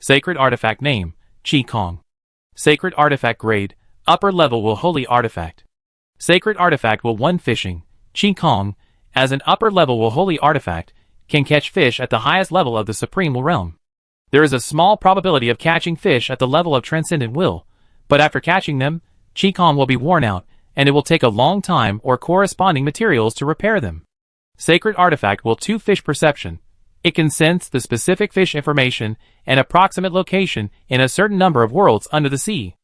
Sacred artifact name, Qi Kong. Sacred artifact grade, upper level will holy artifact. Sacred artifact will 1 fishing, Qi Kong, as an upper level will holy artifact, can catch fish at the highest level of the supreme will realm. There is a small probability of catching fish at the level of transcendent will, but after catching them, Qi Kong will be worn out, and it will take a long time or corresponding materials to repair them. Sacred artifact will 2 fish perception. It can sense the specific fish information and approximate location in a certain number of worlds under the sea.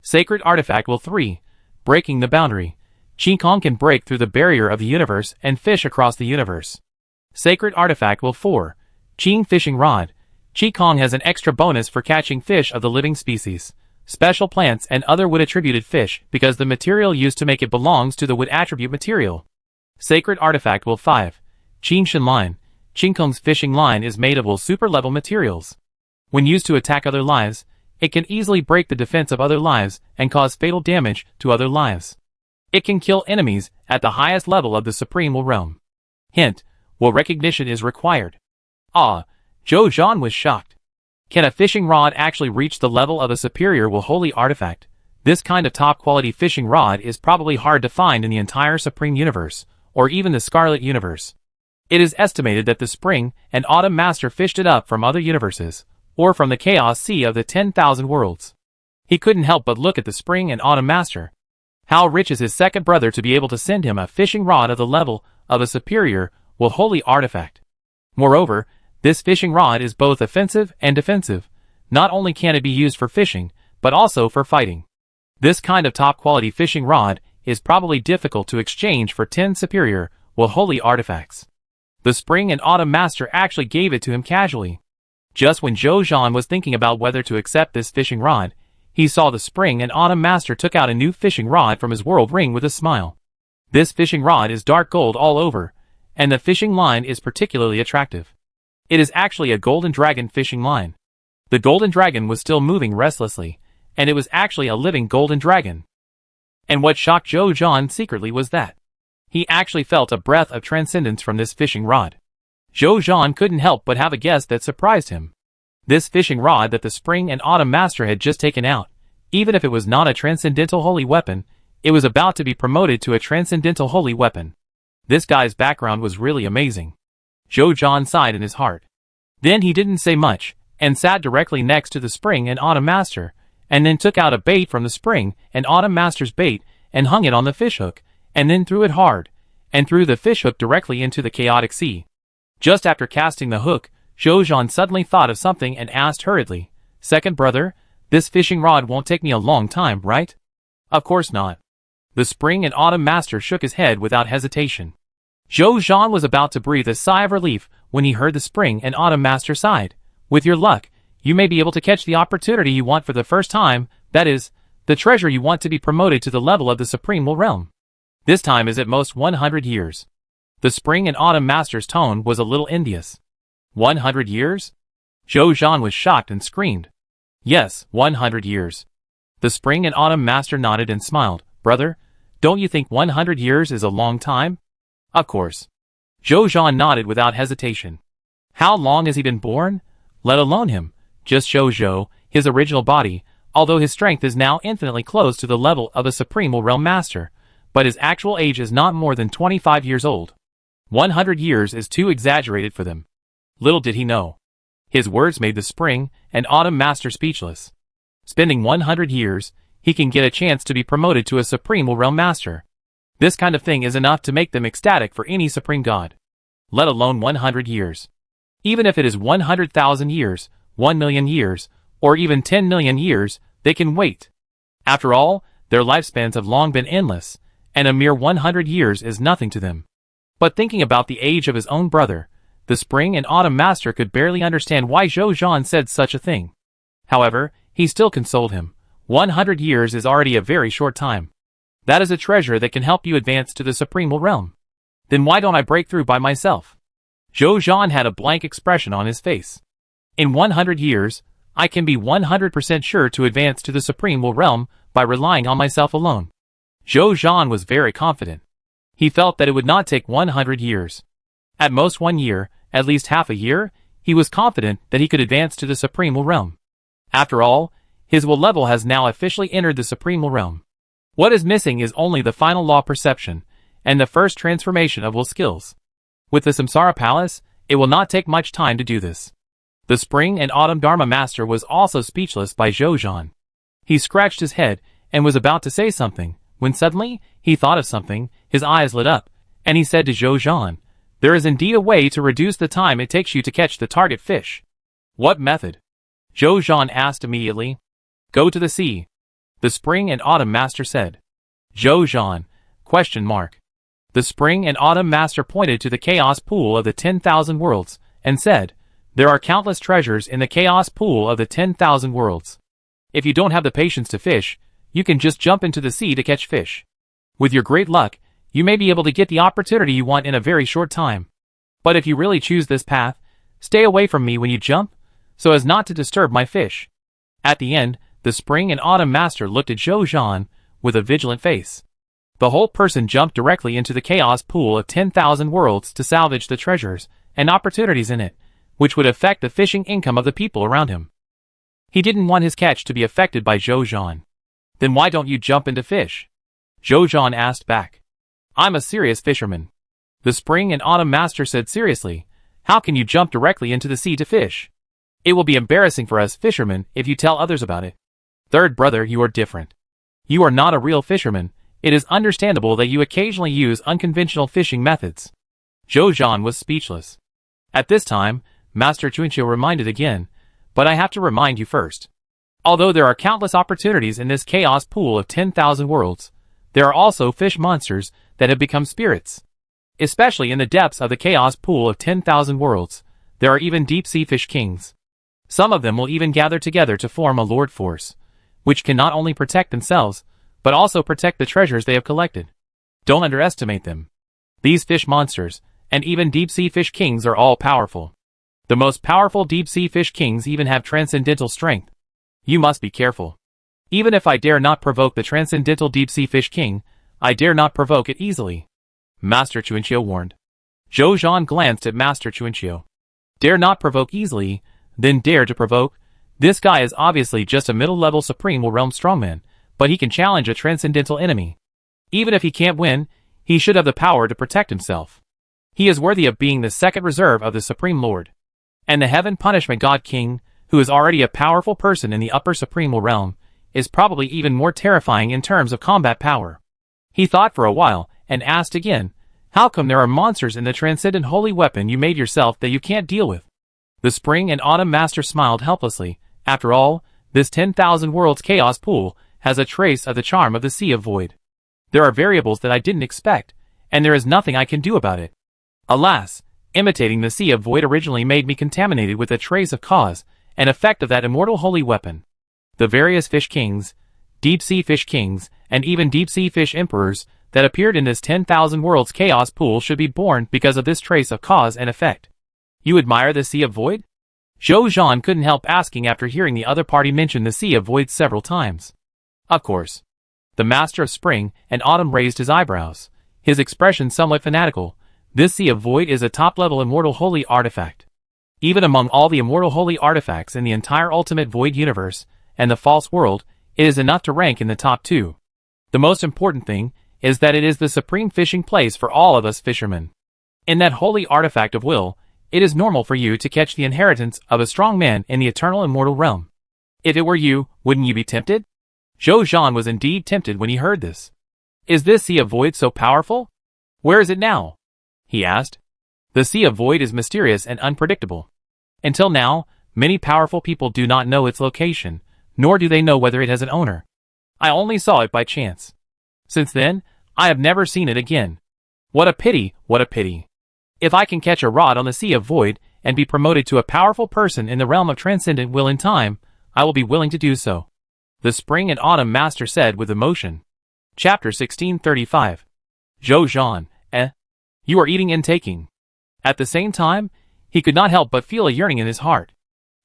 Sacred artifact will 3, breaking the boundary. Qi Kong can break through the barrier of the universe and fish across the universe. Sacred artifact will 4, Qing fishing rod. Qi Kong has an extra bonus for catching fish of the living species, special plants and other wood attributed fish because the material used to make it belongs to the wood attribute material. Sacred artifact will 5, Qing Shin line. Qing Kong's fishing line is made of super level materials. When used to attack other lives, it can easily break the defense of other lives and cause fatal damage to other lives. It can kill enemies at the highest level of the supreme will realm. Hint, will recognition is required. Ah, Zhou Zhan was shocked. Can a fishing rod actually reach the level of a superior will holy artifact? This kind of top quality fishing rod is probably hard to find in the entire supreme universe, or even the Scarlet universe. It is estimated that the Spring and Autumn Master fished it up from other universes, or from the chaos sea of the 10,000 worlds. He couldn't help but look at the Spring and Autumn Master. How rich is his second brother to be able to send him a fishing rod of the level of a superior will holy artifact? Moreover, this fishing rod is both offensive and defensive. Not only can it be used for fishing, but also for fighting. This kind of top-quality fishing rod is probably difficult to exchange for 10 superior, well, holy artifacts. The Spring and Autumn Master actually gave it to him casually. Just when Zhou Zhan was thinking about whether to accept this fishing rod, he saw the Spring and Autumn Master took out a new fishing rod from his world ring with a smile. This fishing rod is dark gold all over, and the fishing line is particularly attractive. It is actually a golden dragon fishing line. The golden dragon was still moving restlessly, and it was actually a living golden dragon. And what shocked Zhou Zhan secretly was that he actually felt a breath of transcendence from this fishing rod. Zhou Zhan couldn't help but have a guess that surprised him. This fishing rod that the Spring and Autumn Master had just taken out, even if it was not a transcendental holy weapon, it was about to be promoted to a transcendental holy weapon. This guy's background was really amazing. Zhou Zhan sighed in his heart. Then he didn't say much, and sat directly next to the Spring and Autumn Master, and then took out a bait from the Spring and Autumn Master's bait, and hung it on the fishhook, and then threw it hard, and threw the fishhook directly into the chaotic sea. Just after casting the hook, Zhou Zhan suddenly thought of something and asked hurriedly, "Second brother, this fishing rod won't take me a long time, right?" "Of course not." The Spring and Autumn Master shook his head without hesitation. Zhou Zhan was about to breathe a sigh of relief when he heard the Spring and Autumn Master sighed. "With your luck, you may be able to catch the opportunity you want for the first time, that is, the treasure you want to be promoted to the level of the Supreme Realm. This time is at most 100 years. The Spring and Autumn Master's tone was a little envious. 100 years? Zhou Zhan was shocked and screamed. Yes, 100 years. The Spring and Autumn Master nodded and smiled. Brother, don't you think 100 years is a long time? Of course. Zhou Zhan nodded without hesitation. How long has he been born? Let alone him. Just Zhou, his original body, although his strength is now infinitely close to the level of a Supreme Realm Master, but his actual age is not more than 25 years old. 100 years is too exaggerated for them. Little did he know. His words made the Spring and Autumn Master speechless. Spending 100 years, he can get a chance to be promoted to a Supreme Realm Master. This kind of thing is enough to make them ecstatic for any Supreme God. Let alone 100 years. Even if it is 100,000 years, 1,000,000 years, or even 10 million years, they can wait. After all, their lifespans have long been endless, and a mere 100 years is nothing to them. But thinking about the age of his own brother, the Spring and Autumn Master could barely understand why Zhou Zhan said such a thing. However, he still consoled him. 100 years is already a very short time. That is a treasure that can help you advance to the Supreme Realm. Then why don't I break through by myself? Zhou Zhan had a blank expression on his face. In 100 years, I can be 100% sure to advance to the Supreme Realm by relying on myself alone. Zhou Zhan was very confident. He felt that it would not take 100 years. At most 1 year, at least half a year, he was confident that he could advance to the Supreme Realm. After all, his will level has now officially entered the Supreme Realm. What is missing is only the final law perception, and the first transformation of will skills. With the Samsara Palace, it will not take much time to do this. The Spring and Autumn Dharma Master was also speechless by Zhou Zhan. He scratched his head and was about to say something, when suddenly, he thought of something, his eyes lit up, and he said to Zhou Zhan, "There is indeed a way to reduce the time it takes you to catch the target fish." "What method?" Zhou Zhan asked immediately. "Go to the sea," the Spring and Autumn Master said. Zhou Zhan, ? The Spring and Autumn Master pointed to the chaos pool of the 10,000 worlds, and said, "There are countless treasures in the chaos pool of the 10,000 worlds. If you don't have the patience to fish, you can just jump into the sea to catch fish. With your great luck, you may be able to get the opportunity you want in a very short time. But if you really choose this path, stay away from me when you jump, so as not to disturb my fish." At the end, the Spring and Autumn Master looked at Zhou Zhan with a vigilant face. The whole person jumped directly into the chaos pool of 10,000 worlds to salvage the treasures and opportunities in it, which would affect the fishing income of the people around him. He didn't want his catch to be affected by Zhou Zhan. "Then why don't you jump into fish?" Zhou Zhan asked back. "I'm a serious fisherman." The Spring and Autumn Master said seriously, "How can you jump directly into the sea to fish? It will be embarrassing for us fishermen if you tell others about it. Third brother, you are different. You are not a real fisherman. It is understandable that you occasionally use unconventional fishing methods." Zhou Zhan was speechless. At this time, Master Chunqiu reminded again, but I have to remind you first. Although there are countless opportunities in this chaos pool of 10,000 worlds, there are also fish monsters that have become spirits. Especially in the depths of the chaos pool of 10,000 worlds, there are even deep-sea fish kings. Some of them will even gather together to form a lord force, which can not only protect themselves, but also protect the treasures they have collected. Don't underestimate them. These fish monsters, and even deep-sea fish kings are all powerful. The most powerful deep-sea fish kings even have transcendental strength. You must be careful. Even if I dare not provoke the transcendental deep-sea fish king, I dare not provoke it easily. Master Chunqiu warned. Zhou Zhan glanced at Master Chunqiu. Dare not provoke easily, then dare to provoke? This guy is obviously just a middle-level Supreme Realm strongman, but he can challenge a transcendental enemy. Even if he can't win, he should have the power to protect himself. He is worthy of being the second reserve of the Supreme Lord. And the Heaven Punishment God King, who is already a powerful person in the upper Supreme Realm, is probably even more terrifying in terms of combat power. He thought for a while, and asked again, how come there are monsters in the transcendent holy weapon you made yourself that you can't deal with? The Spring and Autumn Master smiled helplessly. After all, this 10,000 worlds chaos pool has a trace of the charm of the Sea of Void. There are variables that I didn't expect, and there is nothing I can do about it. Alas, imitating the Sea of Void originally made me contaminated with a trace of cause and effect of that immortal holy weapon. The various fish kings, deep-sea fish kings, and even deep-sea fish emperors that appeared in this 10,000 worlds chaos pool should be born because of this trace of cause and effect. You admire the Sea of Void? Zhou Zhan couldn't help asking after hearing the other party mention the Sea of Void several times. Of course. The Master of Spring and Autumn raised his eyebrows, his expression somewhat fanatical. This Sea of Void is a top-level immortal holy artifact. Even among all the immortal holy artifacts in the entire Ultimate Void universe and the false world, it is enough to rank in the top 2. The most important thing is that it is the supreme fishing place for all of us fishermen. In that holy artifact of will, it is normal for you to catch the inheritance of a strong man in the eternal immortal realm. If it were you, wouldn't you be tempted? Zhou Zhan was indeed tempted when he heard this. Is this Sea of Void so powerful? Where is it now? He asked. The Sea of Void is mysterious and unpredictable. Until now, many powerful people do not know its location, nor do they know whether it has an owner. I only saw it by chance. Since then, I have never seen it again. What a pity, what a pity. If I can catch a rod on the Sea of Void and be promoted to a powerful person in the realm of transcendent will in time, I will be willing to do so. The Spring and Autumn Master said with emotion. Chapter 1635. Zhou Zhan, You are eating and taking. At the same time, he could not help but feel a yearning in his heart.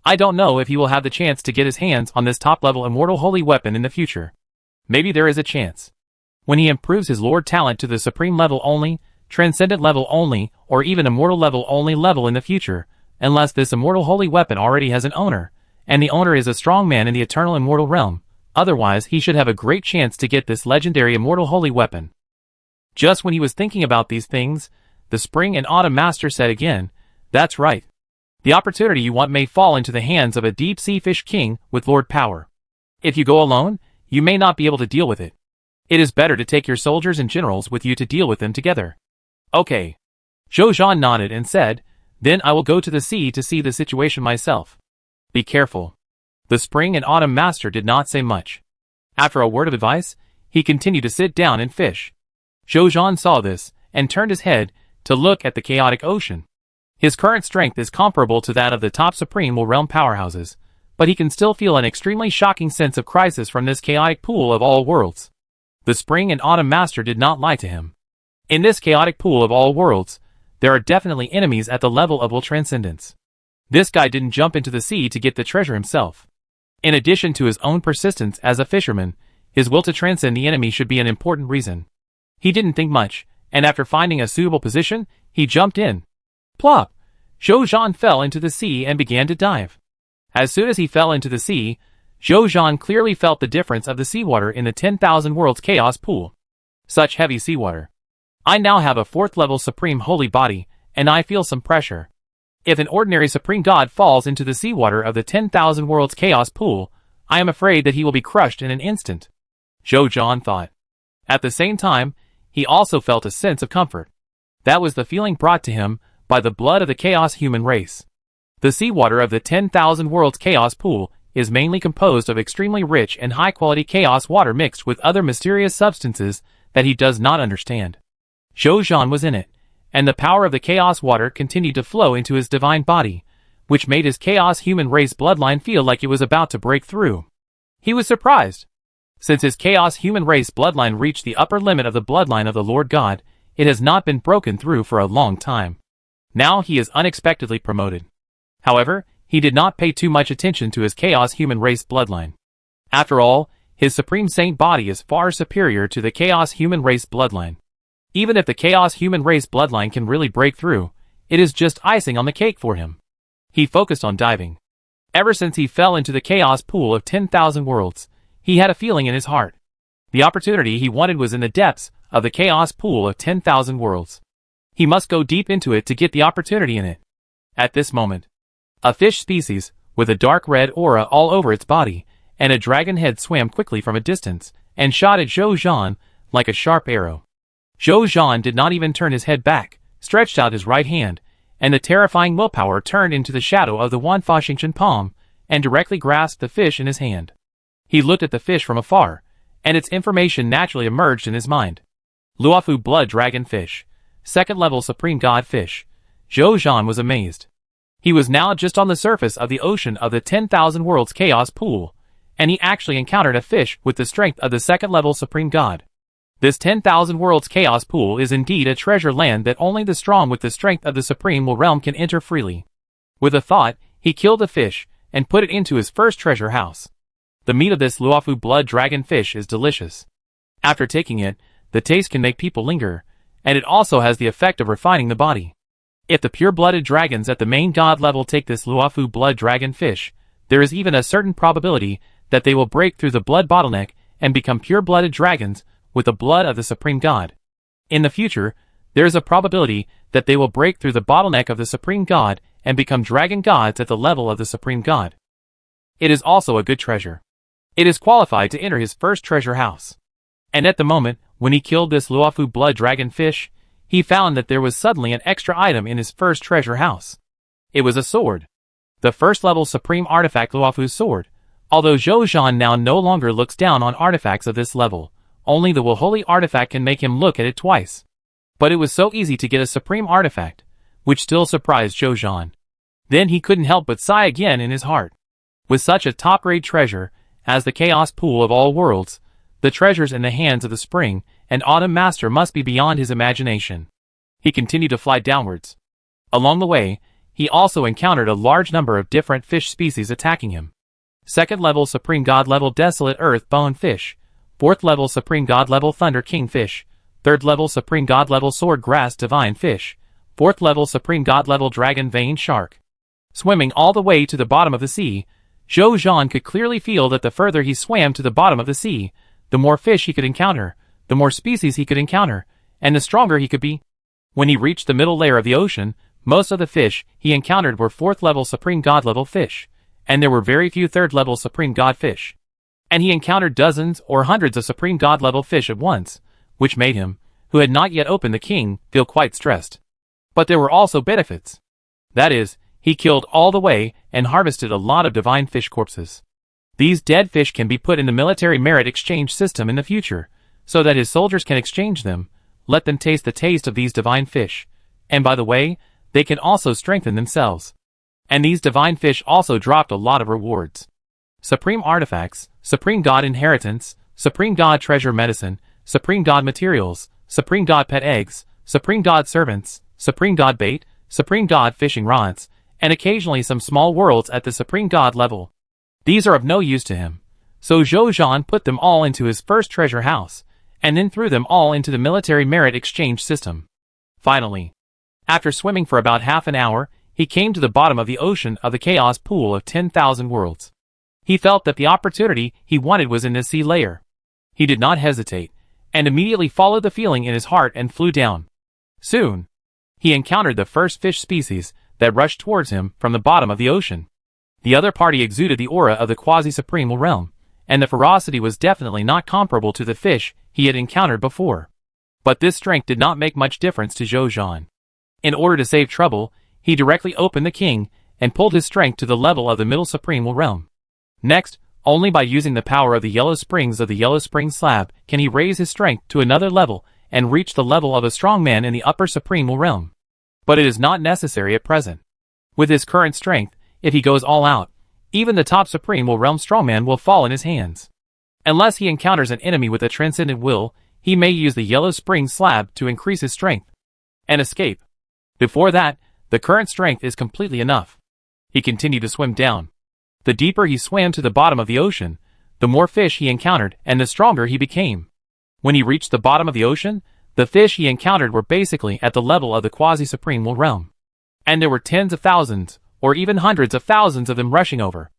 I don't know if he will have the chance to get his hands on this top-level immortal holy weapon in the future. Maybe there is a chance. When he improves his Lord talent to the Supreme level only, Transcendent level only, or even Immortal level only level in the future, unless this immortal holy weapon already has an owner, and the owner is a strong man in the eternal immortal realm. Otherwise, he should have a great chance to get this legendary immortal holy weapon. Just when he was thinking about these things, the Spring and Autumn Master said again, That's right. The opportunity you want may fall into the hands of a deep-sea fish king with Lord power. If you go alone, you may not be able to deal with it. It is better to take your soldiers and generals with you to deal with them together. Okay. Zhou Zhan nodded and said, Then I will go to the sea to see the situation myself. Be careful. The Spring and Autumn Master did not say much. After a word of advice, he continued to sit down and fish. Zhou Zhan saw this, and turned his head to look at the chaotic ocean. His current strength is comparable to that of the top Supreme Realm powerhouses, but he can still feel an extremely shocking sense of crisis from this chaotic pool of all worlds. The Spring and Autumn Master did not lie to him. In this chaotic pool of all worlds, there are definitely enemies at the level of will transcendence. This guy didn't jump into the sea to get the treasure himself. In addition to his own persistence as a fisherman, his will to transcend the enemy should be an important reason. He didn't think much, and after finding a suitable position, he jumped in. Plop! Zhou Zhan fell into the sea and began to dive. As soon as he fell into the sea, Zhou Zhan clearly felt the difference of the seawater in the 10,000 worlds chaos pool. Such heavy seawater. I now have a 4th level supreme holy body, and I feel some pressure. If an ordinary supreme god falls into the seawater of the 10,000 worlds chaos pool, I am afraid that he will be crushed in an instant. Zhou Zhan thought. At the same time, he also felt a sense of comfort. That was the feeling brought to him by the blood of the Chaos human race. The seawater of the 10,000 Worlds Chaos Pool is mainly composed of extremely rich and high-quality Chaos water mixed with other mysterious substances that he does not understand. Zhou Zhan was in it, and the power of the Chaos water continued to flow into his divine body, which made his Chaos human race bloodline feel like it was about to break through. He was surprised. Since his Chaos human race bloodline reached the upper limit of the bloodline of the Lord God, it has not been broken through for a long time. Now he is unexpectedly promoted. However, he did not pay too much attention to his Chaos human race bloodline. After all, his Supreme Saint body is far superior to the Chaos human race bloodline. Even if the Chaos human race bloodline can really break through, it is just icing on the cake for him. He focused on diving. Ever since he fell into the Chaos pool of 10,000 worlds, he had a feeling in his heart. The opportunity he wanted was in the depths of the Chaos pool of 10,000 worlds. He must go deep into it to get the opportunity in it. At this moment, a fish species, with a dark red aura all over its body, and a dragon head swam quickly from a distance, and shot at Zhou Zhan like a sharp arrow. Zhou Zhan did not even turn his head back, stretched out his right hand, and the terrifying willpower turned into the shadow of the Wanfa Xingchen palm, and directly grasped the fish in his hand. He looked at the fish from afar, and its information naturally emerged in his mind. Luofu Blood Dragon Fish, second level Supreme God Fish. Zhou Zhan was amazed. He was now just on the surface of the ocean of the 10,000 Worlds Chaos Pool, and he actually encountered a fish with the strength of the second level Supreme God. This 10,000 Worlds Chaos Pool is indeed a treasure land that only the strong with the strength of the Supreme Realm can enter freely. With a thought, he killed the fish, and put it into his first treasure house. The meat of this Luofu Blood Dragon Fish is delicious. After taking it, the taste can make people linger, and it also has the effect of refining the body. If the pure-blooded dragons at the main god level take this Luofu Blood Dragon Fish, there is even a certain probability that they will break through the blood bottleneck and become pure-blooded dragons with the blood of the Supreme God. In the future, there is a probability that they will break through the bottleneck of the Supreme God and become dragon gods at the level of the Supreme God. It is also a good treasure. It is qualified to enter his first treasure house. And at the moment, when he killed this Luofu Blood Dragon Fish, he found that there was suddenly an extra item in his first treasure house. It was a sword. The first level Supreme Artifact Luofu's sword. Although Zhou Zhan now no longer looks down on artifacts of this level, only the Holy Artifact can make him look at it twice. But it was so easy to get a Supreme Artifact, which still surprised Zhou Zhan. Then he couldn't help but sigh again in his heart. With such a top-grade treasure, as the Chaos Pool of all worlds, the treasures in the hands of the Spring and Autumn Master must be beyond his imagination. He continued to fly downwards. Along the way, he also encountered a large number of different fish species attacking him. Second level Supreme God level Desolate Earth Bone Fish, fourth level Supreme God level Thunder King Fish, third level Supreme God level Sword Grass Divine Fish, fourth level Supreme God level Dragon Vein Shark. Swimming all the way to the bottom of the sea, Zhou Zhan could clearly feel that the further he swam to the bottom of the sea, the more fish he could encounter, the more species he could encounter, and the stronger he could be. When he reached the middle layer of the ocean, most of the fish he encountered were fourth level Supreme God level fish, and there were very few third level Supreme God fish. And he encountered dozens or hundreds of Supreme God level fish at once, which made him, who had not yet opened the king, feel quite stressed. But there were also benefits. That is, he killed all the way and harvested a lot of divine fish corpses. These dead fish can be put in the military merit exchange system in the future, so that his soldiers can exchange them, let them taste the taste of these divine fish, and by the way, they can also strengthen themselves. And these divine fish also dropped a lot of rewards. Supreme Artifacts, Supreme God Inheritance, Supreme God Treasure Medicine, Supreme God Materials, Supreme God Pet Eggs, Supreme God Servants, Supreme God Bait, Supreme God Fishing Rods, and occasionally some small worlds at the Supreme God level. These are of no use to him, so Zhou Zhan put them all into his first treasure house, and then threw them all into the military merit exchange system. Finally, after swimming for about half an hour, he came to the bottom of the ocean of the Chaos Pool of 10,000 worlds. He felt that the opportunity he wanted was in this sea layer. He did not hesitate, and immediately followed the feeling in his heart and flew down. Soon, he encountered the first fish species that rushed towards him from the bottom of the ocean. The other party exuded the aura of the quasi-supreme realm, and the ferocity was definitely not comparable to the fish he had encountered before. But this strength did not make much difference to Zhou Zhan. In order to save trouble, he directly opened the king and pulled his strength to the level of the middle supreme realm. Next, only by using the power of the yellow springs of the yellow spring slab can he raise his strength to another level and reach the level of a strong man in the upper supreme realm. But it is not necessary at present. With his current strength, if he goes all out, even the top supreme realm strongman will fall in his hands. Unless he encounters an enemy with a transcendent will, he may use the yellow spring slab to increase his strength and escape. Before that, the current strength is completely enough. He continued to swim down. The deeper he swam to the bottom of the ocean, the more fish he encountered and the stronger he became. When he reached the bottom of the ocean, the fish he encountered were basically at the level of the quasi-supreme realm. And there were tens of thousands, or even hundreds of thousands of them rushing over.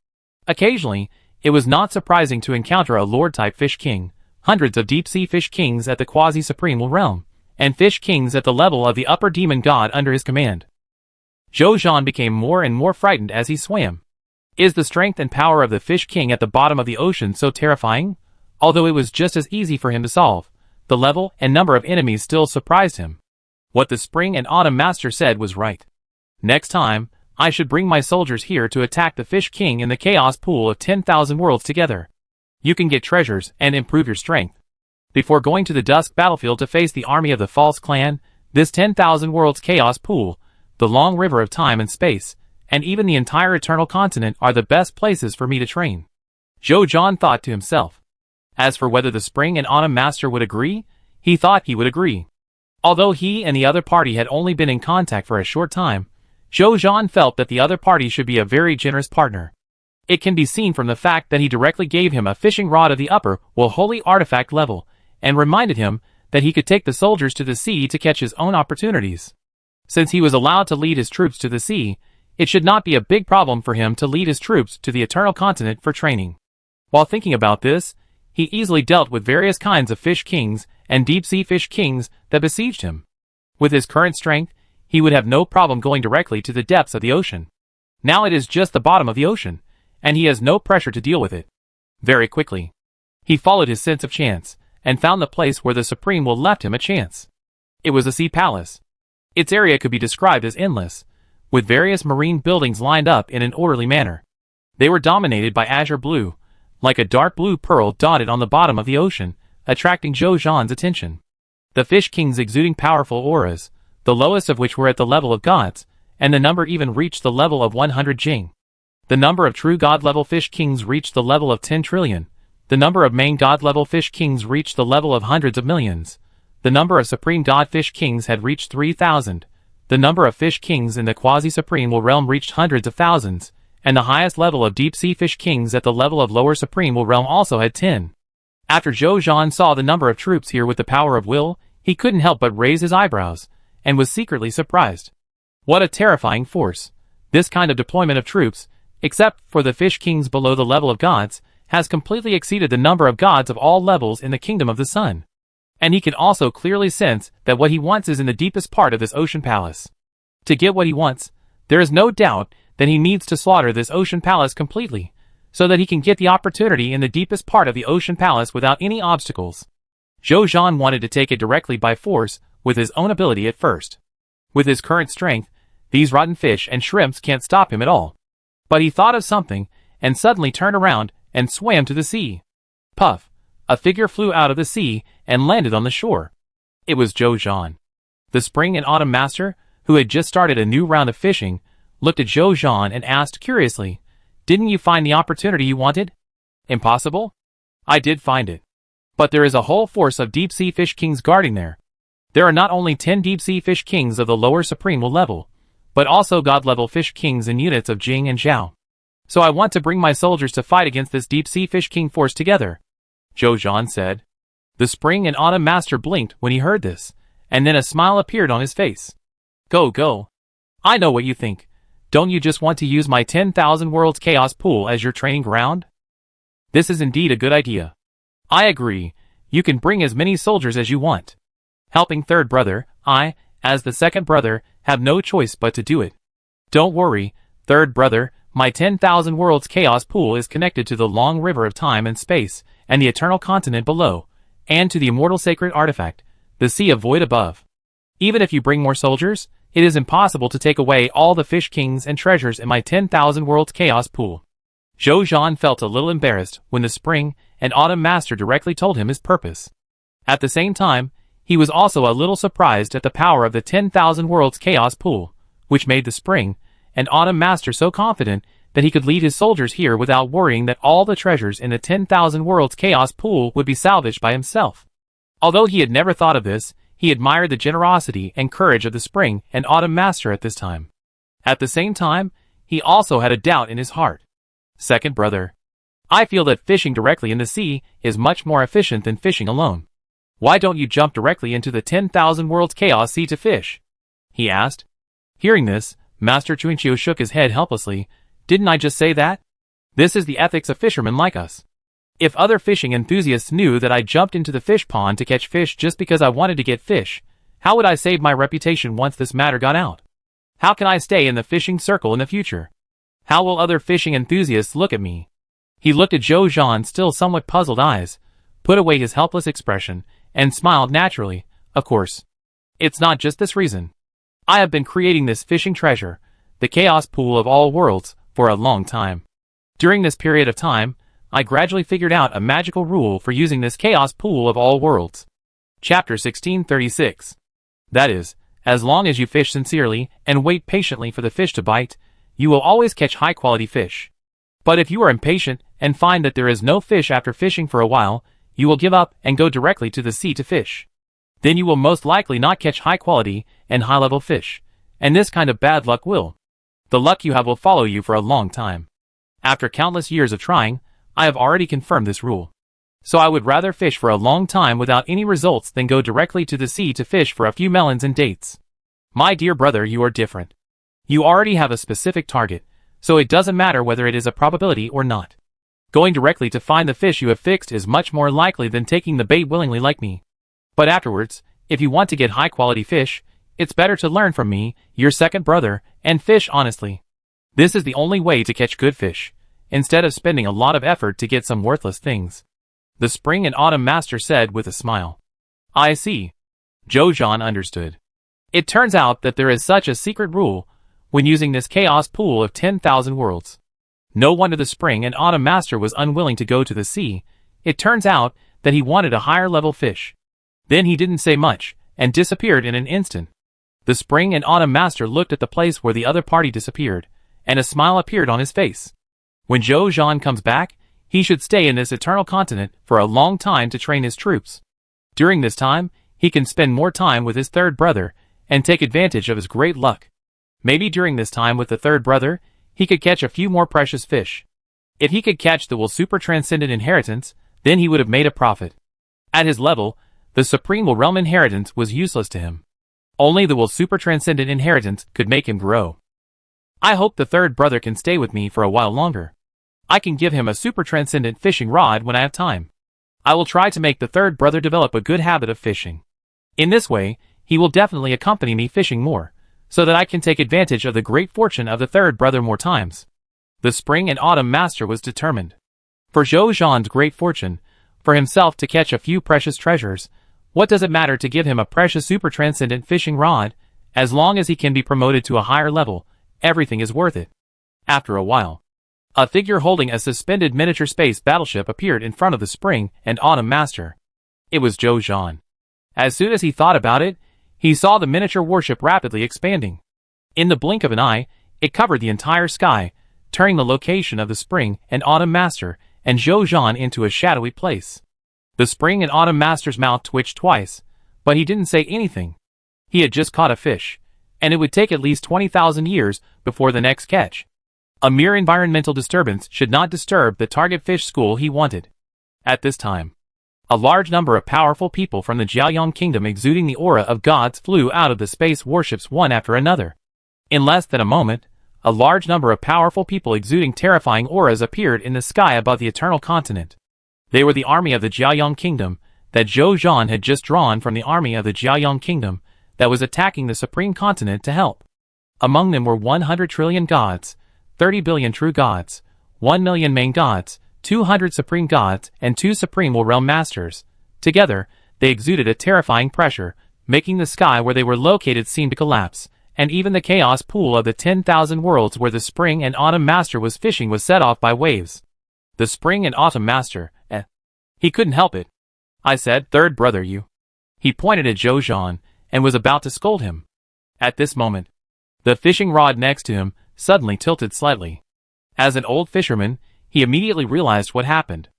Occasionally, it was not surprising to encounter a lord-type fish king, hundreds of deep-sea fish kings at the quasi-supreme realm, and fish kings at the level of the upper demon god under his command. Zhou Zhan became more and more frightened as he swam. Is the strength and power of the fish king at the bottom of the ocean so terrifying? Although it was just as easy for him to solve, the level and number of enemies still surprised him. What the spring and autumn master said was right. Next time, I should bring my soldiers here to attack the fish king in the chaos pool of 10,000 worlds together. You can get treasures and improve your strength. Before going to the dusk battlefield to face the army of the false clan, this 10,000 worlds chaos pool, the long river of time and space, and even the entire eternal continent are the best places for me to train. Zhou Zhan thought to himself. As for whether the spring and autumn master would agree, he thought he would agree. Although he and the other party had only been in contact for a short time, Zhou Zhan felt that the other party should be a very generous partner. It can be seen from the fact that he directly gave him a fishing rod of the upper, holy artifact level, and reminded him that he could take the soldiers to the sea to catch his own opportunities. Since he was allowed to lead his troops to the sea, it should not be a big problem for him to lead his troops to the eternal continent for training. While thinking about this, he easily dealt with various kinds of fish kings and deep-sea fish kings that besieged him. With his current strength, he would have no problem going directly to the depths of the ocean. Now it is just the bottom of the ocean, and he has no pressure to deal with it. Very quickly, he followed his sense of chance, and found the place where the Supreme Will left him a chance. It was a sea palace. Its area could be described as endless, with various marine buildings lined up in an orderly manner. They were dominated by azure blue, like a dark blue pearl dotted on the bottom of the ocean, attracting Zhou Zhan's attention. The fish kings exuding powerful auras, the lowest of which were at the level of gods, and the number even reached the level of 100 jing. The number of true god-level fish kings reached the level of 10 trillion. The number of main god-level fish kings reached the level of hundreds of millions. The number of supreme god fish kings had reached 3,000. The number of fish kings in the quasi-supreme realm reached hundreds of thousands, and the highest level of deep-sea fish kings at the level of lower supreme realm also had 10. After Zhou Zhan saw the number of troops here with the power of will, he couldn't help but raise his eyebrows, and was secretly surprised. What a terrifying force! This kind of deployment of troops, except for the fish kings below the level of gods, has completely exceeded the number of gods of all levels in the kingdom of the sun. And he can also clearly sense that what he wants is in the deepest part of this ocean palace. To get what he wants, there is no doubt that he needs to slaughter this ocean palace completely, so that he can get the opportunity in the deepest part of the ocean palace without any obstacles. Zhou Zhan wanted to take it directly by force, with his own ability at first. With his current strength, these rotten fish and shrimps can't stop him at all. But he thought of something, and suddenly turned around and swam to the sea. Puff! A figure flew out of the sea and landed on the shore. It was Zhou Zhan. The spring and autumn master, who had just started a new round of fishing, looked at Zhou Zhan and asked curiously, "Didn't you find the opportunity you wanted?" "Impossible? I did find it. But there is a whole force of deep-sea fish kings guarding there. There are not only 10 deep-sea fish kings of the lower supreme level, but also god-level fish kings in units of Jing and Zhao. So I want to bring my soldiers to fight against this deep-sea fish king force together," Zhou Zhan said. The spring and autumn master blinked when he heard this, and then a smile appeared on his face. Go, go. I know what you think. Don't you just want to use my 10,000 worlds chaos pool as your training ground? This is indeed a good idea. I agree. You can bring as many soldiers as you want. Helping third brother, I, as the second brother, have no choice but to do it. Don't worry, third brother, my 10,000 worlds chaos pool is connected to the long river of time and space, and the eternal continent below, and to the immortal sacred artifact, the sea of void above. Even if you bring more soldiers, it is impossible to take away all the fish kings and treasures in my 10,000 worlds chaos pool. Zhou Zhan felt a little embarrassed when the Spring and Autumn Master directly told him his purpose. At the same time, he was also a little surprised at the power of the 10,000 worlds chaos pool, which made the Spring and Autumn Master so confident that he could lead his soldiers here without worrying that all the treasures in the 10,000 worlds chaos pool would be salvaged by himself. Although he had never thought of this, he admired the generosity and courage of the Spring and Autumn Master at this time. At the same time, he also had a doubt in his heart. Second brother, I feel that fishing directly in the sea is much more efficient than fishing alone. Why don't you jump directly into the 10,000 worlds chaos sea to fish? He asked. Hearing this, Master Chuinqiu shook his head helplessly. Didn't I just say that? This is the ethics of fishermen like us. If other fishing enthusiasts knew that I jumped into the fish pond to catch fish just because I wanted to get fish, how would I save my reputation once this matter got out? How can I stay in the fishing circle in the future? How will other fishing enthusiasts look at me? He looked at Zhou Zhan's still somewhat puzzled eyes, put away his helpless expression, and smiled naturally. Of course. It's not just this reason. I have been creating this fishing treasure, the chaos pool of all worlds, for a long time. During this period of time, I gradually figured out a magical rule for using this chaos pool of all worlds. Chapter 1636. That is, as long as you fish sincerely and wait patiently for the fish to bite, you will always catch high-quality fish. But if you are impatient and find that there is no fish after fishing for a while, you will give up and go directly to the sea to fish. Then you will most likely not catch high-quality and high-level fish, and this kind of bad luck will. The luck you have will follow you for a long time. After countless years of trying, I have already confirmed this rule. So I would rather fish for a long time without any results than go directly to the sea to fish for a few melons and dates. My dear brother, you are different. You already have a specific target, so it doesn't matter whether it is a probability or not. Going directly to find the fish you have fixed is much more likely than taking the bait willingly like me. But afterwards, if you want to get high-quality fish, it's better to learn from me, your second brother, and fish honestly. This is the only way to catch good fish, instead of spending a lot of effort to get some worthless things. The Spring and Autumn Master said with a smile. I see. Zhou Zhan understood. It turns out that there is such a secret rule when using this chaos pool of 10,000 worlds. No wonder the Spring and Autumn Master was unwilling to go to the sea. It turns out that he wanted a higher level fish. Then he didn't say much, and disappeared in an instant. The Spring and Autumn Master looked at the place where the other party disappeared, and a smile appeared on his face. When Zhou Zhan comes back, he should stay in this eternal continent for a long time to train his troops. During this time, he can spend more time with his third brother, and take advantage of his great luck. Maybe during this time with the third brother, he could catch a few more precious fish. If he could catch the Super Transcendent Inheritance, then he would have made a profit. At his level, the Supreme Realm Inheritance was useless to him. Only the Super Transcendent Inheritance could make him grow. I hope the third brother can stay with me for a while longer. I can give him a Super Transcendent fishing rod when I have time. I will try to make the third brother develop a good habit of fishing. In this way, he will definitely accompany me fishing more, so that I can take advantage of the great fortune of the third brother more times. The Spring and Autumn Master was determined. For Zhou Zhan's great fortune, for himself to catch a few precious treasures, what does it matter to give him a precious Super Transcendent fishing rod? As long as he can be promoted to a higher level, everything is worth it. After a while, a figure holding a suspended miniature space battleship appeared in front of the Spring and Autumn Master. It was Zhou Zhan. As soon as he thought about it, he saw the miniature warship rapidly expanding. In the blink of an eye, it covered the entire sky, turning the location of the Spring and Autumn Master and Zhou Zhan into a shadowy place. The Spring and Autumn Master's mouth twitched twice, but he didn't say anything. He had just caught a fish, and it would take at least 20,000 years before the next catch. A mere environmental disturbance should not disturb the target fish school he wanted. At this time, a large number of powerful people from the Jiaoyang Kingdom exuding the aura of gods flew out of the space warships one after another. In less than a moment, a large number of powerful people exuding terrifying auras appeared in the sky above the eternal continent. They were the army of the Jiaoyang Kingdom that Zhou Zhan had just drawn from the army of the Jiaoyang Kingdom that was attacking the Supreme Continent to help. Among them were 100 trillion gods, 30 billion true gods, 1 million main gods, 200 supreme gods, and 2 supreme realm masters. Together, they exuded a terrifying pressure, making the sky where they were located seem to collapse, and even the chaos pool of the 10,000 worlds where the Spring and Autumn Master was fishing was set off by waves. The Spring and Autumn Master, He couldn't help it. I said, "Third brother, you." He pointed at Zhou Zhan, and was about to scold him. At this moment, the fishing rod next to him suddenly tilted slightly. As an old fisherman, he immediately realized what happened.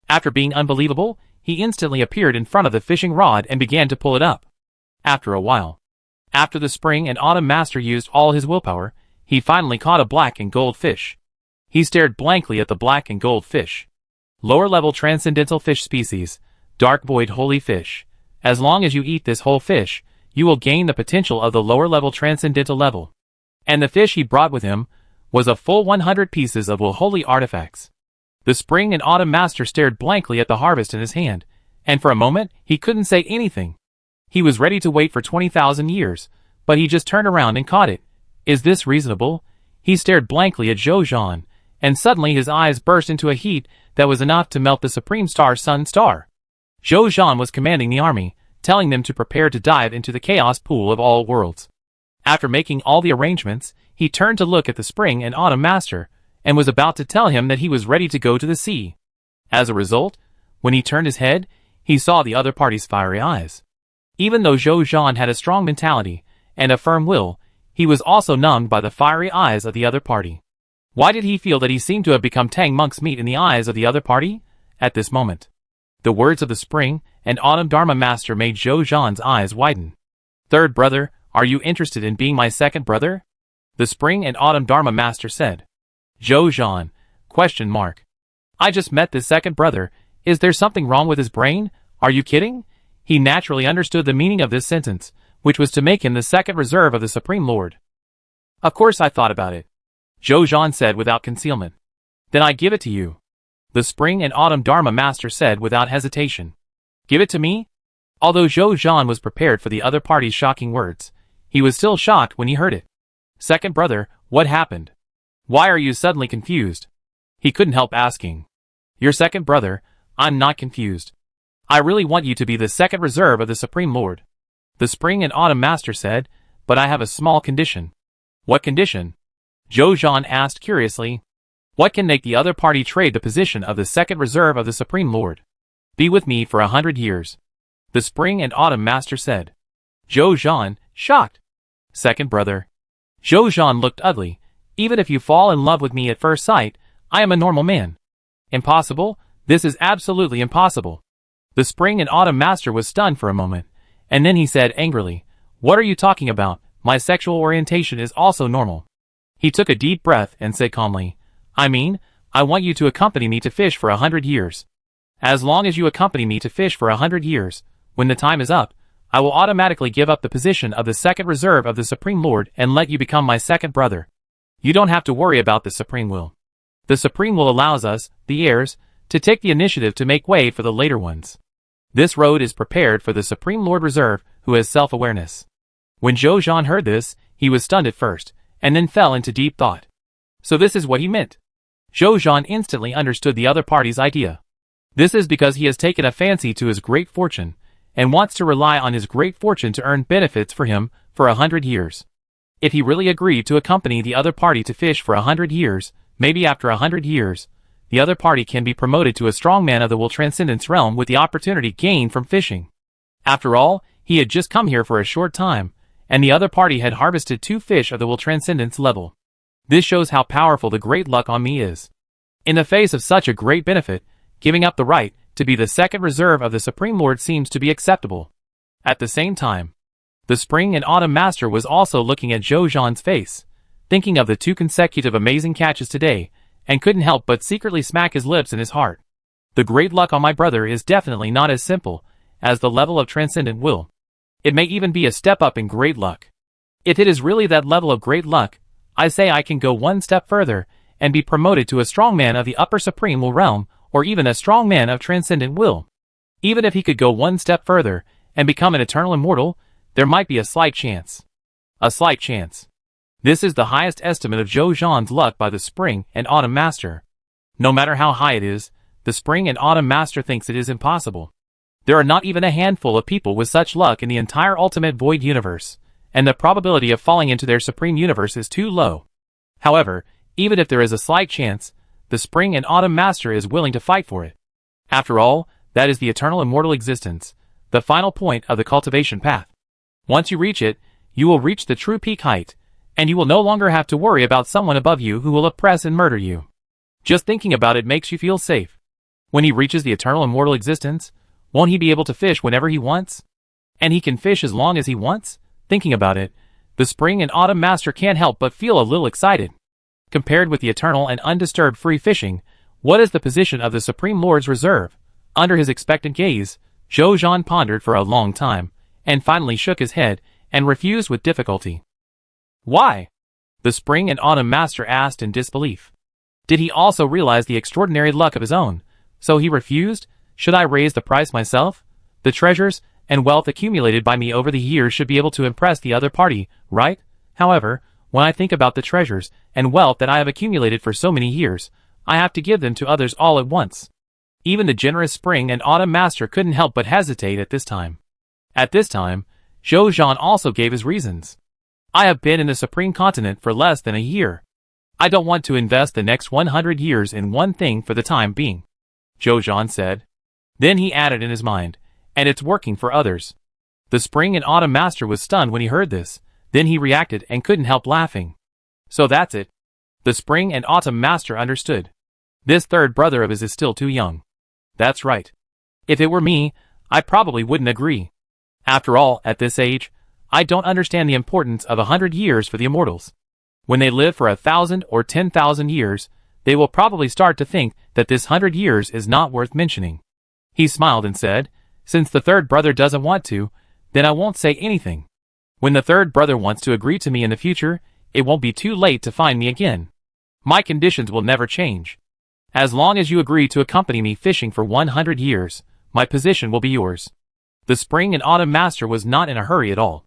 After being unbelievable, he instantly appeared in front of the fishing rod and began to pull it up. After a while, after the Spring and Autumn Master used all his willpower, he finally caught a black and gold fish. He stared blankly at the black and gold fish. Lower-level transcendental fish species, dark void holy fish. As long as you eat this whole fish, you will gain the potential of the lower-level transcendental level. And the fish he brought with him was a full 100 pieces of will holy artifacts. The Spring and Autumn Master stared blankly at the harvest in his hand, and for a moment he couldn't say anything. He was ready to wait for 20,000 years, but he just turned around and caught it. Is this reasonable? He stared blankly at Zhou Zhan, and suddenly his eyes burst into a heat that was enough to melt the Supreme Sun Star. Zhou Zhan was commanding the army, telling them to prepare to dive into the chaos pool of all worlds. After making all the arrangements, he turned to look at the Spring and Autumn Master, and was about to tell him that he was ready to go to the sea. As a result, when he turned his head, he saw the other party's fiery eyes. Even though Zhou Zhan had a strong mentality and a firm will, he was also numbed by the fiery eyes of the other party. Why did he feel that he seemed to have become Tang Monk's meat in the eyes of the other party? At this moment, the words of the Spring and Autumn Dharma Master made Zhou Zhan's eyes widen. "Third brother, are you interested in being my second brother?" the Spring and Autumn Dharma Master said. Zhou Zhan, ? I just met this second brother. Is there something wrong with his brain? Are you kidding? He naturally understood the meaning of this sentence, which was to make him the second reserve of the Supreme Lord. "Of course I thought about it," Zhou Zhan said without concealment. "Then I give it to you," the Spring and Autumn Dharma Master said without hesitation. "Give it to me?" Although Zhou Zhan was prepared for the other party's shocking words, he was still shocked when he heard it. "Second brother, what happened? Why are you suddenly confused?" He couldn't help asking. "Your second brother, I'm not confused. I really want you to be the second reserve of the Supreme Lord," the Spring and Autumn Master said, "but I have a small condition." "What condition?" Zhou Zhan asked curiously. "What can make the other party trade the position of the second reserve of the Supreme Lord?" "Be with me for 100 years, the Spring and Autumn Master said. Zhou Zhan, shocked. "Second brother." Zhou Zhan looked ugly. "Even if you fall in love with me at first sight, I am a normal man." "Impossible? This is absolutely impossible." The Spring and Autumn Master was stunned for a moment, and then he said angrily, "What are you talking about? My sexual orientation is also normal." He took a deep breath and said calmly, I want you to accompany me to fish for 100 years. As long as you accompany me to fish for 100 years, when the time is up, I will automatically give up the position of the second reserve of the Supreme Lord and let you become my second brother. You don't have to worry about the Supreme Will. The Supreme Will allows us, the heirs, to take the initiative to make way for the later ones. This road is prepared for the Supreme Lord Reserve, who has self-awareness. When Zhou Zhan heard this, he was stunned at first, and then fell into deep thought. So this is what he meant. Zhou Zhan instantly understood the other party's idea. This is because he has taken a fancy to his great fortune, and wants to rely on his great fortune to earn benefits for him for 100 years. If he really agreed to accompany the other party to fish for 100 years, maybe after 100 years, the other party can be promoted to a strongman of the will transcendence realm with the opportunity gained from fishing. After all, he had just come here for a short time, and the other party had harvested 2 fish of the will transcendence level. This shows how powerful the great luck on me is. In the face of such a great benefit, giving up the right to be the second reserve of the Supreme Lord seems to be acceptable. At the same time, the Spring and Autumn Master was also looking at Zhou Zhan's face, thinking of the 2 consecutive amazing catches today, and couldn't help but secretly smack his lips in his heart. The great luck on my brother is definitely not as simple as the level of transcendent will. It may even be a step up in great luck. If it is really that level of great luck, I say I can go one step further and be promoted to a strongman of the upper supreme will realm, or even a strongman of transcendent will. Even if he could go one step further and become an eternal immortal, there might be a slight chance. A slight chance. This is the highest estimate of Zhou Zhan's luck by the Spring and Autumn Master. No matter how high it is, the Spring and Autumn Master thinks it is impossible. There are not even a handful of people with such luck in the entire Ultimate Void universe, and the probability of falling into their supreme universe is too low. However, even if there is a slight chance, the Spring and Autumn Master is willing to fight for it. After all, that is the eternal immortal existence, the final point of the cultivation path. Once you reach it, you will reach the true peak height, and you will no longer have to worry about someone above you who will oppress and murder you. Just thinking about it makes you feel safe. When he reaches the eternal immortal existence, won't he be able to fish whenever he wants? And he can fish as long as he wants? Thinking about it, the Spring and Autumn Master can't help but feel a little excited. Compared with the eternal and undisturbed free fishing, what is the position of the Supreme Lord's reserve? Under his expectant gaze, Zhou Zhan pondered for a long time, and finally shook his head, and refused with difficulty. Why? The Spring and Autumn Master asked in disbelief. Did he also realize the extraordinary luck of his own? So he refused? Should I raise the price myself? The treasures and wealth accumulated by me over the years should be able to impress the other party, right? However, when I think about the treasures and wealth that I have accumulated for so many years, I have to give them to others all at once. Even the generous Spring and Autumn Master couldn't help but hesitate at this time. At this time, Zhou Zhan also gave his reasons. I have been in the Supreme Continent for less than a year. I don't want to invest the next 100 years in one thing for the time being, Zhou Zhan said. Then he added in his mind, and it's working for others. The Spring and Autumn Master was stunned when he heard this. Then he reacted and couldn't help laughing. So that's it. The Spring and Autumn Master understood. This third brother of his is still too young. That's right. If it were me, I probably wouldn't agree. After all, at this age, I don't understand the importance of 100 years for the immortals. When they live for 1,000 or 10,000 years, they will probably start to think that this 100 years is not worth mentioning. He smiled and said, since the third brother doesn't want to, then I won't say anything. When the third brother wants to agree to me in the future, it won't be too late to find me again. My conditions will never change. As long as you agree to accompany me fishing for 100 years, my position will be yours. The Spring and Autumn Master was not in a hurry at all.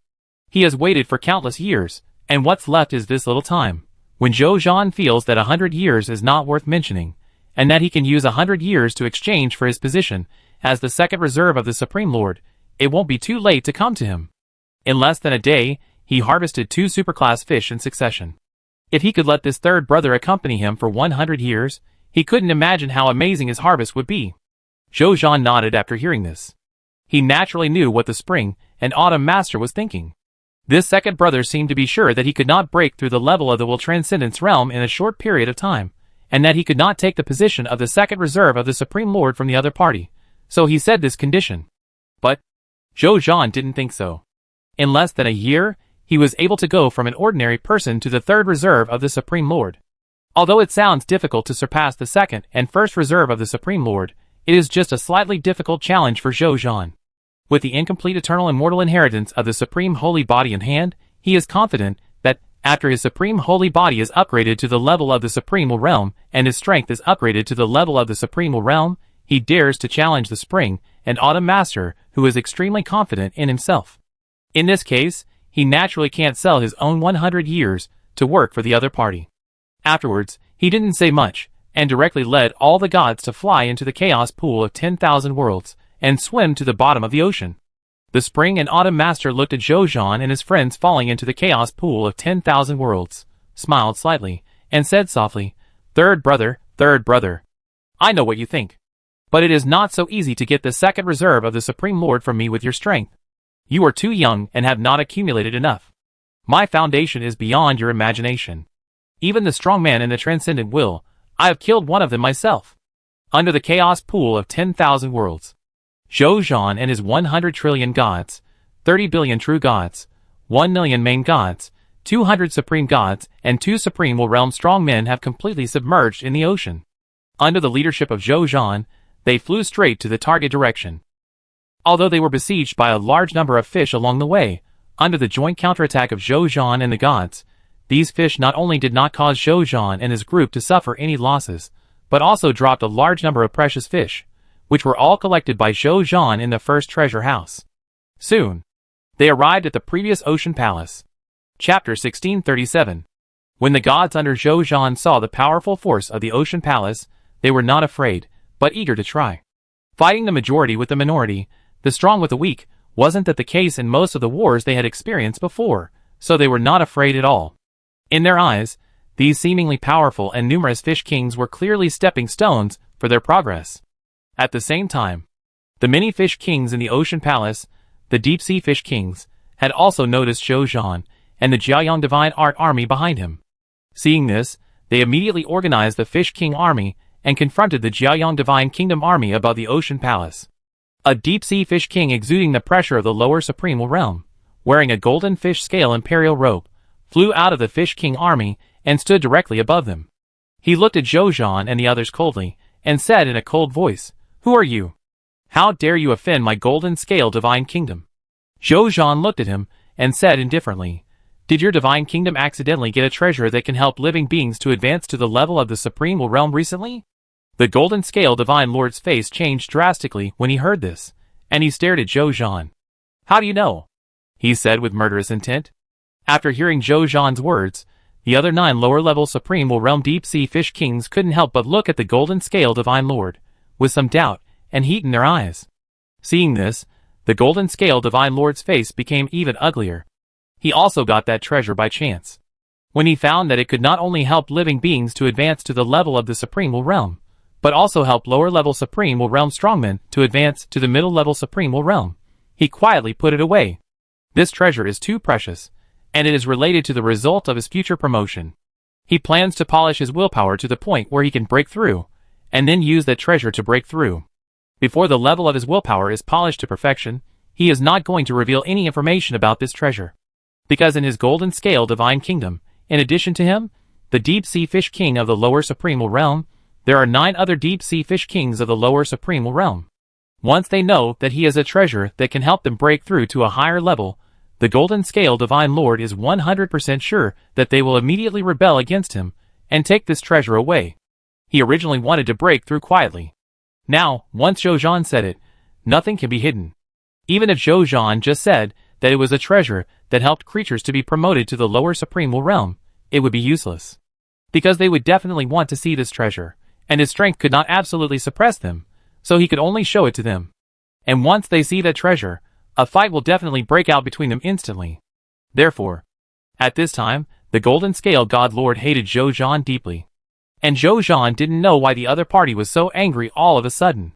He has waited for countless years, and what's left is this little time. When Zhou Zhan feels that 100 years is not worth mentioning, and that he can use 100 years to exchange for his position as the second reserve of the Supreme Lord, it won't be too late to come to him. In less than a day, he harvested 2 superclass fish in succession. If he could let this third brother accompany him for 100 years, he couldn't imagine how amazing his harvest would be. Zhou Zhan nodded after hearing this. He naturally knew what the Spring and Autumn Master was thinking. This second brother seemed to be sure that he could not break through the level of the will transcendence realm in a short period of time, and that he could not take the position of the second reserve of the Supreme Lord from the other party. So he said this condition. But Zhou Zhan didn't think so. In less than a year, he was able to go from an ordinary person to the third reserve of the Supreme Lord. Although it sounds difficult to surpass the second and first reserve of the Supreme Lord, it is just a slightly difficult challenge for Zhou Zhan. With the incomplete eternal immortal inheritance of the Supreme Holy Body in hand, he is confident that, after his Supreme Holy Body is upgraded to the level of the Supreme Will Realm, and his strength is upgraded to the level of the Supreme Will Realm, he dares to challenge the Spring and Autumn Master, who is extremely confident in himself. In this case, he naturally can't sell his own 100 years to work for the other party. Afterwards, he didn't say much, and directly led all the gods to fly into the chaos pool of 10,000 worlds, and swim to the bottom of the ocean. The Spring and Autumn Master looked at Zhou Zhan and his friends falling into the chaos pool of 10,000 worlds, smiled slightly, and said softly, third brother, I know what you think. But it is not so easy to get the second reserve of the Supreme Lord from me with your strength. You are too young and have not accumulated enough. My foundation is beyond your imagination. Even the strong man in the transcendent will, I have killed one of them myself. Under the chaos pool of 10,000 worlds. Zhou Zhan and his 100 trillion gods, 30 billion true gods, 1 million main gods, 200 supreme gods, and 2 supreme will realm strong men have completely submerged in the ocean. Under the leadership of Zhou Zhan, they flew straight to the target direction. Although they were besieged by a large number of fish along the way, under the joint counterattack of Zhou Zhan and the gods, these fish not only did not cause Zhou Zhan and his group to suffer any losses, but also dropped a large number of precious fish, which were all collected by Zhou Zhan in the first treasure house. Soon, they arrived at the previous ocean palace. Chapter 1637. When the gods under Zhou Zhan saw the powerful force of the ocean palace, they were not afraid, but eager to try. Fighting the majority with the minority, the strong with the weak, wasn't that the case in most of the wars they had experienced before, so they were not afraid at all. In their eyes, these seemingly powerful and numerous fish kings were clearly stepping stones for their progress. At the same time, the many fish kings in the ocean palace, the deep-sea fish kings, had also noticed Zhou Zhan and the Jiaoyang Divine Art Army behind him. Seeing this, they immediately organized the Fish King Army and confronted the Jiaoyang Divine Kingdom Army above the ocean palace. A deep-sea fish king exuding the pressure of the lower supreme realm, wearing a golden fish scale imperial robe, flew out of the Fish King Army and stood directly above them. He looked at Zhou Zhan and the others coldly, and said in a cold voice, "Who are you? How dare you offend my golden scale divine kingdom?" Zhou Zhan looked at him and said indifferently, "Did your divine kingdom accidentally get a treasure that can help living beings to advance to the level of the supreme realm recently?" The golden scale divine lord's face changed drastically when he heard this, and he stared at Zhou Zhan. "How do you know?" he said with murderous intent. After hearing Zhou Zhan's words, the other 9 lower-level supreme realm deep-sea fish kings couldn't help but look at the golden scale divine lord, with some doubt and heat in their eyes. Seeing this, the golden scale divine lord's face became even uglier. He also got that treasure by chance, when he found that it could not only help living beings to advance to the level of the supreme realm, but also help lower-level supreme realm strongmen to advance to the middle-level supreme realm. He quietly put it away. This treasure is too precious, and it is related to the result of his future promotion. He plans to polish his willpower to the point where he can break through, and then use that treasure to break through. Before the level of his willpower is polished to perfection, he is not going to reveal any information about this treasure. Because in his golden scale divine kingdom, in addition to him, the deep-sea fish king of the lower supreme realm, there are 9 other deep-sea fish kings of the lower supreme realm. Once they know that he has a treasure that can help them break through to a higher level, the golden scale divine lord is 100% sure that they will immediately rebel against him and take this treasure away. He originally wanted to break through quietly. Now, once Zhou Zhan said it, nothing can be hidden. Even if Zhou Zhan just said that it was a treasure that helped creatures to be promoted to the lower supreme realm, it would be useless. Because they would definitely want to see this treasure, and his strength could not absolutely suppress them, so he could only show it to them. And once they see that treasure, a fight will definitely break out between them instantly. Therefore, at this time, the Golden Scale God Lord hated Zhou Zhan deeply. And Zhou Zhan didn't know why the other party was so angry all of a sudden.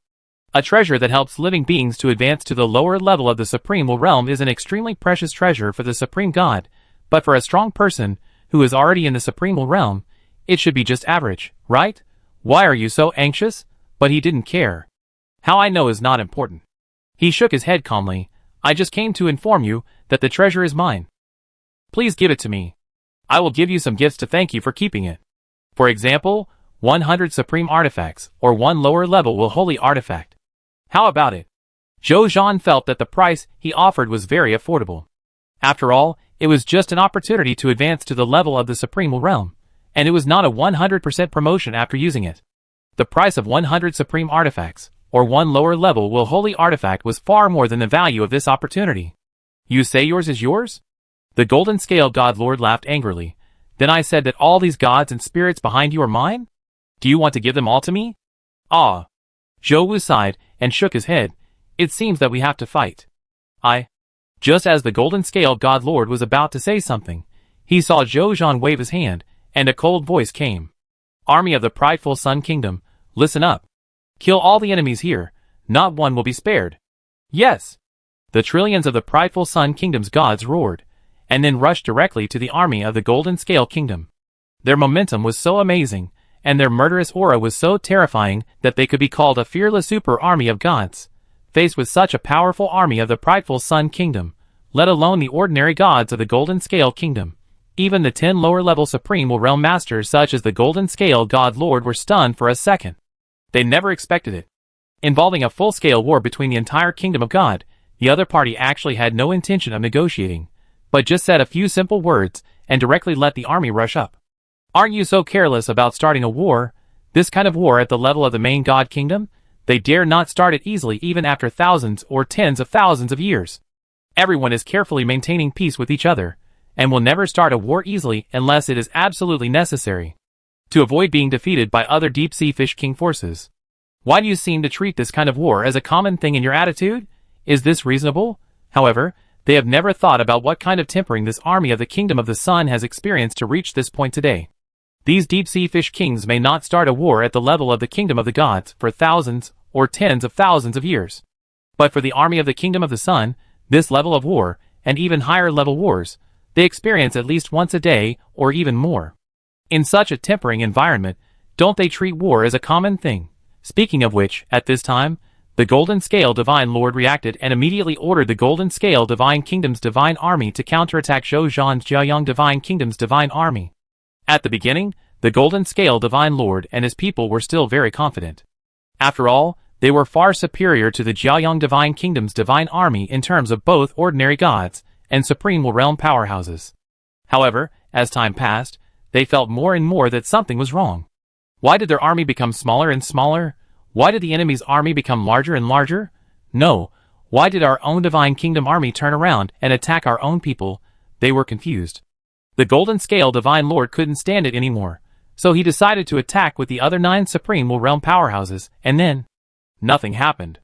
A treasure that helps living beings to advance to the lower level of the supreme realm is an extremely precious treasure for the supreme god, but for a strong person who is already in the supreme realm, it should be just average, right? Why are you so anxious? But he didn't care. How I know is not important. He shook his head calmly. I just came to inform you that the treasure is mine. Please give it to me. I will give you some gifts to thank you for keeping it. For example, 100 supreme artifacts, or 1 lower level will holy artifact. How about it? Zhou Zhan felt that the price he offered was very affordable. After all, it was just an opportunity to advance to the level of the supreme realm, and it was not a 100% promotion after using it. The price of 100 supreme artifacts, or 1 lower level will holy artifact was far more than the value of this opportunity. You say yours is yours? The Golden Scale God Lord laughed angrily. Then I said that all these gods and spirits behind you are mine? Do you want to give them all to me? Ah. Zhou Wu sighed and shook his head. It seems that we have to fight. Just as the Golden Scale God Lord was about to say something, he saw Zhou Zhan wave his hand, and a cold voice came. Army of the prideful Sun Kingdom, listen up. Kill all the enemies here, not one will be spared. Yes! The trillions of the prideful Sun Kingdom's gods roared, and then rushed directly to the army of the Golden Scale Kingdom. Their momentum was so amazing, and their murderous aura was so terrifying that they could be called a fearless super army of gods. Faced with such a powerful army of the prideful Sun Kingdom, let alone the ordinary gods of the Golden Scale Kingdom, even the 10 lower-level supreme realm masters such as the Golden Scale God Lord were stunned for a second. They never expected it. Involving a full-scale war between the entire Kingdom of God, the other party actually had no intention of negotiating, but just said a few simple words and directly let the army rush up. Aren't you so careless about starting a war? This kind of war at the level of the main God Kingdom? They dare not start it easily even after thousands or tens of thousands of years. Everyone is carefully maintaining peace with each other, and will never start a war easily unless it is absolutely necessary, to avoid being defeated by other deep-sea fish king forces. Why do you seem to treat this kind of war as a common thing in your attitude? Is this reasonable? However, They have never thought about what kind of tempering this army of the Kingdom of the Sun has experienced to reach this point today. These deep-sea fish kings may not start a war at the level of the Kingdom of the Gods for thousands or tens of thousands of years. But for the army of the Kingdom of the Sun, this level of war, and even higher level wars, they experience at least once a day or even more. In such a tempering environment, don't they treat war as a common thing? Speaking of which, at this time, the Golden Scale Divine Lord reacted and immediately ordered the Golden Scale Divine Kingdom's Divine Army to counterattack Zhou Zhan's Jiaoyang Divine Kingdom's Divine Army. At the beginning, the Golden Scale Divine Lord and his people were still very confident. After all, they were far superior to the Jiaoyang Divine Kingdom's Divine Army in terms of both ordinary gods and supreme realm powerhouses. However, as time passed, they felt more and more that something was wrong. Why did their army become smaller and smaller? Why did the enemy's army become larger and larger? No, why did our own Divine Kingdom army turn around and attack our own people? They were confused. The Golden Scale Divine Lord couldn't stand it anymore, so he decided to attack with the other 9 Supreme Realm powerhouses, and then nothing happened.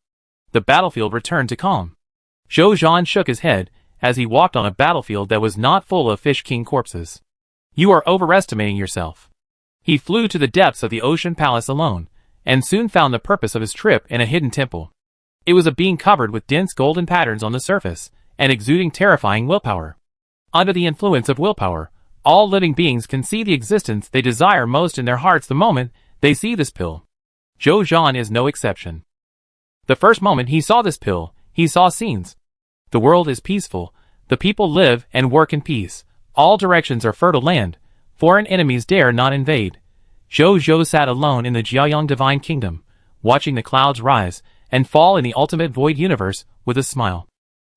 The battlefield returned to calm. Zhou Zhan shook his head as he walked on a battlefield that was not full of Fish King corpses. You are overestimating yourself. He flew to the depths of the Ocean Palace alone, and soon found the purpose of his trip in a hidden temple. It was a being covered with dense golden patterns on the surface, and exuding terrifying willpower. Under the influence of willpower, all living beings can see the existence they desire most in their hearts the moment they see this pill. Zhou Zhan is no exception. The first moment he saw this pill, he saw scenes. The world is peaceful, the people live and work in peace, all directions are fertile land, foreign enemies dare not invade. Zhou Zhou sat alone in the Jiaoyang Divine Kingdom, watching the clouds rise and fall in the ultimate void universe with a smile.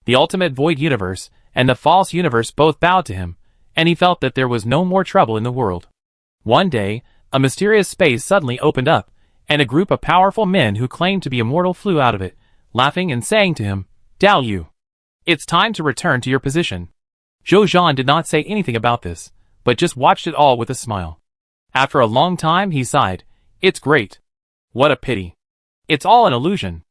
The ultimate void universe and the false universe both bowed to him, and he felt that there was no more trouble in the world. One day, a mysterious space suddenly opened up, and a group of powerful men who claimed to be immortal flew out of it, laughing and saying to him, Dao Yu, it's time to return to your position. Zhou Zhan did not say anything about this, but just watched it all with a smile. After a long time he sighed, it's great. What a pity. It's all an illusion.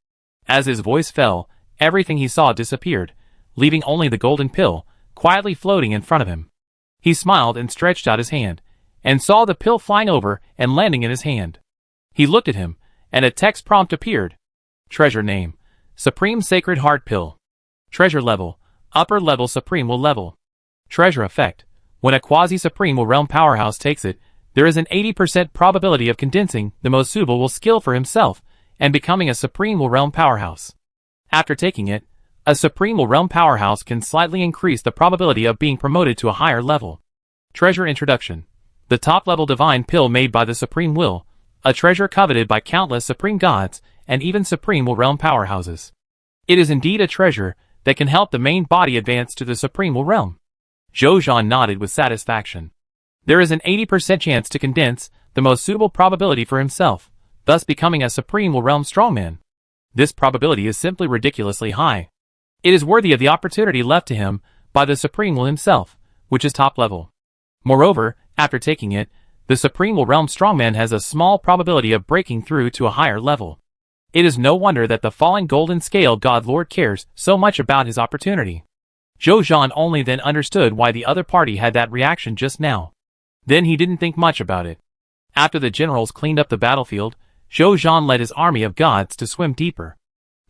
As his voice fell, everything he saw disappeared, leaving only the golden pill, quietly floating in front of him. He smiled and stretched out his hand, and saw the pill flying over and landing in his hand. He looked at him, and a text prompt appeared. Treasure name, Supreme Sacred Heart Pill. Treasure level, upper level Supreme Will level. Treasure effect, when a quasi-Supreme Will realm powerhouse takes it, there is an 80% probability of condensing the most suitable will skill for himself and becoming a Supreme Will realm powerhouse. After taking it, a Supreme Will realm powerhouse can slightly increase the probability of being promoted to a higher level. Treasure introduction, the top-level divine pill made by the Supreme Will, a treasure coveted by countless supreme gods and even Supreme Will realm powerhouses. It is indeed a treasure that can help the main body advance to the Supreme Will realm. Zhou Zhan nodded with satisfaction. There is an 80% chance to condense the most suitable probability for himself, thus becoming a Supreme Will realm strongman. This probability is simply ridiculously high. It is worthy of the opportunity left to him by the Supreme Will himself, which is top level. Moreover, after taking it, the Supreme Will realm strongman has a small probability of breaking through to a higher level. It is no wonder that the fallen Golden Scale God Lord cares so much about his opportunity. Zhou Zhan only then understood why the other party had that reaction just now. Then he didn't think much about it. After the generals cleaned up the battlefield, Zhou Zhan led his army of gods to swim deeper.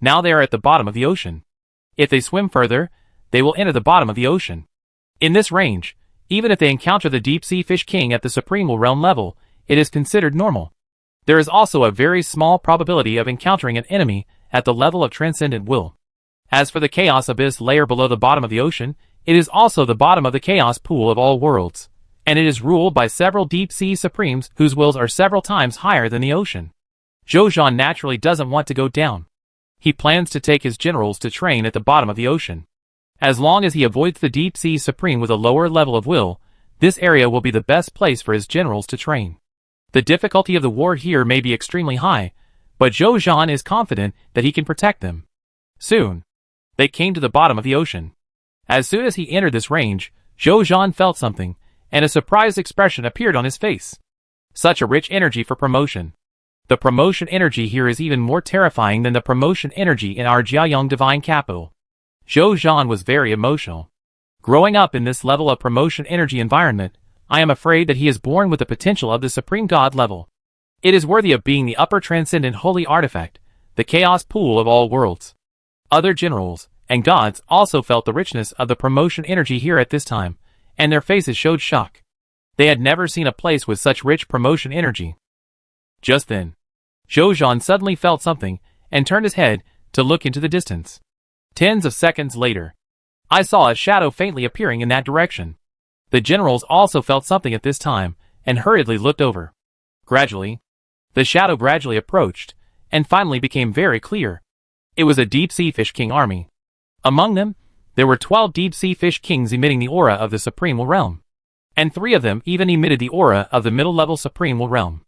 Now they are at the bottom of the ocean. If they swim further, they will enter the bottom of the ocean. In this range, even if they encounter the deep-sea fish king at the Supreme Will realm level, it is considered normal. There is also a very small probability of encountering an enemy at the level of transcendent will. As for the chaos abyss layer below the bottom of the ocean, it is also the bottom of the chaos pool of all worlds, and it is ruled by several deep-sea supremes whose wills are several times higher than the ocean. Zhou Zhan naturally doesn't want to go down. He plans to take his generals to train at the bottom of the ocean. As long as he avoids the deep-sea supreme with a lower level of will, this area will be the best place for his generals to train. The difficulty of the war here may be extremely high, but Zhou Zhan is confident that he can protect them. Soon, they came to the bottom of the ocean. As soon as he entered this range, Zhou Zhan felt something, and a surprised expression appeared on his face. Such a rich energy for promotion. The promotion energy here is even more terrifying than the promotion energy in our Jiaoyang Divine Capital. Zhou Zhan was very emotional. Growing up in this level of promotion energy environment, I am afraid that he is born with the potential of the Supreme God level. It is worthy of being the upper transcendent holy artifact, the chaos pool of all worlds. Other generals and gods also felt the richness of the promotion energy here at this time, and their faces showed shock. They had never seen a place with such rich promotion energy. Just then, Zhou Zhan suddenly felt something and turned his head to look into the distance. Tens of seconds later, I saw a shadow faintly appearing in that direction. The generals also felt something at this time and hurriedly looked over. Gradually, the shadow gradually approached and finally became very clear. It was a deep-sea fish king army. Among them, there were 12 deep-sea fish kings emitting the aura of the Supreme Realm, and 3 of them even emitted the aura of the middle-level Supreme Realm.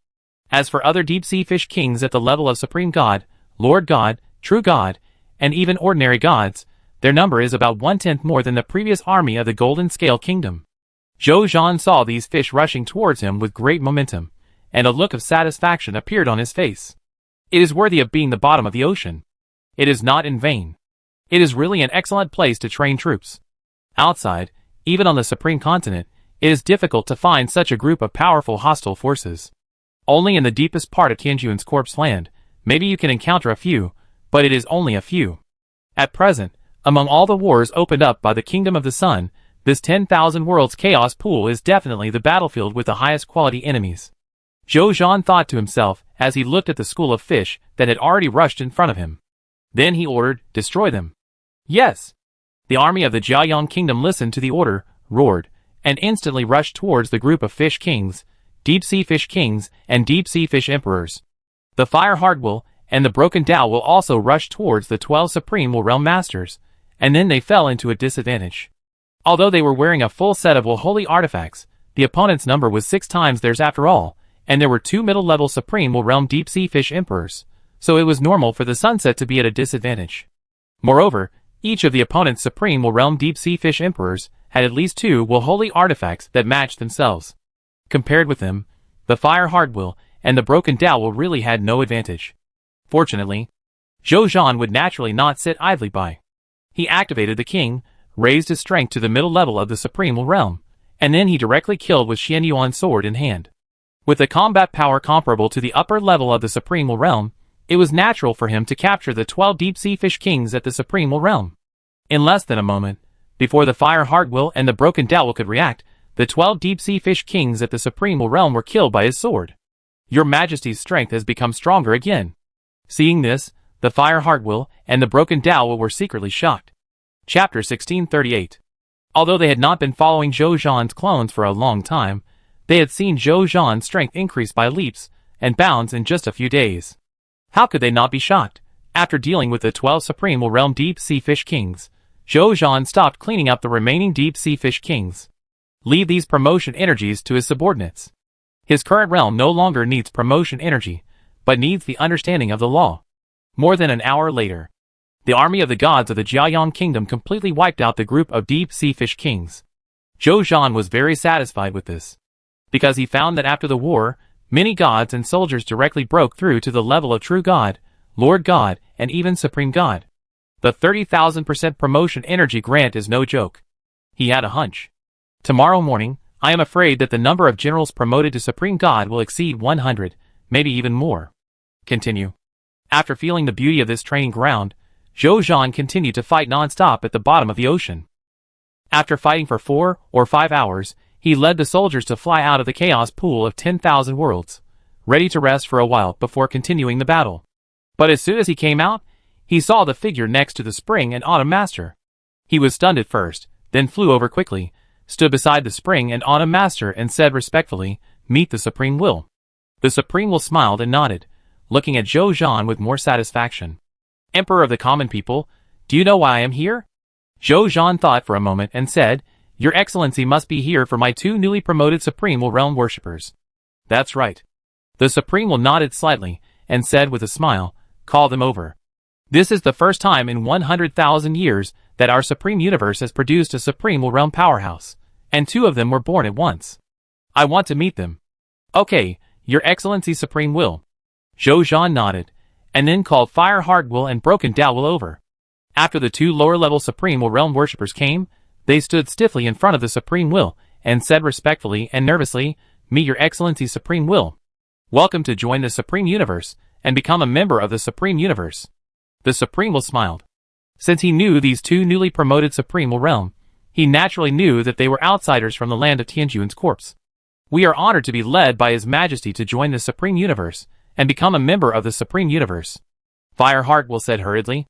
As for other deep-sea fish kings at the level of Supreme God, Lord God, True God, and even ordinary gods, their number is about 1/10 more than the previous army of the Golden Scale Kingdom. Zhou Zhan saw these fish rushing towards him with great momentum, and a look of satisfaction appeared on his face. It is worthy of being the bottom of the ocean. It is not in vain. It is really an excellent place to train troops. Outside, even on the Supreme Continent, it is difficult to find such a group of powerful hostile forces. Only in the deepest part of Tianjuan's corpse land, maybe you can encounter a few, but it is only a few. At present, among all the wars opened up by the Kingdom of the Sun, this 10,000 worlds chaos pool is definitely the battlefield with the highest quality enemies. Zhou Zhan thought to himself as he looked at the school of fish that had already rushed in front of him. Then he ordered, "Destroy them." Yes! The army of the Jiaoyang Kingdom listened to the order, roared, and instantly rushed towards the group of fish kings, deep-sea fish kings, and deep-sea fish emperors. The fire hardwell and the broken Tao will also rush towards the 12 Supreme Realm Masters, and then they fell into a disadvantage. Although they were wearing a full set of holy artifacts, the opponent's number was 6 times theirs after all, and there were 2 middle-level Supreme Realm deep-sea fish emperors, so it was normal for the sunset to be at a disadvantage. Moreover, each of the opponent's Supreme Realm deep-sea fish emperors had at least 2 holy artifacts that matched themselves. Compared with them, the fire hardwell and the broken Tao really had no advantage. Fortunately, Zhou Zhan would naturally not sit idly by. He activated the king, raised his strength to the middle level of the Supreme Realm, and then he directly killed with Xian Yuan's sword in hand. With a combat power comparable to the upper level of the Supreme Realm, it was natural for him to capture the 12 deep-sea fish kings at the Supreme Realm. In less than a moment, before the fire hardwell and the broken Tao could react, the 12 deep-sea fish kings at the Supreme Realm were killed by his sword. Your Majesty's strength has become stronger again. Seeing this, the fire hardwell and the broken Tao were secretly shocked. Chapter 1638. Although they had not been following Zhou Zhan's clones for a long time, they had seen Zhou Zhan's strength increase by leaps and bounds in just a few days. How could they not be shocked? After dealing with the 12 Supreme Realm deep-sea fish kings, Zhou Zhan stopped cleaning up the remaining deep-sea fish kings. Leave these promotion energies to his subordinates. His current realm no longer needs promotion energy, but needs the understanding of the law. More than an hour later, the army of the gods of the Jiaoyang Kingdom completely wiped out the group of deep-sea fish kings. Zhou Zhan was very satisfied with this, because he found that after the war, many gods and soldiers directly broke through to the level of True God, Lord God, and even Supreme God. The 30,000% promotion energy grant is no joke. He had a hunch. Tomorrow morning, I am afraid that the number of generals promoted to Supreme God will exceed 100, maybe even more. Continue. After feeling the beauty of this training ground, Zhou Zhan continued to fight non-stop at the bottom of the ocean. After fighting for 4 or 5 hours, he led the soldiers to fly out of the chaos pool of 10,000 worlds, ready to rest for a while before continuing the battle. But as soon as he came out, he saw the figure next to the Spring and Autumn Master. He was stunned at first, then flew over quickly, stood beside the Spring and Autumn Master and said respectfully, "Meet the Supreme Will." The Supreme Will smiled and nodded, looking at Zhou Zhan with more satisfaction. "Emperor of the common people, do you know why I am here?" Zhou Zhan thought for a moment and said, "Your Excellency must be here for my 2 newly promoted Supreme Realm worshippers." "That's right." The Supreme Will nodded slightly and said with a smile, "Call them over. This is the first time in 100,000 years that our Supreme Universe has produced a Supreme Realm powerhouse, and 2 of them were born at once. I want to meet them." "Okay, Your Excellency Supreme Will." Zhou Zhan nodded, and then called Fire Hardwell and Broken Tao over. After the two lower-level Supreme Will Realm worshippers came, they stood stiffly in front of the Supreme Will and said respectfully and nervously, "Meet your Excellency Supreme Will. Welcome to join the Supreme Universe and become a member of the Supreme Universe." The Supreme Will smiled. Since he knew these two newly promoted Supreme Will Realm, he naturally knew that they were outsiders from the land of Tianjuan's corpse. "We are honored to be led by His Majesty to join the Supreme Universe and become a member of the Supreme Universe," Fireheart Will said hurriedly.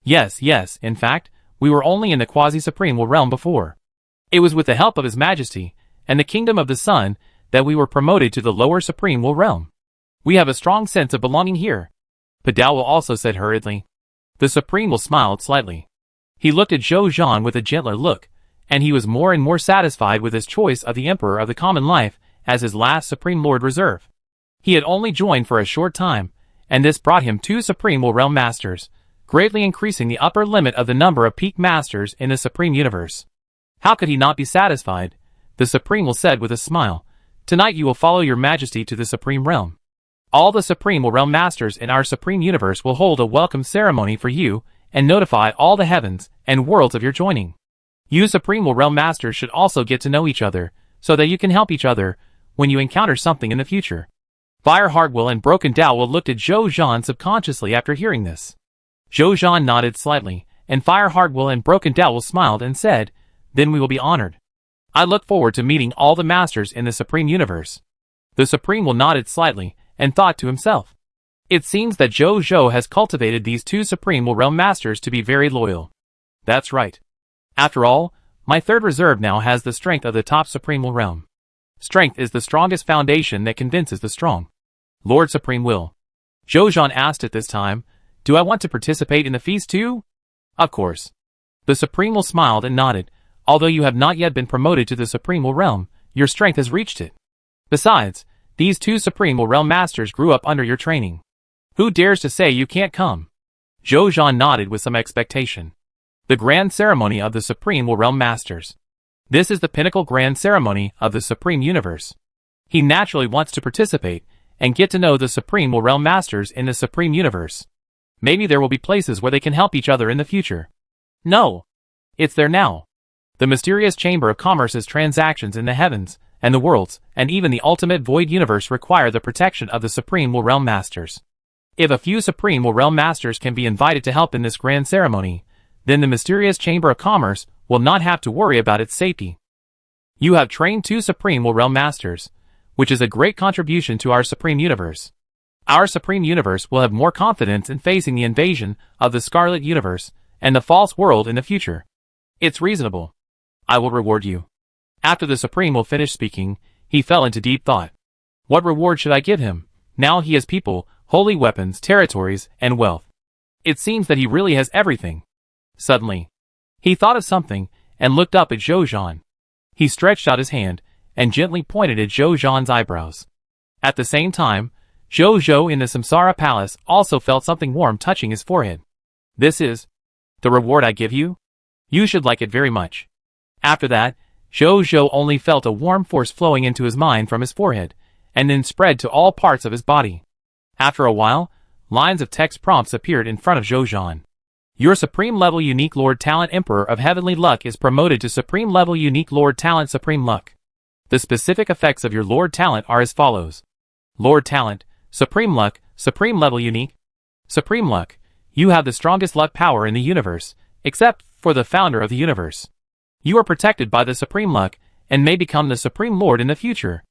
Yes, in fact, we were only in the Quasi-Supreme Will Realm before. It was with the help of His Majesty and the Kingdom of the Sun that we were promoted to the lower Supreme Will Realm. We have a strong sense of belonging here," Padao Will also said hurriedly. The Supreme Will smiled slightly. He looked at Zhou Zhan with a gentler look, and he was more and more satisfied with his choice of the Emperor of the Common Life as his last Supreme Lord Reserve. He had only joined for a short time, and this brought him 2 Supreme Will Realm Masters, greatly increasing the upper limit of the number of peak masters in the Supreme Universe. How could he not be satisfied? The Supreme Will said with a smile, "Tonight you will follow your Majesty to the Supreme Realm. All the Supreme Will Realm Masters in our Supreme Universe will hold a welcome ceremony for you and notify all the heavens and worlds of your joining. You Supreme Will Realm Masters should also get to know each other, so that you can help each other when you encounter something in the future." Fireheart Will and Broken Dao Will looked at Zhou Zhan subconsciously after hearing this. Zhou Zhan nodded slightly, and Fireheart Will and Broken Dao Will smiled and said, "Then we will be honored. I look forward to meeting all the Masters in the Supreme Universe." The Supreme Will nodded slightly, and thought to himself, "It seems that Zhou Zhou has cultivated these 2 Supreme Will Realm Masters to be very loyal. That's right. After all, my third reserve now has the strength of the top Supreme Will Realm. Strength is the strongest foundation that convinces the strong." Lord Supreme Will. Zhou Zhan asked at this time, "Do I want to participate in the feast too?" "Of course." The Supreme Will smiled and nodded. "Although you have not yet been promoted to the Supreme Will Realm, your strength has reached it. Besides, these 2 Supreme Will Realm Masters grew up under your training. Who dares to say you can't come?" Zhou Zhan nodded with some expectation. The Grand Ceremony of the Supreme Will Realm Masters. This is the pinnacle Grand Ceremony of the Supreme Universe. He naturally wants to participate and get to know the Supreme Will Realm Masters in the Supreme Universe. Maybe there will be places where they can help each other in the future. No. It's there now. The mysterious Chamber of Commerce's transactions in the heavens and the worlds, and even the ultimate void universe require the protection of the Supreme Will Realm Masters. If a few Supreme Will Realm Masters can be invited to help in this grand ceremony, then the mysterious Chamber of Commerce will not have to worry about its safety. You have trained 2 Supreme Will Realm Masters, which is a great contribution to our Supreme Universe. Our Supreme Universe will have more confidence in facing the invasion of the Scarlet Universe and the false world in the future. It's reasonable. I will reward you." After the Supreme Will finished speaking, he fell into deep thought. What reward should I give him? Now he has people, holy weapons, territories, and wealth. It seems that he really has everything. Suddenly, he thought of something and looked up at Zhou Zhan. He stretched out his hand and gently pointed at Zhou Zhan's eyebrows. At the same time, Zhou Zhou in the Samsara Palace also felt something warm touching his forehead. "This is the reward I give you? You should like it very much." After that, Zhou Zhou only felt a warm force flowing into his mind from his forehead, and then spread to all parts of his body. After a while, lines of text prompts appeared in front of Zhou Zhan. Your Supreme Level Unique Lord Talent Emperor of Heavenly Luck is promoted to Supreme Level Unique Lord Talent Supreme Luck. The specific effects of your Lord Talent are as follows. Lord Talent, Supreme Luck, Supreme Level Unique. Supreme Luck, you have the strongest luck power in the universe, except for the founder of the universe. You are protected by the Supreme Luck, and may become the Supreme Lord in the future.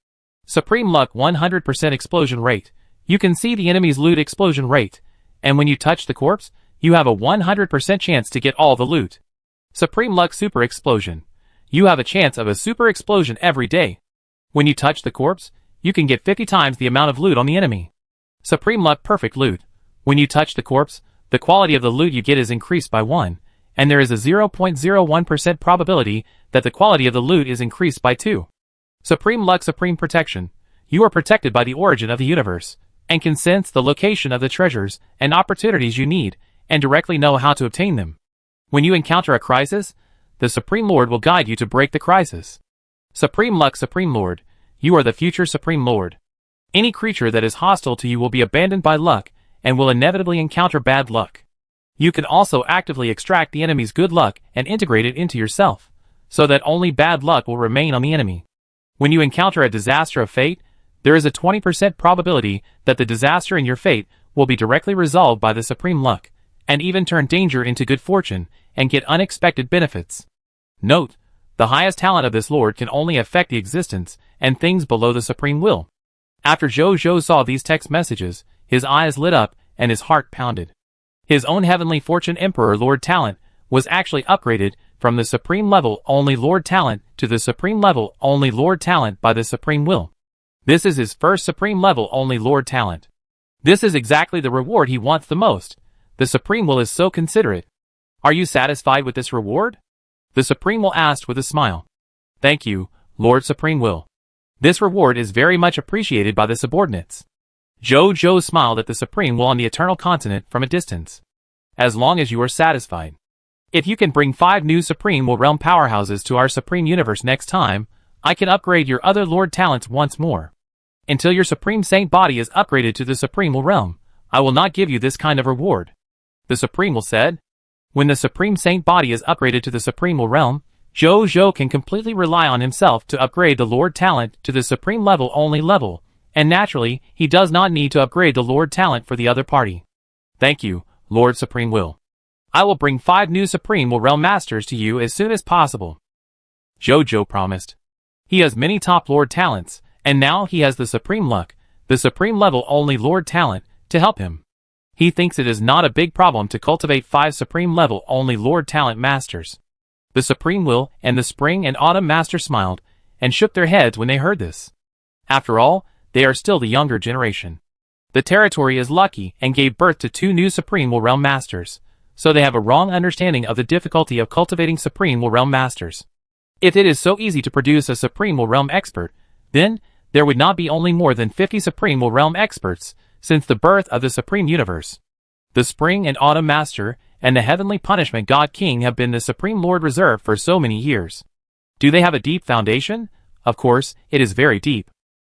Supreme Luck 100% explosion rate. You can see the enemy's loot explosion rate, and when you touch the corpse, you have a 100% chance to get all the loot. Supreme Luck Super Explosion. You have a chance of a super explosion every day. When you touch the corpse, you can get 50 times the amount of loot on the enemy. Supreme Luck Perfect Loot. When you touch the corpse, the quality of the loot you get is increased by 1, and there is a 0.01% probability that the quality of the loot is increased by 2. Supreme Luck Supreme Protection. You are protected by the origin of the universe, and can sense the location of the treasures and opportunities you need, and directly know how to obtain them. When you encounter a crisis, the Supreme Lord will guide you to break the crisis. Supreme Luck Supreme Lord. You are the future Supreme Lord. Any creature that is hostile to you will be abandoned by luck, and will inevitably encounter bad luck. You can also actively extract the enemy's good luck and integrate it into yourself, so that only bad luck will remain on the enemy. When you encounter a disaster of fate, there is a 20% probability that the disaster in your fate will be directly resolved by the supreme luck, and even turn danger into good fortune and get unexpected benefits. Note, the highest talent of this lord can only affect the existence and things below the supreme will. After Zhou saw these text messages, his eyes lit up and his heart pounded. His own heavenly fortune emperor Lord Talent was actually upgraded from the supreme level only Lord Talent to the supreme level only Lord Talent by the supreme will. This is his first supreme level only Lord Talent. This is exactly the reward he wants the most. The supreme will is so considerate. Are you satisfied with this reward? The supreme will asked with a smile. Thank you, Lord Supreme Will. This reward is very much appreciated by the subordinates. Zhou smiled at the supreme will on the eternal continent from a distance. As long as you are satisfied. If you can bring 5 new supreme will realm powerhouses to our supreme universe next time, I can upgrade your other lord talents once more. Until your supreme saint body is upgraded to the supreme will realm, I will not give you this kind of reward. The supreme will said. When the supreme saint body is upgraded to the supreme will realm, Zhou can completely rely on himself to upgrade the lord talent to the supreme level only level, and naturally, he does not need to upgrade the lord talent for the other party. Thank you, Lord Supreme Will. I will bring 5 new supreme will realm masters to you as soon as possible. Zhou promised. He has many top lord talents, and now he has the supreme luck, the supreme level only lord talent, to help him. He thinks it is not a big problem to cultivate 5 supreme level only lord talent masters. The supreme will and the spring and autumn master smiled and shook their heads when they heard this. After all, they are still the younger generation. The territory is lucky and gave birth to 2 new supreme will realm masters, so they have a wrong understanding of the difficulty of cultivating supreme will realm masters. If it is so easy to produce a supreme will realm expert, then there would not be only more than 50 supreme will realm experts since the birth of the supreme universe. The spring and autumn master and the heavenly punishment god king have been the supreme lord reserve for so many years. Do they have a deep foundation? Of course, it is very deep.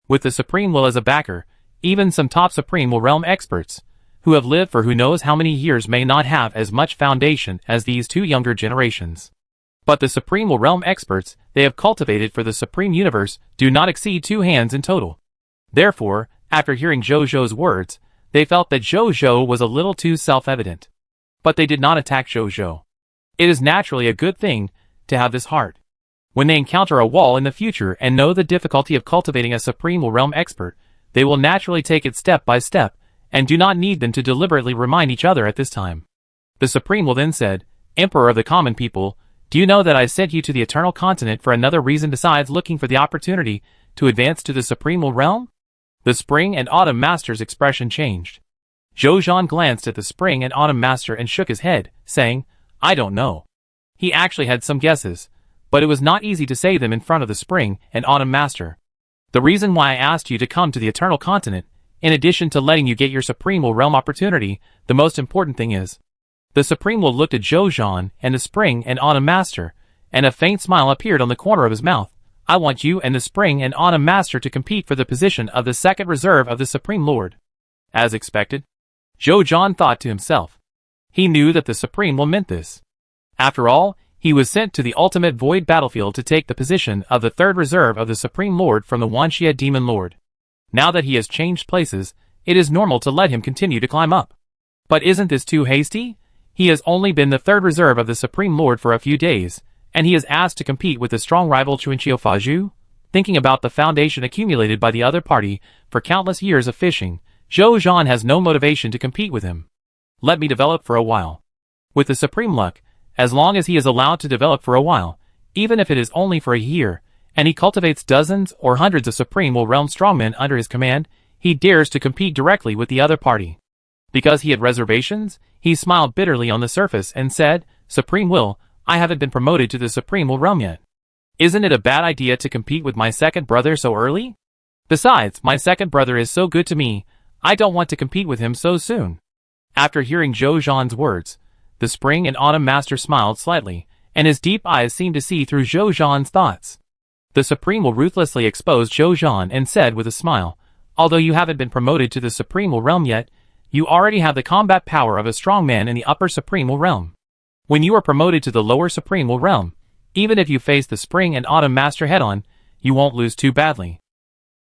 With the supreme will as a backer, even some top supreme will realm experts, who have lived for who knows how many years may not have as much foundation as these 2 younger generations. But the supreme will realm experts they have cultivated for the supreme universe do not exceed 2 hands in total. Therefore, after hearing Zhou's words, they felt that Zhou was a little too self-evident. But they did not attack Zhou. It is naturally a good thing to have this heart. When they encounter a wall in the future and know the difficulty of cultivating a supreme will realm expert, they will naturally take it step by step, and do not need them to deliberately remind each other at this time. The supreme will then said, Emperor of the common people, do you know that I sent you to the eternal continent for another reason besides looking for the opportunity to advance to the supreme will realm? The spring and autumn master's expression changed. Zhou glanced at the spring and autumn master and shook his head, saying, I don't know. He actually had some guesses, but it was not easy to say them in front of the spring and autumn master. The reason why I asked you to come to the eternal continent, in addition to letting you get your supreme will realm opportunity, the most important thing is. The supreme will looked at Zhou and the spring and autumn master, and a faint smile appeared on the corner of his mouth. I want you and the spring and autumn master to compete for the position of the second reserve of the supreme lord. As expected, Zhou thought to himself. He knew that the supreme will meant this. After all, he was sent to the ultimate void battlefield to take the position of the third reserve of the supreme lord from the Wanxia demon lord. Now that he has changed places, it is normal to let him continue to climb up. But isn't this too hasty? He has only been the third reserve of the supreme lord for a few days, and he is asked to compete with the strong rival Chuanqiu Faju? Thinking about the foundation accumulated by the other party for countless years of fishing, Zhou has no motivation to compete with him. Let me develop for a while. With the supreme luck, as long as he is allowed to develop for a while, even if it is only for a year, and he cultivates dozens or hundreds of supreme will realm strongmen under his command, he dares to compete directly with the other party. Because he had reservations, he smiled bitterly on the surface and said, Supreme Will, I haven't been promoted to the supreme will realm yet. Isn't it a bad idea to compete with my second brother so early? Besides, my second brother is so good to me, I don't want to compete with him so soon. After hearing Zhou's words, the spring and autumn master smiled slightly, and his deep eyes seemed to see through Zhou's thoughts. The supreme will ruthlessly expose Zhou and said with a smile, although you haven't been promoted to the supreme will realm yet, You already have the combat power of a strongman in the upper supremal realm. When you are promoted to the lower supremal realm, even if you face the Spring and Autumn Master head-on, you won't lose too badly.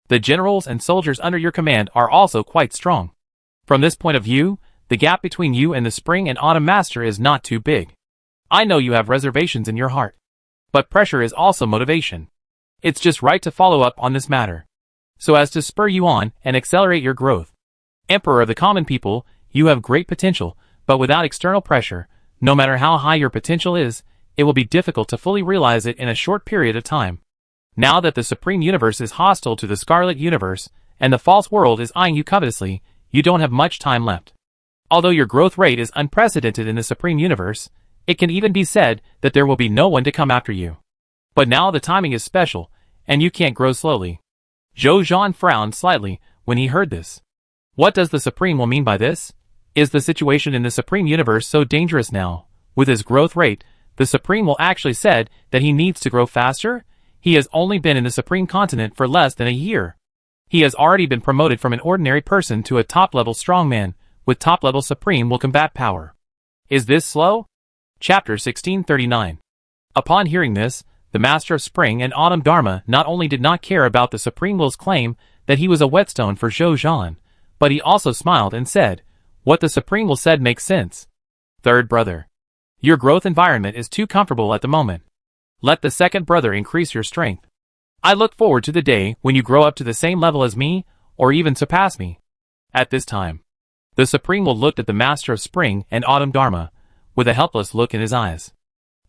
The generals and soldiers under your command are also quite strong. From this point of view, the gap between you and the Spring and Autumn Master is not too big. I know you have reservations in your heart. But pressure is also motivation. It's just right to follow up on this matter, so as to spur you on and accelerate your growth. Emperor of the common people, you have great potential, but without external pressure, no matter how high your potential is, it will be difficult to fully realize it in a short period of time. Now that the Supreme Universe is hostile to the Scarlet Universe, and the false world is eyeing you covetously, you don't have much time left. Although your growth rate is unprecedented in the Supreme Universe, it can even be said that there will be no one to come after you. But now the timing is special, and you can't grow slowly. Zhou Zhan frowned slightly when he heard this. What does the Supreme will mean by this? Is the situation in the Supreme Universe so dangerous now? With his growth rate, the Supreme will actually said that he needs to grow faster? He has only been in the Supreme Continent for less than a year. He has already been promoted from an ordinary person to a top-level strongman, with top-level Supreme will combat power. Is this slow? Chapter 1639. Upon hearing this, the Master of Spring and Autumn Dharma not only did not care about the Supreme Will's claim that he was a whetstone for Zhou Zhan, but he also smiled and said, "What the Supreme Will said makes sense. Third brother, your growth environment is too comfortable at the moment. Let the second brother increase your strength. I look forward to the day when you grow up to the same level as me, or even surpass me." At this time, the Supreme Will looked at the Master of Spring and Autumn Dharma, with a helpless look in his eyes.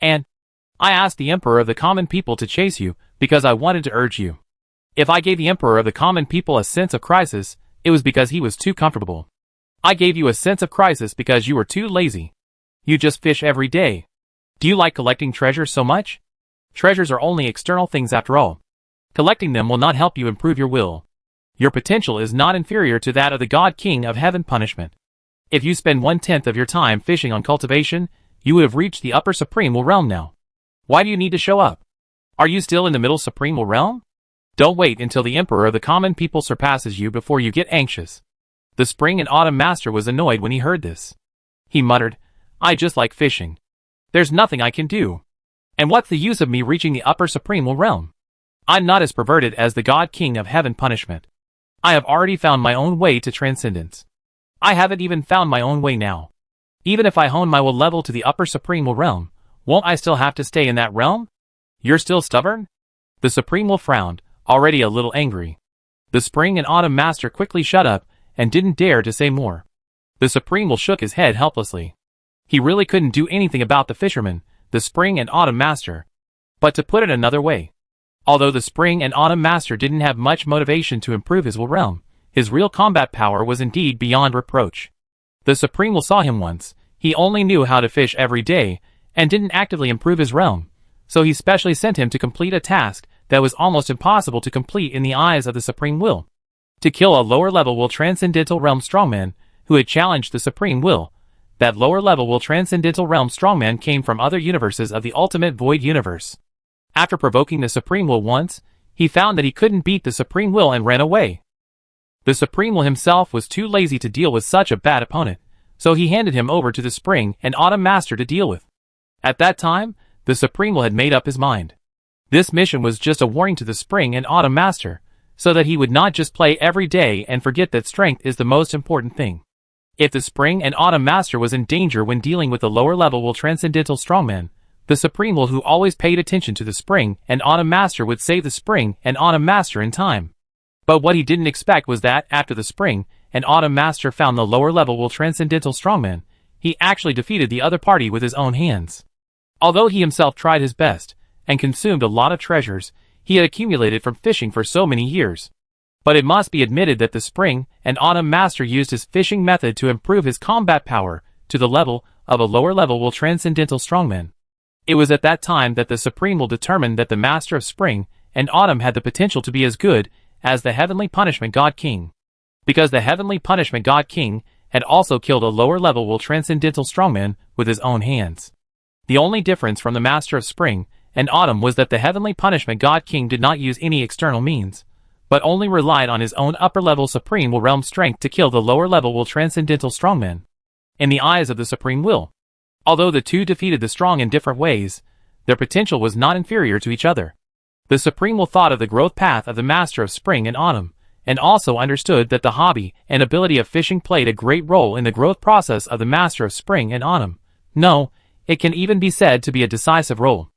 "And I asked the Emperor of the Common People to chase you because I wanted to urge you. If I gave the Emperor of the Common People a sense of crisis, it was because he was too comfortable. I gave you a sense of crisis because you were too lazy. You just fish every day. Do you like collecting treasures so much? Treasures are only external things after all. Collecting them will not help you improve your will. Your potential is not inferior to that of the God King of Heaven Punishment. If you spend 1/10 of your time fishing on cultivation, you would have reached the upper Supremal Realm now. Why do you need to show up? Are you still in the middle Supremal Realm? Don't wait until the Emperor of the Common People surpasses you before you get anxious." The Spring and Autumn Master was annoyed when he heard this. He muttered, "I just like fishing. There's nothing I can do. And what's the use of me reaching the upper Supremal Realm? I'm not as perverted as the God King of Heaven Punishment. I have already found my own way to transcendence. I haven't even found my own way now. Even if I hone my will level to the upper Supremal Realm, won't I still have to stay in that realm? You're still stubborn?" The Supreme Will frowned, already a little angry. The Spring and Autumn Master quickly shut up and didn't dare to say more. The Supreme Will shook his head helplessly. He really couldn't do anything about the fisherman, the Spring and Autumn Master. But to put it another way, although the Spring and Autumn Master didn't have much motivation to improve his will realm, his real combat power was indeed beyond reproach. The Supreme Will saw him once. He only knew how to fish every day, and didn't actively improve his realm, so he specially sent him to complete a task that was almost impossible to complete in the eyes of the Supreme Will. To kill a lower-level will Transcendental Realm strongman who had challenged the Supreme Will. That lower-level will Transcendental Realm strongman came from other universes of the Ultimate Void Universe. After provoking the Supreme Will once, he found that he couldn't beat the Supreme Will and ran away. The Supreme Will himself was too lazy to deal with such a bad opponent, so he handed him over to the Spring and Autumn Master to deal with. At that time, the Supreme Will had made up his mind. This mission was just a warning to the Spring and Autumn Master, so that he would not just play every day and forget that strength is the most important thing. If the Spring and Autumn Master was in danger when dealing with the lower-level will Transcendental Strongman, the Supreme Will who always paid attention to the Spring and Autumn Master would save the Spring and Autumn Master in time. But what he didn't expect was that, after the Spring and Autumn Master found the lower-level will Transcendental Strongman, he actually defeated the other party with his own hands. Although he himself tried his best, and consumed a lot of treasures he had accumulated from fishing for so many years. But it must be admitted that the Spring and Autumn Master used his fishing method to improve his combat power to the level of a lower-level will Transcendental Strongman. It was at that time that the Supreme Will determined that the Master of Spring and Autumn had the potential to be as good as the Heavenly Punishment God King. Because the Heavenly Punishment God King had also killed a lower-level will Transcendental Strongman with his own hands. The only difference from the Master of Spring and Autumn was that the Heavenly Punishment God King did not use any external means, but only relied on his own upper-level Supreme Will realm strength to kill the lower-level Will transcendental strongmen. In the eyes of the Supreme Will, although the two defeated the strong in different ways, their potential was not inferior to each other. The Supreme Will thought of the growth path of the Master of Spring and Autumn, and also understood that the hobby and ability of fishing played a great role in the growth process of the Master of Spring and Autumn. No, it can even be said to be a decisive role.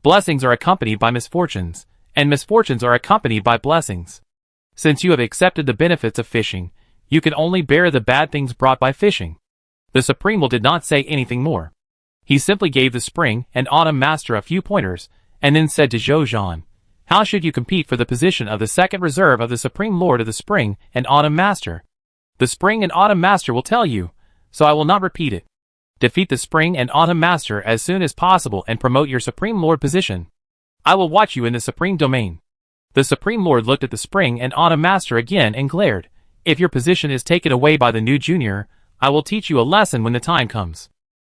Blessings are accompanied by misfortunes, and misfortunes are accompanied by blessings. Since you have accepted the benefits of fishing, you can only bear the bad things brought by fishing. The Supreme Will did not say anything more. He simply gave the Spring and Autumn Master a few pointers, and then said to Zhou Zhan, "How should you compete for the position of the second reserve of the Supreme Lord of the Spring and Autumn Master? The Spring and Autumn Master will tell you, so I will not repeat it. Defeat the Spring and Autumn Master as soon as possible and promote your Supreme Lord position. I will watch you in the Supreme Domain." The Supreme Lord looked at the Spring and Autumn Master again and glared. "If your position is taken away by the new junior, I will teach you a lesson when the time comes.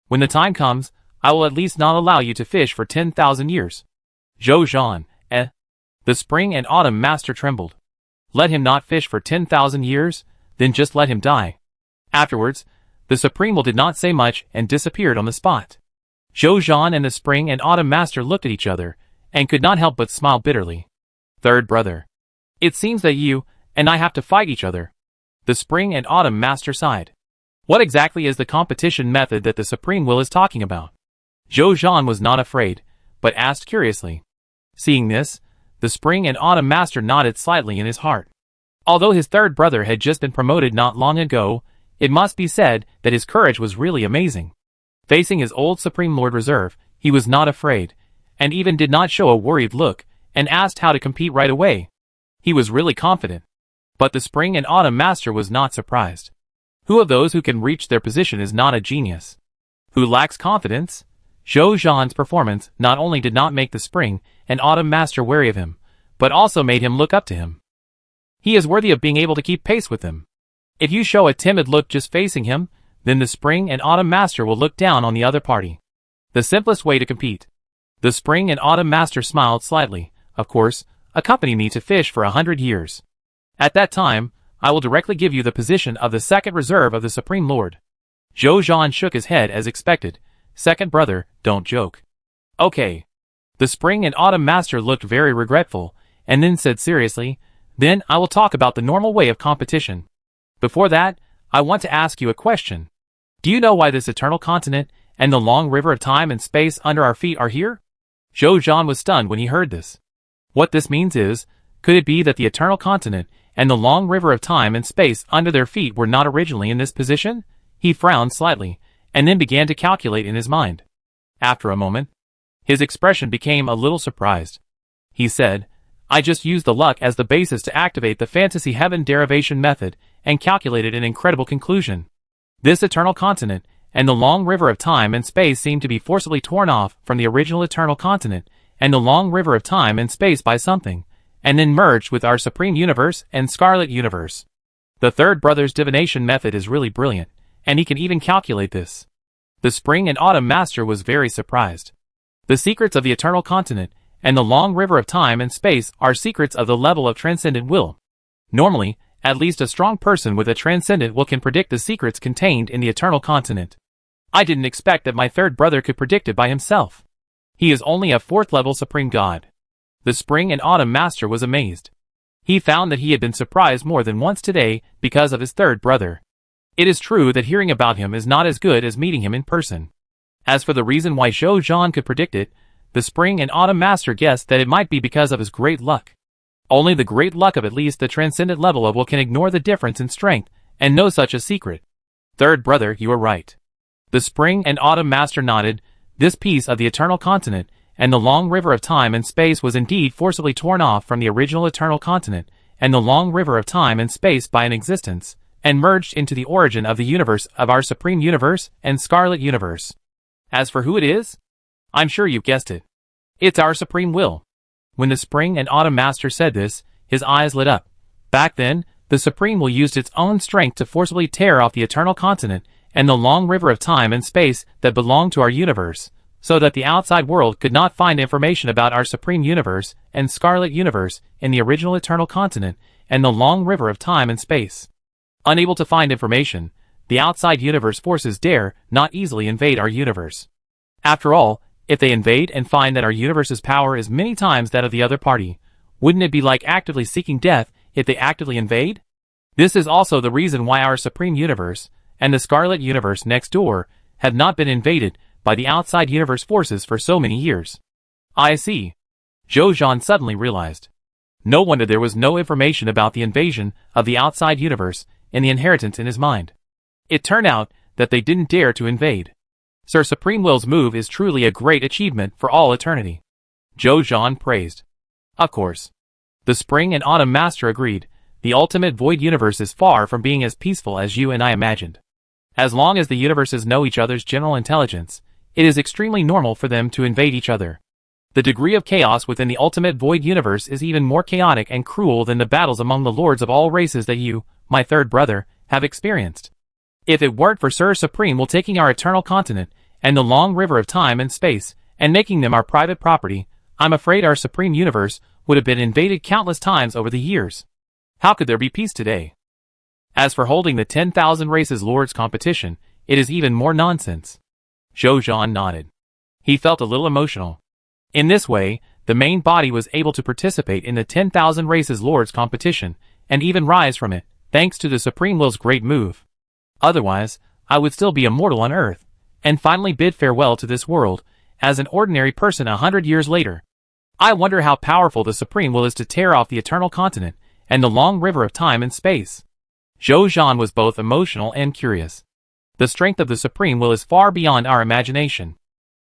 When the time comes, I will at least not allow you to fish for 10,000 years. Zhou Zhan, eh? The Spring and Autumn Master trembled. Let him not fish for 10,000 years, then just let him die. Afterwards, the Supreme Will did not say much and disappeared on the spot. Zhou Zhan and the Spring and Autumn Master looked at each other, and could not help but smile bitterly. Third brother. It seems that you and I have to fight each other. The Spring and Autumn Master sighed. What exactly is the competition method that the Supreme Will is talking about? Zhou Zhan was not afraid, but asked curiously. Seeing this, the Spring and Autumn Master nodded slightly in his heart. Although his third brother had just been promoted not long ago, it must be said that his courage was really amazing. Facing his old Supreme Lord Reserve, he was not afraid, and even did not show a worried look, and asked how to compete right away. He was really confident. But the Spring and Autumn Master was not surprised. Who of those who can reach their position is not a genius? Who lacks confidence? Zhou Zhan's performance not only did not make the Spring and Autumn Master wary of him, but also made him look up to him. He is worthy of being able to keep pace with him. If you show a timid look just facing him, then the Spring and Autumn Master will look down on the other party. The simplest way to compete. The Spring and Autumn Master smiled slightly. Of course, accompany me to fish for 100 years. At that time, I will directly give you the position of the second reserve of the Supreme Lord. Zhou Zhan shook his head as expected. Second brother, don't joke. Okay. The Spring and Autumn Master looked very regretful, and then said seriously, then I will talk about the normal way of competition. Before that, I want to ask you a question. Do you know why this eternal continent and the long river of time and space under our feet are here? Zhou Zhan was stunned when he heard this. What this means is, could it be that the eternal continent and the long river of time and space under their feet were not originally in this position? He frowned slightly, and then began to calculate in his mind. After a moment, his expression became a little surprised. He said, I just used the luck as the basis to activate the fantasy heaven derivation method and calculated an incredible conclusion. This eternal continent and the long river of time and space seem to be forcibly torn off from the original eternal continent and the long river of time and space by something, and then merged with our Supreme Universe and Scarlet Universe. The third brother's divination method is really brilliant, and he can even calculate this. The Spring and Autumn Master was very surprised. The secrets of the eternal continent and the long river of time and space are secrets of the level of transcendent will. Normally, at least a strong person with a transcendent will can predict the secrets contained in the eternal continent. I didn't expect that my third brother could predict it by himself. He is only a fourth-level supreme god. The Spring and Autumn Master was amazed. He found that he had been surprised more than once today because of his third brother. It is true that hearing about him is not as good as meeting him in person. As for the reason why Zhou Zhan could predict it, the Spring and Autumn Master guessed that it might be because of his great luck. Only the great luck of at least the transcendent level of will can ignore the difference in strength and know such a secret. Third brother, you are right. The Spring and Autumn Master nodded. This piece of the eternal continent and the long river of time and space was indeed forcibly torn off from the original eternal continent and the long river of time and space by an existence, and merged into the origin of the universe of our Supreme Universe and Scarlet Universe. As for who it is, I'm sure you've guessed it. It's our Supreme Will. When the Spring and Autumn Master said this, his eyes lit up. Back then, the Supreme Will used its own strength to forcibly tear off the eternal continent and the long river of time and space that belonged to our universe, so that the outside world could not find information about our Supreme Universe and Scarlet Universe in the original Eternal Continent and the long river of time and space. Unable to find information, the outside universe forces dare not easily invade our universe. After all, if they invade and find that our universe's power is many times that of the other party, wouldn't it be like actively seeking death if they actively invade? This is also the reason why our Supreme Universe and the Scarlet Universe next door have not been invaded by the outside universe forces for so many years. I see. Zhou Zhan suddenly realized. No wonder there was no information about the invasion of the outside universe and the inheritance in his mind. It turned out that they didn't dare to invade. Sir Supreme Will's move is truly a great achievement for all eternity. Zhou Zhan praised. Of course. The Spring and Autumn Master agreed. The ultimate void universe is far from being as peaceful as you and I imagined. As long as the universes know each other's general intelligence, it is extremely normal for them to invade each other. The degree of chaos within the ultimate void universe is even more chaotic and cruel than the battles among the lords of all races that you, my third brother, have experienced. If it weren't for Sir Supreme Will taking our eternal continent and the long river of time and space and making them our private property, I'm afraid our Supreme Universe would have been invaded countless times over the years. How could there be peace today? As for holding the 10,000 Races Lords competition, it is even more nonsense. Zhou Zhan nodded. He felt a little emotional. In this way, the main body was able to participate in the 10,000 Races Lords competition and even rise from it, thanks to the Supreme Will's great move. Otherwise, I would still be a mortal on Earth, and finally bid farewell to this world, as an ordinary person 100 years later. I wonder how powerful the Supreme Will is to tear off the Eternal Continent and the long river of time and space. Zhou Zhan was both emotional and curious. The strength of the Supreme Will is far beyond our imagination.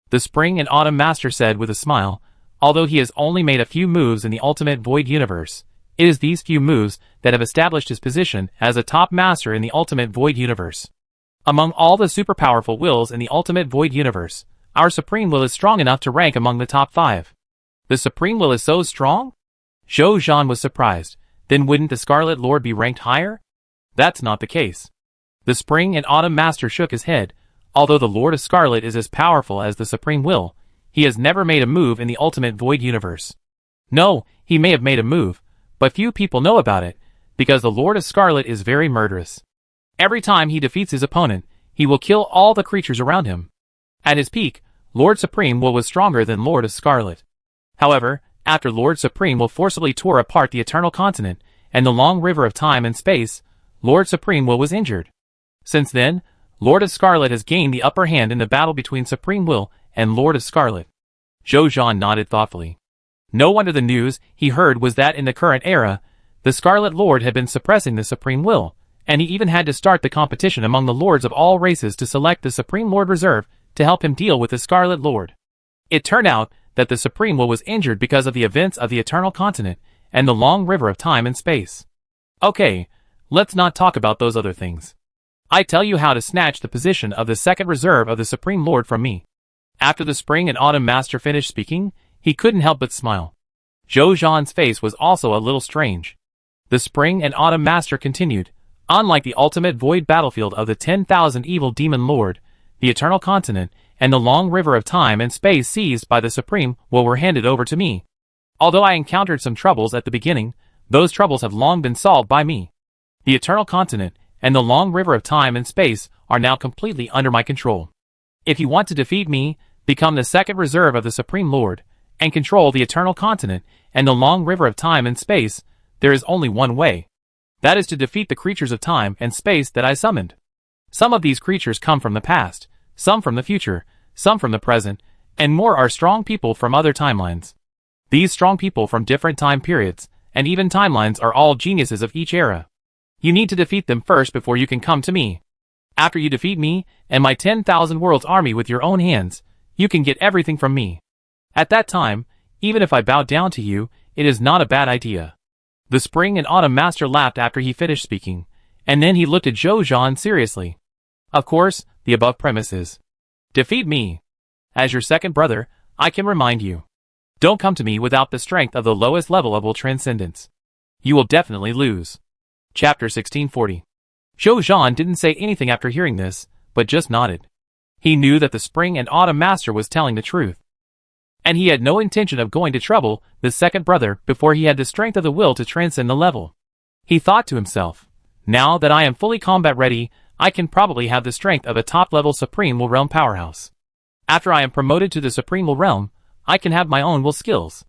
The Spring and Autumn Master said with a smile, although he has only made a few moves in the ultimate void universe, it is these few moves that have established his position as a top master in the ultimate void universe. Among all the superpowerful wills in the ultimate void universe, our Supreme Will is strong enough to rank among the top 5. The Supreme Will is so strong? Zhou Zhan was surprised. Then wouldn't the Scarlet Lord be ranked higher? That's not the case. The Spring and Autumn Master shook his head. Although the Lord of Scarlet is as powerful as the Supreme Will, he has never made a move in the ultimate void universe. No, he may have made a move, but few people know about it, because the Lord of Scarlet is very murderous. Every time he defeats his opponent, he will kill all the creatures around him. At his peak, Lord Supreme Will was stronger than Lord of Scarlet. However, after Lord Supreme Will forcibly tore apart the Eternal Continent and the long river of time and space, Lord Supreme Will was injured. Since then, Lord of Scarlet has gained the upper hand in the battle between Supreme Will and Lord of Scarlet. Zhou Zhan nodded thoughtfully. No wonder the news he heard was that in the current era, the Scarlet Lord had been suppressing the Supreme Will, and he even had to start the competition among the lords of all races to select the Supreme Lord Reserve to help him deal with the Scarlet Lord. It turned out that the Supreme Will was injured because of the events of the Eternal Continent and the long river of time and space. Okay, let's not talk about those other things. I tell you how to snatch the position of the second reserve of the Supreme Lord from me. After the Spring and Autumn Master finished speaking, he couldn't help but smile. Zhou Zhan's face was also a little strange. The Spring and Autumn Master continued, unlike the ultimate void battlefield of the 10,000 evil demon lord, the Eternal Continent, and the long river of time and space seized by the Supreme Will were handed over to me. Although I encountered some troubles at the beginning, those troubles have long been solved by me. The Eternal Continent and the long river of time and space are now completely under my control. If you want to defeat me, become the second reserve of the Supreme Lord, and control the Eternal Continent and the long river of time and space, there is only one way. That is to defeat the creatures of time and space that I summoned. Some of these creatures come from the past, some from the future, some from the present, and more are strong people from other timelines. These strong people from different time periods, and even timelines are all geniuses of each era. You need to defeat them first before you can come to me. After you defeat me, and my 10,000 worlds army with your own hands, you can get everything from me. At that time, even if I bow down to you, it is not a bad idea. The Spring and Autumn Master laughed after he finished speaking, and then he looked at Zhou Zhan seriously. Of course, the above premise is, defeat me. As your second brother, I can remind you. Don't come to me without the strength of the lowest level of will transcendence. You will definitely lose. Chapter 1640. Zhou Zhan didn't say anything after hearing this, but just nodded. He knew that the Spring and Autumn Master was telling the truth, and he had no intention of going to trouble the second brother before he had the strength of the will to transcend the level. He thought to himself, now that I am fully combat ready, I can probably have the strength of a top-level Supreme Will Realm powerhouse. After I am promoted to the Supreme Will Realm, I can have my own will skills.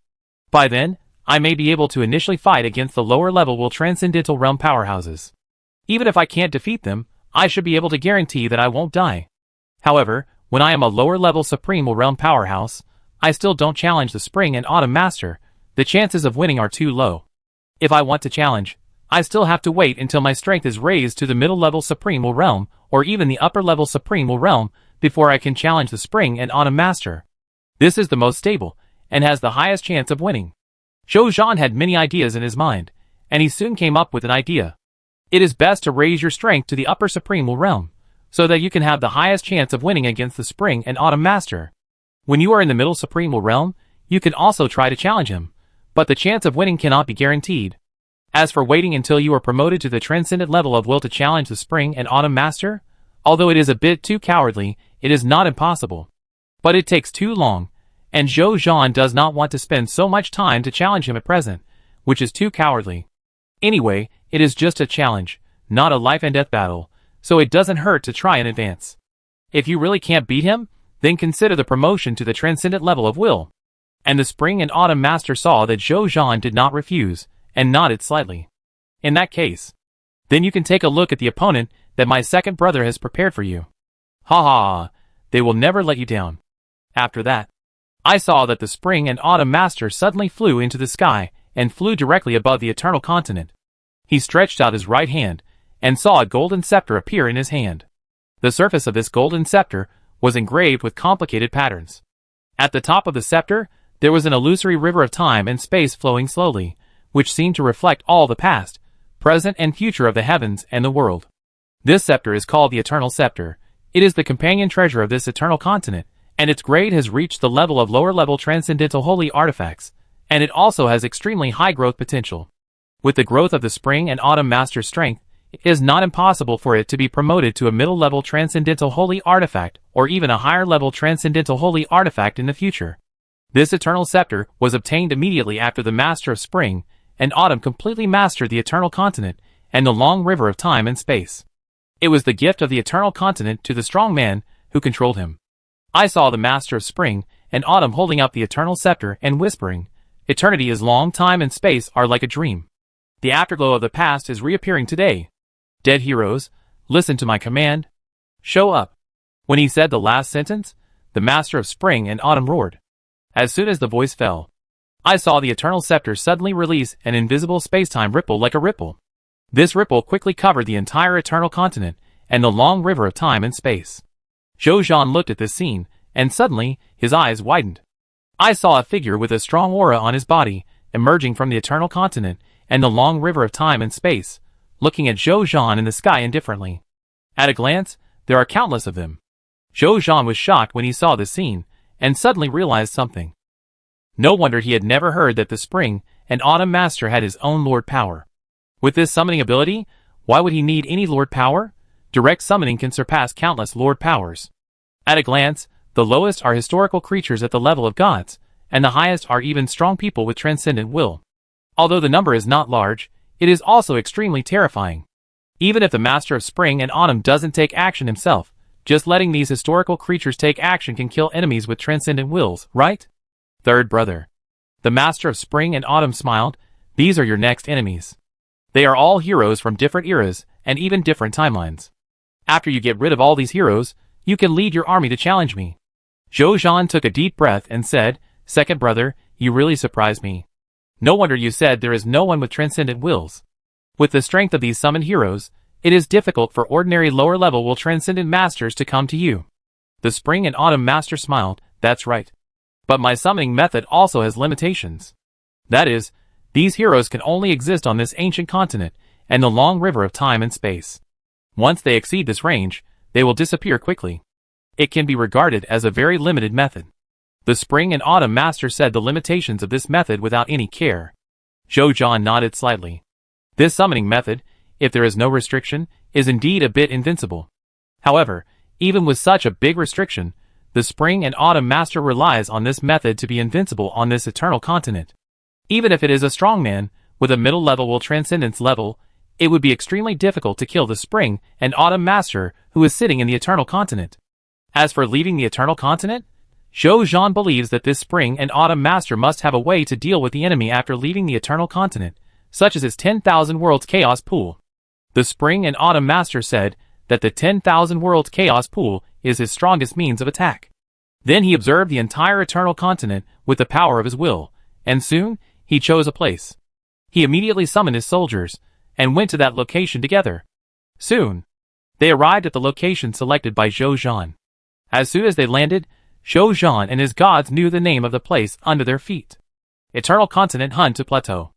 By then, I may be able to initially fight against the lower-level Will Transcendental Realm powerhouses. Even if I can't defeat them, I should be able to guarantee that I won't die. However, when I am a lower-level Supreme Will Realm powerhouse, I still don't challenge the Spring and Autumn Master. The chances of winning are too low. If I want to challenge, I still have to wait until my strength is raised to the middle-level Supreme Will Realm, or even the upper-level Supreme Will Realm, before I can challenge the Spring and Autumn Master. This is the most stable, and has the highest chance of winning. Zhou Zhan had many ideas in his mind, and he soon came up with an idea. It is best to raise your strength to the upper Supreme Will Realm, so that you can have the highest chance of winning against the Spring and Autumn Master. When you are in the middle Supreme Will Realm, you can also try to challenge him, but the chance of winning cannot be guaranteed. As for waiting until you are promoted to the transcendent level of will to challenge the Spring and Autumn Master, although it is a bit too cowardly, it is not impossible. But it takes too long, and Zhou Zhan does not want to spend so much time to challenge him at present, which is too cowardly. Anyway, it is just a challenge, not a life and death battle, so it doesn't hurt to try in advance. If you really can't beat him, then consider the promotion to the transcendent level of will. And the Spring and Autumn Master saw that Zhou Zhan did not refuse, and nodded slightly. In that case, then you can take a look at the opponent that my second brother has prepared for you. Ha ha, they will never let you down. After that, I saw that the Spring and Autumn Master suddenly flew into the sky, and flew directly above the Eternal Continent. He stretched out his right hand, and saw a golden scepter appear in his hand. The surface of this golden scepter was engraved with complicated patterns. At the top of the scepter, there was an illusory river of time and space flowing slowly, which seemed to reflect all the past, present and future of the heavens and the world. This scepter is called the Eternal Scepter. It is the companion treasure of this Eternal Continent, and its grade has reached the level of lower-level transcendental holy artifacts, and it also has extremely high growth potential. With the growth of the Spring and Autumn Master's strength, it is not impossible for it to be promoted to a middle-level transcendental holy artifact, or even a higher-level transcendental holy artifact in the future. This Eternal Scepter was obtained immediately after the Master of Spring and Autumn completely mastered the Eternal Continent and the long river of time and space. It was the gift of the Eternal Continent to the strong man who controlled him. I saw the Master of Spring and Autumn holding up the Eternal Scepter and whispering, "Eternity is long, time and space are like a dream. The afterglow of the past is reappearing today. Dead heroes, listen to my command. Show up." When he said the last sentence, the Master of Spring and Autumn roared. As soon as the voice fell, I saw the Eternal Scepter suddenly release an invisible space-time ripple like a ripple. This ripple quickly covered the entire Eternal Continent and the long river of time and space. Zhou Zhan looked at this scene, and suddenly, his eyes widened. I saw a figure with a strong aura on his body, emerging from the Eternal Continent and the long river of time and space, looking at Zhou Zhan in the sky indifferently. At a glance, there are countless of them. Zhou Zhan was shocked when he saw this scene, and suddenly realized something. No wonder he had never heard that the Spring and Autumn Master had his own Lord Power. With this summoning ability, why would he need any Lord Power? Direct summoning can surpass countless Lord Powers. At a glance, the lowest are historical creatures at the level of gods, and the highest are even strong people with transcendent will. Although the number is not large, it is also extremely terrifying. Even if the Master of Spring and Autumn doesn't take action himself, just letting these historical creatures take action can kill enemies with transcendent wills, right? Third brother. The Master of Spring and Autumn smiled. These are your next enemies. They are all heroes from different eras and even different timelines. After you get rid of all these heroes, you can lead your army to challenge me. Zhou Zhan took a deep breath and said, "Second brother, you really surprised me. No wonder you said there is no one with transcendent wills. With the strength of these summoned heroes, it is difficult for ordinary lower-level will transcendent masters to come to you." The Spring and Autumn Master smiled. "That's right. But my summoning method also has limitations. That is, these heroes can only exist on this ancient continent and the long river of time and space. Once they exceed this range, they will disappear quickly. It can be regarded as a very limited method." The Spring and Autumn Master said the limitations of this method without any care. Zhou Zhan nodded slightly. This summoning method, if there is no restriction, is indeed a bit invincible. However, Even with such a big restriction, the Spring and Autumn Master relies on this method to be invincible on this eternal continent. Even if it is a strong man, with a middle level will transcendence level, it would be extremely difficult to kill the Spring and Autumn Master who is sitting in the eternal continent. As for leaving the eternal continent, Zhou Zhan believes that this Spring and Autumn Master must have a way to deal with the enemy after leaving the eternal continent, such as his 10,000 Worlds Chaos Pool. The Spring and Autumn Master said that the 10,000 Worlds Chaos Pool is his strongest means of attack. Then he observed the entire eternal continent with the power of his will, and soon he chose a place. He immediately summoned his soldiers and went to that location together. Soon, they arrived at the location selected by Zhou Zhan. As soon as they landed, Zhou Zhan and his gods knew the name of the place under their feet. Eternal Continent Hunter Plateau.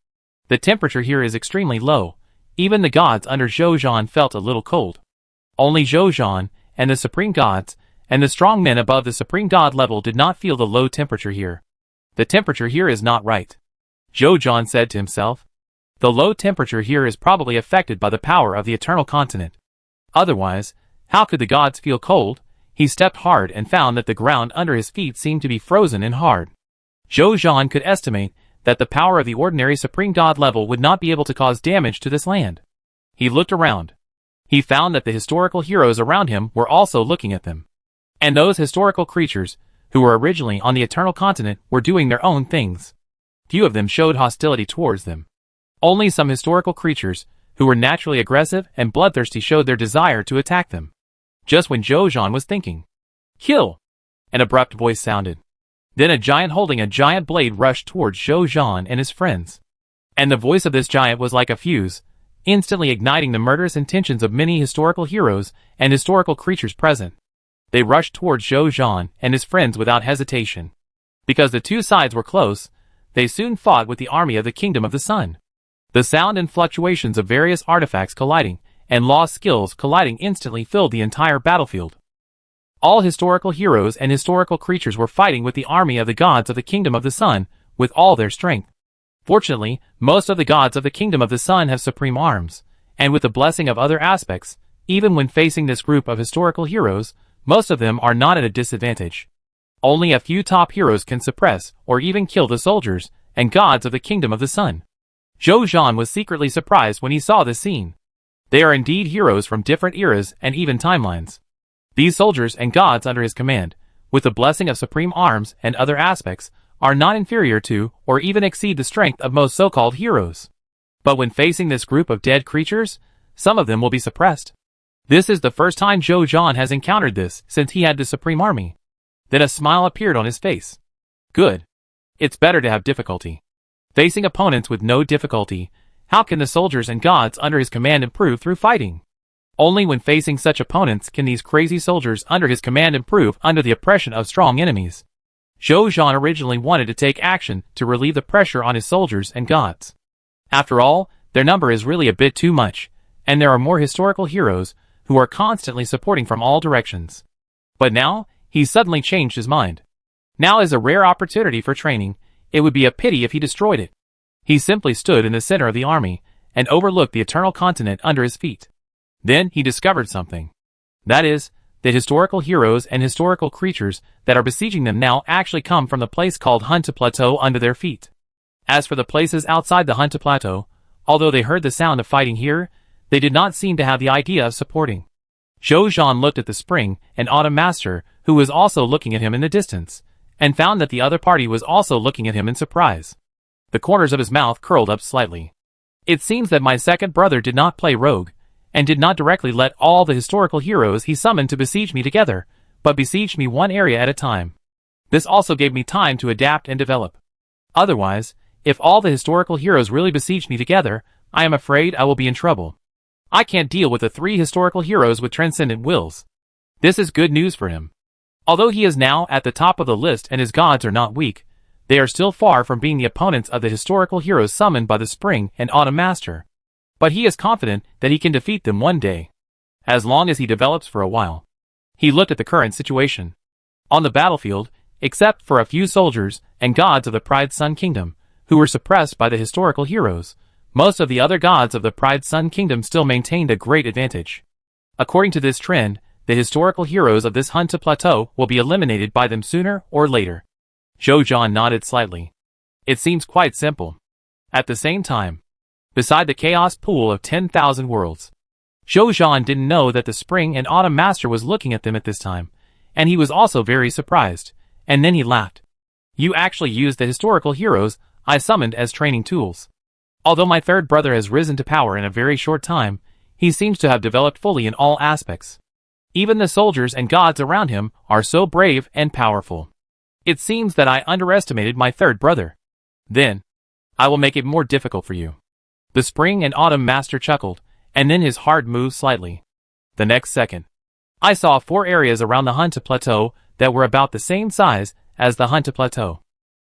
The temperature here is extremely low. Even the gods under Zhou Zhan felt a little cold. Only Zhou Zhan and the supreme gods and the strong men above the supreme god level did not feel the low temperature here. The temperature here is not right, Zhou Zhan said to himself. The low temperature here is probably affected by the power of the eternal continent. Otherwise, how could the gods feel cold? He stepped hard and found that the ground under his feet seemed to be frozen and hard. Zhou Zhan could estimate that the power of the ordinary supreme god level would not be able to cause damage to this land. He looked around. He found that the historical heroes around him were also looking at them. And those historical creatures, who were originally on the eternal continent, were doing their own things. Few of them showed hostility towards them. Only some historical creatures, who were naturally aggressive and bloodthirsty, showed their desire to attack them. Just when Zhou Zhan was thinking, "Kill!" an abrupt voice sounded. Then a giant holding a giant blade rushed towards Zhou Zhan and his friends. And the voice of this giant was like a fuse, instantly igniting the murderous intentions of many historical heroes and historical creatures present. They rushed towards Zhou Zhan and his friends without hesitation. Because the two sides were close, they soon fought with the army of the Kingdom of the Sun. The sound and fluctuations of various artifacts colliding and lost skills colliding instantly filled the entire battlefield. All historical heroes and historical creatures were fighting with the army of the gods of the Kingdom of the Sun with all their strength. Fortunately, most of the gods of the Kingdom of the Sun have supreme arms, and with the blessing of other aspects, even when facing this group of historical heroes, most of them are not at a disadvantage. Only a few top heroes can suppress or even kill the soldiers and gods of the Kingdom of the Sun. Zhou Zhan was secretly surprised when he saw this scene. They are indeed heroes from different eras and even timelines. These soldiers and gods under his command, with the blessing of supreme arms and other aspects, are not inferior to or even exceed the strength of most so-called heroes. But when facing this group of dead creatures, some of them will be suppressed. This is the first time Zhou Zhan has encountered this since he had the supreme army. Then a smile appeared on his face. Good. It's better to have difficulty. Facing opponents with no difficulty, how can the soldiers and gods under his command improve through fighting? Only when facing such opponents can these crazy soldiers under his command improve under the oppression of strong enemies. Zhou Zhan originally wanted to take action to relieve the pressure on his soldiers and gods. After all, their number is really a bit too much, and there are more historical heroes who are constantly supporting from all directions. But now, he suddenly changed his mind. Now is a rare opportunity for training. It would be a pity if he destroyed it. He simply stood in the center of the army and overlooked the eternal continent under his feet. Then he discovered something. That is, that historical heroes and historical creatures that are besieging them now actually come from the place called Hunter Plateau under their feet. As for the places outside the Hunter Plateau, although they heard the sound of fighting here, they did not seem to have the idea of supporting. Zhou Zhan looked at the Spring and Autumn Master, who was also looking at him in the distance, and found that the other party was also looking at him in surprise. The corners of his mouth curled up slightly. It seems that my second brother did not play rogue, and did not directly let all the historical heroes he summoned to besiege me together, but besieged me one area at a time. This also gave me time to adapt and develop. Otherwise, if all the historical heroes really besiege me together, I am afraid I will be in trouble. I can't deal with the 3 historical heroes with transcendent wills. This is good news for him. Although he is now at the top of the list and his gods are not weak, they are still far from being the opponents of the historical heroes summoned by the Spring and Autumn Master. But he is confident that he can defeat them one day, as long as he develops for a while. He looked at the current situation. On the battlefield, except for a few soldiers and gods of the Pride Sun Kingdom, who were suppressed by the historical heroes, most of the other gods of the Pride Sun Kingdom still maintained a great advantage. According to this trend, the historical heroes of this Hunta Plateau will be eliminated by them sooner or later. Zhou Zhan nodded slightly. It seems quite simple. At the same time, beside the chaos pool of 10,000 worlds, Zhou Zhan didn't know that the Spring and Autumn Master was looking at them at this time, and he was also very surprised, and then he laughed. You actually used the historical heroes I summoned as training tools. Although my third brother has risen to power in a very short time, he seems to have developed fully in all aspects. Even the soldiers and gods around him are so brave and powerful. It seems that I underestimated my third brother. Then, I will make it more difficult for you. The Spring and Autumn Master chuckled, and then his heart moved slightly. The next second, I saw 4 areas around the Hunta Plateau that were about the same size as the Hunta Plateau.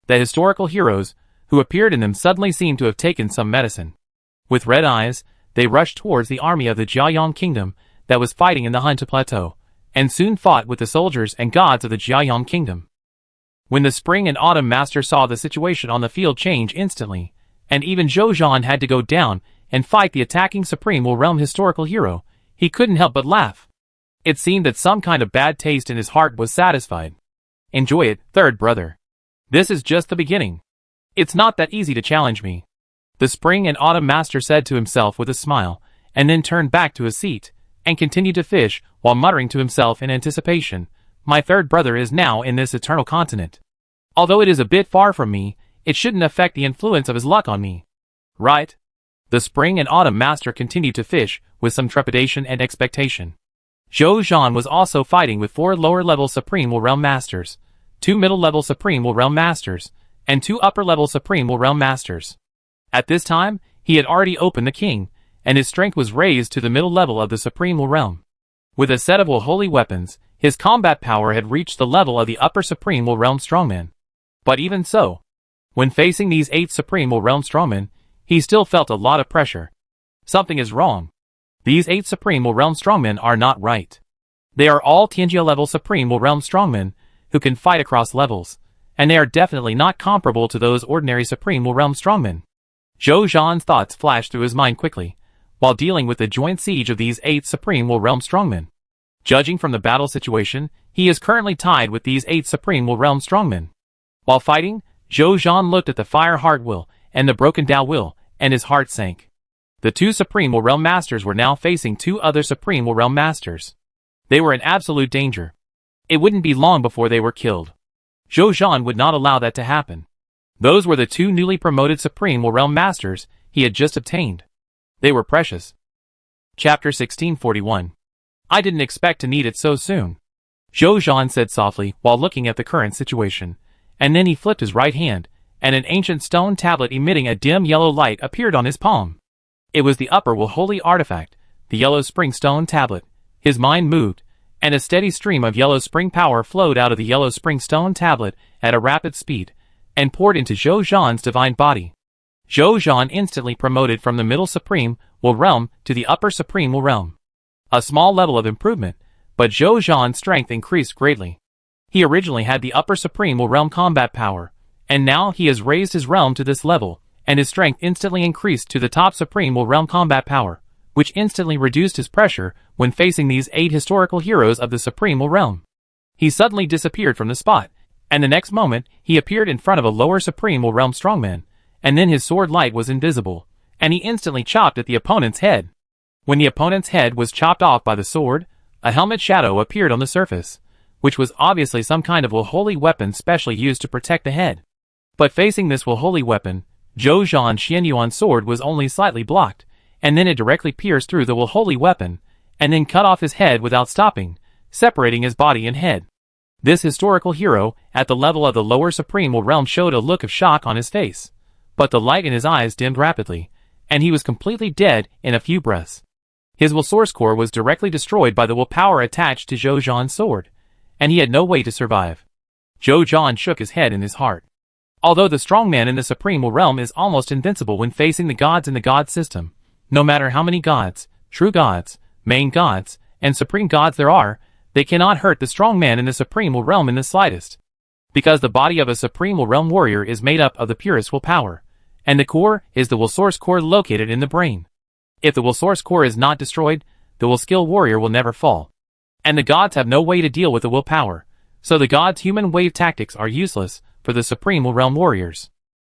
The historical heroes who appeared in them suddenly seemed to have taken some medicine. With red eyes, they rushed towards the army of the Jiayang Kingdom that was fighting in the Hunta Plateau, and soon fought with the soldiers and gods of the Jiayang Kingdom. When the Spring and Autumn Master saw the situation on the field change instantly, and even Zhou Zhan had to go down and fight the attacking Supreme Will Realm historical hero, he couldn't help but laugh. It seemed that some kind of bad taste in his heart was satisfied. Enjoy it, third brother. This is just the beginning. It's not that easy to challenge me. The Spring and Autumn Master said to himself with a smile, and then turned back to his seat, and continued to fish, while muttering to himself in anticipation, my third brother is now in this eternal continent. Although it is a bit far from me, it shouldn't affect the influence of his luck on me. Right? The Spring and Autumn Master continued to fish, with some trepidation and expectation. Zhou Zhan was also fighting with 4 lower-level Supreme Will Realm Masters, 2 middle-level Supreme Will Realm Masters, and 2 upper-level Supreme Will Realm Masters. At this time, he had already opened the king, and his strength was raised to the middle level of the Supreme Will Realm. With a set of Will Holy weapons, his combat power had reached the level of the upper Supreme Will Realm Strongman. But even so, when facing these 8 Supreme Will Realm Strongmen, he still felt a lot of pressure. Something is wrong. These 8 Supreme Will Realm Strongmen are not right. They are all Tianjia level Supreme Will Realm Strongmen, who can fight across levels, and they are definitely not comparable to those ordinary Supreme Will Realm Strongmen. Zhou Zhan's thoughts flashed through his mind quickly, while dealing with the joint siege of these 8 Supreme Will Realm Strongmen. Judging from the battle situation, he is currently tied with these 8 Supreme Will Realm Strongmen. While fighting, Zhou Zhan looked at the Fire Heart Will and the Broken Tao Will, and his heart sank. The 2 Supreme Will Realm Masters were now facing 2 other Supreme Will Realm Masters. They were in absolute danger. It wouldn't be long before they were killed. Zhou Zhan would not allow that to happen. Those were the 2 newly promoted Supreme Will Realm Masters he had just obtained. They were precious. Chapter 1641. I didn't expect to need it so soon, Zhou Zhan said softly while looking at the current situation, and then he flipped his right hand, and an ancient stone tablet emitting a dim yellow light appeared on his palm. It was the upper Will Holy artifact, the Yellow Spring Stone Tablet. His mind moved, and a steady stream of Yellow Spring power flowed out of the Yellow Spring Stone Tablet at a rapid speed, and poured into Zhou Zhan's divine body. Zhou Zhan instantly promoted from the Middle Supreme Will Realm to the Upper Supreme Will Realm. A small level of improvement, but Zhou Zhan's strength increased greatly. He originally had the Upper Supreme Will Realm combat power, and now he has raised his realm to this level, and his strength instantly increased to the top Supreme Will Realm combat power, which instantly reduced his pressure when facing these 8 historical heroes of the Supreme Will Realm. He suddenly disappeared from the spot, and the next moment he appeared in front of a lower Supreme Will Realm strongman, and then his sword light was invisible, and he instantly chopped at the opponent's head. When the opponent's head was chopped off by the sword, a helmet shadow appeared on the surface, which was obviously some kind of Will Holy weapon specially used to protect the head. But facing this Will Holy weapon, Zhou Zhan's Xianyuan sword was only slightly blocked, and then it directly pierced through the Will Holy weapon, and then cut off his head without stopping, separating his body and head. This historical hero, at the level of the lower Supreme Will Realm, showed a look of shock on his face, but the light in his eyes dimmed rapidly, and he was completely dead in a few breaths. His Will Source Core was directly destroyed by the Will Power attached to Zhou Zhan's sword, and he had no way to survive. Zhou Zhan shook his head in his heart. Although the strongman in the Supreme Will Realm is almost invincible when facing the gods in the god system, no matter how many gods, true gods, main gods, and supreme gods there are, they cannot hurt the strongman in the Supreme Will Realm in the slightest. Because the body of a Supreme Will Realm warrior is made up of the purest will power, and the core is the Will Source Core located in the brain. If the Will Source Core is not destroyed, the Will Skill warrior will never fall. And the gods have no way to deal with the willpower, so the gods' human wave tactics are useless for the Supreme Will Realm warriors.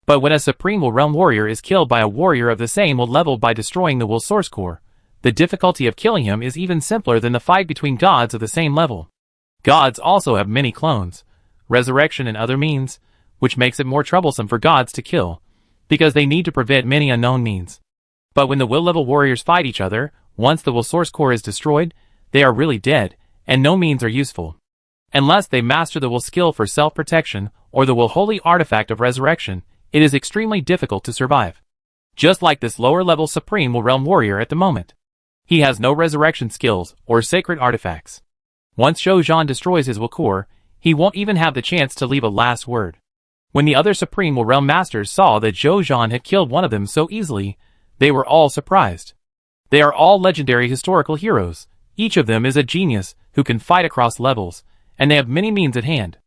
But when a Supreme Will Realm warrior is killed by a warrior of the same will level by destroying the Will Source Core, the difficulty of killing him is even simpler than the fight between gods of the same level. Gods also have many clones, resurrection and other means, which makes it more troublesome for gods to kill, because they need to prevent many unknown means. But when the will level warriors fight each other, once the Will Source Core is destroyed, they are really dead, and no means are useful. Unless they master the will skill for self-protection, or the will holy artifact of resurrection, it is extremely difficult to survive. Just like this lower-level Supreme Will Realm warrior at the moment. He has no resurrection skills, or sacred artifacts. Once Zhou Zhan destroys his will core, he won't even have the chance to leave a last word. When the other Supreme Will Realm Masters saw that Zhou Zhan had killed one of them so easily, they were all surprised. They are all legendary historical heroes. Each of them is a genius who can fight across levels, and they have many means at hand.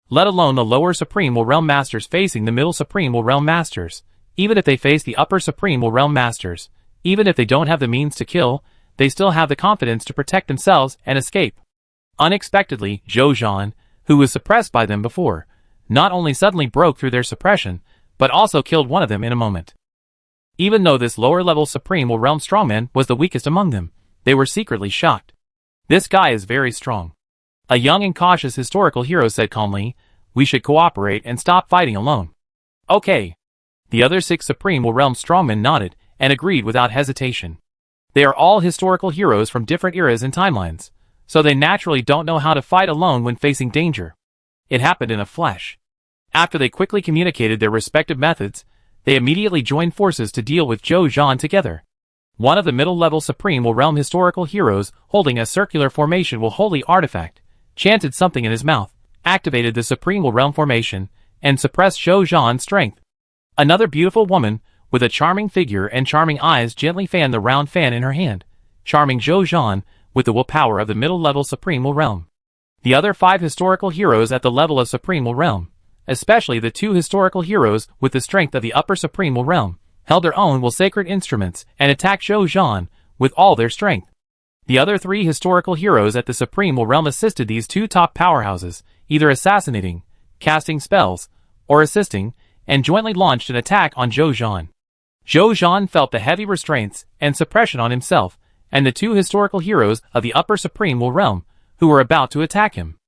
Let alone the lower Supreme Will Realm Masters facing the middle Supreme Will Realm Masters. Even if they face the upper Supreme Will Realm Masters, even if they don't have the means to kill, they still have the confidence to protect themselves and escape. Unexpectedly, Zhou Zhan, who was suppressed by them before, not only suddenly broke through their suppression, but also killed one of them in a moment. Even though this lower-level Supreme Will Realm strongman was the weakest among them, they were secretly shocked. This guy is very strong. A young and cautious historical hero said calmly, "We should cooperate and stop fighting alone." Okay. The other 6 Supreme Will Realm strongmen nodded and agreed without hesitation. They are all historical heroes from different eras and timelines, so they naturally don't know how to fight alone when facing danger. It happened in a flash. After they quickly communicated their respective methods, they immediately joined forces to deal with Zhou Zhan together. One of the middle-level Supreme Will Realm historical heroes, holding a circular formation will holy artifact, chanted something in his mouth, activated the Supreme Will Realm formation, and suppressed Zhou Zhan's strength. Another beautiful woman, with a charming figure and charming eyes gently fanned the round fan in her hand, charming Zhou Zhan with the willpower of the middle-level Supreme Will Realm. The other 5 historical heroes at the level of Supreme Will Realm, especially the 2 historical heroes with the strength of the upper Supreme Will Realm, held their own will sacred instruments and attacked Zhou Zhan with all their strength. The other 3 historical heroes at the Supreme Will Realm assisted these 2 top powerhouses, either assassinating, casting spells, or assisting, and jointly launched an attack on Zhou Zhan. Zhou Zhan felt the heavy restraints and suppression on himself and the 2 historical heroes of the upper Supreme Will Realm who were about to attack him.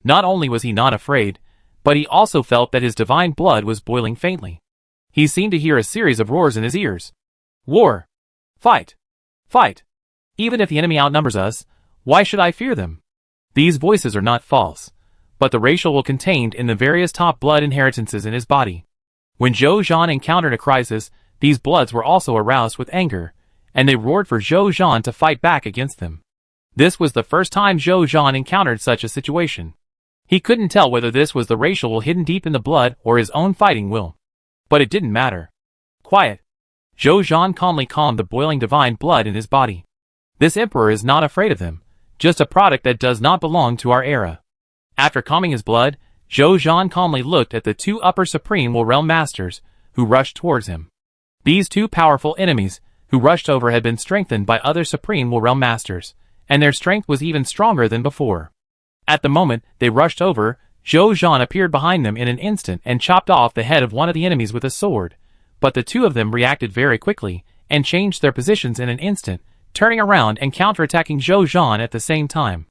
Not only was he not afraid, but he also felt that his divine blood was boiling faintly. He seemed to hear a series of roars in his ears. War! Fight! Fight! Even if the enemy outnumbers us, why should I fear them? These voices are not false, but the racial will contained in the various top blood inheritances in his body. When Zhou Zhan encountered a crisis, these bloods were also aroused with anger, and they roared for Zhou Zhan to fight back against them. This was the first time Zhou Zhan encountered such a situation. He couldn't tell whether this was the racial will hidden deep in the blood or his own fighting will. But it didn't matter. Quiet. Zhou Zhan calmly calmed the boiling divine blood in his body. This emperor is not afraid of them, just a product that does not belong to our era. After calming his blood, Zhou Zhan calmly looked at the 2 upper Supreme Will Realm Masters, who rushed towards him. These 2 powerful enemies, who rushed over had been strengthened by other Supreme Will Realm Masters, and their strength was even stronger than before. At the moment they rushed over, Zhou Zhan appeared behind them in an instant and chopped off the head of one of the enemies with a sword, but the 2 of them reacted very quickly, and changed their positions in an instant, turning around and counterattacking Zhou Zhan at the same time.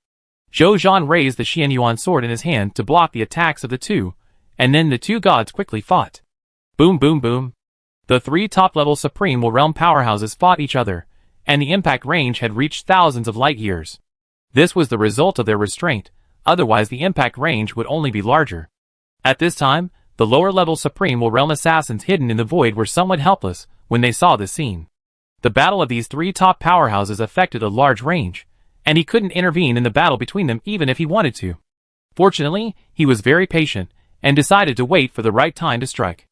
Zhou Zhan raised the Xianyuan sword in his hand to block the attacks of the 2, and then the 2 gods quickly fought. Boom boom boom. The 3 top-level Supreme Will Realm powerhouses fought each other, and the impact range had reached thousands of light years. This was the result of their restraint, otherwise the impact range would only be larger. At this time, the lower-level Supreme Will Realm assassins hidden in the void were somewhat helpless when they saw this scene. The battle of these 3 top powerhouses affected a large range, and he couldn't intervene in the battle between them even if he wanted to. Fortunately, he was very patient, and decided to wait for the right time to strike.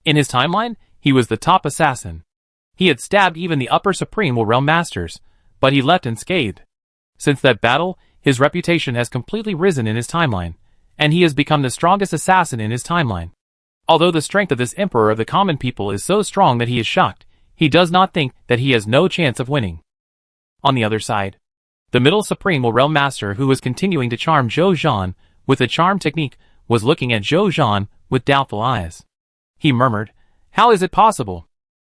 In his timeline, he was the top assassin. He had stabbed even the upper Supreme Will Realm Masters, but he left unscathed. Since that battle, his reputation has completely risen in his timeline, and he has become the strongest assassin in his timeline. Although the strength of this emperor of the common people is so strong that he is shocked, he does not think that he has no chance of winning. On the other side, The middle Supreme Realm Master, who was continuing to charm Zhou Zhan with the charm technique, was looking at Zhou Zhan with doubtful eyes. He murmured, "How is it possible?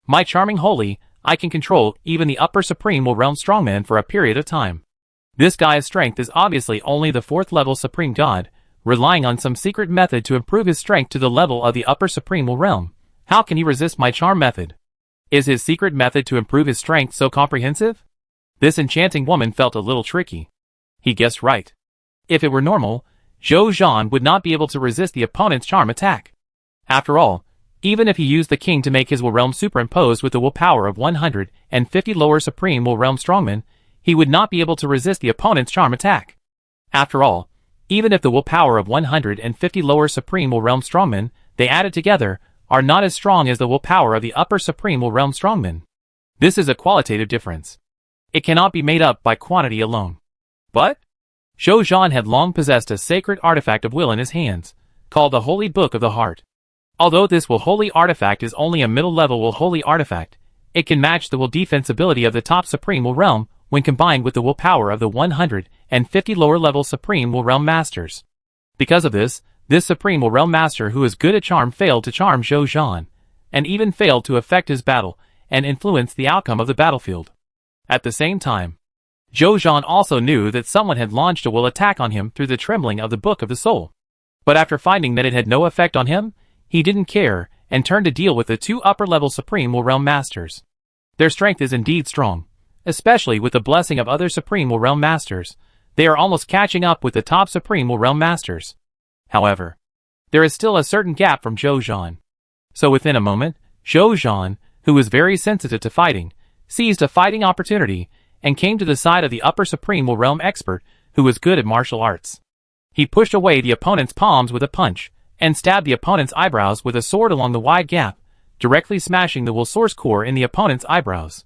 My charming holy, I can control even the upper Supreme Realm Strongman for a period of time. This guy's strength is obviously only the 4th level Supreme God, relying on some secret method to improve his strength to the level of the upper Supreme Realm. How can he resist my charm method? Is his secret method to improve his strength so comprehensive?" This enchanting woman felt a little tricky. He guessed right. If it were normal, Zhou Zhan would not be able to resist the opponent's charm attack. After all, even if he used the king to make his will realm superimposed with the willpower of 150 lower Supreme Will Realm Strongmen, he would not be able to resist the opponent's charm attack. After all, even if the willpower of 150 lower Supreme Will Realm Strongmen, they added together, are not as strong as the willpower of the upper Supreme Will Realm Strongmen. This is a qualitative difference. It cannot be made up by quantity alone. But Zhou Zhan had long possessed a sacred artifact of will in his hands, called the Holy Book of the Heart. Although this will holy artifact is only a middle-level will holy artifact, it can match the will defense ability of the top Supreme Will Realm when combined with the willpower of the 150 lower-level Supreme Will Realm Masters. Because of this Supreme Will Realm Master who is good at charm failed to charm Zhou Zhan, and even failed to affect his battle and influence the outcome of the battlefield. At the same time, Zhou Zhan also knew that someone had launched a will attack on him through the trembling of the Book of the Soul. But after finding that it had no effect on him, he didn't care and turned to deal with the 2 upper-level Supreme Will Realm Masters. Their strength is indeed strong, especially with the blessing of other Supreme Will Realm Masters. They are almost catching up with the top Supreme Will Realm Masters. However, there is still a certain gap from Zhou Zhan. So within a moment, Zhou Zhan, who was very sensitive to fighting, seized a fighting opportunity and came to the side of the upper Supreme Will Realm expert who was good at martial arts. He pushed away the opponent's palms with a punch and stabbed the opponent's eyebrows with a sword along the wide gap, directly smashing the will source core in the opponent's eyebrows.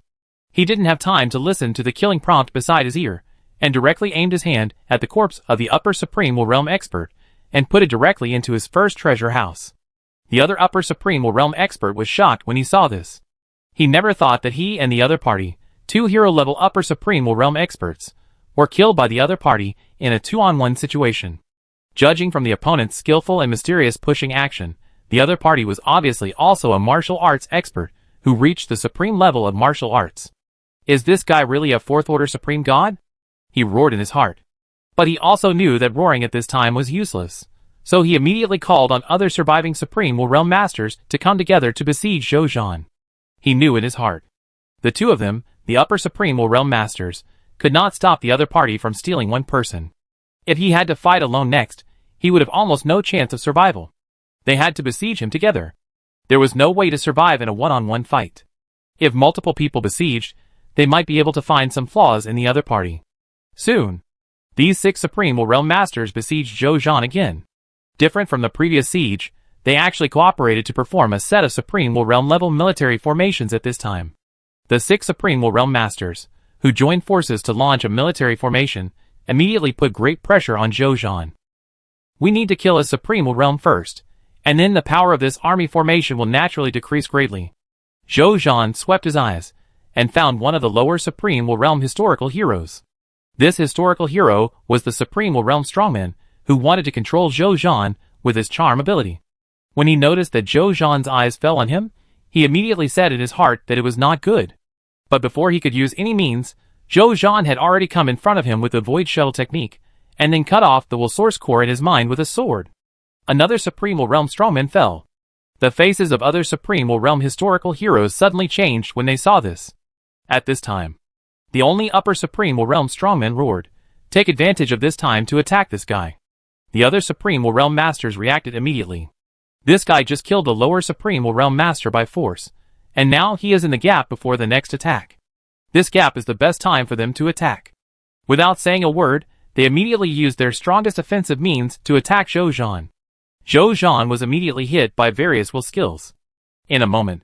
He didn't have time to listen to the killing prompt beside his ear, and directly aimed his hand at the corpse of the upper Supreme Will Realm expert and put it directly into his first treasure house. The other upper Supreme Will Realm expert was shocked when he saw this. He never thought that he and the other party, 2 hero-level upper Supreme Will Realm experts, were killed by the other party in a 2-on-1 situation. Judging from the opponent's skillful and mysterious pushing action, the other party was obviously also a martial arts expert who reached the supreme level of martial arts. Is this guy really a 4th-order Supreme God? He roared in his heart. But he also knew that roaring at this time was useless, so he immediately called on other surviving Supreme Will Realm Masters to come together to besiege Zhou Zhan. He knew in his heart. The 2 of them, the upper Supreme Will Realm Masters, could not stop the other party from stealing one person. If he had to fight alone next, he would have almost no chance of survival. They had to besiege him together. There was no way to survive in a 1-on-1 fight. If multiple people besieged, they might be able to find some flaws in the other party. Soon, these 6 Supreme Will Realm Masters besieged Zhou Zhan again. Different from the previous siege, they actually cooperated to perform a set of Supreme Will Realm level military formations at this time. The 6 Supreme Will Realm Masters, who joined forces to launch a military formation, immediately put great pressure on Zhou Zhan. We need to kill a Supreme Will Realm first, and then the power of this army formation will naturally decrease greatly. Zhou Zhan swept his eyes, and found one of the lower Supreme Will Realm historical heroes. This historical hero was the Supreme Will Realm Strongman, who wanted to control Zhou Zhan with his charm ability. When he noticed that Zhou Zhan's eyes fell on him, he immediately said in his heart that it was not good. But before he could use any means, Zhou Zhan had already come in front of him with the Void Shuttle technique, and then cut off the will source core in his mind with a sword. Another Supreme Will Realm Strongman fell. The faces of other Supreme Will Realm historical heroes suddenly changed when they saw this. At this time, the only upper Supreme Will Realm Strongman roared, "Take advantage of this time to attack this guy." The other Supreme Will Realm Masters reacted immediately. This guy just killed the lower Supreme Will Realm Master by force, and now he is in the gap before the next attack. This gap is the best time for them to attack. Without saying a word, they immediately used their strongest offensive means to attack Zhou Zhan. Zhou Zhan was immediately hit by various will skills. In a moment,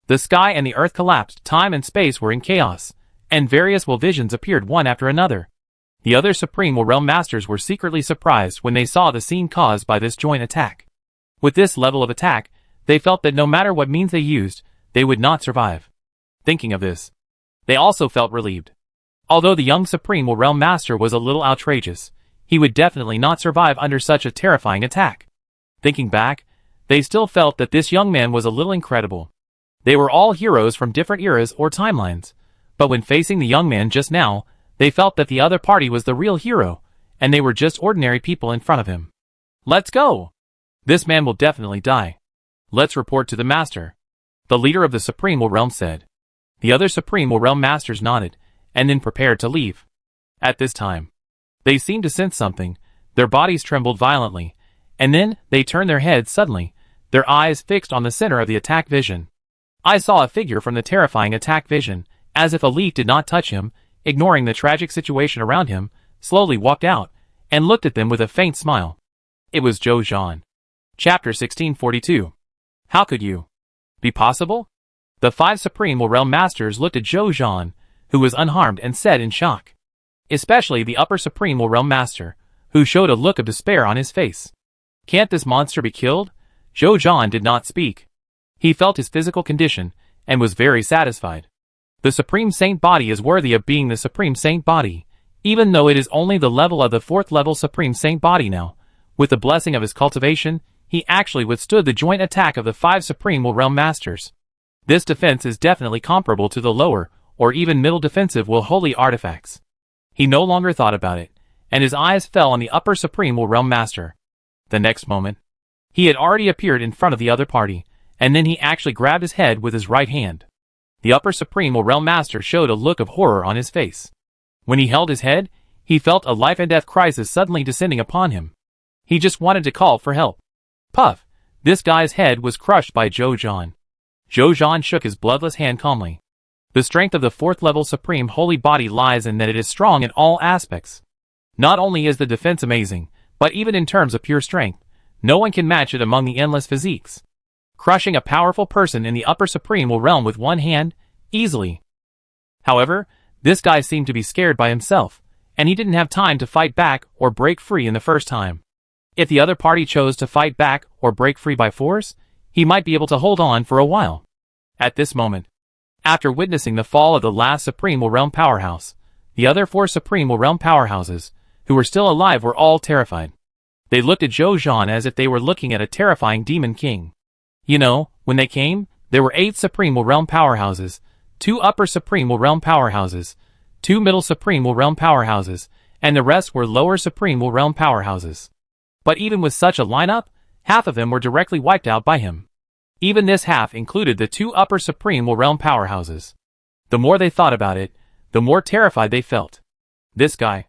the sky and the earth collapsed, time and space were in chaos, and various will visions appeared one after another. The other Supreme Will Realm Masters were secretly surprised when they saw the scene caused by this joint attack. With this level of attack, they felt that no matter what means they used, they would not survive. Thinking of this, they also felt relieved. Although the young Supreme Realm Master was a little outrageous, he would definitely not survive under such a terrifying attack. Thinking back, they still felt that this young man was a little incredible. They were all heroes from different eras or timelines, but when facing the young man just now, they felt that the other party was the real hero, and they were just ordinary people in front of him. Let's go! This man will definitely die. Let's report to the master, the leader of the Supreme Realm said. The other Supreme Realm Masters nodded, and then prepared to leave. At this time, they seemed to sense something. Their bodies trembled violently, and then they turned their heads suddenly, their eyes fixed on the center of the attack vision. I saw a figure from the terrifying attack vision, as if a leaf did not touch him, ignoring the tragic situation around him, slowly walked out, and looked at them with a faint smile. It was Zhou Zhan. Chapter 1642. How could you be possible? The 5 Supreme Realm Masters looked at Zhou Zhan, who was unharmed, and said in shock. Especially the upper Supreme Realm Master, who showed a look of despair on his face. Can't this monster be killed? Zhou Zhan did not speak. He felt his physical condition, and was very satisfied. The Supreme Saint Body is worthy of being the Supreme Saint Body, even though it is only the level of the 4th level Supreme Saint Body now. With the blessing of his cultivation, he actually withstood the joint attack of the 5 Supreme Realm Masters. This defense is definitely comparable to the lower, or even middle defensive will holy artifacts. He no longer thought about it, and his eyes fell on the upper Supreme Realm Master. The next moment, he had already appeared in front of the other party, and then he actually grabbed his head with his right hand. The upper Supreme Realm Master showed a look of horror on his face. When he held his head, he felt a life and death crisis suddenly descending upon him. He just wanted to call for help. Puff! This guy's head was crushed by Zhou Zhan. Zhou Zhan shook his bloodless hand calmly. The strength of the 4th level Supreme Holy Body lies in that it is strong in all aspects. Not only is the defense amazing, but even in terms of pure strength, no one can match it among the endless physiques. Crushing a powerful person in the upper Supreme Realm with one hand, easily. However, this guy seemed to be scared by himself, and he didn't have time to fight back or break free in the first time. If the other party chose to fight back or break free by force, he might be able to hold on for a while. At this moment, after witnessing the fall of the last Supreme Realm Powerhouse, the other 4 Supreme Realm Powerhouses, who were still alive, were all terrified. They looked at Zhou Zhan as if they were looking at a terrifying demon king. You know, when they came, there were 8 Supreme Realm Powerhouses, 2 upper Supreme Realm Powerhouses, 2 middle Supreme Realm Powerhouses, and the rest were lower Supreme Realm Powerhouses. But even with such a lineup, half of them were directly wiped out by him. Even this half included the 2 upper Supreme Realm Powerhouses. The more they thought about it, the more terrified they felt. This guy.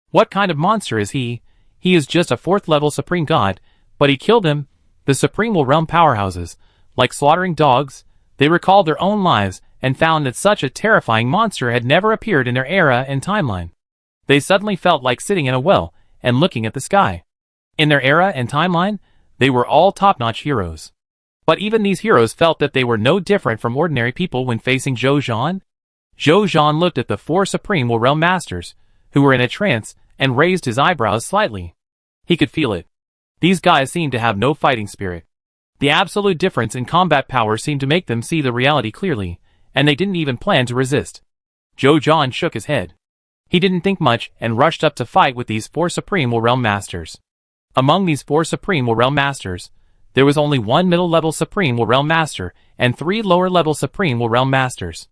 What kind of monster is he? He is just a 4th level Supreme God, but he killed them. The Supreme Realm Powerhouses, like slaughtering dogs, they recalled their own lives and found that such a terrifying monster had never appeared in their era and timeline. They suddenly felt like sitting in a well and looking at the sky. In their era and timeline, they were all top-notch heroes. But even these heroes felt that they were no different from ordinary people when facing Zhou Zhan. Zhou Zhan looked at the 4 Supreme Realm Masters, who were in a trance, and raised his eyebrows slightly. He could feel it. These guys seemed to have no fighting spirit. The absolute difference in combat power seemed to make them see the reality clearly, and they didn't even plan to resist. Zhou Zhan shook his head. He didn't think much and rushed up to fight with these 4 Supreme Realm Masters. Among these 4 Supreme Realm Masters, there was only 1 middle-level Supreme Realm Master and 3 lower-level Supreme Realm Masters.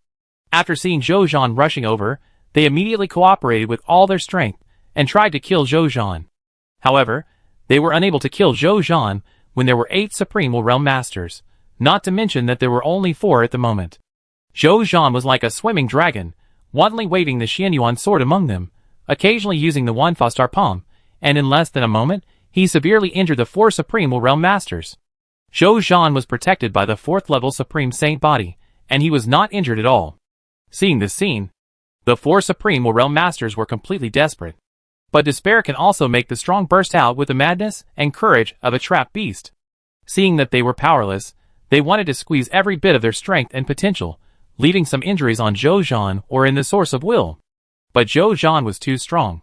After seeing Zhou Zhan rushing over, they immediately cooperated with all their strength and tried to kill Zhou Zhan. However, they were unable to kill Zhou Zhan when there were 8 Supreme Realm Masters, not to mention that there were only 4 at the moment. Zhou Zhan was like a swimming dragon, wantonly waving the Xianyuan sword among them, occasionally using the Wanfa Star Palm, and in less than a moment, he severely injured the 4 Supreme Realm Masters. Zhou Zhan was protected by the 4th level Supreme Saint Body, and he was not injured at all. Seeing this scene, the 4 Supreme Realm Masters were completely desperate. But despair can also make the strong burst out with the madness and courage of a trapped beast. Seeing that they were powerless, they wanted to squeeze every bit of their strength and potential, leaving some injuries on Zhou Zhan or in the source of will. But Zhou Zhan was too strong.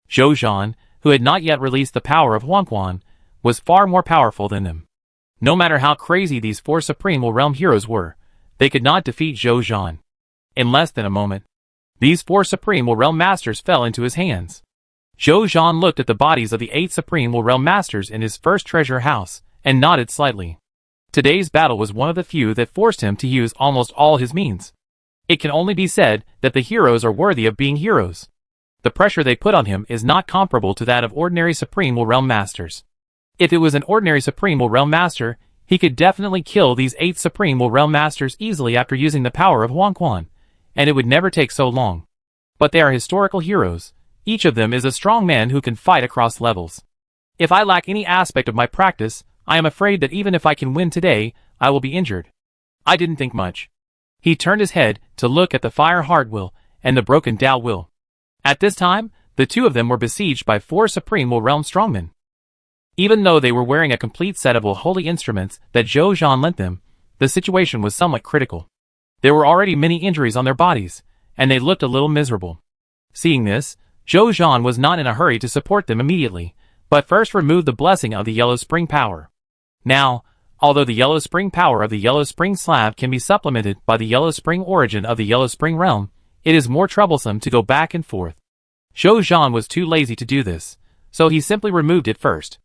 Zhou Zhan, who had not yet released the power of Huangquan, was far more powerful than them. No matter how crazy these 4 Supreme Realm heroes were, they could not defeat Zhou Zhan. In less than a moment, These 4 Supreme Will Realm Masters fell into his hands. Zhou Zhan looked at the bodies of the 8 Supreme Will Realm Masters in his first treasure house, and nodded slightly. Today's battle was one of the few that forced him to use almost all his means. It can only be said that the heroes are worthy of being heroes. The pressure they put on him is not comparable to that of ordinary Supreme Will Realm Masters. If it was an ordinary Supreme Will Realm Master, he could definitely kill these 8 Supreme Will Realm Masters easily after using the power of Huangquan, and it would never take so long. But they are historical heroes. Each of them is a strong man who can fight across levels. If I lack any aspect of my practice, I am afraid that even if I can win today, I will be injured. I didn't think much. He turned his head to look at the Fire Heart Will and the Broken Tao Will. At this time, the 2 of them were besieged by 4 Supreme Will Realm strongmen. Even though they were wearing a complete set of holy instruments that Zhou Zhan lent them, the situation was somewhat critical. There were already many injuries on their bodies, and they looked a little miserable. Seeing this, Zhou Zhan was not in a hurry to support them immediately, but first removed the blessing of the Yellow Spring power. Now, although the Yellow Spring power of the Yellow Spring Slab can be supplemented by the Yellow Spring origin of the Yellow Spring realm, it is more troublesome to go back and forth. Zhou Zhan was too lazy to do this, so he simply removed it first.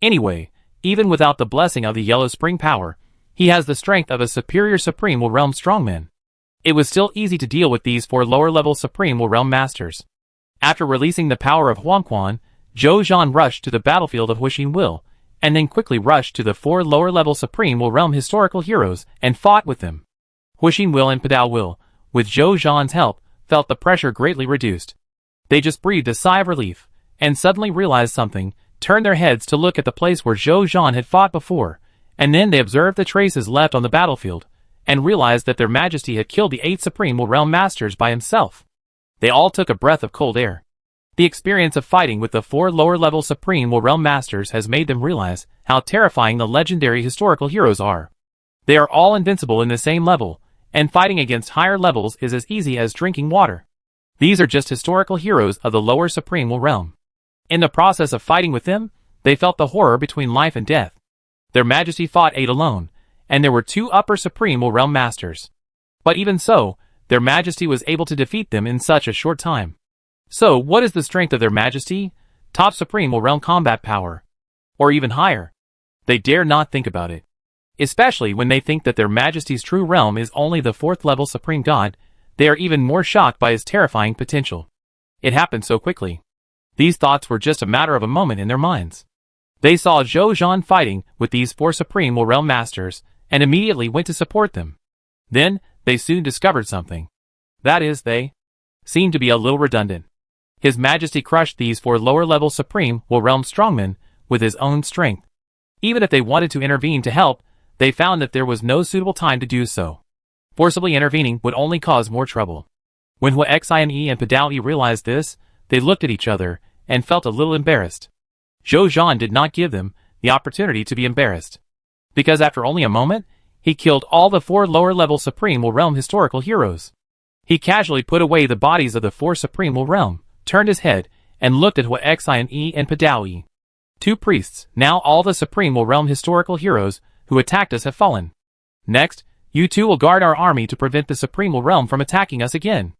Anyway, even without the blessing of the Yellow Spring power, he has the strength of a superior Supreme Will Realm strongman. It was still easy to deal with these 4 lower-level Supreme Will Realm Masters. After releasing the power of Huangquan, Zhou Zhan rushed to the battlefield of Huixin Will, and then quickly rushed to the 4 lower-level Supreme Will Realm historical heroes and fought with them. Huixin Will and Padao Will, with Zhou Zhan's help, felt the pressure greatly reduced. They just breathed a sigh of relief, and suddenly realized something, turned their heads to look at the place where Zhou Zhan had fought before, and then they observed the traces left on the battlefield, and realized that their majesty had killed the 8 Supreme Will Realm Masters by himself. They all took a breath of cold air. The experience of fighting with the 4 lower-level Supreme Will Realm Masters has made them realize how terrifying the legendary historical heroes are. They are all invincible in the same level, and fighting against higher levels is as easy as drinking water. These are just historical heroes of the lower Supreme Will Realm. In the process of fighting with them, they felt the horror between life and death. Their majesty fought 8 alone, and there were 2 upper Supreme Will Realm Masters. But even so, their majesty was able to defeat them in such a short time. So, what is the strength of their majesty? Top Supreme Will Realm combat power. Or even higher. They dare not think about it. Especially when they think that their majesty's true realm is only the 4th level Supreme God, they are even more shocked by his terrifying potential. It happened so quickly. These thoughts were just a matter of a moment in their minds. They saw Zhou Zhan fighting with these 4 Supreme Will Realm Masters, and immediately went to support them. Then, they soon discovered something. That is, they seemed to be a little redundant. His Majesty crushed these 4 lower-level Supreme Will Realm strongmen with his own strength. Even if they wanted to intervene to help, they found that there was no suitable time to do so. Forcibly intervening would only cause more trouble. When Huixin and Padao Yi realized this, they looked at each other and felt a little embarrassed. Zhou Zhan did not give them the opportunity to be embarrassed. Because after only a moment, he killed all the 4 lower-level Supreme Will Realm historical heroes. He casually put away the bodies of the 4 Supreme Will Realm, turned his head, and looked at Huixin and Padao Yi. 2 priests, now all the Supreme Will Realm historical heroes who attacked us have fallen. Next, you 2 will guard our army to prevent the Supreme Will Realm from attacking us again.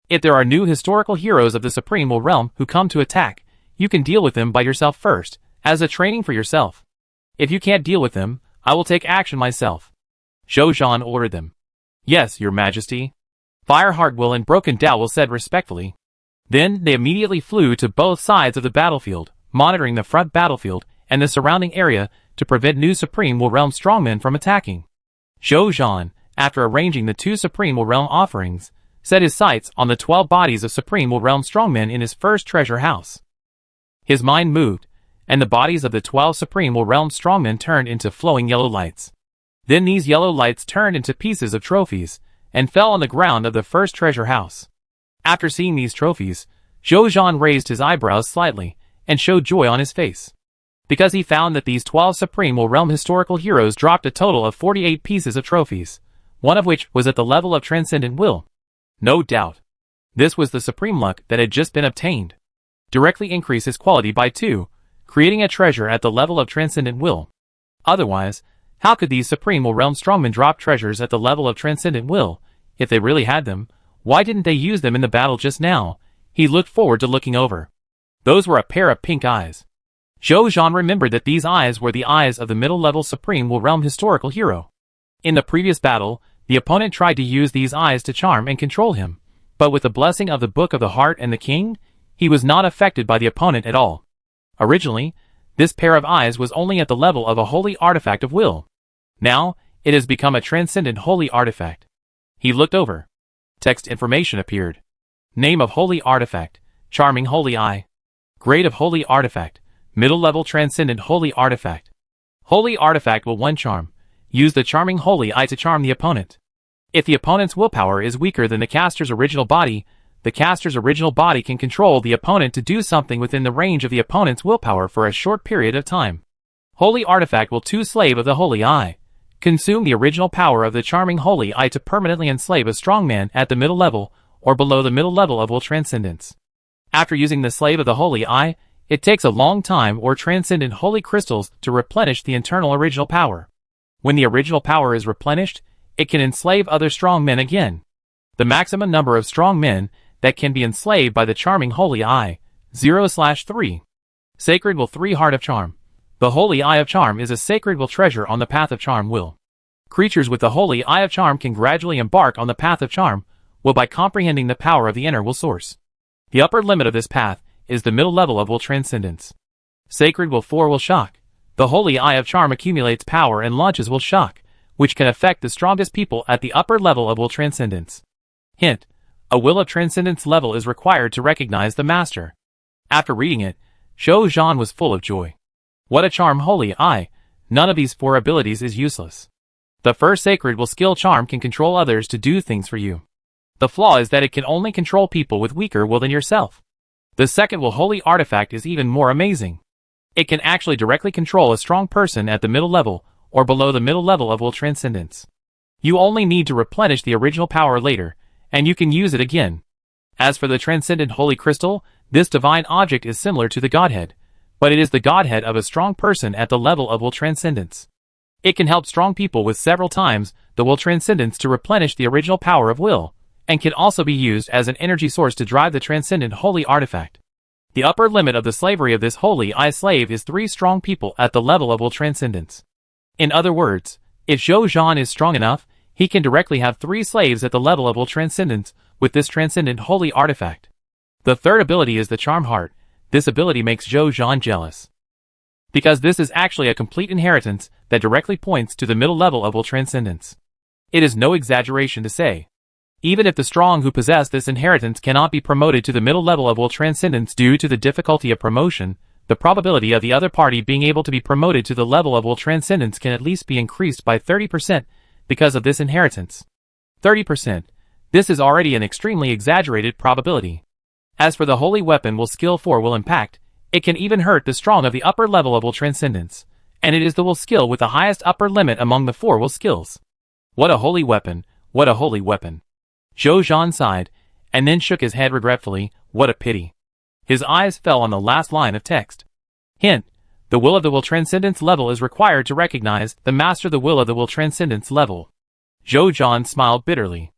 If there are new historical heroes of the Supreme Will Realm who come to attack, you can deal with them by yourself first, as a training for yourself. If you can't deal with them, I will take action myself. Zhou Zhan ordered them. Yes, your majesty. Fireheart Will and Broken Tao Will said respectfully. Then they immediately flew to both sides of the battlefield, monitoring the front battlefield and the surrounding area to prevent new Supreme Will Realm strongmen from attacking. Zhou Zhan, after arranging the 2 Supreme Will Realm offerings, set his sights on the 12 bodies of Supreme Will Realm strongmen in his first treasure house. His mind moved, and the bodies of the 12 Supreme Will Realm strongmen turned into flowing yellow lights. Then these yellow lights turned into pieces of trophies, and fell on the ground of the first treasure house. After seeing these trophies, Zhou Zhan raised his eyebrows slightly, and showed joy on his face. Because he found that these 12 Supreme Will Realm historical heroes dropped a total of 48 pieces of trophies, one of which was at the level of Transcendent Will. No doubt. This was the supreme luck that had just been obtained. Directly increase his quality by 2, creating a treasure at the level of Transcendent Will. Otherwise, how could these Supreme Will Realm strongmen drop treasures at the level of Transcendent Will? If they really had them, Why didn't they use them in the battle just now? He looked forward to looking over. Those were a pair of pink eyes. Zhou Zhan remembered that these eyes were the eyes of the middle-level Supreme Will Realm historical hero. In the previous battle, the opponent tried to use these eyes to charm and control him, but with the blessing of the Book of the Heart and the King, he was not affected by the opponent at all. Originally, this pair of eyes was only at the level of a holy artifact of will. Now, it has become a transcendent holy artifact. He looked over. Text information appeared. Name of holy artifact, Charming Holy Eye. Grade of holy artifact, middle-level transcendent holy artifact. Holy artifact will 1 charm. Use the Charming Holy Eye to charm the opponent. If the opponent's willpower is weaker than the caster's original body, the caster's original body can control the opponent to do something within the range of the opponent's willpower for a short period of time. Holy artifact will 2 slave of the Holy Eye. Consume the original power of the Charming Holy Eye to permanently enslave a strong man at the middle level or below the middle level of will transcendence. After using the slave of the Holy Eye, it takes a long time or transcendent holy crystals to replenish the internal original power. When the original power is replenished, it can enslave other strong men again. The maximum number of strong men that can be enslaved by the Charming Holy Eye, 0/3. Sacred Will 3 Heart of Charm. The Holy Eye of Charm is a sacred will treasure on the path of charm will. Creatures with the Holy Eye of Charm can gradually embark on the path of charm will by comprehending the power of the inner will source. The upper limit of this path is the middle level of will transcendence. Sacred Will 4 Will Shock. The Holy Eye of Charm accumulates power and launches will shock, which can affect the strongest people at the upper level of will transcendence. Hint: a will of transcendence level is required to recognize the master. After reading it, Zhou Zhan was full of joy. What a charm Holy Eye! None of these 4 abilities is useless. The first Sacred Will skill charm can control others to do things for you. The flaw is that it can only control people with weaker will than yourself. The second will Holy Artifact is even more amazing. It can actually directly control a strong person at the middle level or below the middle level of will transcendence. You only need to replenish the original power later, and you can use it again. As for the Transcendent Holy Crystal, this divine object is similar to the Godhead, but it is the Godhead of a strong person at the level of will transcendence. It can help strong people with several times the will transcendence to replenish the original power of will, and can also be used as an energy source to drive the Transcendent Holy Artifact. The upper limit of the slavery of this Holy Eye slave is 3 strong people at the level of will transcendence. In other words, if Zhou Zhan is strong enough, he can directly have 3 slaves at the level of will transcendence with this Transcendent Holy Artifact. The third ability is the Charm Heart. This ability makes Zhou Zhan jealous, because this is actually a complete inheritance that directly points to the middle level of will transcendence. It is no exaggeration to say, even if the strong who possess this inheritance cannot be promoted to the middle level of will transcendence due to the difficulty of promotion, the probability of the other party being able to be promoted to the level of will transcendence can at least be increased by 30% because of this inheritance. 30%. This is already an extremely exaggerated probability. As for the Holy Weapon will skill 4 will impact, it can even hurt the strong of the upper level of will transcendence, and it is the will skill with the highest upper limit among the 4 will skills. What a holy weapon, what a holy weapon. Zhou Zhan sighed, and then shook his head regretfully. What a pity. His eyes fell on the last line of text. Hint: the will of the will transcendence level is required to recognize the master the will of the will transcendence level. Zhou Zhan smiled bitterly.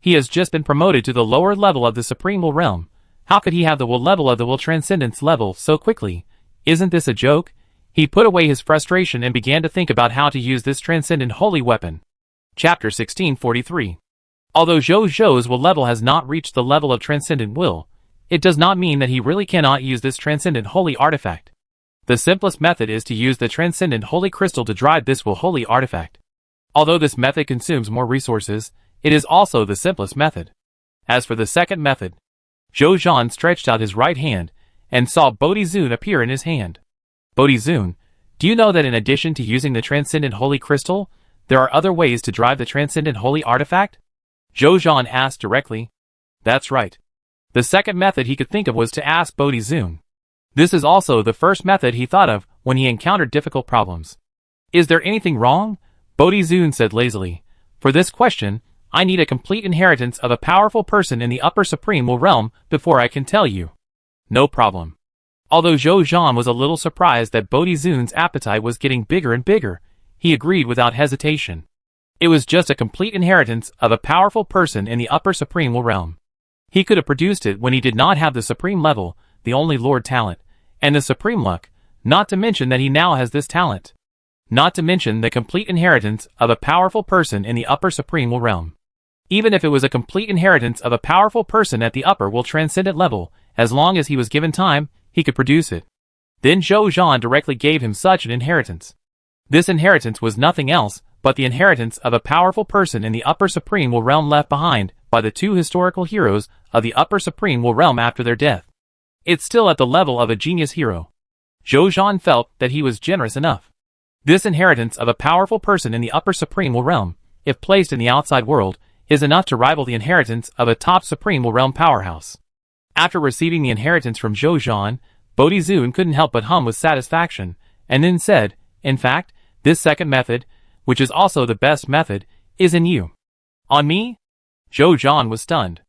He has just been promoted to the lower level of the Supreme Will Realm. How could he have the will level of the will transcendence level so quickly? Isn't this a joke? He put away his frustration and began to think about how to use this transcendent holy weapon. Chapter 1643. Although Zhou Zhou's will level has not reached the level of transcendent will, it does not mean that he really cannot use this transcendent holy artifact. The simplest method is to use the transcendent holy crystal to drive this will holy artifact. Although this method consumes more resources, it is also the simplest method. As for the second method, Zhou Zhan stretched out his right hand and saw Bodhi Zun appear in his hand. Bodhi Zun, do you know that in addition to using the transcendent holy crystal, there are other ways to drive the transcendent holy artifact? Zhou Zhan asked directly. That's right. The second method he could think of was to ask Bodhi Zun. This is also the first method he thought of when he encountered difficult problems. Is there anything wrong? Bodhi Zun said lazily. For this question, I need a complete inheritance of a powerful person in the upper supreme will realm before I can tell you. No problem. Although Zhou Zhan was a little surprised that Bodhi Zun's appetite was getting bigger and bigger, he agreed without hesitation. It was just a complete inheritance of a powerful person in the upper supreme realm. He could have produced it when he did not have the supreme level, the only Lord talent, and the supreme luck, not to mention that he now has this talent. Not to mention the complete inheritance of a powerful person in the upper supreme realm. Even if it was a complete inheritance of a powerful person at the upper will transcendent level, as long as he was given time, he could produce it. Then Zhou Zhan directly gave him such an inheritance. This inheritance was nothing else but the inheritance of a powerful person in the upper supreme realm left behind by the two historical heroes of the upper supreme realm after their death. It's still at the level of a genius hero. Zhou Zhan felt that he was generous enough. This inheritance of a powerful person in the upper supreme realm, if placed in the outside world, is enough to rival the inheritance of a top supreme realm powerhouse. After receiving the inheritance from Zhou Zhan, Bodhi-Zun couldn't help but hum with satisfaction, and then said, "In fact, this second method, which is also the best method, is in you." "On me?" Zhou Zhan was stunned.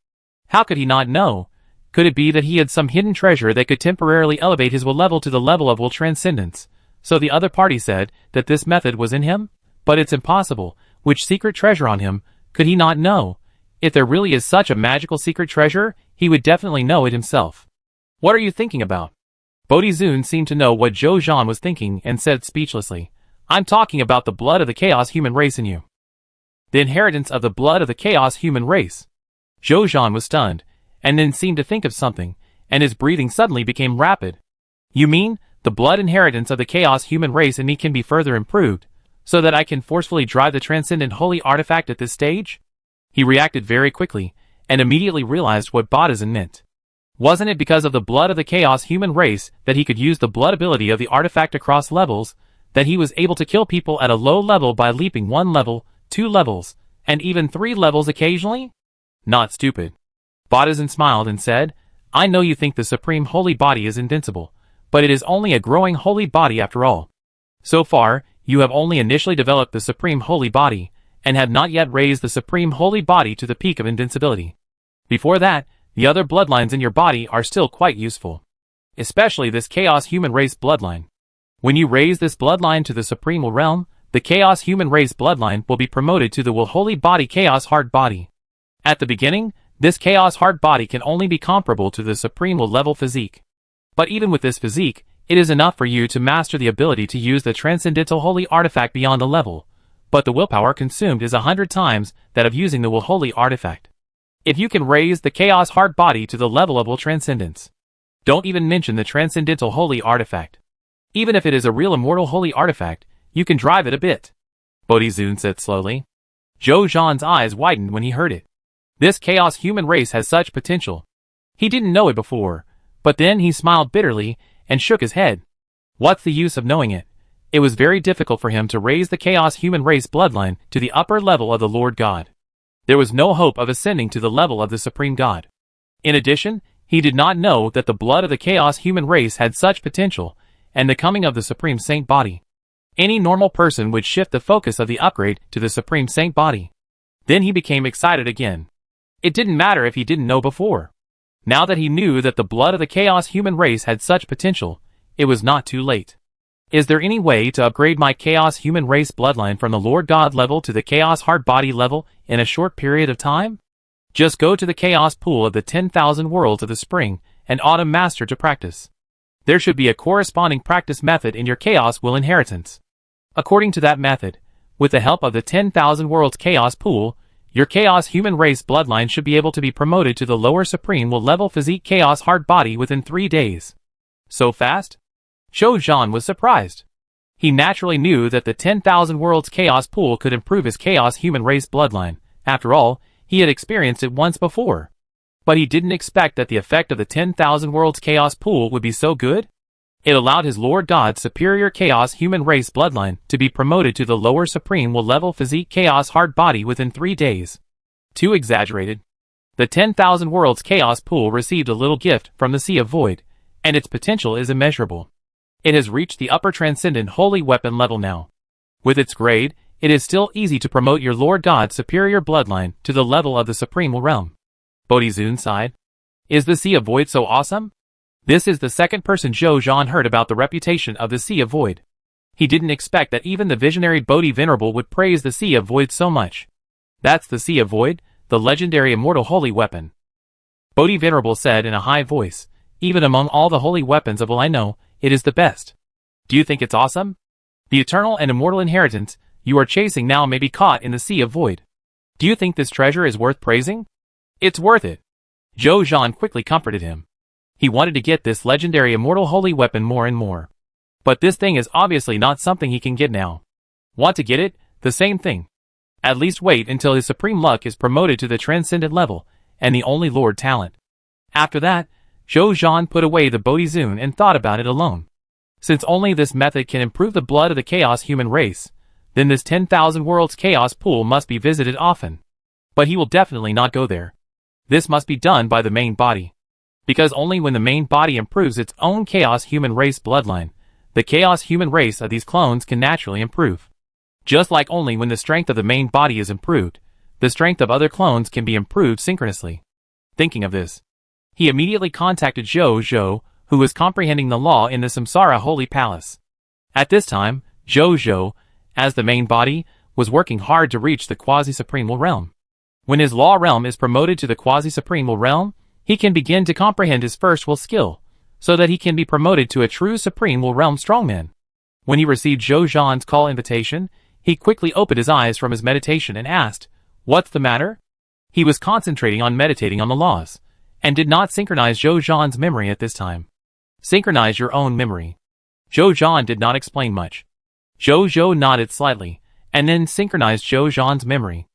How could he not know? Could it be that he had some hidden treasure that could temporarily elevate his will level to the level of will transcendence? So the other party said that this method was in him? But it's impossible. Which secret treasure on him could he not know? If there really is such a magical secret treasure, he would definitely know it himself. "What are you thinking about?" Bodhi-Zun seemed to know what Zhou Zhan was thinking and said speechlessly, "I'm talking about the blood of the chaos human race in you." The inheritance of the blood of the chaos human race. Zhou Zhan was stunned, and then seemed to think of something, and his breathing suddenly became rapid. "You mean, the blood inheritance of the chaos human race in me can be further improved, so that I can forcefully drive the transcendent holy artifact at this stage?" He reacted very quickly, and immediately realized what Bodhi-Zun meant. Wasn't it because of the blood of the chaos human race that he could use the blood ability of the artifact across levels, that he was able to kill people at a low level by leaping 1 level, 2 levels, and even 3 levels occasionally? Not stupid. Bodhi-Zun smiled and said, "I know you think the supreme holy body is invincible, but it is only a growing holy body after all. So far, you have only initially developed the supreme holy body, and have not yet raised the supreme holy body to the peak of invincibility. Before that, the other bloodlines in your body are still quite useful. Especially this chaos human race bloodline. When you raise this bloodline to the supreme realm, the chaos human race bloodline will be promoted to the will holy body chaos heart body. At the beginning, this chaos heart body can only be comparable to the supreme will level physique. But even with this physique, it is enough for you to master the ability to use the transcendental holy artifact beyond the level, but the willpower consumed is 100 times that of using the will holy artifact. If you can raise the chaos heart body to the level of will transcendence. Don't even mention the transcendental holy artifact. Even if it is a real immortal holy artifact, you can drive it a bit," Bodhi-Zun said slowly. Zhou Zhan's eyes widened when he heard it. This chaos human race has such potential. He didn't know it before, but then he smiled bitterly and shook his head. What's the use of knowing it? It was very difficult for him to raise the chaos human race bloodline to the upper level of the Lord God. There was no hope of ascending to the level of the Supreme God. In addition, he did not know that the blood of the chaos human race had such potential, and the coming of the Supreme Saint body. Any normal person would shift the focus of the upgrade to the Supreme Saint body. Then he became excited again. It didn't matter if he didn't know before. Now that he knew that the blood of the chaos human race had such potential, it was not too late. Is there any way to upgrade my chaos human race bloodline from the Lord God level to the chaos heart body level in a short period of time? Just go to the chaos pool of the 10,000 worlds of the spring and autumn master to practice. There should be a corresponding practice method in your chaos will inheritance. According to that method, with the help of the 10,000 worlds chaos pool, your chaos human race bloodline should be able to be promoted to the lower supreme will level physique chaos heart body within 3 days. So fast? Zhou Zhan was surprised. He naturally knew that the 10,000 worlds chaos pool could improve his chaos human race bloodline. After all, he had experienced it once before. But he didn't expect that the effect of the 10,000 worlds chaos pool would be so good. It allowed his Lord God's superior chaos human race bloodline to be promoted to the lower supreme will level physique chaos heart body within 3 days. Too exaggerated. The 10,000 worlds chaos pool received a little gift from the Sea of Void, and its potential is immeasurable. It has reached the upper transcendent holy weapon level now. With its grade, it is still easy to promote your Lord God's superior bloodline to the level of the supreme realm. Bodhi-Zun sighed. Is the Sea of Void so awesome? This is the second person Zhou Zhan heard about the reputation of the Sea of Void. He didn't expect that even the visionary Bodhi Venerable would praise the Sea of Void so much. That's the Sea of Void, the legendary immortal holy weapon. Bodhi Venerable said in a high voice, even among all the holy weapons of all I know, it is the best. Do you think it's awesome? The eternal and immortal inheritance you are chasing now may be caught in the Sea of Void. Do you think this treasure is worth praising? It's worth it. Zhou Zhan quickly comforted him. He wanted to get this legendary immortal holy weapon more and more. But this thing is obviously not something he can get now. Want to get it? The same thing. At least wait until his supreme luck is promoted to the transcendent level, and the only Lord talent. After that, Zhou Zhan put away the Bodhi Zune and thought about it alone. Since only this method can improve the blood of the chaos human race, then this 10,000 worlds chaos pool must be visited often. But he will definitely not go there. This must be done by the main body. Because only when the main body improves its own chaos human race bloodline, the chaos human race of these clones can naturally improve. Just like only when the strength of the main body is improved, the strength of other clones can be improved synchronously. Thinking of this, he immediately contacted Zhou Zhou, who was comprehending the law in the Samsara Holy Palace. At this time, Zhou Zhou, as the main body, was working hard to reach the quasi-supremal realm. When his law realm is promoted to the quasi-supremal realm, he can begin to comprehend his first will skill, so that he can be promoted to a true supreme will realm strongman. When he received Zhou Zhan's call invitation, he quickly opened his eyes from his meditation and asked, "What's the matter?" He was concentrating on meditating on the laws, and did not synchronize Zhou Zhan's memory at this time. Synchronize your own memory. Zhou Zhan did not explain much. Zhou Zhou nodded slightly, and then synchronized Zhou Zhan's memory.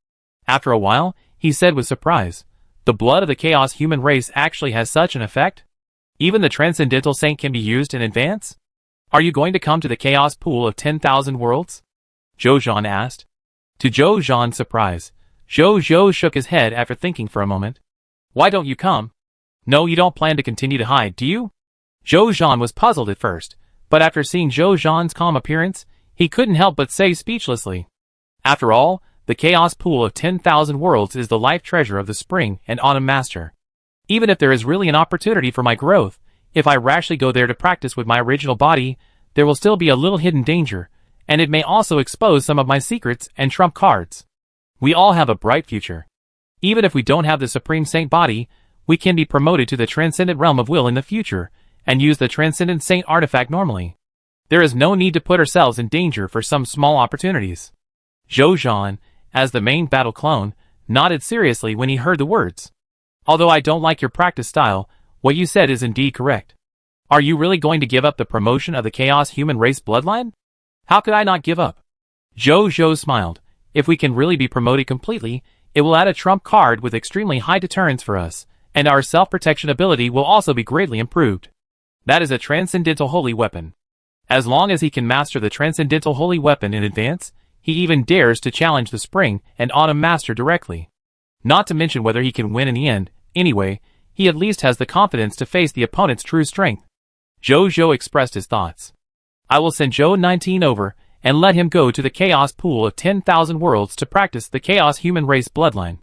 After a while, he said with surprise, "The blood of the chaos human race actually has such an effect? Even the transcendental saint can be used in advance? Are you going to come to the chaos pool of 10,000 worlds?" Zhou Zhan asked. To Zhou Zhan's surprise, Zhou Zhou shook his head after thinking for a moment. "Why don't you come? No, you don't plan to continue to hide, do you?" Zhou Zhan was puzzled at first, but after seeing Zhou Zhan's calm appearance, he couldn't help but say speechlessly. After all, the chaos pool of 10,000 worlds is the life treasure of the spring and autumn master. Even if there is really an opportunity for my growth, if I rashly go there to practice with my original body, there will still be a little hidden danger, and it may also expose some of my secrets and trump cards. We all have a bright future. Even if we don't have the Supreme Saint body, we can be promoted to the transcendent realm of will in the future, and use the Transcendent Saint artifact normally. There is no need to put ourselves in danger for some small opportunities. Zhou Zhan, as the main battle clone, nodded seriously when he heard the words. "Although I don't like your practice style, what you said is indeed correct. Are you really going to give up the promotion of the chaos human race bloodline?" "How could I not give up?" Zhou Zhou smiled. "If we can really be promoted completely, it will add a trump card with extremely high deterrence for us, and our self-protection ability will also be greatly improved. That is a transcendental holy weapon. As long as he can master the transcendental holy weapon in advance, he even dares to challenge the spring and autumn master directly. Not to mention whether he can win in the end, anyway, he at least has the confidence to face the opponent's true strength." Zhou Zhou expressed his thoughts. "I will send Zhou 19 over, and let him go to the chaos pool of 10,000 worlds to practice the chaos human race bloodline."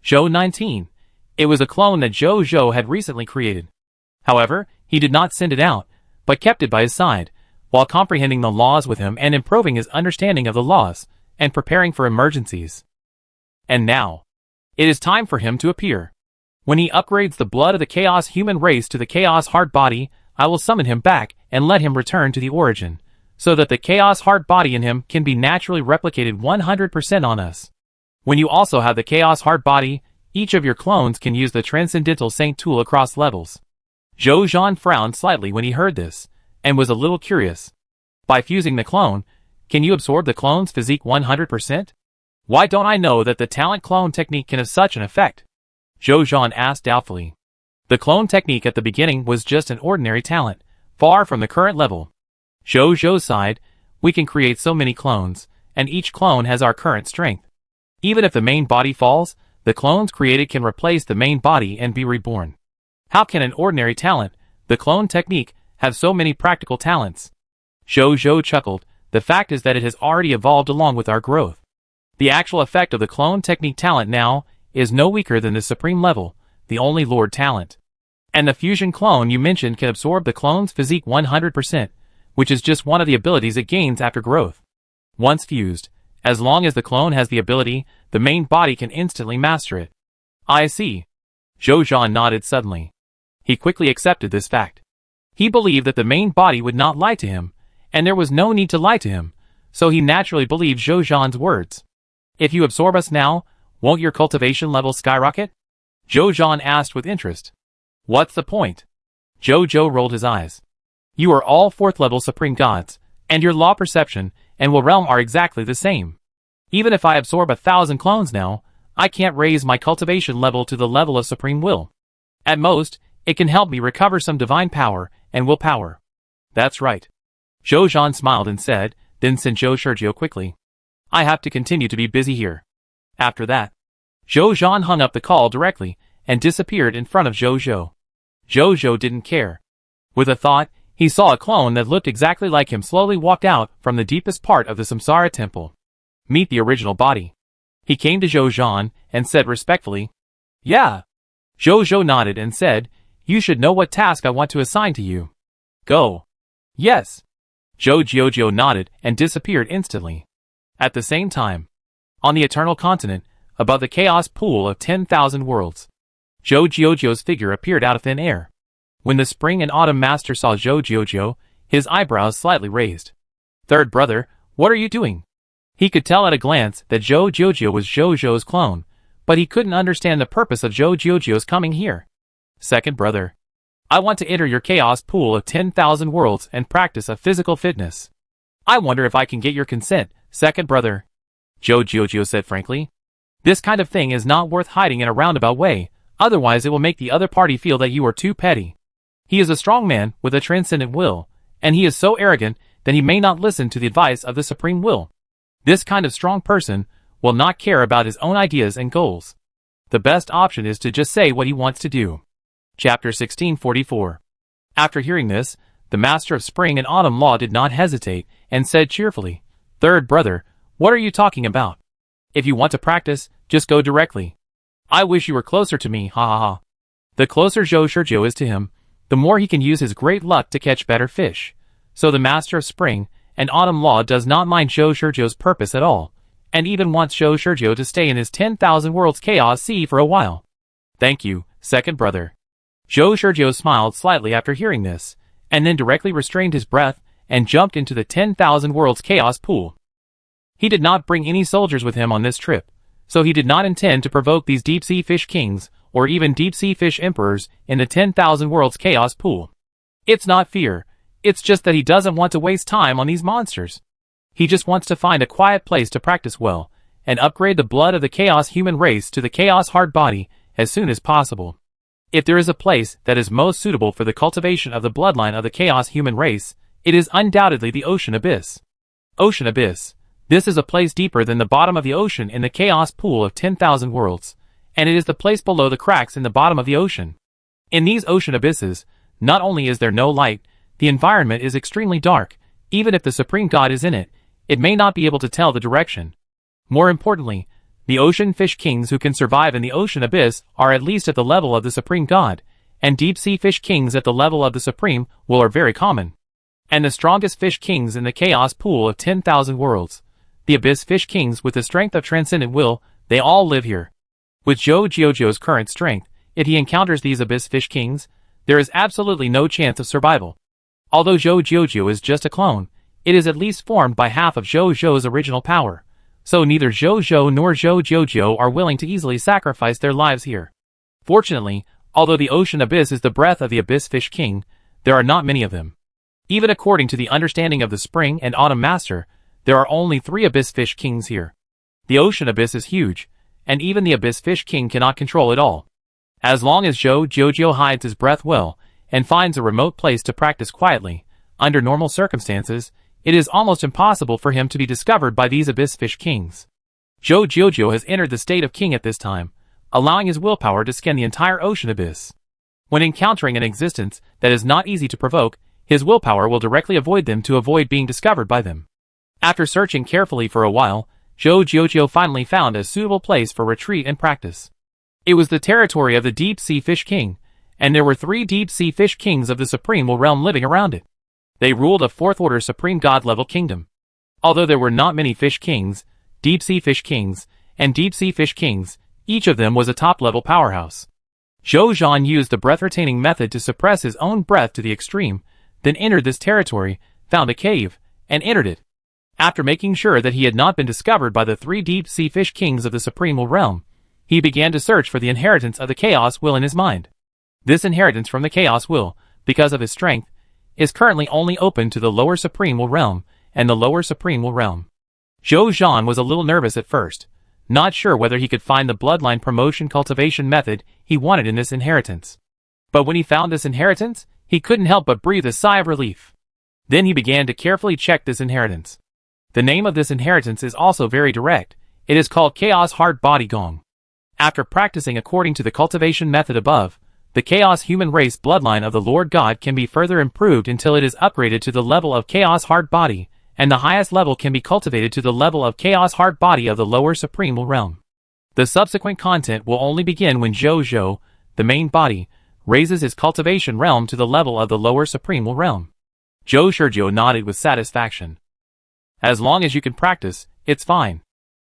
Zhou 19. It was a clone that Zhou Zhou had recently created. However, he did not send it out, but kept it by his side, while comprehending the laws with him and improving his understanding of the laws, and preparing for emergencies. And now, it is time for him to appear. When he upgrades the blood of the chaos human race to the chaos heart body, I will summon him back and let him return to the origin, so that the chaos heart body in him can be naturally replicated 100% on us. When you also have the chaos heart body, each of your clones can use the Transcendental Saint tool across levels. Zhou Zhan frowned slightly when he heard this, and was a little curious. By fusing the clone, can you absorb the clone's physique 100%? Why don't I know that the talent clone technique can have such an effect? Zhou Zhan asked doubtfully. The clone technique at the beginning was just an ordinary talent, far from the current level. Zhou Zhou sighed, "We can create so many clones, and each clone has our current strength. Even if the main body falls, the clones created can replace the main body and be reborn. How can an ordinary talent, the clone technique, have so many practical talents?" Zhou Zhou chuckled. "The fact is that it has already evolved along with our growth. The actual effect of the clone technique talent now is no weaker than the supreme level, the only Lord talent. And the fusion clone you mentioned can absorb the clone's physique 100%, which is just one of the abilities it gains after growth. Once fused, as long as the clone has the ability, the main body can instantly master it. I see. Zhou Zhan nodded suddenly. He quickly accepted this fact. He believed that the main body would not lie to him, and there was no need to lie to him, so he naturally believed Zhou Zhan's words. If you absorb us now, won't your cultivation level skyrocket? Zhou Zhan asked with interest. What's the point? Zhou rolled his eyes. You are all 4th level supreme gods, and your law perception and will realm are exactly the same. Even if I absorb 1,000 clones now, I can't raise my cultivation level to the level of supreme will. At most, it can help me recover some divine power and willpower. That's right. Zhou Zhan smiled and said, then sent Zhou Shizhou quickly. I have to continue to be busy here. After that, Zhou Zhan hung up the call directly and disappeared in front of Zhou. Zhou didn't care. With a thought, he saw a clone that looked exactly like him slowly walk out from the deepest part of the Samsara temple. Meet the original body. He came to Zhou Zhan and said respectfully, Yeah. Zhou nodded and said, You should know what task I want to assign to you. Go. Yes. Zhou nodded and disappeared instantly. At the same time, on the Eternal Continent, above the chaos pool of 10,000 worlds, Zhou's figure appeared out of thin air. When the Spring and Autumn Master saw Zhou, his eyebrows slightly raised. Third brother, what are you doing? He could tell at a glance that Zhou was Zhou's clone, but he couldn't understand the purpose of Zhou's coming here. Second brother, I want to enter your chaos pool of 10,000 worlds and practice a physical fitness. I wonder if I can get your consent, second brother. Zhou said frankly. This kind of thing is not worth hiding in a roundabout way, otherwise it will make the other party feel that you are too petty. He is a strong man with a transcendent will, and he is so arrogant that he may not listen to the advice of the supreme will. This kind of strong person will not care about his own ideas and goals. The best option is to just say what he wants to do. Chapter 1644. After hearing this, the Master of Spring and Autumn Law did not hesitate, and said cheerfully, Third brother, what are you talking about? If you want to practice, just go directly. I wish you were closer to me, ha ha ha. The closer Zhou Shizhou is to him, the more he can use his great luck to catch better fish. So the Master of Spring and Autumn Law does not mind Zhou Shizhou's purpose at all, and even wants Zhou Shizhou to stay in his 10,000 worlds chaos sea for a while. Thank you, second brother. Zhou Shizhou smiled slightly after hearing this, and then directly restrained his breath and jumped into the 10,000 worlds chaos pool. He did not bring any soldiers with him on this trip, so he did not intend to provoke these deep-sea fish kings or even deep-sea fish emperors in the 10,000 worlds chaos pool. It's not fear, it's just that he doesn't want to waste time on these monsters. He just wants to find a quiet place to practice well, and upgrade the blood of the chaos human race to the chaos hard body as soon as possible. If there is a place that is most suitable for the cultivation of the bloodline of the chaos human race, it is undoubtedly the Ocean Abyss. Ocean Abyss. This is a place deeper than the bottom of the ocean in the chaos pool of 10,000 worlds, and it is the place below the cracks in the bottom of the ocean. In these ocean abysses, not only is there no light, the environment is extremely dark. Even if the Supreme God is in it, it may not be able to tell the direction. More importantly, the ocean fish kings who can survive in the ocean abyss are at least at the level of the Supreme God, and deep-sea fish kings at the level of the Supreme will are very common. And the strongest fish kings in the chaos pool of 10,000 worlds, the abyss fish kings with the strength of transcendent will, they all live here. With Zhou's current strength, if he encounters these abyss fish kings, there is absolutely no chance of survival. Although Zhou is just a clone, it is at least formed by half of Zhou's original power, so neither Zhou nor Zhou are willing to easily sacrifice their lives here. Fortunately, although the ocean abyss is the breath of the abyss fish king, there are not many of them. Even according to the understanding of the Spring and Autumn Master, there are only 3 abyss fish kings here. The ocean abyss is huge, and even the abyss fish king cannot control it all. As long as Zhou hides his breath well, and finds a remote place to practice quietly, under normal circumstances, it is almost impossible for him to be discovered by these abyss fish kings. Zhou has entered the state of king at this time, allowing his willpower to scan the entire ocean abyss. When encountering an existence that is not easy to provoke, his willpower will directly avoid them to avoid being discovered by them. After searching carefully for a while, Zhou finally found a suitable place for retreat and practice. It was the territory of the deep-sea fish king, and there were 3 deep-sea fish kings of the supreme realm living around it. They ruled a fourth-order Supreme God-level kingdom. Although there were not many fish kings, deep-sea fish kings, and deep-sea fish kings, each of them was a top-level powerhouse. Zhou Zhan used the breath-retaining method to suppress his own breath to the extreme, then entered this territory, found a cave, and entered it. After making sure that he had not been discovered by the 3 deep-sea fish kings of the Supreme Realm, he began to search for the inheritance of the Chaos Will in his mind. This inheritance from the Chaos Will, because of his strength, is currently only open to the lower Supreme Realm and the lower Supreme Realm. Zhou Zhan was a little nervous at first, not sure whether he could find the bloodline promotion cultivation method he wanted in this inheritance. But when he found this inheritance, he couldn't help but breathe a sigh of relief. Then he began to carefully check this inheritance. The name of this inheritance is also very direct. It is called Chaos Heart Body Gong. After practicing according to the cultivation method above, the Chaos human race bloodline of the Lord God can be further improved until it is upgraded to the level of Chaos Heart Body, and the highest level can be cultivated to the level of Chaos Heart Body of the lower Supreme Realm. The subsequent content will only begin when Zhou, the main body, raises his cultivation realm to the level of the lower Supreme Realm. Zhou nodded with satisfaction. As long as you can practice, it's fine.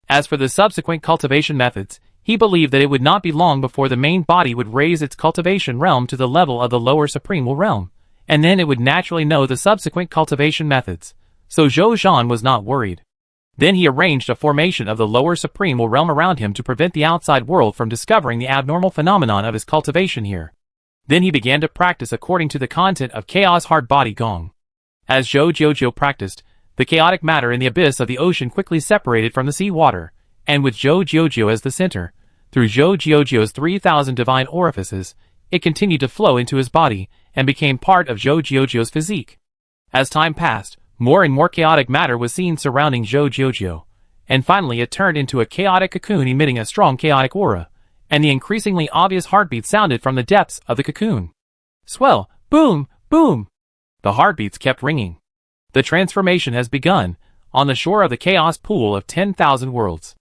As for the subsequent cultivation methods, he believed that it would not be long before the main body would raise its cultivation realm to the level of the lower Supreme Realm, and then it would naturally know the subsequent cultivation methods, so Zhou Zhan was not worried. Then he arranged a formation of the lower Supreme Realm around him to prevent the outside world from discovering the abnormal phenomenon of his cultivation here. Then he began to practice according to the content of Chaos Heart Body Gong. As Zhou practiced, the chaotic matter in the abyss of the ocean quickly separated from the sea water, and with Zhou as the center, through Zhou's 3,000 divine orifices, it continued to flow into his body, and became part of Zhou's physique. As time passed, more and more chaotic matter was seen surrounding Zhou, and finally it turned into a chaotic cocoon emitting a strong chaotic aura, and the increasingly obvious heartbeat sounded from the depths of the cocoon. Swell, boom, boom! The heartbeats kept ringing. The transformation has begun, on the shore of the chaos pool of 10,000 worlds.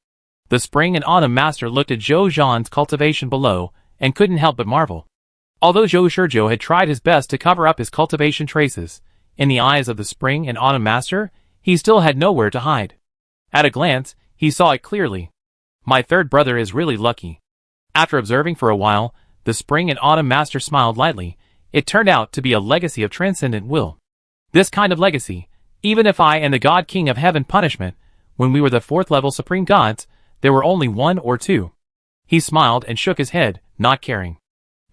The Spring and Autumn Master looked at Zhou Zhan's cultivation below, and couldn't help but marvel. Although Zhou had tried his best to cover up his cultivation traces, in the eyes of the Spring and Autumn Master, he still had nowhere to hide. At a glance, he saw it clearly. My third brother is really lucky. After observing for a while, the Spring and Autumn Master smiled lightly. It turned out to be a legacy of transcendent will. This kind of legacy, even if I and the God King of Heaven Punishment, when we were the 4th level Supreme Gods, there were only 1 or 2. He smiled and shook his head, not caring.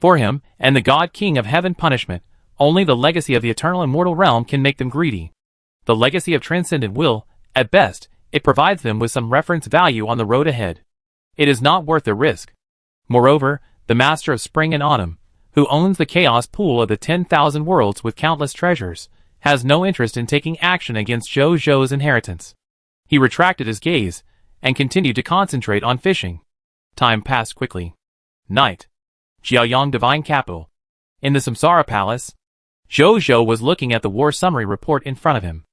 For him, and the God King of Heaven Punishment, only the legacy of the eternal immortal realm can make them greedy. The legacy of transcendent will, at best, it provides them with some reference value on the road ahead. It is not worth the risk. Moreover, the Master of Spring and Autumn, who owns the chaos pool of the 10,000 worlds with countless treasures, has no interest in taking action against Zhou's inheritance. He retracted his gaze, and continued to concentrate on fishing. Time passed quickly. Night. Jiaoyang Divine Capital. In the Samsara Palace, Zhou was looking at the war summary report in front of him.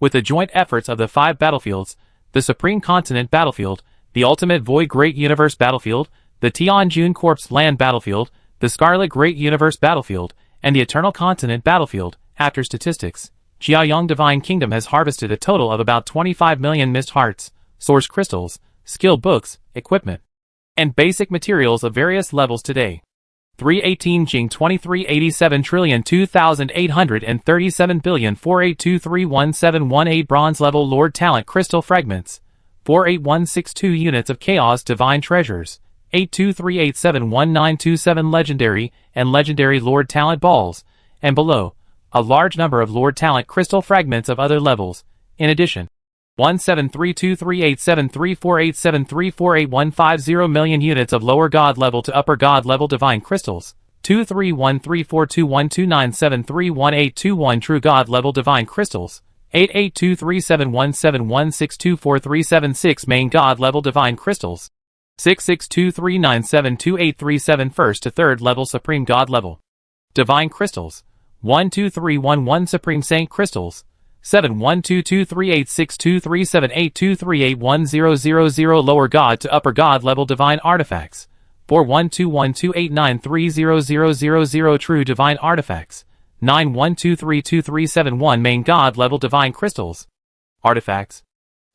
With the joint efforts of the 5 battlefields, the Supreme Continent Battlefield, the Ultimate Void Great Universe Battlefield, the Tianjun Corpse Land Battlefield, the Scarlet Great Universe Battlefield, and the Eternal Continent Battlefield, after statistics, Jiaoyang Divine Kingdom has harvested a total of about 25 million mist hearts, source crystals, skill books, equipment, and basic materials of various levels today. 318 Jing 2387 trillion 2837 billion 482311718 bronze level Lord Talent crystal fragments, 48162 units of chaos divine treasures, 8238719227 legendary and legendary Lord Talent balls, and below, a large number of Lord Talent crystal fragments of other levels. In addition, 17323873487348150 million units of lower god level to upper god level divine crystals, 231342129731821 true god level divine crystals, 88237171624376 main god level divine crystals, 6623972837 first to third level supreme god level divine crystals, 12311 supreme saint crystals, 712238623782381000 lower god to upper god level divine artifacts, 412128930000 true divine artifacts, 9123237 Main God Level Divine Crystals. Artifacts.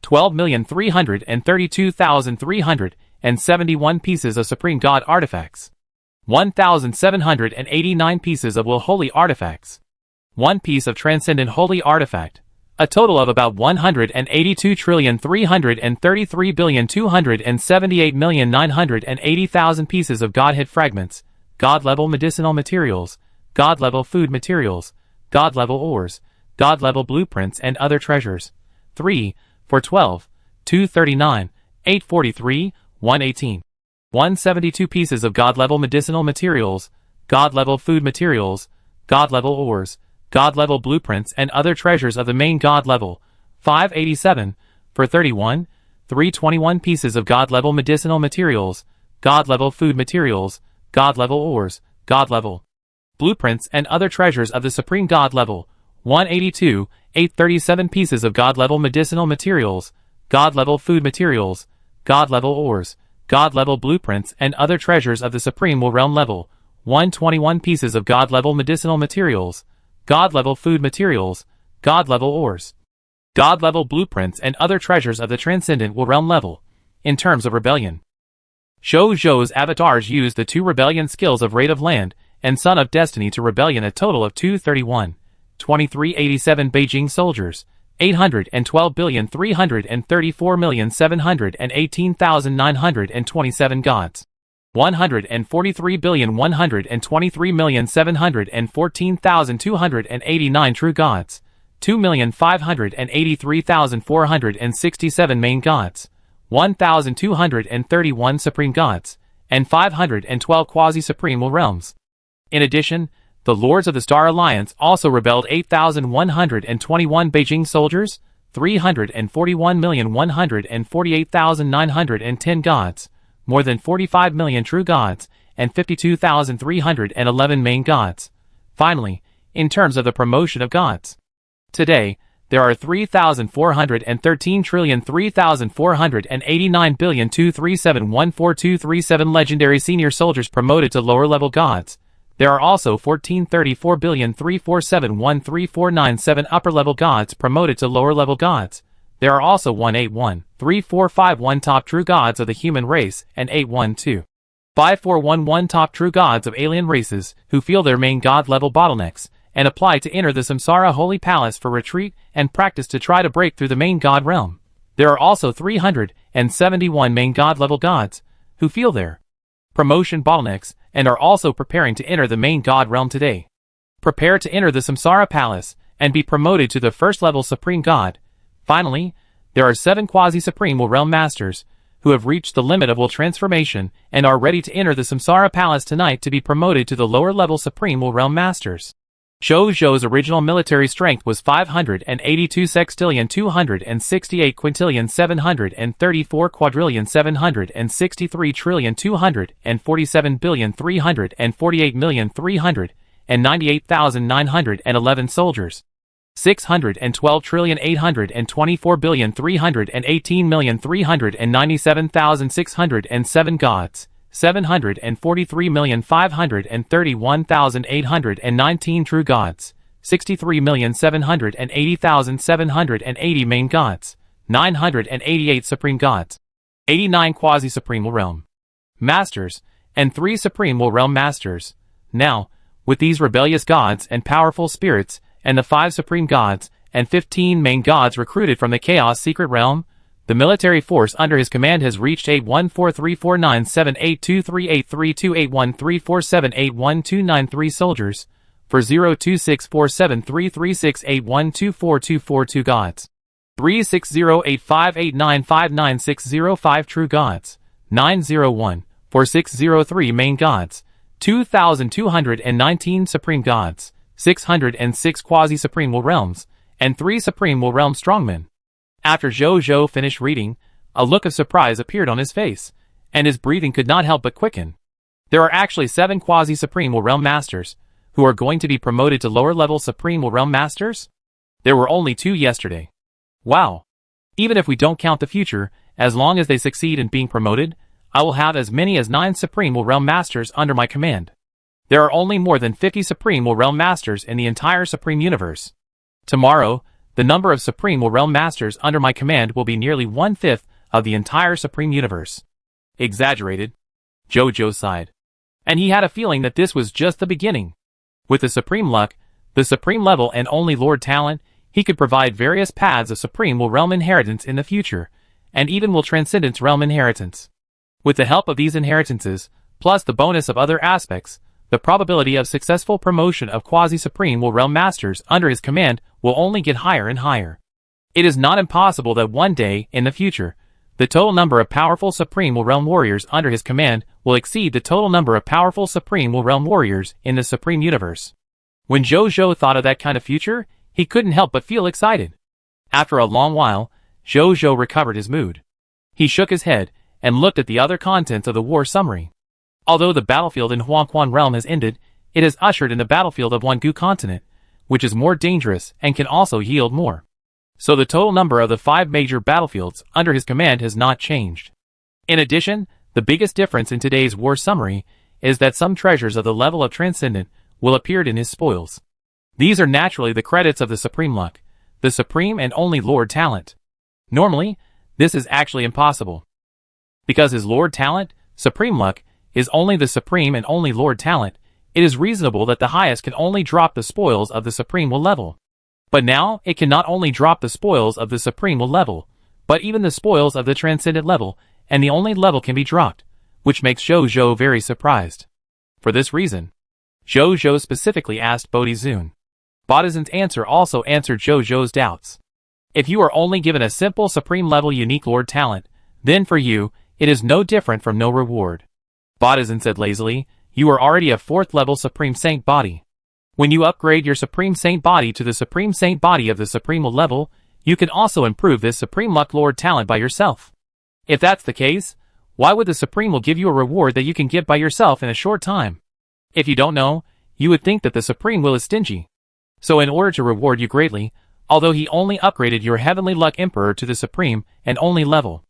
12,332,371 pieces of Supreme God Artifacts. 1,789 pieces of Will Holy Artifacts. 1 piece of Transcendent Holy Artifact. A total of about 182,333,278,980,000 pieces of Godhead fragments, God-level medicinal materials, God-level food materials, God-level ores, God-level blueprints and other treasures. 3, for 12, 239, 843, 118. 172 pieces of God-level medicinal materials, God-level food materials, God-level ores, God-level blueprints and other treasures of the main God level. 587, for 31, 321 pieces of God-level medicinal materials, God-level food materials, God-level ores, God-level blueprints and other treasures of the Supreme God level. 182, 837 pieces of God-level medicinal materials, God-level food materials, God-level ores, God-level blueprints and other treasures of the Supreme Will Realm level. 121 pieces of God-level medicinal materials, God-level food materials, God-level ores, God-level blueprints and other treasures of the Transcendent Will Realm level. In terms of rebellion, Zhou's avatars used the 2 rebellion skills of Raid of Land and Son of Destiny to rebellion a total of 231, 2387 Beijing soldiers, 812,334,718,927 gods. 143,123,714,289 true gods, 2,583,467 main gods, 1,231 supreme gods, and 512 quasi-supreme will realms. In addition, the Lords of the Star Alliance also rebelled 8,121 Beijing soldiers, 341,148,910 gods, more than 45 million true gods, and 52,311 main gods. Finally, in terms of the promotion of gods, today, there are 3,413,389,237,14237 legendary senior soldiers promoted to lower-level gods. There are also 14,34,347,13497 upper-level gods promoted to lower-level gods. There are also 181,3451 top true gods of the human race and 812,5411 top true gods of alien races who feel their main god level bottlenecks and apply to enter the Samsara Holy Palace for retreat and practice to try to break through the main god realm. There are also 371 main god level gods who feel their promotion bottlenecks and are also preparing to enter the main god realm today. Prepare to enter the Samsara Palace and be promoted to the first level supreme god. Finally, there are 7 quasi-supreme will realm masters who have reached the limit of will transformation and are ready to enter the Samsara Palace tonight to be promoted to the lower level supreme will realm masters. Zhou's original military strength was 582 sextillion 268 quintillion 734 quadrillion 763 trillion 247 billion 348 million 398,911 soldiers. 612,824,318,397,607 gods, 743,531,819 true gods, 63,780,780 main gods, 988 supreme gods, 89 quasi-supreme will realm masters, and 3 supreme will realm masters. Now, with these rebellious gods and powerful spirits, and the 5 supreme gods, and 15 main gods recruited from the Chaos Secret Realm, the military force under his command has reached 81434978238328134781293 soldiers, for 026473368124242 gods, 36085895960 true gods, 901, 4603 main gods, 2219 supreme gods, 606 quasi-supreme will realms, and 3 supreme will realm strongmen. After Zhou finished reading, a look of surprise appeared on his face, and his breathing could not help but quicken. There are actually 7 quasi-supreme will realm masters, who are going to be promoted to lower-level supreme will realm masters? There were only 2 yesterday. Wow! Even if we don't count the future, as long as they succeed in being promoted, I will have as many as 9 supreme will realm masters under my command. There are only more than 50 Supreme Will Realm Masters in the entire Supreme Universe. Tomorrow, the number of Supreme Will Realm Masters under my command will be nearly 1/5 of the entire Supreme Universe. Exaggerated. Jojo sighed. And he had a feeling that this was just the beginning. With the Supreme Luck, the Supreme Level and only Lord Talent, he could provide various paths of Supreme Will Realm Inheritance in the future, and even Will Transcendence Realm Inheritance. With the help of these inheritances, plus the bonus of other aspects, the probability of successful promotion of Quasi-Supreme Will Realm Masters under his command will only get higher and higher. It is not impossible that one day, in the future, the total number of powerful Supreme Will Realm Warriors under his command will exceed the total number of powerful Supreme Will Realm Warriors in the Supreme Universe. When Jojo thought of that kind of future, he couldn't help but feel excited. After a long while, Jojo recovered his mood. He shook his head and looked at the other contents of the war summary. Although the battlefield in Huangquan Realm has ended, it has ushered in the battlefield of Wangu Continent, which is more dangerous and can also yield more. So the total number of the 5 major battlefields under his command has not changed. In addition, the biggest difference in today's war summary is that some treasures of the level of Transcendent will appear in his spoils. These are naturally the credits of the Supreme Luck, the Supreme and only Lord Talent. Normally, this is actually impossible. Because his Lord Talent, Supreme Luck, is only the Supreme and only Lord Talent, it is reasonable that the highest can only drop the spoils of the Supreme Will level. But now, it can not only drop the spoils of the Supreme Will level, but even the spoils of the Transcendent level, and the only level can be dropped, which makes Jojo very surprised. For this reason, Jojo specifically asked Bodhizun. Bodhizin's answer also answered Jojo's doubts. If you are only given a simple Supreme level unique Lord Talent, then for you, it is no different from no reward. Bodhizin said lazily, you are already a 4th level Supreme Saint body. When you upgrade your Supreme Saint body to the Supreme Saint body of the Supreme Will level, you can also improve this Supreme Luck Lord Talent by yourself. If that's the case, why would the Supreme Will give you a reward that you can get by yourself in a short time? If you don't know, you would think that the Supreme Will is stingy. So in order to reward you greatly, although he only upgraded your Heavenly Luck Emperor to the Supreme and only level,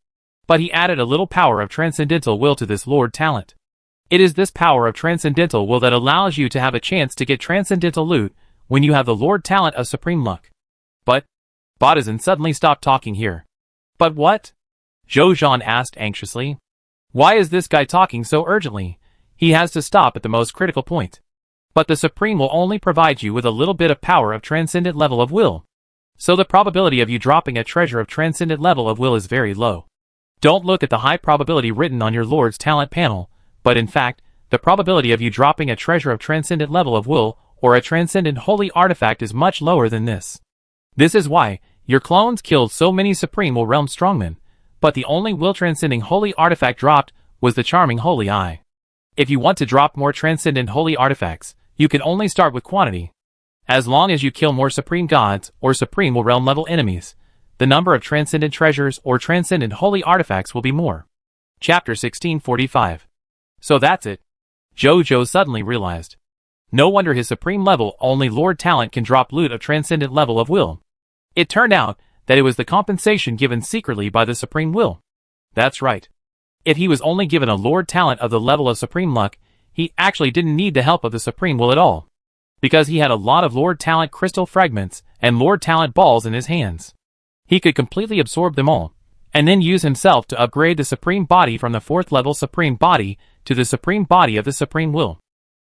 but he added a little power of Transcendental Will to this Lord Talent. It is this power of Transcendental Will that allows you to have a chance to get Transcendental Loot when you have the Lord Talent of Supreme Luck. But, Bodhizin suddenly stopped talking here. But what? Zhou asked anxiously. Why is this guy talking so urgently? He has to stop at the most critical point. But the Supreme will only provide you with a little bit of power of Transcendent level of will. So the probability of you dropping a treasure of Transcendent level of will is very low. Don't look at the high probability written on your Lord's Talent panel, but in fact, the probability of you dropping a treasure of Transcendent level of will or a Transcendent Holy Artifact is much lower than this. This is why your clones killed so many Supreme Will Realm Strongmen, but the only will transcending Holy Artifact dropped was the charming Holy Eye. If you want to drop more Transcendent Holy Artifacts, you can only start with quantity. As long as you kill more Supreme Gods or Supreme Will Realm level enemies, the number of Transcendent Treasures or Transcendent Holy Artifacts will be more. Chapter 1645. So that's it. Jojo suddenly realized. No wonder his Supreme level only Lord Talent can drop loot of Transcendent level of will. It turned out that it was the compensation given secretly by the Supreme Will. That's right. If he was only given a Lord Talent of the level of Supreme Luck, he actually didn't need the help of the Supreme Will at all. Because he had a lot of Lord Talent crystal fragments and Lord Talent balls in his hands. He could completely absorb them all, and then use himself to upgrade the Supreme Body from the 4th level Supreme Body to the Supreme Body of the Supreme Will.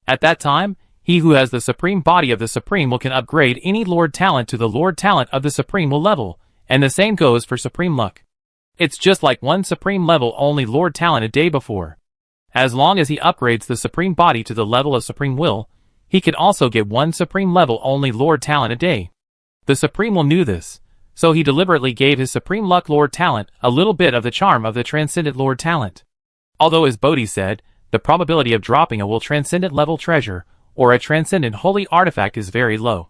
At that time, he who has the Supreme Body of the Supreme Will can upgrade any Lord Talent to the Lord Talent of the Supreme Will level, and the same goes for Supreme Luck. It's just like one Supreme level only Lord Talent a day before. As long as he upgrades the Supreme Body to the level of Supreme Will, he can also get one Supreme level only Lord Talent a day. The Supreme Will knew this, so he deliberately gave his Supreme Luck Lord Talent a little bit of the charm of the Transcendent Lord Talent. Although as Bodhi said, the probability of dropping a will Transcendent level treasure or a Transcendent Holy Artifact is very low.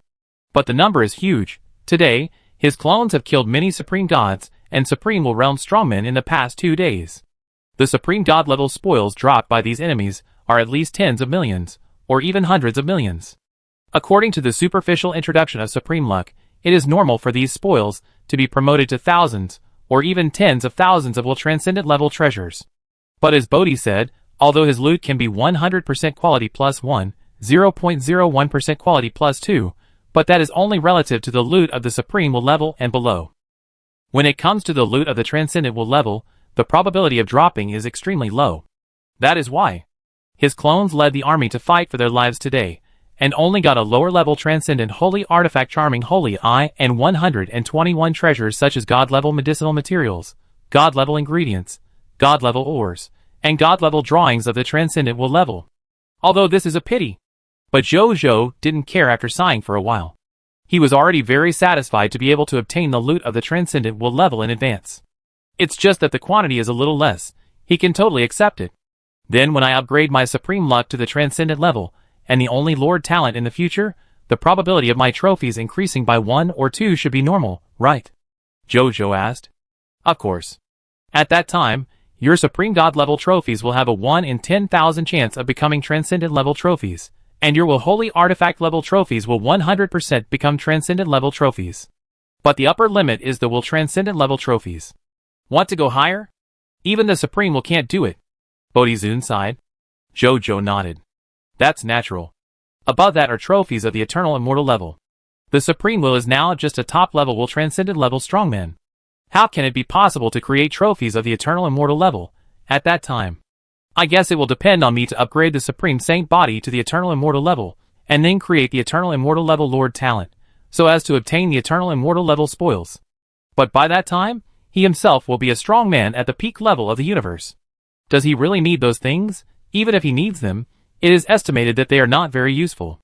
But the number is huge. Today, his clones have killed many Supreme Gods and Supreme Will Realm Strongmen in the past 2 days. The Supreme God level spoils dropped by these enemies are at least tens of millions, or even hundreds of millions. According to the superficial introduction of Supreme Luck, it is normal for these spoils to be promoted to thousands, or even tens of thousands of will Transcendent level treasures. But as Bodhi said, although his loot can be 100% quality +1, 0.01% quality plus 2, but that is only relative to the loot of the Supreme Will level and below. When it comes to the loot of the Transcendent Will level, the probability of dropping is extremely low. That is why his clones led the army to fight for their lives today, and only got a lower level Transcendent Holy Artifact Charming Holy Eye and 121 treasures such as God level medicinal materials, God level ingredients, God level ores, and God level drawings of the Transcendent Will level. Although this is a pity. But Zhou didn't care after sighing for a while. He was already very satisfied to be able to obtain the loot of the Transcendent Will level in advance. It's just that the quantity is a little less. He can totally accept it. Then when I upgrade my Supreme Luck to the Transcendent level, and the only Lord talent in the future, the probability of my trophies increasing by 1 or 2 should be normal, right? Zhou asked. Of course. At that time, your Supreme God level trophies will have a 1 in 10,000 chance of becoming Transcendent level trophies, and your Will Holy Artifact level trophies will 100% become Transcendent level trophies. But the upper limit is the Will Transcendent level trophies. Want to go higher? Even the Supreme Will can't do it. Bodhizun sighed. Zhou nodded. That's natural. Above that are trophies of the Eternal Immortal level. The Supreme Will is now just a top-level Will Transcendent level strongman. How can it be possible to create trophies of the Eternal Immortal level at that time? I guess it will depend on me to upgrade the Supreme Saint body to the Eternal Immortal level, and then create the Eternal Immortal level Lord talent, so as to obtain the Eternal Immortal level spoils. But by that time, he himself will be a strong man at the peak level of the universe. Does he really need those things? Even if he needs them, it is estimated that they are not very useful.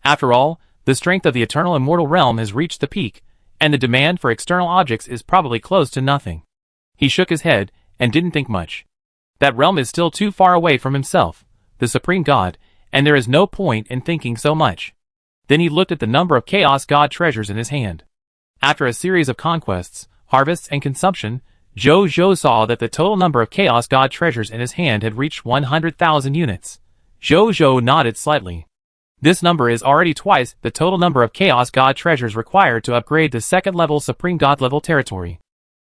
After all, the strength of the Eternal Immortal realm has reached the peak, and the demand for external objects is probably close to nothing. He shook his head, and didn't think much. That realm is still too far away from himself, the Supreme God, and there is no point in thinking so much. Then he looked at the number of Chaos God treasures in his hand. After a series of conquests, harvests, and consumption, Zhou saw that the total number of Chaos God treasures in his hand had reached 100,000 units. Zhou nodded slightly. This number is already twice the total number of Chaos God treasures required to upgrade the second-level Supreme God level territory.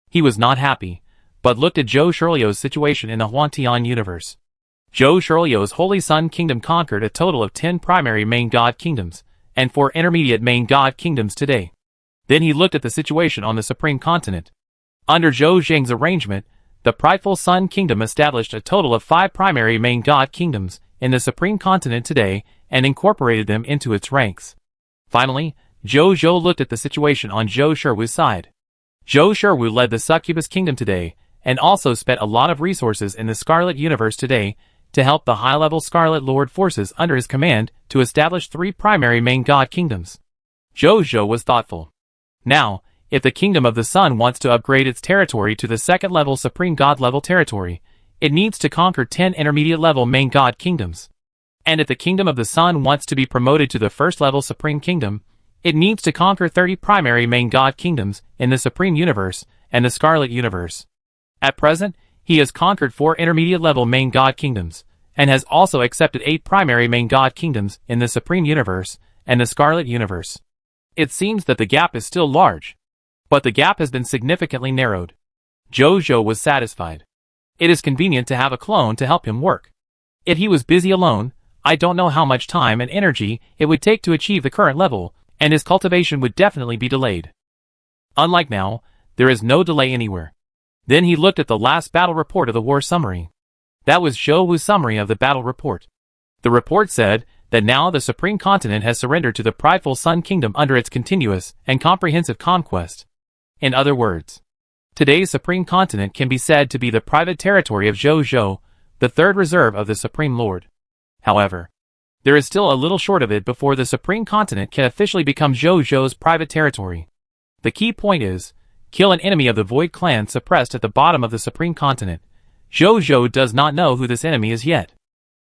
He was not happy, but looked at Zhou Shirlio's situation in the Huantian universe. Zhou Shirlio's Holy Sun Kingdom conquered a total of 10 primary main God kingdoms, and 4 intermediate main God kingdoms today. Then he looked at the situation on the Supreme Continent. Under Zhou Zheng's arrangement, the prideful Sun Kingdom established a total of 5 primary main God kingdoms in the Supreme Continent today and incorporated them into its ranks. Finally, Zhou looked at the situation on Zhou Shiwu's side. Zhou Shiwu led the Succubus Kingdom today, and also spent a lot of resources in the Scarlet Universe today to help the high-level Scarlet Lord forces under his command to establish 3 primary main God kingdoms. Zhou was thoughtful. Now, if the Kingdom of the Sun wants to upgrade its territory to the second-level Supreme God level territory, it needs to conquer 10 intermediate-level main God kingdoms. And if the Kingdom of the Sun wants to be promoted to the first-level Supreme Kingdom, it needs to conquer 30 primary main God kingdoms in the Supreme Universe and the Scarlet Universe. At present, he has conquered 4 intermediate-level main God kingdoms, and has also accepted 8 primary main God kingdoms in the Supreme Universe and the Scarlet Universe. It seems that the gap is still large, but the gap has been significantly narrowed. Zhou was satisfied. It is convenient to have a clone to help him work. If he was busy alone, I don't know how much time and energy it would take to achieve the current level, and his cultivation would definitely be delayed. Unlike now, there is no delay anywhere. Then he looked at the last battle report of the war summary. That was Zhou's summary of the battle report. The report said that now the Supreme Continent has surrendered to the prideful Sun Kingdom under its continuous and comprehensive conquest. In other words, today's Supreme Continent can be said to be the private territory of Zhou, the third reserve of the Supreme Lord. However, there is still a little short of it before the Supreme Continent can officially become Zhou's private territory. The key point is, kill an enemy of the Void Clan suppressed at the bottom of the Supreme Continent. Zhou does not know who this enemy is yet.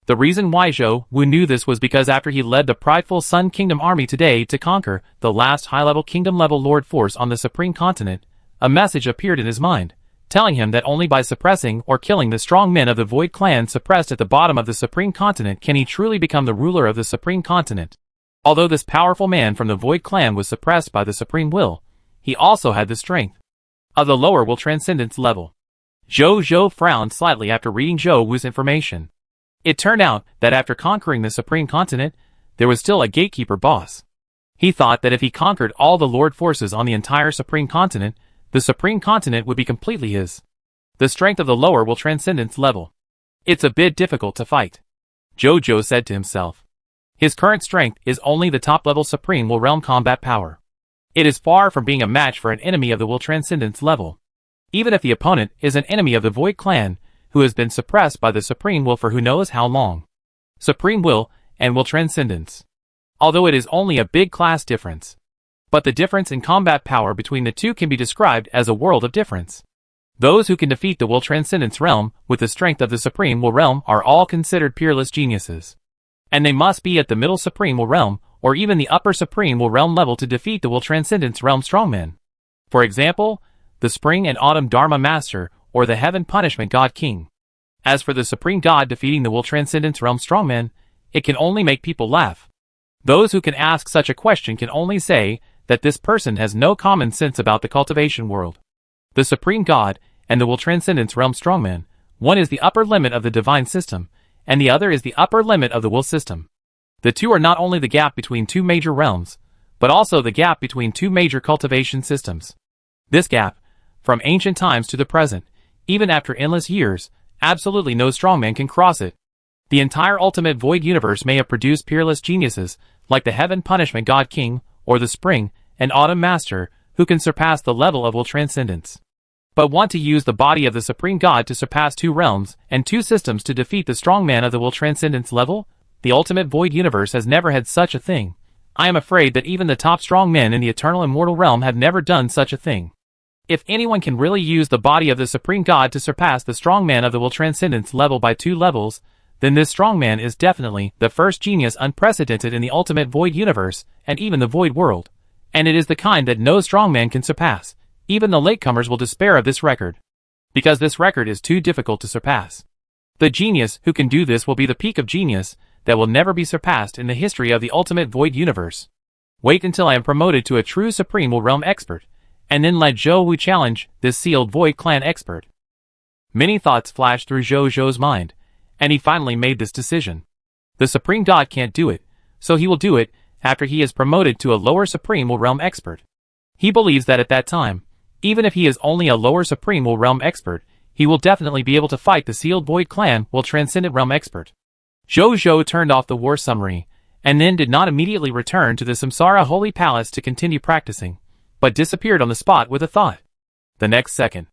The reason why Zhou knew this was because after he led the prideful Sun Kingdom army today to conquer the last high-level kingdom-level Lord force on the Supreme Continent, a message appeared in his mind, telling him that only by suppressing or killing the strong men of the Void Clan suppressed at the bottom of the Supreme Continent can he truly become the ruler of the Supreme Continent. Although this powerful man from the Void Clan was suppressed by the Supreme Will, he also had the strength of the lower Will Transcendence level. Zhou frowned slightly after reading Zhou's information. It turned out that after conquering the Supreme Continent, there was still a gatekeeper boss. He thought that if he conquered all the Lord forces on the entire Supreme Continent, the Supreme Continent would be completely his. The strength of the lower will transcendence level. It's a bit difficult to fight, Jojo said to himself. His current strength is only the top-level Supreme Will Realm combat power. It is far from being a match for an enemy of the Will Transcendence level. Even if the opponent is an enemy of the Void Clan, who has been suppressed by the Supreme Will for who knows how long. Supreme Will and Will Transcendence. Although it is only a big class difference. But the difference in combat power between the two can be described as a world of difference. Those who can defeat the Will Transcendence realm with the strength of the Supreme Will realm are all considered peerless geniuses. And they must be at the middle Supreme Will realm, or even the upper Supreme Will realm level to defeat the Will Transcendence realm strongmen. For example, the Spring and Autumn Dharma Master, or the Heaven Punishment God King. As for the Supreme God defeating the Will Transcendence realm strongmen, it can only make people laugh. Those who can ask such a question can only say that this person has no common sense about the cultivation world. The Supreme God and the Will Transcendence realm strongman, one is the upper limit of the divine system, and the other is the upper limit of the will system. The two are not only the gap between two major realms, but also the gap between two major cultivation systems. This gap, from ancient times to the present, even after endless years, absolutely no strongman can cross it. The entire ultimate void universe may have produced peerless geniuses, like the Heaven Punishment God King, or the Spring and Autumn Master, who can surpass the level of will transcendence. But want to use the body of the Supreme God to surpass two realms and two systems to defeat the strongman of the will transcendence level? The ultimate void universe has never had such a thing. I am afraid that even the top strong men in the eternal immortal realm have never done such a thing. If anyone can really use the body of the Supreme God to surpass the strongman of the will transcendence level by 2 levels, then this strongman is definitely the first genius unprecedented in the ultimate void universe and even the void world. And it is the kind that no strongman can surpass. Even the latecomers will despair of this record, because this record is too difficult to surpass. The genius who can do this will be the peak of genius that will never be surpassed in the history of the ultimate void universe. Wait until I am promoted to a true Supreme Will Realm expert, and then let Zhou Wu challenge this sealed Void Clan expert. Many thoughts flashed through Zhou Zhou's mind, and he finally made this decision. The Supreme God can't do it, so he will do it after he is promoted to a lower Supreme Will Realm expert. He believes that at that time, even if he is only a lower Supreme Will Realm expert, he will definitely be able to fight the sealed Void Clan Will Transcendent Realm expert. Zhou Zhou turned off the war summary, and then did not immediately return to the Samsara Holy Palace to continue practicing, but disappeared on the spot with a thought. The next second,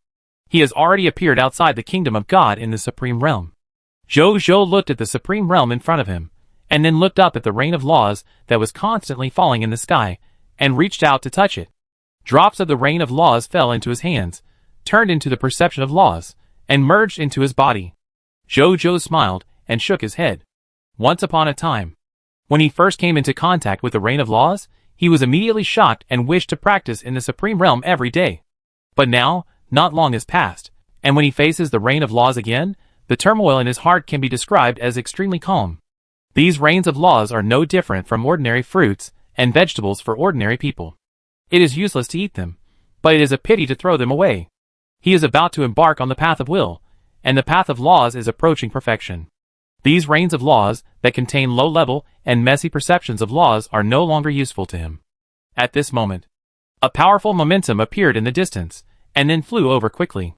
he has already appeared outside the kingdom of God in the Supreme Realm. Zhou Zhou looked at the Supreme Realm in front of him, and then looked up at the rain of laws that was constantly falling in the sky, and reached out to touch it. Drops of the rain of laws fell into his hands, turned into the perception of laws, and merged into his body. Zhou Zhou smiled and shook his head. Once upon a time, when he first came into contact with the rain of laws, he was immediately shocked and wished to practice in the Supreme Realm every day. But now, not long has passed, and when he faces the rain of laws again, the turmoil in his heart can be described as extremely calm. These rains of laws are no different from ordinary fruits and vegetables for ordinary people. It is useless to eat them, but it is a pity to throw them away. He is about to embark on the path of will, and the path of laws is approaching perfection. These rains of laws that contain low-level and messy perceptions of laws are no longer useful to him. At this moment, a powerful momentum appeared in the distance, and then flew over quickly.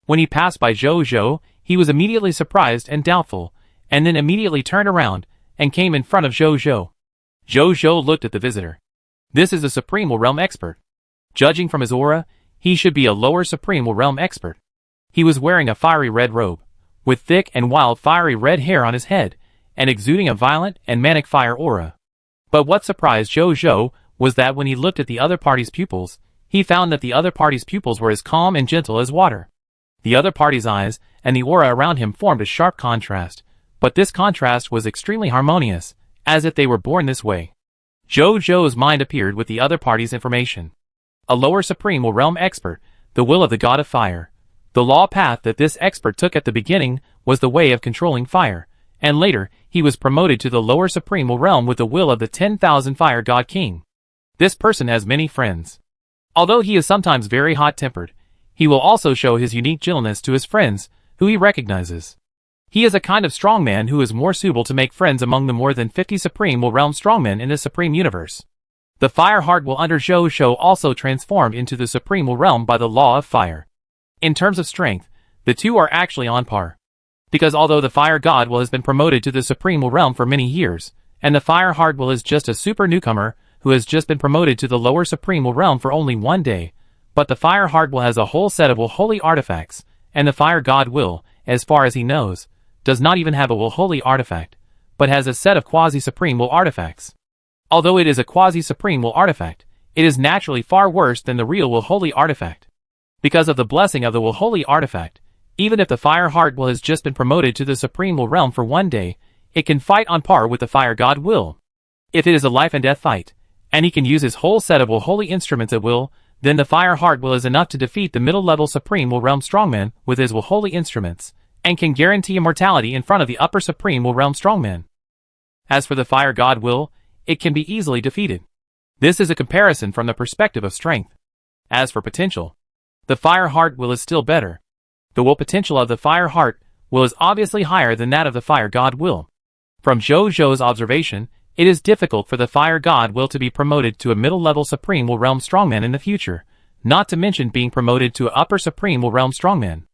When he passed by Zhou Zhou, he was immediately surprised and doubtful, and then immediately turned around and came in front of Zhou Zhou. Zhou Zhou looked at the visitor. This is a Supreme Will Realm expert. Judging from his aura, he should be a lower Supreme Will Realm expert. He was wearing a fiery red robe, with thick and wild fiery red hair on his head, and exuding a violent and manic fire aura. But what surprised Zhou Zhou was that when he looked at the other party's pupils, he found that the other party's pupils were as calm and gentle as water. The other party's eyes and the aura around him formed a sharp contrast, but this contrast was extremely harmonious, as if they were born this way. Zhou Zhou's mind appeared with the other party's information. A lower Supreme Will Realm expert, the will of the God of Fire. The law path that this expert took at the beginning was the way of controlling fire, and later he was promoted to the lower Supreme Will Realm with the will of the 10,000 Fire God King. This person has many friends. Although he is sometimes very hot-tempered, he will also show his unique gentleness to his friends, who he recognizes. He is a kind of strongman who is more suitable to make friends among the more than 50 Supreme Will Realm strongmen in the Supreme Universe. The Fire Heart will under Jojo also transformed into the Supreme Will Realm by the law of fire. In terms of strength, the two are actually on par. Because although the Fire God Will has been promoted to the Supreme Will Realm for many years, and the Fire Heart Will is just a super newcomer who has just been promoted to the lower Supreme Will Realm for only one day, but the Fire Heart Will has a whole set of Will Holy artifacts, and the Fire God Will, as far as he knows, does not even have a Will Holy artifact, but has a set of quasi-Supreme Will artifacts. Although it is a quasi-Supreme Will artifact, it is naturally far worse than the real Will Holy artifact. Because of the blessing of the Will Holy artifact, even if the Fire Heart Will has just been promoted to the Supreme Will Realm for one day, it can fight on par with the Fire God Will. If it is a life and death fight, and he can use his whole set of Will Holy instruments at will, then the Fire Heart Will is enough to defeat the middle-level Supreme Will Realm strongman with his Will Holy instruments, and can guarantee immortality in front of the upper Supreme Will Realm strongman. As for the Fire God Will, it can be easily defeated. This is a comparison from the perspective of strength. As for potential, the Fire Heart Will is still better. The will potential of the Fire Heart Will is obviously higher than that of the Fire God Will. From Jojo's observation, it is difficult for the Fire God Will to be promoted to a middle-level Supreme Will Realm strongman in the future, not to mention being promoted to an upper Supreme Will Realm strongman.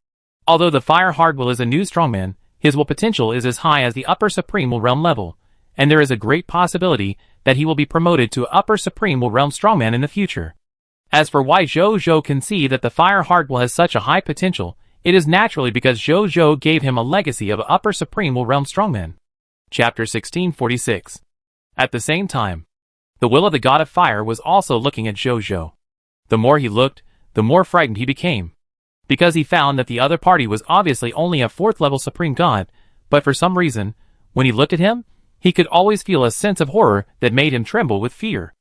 Although the Fire Heart Will is a new strongman, his will potential is as high as the upper Supreme Will Realm level, and there is a great possibility that he will be promoted to an upper Supreme Will Realm strongman in the future. As for why Jojo can see that the Fire Heart Will has such a high potential, it is naturally because Jojo gave him a legacy of an upper Supreme Will Realm strongman. Chapter 1646. At the same time, the will of the God of Fire was also looking at Jojo. The more he looked, the more frightened he became. Because he found that the other party was obviously only a 4th level Supreme God, but for some reason, when he looked at him, he could always feel a sense of horror that made him tremble with fear.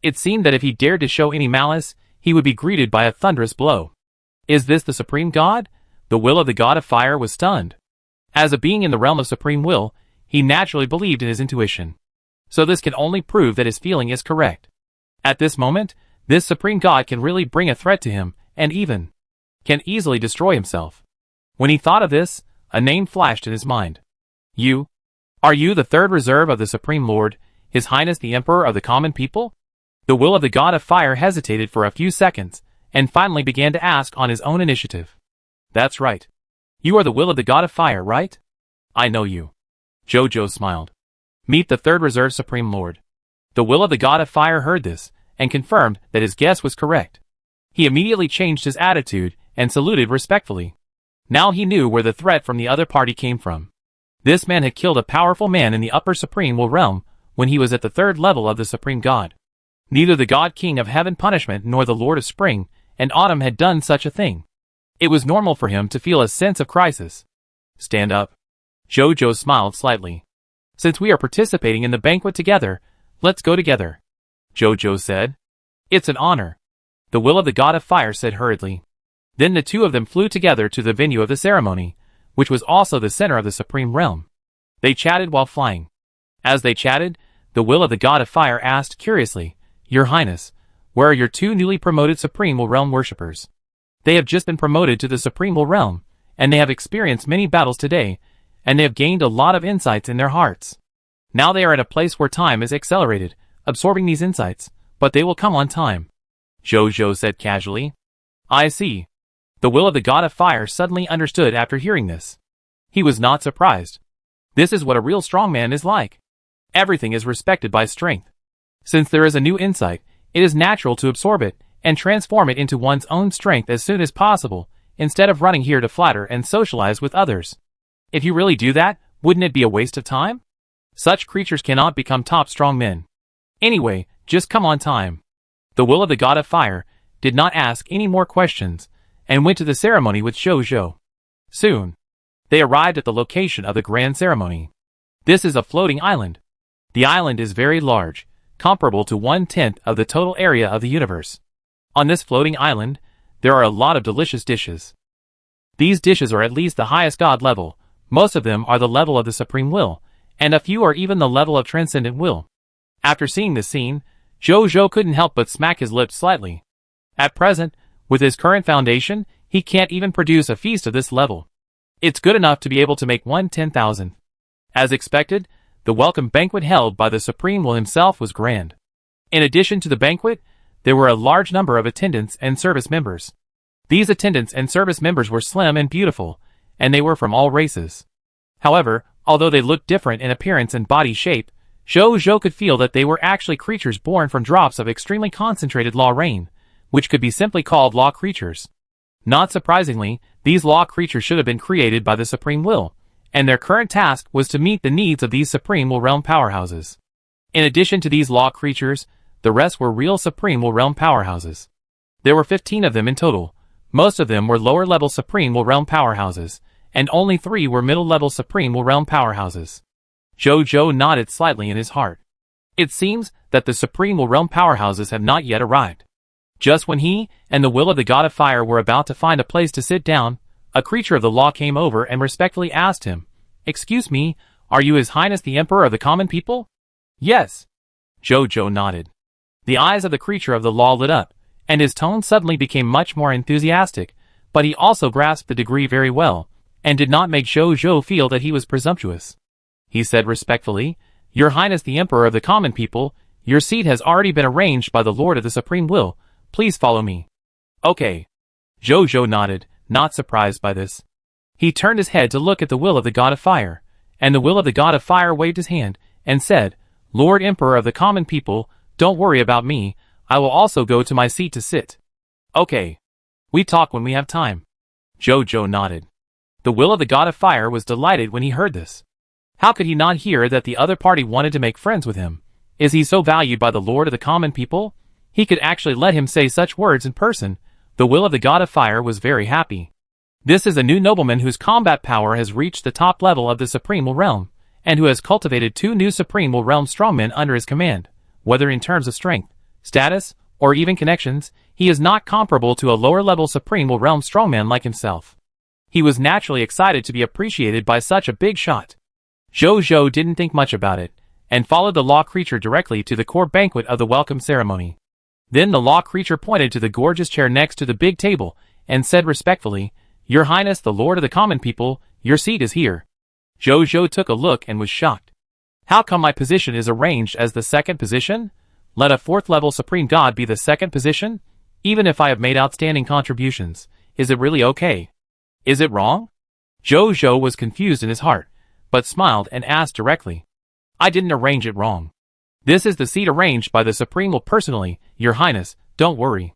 It seemed that if he dared to show any malice, he would be greeted by a thunderous blow. Is this the Supreme God? The will of the God of Fire was stunned. As a being in the realm of Supreme Will, he naturally believed in his intuition. So this can only prove that his feeling is correct. At this moment, this Supreme God can really bring a threat to him, and even can easily destroy himself. When he thought of this, a name flashed in his mind. You? Are you the third reserve of the Supreme Lord, His Highness the Emperor of the Common People? The will of the God of Fire hesitated for a few seconds, and finally began to ask on his own initiative. That's right. You are the will of the God of Fire, right? I know you. Jojo smiled. Meet the third reserve Supreme Lord. The will of the God of Fire heard this, and confirmed that his guess was correct. He immediately changed his attitude, and saluted respectfully. Now he knew where the threat from the other party came from. This man had killed a powerful man in the upper Supreme Will Realm, when he was at the 3rd level of the Supreme God. Neither the God King of Heaven Punishment nor the Lord of Spring and Autumn had done such a thing. It was normal for him to feel a sense of crisis. Stand up. Jojo smiled slightly. Since we are participating in the banquet together, let's go together. Jojo said. It's an honor. The will of the God of Fire said hurriedly. Then the two of them flew together to the venue of the ceremony, which was also the center of the Supreme Realm. They chatted while flying. As they chatted, the will of the God of Fire asked curiously, Your Highness, where are your two newly promoted Supreme Will Realm worshippers? They have just been promoted to the Supreme Will Realm, and they have experienced many battles today, and they have gained a lot of insights in their hearts. Now they are at a place where time is accelerated, absorbing these insights, but they will come on time. Jojo said casually. I see. The will of the God of Fire suddenly understood after hearing this. He was not surprised. This is what a real strongman is like. Everything is respected by strength. Since there is a new insight, it is natural to absorb it and transform it into one's own strength as soon as possible, instead of running here to flatter and socialize with others. If you really do that, wouldn't it be a waste of time? Such creatures cannot become top strong men. Anyway, just come on time. The will of the God of Fire did not ask any more questions, and went to the ceremony with Jojo. Soon, they arrived at the location of the grand ceremony. This is a floating island. The island is very large, comparable to 1/10 of the total area of the universe. On this floating island, there are a lot of delicious dishes. These dishes are at least the highest God level, most of them are the level of the Supreme Will, and a few are even the level of Transcendent Will. After seeing this scene, Jojo couldn't help but smack his lips slightly. At present, with his current foundation, he can't even produce a feast of this level. It's good enough to be able to make 1/10,000. As expected, the welcome banquet held by the Supreme Will himself was grand. In addition to the banquet, there were a large number of attendants and service members. These attendants and service members were slim and beautiful, and they were from all races. However, although they looked different in appearance and body shape, Zhou could feel that they were actually creatures born from drops of extremely concentrated law rain, which could be simply called law creatures. Not surprisingly, these law creatures should have been created by the Supreme Will, and their current task was to meet the needs of these Supreme Will Realm powerhouses. In addition to these law creatures, the rest were real Supreme Will Realm powerhouses. There were 15 of them in total. Most of them were lower-level Supreme Will Realm powerhouses, and only 3 were middle-level Supreme Will Realm powerhouses. Zhou nodded slightly in his heart. It seems that the Supreme Will Realm powerhouses have not yet arrived. Just when he and the will of the God of Fire were about to find a place to sit down, a creature of the law came over and respectfully asked him, "Excuse me, are you His Highness the Emperor of the Common People?" "Yes." Zhou nodded. The eyes of the creature of the law lit up, and his tone suddenly became much more enthusiastic, but he also grasped the degree very well, and did not make Zhou feel that he was presumptuous. He said respectfully, "Your Highness the Emperor of the Common People, your seat has already been arranged by the Lord of the Supreme Will. Please follow me." "Okay." Zhou nodded, not surprised by this. He turned his head to look at the will of the God of Fire, and the will of the God of Fire waved his hand, and said, "Lord Emperor of the Common People, don't worry about me, I will also go to my seat to sit." "Okay. We talk when we have time." Zhou nodded. The will of the God of Fire was delighted when he heard this. How could he not hear that the other party wanted to make friends with him? Is he so valued by the Lord of the Common People? He could actually let him say such words in person. The will of the God of Fire was very happy. This is a new nobleman whose combat power has reached the top level of the Supreme Will Realm, and who has cultivated 2 new Supreme Will Realm strongmen under his command. Whether in terms of strength, status, or even connections, he is not comparable to a lower-level Supreme Will Realm strongman like himself. He was naturally excited to be appreciated by such a big shot. Zhou didn't think much about it, and followed the law creature directly to the core banquet of the welcome ceremony. Then the law creature pointed to the gorgeous chair next to the big table, and said respectfully, "Your Highness the Lord of the Common People, your seat is here." Zhou took a look and was shocked. How come my position is arranged as the second position? Let a 4th-level Supreme God be the second position? Even if I have made outstanding contributions, is it really okay? Is it wrong? Zhou was confused in his heart, but smiled and asked directly. "I didn't arrange it wrong. This is the seat arranged by the Supreme Will personally, Your Highness, don't worry."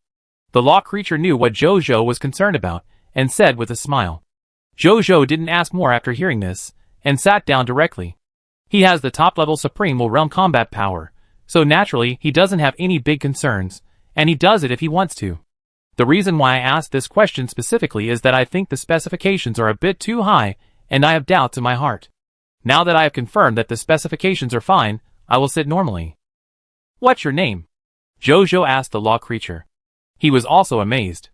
The law creature knew what Zhou was concerned about, and said with a smile. Zhou didn't ask more after hearing this, and sat down directly. He has the top-level Supreme Will Realm combat power, so naturally he doesn't have any big concerns, and he does it if he wants to. The reason why I asked this question specifically is that I think the specifications are a bit too high, and I have doubts in my heart. Now that I have confirmed that the specifications are fine, I will sit normally. "What's your name?" Zhou asked the law creature. He was also amazed.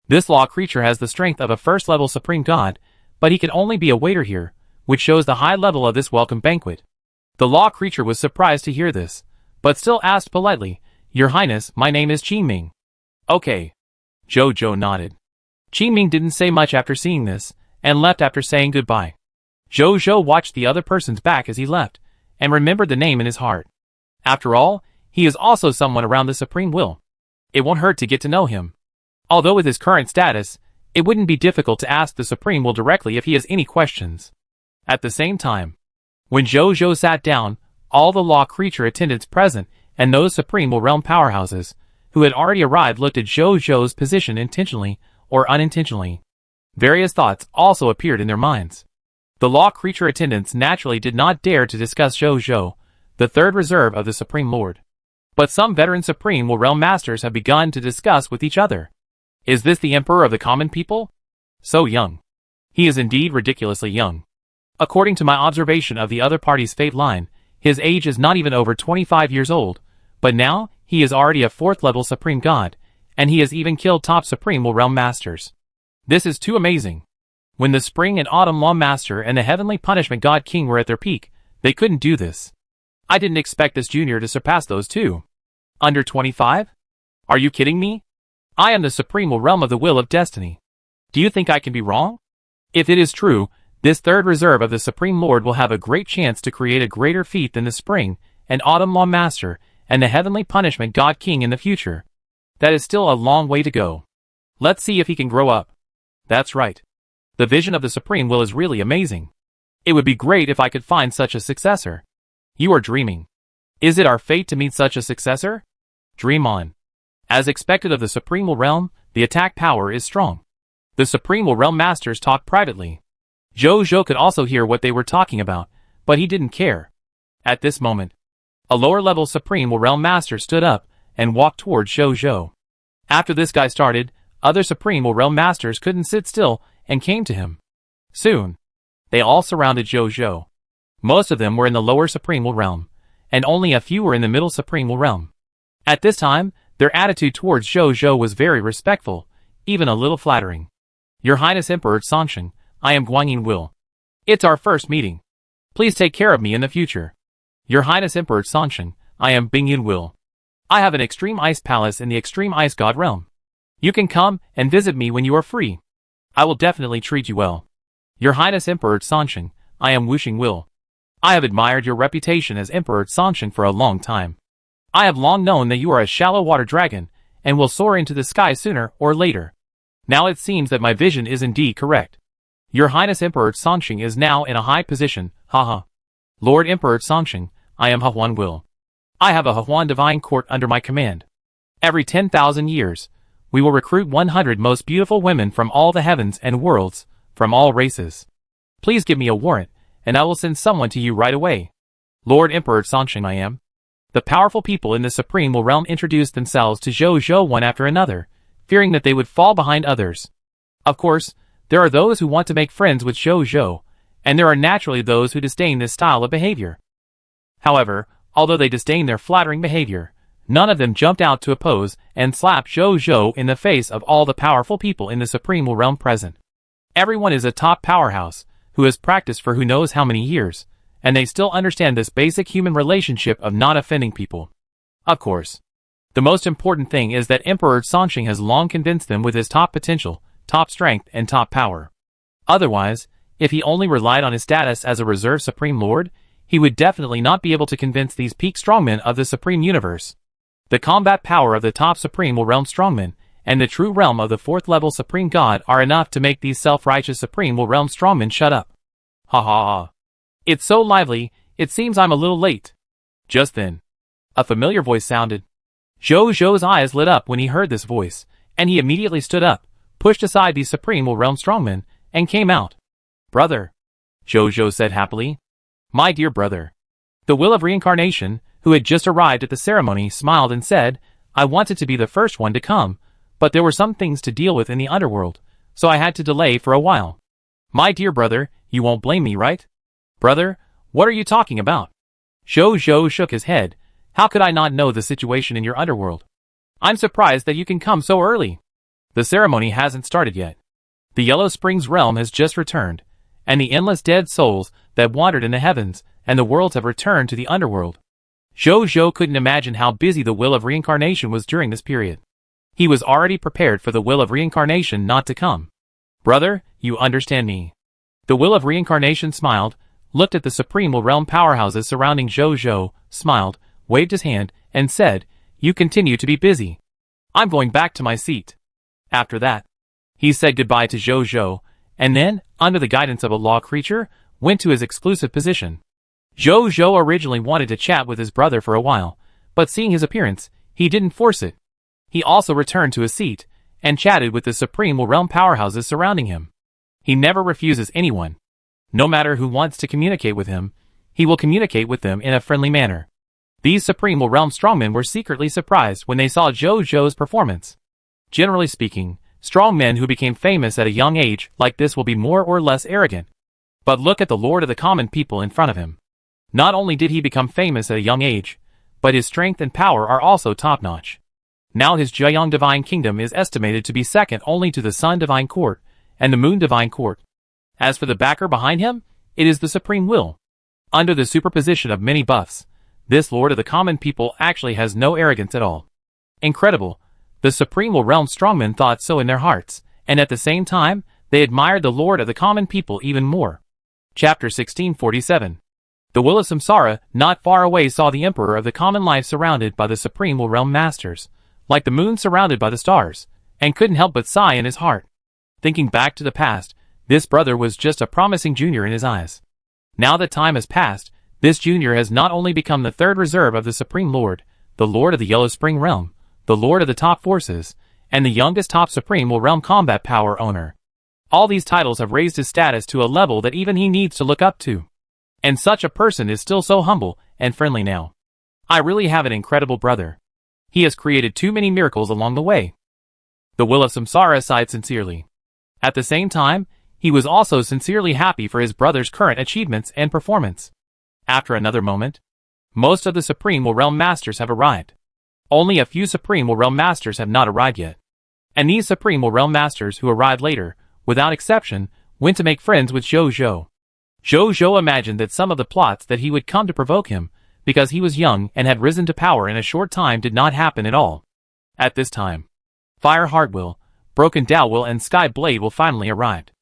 This law creature has the strength of a 1st-level Supreme God, but he can only be a waiter here, which shows the high level of this welcome banquet. The law creature was surprised to hear this, but still asked politely, "Your Highness, my name is Qingming." "Okay." Zhou nodded. Qingming didn't say much after seeing this, and left after saying goodbye. Zhou watched the other person's back as he left, and remembered the name in his heart. After all, he is also someone around the Supreme Will. It won't hurt to get to know him. Although with his current status, it wouldn't be difficult to ask the Supreme Will directly if he has any questions. At the same time, when Zhou sat down, all the law creature attendants present, and those Supreme Will Realm powerhouses, who had already arrived, looked at Zhou's position intentionally or unintentionally. Various thoughts also appeared in their minds. The law creature attendants naturally did not dare to discuss Zhou, the 3rd reserve of the Supreme Lord. But some veteran Supreme Will Realm Masters have begun to discuss with each other. Is this the Emperor of the Common People? So young. He is indeed ridiculously young. According to my observation of the other party's fate line, his age is not even over 25 years old, but now he is already a 4th-level Supreme God, and he has even killed top Supreme Will Realm Masters. This is too amazing. When the Spring and Autumn Law Master and the Heavenly Punishment God King were at their peak, they couldn't do this. I didn't expect this junior to surpass those two. Under 25? Are you kidding me? I am the Supreme Realm of the Will of Destiny. Do you think I can be wrong? If it is true, This third reserve of the Supreme Lord will have a great chance to create a greater feat than the Spring and Autumn Law Master and the Heavenly Punishment God King in the future. That is still a long way to go. Let's see if he can grow up. That's right. The vision of the Supreme Will is really amazing. It would be great if I could find such a successor. You are dreaming. Is it our fate to meet such a successor? Dream on. As expected of the Supreme Will Realm, the attack power is strong. The Supreme Will Realm Masters talk privately. Zhou could also hear what they were talking about, but he didn't care. At this moment, a lower-level Supreme Will Realm Master stood up and walked towards Zhou. After this guy started, other Supreme Will Realm Masters couldn't sit still and came to him. Soon, they all surrounded Zhou. Most of them were in the lower Supreme Will Realm, and only a few were in the middle Supreme Will Realm. At this time, their attitude towards Zhou was very respectful, even a little flattering. Your Highness Emperor Sansheng, I am Guanyin Will. It's our first meeting. Please take care of me in the future. Your Highness Emperor Sansheng, I am Bingyin Will. I have an extreme ice palace in the extreme ice god realm. You can come and visit me when you are free. I will definitely treat you well. Your Highness Emperor Sansheng, I am Wuxing Will. I have admired your reputation as Emperor Sansheng for a long time. I have long known that you are a shallow water dragon, and will soar into the sky sooner or later. Now it seems that my vision is indeed correct. Your Highness Emperor Sansheng is now in a high position, haha. Lord Emperor Sansheng, I am Huan Will. I have a Huan divine court under my command. Every 10,000 years, we will recruit 100 most beautiful women from all the heavens and worlds, from all races. Please give me a warrant, and I will send someone to you right away. Lord Emperor Sansheng I am. The powerful people in the Supreme Will Realm introduced themselves to Zhou one after another, fearing that they would fall behind others. Of course, there are those who want to make friends with Zhou, and there are naturally those who disdain this style of behavior. However, although they disdain their flattering behavior, none of them jumped out to oppose and slap Zhou in the face of all the powerful people in the Supreme Will Realm present. Everyone is a top powerhouse, who has practiced for who knows how many years, and they still understand this basic human relationship of not offending people. Of course, the most important thing is that Emperor Sansheng has long convinced them with his top potential, top strength, and top power. Otherwise, if he only relied on his status as a reserve Supreme Lord, he would definitely not be able to convince these peak strongmen of the Supreme Universe. The combat power of the top Supreme Will Realm strongmen, and the true realm of the 4th level Supreme God are enough to make these self-righteous Supreme Will Realm strongmen shut up. Ha ha ha. It's so lively, it seems I'm a little late. Just then, a familiar voice sounded. Zhou's eyes lit up when he heard this voice, and he immediately stood up, pushed aside the Supreme Will Realm strongmen, and came out. Brother, Zhou said happily. My dear brother. The Will of Reincarnation, who had just arrived at the ceremony, smiled and said, I wanted to be the first one to come, but there were some things to deal with in the underworld, so I had to delay for a while. My dear brother, you won't blame me, right? Brother, what are you talking about? Zhou shook his head. How could I not know the situation in your underworld? I'm surprised that you can come so early. The ceremony hasn't started yet. The Yellow Springs realm has just returned, and the endless dead souls that wandered in the heavens and the worlds have returned to the underworld. Zhou couldn't imagine how busy the Will of Reincarnation was during this period. He was already prepared for the Will of Reincarnation not to come. Brother, you understand me. The Will of Reincarnation smiled, looked at the Supreme Will Realm powerhouses surrounding Zhou, smiled, waved his hand, and said, You continue to be busy. I'm going back to my seat. After that, he said goodbye to Zhou, and then, under the guidance of a law creature, went to his exclusive position. Zhou originally wanted to chat with his brother for a while, but seeing his appearance, he didn't force it. He also returned to his seat, and chatted with the Supreme Will Realm powerhouses surrounding him. He never refuses anyone. No matter who wants to communicate with him, he will communicate with them in a friendly manner. These Supreme Will Realm strongmen were secretly surprised when they saw Zhou's performance. Generally speaking, strongmen who became famous at a young age like this will be more or less arrogant. But look at the Lord of the Common People in front of him. Not only did he become famous at a young age, but his strength and power are also top-notch. Now his Jiang Divine Kingdom is estimated to be second only to the Sun Divine Court and the Moon Divine Court. As for the backer behind him, it is the Supreme Will. Under the superposition of many buffs, this Lord of the Common People actually has no arrogance at all. Incredible, the Supreme Will Realm strongmen thought so in their hearts, and at the same time, they admired the Lord of the Common People even more. Chapter 1647. The will of Samsara not far away saw the Emperor of the common life surrounded by the Supreme Will Realm Masters, like the moon surrounded by the stars, and couldn't help but sigh in his heart. Thinking back to the past, this brother was just a promising junior in his eyes. Now that time has passed, this junior has not only become the third reserve of the Supreme Lord, the Lord of the Yellow Spring Realm, the Lord of the Top Forces, and the youngest top Supreme Will Realm combat power owner. All these titles have raised his status to a level that even he needs to look up to. And such a person is still so humble and friendly now. I really have an incredible brother. He has created too many miracles along the way. The will of Samsara sighed sincerely. At the same time, he was also sincerely happy for his brother's current achievements and performance. After another moment, most of the Supreme Will Realm Masters have arrived. Only a few Supreme Will Realm Masters have not arrived yet. And these Supreme Will Realm Masters who arrived later, without exception, went to make friends with Zhou Zhou. Zhou Zhou imagined that some of the plots that he would come to provoke him, because he was young and had risen to power in a short time, did not happen at all. At this time, Fire Heart Will, Broken Tao Will, and Sky Blade Will finally arrived.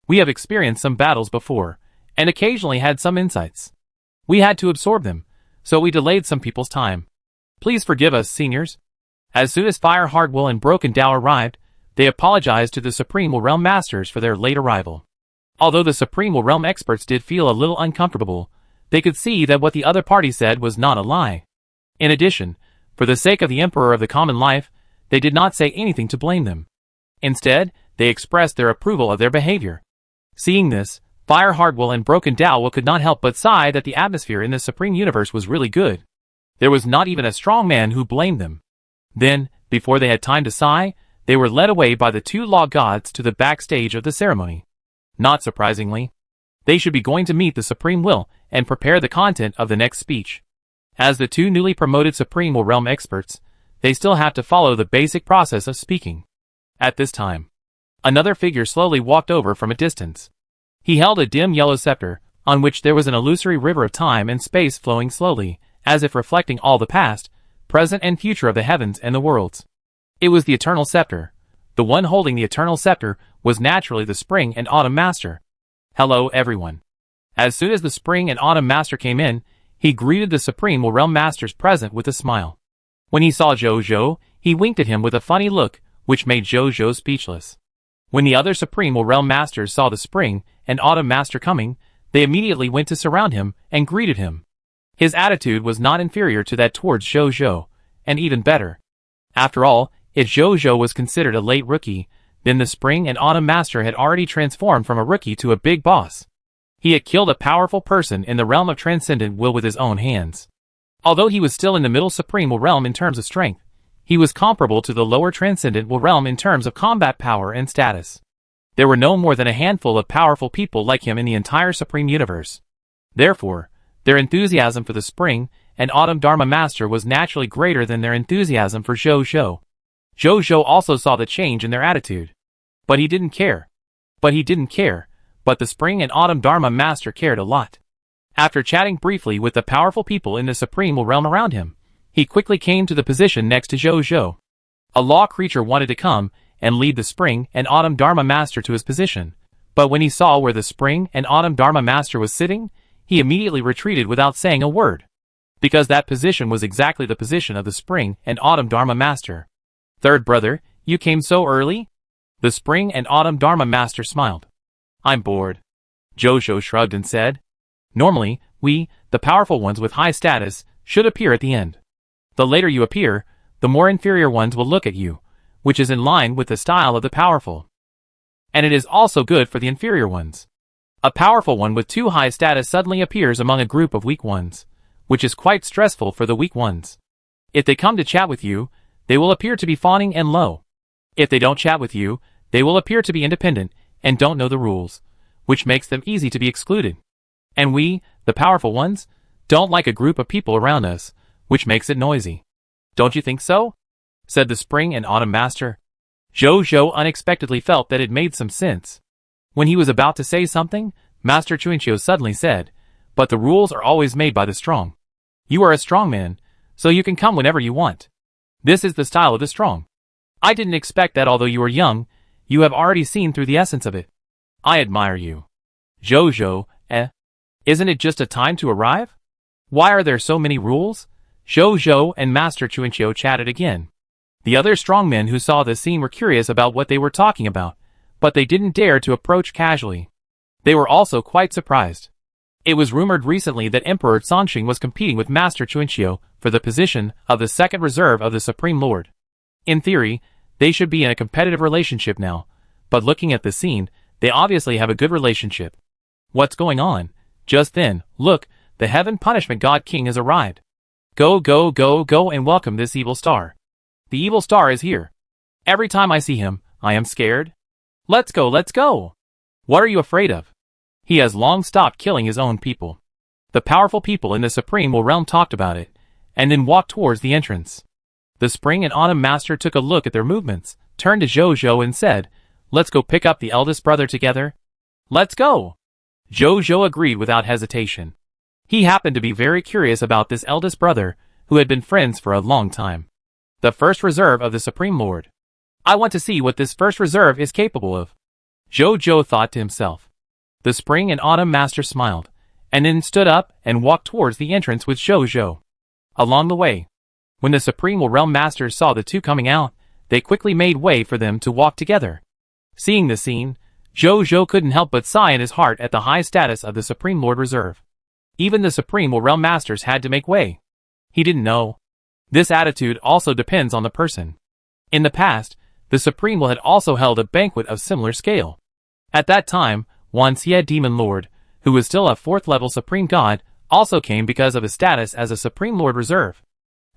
We have experienced some battles before, and occasionally had some insights. We had to absorb them, so we delayed some people's time. Please forgive us, seniors. As soon as Fire Heart Will and Broken Tao arrived, they apologized to the Supreme Will Realm Masters for their late arrival. Although the Supreme Will Realm experts did feel a little uncomfortable, they could see that what the other party said was not a lie. In addition, for the sake of the Emperor of the Common Life, they did not say anything to blame them. Instead, they expressed their approval of their behavior. Seeing this, Fire Heart Will and Broken Tao Will could not help but sigh that the atmosphere in the Supreme Universe was really good. There was not even a strong man who blamed them. Then, before they had time to sigh, they were led away by the two law gods to the backstage of the ceremony. Not surprisingly, they should be going to meet the Supreme Will and prepare the content of the next speech. As the two newly promoted Supreme Will Realm experts, they still have to follow the basic process of speaking. At this time, another figure slowly walked over from a distance. He held a dim yellow scepter, on which there was an illusory river of time and space flowing slowly, as if reflecting all the past, present and future of the heavens and the worlds. It was the Eternal Scepter. The one holding the Eternal Scepter was naturally the Spring and Autumn Master. Hello, everyone. As soon as the Spring and Autumn Master came in, he greeted the Supreme Will Realm Masters present with a smile. When he saw Zhou Zhou, he winked at him with a funny look, which made Zhou Zhou speechless. When the other Supreme Will Realm Masters saw the Spring and Autumn Master coming, they immediately went to surround him and greeted him. His attitude was not inferior to that towards Zhou Zhou, and even better. After all, if Zhou Zhou was considered a late rookie, then the Spring and Autumn Master had already transformed from a rookie to a big boss. He had killed a powerful person in the realm of Transcendent Will with his own hands. Although he was still in the middle Supreme Will realm in terms of strength, he was comparable to the lower Transcendent Will realm in terms of combat power and status. There were no more than a handful of powerful people like him in the entire Supreme Universe. Therefore, their enthusiasm for the Spring and Autumn Dharma Master was naturally greater than their enthusiasm for Zhou Zhou. Zhou Zhou also saw the change in their attitude. But he didn't care. But the Spring and Autumn Dharma Master cared a lot. After chatting briefly with the powerful people in the Supreme Will realm around him, he quickly came to the position next to Zhou Zhou. A law creature wanted to come and lead the Spring and Autumn Dharma Master to his position, but when he saw where the Spring and Autumn Dharma Master was sitting, he immediately retreated without saying a word. Because that position was exactly the position of the Spring and Autumn Dharma Master. Third brother, you came so early? The Spring and Autumn Dharma Master smiled. I'm bored. Zhou Zhou shrugged and said, normally, we, the powerful ones with high status, should appear at the end. The later you appear, the more inferior ones will look at you, which is in line with the style of the powerful. And it is also good for the inferior ones. A powerful one with too high status suddenly appears among a group of weak ones, which is quite stressful for the weak ones. If they come to chat with you, they will appear to be fawning and low. If they don't chat with you, they will appear to be independent and don't know the rules, which makes them easy to be excluded. And we, the powerful ones, don't like a group of people around us, which makes it noisy. Don't you think so? Said the Spring and Autumn Master. Zhou Zhou unexpectedly felt that it made some sense. When he was about to say something, Master Chuanqiu suddenly said, but the rules are always made by the strong. You are a strong man, so you can come whenever you want. This is the style of the strong. I didn't expect that although you are young, you have already seen through the essence of it. I admire you. Zhou Zhou, Isn't it just a time to arrive? Why are there so many rules? Zhou and Master Chuanqiu chatted again. The other strongmen who saw this scene were curious about what they were talking about, but they didn't dare to approach casually. They were also quite surprised. It was rumored recently that Emperor Sanxing was competing with Master Chuanqiu for the position of the second reserve of the Supreme Lord. In theory, they should be in a competitive relationship now, but looking at the scene, they obviously have a good relationship. What's going on? Just then, look, the Heaven Punishment God King has arrived. Go and welcome this evil star. The evil star is here. Every time I see him, I am scared. Let's go. What are you afraid of? He has long stopped killing his own people. The powerful people in the Supreme Realm talked about it, and then walked towards the entrance. The Spring and Autumn Master took a look at their movements, turned to Zhou and said, "Let's go pick up the eldest brother together." "Let's go." Zhou agreed without hesitation. He happened to be very curious about this eldest brother, who had been friends for a long time. The first reserve of the Supreme Lord. I want to see what this first reserve is capable of. Zhou thought to himself. The Spring and Autumn Master smiled, and then stood up and walked towards the entrance with Zhou. Along the way, when the Supreme Realm Masters saw the two coming out, they quickly made way for them to walk together. Seeing the scene, Zhou couldn't help but sigh in his heart at the high status of the Supreme Lord Reserve. Even the Supreme Realm Masters had to make way. He didn't know. This attitude also depends on the person. In the past, the Supreme Will had also held a banquet of similar scale. At that time, Wan Xie Demon Lord, who was still a 4th level Supreme God, also came because of his status as a Supreme Lord Reserve.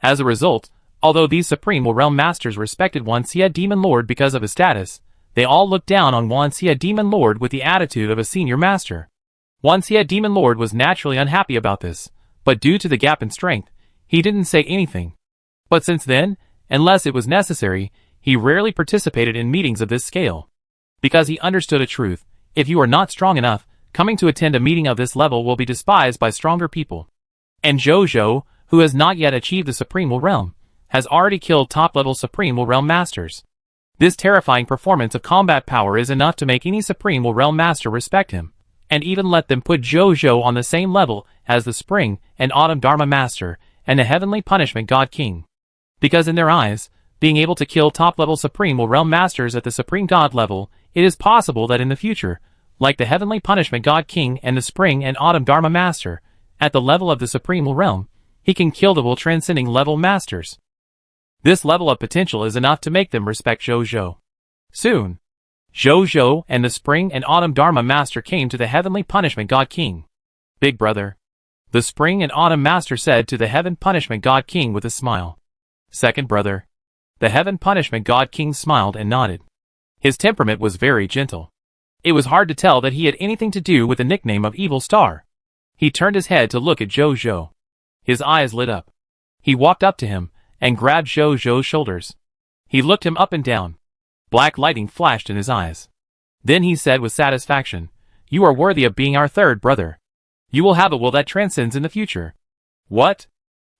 As a result, although these Supreme Realm Masters respected Wan Xie Demon Lord because of his status, they all looked down on Wan Xie Demon Lord with the attitude of a senior master. Wan Xie Demon Lord was naturally unhappy about this, but due to the gap in strength, he didn't say anything. But since then, unless it was necessary, he rarely participated in meetings of this scale. Because he understood a truth: if you are not strong enough, coming to attend a meeting of this level will be despised by stronger people. And Zhou, who has not yet achieved the Supreme Realm, has already killed top-level Supreme Realm Masters. This terrifying performance of combat power is enough to make any Supreme Realm Master respect him, and even let them put Zhou on the same level as the Spring and Autumn Dharma Master and the Heavenly Punishment God King. Because in their eyes, being able to kill top-level Supreme Realm Masters at the Supreme God level, it is possible that in the future, like the Heavenly Punishment God King and the Spring and Autumn Dharma Master, at the level of the Supreme Realm, he can kill the will-transcending level Masters. This level of potential is enough to make them respect Zhou. Soon, Zhou and the Spring and Autumn Dharma Master came to the Heavenly Punishment God King. "Big brother," the Spring and Autumn Master said to the Heaven Punishment God King with a smile. "Second brother." The Heaven Punishment God King smiled and nodded. His temperament was very gentle. It was hard to tell that he had anything to do with the nickname of Evil Star. He turned his head to look at Zhou. His eyes lit up. He walked up to him and grabbed Zhou's shoulders. He looked him up and down. Black lightning flashed in his eyes. Then he said with satisfaction, "You are worthy of being our third brother. You will have a will that transcends in the future." "What?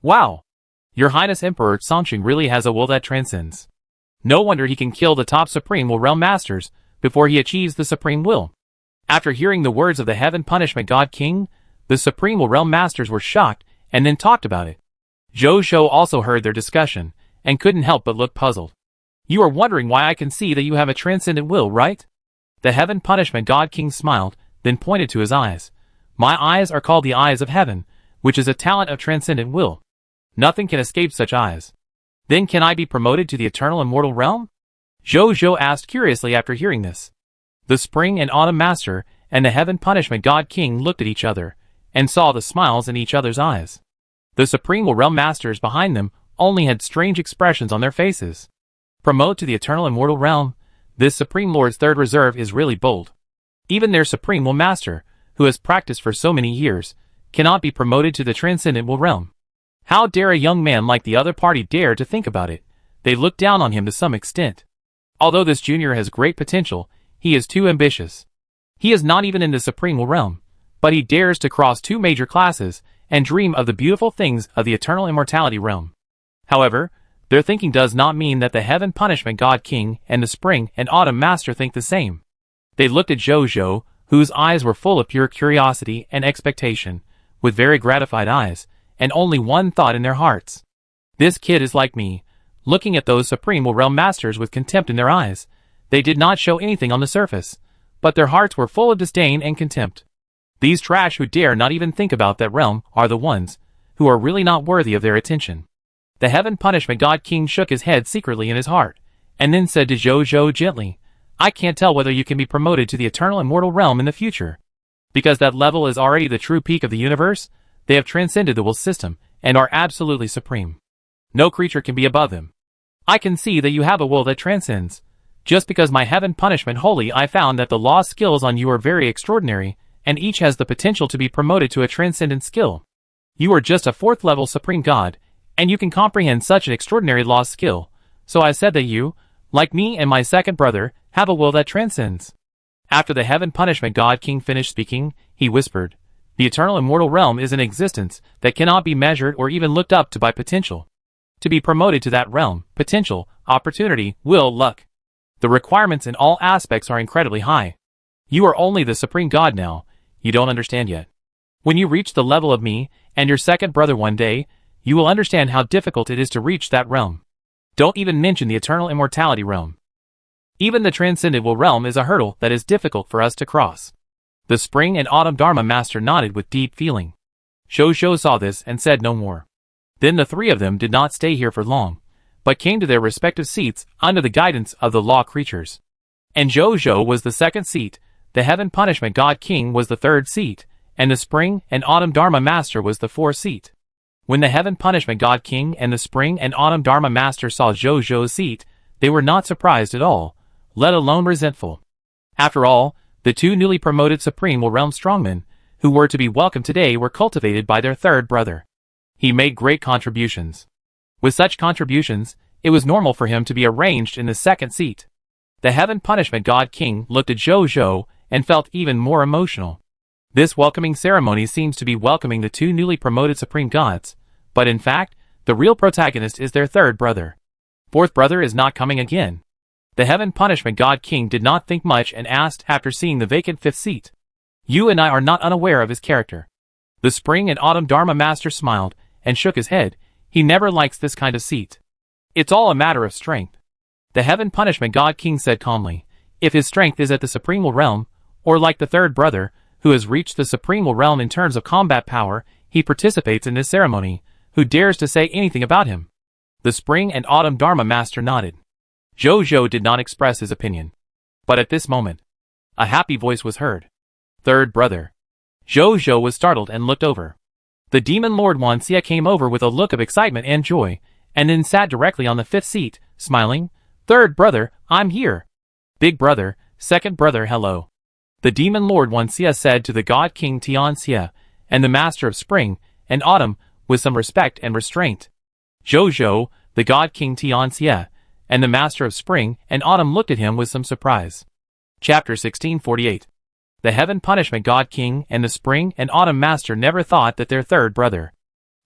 Wow! Your Highness Emperor Sanxing really has a will that transcends. No wonder he can kill the top Supreme Realm Masters before he achieves the Supreme Will." After hearing the words of the Heaven Punishment God King, the Supreme Realm Masters were shocked and then talked about it. Zhou also heard their discussion, and couldn't help but look puzzled. "You are wondering why I can see that you have a transcendent will, right?" The Heaven Punishment God King smiled, then pointed to his eyes. "My eyes are called the eyes of heaven, which is a talent of transcendent will. Nothing can escape such eyes. Then can I be promoted to the eternal immortal realm?" Zhou asked curiously after hearing this. The Spring and Autumn Master and the Heaven Punishment God King looked at each other, and saw the smiles in each other's eyes. The Supreme Realm Masters behind them only had strange expressions on their faces. Promote to the eternal immortal realm? This Supreme Lord's third reserve is really bold. Even their Supreme Will Master, who has practiced for so many years, cannot be promoted to the transcendent will realm. How dare a young man like the other party dare to think about it? They look down on him to some extent. Although this junior has great potential, he is too ambitious. He is not even in the Supreme Will realm, but he dares to cross 2 major classes and dream of the beautiful things of the eternal immortality realm. However, their thinking does not mean that the Heaven Punishment God King and the Spring and Autumn Master think the same. They looked at Zhou, whose eyes were full of pure curiosity and expectation, with very gratified eyes, and only one thought in their hearts. This kid is like me, looking at those Supreme Realm Masters with contempt in their eyes. They did not show anything on the surface, but their hearts were full of disdain and contempt. These trash who dare not even think about that realm are the ones who are really not worthy of their attention. The Heaven Punishment God King shook his head secretly in his heart, and then said to Zhou gently, I can't tell whether you can be promoted to the eternal immortal realm in the future. Because that level is already the true peak of the universe, they have transcended the will system, and are absolutely supreme. No creature can be above them. I can see that you have a will that transcends. Just because my Heaven Punishment Holy, I found that the law skills on you are very extraordinary, and each has the potential to be promoted to a transcendent skill. You are just a 4th level Supreme God, and you can comprehend such an extraordinary law skill, so I said that you, like me and my second brother, have a will that transcends. After the Heaven Punishment God King finished speaking, he whispered, the eternal immortal realm is an existence that cannot be measured or even looked up to by potential. To be promoted to that realm, potential, opportunity, will, luck. The requirements in all aspects are incredibly high. You are only the Supreme God now, you don't understand yet. When you reach the level of me and your second brother one day, you will understand how difficult it is to reach that realm. Don't even mention the eternal immortality realm. Even the transcendent will realm is a hurdle that is difficult for us to cross. The Spring and Autumn Dharma Master nodded with deep feeling. Zhou saw this and said no more. Then the 3 of them did not stay here for long, but came to their respective seats under the guidance of the law creatures. And Zhou was the 2nd seat, the Heaven Punishment God King was the 3rd seat, and the Spring and Autumn Dharma Master was the 4th seat. When the Heaven Punishment God King and the Spring and Autumn Dharma Master saw Zhou's seat, they were not surprised at all, let alone resentful. After all, the 2 newly promoted Supreme Realm Strongmen, who were to be welcomed today, were cultivated by their 3rd brother. He made great contributions. With such contributions, it was normal for him to be arranged in the 2nd seat. The Heaven Punishment God King looked at Zhou and felt even more emotional. This welcoming ceremony seems to be welcoming the 2 newly promoted Supreme Gods, but in fact, the real protagonist is their 3rd brother. 4th brother is not coming again. The Heaven Punishment God King did not think much and asked after seeing the vacant 5th seat. You and I are not unaware of his character. The Spring and Autumn Dharma Master smiled and shook his head. He never likes this kind of seat. It's all a matter of strength. The Heaven Punishment God King said calmly, if his strength is at the Supreme Realm, or like the 3rd brother, who has reached the Supreme Realm in terms of combat power, he participates in this ceremony, who dares to say anything about him? The Spring and Autumn Dharma Master nodded. Zhou did not express his opinion. But at this moment, a happy voice was heard. 3rd brother. Zhou was startled and looked over. The Demon Lord Wanxia came over with a look of excitement and joy, and then sat directly on the 5th seat, smiling. 3rd brother, I'm here. Big brother, 2nd brother, hello. The Demon Lord Wanxia said to the God King Tianxia, and the Master of Spring and Autumn, with some respect and restraint. Zhou, the God King Tianxia, and the Master of Spring and Autumn looked at him with some surprise. Chapter 1648. The Heaven Punishment God King and the Spring and Autumn Master never thought that their 3rd brother,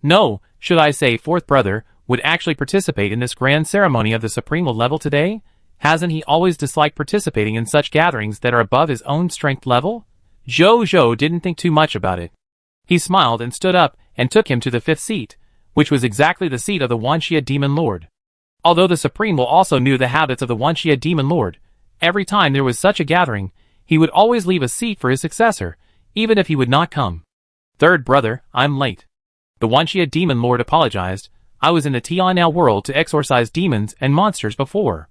no, should I say 4th brother, would actually participate in this grand ceremony of the Supreme level today? Hasn't he always disliked participating in such gatherings that are above his own strength level? Zhou didn't think too much about it. He smiled and stood up and took him to the 5th seat, which was exactly the seat of the Wanxia Demon Lord. Although the Supreme also knew the habits of the Wanxia Demon Lord, every time there was such a gathering, he would always leave a seat for his successor, even if he would not come. 3rd brother, I'm late. The Wanxia Demon Lord apologized. I was in the Tian'ao world to exorcise demons and monsters before.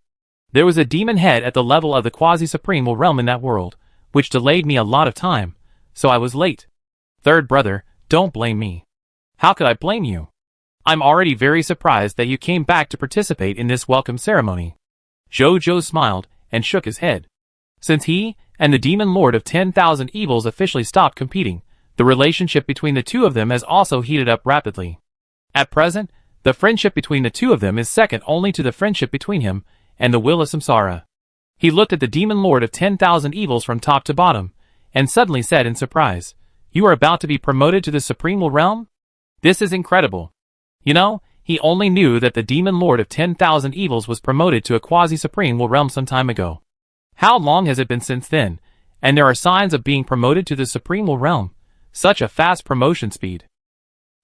There was a demon head at the level of the quasi-supreme realm in that world, which delayed me a lot of time, so I was late. 3rd brother, don't blame me. How could I blame you? I'm already very surprised that you came back to participate in this welcome ceremony. Zhou smiled and shook his head. Since he and the Demon Lord of 10,000 Evils officially stopped competing, the relationship between the 2 of them has also heated up rapidly. At present, the friendship between the 2 of them is second only to the friendship between him and the will of Samsara. He looked at the Demon Lord of 10,000 Evils from top to bottom, and suddenly said in surprise, you are about to be promoted to the Supreme Realm? This is incredible. You know, he only knew that the Demon Lord of 10,000 Evils was promoted to a quasi-supreme realm some time ago. How long has it been since then? and there are signs of being promoted to the Supreme Will Realm. Such a fast promotion speed.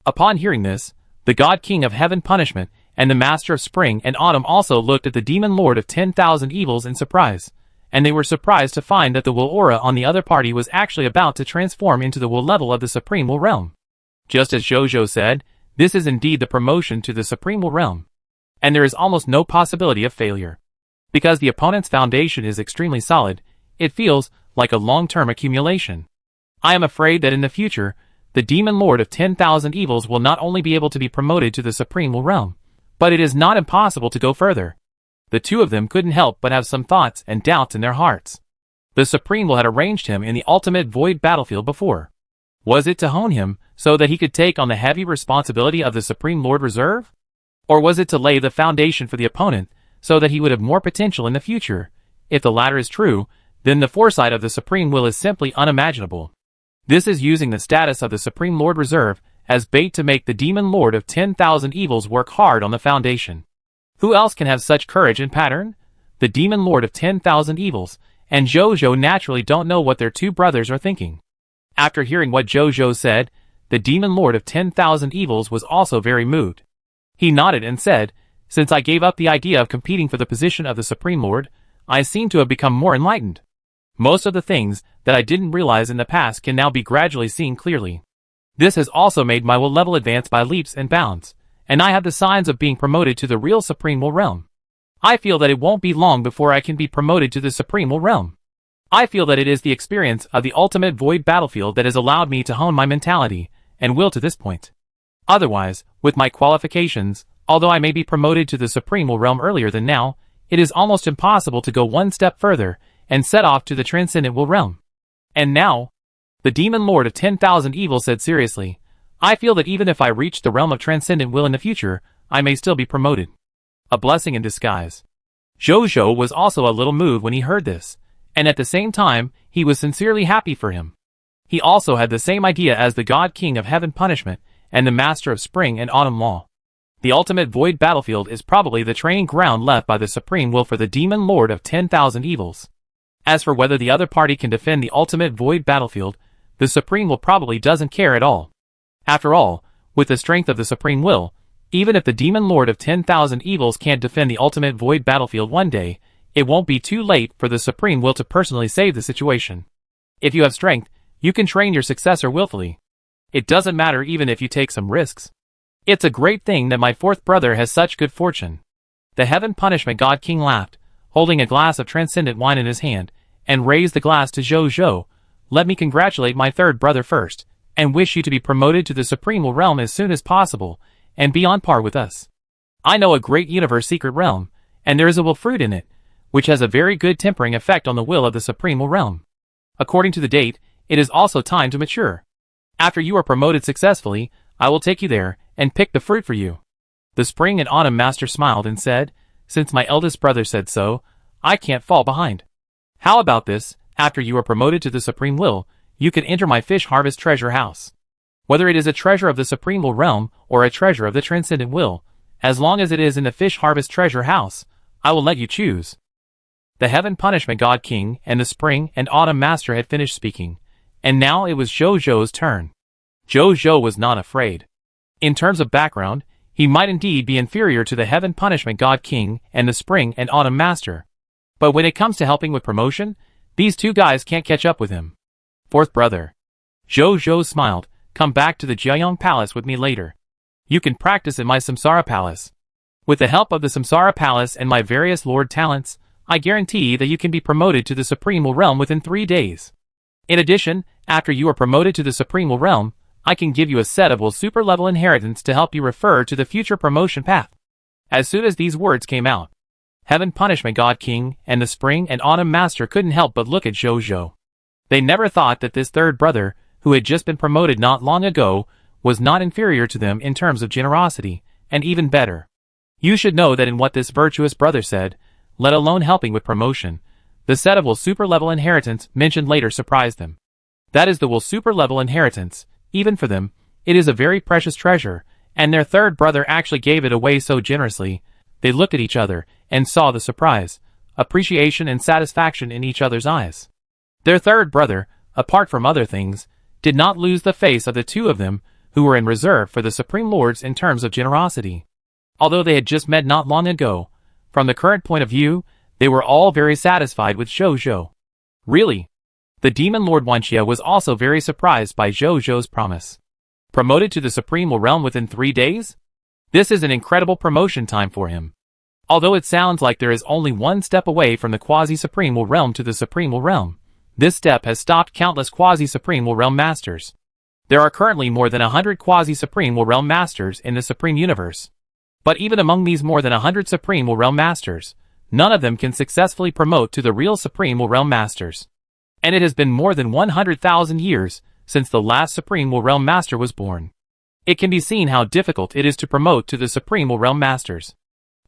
Upon hearing this, the God King of Heaven Punishment and the Master of Spring and Autumn also looked at the Demon Lord of 10,000 Evils in surprise, and they were surprised to find that the will aura on the other party was actually about to transform into the will level of the Supreme Will Realm. Just as Jojo said, this is indeed the promotion to the Supreme Will Realm, and there is almost no possibility of failure. Because the opponent's foundation is extremely solid, it feels like a long-term accumulation. I am afraid that in the future, the Demon Lord of 10,000 Evils will not only be able to be promoted to the Supreme Will Realm, but it is not impossible to go further. The two of them couldn't help but have some thoughts and doubts in their hearts. The Supreme Will had arranged him in the ultimate void battlefield before. Was it to hone him so that he could take on the heavy responsibility of the Supreme Lord Reserve? Or was it to lay the foundation for the opponent so that he would have more potential in the future? If the latter is true, then the foresight of the Supreme Will is simply unimaginable. This is using the status of the Supreme Lord Reserve as bait to make the Demon Lord of 10,000 Evils work hard on the foundation. Who else can have such courage and pattern? The Demon Lord of 10,000 Evils, and Jojo naturally don't know what their two brothers are thinking. After hearing what Jojo said, the Demon Lord of 10,000 Evils was also very moved. He nodded and said, "Since I gave up the idea of competing for the position of the Supreme Lord, I seem to have become more enlightened. Most of the things that I didn't realize in the past can now be gradually seen clearly. This has also made my will level advance by leaps and bounds, and I have the signs of being promoted to the real Supreme Will Realm. I feel that it won't be long before I can be promoted to the Supreme Will Realm. I feel that it is the experience of the ultimate void battlefield that has allowed me to hone my mentality and will to this point. Otherwise, with my qualifications, although I may be promoted to the Supreme Will Realm earlier than now, it is almost impossible to go one step further and set off to the Transcendent Will Realm. And now," the Demon Lord of 10,000 Evil said seriously, "I feel that even if I reach the realm of Transcendent Will in the future, I may still be promoted. A blessing in disguise." Jojo was also a little moved when he heard this, and at the same time, he was sincerely happy for him. He also had the same idea as the God King of Heaven Punishment and the Master of Spring and Autumn Law. The ultimate void battlefield is probably the training ground left by the Supreme Will for the Demon Lord of 10,000 Evils. As for whether the other party can defend the ultimate void battlefield, the Supreme Will probably doesn't care at all. After all, with the strength of the Supreme Will, even if the Demon Lord of 10,000 Evils can't defend the ultimate void battlefield one day, it won't be too late for the Supreme Will to personally save the situation. If you have strength, you can train your successor willfully. It doesn't matter even if you take some risks. It's a great thing that my fourth brother has such good fortune." The Heaven Punishment God King laughed, holding a glass of transcendent wine in his hand, and raised the glass to Jojo. "Let me congratulate my third brother first, and wish you to be promoted to the Supreme Will Realm as soon as possible, and be on par with us. I know a great universe secret realm, and there is a will fruit in it, which has a very good tempering effect on the will of the Supreme Will Realm. According to the date, it is also time to mature. After you are promoted successfully, I will take you there, and pick the fruit for you." The Spring and Autumn Master smiled and said, "Since my eldest brother said so, I can't fall behind. How about this, after you are promoted to the Supreme Will, you can enter my fish harvest treasure house. Whether it is a treasure of the Supreme Will Realm, or a treasure of the Transcendent Will, as long as it is in the fish harvest treasure house, I will let you choose." The Heaven Punishment God King and the Spring and Autumn Master had finished speaking, and now it was Jojo's turn. Jojo was not afraid. In terms of background, he might indeed be inferior to the Heaven Punishment God King and the Spring and Autumn Master. But when it comes to helping with promotion, these two guys can't catch up with him. "Fourth brother," Jojo smiled, "come back to the Jiayong Palace with me later. You can practice in my Samsara Palace. With the help of the Samsara Palace and my various Lord talents, I guarantee that you can be promoted to the Supreme Will Realm within 3 days. In addition, after you are promoted to the Supreme Will Realm, I can give you a set of will super level inheritance to help you refer to the future promotion path." As soon as these words came out, Heaven Punishment God King and the Spring and Autumn Master couldn't help but look at Jojo. They never thought that this third brother, who had just been promoted not long ago, was not inferior to them in terms of generosity, and even better. You should know that in what this virtuous brother said, let alone helping with promotion, the set of will super level inheritance mentioned later surprised them. That is the will super level inheritance. Even for them, it is a very precious treasure, and their third brother actually gave it away so generously. They looked at each other, and saw the surprise, appreciation and satisfaction in each other's eyes. Their third brother, apart from other things, did not lose the face of the two of them who were in reserve for the Supreme Lords in terms of generosity. Although they had just met not long ago, from the current point of view, they were all very satisfied with Zhou. Really? The Demon Lord Wanxia was also very surprised by Zhou's promise. Promoted to the Supreme Realm within 3 days? This is an incredible promotion time for him. Although it sounds like there is only one step away from the Quasi-Supreme Realm to the Supreme Realm, this step has stopped countless Quasi-Supreme Realm Masters. There are currently more than 100 Quasi-Supreme Realm Masters in the Supreme Universe. But even among these more than 100 Supreme Realm Masters, none of them can successfully promote to the real Supreme Realm Masters. And it has been more than 100,000 years since the last Supreme Realm Master was born. It can be seen how difficult it is to promote to the Supreme Realm Masters.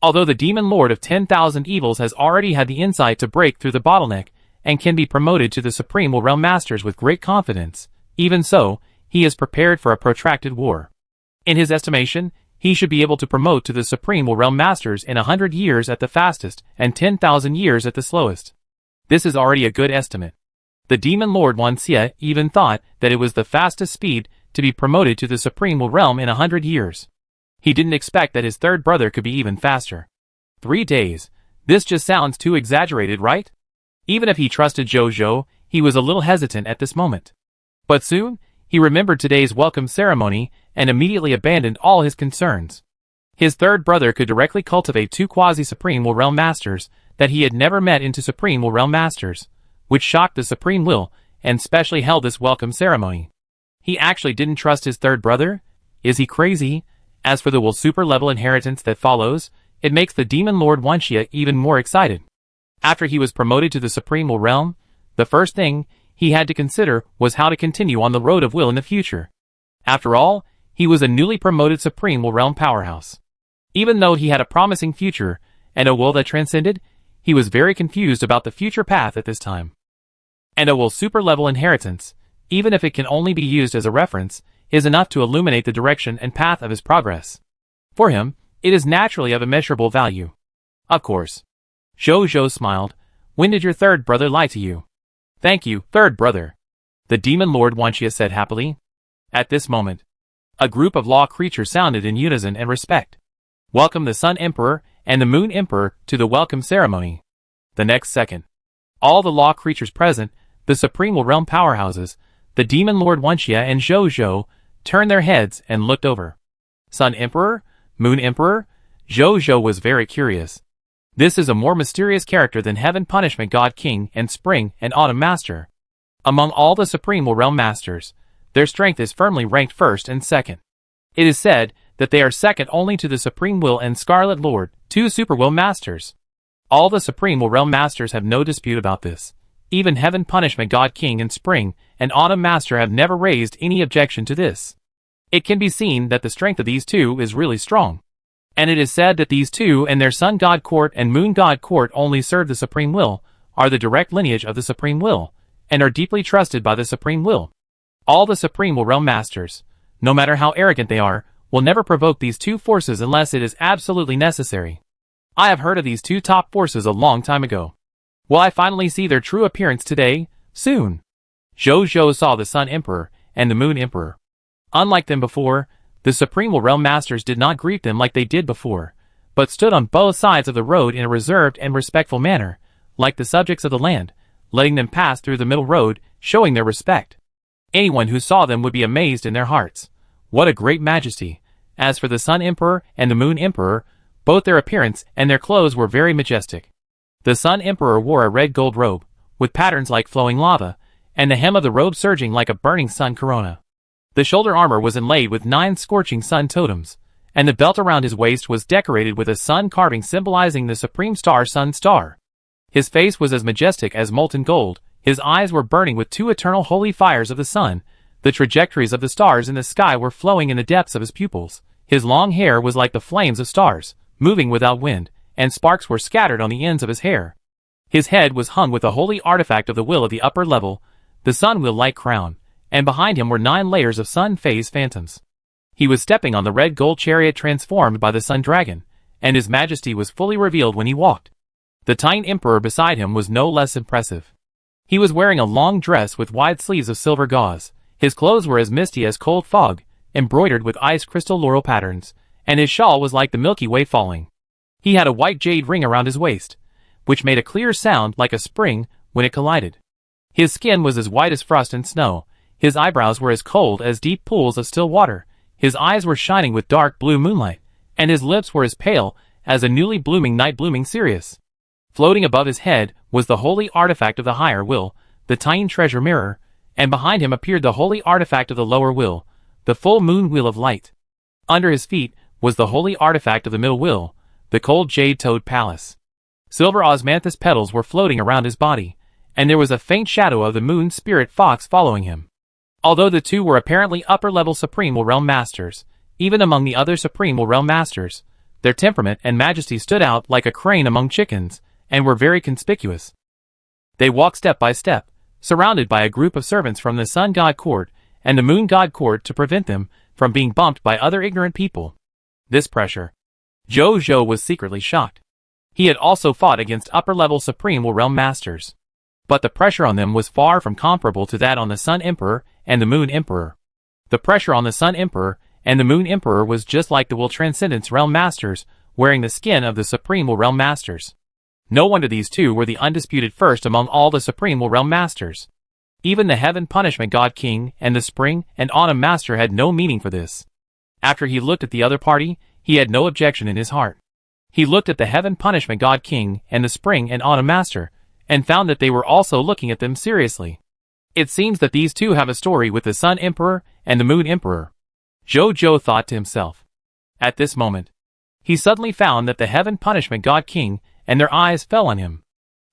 Although the Demon Lord of 10,000 Evils has already had the insight to break through the bottleneck and can be promoted to the Supreme Realm Masters with great confidence, even so, he is prepared for a protracted war. In his estimation, he should be able to promote to the Supreme Realm Masters in 100 years at the fastest and 10,000 years at the slowest. This is already a good estimate. The Demon Lord Wanxia even thought that it was the fastest speed to be promoted to the Supreme Realm in 100 years. He didn't expect that his third brother could be even faster. 3 days. This just sounds too exaggerated, right? Even if he trusted Zhou, he was a little hesitant at this moment. But soon, he remembered today's welcome ceremony and immediately abandoned all his concerns. His third brother could directly cultivate 2 Quasi-Supreme Realm Masters that he had never met into Supreme Realm Masters, which shocked the Supreme Will and specially held this welcome ceremony. He actually didn't trust his third brother? Is he crazy? As for the Will Super level inheritance that follows, it makes the Demon Lord Wanxia even more excited. After he was promoted to the Supreme Will Realm, the first thing he had to consider was how to continue on the road of will in the future. After all, he was a newly promoted Supreme Will Realm powerhouse. Even though he had a promising future and a will that transcended, he was very confused about the future path at this time. And a Will Super level inheritance, even if it can only be used as a reference, is enough to illuminate the direction and path of his progress. For him, it is naturally of immeasurable value. Of course. Zhou smiled. When did your third brother lie to you? Thank you, third brother. The Demon Lord Wanxia said happily. At this moment, a group of law creatures sounded in unison and respect. Welcome the Sun Emperor and the Moon Emperor to the welcome ceremony. The next second, all the law creatures present, the Supreme Realm powerhouses, the Demon Lord Wanxia and Zhou, turned their heads and looked over. Sun Emperor? Moon Emperor? Zhou was very curious. This is a more mysterious character than Heaven Punishment God King and Spring and Autumn Master. Among all the Supreme Realm Masters, their strength is firmly ranked first and second. It is said that they are second only to the Supreme Will and Scarlet Lord, 2 Super Will Masters. All the Supreme Realm Masters have no dispute about this. Even Heaven Punishment God King and Spring and Autumn Master have never raised any objection to this. It can be seen that the strength of these two is really strong. And it is said that these two and their Sun God Court and Moon God Court only serve the Supreme Will, are the direct lineage of the Supreme Will, and are deeply trusted by the Supreme Will. All the Supreme Realm Masters, no matter how arrogant they are, will never provoke these two forces unless it is absolutely necessary. I have heard of these two top forces a long time ago. Will I finally see their true appearance today? Soon. Zhou saw the Sun Emperor and the Moon Emperor. Unlike them before, the Supreme Realm Masters did not greet them like they did before, but stood on both sides of the road in a reserved and respectful manner, like the subjects of the land, letting them pass through the middle road, showing their respect. Anyone who saw them would be amazed in their hearts. What a great majesty! As for the Sun Emperor and the Moon Emperor, both their appearance and their clothes were very majestic. The Sun Emperor wore a red gold robe, with patterns like flowing lava, and the hem of the robe surging like a burning sun corona. The shoulder armor was inlaid with 9 scorching sun totems, and the belt around his waist was decorated with a sun carving symbolizing the supreme star Sun Star. His face was as majestic as molten gold, his eyes were burning with 2 eternal holy fires of the sun, the trajectories of the stars in the sky were flowing in the depths of his pupils, his long hair was like the flames of stars, moving without wind, and sparks were scattered on the ends of his hair. His head was hung with a holy artifact of the will of the upper level, the sun will-like crown, and behind him were 9 layers of sun phase phantoms. He was stepping on the red gold chariot transformed by the sun dragon, and his majesty was fully revealed when he walked. The Titan Emperor beside him was no less impressive. He was wearing a long dress with wide sleeves of silver gauze. His clothes were as misty as cold fog, embroidered with ice crystal laurel patterns, and his shawl was like the Milky Way falling. He had a white jade ring around his waist, which made a clear sound like a spring when it collided. His skin was as white as frost and snow. His eyebrows were as cold as deep pools of still water. His eyes were shining with dark blue moonlight, and his lips were as pale as a newly blooming night blooming Sirius. Floating above his head was the holy artifact of the higher will, the tiny treasure mirror, and behind him appeared the holy artifact of the lower will, the full moon wheel of light. Under his feet was the holy artifact of the middle will, the cold jade-toed palace. Silver osmanthus petals were floating around his body, and there was a faint shadow of the moon spirit fox following him. Although the two were apparently upper-level Supreme Will Realm Masters, even among the other Supreme Will Realm Masters, their temperament and majesty stood out like a crane among chickens, and were very conspicuous. They walked step by step, surrounded by a group of servants from the Sun God Court and the Moon God Court to prevent them from being bumped by other ignorant people. This pressure. Zhou was secretly shocked. He had also fought against upper-level Supreme Will Realm Masters, but the pressure on them was far from comparable to that on the Sun Emperor and the Moon Emperor. The pressure on the Sun Emperor and the Moon Emperor was just like the Will Transcendence Realm Masters wearing the skin of the Supreme Will Realm Masters. No wonder these two were the undisputed first among all the Supreme Will Realm Masters. Even the Heaven Punishment God King and the Spring and Autumn Master had no meaning for this. After he looked at the other party, he had no objection in his heart. He looked at the Heaven Punishment God King and the Spring and Autumn Master, and found that they were also looking at them seriously. It seems that these two have a story with the Sun Emperor and the Moon Emperor. Zhou thought to himself. At this moment, he suddenly found that the Heaven Punishment God King and their eyes fell on him.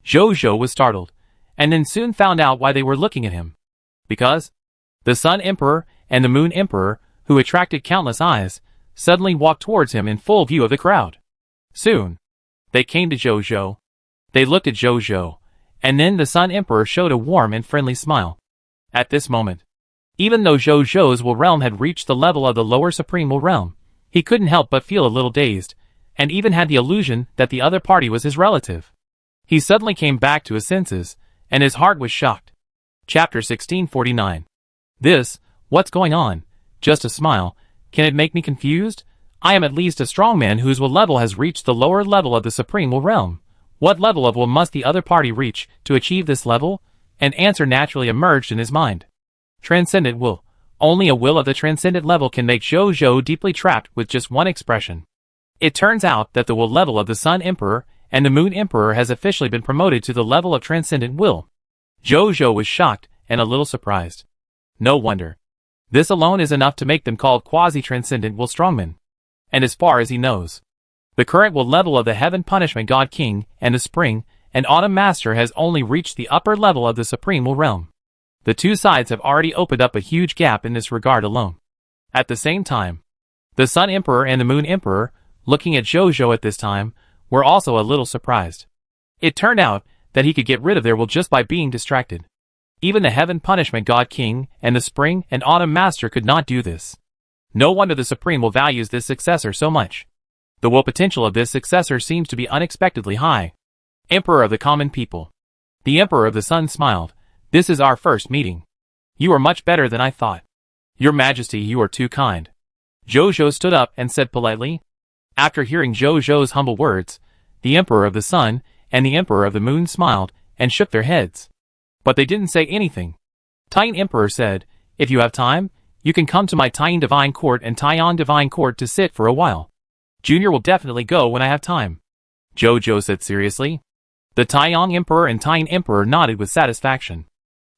Zhou was startled, and then soon found out why they were looking at him. Because the Sun Emperor and the Moon Emperor, who attracted countless eyes, suddenly walked towards him in full view of the crowd. Soon, they came to Zhou. They looked at Zhou, and then the Sun Emperor showed a warm and friendly smile. At this moment, even though Zhou's Will Realm had reached the level of the lower Supreme Will Realm, he couldn't help but feel a little dazed, and even had the illusion that the other party was his relative. He suddenly came back to his senses, and his heart was shocked. Chapter 1649. What's going on? Just a smile. Can it make me confused? I am at least a strong man whose will level has reached the lower level of the Supreme Will Realm. What level of will must the other party reach to achieve this level? An answer naturally emerged in his mind. Transcendent will. Only a will of the transcendent level can make Zhou deeply trapped with just one expression. It turns out that the will level of the Sun Emperor and the Moon Emperor has officially been promoted to the level of transcendent will. Zhou was shocked and a little surprised. No wonder. This alone is enough to make them called quasi-transcendent will strongmen. And as far as he knows, the current will level of the Heaven Punishment God King and the Spring and Autumn Master has only reached the upper level of the Supreme Will Realm. The two sides have already opened up a huge gap in this regard alone. At the same time, the Sun Emperor and the Moon Emperor, looking at Zhou at this time, were also a little surprised. It turned out that he could get rid of their will just by being distracted. Even the Heaven Punishment God King and the Spring and Autumn Master could not do this. No wonder the Supreme Will values this successor so much. The will potential of this successor seems to be unexpectedly high. Emperor of the Common People. The Emperor of the Sun smiled. This is our first meeting. You are much better than I thought. Your Majesty, you are too kind. Zhou stood up and said politely. After hearing Zhou's humble words, the Emperor of the Sun and the Emperor of the Moon smiled and shook their heads. But they didn't say anything. Tian Emperor said, if you have time, you can come to my Tian Divine Court and Taiyan Divine Court to sit for a while. Junior will definitely go when I have time. Zhou said seriously. The Taiyang Emperor and Tian Emperor nodded with satisfaction.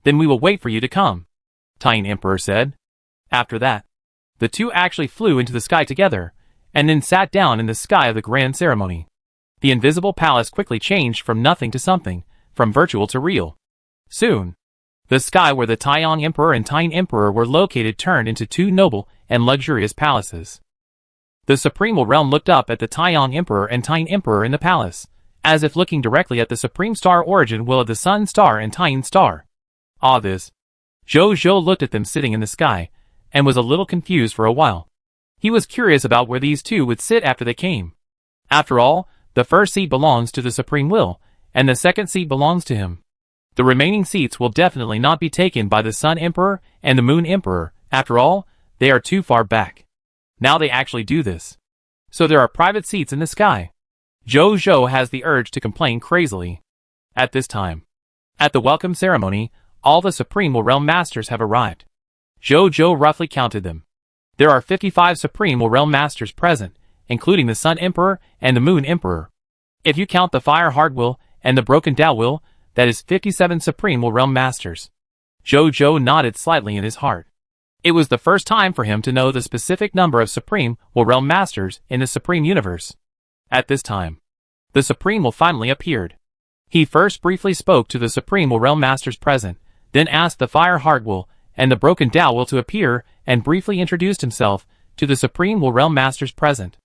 Then we will wait for you to come, Tian Emperor said. After that, the two actually flew into the sky together, and then sat down in the sky of the grand ceremony. The invisible palace quickly changed from nothing to something, from virtual to real. Soon, the sky where the Taiyang Emperor and Tian Emperor were located turned into two noble and luxurious palaces. The Supreme Will Realm looked up at the Taiyang Emperor and Tian Emperor in the palace, as if looking directly at the Supreme Star Origin Will of the Sun Star and Tian Star. Zhou looked at them sitting in the sky, and was a little confused for a while. He was curious about where these two would sit after they came. After all, the first seat belongs to the Supreme Will, and the second seat belongs to him. The remaining seats will definitely not be taken by the Sun Emperor and the Moon Emperor. After all, they are too far back. Now they actually do this. So there are private seats in the sky. Zhou has the urge to complain crazily. At this time, at the welcome ceremony, all the Supreme Realm Masters have arrived. Zhou roughly counted them. There are 55 Supreme Realm Masters present, including the Sun Emperor and the Moon Emperor. If you count the Fire Hard Will and the Broken Tao Will, that is 57 Supreme Realm Masters. Zhou nodded slightly in his heart. It was the first time for him to know the specific number of Supreme Realm Masters in the Supreme Universe. At this time, the Supreme Will finally appeared. He first briefly spoke to the Supreme Realm Masters present, then asked the Fire Hard Will and the Broken Tao Will to appear and briefly introduced himself to the Supreme Realm Masters present.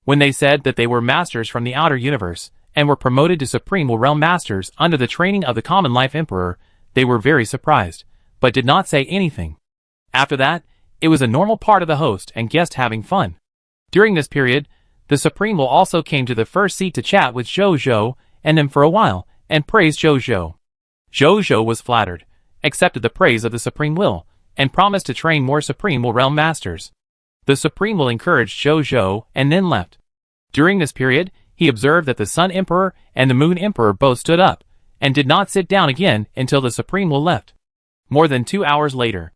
When they said that they were masters from the outer universe and were promoted to Supreme Realm Masters under the training of the Common Life Emperor, they were very surprised, but did not say anything. After that, it was a normal part of the host and guest having fun. During this period, the Supreme Will also came to the first seat to chat with Zhou and them for a while, and praised Zhou. Zhou was flattered, accepted the praise of the Supreme Will, and promised to train more Supreme Realm Masters. The Supreme Will encouraged Zhou and then left. During this period, he observed that the Sun Emperor and the Moon Emperor both stood up, and did not sit down again until the Supreme Will left. More than 2 hours later,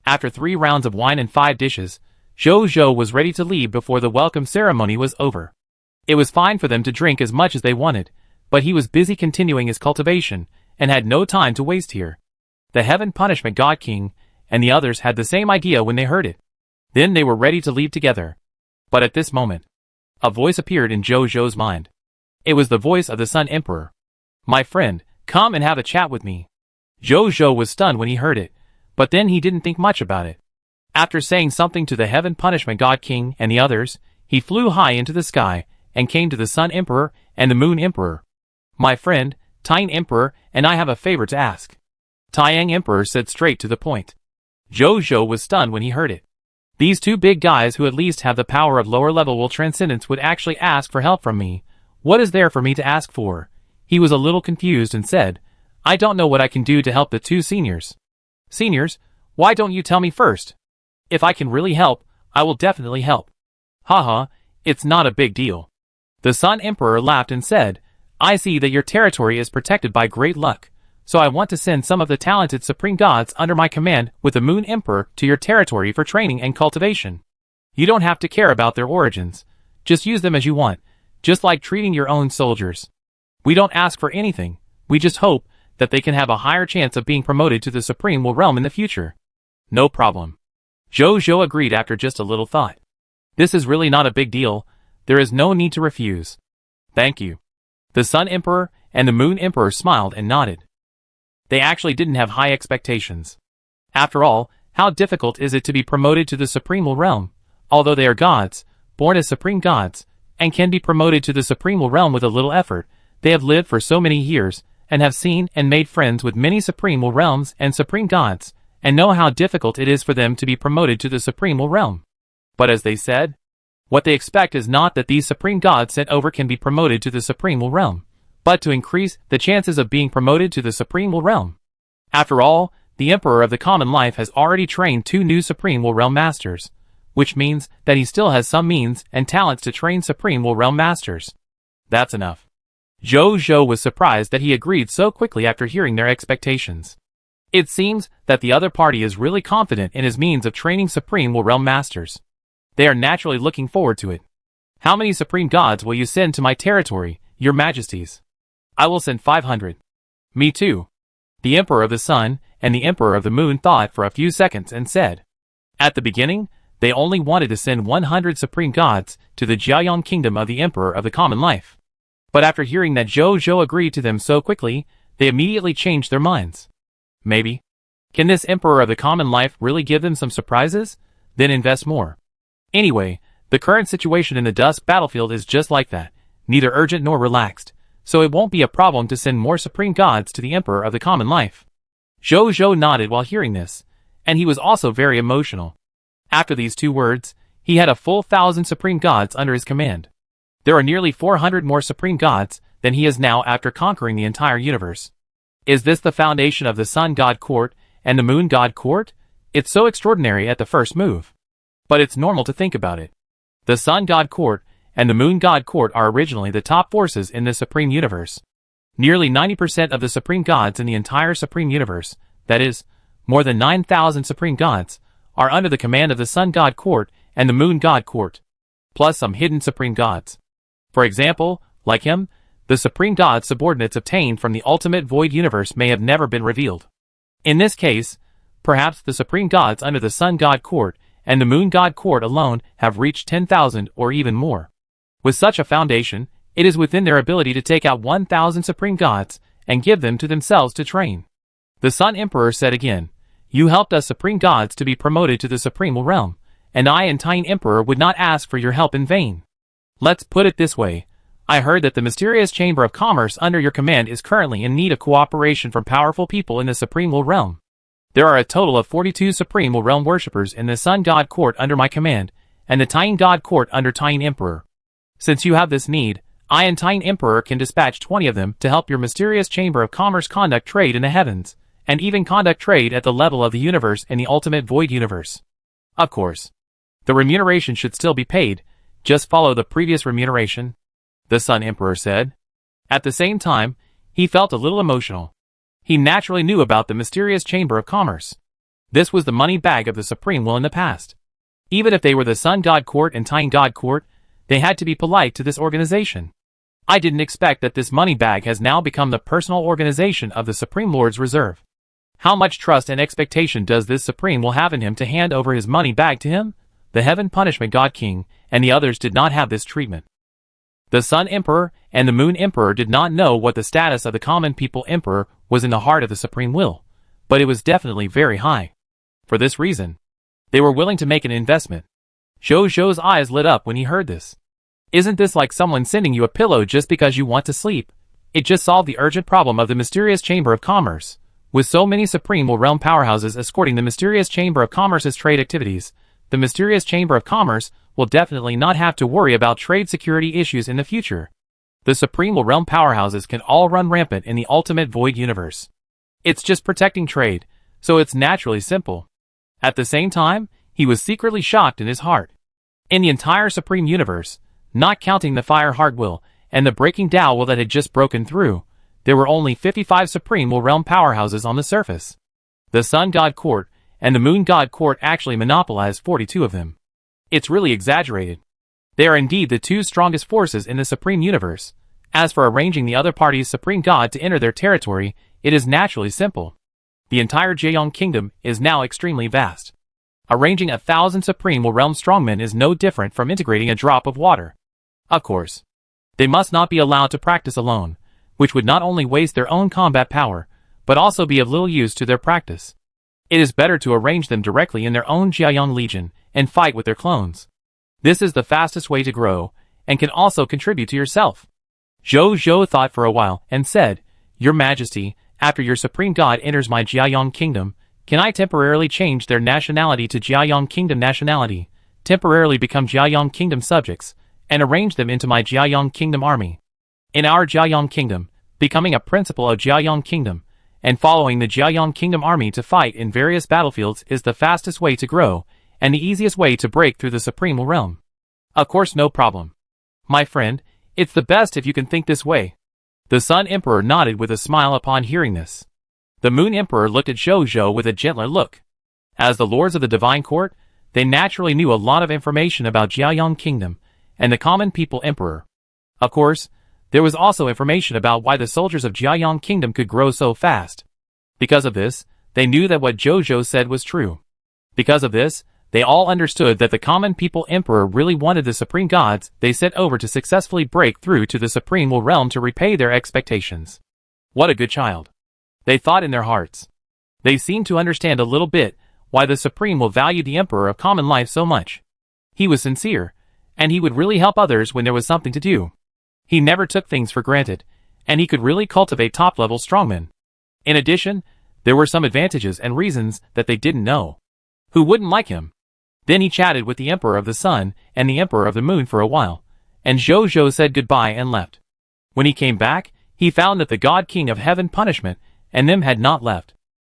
after 3 rounds of wine and 5 dishes, Zhou was ready to leave before the welcome ceremony was over. It was fine for them to drink as much as they wanted, but he was busy continuing his cultivation, and had no time to waste here. The Heaven Punishment God King and the others had the same idea when they heard it. Then they were ready to leave together. But at this moment, a voice appeared in Zhou's mind. It was the voice of the Sun Emperor. "My friend, come and have a chat with me." Zhou was stunned when he heard it, but then he didn't think much about it. After saying something to the Heaven Punishment God King and the others, he flew high into the sky and came to the Sun Emperor and the Moon Emperor. "My friend, Tang Emperor, and I have a favor to ask." Taiyang Emperor said straight to the point. Zhou was stunned when he heard it. These two big guys who at least have the power of lower level will transcendence would actually ask for help from me. What is there for me to ask for? He was a little confused and said, "I don't know what I can do to help the two seniors." "Seniors? Why don't you tell me first? If I can really help, I will definitely help." "Haha, it's not a big deal." The Sun Emperor laughed and said, "I see that your territory is protected by great luck, so I want to send some of the talented Supreme Gods under my command with the Moon Emperor to your territory for training and cultivation. You don't have to care about their origins, just use them as you want, just like treating your own soldiers. We don't ask for anything, we just hope that they can have a higher chance of being promoted to the Supreme Realm in the future." "No problem." Zhou agreed after just a little thought. "This is really not a big deal, there is no need to refuse." "Thank you." The Sun Emperor and the Moon Emperor smiled and nodded. They actually didn't have high expectations. After all, how difficult is it to be promoted to the Supreme Realm? Although they are gods, born as Supreme Gods, and can be promoted to the Supreme Realm with a little effort, they have lived for so many years, and have seen and made friends with many Supreme Realms and Supreme Gods, and know how difficult it is for them to be promoted to the Supreme Realm. But as they said, what they expect is not that these Supreme Gods sent over can be promoted to the Supreme Realm, but to increase the chances of being promoted to the Supreme Realm. After all, the Emperor of the Common Life has already trained 2 new Supreme Realm Masters, which means that he still has some means and talents to train Supreme Realm Masters. That's enough. Zhou was surprised that he agreed so quickly after hearing their expectations. It seems that the other party is really confident in his means of training Supreme Realm Masters. They are naturally looking forward to it. "How many Supreme Gods will you send to my territory, your majesties?" "I will send 500. "Me too." The Emperor of the Sun and the Emperor of the Moon thought for a few seconds and said, at the beginning, they only wanted to send 100 Supreme Gods to the Jiayang Kingdom of the Emperor of the Common Life. But after hearing that Zhou agreed to them so quickly, they immediately changed their minds. Maybe. Can this Emperor of the Common Life really give them some surprises? Then invest more. Anyway, the current situation in the Dusk battlefield is just like that, neither urgent nor relaxed, so it won't be a problem to send more Supreme Gods to the Emperor of the Common Life. Zhou nodded while hearing this, and he was also very emotional. After these 2 words, he had a full 1,000 Supreme Gods under his command. There are nearly 400 more Supreme Gods than he is now after conquering the entire universe. Is this the foundation of the Sun God Court and the Moon God Court? It's so extraordinary at the first move. But it's normal to think about it. The Sun God Court and the Moon God Court are originally the top forces in the Supreme Universe. Nearly 90% of the Supreme Gods in the entire Supreme Universe, that is, more than 9,000 Supreme Gods, are under the command of the Sun God Court and the Moon God Court, plus some hidden Supreme Gods. For example, like him, the Supreme God's subordinates obtained from the ultimate void universe may have never been revealed. In this case, perhaps the Supreme Gods under the Sun God Court and the Moon God Court alone have reached 10,000 or even more. With such a foundation, it is within their ability to take out 1,000 Supreme Gods and give them to themselves to train. The Sun Emperor said again, "You helped us Supreme Gods to be promoted to the Supreme Realm, and I and Tine Emperor would not ask for your help in vain. Let's put it this way. I heard that the mysterious Chamber of Commerce under your command is currently in need of cooperation from powerful people in the Supreme Realm. There are a total of 42 Supreme Realm worshippers in the Sun God Court under my command, and the Tine God Court under Tine Emperor. Since you have this need, I and Tine Emperor can dispatch 20 of them to help your mysterious Chamber of Commerce conduct trade in the heavens, and even conduct trade at the level of the universe and the ultimate void universe. Of course, the remuneration should still be paid, just follow the previous remuneration," the Sun Emperor said. At the same time, he felt a little emotional. He naturally knew about the mysterious Chamber of Commerce. This was the money bag of the Supreme Will in the past. Even if they were the Sun God Court and Tine God Court, they had to be polite to this organization. I didn't expect that this money bag has now become the personal organization of the Supreme Lord's Reserve. How much trust and expectation does this Supreme Will have in him to hand over his money bag to him? The Heaven Punishment God King and the others did not have this treatment. The Sun Emperor and the Moon Emperor did not know what the status of the Common People Emperor was in the heart of the Supreme Will, but it was definitely very high. For this reason, they were willing to make an investment. Zhou's eyes lit up when he heard this. Isn't this like someone sending you a pillow just because you want to sleep? It just solved the urgent problem of the mysterious Chamber of Commerce. With so many Supreme Will Realm powerhouses escorting the mysterious Chamber of Commerce's trade activities, the mysterious Chamber of Commerce will definitely not have to worry about trade security issues in the future. The Supreme Will Realm powerhouses can all run rampant in the ultimate void universe. It's just protecting trade, so it's naturally simple. At the same time, he was secretly shocked in his heart. In the entire Supreme Universe, not counting the Fire Hard Will and the Breaking Tao Will that had just broken through, there were only 55 Supreme Will Realm powerhouses on the surface. The Sun God Court and the Moon God Court actually monopolized 42 of them. It's really exaggerated. They are indeed the two strongest forces in the Supreme Universe. As for arranging the other party's Supreme God to enter their territory, it is naturally simple. The entire Jiayong Kingdom is now extremely vast. Arranging 1,000 Supreme Will Realm strongmen is no different from integrating a drop of water. Of course, they must not be allowed to practice alone, which would not only waste their own combat power, but also be of little use to their practice. It is better to arrange them directly in their own Jiayong Legion and fight with their clones. This is the fastest way to grow, and can also contribute to yourself. Zhou thought for a while and said, "Your Majesty, after your Supreme God enters my Jiayong Kingdom, can I temporarily change their nationality to Jiayong Kingdom nationality, temporarily become Jiayong Kingdom subjects, and arrange them into my Jiayong Kingdom army? In our Jiayong Kingdom, becoming a principal of Jiayong Kingdom, and following the Jiayong Kingdom army to fight in various battlefields is the fastest way to grow, and the easiest way to break through the Supreme Realm. Of course, no problem. My friend, it's the best if you can think this way." The Sun Emperor nodded with a smile upon hearing this. The Moon Emperor looked at Zhou with a gentler look. As the Lords of the Divine Court, they naturally knew a lot of information about Jiayong Kingdom and the Common People Emperor. Of course, there was also information about why the soldiers of Jiayong Kingdom could grow so fast. Because of this, they knew that what Zhou said was true. Because of this, they all understood that the Common People Emperor really wanted the Supreme Gods they sent over to successfully break through to the Supreme Will Realm to repay their expectations. What a good child. They thought in their hearts. They seemed to understand a little bit why the Supreme Will valued the Emperor of Common Life so much. He was sincere, and he would really help others when there was something to do. He never took things for granted, and he could really cultivate top-level strongmen. In addition, there were some advantages and reasons that they didn't know. Who wouldn't like him? Then he chatted with the Emperor of the Sun and the Emperor of the Moon for a while, and Zhou said goodbye and left. When he came back, he found that the God King of Heaven Punishment and them had not left.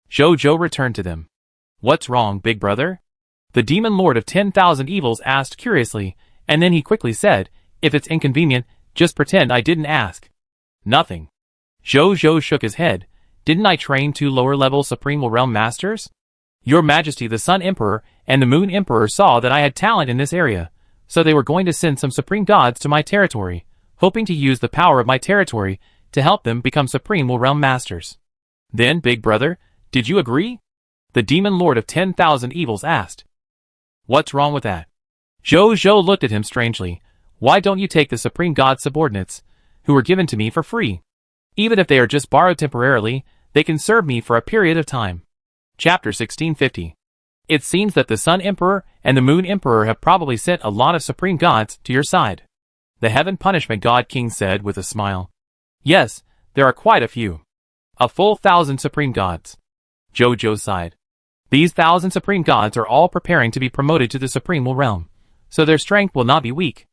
Jojo returned to them. What's wrong, big brother? The demon lord of 10,000 evils asked curiously, and then he quickly said, if it's inconvenient, just pretend I didn't ask. Nothing. Jojo shook his head. Didn't I train 2 lower-level Supreme Realm Masters? Your Majesty, the Sun Emperor and the Moon Emperor saw that I had talent in this area, so they were going to send some Supreme Gods to my territory, hoping to use the power of my territory to help them become Supreme Realm Masters. Then, big brother, did you agree? The Demon Lord of 10,000 Evils asked. What's wrong with that? Jojo looked at him strangely. Why don't you take the Supreme God subordinates, who were given to me for free? Even if they are just borrowed temporarily, they can serve me for a period of time. Chapter 1650. It seems that the Sun Emperor and the Moon Emperor have probably sent a lot of Supreme Gods to your side. The Heaven Punishment God King said with a smile. Yes, there are quite a few. A full 1,000 Supreme Gods. Jojo sighed. These 1,000 Supreme Gods are all preparing to be promoted to the Supreme Realm, so their strength will not be weak.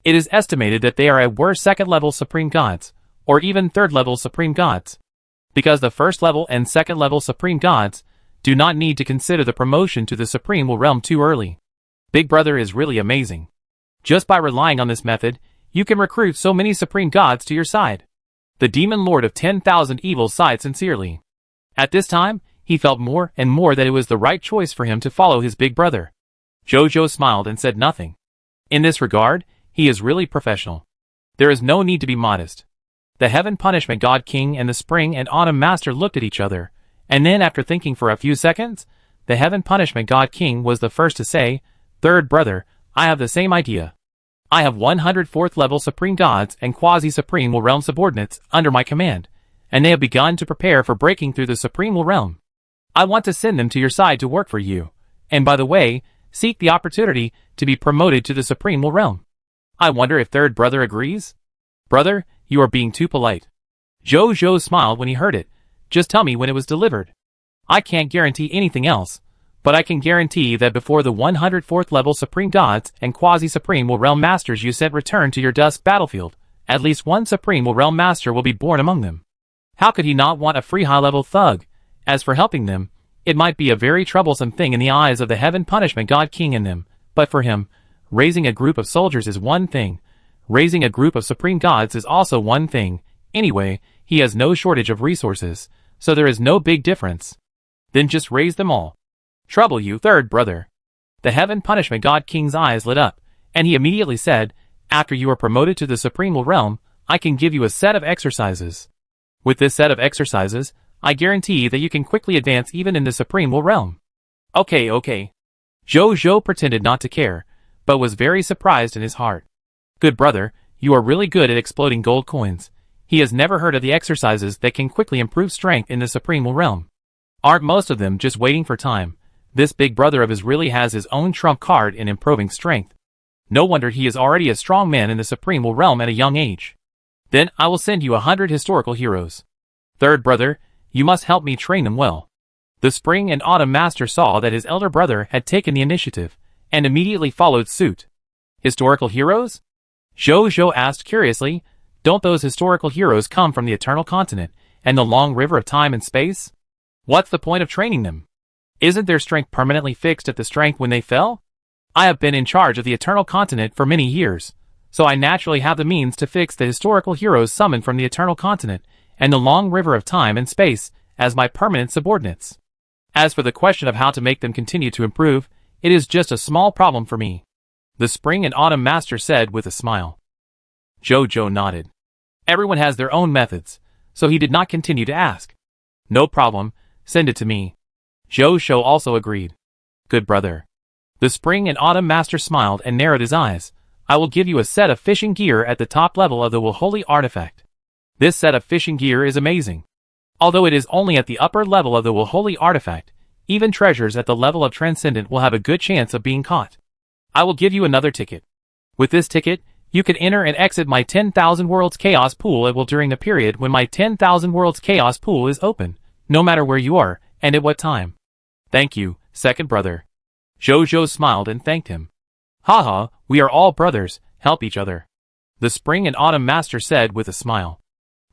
It is estimated that they are at worst 2nd-level Supreme Gods, or even 3rd-level Supreme Gods. Because the 1st-level and 2nd-level Supreme Gods do not need to consider the promotion to the Supreme Realm too early. Big Brother is really amazing. Just by relying on this method, you can recruit so many Supreme Gods to your side. The Demon Lord of 10,000 Evils sighed sincerely. At this time, he felt more and more that it was the right choice for him to follow his big brother. Jojo smiled and said nothing. In this regard, he is really professional. There is no need to be modest. The Heaven Punishment God King and the Spring and Autumn Master looked at each other, and then after thinking for a few seconds, the Heaven Punishment God King was the first to say, Third brother, I have the same idea. I have 104th level Supreme Gods and Quasi-Supreme Realm subordinates under my command, and they have begun to prepare for breaking through the Supreme Realm. I want to send them to your side to work for you, and by the way, seek the opportunity to be promoted to the Supreme Realm. I wonder if Third brother agrees? Brother, you are being too polite. Jojo smiled when he heard it. Just tell me when it was delivered. I can't guarantee anything else, but I can guarantee that before the 104th level Supreme Gods and Quasi-Supreme Realm Masters you sent return to your dust battlefield, at least one Supreme Realm Master will be born among them. How could he not want a free high-level thug? As for helping them, it might be a very troublesome thing in the eyes of the Heaven Punishment God King in them, but for him, raising a group of soldiers is one thing. Raising a group of Supreme Gods is also one thing. Anyway, he has no shortage of resources, so there is no big difference. Then just raise them all. Trouble you, Third brother. The Heaven Punishment God King's eyes lit up, and he immediately said, after you are promoted to the Supreme Realm, I can give you a set of exercises. With this set of exercises, I guarantee that you can quickly advance even in the Supreme Realm. Okay. Jojo pretended not to care, but was very surprised in his heart. Good brother, you are really good at exploding gold coins. He has never heard of the exercises that can quickly improve strength in the Supreme Realm. Aren't most of them just waiting for time? This big brother of his really has his own trump card in improving strength. No wonder he is already a strong man in the Supreme Realm at a young age. Then I will send you 100 historical heroes. Third brother, you must help me train them well. The Spring and Autumn Master saw that his elder brother had taken the initiative, and immediately followed suit. Historical heroes? Jojo asked curiously, don't those historical heroes come from the Eternal Continent and the long river of time and space? What's the point of training them? Isn't their strength permanently fixed at the strength when they fell? I have been in charge of the Eternal Continent for many years, so I naturally have the means to fix the historical heroes summoned from the Eternal Continent and the long river of time and space as my permanent subordinates. As for the question of how to make them continue to improve, it is just a small problem for me. The Spring and Autumn Master said with a smile. Jojo nodded. Everyone has their own methods, so he did not continue to ask. No problem, send it to me. Jojo also agreed. Good brother. The Spring and Autumn Master smiled and narrowed his eyes. I will give you a set of fishing gear at the top level of the Holy Artifact. This set of fishing gear is amazing. Although it is only at the upper level of the Holy Artifact, even treasures at the level of Transcendent will have a good chance of being caught. I will give you another ticket. With this ticket, you can enter and exit my 10,000 Worlds Chaos Pool during the period when my 10,000 Worlds Chaos Pool is open, no matter where you are, and at what time. Thank you, second brother. Jojo smiled and thanked him. Haha, we are all brothers, help each other. The Spring and Autumn Master said with a smile.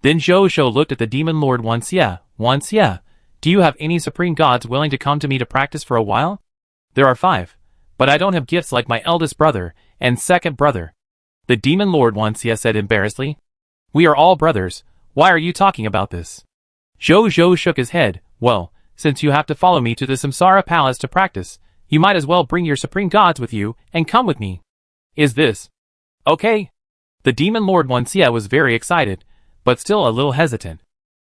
Then Zhou looked at the demon lord once. Yeah. Do you have any supreme gods willing to come to me to practice for a while? There are 5. But I don't have gifts like my eldest brother and second brother. The demon lord once said embarrassedly. We are all brothers. Why are you talking about this? Zhou shook his head. Well, since you have to follow me to the Samsara Palace to practice, you might as well bring your supreme gods with you and come with me. Is this okay? The demon lord once was very excited, but still a little hesitant.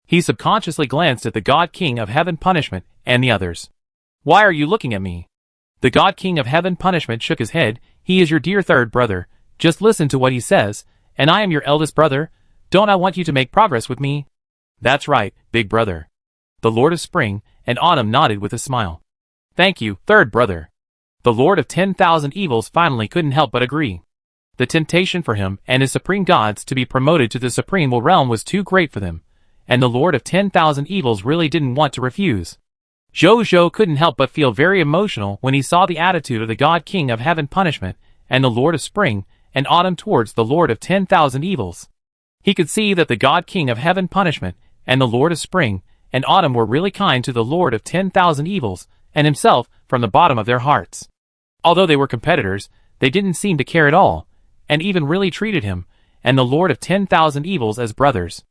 He subconsciously glanced at the God King of Heaven Punishment and the others. Why are you looking at me? The God King of Heaven Punishment shook his head. He is your dear third brother. Just listen to what he says, and I am your eldest brother. Don't I want you to make progress with me? That's right, big brother. The Lord of Spring and Autumn nodded with a smile. Thank you, third brother. The Lord of 10,000 Evils finally couldn't help but agree. The temptation for him and his supreme gods to be promoted to the supreme realm was too great for them, and the Lord of 10,000 Evils really didn't want to refuse. Zhou couldn't help but feel very emotional when he saw the attitude of the God King of Heaven Punishment and the Lord of Spring and Autumn towards the Lord of 10,000 Evils. He could see that the God King of Heaven Punishment and the Lord of Spring and Autumn were really kind to the Lord of 10,000 Evils and himself from the bottom of their hearts. Although they were competitors, they didn't seem to care at all, and even really treated him and the Lord of 10,000 Evils as brothers.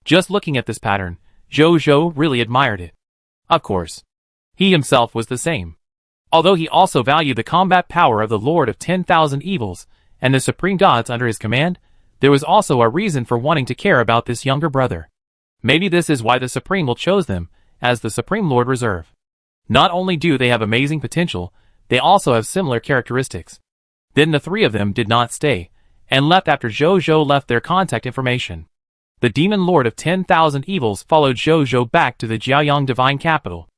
Just looking at this pattern, Zhou really admired it. Of course, he himself was the same. Although he also valued the combat power of the Lord of 10,000 Evils and the supreme gods under his command, there was also a reason for wanting to care about this younger brother. Maybe this is why the Supreme will chose them as the Supreme Lord Reserve. Not only do they have amazing potential, they also have similar characteristics. Then the 3 of them did not stay, and left after Zhou left their contact information. The Demon Lord of 10,000 Evils followed Zhou back to the Jiaoyang Divine Capital.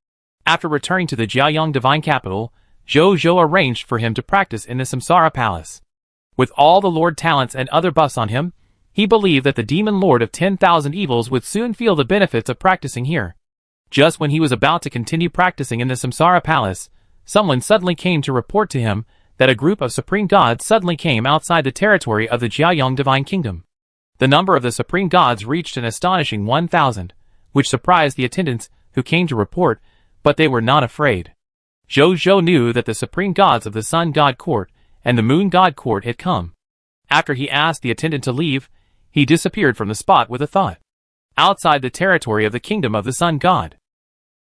After returning to the Jiaoyang Divine Capital, Zhou arranged for him to practice in the Samsara Palace. With all the Lord talents and other buffs on him, he believed that the Demon Lord of 10,000 Evils would soon feel the benefits of practicing here. Just when he was about to continue practicing in the Samsara Palace, someone suddenly came to report to him that a group of supreme gods suddenly came outside the territory of the Jiaoyang Divine Kingdom. The number of the supreme gods reached an astonishing 1,000, which surprised the attendants who came to report, but they were not afraid. Zhou knew that the supreme gods of the Sun God Court and the Moon God Court had come. After he asked the attendant to leave, he disappeared from the spot with a thought. Outside the territory of the kingdom of the Sun God.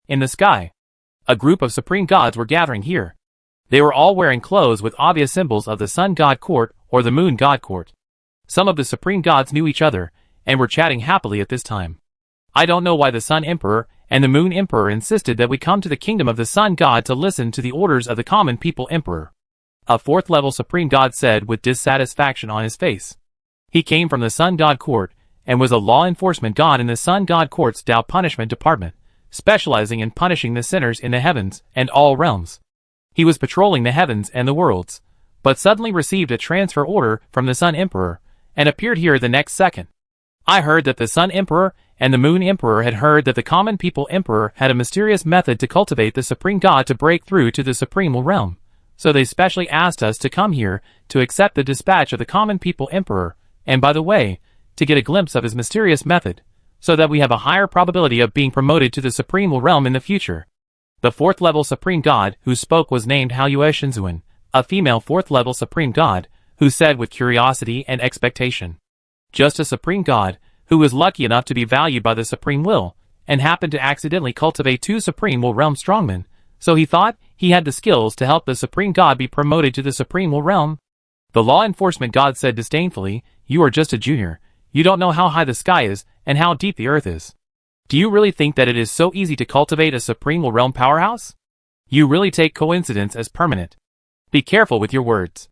In the sky, a group of supreme gods were gathering here. They were all wearing clothes with obvious symbols of the Sun God Court or the Moon God Court. Some of the supreme gods knew each other and were chatting happily at this time. I don't know why the Sun Emperor and the Moon Emperor insisted that we come to the kingdom of the Sun God to listen to the orders of the common people Emperor. A 4th-level supreme god said with dissatisfaction on his face. He came from the Sun God Court and was a law enforcement god in the Sun God Court's Tao Punishment Department, specializing in punishing the sinners in the heavens and all realms. He was patrolling the heavens and the worlds, but suddenly received a transfer order from the Sun Emperor and appeared here the next second. I heard that the Sun Emperor and the Moon Emperor had heard that the Common People Emperor had a mysterious method to cultivate the Supreme God to break through to the Supreme Realm, so they specially asked us to come here to accept the dispatch of the Common People Emperor, and by the way, to get a glimpse of his mysterious method, so that we have a higher probability of being promoted to the Supreme Realm in the future. The 4th-level Supreme God who spoke was named Haoyue Shinzuan, a female 4th-level Supreme God, who said with curiosity and expectation. Just a Supreme God, who was lucky enough to be valued by the Supreme Will, and happened to accidentally cultivate 2 Supreme Will Realm strongmen, so he thought he had the skills to help the Supreme God be promoted to the Supreme Will Realm. The law enforcement god said disdainfully, "You are just a junior. You don't know how high the sky is and how deep the earth is. Do you really think that it is so easy to cultivate a Supreme Will Realm powerhouse? You really take coincidence as permanent. Be careful with your words."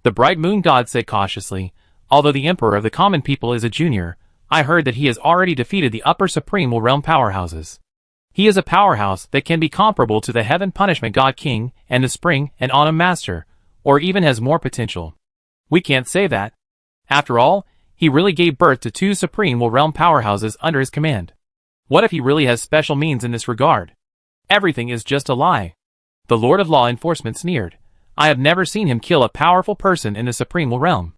The bright moon god said cautiously, "Although the Emperor of the Common People is a junior, I heard that he has already defeated the upper Supreme Will Realm powerhouses. He is a powerhouse that can be comparable to the Heaven Punishment God King and the Spring and Autumn Master, or even has more potential. We can't say that. After all, he really gave birth to 2 Supreme Will Realm powerhouses under his command. What if he really has special means in this regard? Everything is just a lie." The Lord of Law Enforcement sneered. "I have never seen him kill a powerful person in the Supreme Will Realm.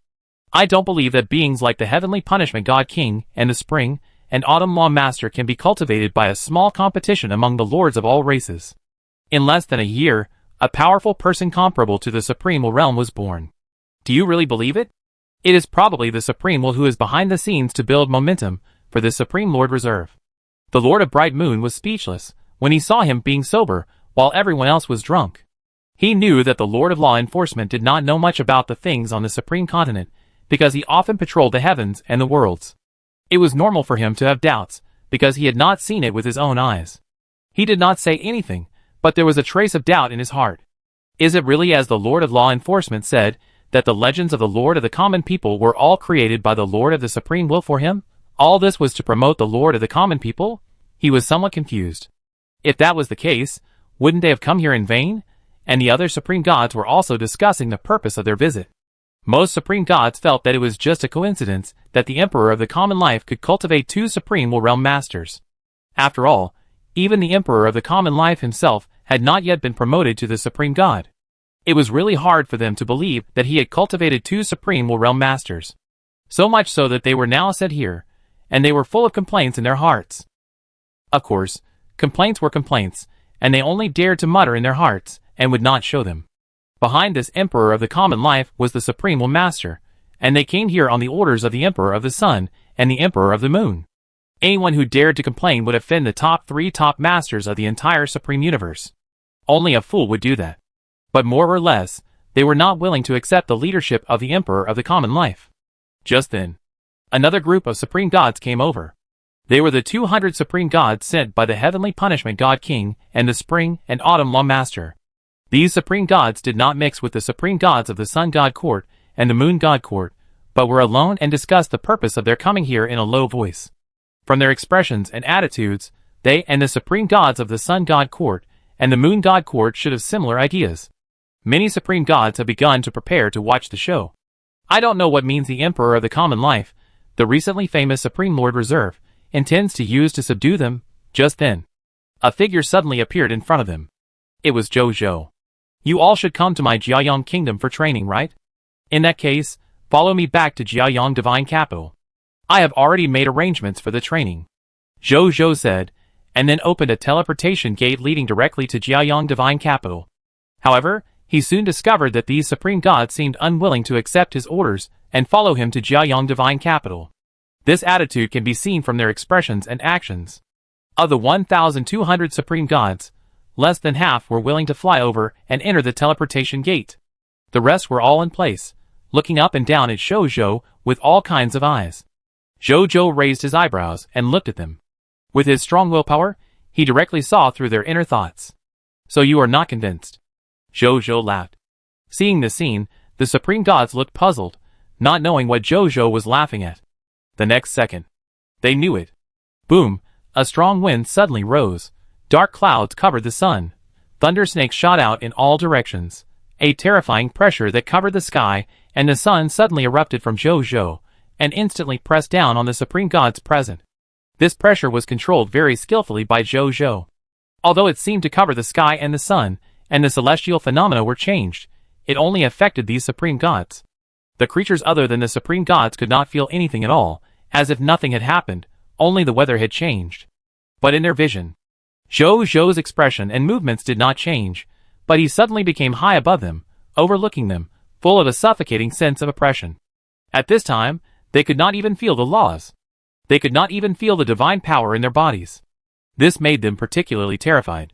I don't believe that beings like the Heavenly Punishment God King and the Spring and Autumn Law Master can be cultivated by a small competition among the lords of all races. In less than a year, a powerful person comparable to the Supreme Will realm was born. Do you really believe it? It is probably the Supreme Will who is behind the scenes to build momentum for this Supreme Lord Reserve. The Lord of Bright Moon was speechless when he saw him being sober while everyone else was drunk. He knew that the Lord of Law Enforcement did not know much about the things on the Supreme Continent because he often patrolled the heavens and the worlds. It was normal for him to have doubts because he had not seen it with his own eyes. He did not say anything, but there was a trace of doubt in his heart. Is it really as the Lord of Law Enforcement said, that the legends of the Lord of the Common People were all created by the Lord of the Supreme Will for him? All this was to promote the Lord of the Common People? He was somewhat confused. If that was the case, wouldn't they have come here in vain? And the other Supreme Gods were also discussing the purpose of their visit. Most Supreme Gods felt that it was just a coincidence that the Emperor of the Common Life could cultivate two Supreme Will realm masters. After all, even the Emperor of the Common Life himself had not yet been promoted to the Supreme God. It was really hard for them to believe that he had cultivated two Supreme Will realm masters. So much so that they were now sent here, and they were full of complaints in their hearts. Of course, complaints were complaints, and they only dared to mutter in their hearts, and would not show them. Behind this Emperor of the Common Life was the Supreme Will Master, and they came here on the orders of the Emperor of the Sun and the Emperor of the Moon. Anyone who dared to complain would offend the top masters of the entire Supreme Universe. Only a fool would do that. But more or less, they were not willing to accept the leadership of the Emperor of the Common Life. Just then, another group of Supreme Gods came over. They were the 200 Supreme Gods sent by the Heavenly Punishment God King and the Spring and Autumn Law Master. These Supreme Gods did not mix with the Supreme Gods of the Sun God Court and the Moon God Court, but were alone and discussed the purpose of their coming here in a low voice. From their expressions and attitudes, they and the Supreme Gods of the Sun God Court and the Moon God Court should have similar ideas. Many Supreme Gods have begun to prepare to watch the show. I don't know what means the Emperor of the Common Life, the recently famous Supreme Lord Reserve, intends to use to subdue them. Just then, a figure suddenly appeared in front of them. It was Zhou. You all should come to my Jiayang Kingdom for training, right? In that case, follow me back to Jiayang Divine Capital. I have already made arrangements for the training. Zhou said, and then opened a teleportation gate leading directly to Jiayang Divine Capital. However, he soon discovered that these Supreme Gods seemed unwilling to accept his orders and follow him to Jiayang Divine Capital. This attitude can be seen from their expressions and actions. Of the 1,200 Supreme Gods, less than half were willing to fly over and enter the teleportation gate. The rest were all in place, looking up and down at Zhou with all kinds of eyes. Zhou raised his eyebrows and looked at them. With his strong willpower, he directly saw through their inner thoughts. So you are not convinced? Zhou laughed. Seeing the scene, the Supreme Gods looked puzzled, not knowing what Zhou was laughing at. The next second, they knew it. Boom! A strong wind suddenly rose. Dark clouds covered the sun. Thunder snakes shot out in all directions. A terrifying pressure that covered the sky, and the sun suddenly erupted from Zhou, and instantly pressed down on the Supreme Gods present. This pressure was controlled very skillfully by Zhou. Although it seemed to cover the sky and the sun, and the celestial phenomena were changed, it only affected these Supreme Gods. The creatures other than the Supreme Gods could not feel anything at all, as if nothing had happened, only the weather had changed. But in their vision, Zhou's expression and movements did not change, but he suddenly became high above them, overlooking them, full of a suffocating sense of oppression. At this time, they could not even feel the laws. They could not even feel the divine power in their bodies. This made them particularly terrified.